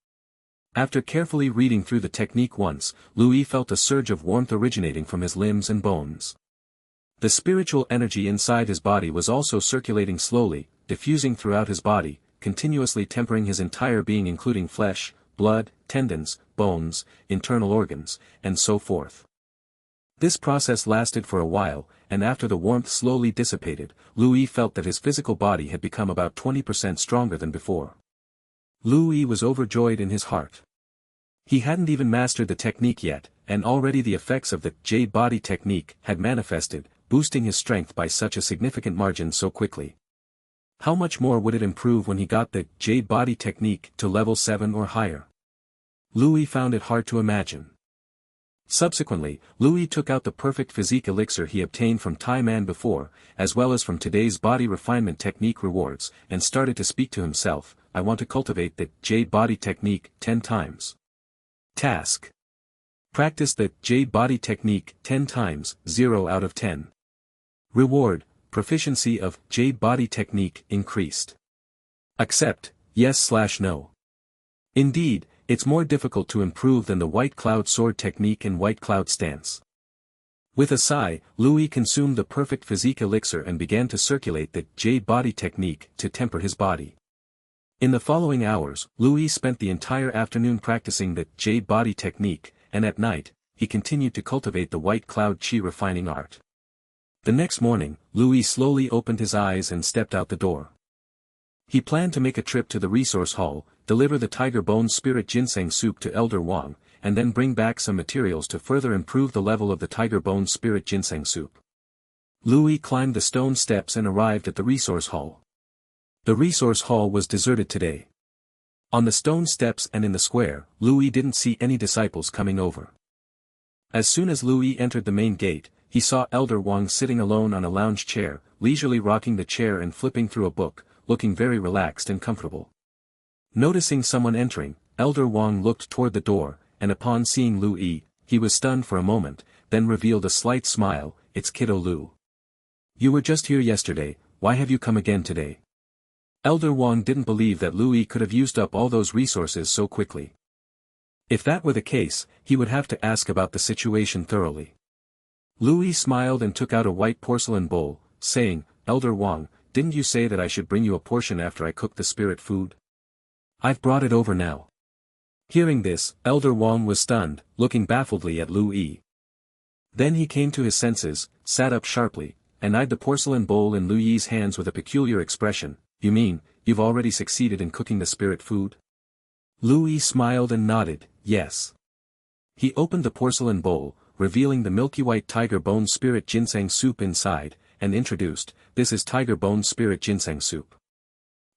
After carefully reading through the technique once, Louis felt a surge of warmth originating from his limbs and bones. The spiritual energy inside his body was also circulating slowly, diffusing throughout his body, continuously tempering his entire being including flesh, blood, tendons, bones, internal organs, and so forth. This process lasted for a while, and after the warmth slowly dissipated, Louis felt that his physical body had become about 20% stronger than before. Louis was overjoyed in his heart. He hadn't even mastered the technique yet, and already the effects of the jade body technique had manifested, boosting his strength by such a significant margin so quickly. How much more would it improve when he got the jade body technique to level 7 or higher? Louis found it hard to imagine. Subsequently, Louis took out the perfect physique elixir he obtained from Tai Man before, as well as from today's body refinement technique rewards, and started to speak to himself, I want to cultivate the jade body technique 10 times. Task. Practice the jade body technique 10 times, 0 out of 10. Reward, proficiency of jade body technique increased. Accept, yes/no. Indeed, it's more difficult to improve than the white cloud sword technique and white cloud stance. With a sigh, Louis consumed the perfect physique elixir and began to circulate the jade body technique to temper his body. In the following hours, Louis spent the entire afternoon practicing the jade body technique, and at night, he continued to cultivate the white cloud chi refining art. The next morning, Louis slowly opened his eyes and stepped out the door. He planned to make a trip to the resource hall, deliver the tiger bone spirit ginseng soup to Elder Wang, and then bring back some materials to further improve the level of the tiger bone spirit ginseng soup. Louis climbed the stone steps and arrived at the resource hall. The resource hall was deserted today. On the stone steps and in the square, Louis didn't see any disciples coming over. As soon as Louis entered the main gate, he saw Elder Wang sitting alone on a lounge chair, leisurely rocking the chair and flipping through a book, looking very relaxed and comfortable. Noticing someone entering, Elder Wang looked toward the door, and upon seeing Louis, he was stunned for a moment, then revealed a slight smile, it's Kiddo Lu. You were just here yesterday, why have you come again today? Elder Wang didn't believe that Louis could have used up all those resources so quickly. If that were the case, he would have to ask about the situation thoroughly. Louis smiled and took out a white porcelain bowl, saying, Elder Wang, didn't you say that I should bring you a portion after I cook the spirit food? I've brought it over now. Hearing this, Elder Wang was stunned, looking baffledly at Louis. Then he came to his senses, sat up sharply, and eyed the porcelain bowl in Louis's hands with a peculiar expression. You mean, you've already succeeded in cooking the spirit food? Louis smiled and nodded, yes. He opened the porcelain bowl, revealing the milky white tiger bone spirit ginseng soup inside, and introduced, this is tiger bone spirit ginseng soup.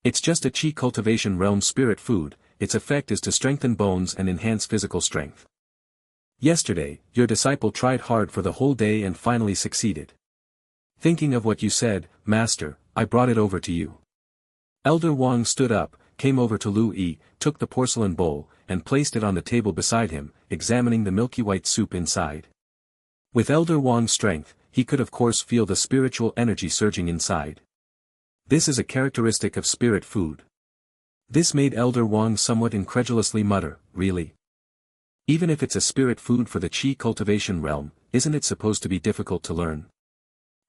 It's just a chi cultivation realm spirit food, its effect is to strengthen bones and enhance physical strength. Yesterday, your disciple tried hard for the whole day and finally succeeded. Thinking of what you said, Master, I brought it over to you. Elder Wang stood up, came over to Louis, took the porcelain bowl, and placed it on the table beside him, examining the milky white soup inside. With Elder Wang's strength, he could of course feel the spiritual energy surging inside. This is a characteristic of spirit food. This made Elder Wang somewhat incredulously mutter, really? Even if it's a spirit food for the chi cultivation realm, isn't it supposed to be difficult to learn?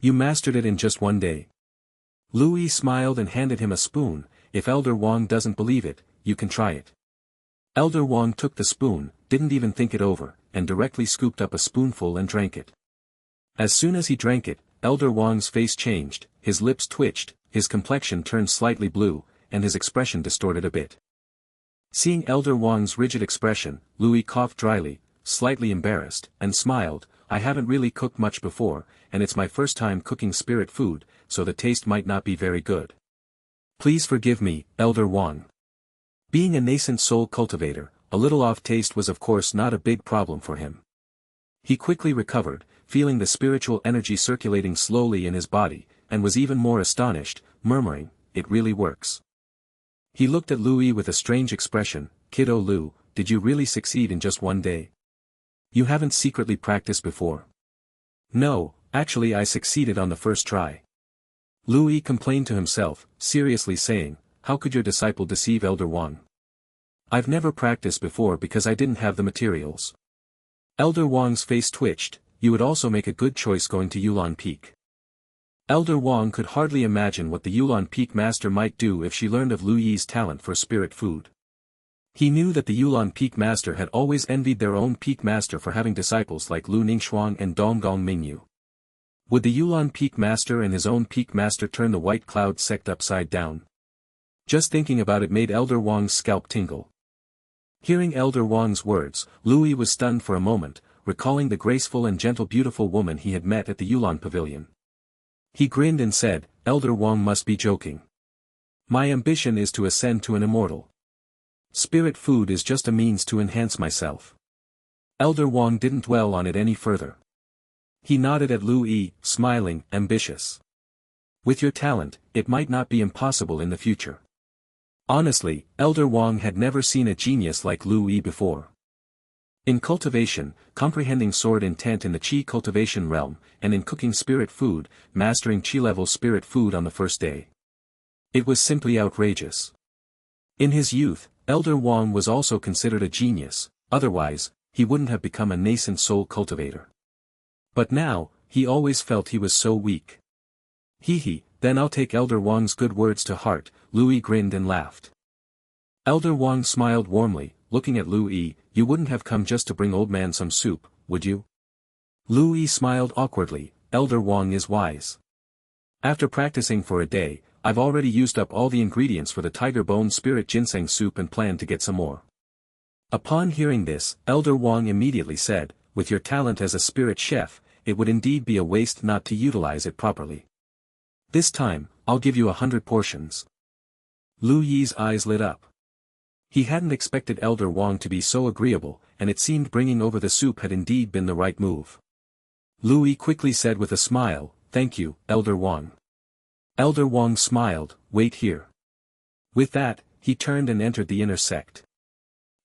You mastered it in just one day. Louis smiled and handed him a spoon, if Elder Wang doesn't believe it, you can try it. Elder Wang took the spoon, didn't even think it over, and directly scooped up a spoonful and drank it. As soon as he drank it, Elder Wang's face changed, his lips twitched, his complexion turned slightly blue, and his expression distorted a bit. Seeing Elder Wang's rigid expression, Louis coughed dryly, slightly embarrassed, and smiled, I haven't really cooked much before, and it's my first time cooking spirit food, so the taste might not be very good. Please forgive me, Elder Wang. Being a nascent soul cultivator, a little off taste was of course not a big problem for him. He quickly recovered, feeling the spiritual energy circulating slowly in his body, and was even more astonished, murmuring, it really works. He looked at Louis with a strange expression, Kiddo Lu, did you really succeed in just one day? You haven't secretly practiced before? No, actually I succeeded on the first try. Louis complained to himself, seriously saying, how could your disciple deceive Elder Wang? I've never practiced before because I didn't have the materials. Elder Wang's face twitched. You would also make a good choice going to Yulon Peak. Elder Wang could hardly imagine what the Yulon Peak master might do if she learned of Lu Yi's talent for spirit food. He knew that the Yulon Peak master had always envied their own peak master for having disciples like Lu Ningxuang and Donggong Mingyu. Would the Yulon Peak master and his own peak master turn the White Cloud sect upside down? Just thinking about it made Elder Wang's scalp tingle. Hearing Elder Wang's words, Louis was stunned for a moment, recalling the graceful and gentle beautiful woman he had met at the Yulon Pavilion. He grinned and said, Elder Wang must be joking. My ambition is to ascend to an immortal. Spirit food is just a means to enhance myself. Elder Wang didn't dwell on it any further. He nodded at Lu Yi, smiling, ambitious. With your talent, it might not be impossible in the future. Honestly, Elder Wang had never seen a genius like Lu Yi before. In cultivation, comprehending sword intent in the Qi cultivation realm, and in cooking spirit food, mastering Qi-level spirit food on the first day. It was simply outrageous. In his youth, Elder Wang was also considered a genius, otherwise, he wouldn't have become a nascent soul cultivator. But now, he always felt he was so weak. Then I'll take Elder Wang's good words to heart, Louis grinned and laughed. Elder Wang smiled warmly, looking at Louis, you wouldn't have come just to bring old man some soup, would you? Louis smiled awkwardly, Elder Wang is wise. After practicing for a day, I've already used up all the ingredients for the tiger bone spirit ginseng soup and plan to get some more. Upon hearing this, Elder Wang immediately said, with your talent as a spirit chef, it would indeed be a waste not to utilize it properly. This time, I'll give you 100 portions. Lu Yi's eyes lit up. He hadn't expected Elder Wang to be so agreeable, and it seemed bringing over the soup had indeed been the right move. Lu Yi quickly said with a smile, thank you, Elder Wang. Elder Wang smiled, wait here. With that, he turned and entered the inner sect.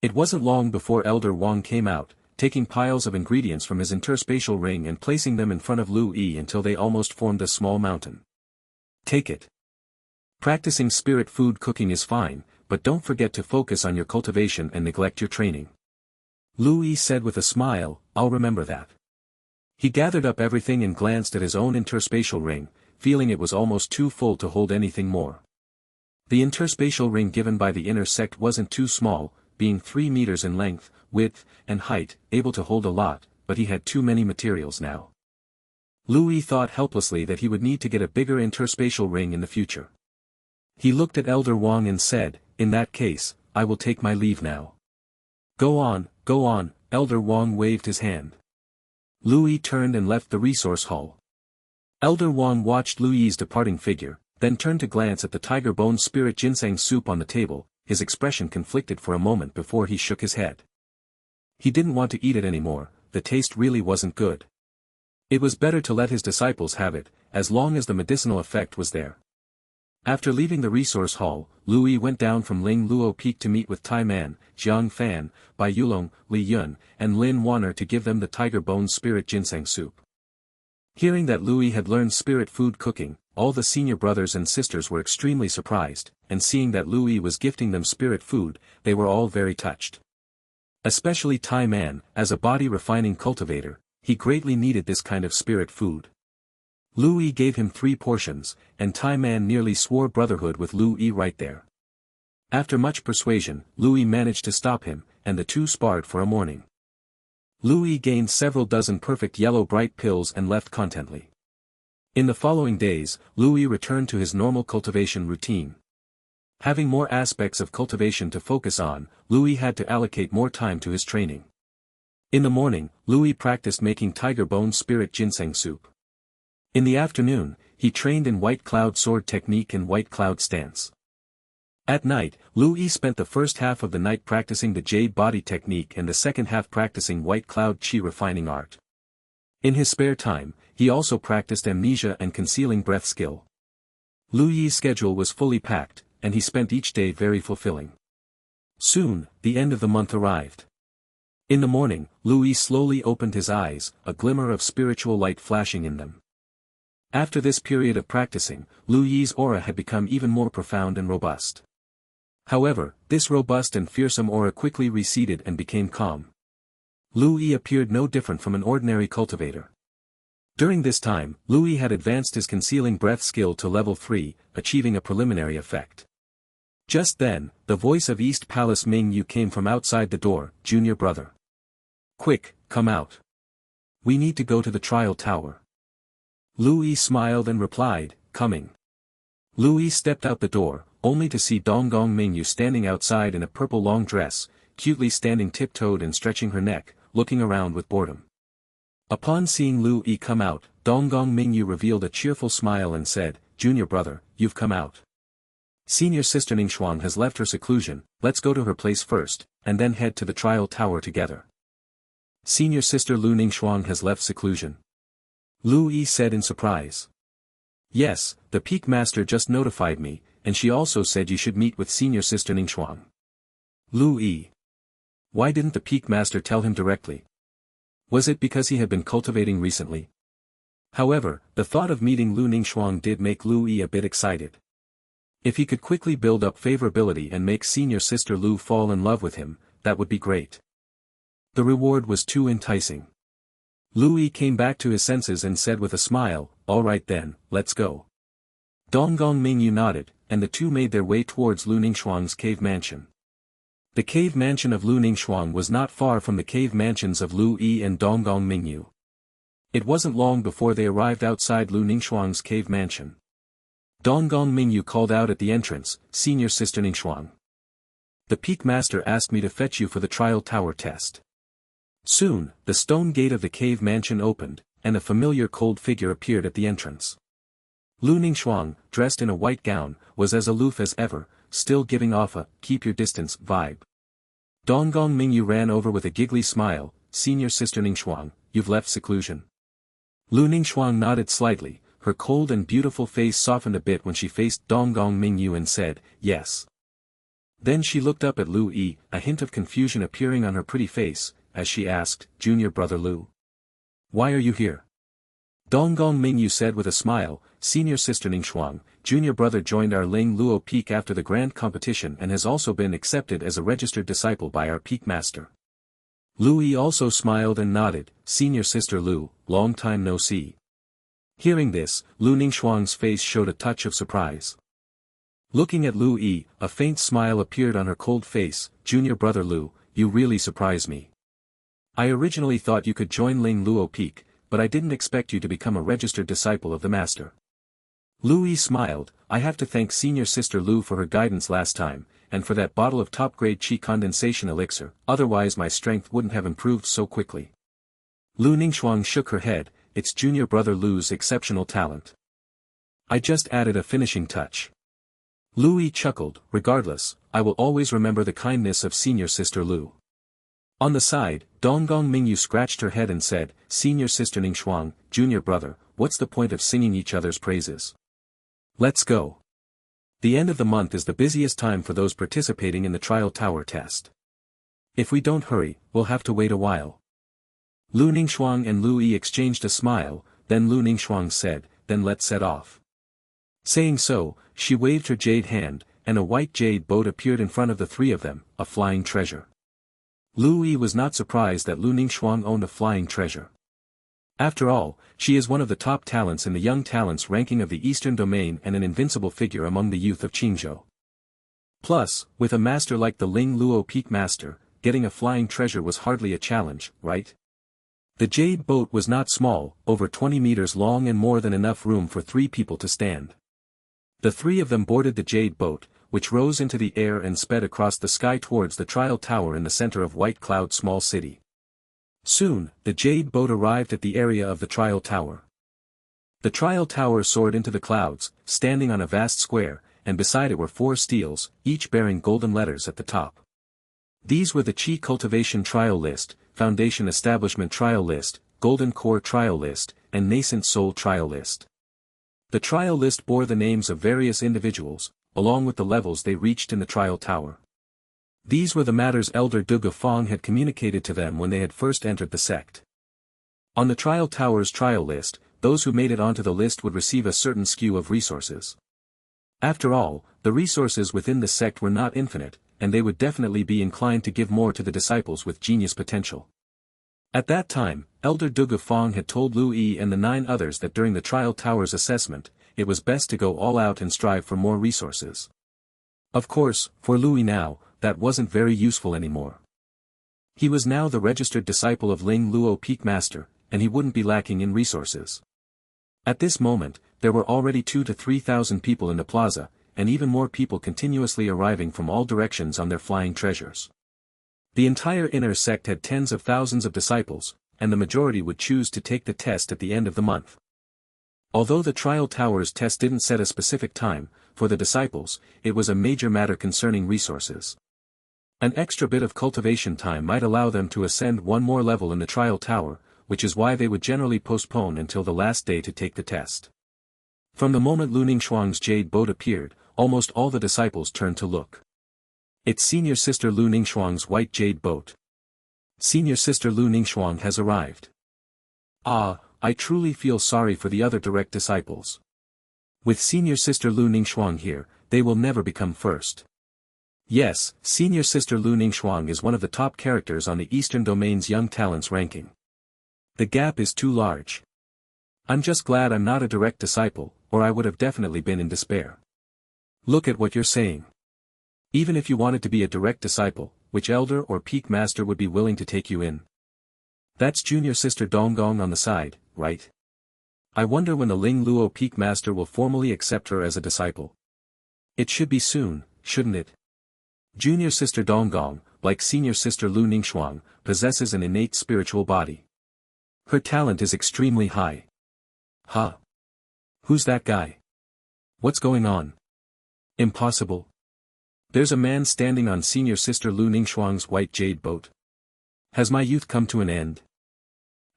It wasn't long before Elder Wang came out, taking piles of ingredients from his interspatial ring and placing them in front of Lu Yi until they almost formed a small mountain. Take it. Practicing spirit food cooking is fine, but don't forget to focus on your cultivation and neglect your training. Lu Yi said with a smile, I'll remember that. He gathered up everything and glanced at his own interspatial ring, feeling it was almost too full to hold anything more. The interspatial ring given by the inner sect wasn't too small, being 3 meters in length, width, and height, able to hold a lot, but he had too many materials now. Louis thought helplessly that he would need to get a bigger interspatial ring in the future. He looked at Elder Wang and said, in that case, I will take my leave now. Go on, Elder Wang waved his hand. Louis turned and left the resource hall. Elder Wang watched Louis's departing figure, then turned to glance at the tiger bone spirit ginseng soup on the table, his expression conflicted for a moment before he shook his head. He didn't want to eat it anymore, the taste really wasn't good. It was better to let his disciples have it, as long as the medicinal effect was there. After leaving the resource hall, Louis went down from Ling Luo Peak to meet with Tai Man, Jiang Fan, Bai Yulong, Li Yun, and Lin Wanner to give them the tiger bone spirit ginseng soup. Hearing that Louis had learned spirit food cooking, all the senior brothers and sisters were extremely surprised, and seeing that Louis was gifting them spirit food, they were all very touched. Especially Tai Man, as a body-refining cultivator, he greatly needed this kind of spirit food. Louis gave him 3 portions, and Tai Man nearly swore brotherhood with Louis right there. After much persuasion, Louis managed to stop him, and the two sparred for a morning. Louis gained several dozen perfect yellow bright pills and left contently. In the following days, Louis returned to his normal cultivation routine. Having more aspects of cultivation to focus on, Louis had to allocate more time to his training. In the morning, Louis practiced making tiger bone spirit ginseng soup. In the afternoon, he trained in White Cloud sword technique and White Cloud stance. At night, Louis spent the first half of the night practicing the Jade body technique and the second half practicing White Cloud Qi refining art. In his spare time, he also practiced amnesia and concealing breath skill. Louis' schedule was fully packed, and he spent each day very fulfilling. Soon, the end of the month arrived. In the morning, Louis slowly opened his eyes, a glimmer of spiritual light flashing in them. After this period of practicing, Louis's aura had become even more profound and robust. However, this robust and fearsome aura quickly receded and became calm. Louis appeared no different from an ordinary cultivator. During this time, Louis had advanced his concealing breath skill to level 3, achieving a preliminary effect. Just then, the voice of East Palace Ming Yu came from outside the door, "Junior brother. Quick, come out. We need to go to the trial tower." Louis smiled and replied, "Coming." Louis stepped out the door, only to see Donggong Mingyu standing outside in a purple long dress, cutely standing tiptoed and stretching her neck, looking around with boredom. Upon seeing Louis come out, Donggong Mingyu revealed a cheerful smile and said, "Junior brother, you've come out. Senior sister Ningxuang has left her seclusion, let's go to her place first, and then head to the trial tower together." "Senior sister Lu Ningxuang has left seclusion?" Louis said in surprise. "Yes, the Peak Master just notified me, and she also said you should meet with senior sister Ningxuang." Louis. Why didn't the Peak Master tell him directly? Was it because he had been cultivating recently? However, the thought of meeting Lu Ningxuang did make Louis a bit excited. If he could quickly build up favorability and make senior sister Lu fall in love with him, that would be great. The reward was too enticing. Louis came back to his senses and said with a smile, "All right then, let's go." Donggong Mingyu nodded, and the two made their way towards Lu Ningxuang's cave mansion. The cave mansion of Lu Ningxuang was not far from the cave mansions of Lu Yi and Donggong Mingyu. It wasn't long before they arrived outside Lu Ningxuang's cave mansion. Donggong Mingyu called out at the entrance, "Senior sister Ningxuang. The Peak Master asked me to fetch you for the trial tower test." Soon, the stone gate of the cave mansion opened, and a familiar cold figure appeared at the entrance. Lu Ningxuang, dressed in a white gown, was as aloof as ever, still giving off a "keep your distance" vibe. Donggong Mingyu ran over with a giggly smile, "Senior sister Ningxuang, you've left seclusion." Lu Ningxuang nodded slightly, her cold and beautiful face softened a bit when she faced Donggong Mingyu and said, "Yes." Then she looked up at Lu Yi, a hint of confusion appearing on her pretty face, as she asked, "Junior brother Lu? Why are you here?" Donggong Mingyu said with a smile, "Senior sister Ningxuang, junior brother joined our Ling Luo Peak after the grand competition and has also been accepted as a registered disciple by our Peak Master." Louis also smiled and nodded, "Senior sister Lu, long time no see." Hearing this, Lu Ningxuang's face showed a touch of surprise. Looking at Lu Yi, a faint smile appeared on her cold face, "Junior brother Lu, you really surprise me. I originally thought you could join Ling Luo Peak, but I didn't expect you to become a registered disciple of the Master." Louis smiled, "I have to thank senior sister Lu for her guidance last time, and for that bottle of top-grade Qi condensation elixir, otherwise my strength wouldn't have improved so quickly." Lu Ningxuang shook her head, "It's junior brother Lu's exceptional talent. I just added a finishing touch." Louis chuckled, "Regardless, I will always remember the kindness of senior sister Lu." On the side, Donggong Mingyu scratched her head and said, "Senior sister Ningxuang, junior brother, what's the point of singing each other's praises? Let's go. The end of the month is the busiest time for those participating in the trial tower test. If we don't hurry, we'll have to wait a while." Lu Ningxuang and Lu Yi exchanged a smile, then Lu Ningxuang said, "Then let's set off." Saying so, she waved her jade hand, and a white jade boat appeared in front of the three of them, a flying treasure. Lu Yi was not surprised that Lu Ningxuang owned a flying treasure. After all, she is one of the top talents in the young talents ranking of the Eastern Domain and an invincible figure among the youth of Qingzhou. Plus, with a master like the Ling Luo Peak Master, getting a flying treasure was hardly a challenge, right? The jade boat was not small, over 20 meters long and more than enough room for 3 people to stand. The 3 of them boarded the jade boat, which rose into the air and sped across the sky towards the trial tower in the center of White Cloud Small City. Soon, the jade boat arrived at the area of the trial tower. The trial tower soared into the clouds, standing on a vast square, and beside it were 4 steels, each bearing golden letters at the top. These were the Qi Cultivation Trial List, Foundation Establishment Trial List, Golden Core Trial List, and Nascent Soul Trial List. The trial list bore the names of various individuals, along with the levels they reached in the trial tower. These were the matters Elder Duga Fong had communicated to them when they had first entered the sect. On the Trial Tower's trial list, those who made it onto the list would receive a certain skew of resources. After all, the resources within the sect were not infinite, and they would definitely be inclined to give more to the disciples with genius potential. At that time, Elder Duga Fong had told Lu Yi and the 9 others that during the Trial Tower's assessment, it was best to go all out and strive for more resources. Of course, for Lu Yi now, that wasn't very useful anymore. He was now the registered disciple of Ling Luo Peak Master, and he wouldn't be lacking in resources. At this moment, there were already 2,000 to 3,000 people in the plaza, and even more people continuously arriving from all directions on their flying treasures. The entire inner sect had tens of thousands of disciples, and the majority would choose to take the test at the end of the month. Although the Trial Tower's test didn't set a specific time, for the disciples, it was a major matter concerning resources. An extra bit of cultivation time might allow them to ascend one more level in the Trial Tower, which is why they would generally postpone until the last day to take the test. From the moment Lu Ningxuang's jade boat appeared, almost all the disciples turned to look. It's senior sister Lu Ningxuang's white jade boat. Senior sister Lu Ningxuang has arrived. Ah, I truly feel sorry for the other direct disciples. With senior sister Lu Ningxuang here, they will never become first. Yes, senior sister Lu Ningxuang is one of the top characters on the Eastern Domain's Young Talents ranking. The gap is too large. I'm just glad I'm not a direct disciple, or I would have definitely been in despair. Look at what you're saying. Even if you wanted to be a direct disciple, which elder or peak master would be willing to take you in? That's junior sister Donggong on the side, right? I wonder when the Ling Luo peak master will formally accept her as a disciple. It should be soon, shouldn't it? Junior sister Donggong, like senior sister Lu Ningxuang, possesses an innate spiritual body. Her talent is extremely high. Huh? Who's that guy? What's going on? Impossible. There's a man standing on senior sister Lu Ningxuang's white jade boat. Has my youth come to an end?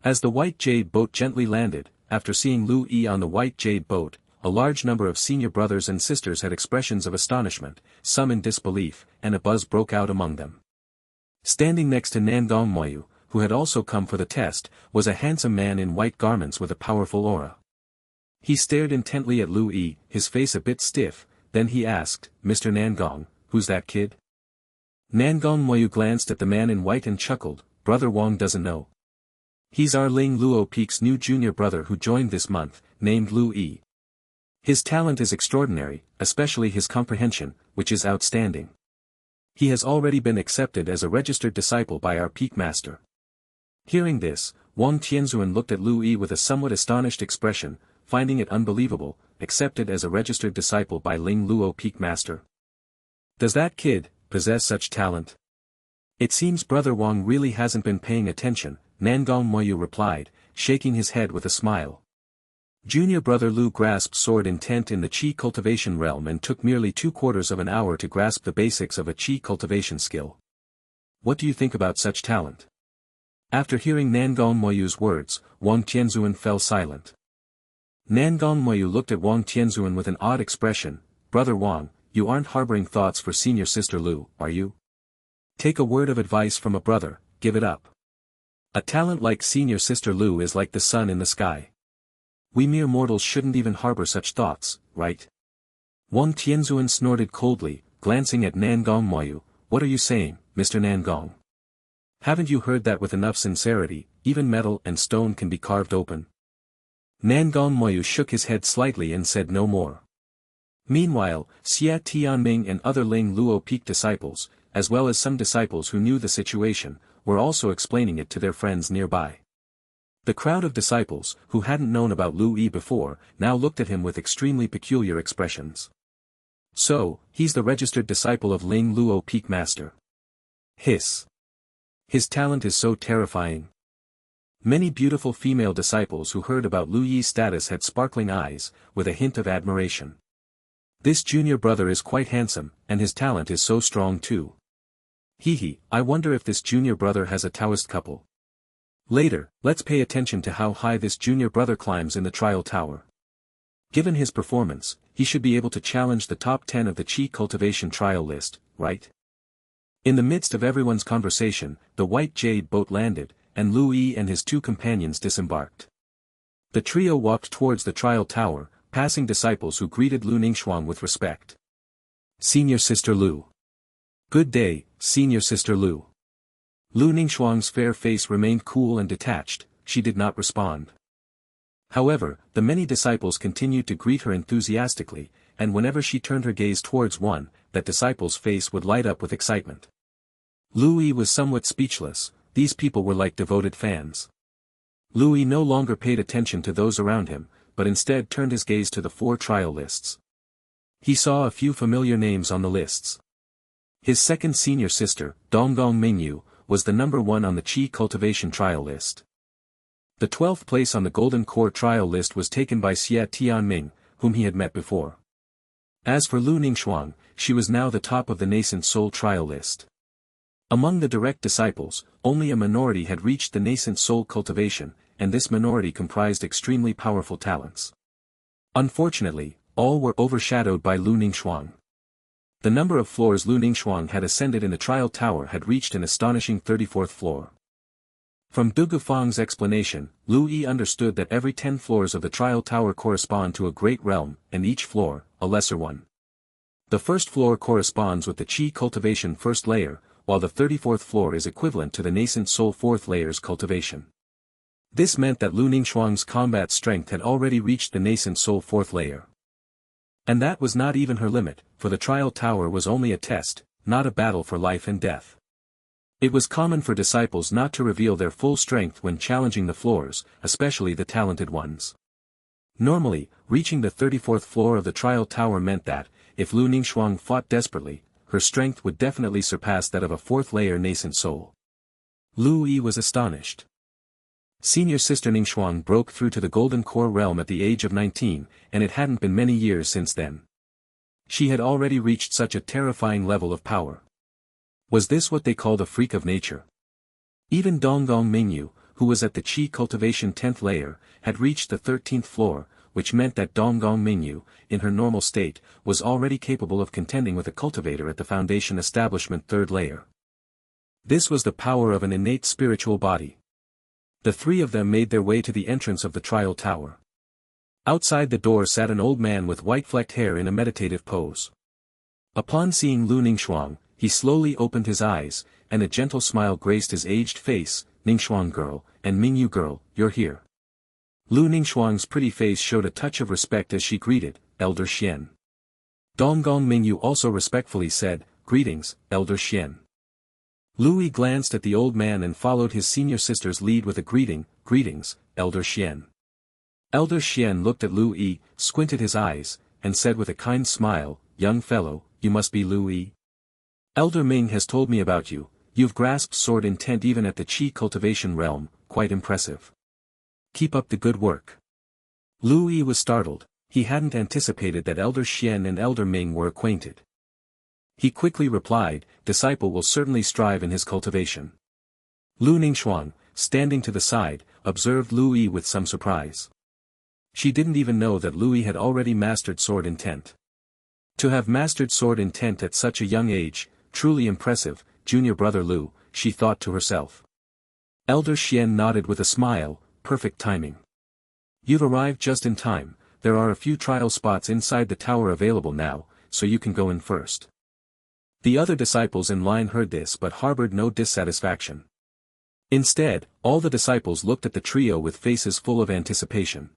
As the white jade boat gently landed, after seeing Lu Yi on the white jade boat, a large number of senior brothers and sisters had expressions of astonishment, some in disbelief, and a buzz broke out among them. Standing next to Nangong Moyu, who had also come for the test, was a handsome man in white garments with a powerful aura. He stared intently at Lu Yi, his face a bit stiff, then he asked, Mr. Nangong, who's that kid? Nangong Moyu glanced at the man in white and chuckled, Brother Wong doesn't know. He's our Ling Luo Peak's new junior brother who joined this month, named Lu Yi. His talent is extraordinary, especially his comprehension, which is outstanding. He has already been accepted as a registered disciple by our peak master. Hearing this, Wang Tianzuan looked at Lu Yi with a somewhat astonished expression, finding it unbelievable, accepted as a registered disciple by Ling Luo peak master. Does that kid possess such talent? It seems Brother Wang really hasn't been paying attention, Nangong Moyu replied, shaking his head with a smile. Junior brother Lu grasped sword intent in the Qi cultivation realm and took merely 2/4 of an hour to grasp the basics of a Qi cultivation skill. What do you think about such talent? After hearing Nangong Moyu's words, Wang Tianzuan fell silent. Nangong Moyu looked at Wang Tianzuan with an odd expression, Brother Wang, you aren't harboring thoughts for senior sister Lu, are you? Take a word of advice from a brother, give it up. A talent like senior sister Lu is like the sun in the sky. We mere mortals shouldn't even harbor such thoughts, right? Wang Tianzuan snorted coldly, glancing at Nangong Moyu, what are you saying, Mr. Nangong? Haven't you heard that with enough sincerity, even metal and stone can be carved open? Nangong Moyu shook his head slightly and said no more. Meanwhile, Xia Tianming and other Ling Luo Peak disciples, as well as some disciples who knew the situation, were also explaining it to their friends nearby. The crowd of disciples, who hadn't known about Lu Yi before, now looked at him with extremely peculiar expressions. So, he's the registered disciple of Ling Luo Peak Master. Hiss. His talent is so terrifying. Many beautiful female disciples who heard about Lu Yi's status had sparkling eyes, with a hint of admiration. This junior brother is quite handsome, and his talent is so strong too. Hehe, I wonder if this junior brother has a Taoist couple. Later, let's pay attention to how high this junior brother climbs in the trial tower. Given his performance, he should be able to challenge the top 10 of the Qi cultivation trial list, right? In the midst of everyone's conversation, the white jade boat landed, and Lu Yi and his two companions disembarked. The trio walked towards the trial tower, passing disciples who greeted Lu Ningxuang with respect. Senior Sister Lu. Good day, Senior Sister Lu. Lu Ningxuang's fair face remained cool and detached, she did not respond. However, the many disciples continued to greet her enthusiastically, and whenever she turned her gaze towards one, that disciple's face would light up with excitement. Lu Yi was somewhat speechless, these people were like devoted fans. Lu Yi no longer paid attention to those around him, but instead turned his gaze to the 4 trial lists. He saw a few familiar names on the lists. His second senior sister, Donggong Mingyu, was the number 1 on the Qi Cultivation trial list. The 12th place on the Golden Core trial list was taken by Xie Tianming, whom he had met before. As for Lu Ningxuang, she was now the top of the Nascent Soul trial list. Among the direct disciples, only a minority had reached the Nascent Soul cultivation, and this minority comprised extremely powerful talents. Unfortunately, all were overshadowed by Lu Ningxuang. The number of floors Lu Ningxuang had ascended in the trial tower had reached an astonishing 34th floor. From Du Gufang's explanation, Lu Yi understood that every 10 floors of the trial tower correspond to a great realm, and each floor, a lesser one. The first floor corresponds with the Qi cultivation first layer, while the 34th floor is equivalent to the Nascent Soul 4th layer's cultivation. This meant that Lu Ningxuang's combat strength had already reached the Nascent Soul 4th layer. And that was not even her limit, for the trial tower was only a test, not a battle for life and death. It was common for disciples not to reveal their full strength when challenging the floors, especially the talented ones. Normally, reaching the 34th floor of the trial tower meant that, if Lu Ningxuang fought desperately, her strength would definitely surpass that of a 4th layer nascent soul. Lu Yi was astonished. Senior Sister Ningxuang broke through to the Golden Core realm at the age of 19, and it hadn't been many years since then. She had already reached such a terrifying level of power. Was this what they called a freak of nature? Even Donggong Mingyu, who was at the Qi cultivation 10th layer, had reached the 13th floor, which meant that Donggong Mingyu, in her normal state, was already capable of contending with a cultivator at the foundation establishment 3rd layer. This was the power of an innate spiritual body. The 3 of them made their way to the entrance of the trial tower. Outside the door sat an old man with white-flecked hair in a meditative pose. Upon seeing Lu Ningxuang, he slowly opened his eyes, and a gentle smile graced his aged face. "Ningxuang girl, and Mingyu girl, you're here." Lu Ningxuang's pretty face showed a touch of respect as she greeted, "Elder Xian." Donggong Mingyu also respectfully said, "Greetings, Elder Xian." Lu Yi glanced at the old man and followed his senior sister's lead with a greeting, "Greetings, Elder Xian." Elder Xian looked at Lu Yi, squinted his eyes, and said with a kind smile, "Young fellow, you must be Lu Yi. Elder Ming has told me about you, you've grasped sword intent even at the Qi cultivation realm, quite impressive. Keep up the good work." Lu Yi was startled, he hadn't anticipated that Elder Xian and Elder Ming were acquainted. He quickly replied, "Disciple will certainly strive in his cultivation." Lu Ningxuang, standing to the side, observed Lu Yi with some surprise. She didn't even know that Lu Yi had already mastered sword intent. To have mastered sword intent at such a young age, truly impressive, junior brother Lu, she thought to herself. Elder Xian nodded with a smile, perfect timing. You've arrived just in time, there are a few trial spots inside the tower available now, so you can go in first. The other disciples in line heard this but harbored no dissatisfaction. Instead, all the disciples looked at the trio with faces full of anticipation.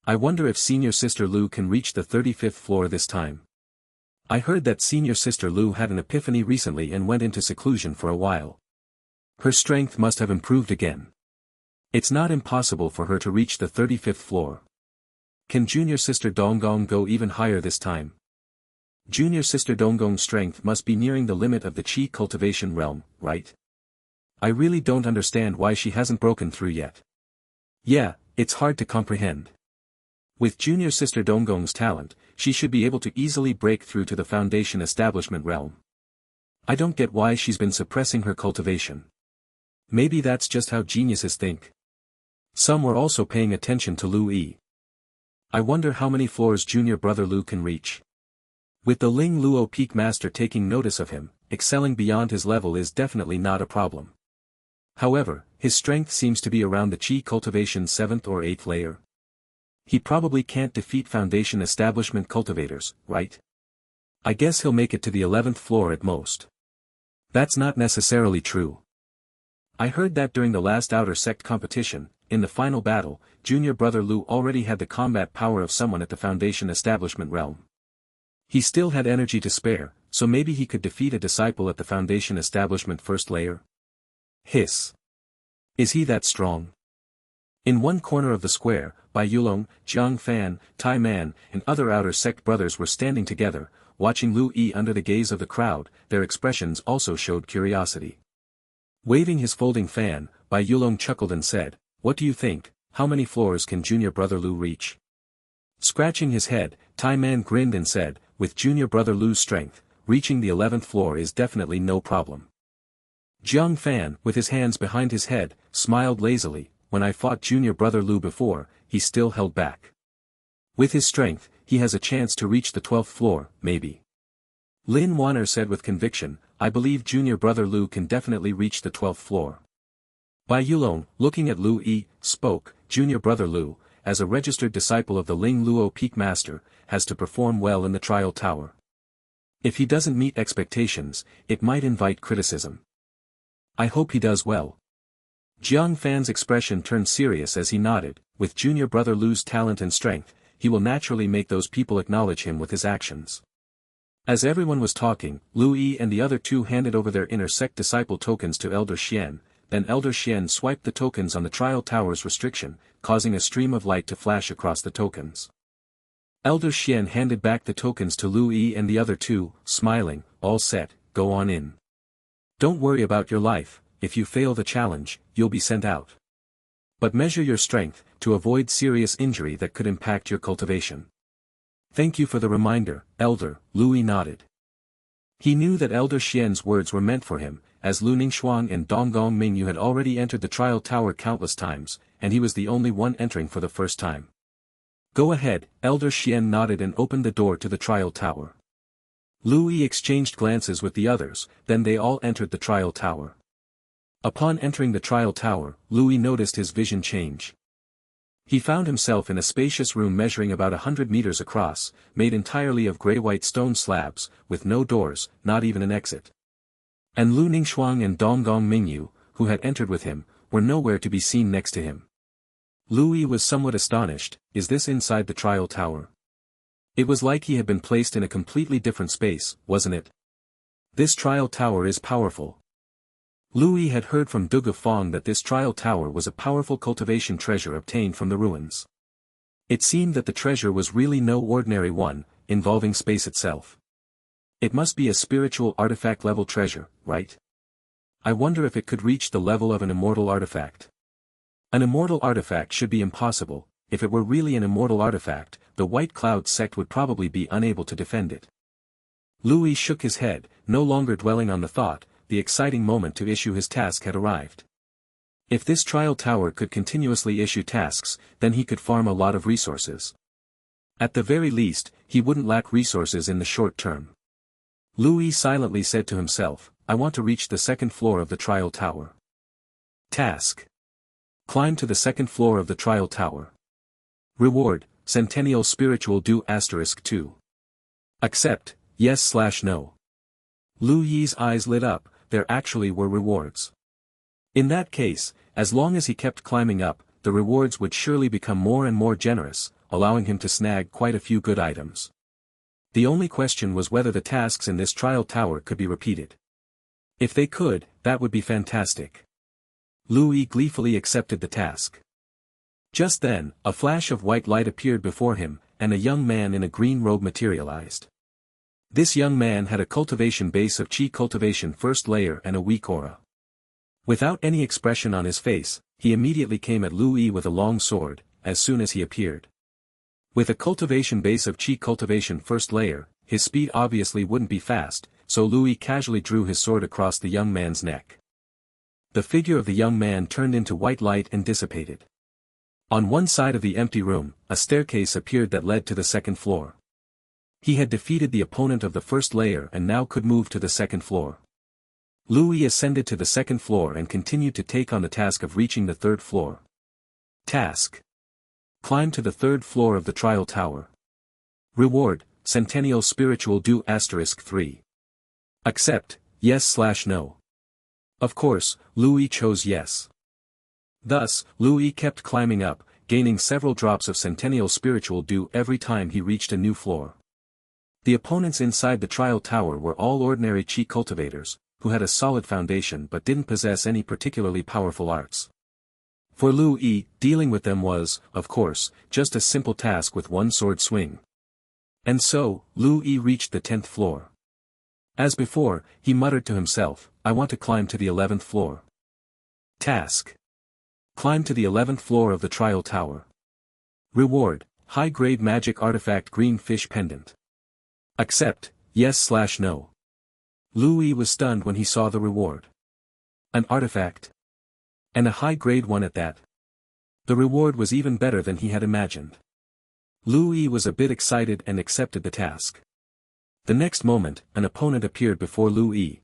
I wonder if Senior Sister Lu can reach the 35th floor this time. I heard that Senior Sister Lu had an epiphany recently and went into seclusion for a while. Her strength must have improved again. It's not impossible for her to reach the 35th floor. Can Junior Sister Donggong go even higher this time? Junior Sister Donggong's strength must be nearing the limit of the Qi cultivation realm, right? I really don't understand why she hasn't broken through yet. Yeah, it's hard to comprehend. With Junior Sister Donggong's talent, she should be able to easily break through to the foundation establishment realm. I don't get why she's been suppressing her cultivation. Maybe that's just how geniuses think. Some were also paying attention to Lu Yi. I wonder how many floors junior brother Lu can reach. With the Ling Luo Peak Master taking notice of him, excelling beyond his level is definitely not a problem. However, his strength seems to be around the Qi Cultivation 7th or 8th layer. He probably can't defeat Foundation Establishment cultivators, right? I guess he'll make it to the 11th floor at most. That's not necessarily true. I heard that during the last Outer Sect competition, in the final battle, Junior Brother Lu already had the combat power of someone at the Foundation Establishment realm. He still had energy to spare, so maybe he could defeat a disciple at the Foundation Establishment first layer? Hiss. Is he that strong? In one corner of the square, Bai Yulong, Jiang Fan, Tai Man, and other Outer Sect brothers were standing together, watching Lu Yi under the gaze of the crowd. Their expressions also showed curiosity. Waving his folding fan, Bai Yulong chuckled and said, "What do you think, how many floors can Junior Brother Lu reach?" Scratching his head, Tai Man grinned and said, "With Junior Brother Lu's strength, reaching the 11th floor is definitely no problem." Jiang Fan, with his hands behind his head, smiled lazily. "When I fought Junior Brother Lu before, he still held back. With his strength, he has a chance to reach the 12th floor, maybe." Lin Wanner said with conviction, "I believe Junior Brother Lu can definitely reach the 12th floor." Bai Yulong, looking at Lu Yi, spoke, "Junior Brother Lu, as a registered disciple of the Ling Luo Peak Master, has to perform well in the trial tower. If he doesn't meet expectations, it might invite criticism. I hope he does well." Jiang Fan's expression turned serious as he nodded. With Junior Brother Lu's talent and strength, he will naturally make those people acknowledge him with his actions. As everyone was talking, Lu Yi and the other two handed over their inner sect disciple tokens to Elder Xian, then Elder Xian swiped the tokens on the trial tower's restriction, causing a stream of light to flash across the tokens. Elder Xian handed back the tokens to Lu Yi and the other two, smiling, "All set, go on in. Don't worry about your life, if you fail the challenge, you'll be sent out. But measure your strength, to avoid serious injury that could impact your cultivation." "Thank you for the reminder, Elder," Lu Yi nodded. He knew that Elder Xian's words were meant for him, as Lu Ningxuang and Donggong Mingyu had already entered the trial tower countless times, and he was the only one entering for the first time. "Go ahead," Elder Xian nodded and opened the door to the trial tower. Lu Yi exchanged glances with the others, then they all entered the trial tower. Upon entering the trial tower, Lu Yi noticed his vision change. He found himself in a spacious room measuring about 100 meters across, made entirely of gray-white stone slabs, with no doors, not even an exit. And Lu Ningxuang and Donggong Mingyu, who had entered with him, were nowhere to be seen next to him. Lu Yi was somewhat astonished. Is this inside the trial tower? It was like he had been placed in a completely different space, wasn't it? This trial tower is powerful. Lu Yi had heard from Duge Fong that this trial tower was a powerful cultivation treasure obtained from the ruins. It seemed that the treasure was really no ordinary one, involving space itself. It must be a spiritual artifact level treasure, right? I wonder if it could reach the level of an immortal artifact. An immortal artifact should be impossible. If it were really an immortal artifact, the White Cloud sect would probably be unable to defend it. Lu Yi shook his head, no longer dwelling on the thought. The exciting moment to issue his task had arrived. If this trial tower could continuously issue tasks, then he could farm a lot of resources. At the very least, he wouldn't lack resources in the short term. Lu Yi silently said to himself, "I want to reach the second floor of the trial tower." Task: climb to the second floor of the trial tower. Reward: Centennial Spiritual Dew *2. Accept, yes/no. Lu Yi's eyes lit up. There actually were rewards. In that case, as long as he kept climbing up, the rewards would surely become more and more generous, allowing him to snag quite a few good items. The only question was whether the tasks in this trial tower could be repeated. If they could, that would be fantastic. Lu Yi gleefully accepted the task. Just then, a flash of white light appeared before him, and a young man in a green robe materialized. This young man had a cultivation base of Qi Cultivation first layer and a weak aura. Without any expression on his face, he immediately came at Lu Yi with a long sword, as soon as he appeared. With a cultivation base of Qi Cultivation first layer, his speed obviously wouldn't be fast, so Lu Yi casually drew his sword across the young man's neck. The figure of the young man turned into white light and dissipated. On one side of the empty room, a staircase appeared that led to the second floor. He had defeated the opponent of the first layer and now could move to the second floor. Louis ascended to the second floor and continued to take on the task of reaching the third floor. Task: climb to the third floor of the trial tower. Reward: Centennial Spiritual Dew *3. Accept, yes/no. Of course, Louis chose yes. Thus, Louis kept climbing up, gaining several drops of Centennial Spiritual Dew every time he reached a new floor. The opponents inside the trial tower were all ordinary chi cultivators, who had a solid foundation but didn't possess any particularly powerful arts. For Louis, dealing with them was, of course, just a simple task with one sword swing. And so, Louis reached the 10th floor. As before, he muttered to himself, I want to climb to the 11th floor. Task: climb to the 11th floor of the trial tower. Reward: high-grade magic artifact green fish pendant. Accept, yes/no. Louis was stunned when he saw the reward. An artifact? And a high-grade one at that. The reward was even better than he had imagined. Louis was a bit excited and accepted the task. The next moment, an opponent appeared before Louis.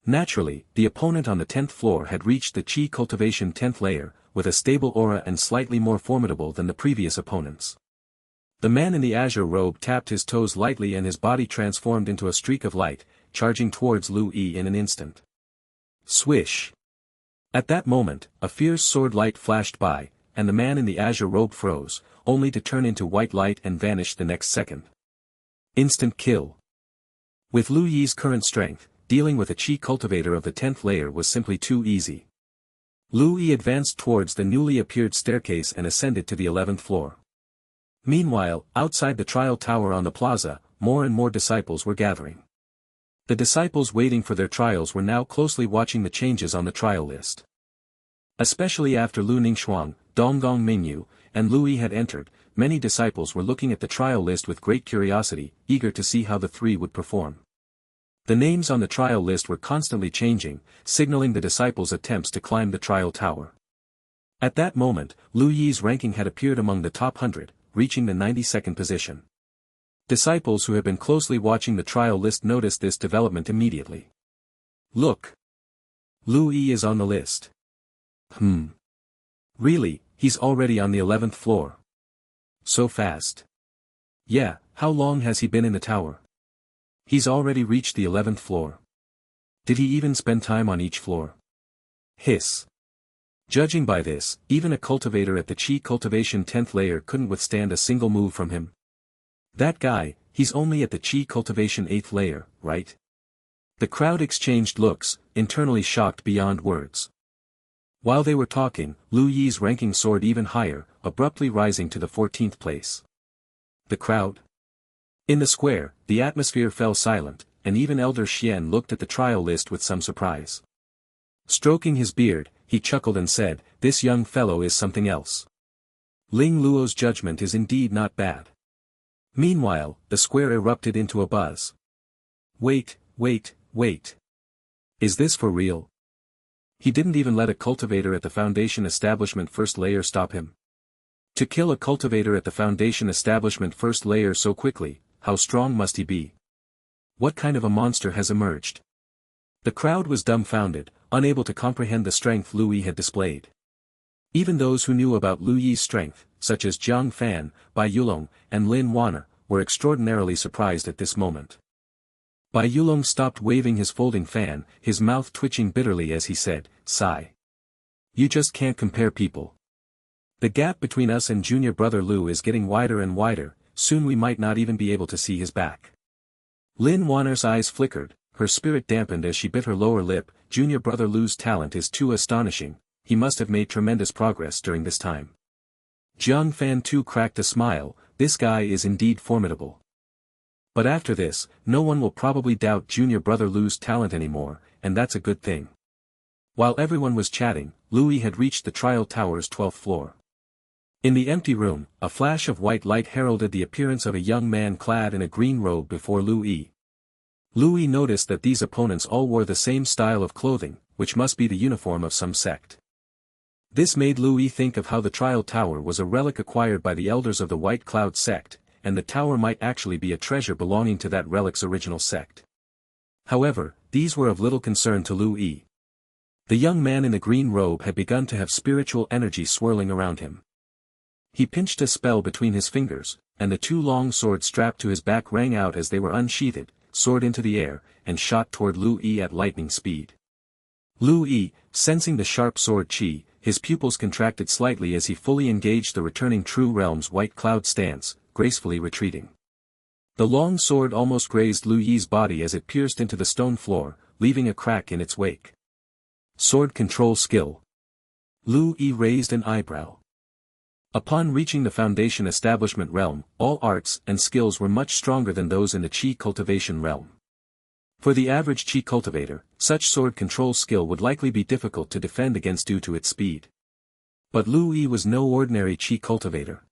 Naturally, the opponent on the 10th floor had reached the Chi Cultivation 10th layer, with a stable aura and slightly more formidable than the previous opponents. The man in the azure robe tapped his toes lightly and his body transformed into a streak of light, charging towards Louis in an instant. Swish! At that moment, a fierce sword light flashed by, and the man in the azure robe froze, only to turn into white light and vanish the next second. Instant kill. With Louis's current strength, dealing with a Chi cultivator of the 10th layer was simply too easy. Louis advanced towards the newly appeared staircase and ascended to the 11th floor. Meanwhile, outside the trial tower on the plaza, more and more disciples were gathering. The disciples waiting for their trials were now closely watching the changes on the trial list. Especially after Lu Ningxuang, Donggong Mingyu, and Louis had entered, many disciples were looking at the trial list with great curiosity, eager to see how the three would perform. The names on the trial list were constantly changing, signaling the disciples' attempts to climb the trial tower. At that moment, Lu Yi's ranking had appeared among the top 100, reaching the 92nd position. Disciples who had been closely watching the trial list noticed this development immediately. Look! Louis is on the list. Really, he's already on the 11th floor. So fast. Yeah, how long has he been in the tower? He's already reached the 11th floor. Did he even spend time on each floor? Hiss. Judging by this, even a cultivator at the Chi Cultivation 10th layer couldn't withstand a single move from him. That guy, he's only at the Chi Cultivation 8th layer, right? The crowd exchanged looks, internally shocked beyond words. While they were talking, Lu Yi's ranking soared even higher, abruptly rising to the 14th place. The crowd? In the square, the atmosphere fell silent, and even Elder Xian looked at the trial list with some surprise. Stroking his beard, he chuckled and said, "This young fellow is something else. Ling Luo's judgment is indeed not bad." Meanwhile, the square erupted into a buzz. Wait. Is this for real? He didn't even let a cultivator at the Foundation Establishment First Layer stop him. To kill a cultivator at the Foundation Establishment First Layer so quickly, how strong must he be? What kind of a monster has emerged? The crowd was dumbfounded, unable to comprehend the strength Louis had displayed. Even those who knew about Lu Yi's strength, such as Jiang Fan, Bai Yulong, and Lin Wana, were extraordinarily surprised at this moment. Bai Yulong stopped waving his folding fan, his mouth twitching bitterly as he said, "Sigh. You just can't compare people. The gap between us and junior brother Lu is getting wider and wider, soon we might not even be able to see his back." Lin Wana's eyes flickered, her spirit dampened as she bit her lower lip. Junior brother Lu's talent is too astonishing, he must have made tremendous progress during this time. Jiang Fan too cracked a smile, this guy is indeed formidable. But after this, no one will probably doubt junior brother Lu's talent anymore, and that's a good thing. While everyone was chatting, Louis had reached the trial tower's 12th floor. In the empty room, a flash of white light heralded the appearance of a young man clad in a green robe before Louis. Louis noticed that these opponents all wore the same style of clothing, which must be the uniform of some sect. This made Louis think of how the trial tower was a relic acquired by the elders of the White Cloud sect, and the tower might actually be a treasure belonging to that relic's original sect. However, these were of little concern to Lu Yi. The young man in the green robe had begun to have spiritual energy swirling around him. He pinched a spell between his fingers, and the two long swords strapped to his back rang out as they were unsheathed, soared into the air, and shot toward Lu Yi at lightning speed. Lu Yi, sensing the sharp sword chi, his pupils contracted slightly as he fully engaged the returning True Realm's white cloud stance, gracefully retreating. The long sword almost grazed Lu Yi's body as it pierced into the stone floor, leaving a crack in its wake. Sword control skill. Lu Yi raised an eyebrow. Upon reaching the Foundation Establishment realm, all arts and skills were much stronger than those in the Qi Cultivation realm. For the average Qi cultivator, such sword control skill would likely be difficult to defend against due to its speed. But Lu Yi was no ordinary Qi cultivator.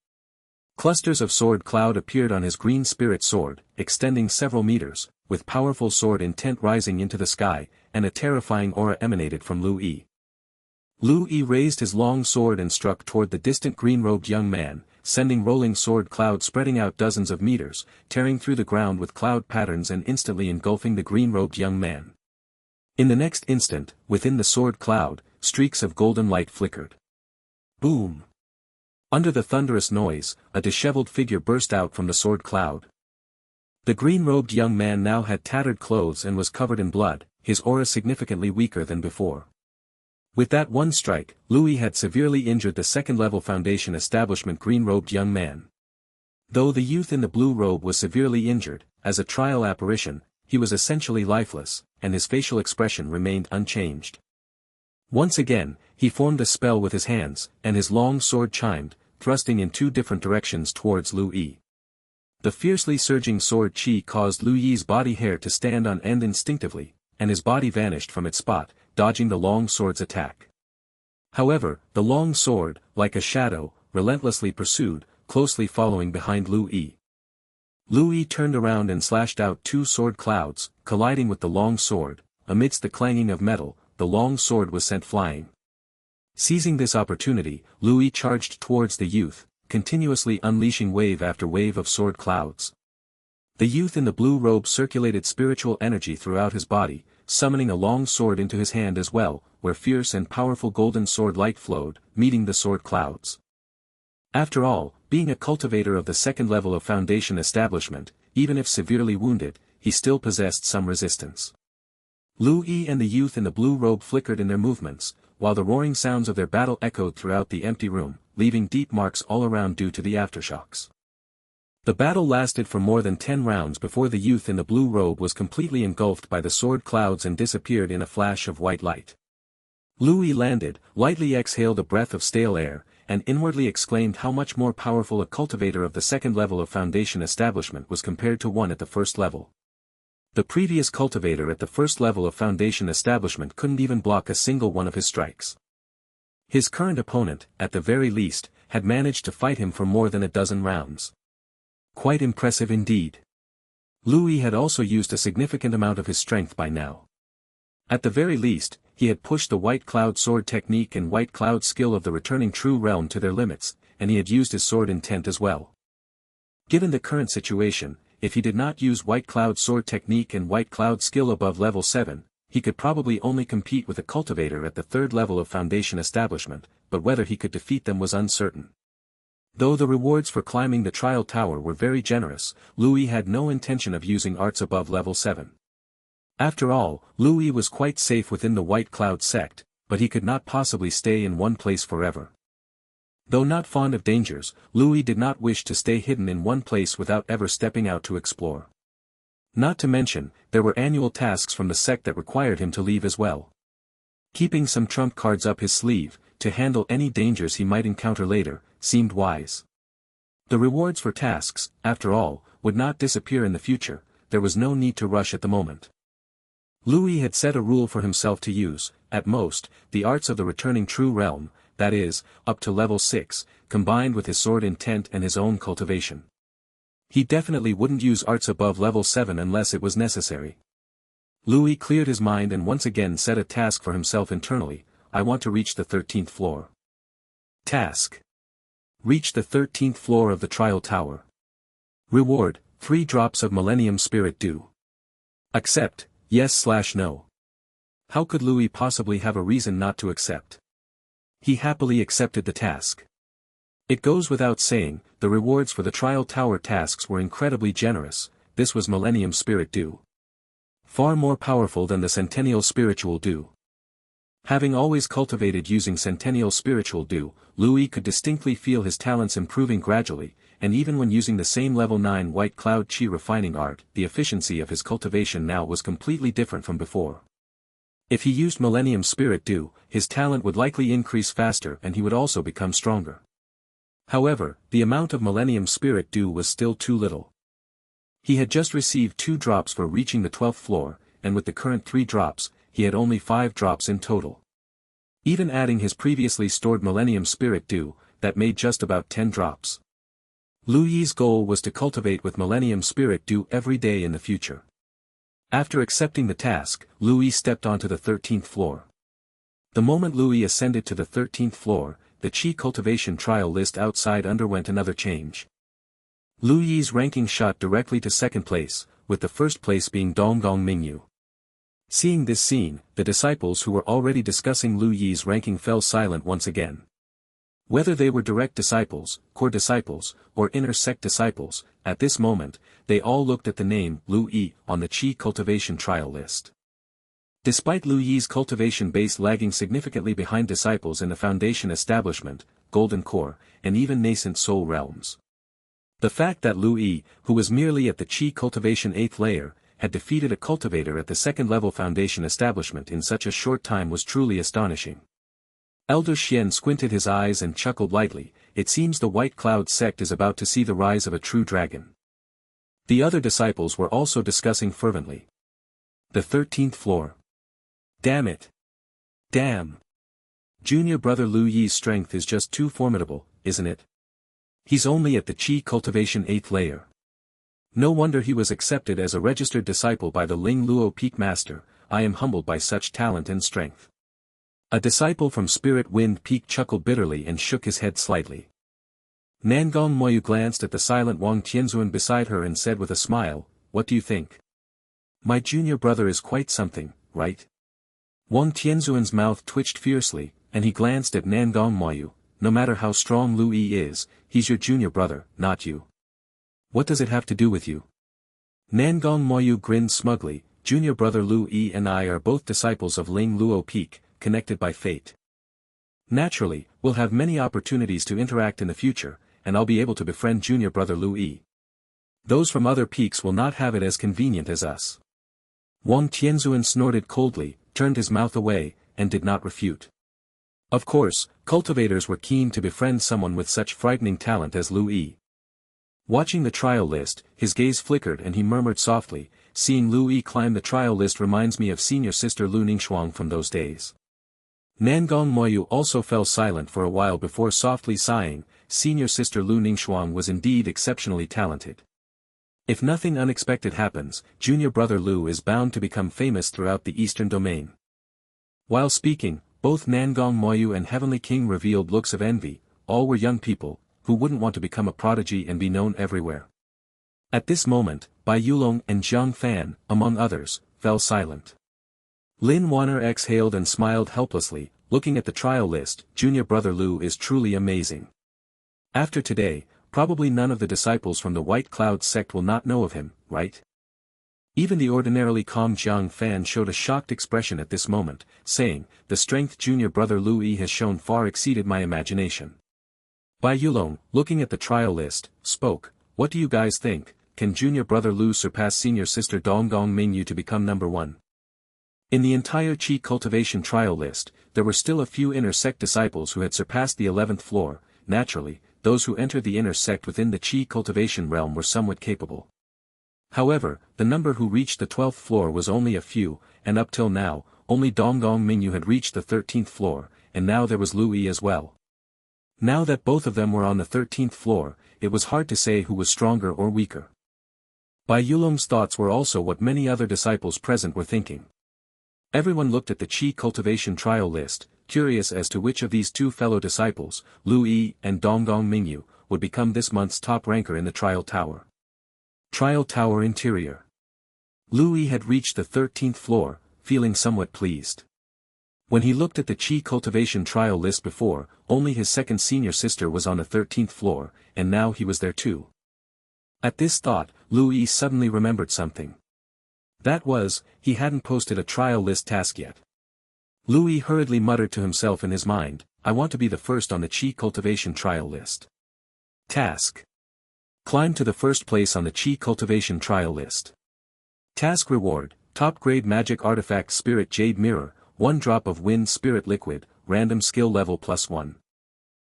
Clusters of sword cloud appeared on his green spirit sword, extending several meters, with powerful sword intent rising into the sky, and a terrifying aura emanated from Lu Yi. Lu Yi raised his long sword and struck toward the distant green-robed young man, sending rolling sword cloud spreading out dozens of meters, tearing through the ground with cloud patterns and instantly engulfing the green-robed young man. In the next instant, within the sword cloud, streaks of golden light flickered. Boom! Under the thunderous noise, a disheveled figure burst out from the sword cloud. The green-robed young man now had tattered clothes and was covered in blood, his aura significantly weaker than before. With that one strike, Lu Yi had severely injured the second-level Foundation Establishment green-robed young man. Though the youth in the blue robe was severely injured, as a trial apparition, he was essentially lifeless, and his facial expression remained unchanged. Once again, he formed a spell with his hands, and his long sword chimed, thrusting in two different directions towards Lu Yi. The fiercely surging sword chi caused Lu Yi's body hair to stand on end instinctively, and his body vanished from its spot, dodging the long sword's attack. However, the long sword, like a shadow, relentlessly pursued, closely following behind Lu Yi. Lu Yi turned around and slashed out two sword clouds, colliding with the long sword. Amidst the clanging of metal, the long sword was sent flying. Seizing this opportunity, Lu Yi charged towards the youth, continuously unleashing wave after wave of sword clouds. The youth in the blue robe circulated spiritual energy throughout his body, summoning a long sword into his hand as well, where fierce and powerful golden sword light flowed, meeting the sword clouds. After all, being a cultivator of the second level of Foundation Establishment, even if severely wounded, he still possessed some resistance. Lu Yi and the youth in the blue robe flickered in their movements, while the roaring sounds of their battle echoed throughout the empty room, leaving deep marks all around due to the aftershocks. The battle lasted for more than 10 rounds before the youth in the blue robe was completely engulfed by the sword clouds and disappeared in a flash of white light. Lu Yi landed, lightly exhaled a breath of stale air, and inwardly exclaimed how much more powerful a cultivator of the second level of Foundation Establishment was compared to one at the first level. The previous cultivator at the first level of Foundation Establishment couldn't even block a single one of his strikes. His current opponent, at the very least, had managed to fight him for more than a dozen rounds. Quite impressive indeed. Lu Yi had also used a significant amount of his strength by now. At the very least, he had pushed the White Cloud sword technique and White Cloud skill of the returning True Realm to their limits, and he had used his sword intent as well. Given the current situation, if he did not use White Cloud sword technique and White Cloud skill above level 7, he could probably only compete with a cultivator at the third level of Foundation Establishment, but whether he could defeat them was uncertain. Though the rewards for climbing the trial tower were very generous, Lu Yi had no intention of using arts above level 7. After all, Lu Yi was quite safe within the White Cloud sect, but he could not possibly stay in one place forever. Though not fond of dangers, Lu Yi did not wish to stay hidden in one place without ever stepping out to explore. Not to mention, there were annual tasks from the sect that required him to leave as well. Keeping some trump cards up his sleeve, to handle any dangers he might encounter later, seemed wise. The rewards for tasks, after all, would not disappear in the future, there was no need to rush at the moment. Lu Yi had set a rule for himself to use, at most, the arts of the returning True Realm, that is, up to level 6, combined with his sword intent and his own cultivation. He definitely wouldn't use arts above level 7 unless it was necessary. Lu Yi cleared his mind and once again set a task for himself internally: I want to reach the 13th floor. Task: reach the 13th floor of the trial tower. Reward, 3 drops of Millennium Spirit Dew. Accept, yes/no. How could Louis possibly have a reason not to accept? He happily accepted the task. It goes without saying, the rewards for the Trial Tower tasks were incredibly generous. This was Millennium Spirit Dew. Far more powerful than the Centennial Spiritual Dew. Having always cultivated using Centennial Spiritual Dew, Louis could distinctly feel his talents improving gradually, and even when using the same level 9 White Cloud Chi refining art, the efficiency of his cultivation now was completely different from before. If he used Millennium Spirit Dew, his talent would likely increase faster and he would also become stronger. However, the amount of Millennium Spirit Dew was still too little. He had just received 2 drops for reaching the 12th floor, and with the current 3 drops, he had only 5 drops in total. Even adding his previously stored Millennium Spirit Dew, that made just about 10 drops. Lu Yi's goal was to cultivate with Millennium Spirit Dew every day in the future. After accepting the task, Lu Yi stepped onto the 13th floor. The moment Lu Yi ascended to the 13th floor, the Qi cultivation trial list outside underwent another change. Lu Yi's ranking shot directly to second place, with the first place being Donggong Mingyu. Seeing this scene, the disciples who were already discussing Lu Yi's ranking fell silent once again. Whether they were direct disciples, core disciples, or inner sect disciples, at this moment, they all looked at the name Lu Yi on the Qi cultivation trial list. Despite Lu Yi's cultivation base lagging significantly behind disciples in the Foundation Establishment, Golden Core, and even nascent Soul Realms. The fact that Lu Yi, who was merely at the Qi cultivation 8th layer, had defeated a cultivator at the 2nd level Foundation Establishment in such a short time was truly astonishing. Elder Xian squinted his eyes and chuckled lightly. It seems the White Cloud sect is about to see the rise of a true dragon. The other disciples were also discussing fervently. The 13th floor. Damn it. Damn. Junior brother Lu Yi's strength is just too formidable, isn't it? He's only at the Qi cultivation 8th layer. No wonder he was accepted as a registered disciple by the Ling Luo Peak Master. I am humbled by such talent and strength. A disciple from Spirit Wind Peak chuckled bitterly and shook his head slightly. Nangong Moyu glanced at the silent Wang Tianzuan beside her and said with a smile, "What do you think? My junior brother is quite something, right?" Wang Tianzuan's mouth twitched fiercely, and he glanced at Nangong Moyu. "No matter how strong Lu Yi is, he's your junior brother, not you. What does it have to do with you?" Nangong Moyu grinned smugly. "Junior brother Lu Yi and I are both disciples of Ling Luo Peak, connected by fate. Naturally, we'll have many opportunities to interact in the future, and I'll be able to befriend junior brother Lu Yi. Those from other peaks will not have it as convenient as us." Wang Tianzuan snorted coldly, turned his mouth away, and did not refute. Of course, cultivators were keen to befriend someone with such frightening talent as Lu Yi. Watching the trial list, his gaze flickered and he murmured softly, "Seeing Lu Yi climb the trial list reminds me of senior sister Lu Ningxuang from those days." Nangong Moyu also fell silent for a while before softly sighing. Senior sister Lu Ningxuang was indeed exceptionally talented. If nothing unexpected happens, junior brother Lu is bound to become famous throughout the Eastern Domain. While speaking, both Nangong Moyu and Heavenly King revealed looks of envy. All were young people, who wouldn't want to become a prodigy and be known everywhere. At this moment, Bai Yulong and Jiang Fan, among others, fell silent. Lin Wanner exhaled and smiled helplessly, looking at the trial list. Junior brother Lu is truly amazing. After today, probably none of the disciples from the White Cloud sect will not know of him, right? Even the ordinarily calm Jiang Fan showed a shocked expression at this moment, saying, "The strength junior brother Lu Yi has shown far exceeded my imagination." Bai Yulong, looking at the trial list, spoke, "What do you guys think? Can junior brother Lu surpass senior sister Donggong Mingyu to become number 1? In the entire Qi cultivation trial list, there were still a few inner sect disciples who had surpassed the 11th floor. Naturally, those who entered the inner sect within the Qi cultivation realm were somewhat capable. However, the number who reached the 12th floor was only a few, and up till now, only Donggong Mingyu had reached the 13th floor, and now there was Lu Yi as well. Now that both of them were on the 13th floor, it was hard to say who was stronger or weaker. Bai Yulong's thoughts were also what many other disciples present were thinking. Everyone looked at the Qi cultivation trial list, curious as to which of these two fellow disciples, Lu Yi and Donggong Mingyu, would become this month's top ranker in the trial tower. Trial Tower Interior. Louis had reached the 13th floor, feeling somewhat pleased. When he looked at the Qi cultivation trial list before, only his second senior sister was on the 13th floor, and now he was there too. At this thought, Louis suddenly remembered something. That was, he hadn't posted a trial list task yet. Louis hurriedly muttered to himself in his mind, I want to be the first on the Qi cultivation trial list. Task. Climb to the first place on the Qi cultivation trial list. Task reward, top grade magic artifact spirit jade mirror, 1 drop of wind spirit liquid, random skill level +1.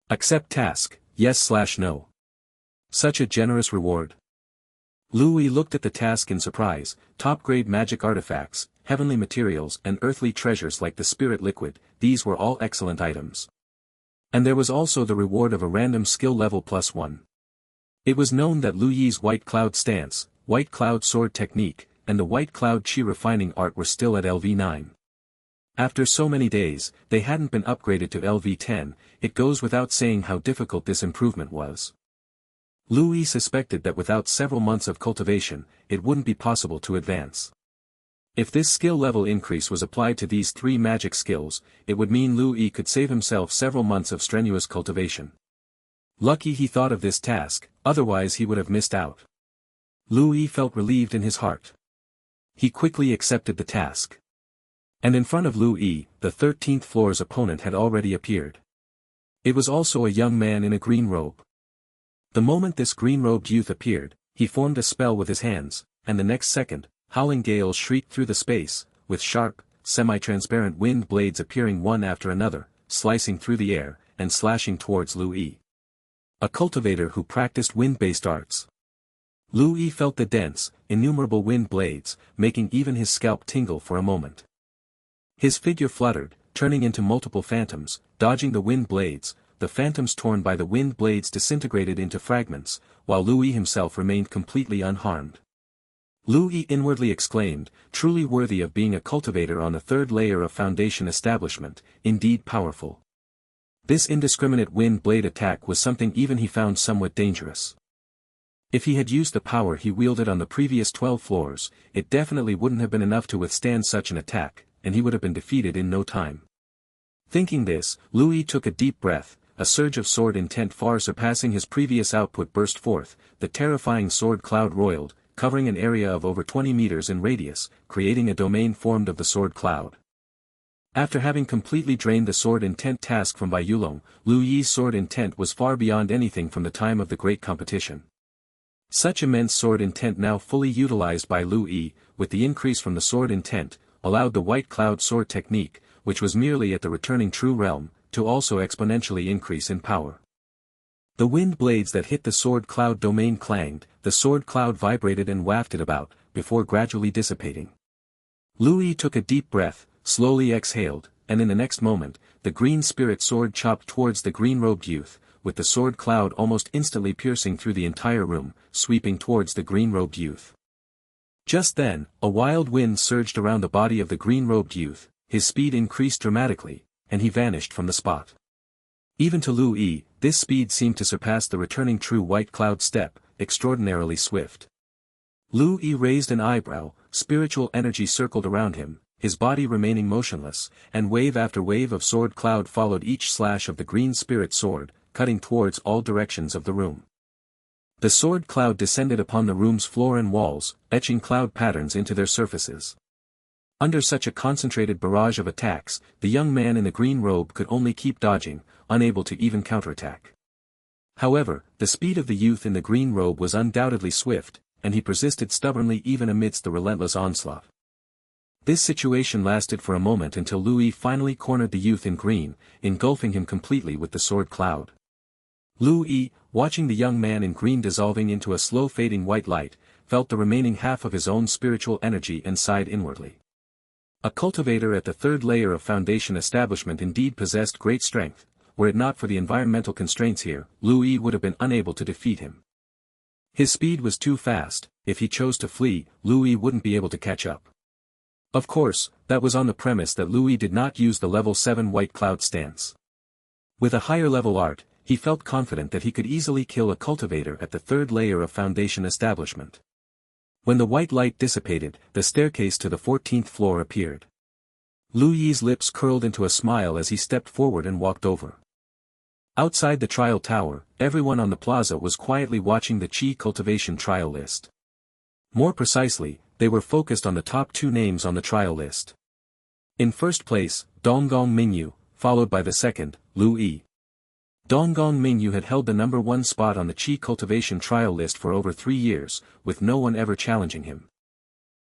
Accept task, yes/no. Such a generous reward. Louis looked at the task in surprise, top grade magic artifacts, heavenly materials and earthly treasures like the spirit liquid, these were all excellent items. And there was also the reward of a random skill level +1. It was known that Louis's White Cloud stance, White Cloud sword technique, and the White Cloud Qi refining art were still at LV9. After so many days, they hadn't been upgraded to LV10, it goes without saying how difficult this improvement was. Louis suspected that without several months of cultivation, it wouldn't be possible to advance. If this skill level increase was applied to these 3 magic skills, it would mean Louis could save himself several months of strenuous cultivation. Lucky he thought of this task, otherwise he would have missed out. Louis felt relieved in his heart. He quickly accepted the task. And in front of Louis, the 13th floor's opponent had already appeared. It was also a young man in a green robe. The moment this green-robed youth appeared, he formed a spell with his hands, and the next second, howling gales shrieked through the space, with sharp, semi-transparent wind blades appearing one after another, slicing through the air, and slashing towards Louis. A cultivator who practiced wind-based arts. Louis felt the dense, innumerable wind blades, making even his scalp tingle for a moment. His figure fluttered, turning into multiple phantoms, dodging the wind blades. The phantoms torn by the wind blades disintegrated into fragments, while Louis himself remained completely unharmed. Louis inwardly exclaimed, truly worthy of being a cultivator on the 3rd layer of foundation establishment, indeed powerful. This indiscriminate wind blade attack was something even he found somewhat dangerous. If he had used the power he wielded on the previous 12 floors, it definitely wouldn't have been enough to withstand such an attack, and he would have been defeated in no time. Thinking this, Louis took a deep breath, a surge of sword intent far surpassing his previous output burst forth, the terrifying sword cloud roiled, covering an area of over 20 meters in radius, creating a domain formed of the sword cloud. After having completely drained the sword intent task from Bai Yulong, Louis's sword intent was far beyond anything from the time of the great competition. Such immense sword intent now fully utilized by Louis, with the increase from the sword intent, allowed the White Cloud sword technique, which was merely at the returning true realm, to also exponentially increase in power. The wind blades that hit the sword cloud domain clanged, the sword cloud vibrated and wafted about, before gradually dissipating. Louis took a deep breath, slowly exhaled, and in the next moment, the green spirit sword chopped towards the green-robed youth, with the sword cloud almost instantly piercing through the entire room, sweeping towards the green-robed youth. Just then, a wild wind surged around the body of the green-robed youth, his speed increased dramatically, and he vanished from the spot. Even to Louis, this speed seemed to surpass the returning true White Cloud step, extraordinarily swift. Louis raised an eyebrow, spiritual energy circled around him, his body remaining motionless, and wave after wave of sword cloud followed each slash of the green spirit sword, cutting towards all directions of the room. The sword cloud descended upon the room's floor and walls, etching cloud patterns into their surfaces. Under such a concentrated barrage of attacks, the young man in the green robe could only keep dodging, unable to even counterattack. However, the speed of the youth in the green robe was undoubtedly swift, and he persisted stubbornly even amidst the relentless onslaught. This situation lasted for a moment until Louis finally cornered the youth in green, engulfing him completely with the sword cloud. Louis, watching the young man in green dissolving into a slow-fading white light, felt the remaining half of his own spiritual energy and sighed inwardly. A cultivator at the 3rd layer of foundation establishment indeed possessed great strength. Were it not for the environmental constraints here, Louis would have been unable to defeat him. His speed was too fast, if he chose to flee, Louis wouldn't be able to catch up. Of course, that was on the premise that Louis did not use the level 7 White Cloud stance. With a higher level art, he felt confident that he could easily kill a cultivator at the 3rd layer of foundation establishment. When the white light dissipated, the staircase to the 14th floor appeared. Lu Yi's lips curled into a smile as he stepped forward and walked over. Outside the trial tower, everyone on the plaza was quietly watching the Qi Cultivation trial list. More precisely, they were focused on the top 2 names on the trial list. In first place, Donggong Mingyu, followed by the second, Lu Yi. Donggong Mingyu had held the number 1 spot on the Qi Cultivation trial list for over 3 years, with no one ever challenging him.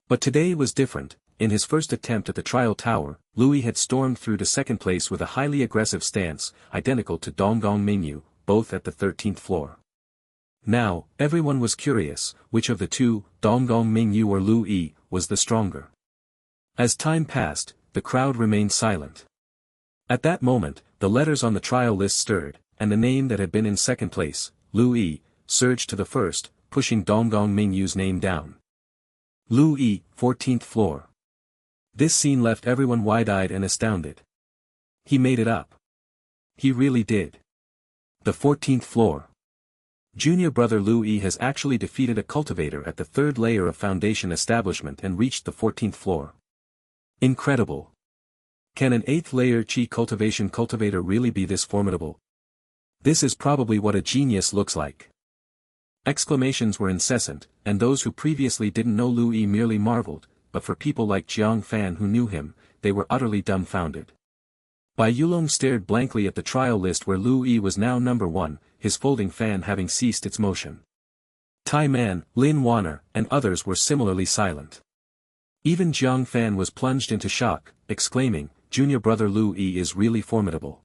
But today was different. In his first attempt at the trial tower, Lu Yi had stormed through to second place with a highly aggressive stance, identical to Donggong Mingyu, both at the 13th floor. Now, everyone was curious, which of the two, Donggong Mingyu or Lu Yi, was the stronger. As time passed, the crowd remained silent. At that moment, the letters on the trial list stirred, and the name that had been in second place, Lu Yi, surged to the first, pushing Donggong Mingyu's name down. Lu Yi, 14th floor. This scene left everyone wide-eyed and astounded. He made it up. He really did. The 14th floor. Junior brother Lu Yi has actually defeated a cultivator at the 3rd layer of Foundation establishment and reached the 14th floor. Incredible. Can an 8th layer Qi Cultivation cultivator really be this formidable? This is probably what a genius looks like. Exclamations were incessant, and those who previously didn't know Lu Yi merely marveled, but for people like Jiang Fan who knew him, they were utterly dumbfounded. Bai Yulong stared blankly at the trial list where Lu Yi was now number 1, his folding fan having ceased its motion. Tai Man, Lin Wanner, and others were similarly silent. Even Jiang Fan was plunged into shock, exclaiming, "Junior brother Lu Yi is really formidable.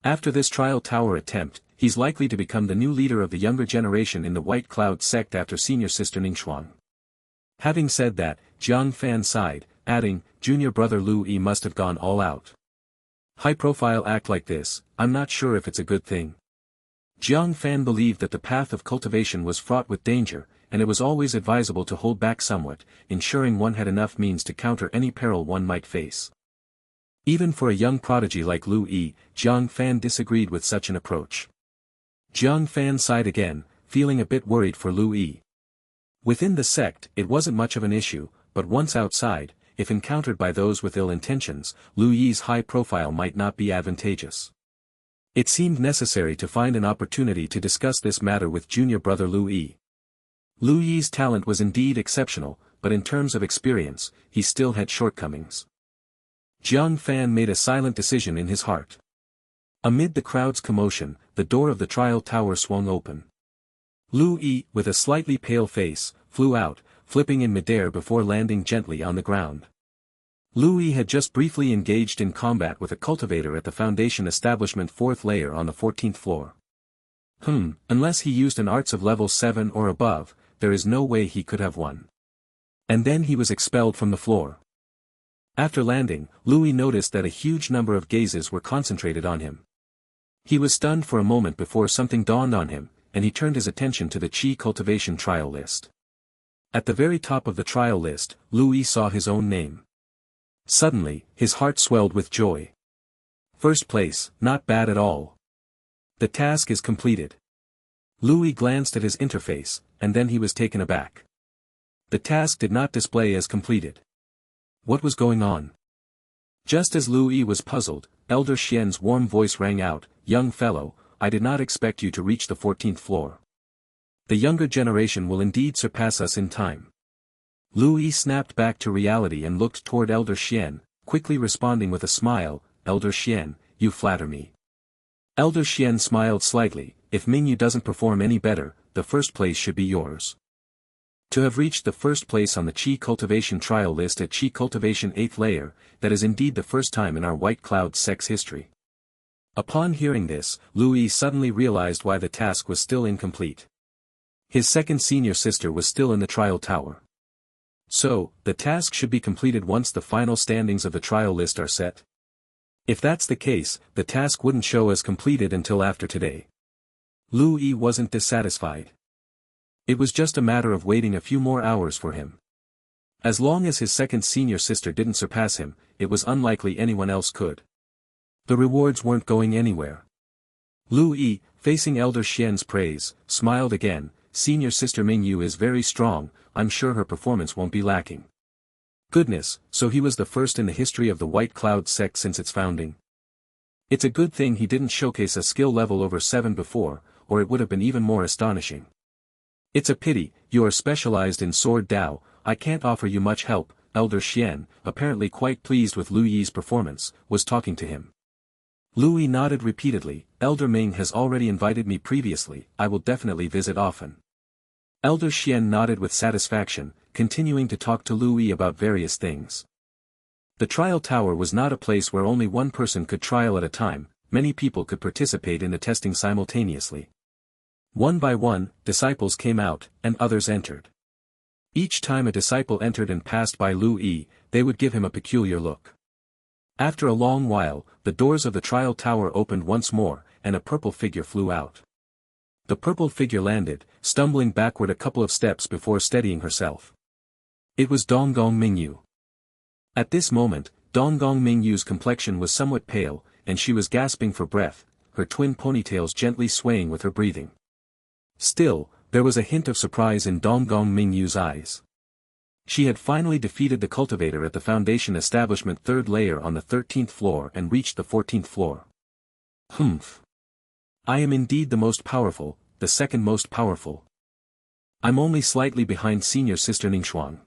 After this trial tower attempt, he's likely to become the new leader of the younger generation in the White Cloud sect after senior sister Ningxuang." Having said that, Jiang Fan sighed, adding, "Junior brother Lu Yi must have gone all out. High-profile act like this, I'm not sure if it's a good thing." Jiang Fan believed that the path of cultivation was fraught with danger, and it was always advisable to hold back somewhat, ensuring one had enough means to counter any peril one might face. Even for a young prodigy like Lu Yi, Jiang Fan disagreed with such an approach. Jiang Fan sighed again, feeling a bit worried for Lu Yi. Within the sect, it wasn't much of an issue, but once outside, if encountered by those with ill intentions, Lu Yi's high profile might not be advantageous. It seemed necessary to find an opportunity to discuss this matter with junior brother Lu Yi. Lu Yi's talent was indeed exceptional, but in terms of experience, he still had shortcomings. Jiang Fan made a silent decision in his heart. Amid the crowd's commotion, the door of the trial tower swung open. Lu Yi, with a slightly pale face, flew out, flipping in midair before landing gently on the ground. Lu Yi had just briefly engaged in combat with a cultivator at the Foundation establishment 4th layer on the 14th floor. Unless he used an arts of level 7 or above, there is no way he could have won. And then he was expelled from the floor. After landing, Lu Yi noticed that a huge number of gazes were concentrated on him. He was stunned for a moment before something dawned on him, and he turned his attention to the Qi Cultivation trial list. At the very top of the trial list, Lu Yi saw his own name. Suddenly, his heart swelled with joy. First place, not bad at all. The task is completed. Lu Yi glanced at his interface, and then he was taken aback. The task did not display as completed. What was going on? Just as Lu Yi was puzzled, Elder Xian's warm voice rang out, "Young fellow, I did not expect you to reach the 14th floor. The younger generation will indeed surpass us in time." Lu Yi snapped back to reality and looked toward Elder Xian, quickly responding with a smile, "Elder Xian, you flatter me." Elder Xian smiled slightly, "If Mingyu doesn't perform any better, the first place should be yours." To have reached the first place on the Qi Cultivation trial list at Qi Cultivation 8th layer, that is indeed the first time in our White Cloud sect's history. Upon hearing this, Lu Yi suddenly realized why the task was still incomplete. His second senior sister was still in the trial tower. So, the task should be completed once the final standings of the trial list are set. If that's the case, the task wouldn't show as completed until after today. Lu Yi wasn't dissatisfied. It was just a matter of waiting a few more hours for him. As long as his second senior sister didn't surpass him, it was unlikely anyone else could. The rewards weren't going anywhere. Lu Yi, facing Elder Xian's praise, smiled again, senior sister Mingyu is very strong, I'm sure her performance won't be lacking. Goodness, so he was the first in the history of the White Cloud sect since its founding. It's a good thing he didn't showcase a skill level over 7 before, or it would have been even more astonishing. It's a pity, you are specialized in sword Dao, I can't offer you much help. Elder Xian, apparently quite pleased with Lu Yi's performance, was talking to him. Lu Yi nodded repeatedly, Elder Ming has already invited me previously, I will definitely visit often. Elder Xian nodded with satisfaction, continuing to talk to Lu Yi about various things. The trial tower was not a place where only one person could trial at a time, many people could participate in the testing simultaneously. One by one, disciples came out, and others entered. Each time a disciple entered and passed by Lu Yi, they would give him a peculiar look. After a long while, the doors of the trial tower opened once more, and a purple figure flew out. The purple figure landed, stumbling backward a couple of steps before steadying herself. It was Donggong Mingyu. At this moment, Donggong Mingyu's complexion was somewhat pale, and she was gasping for breath, her twin ponytails gently swaying with her breathing. Still, there was a hint of surprise in Donggong Mingyu's eyes. She had finally defeated the cultivator at the Foundation establishment third layer on the 13th floor and reached the 14th floor. Humph. I am indeed the most powerful, the second most powerful. I'm only slightly behind senior sister Ningxuang.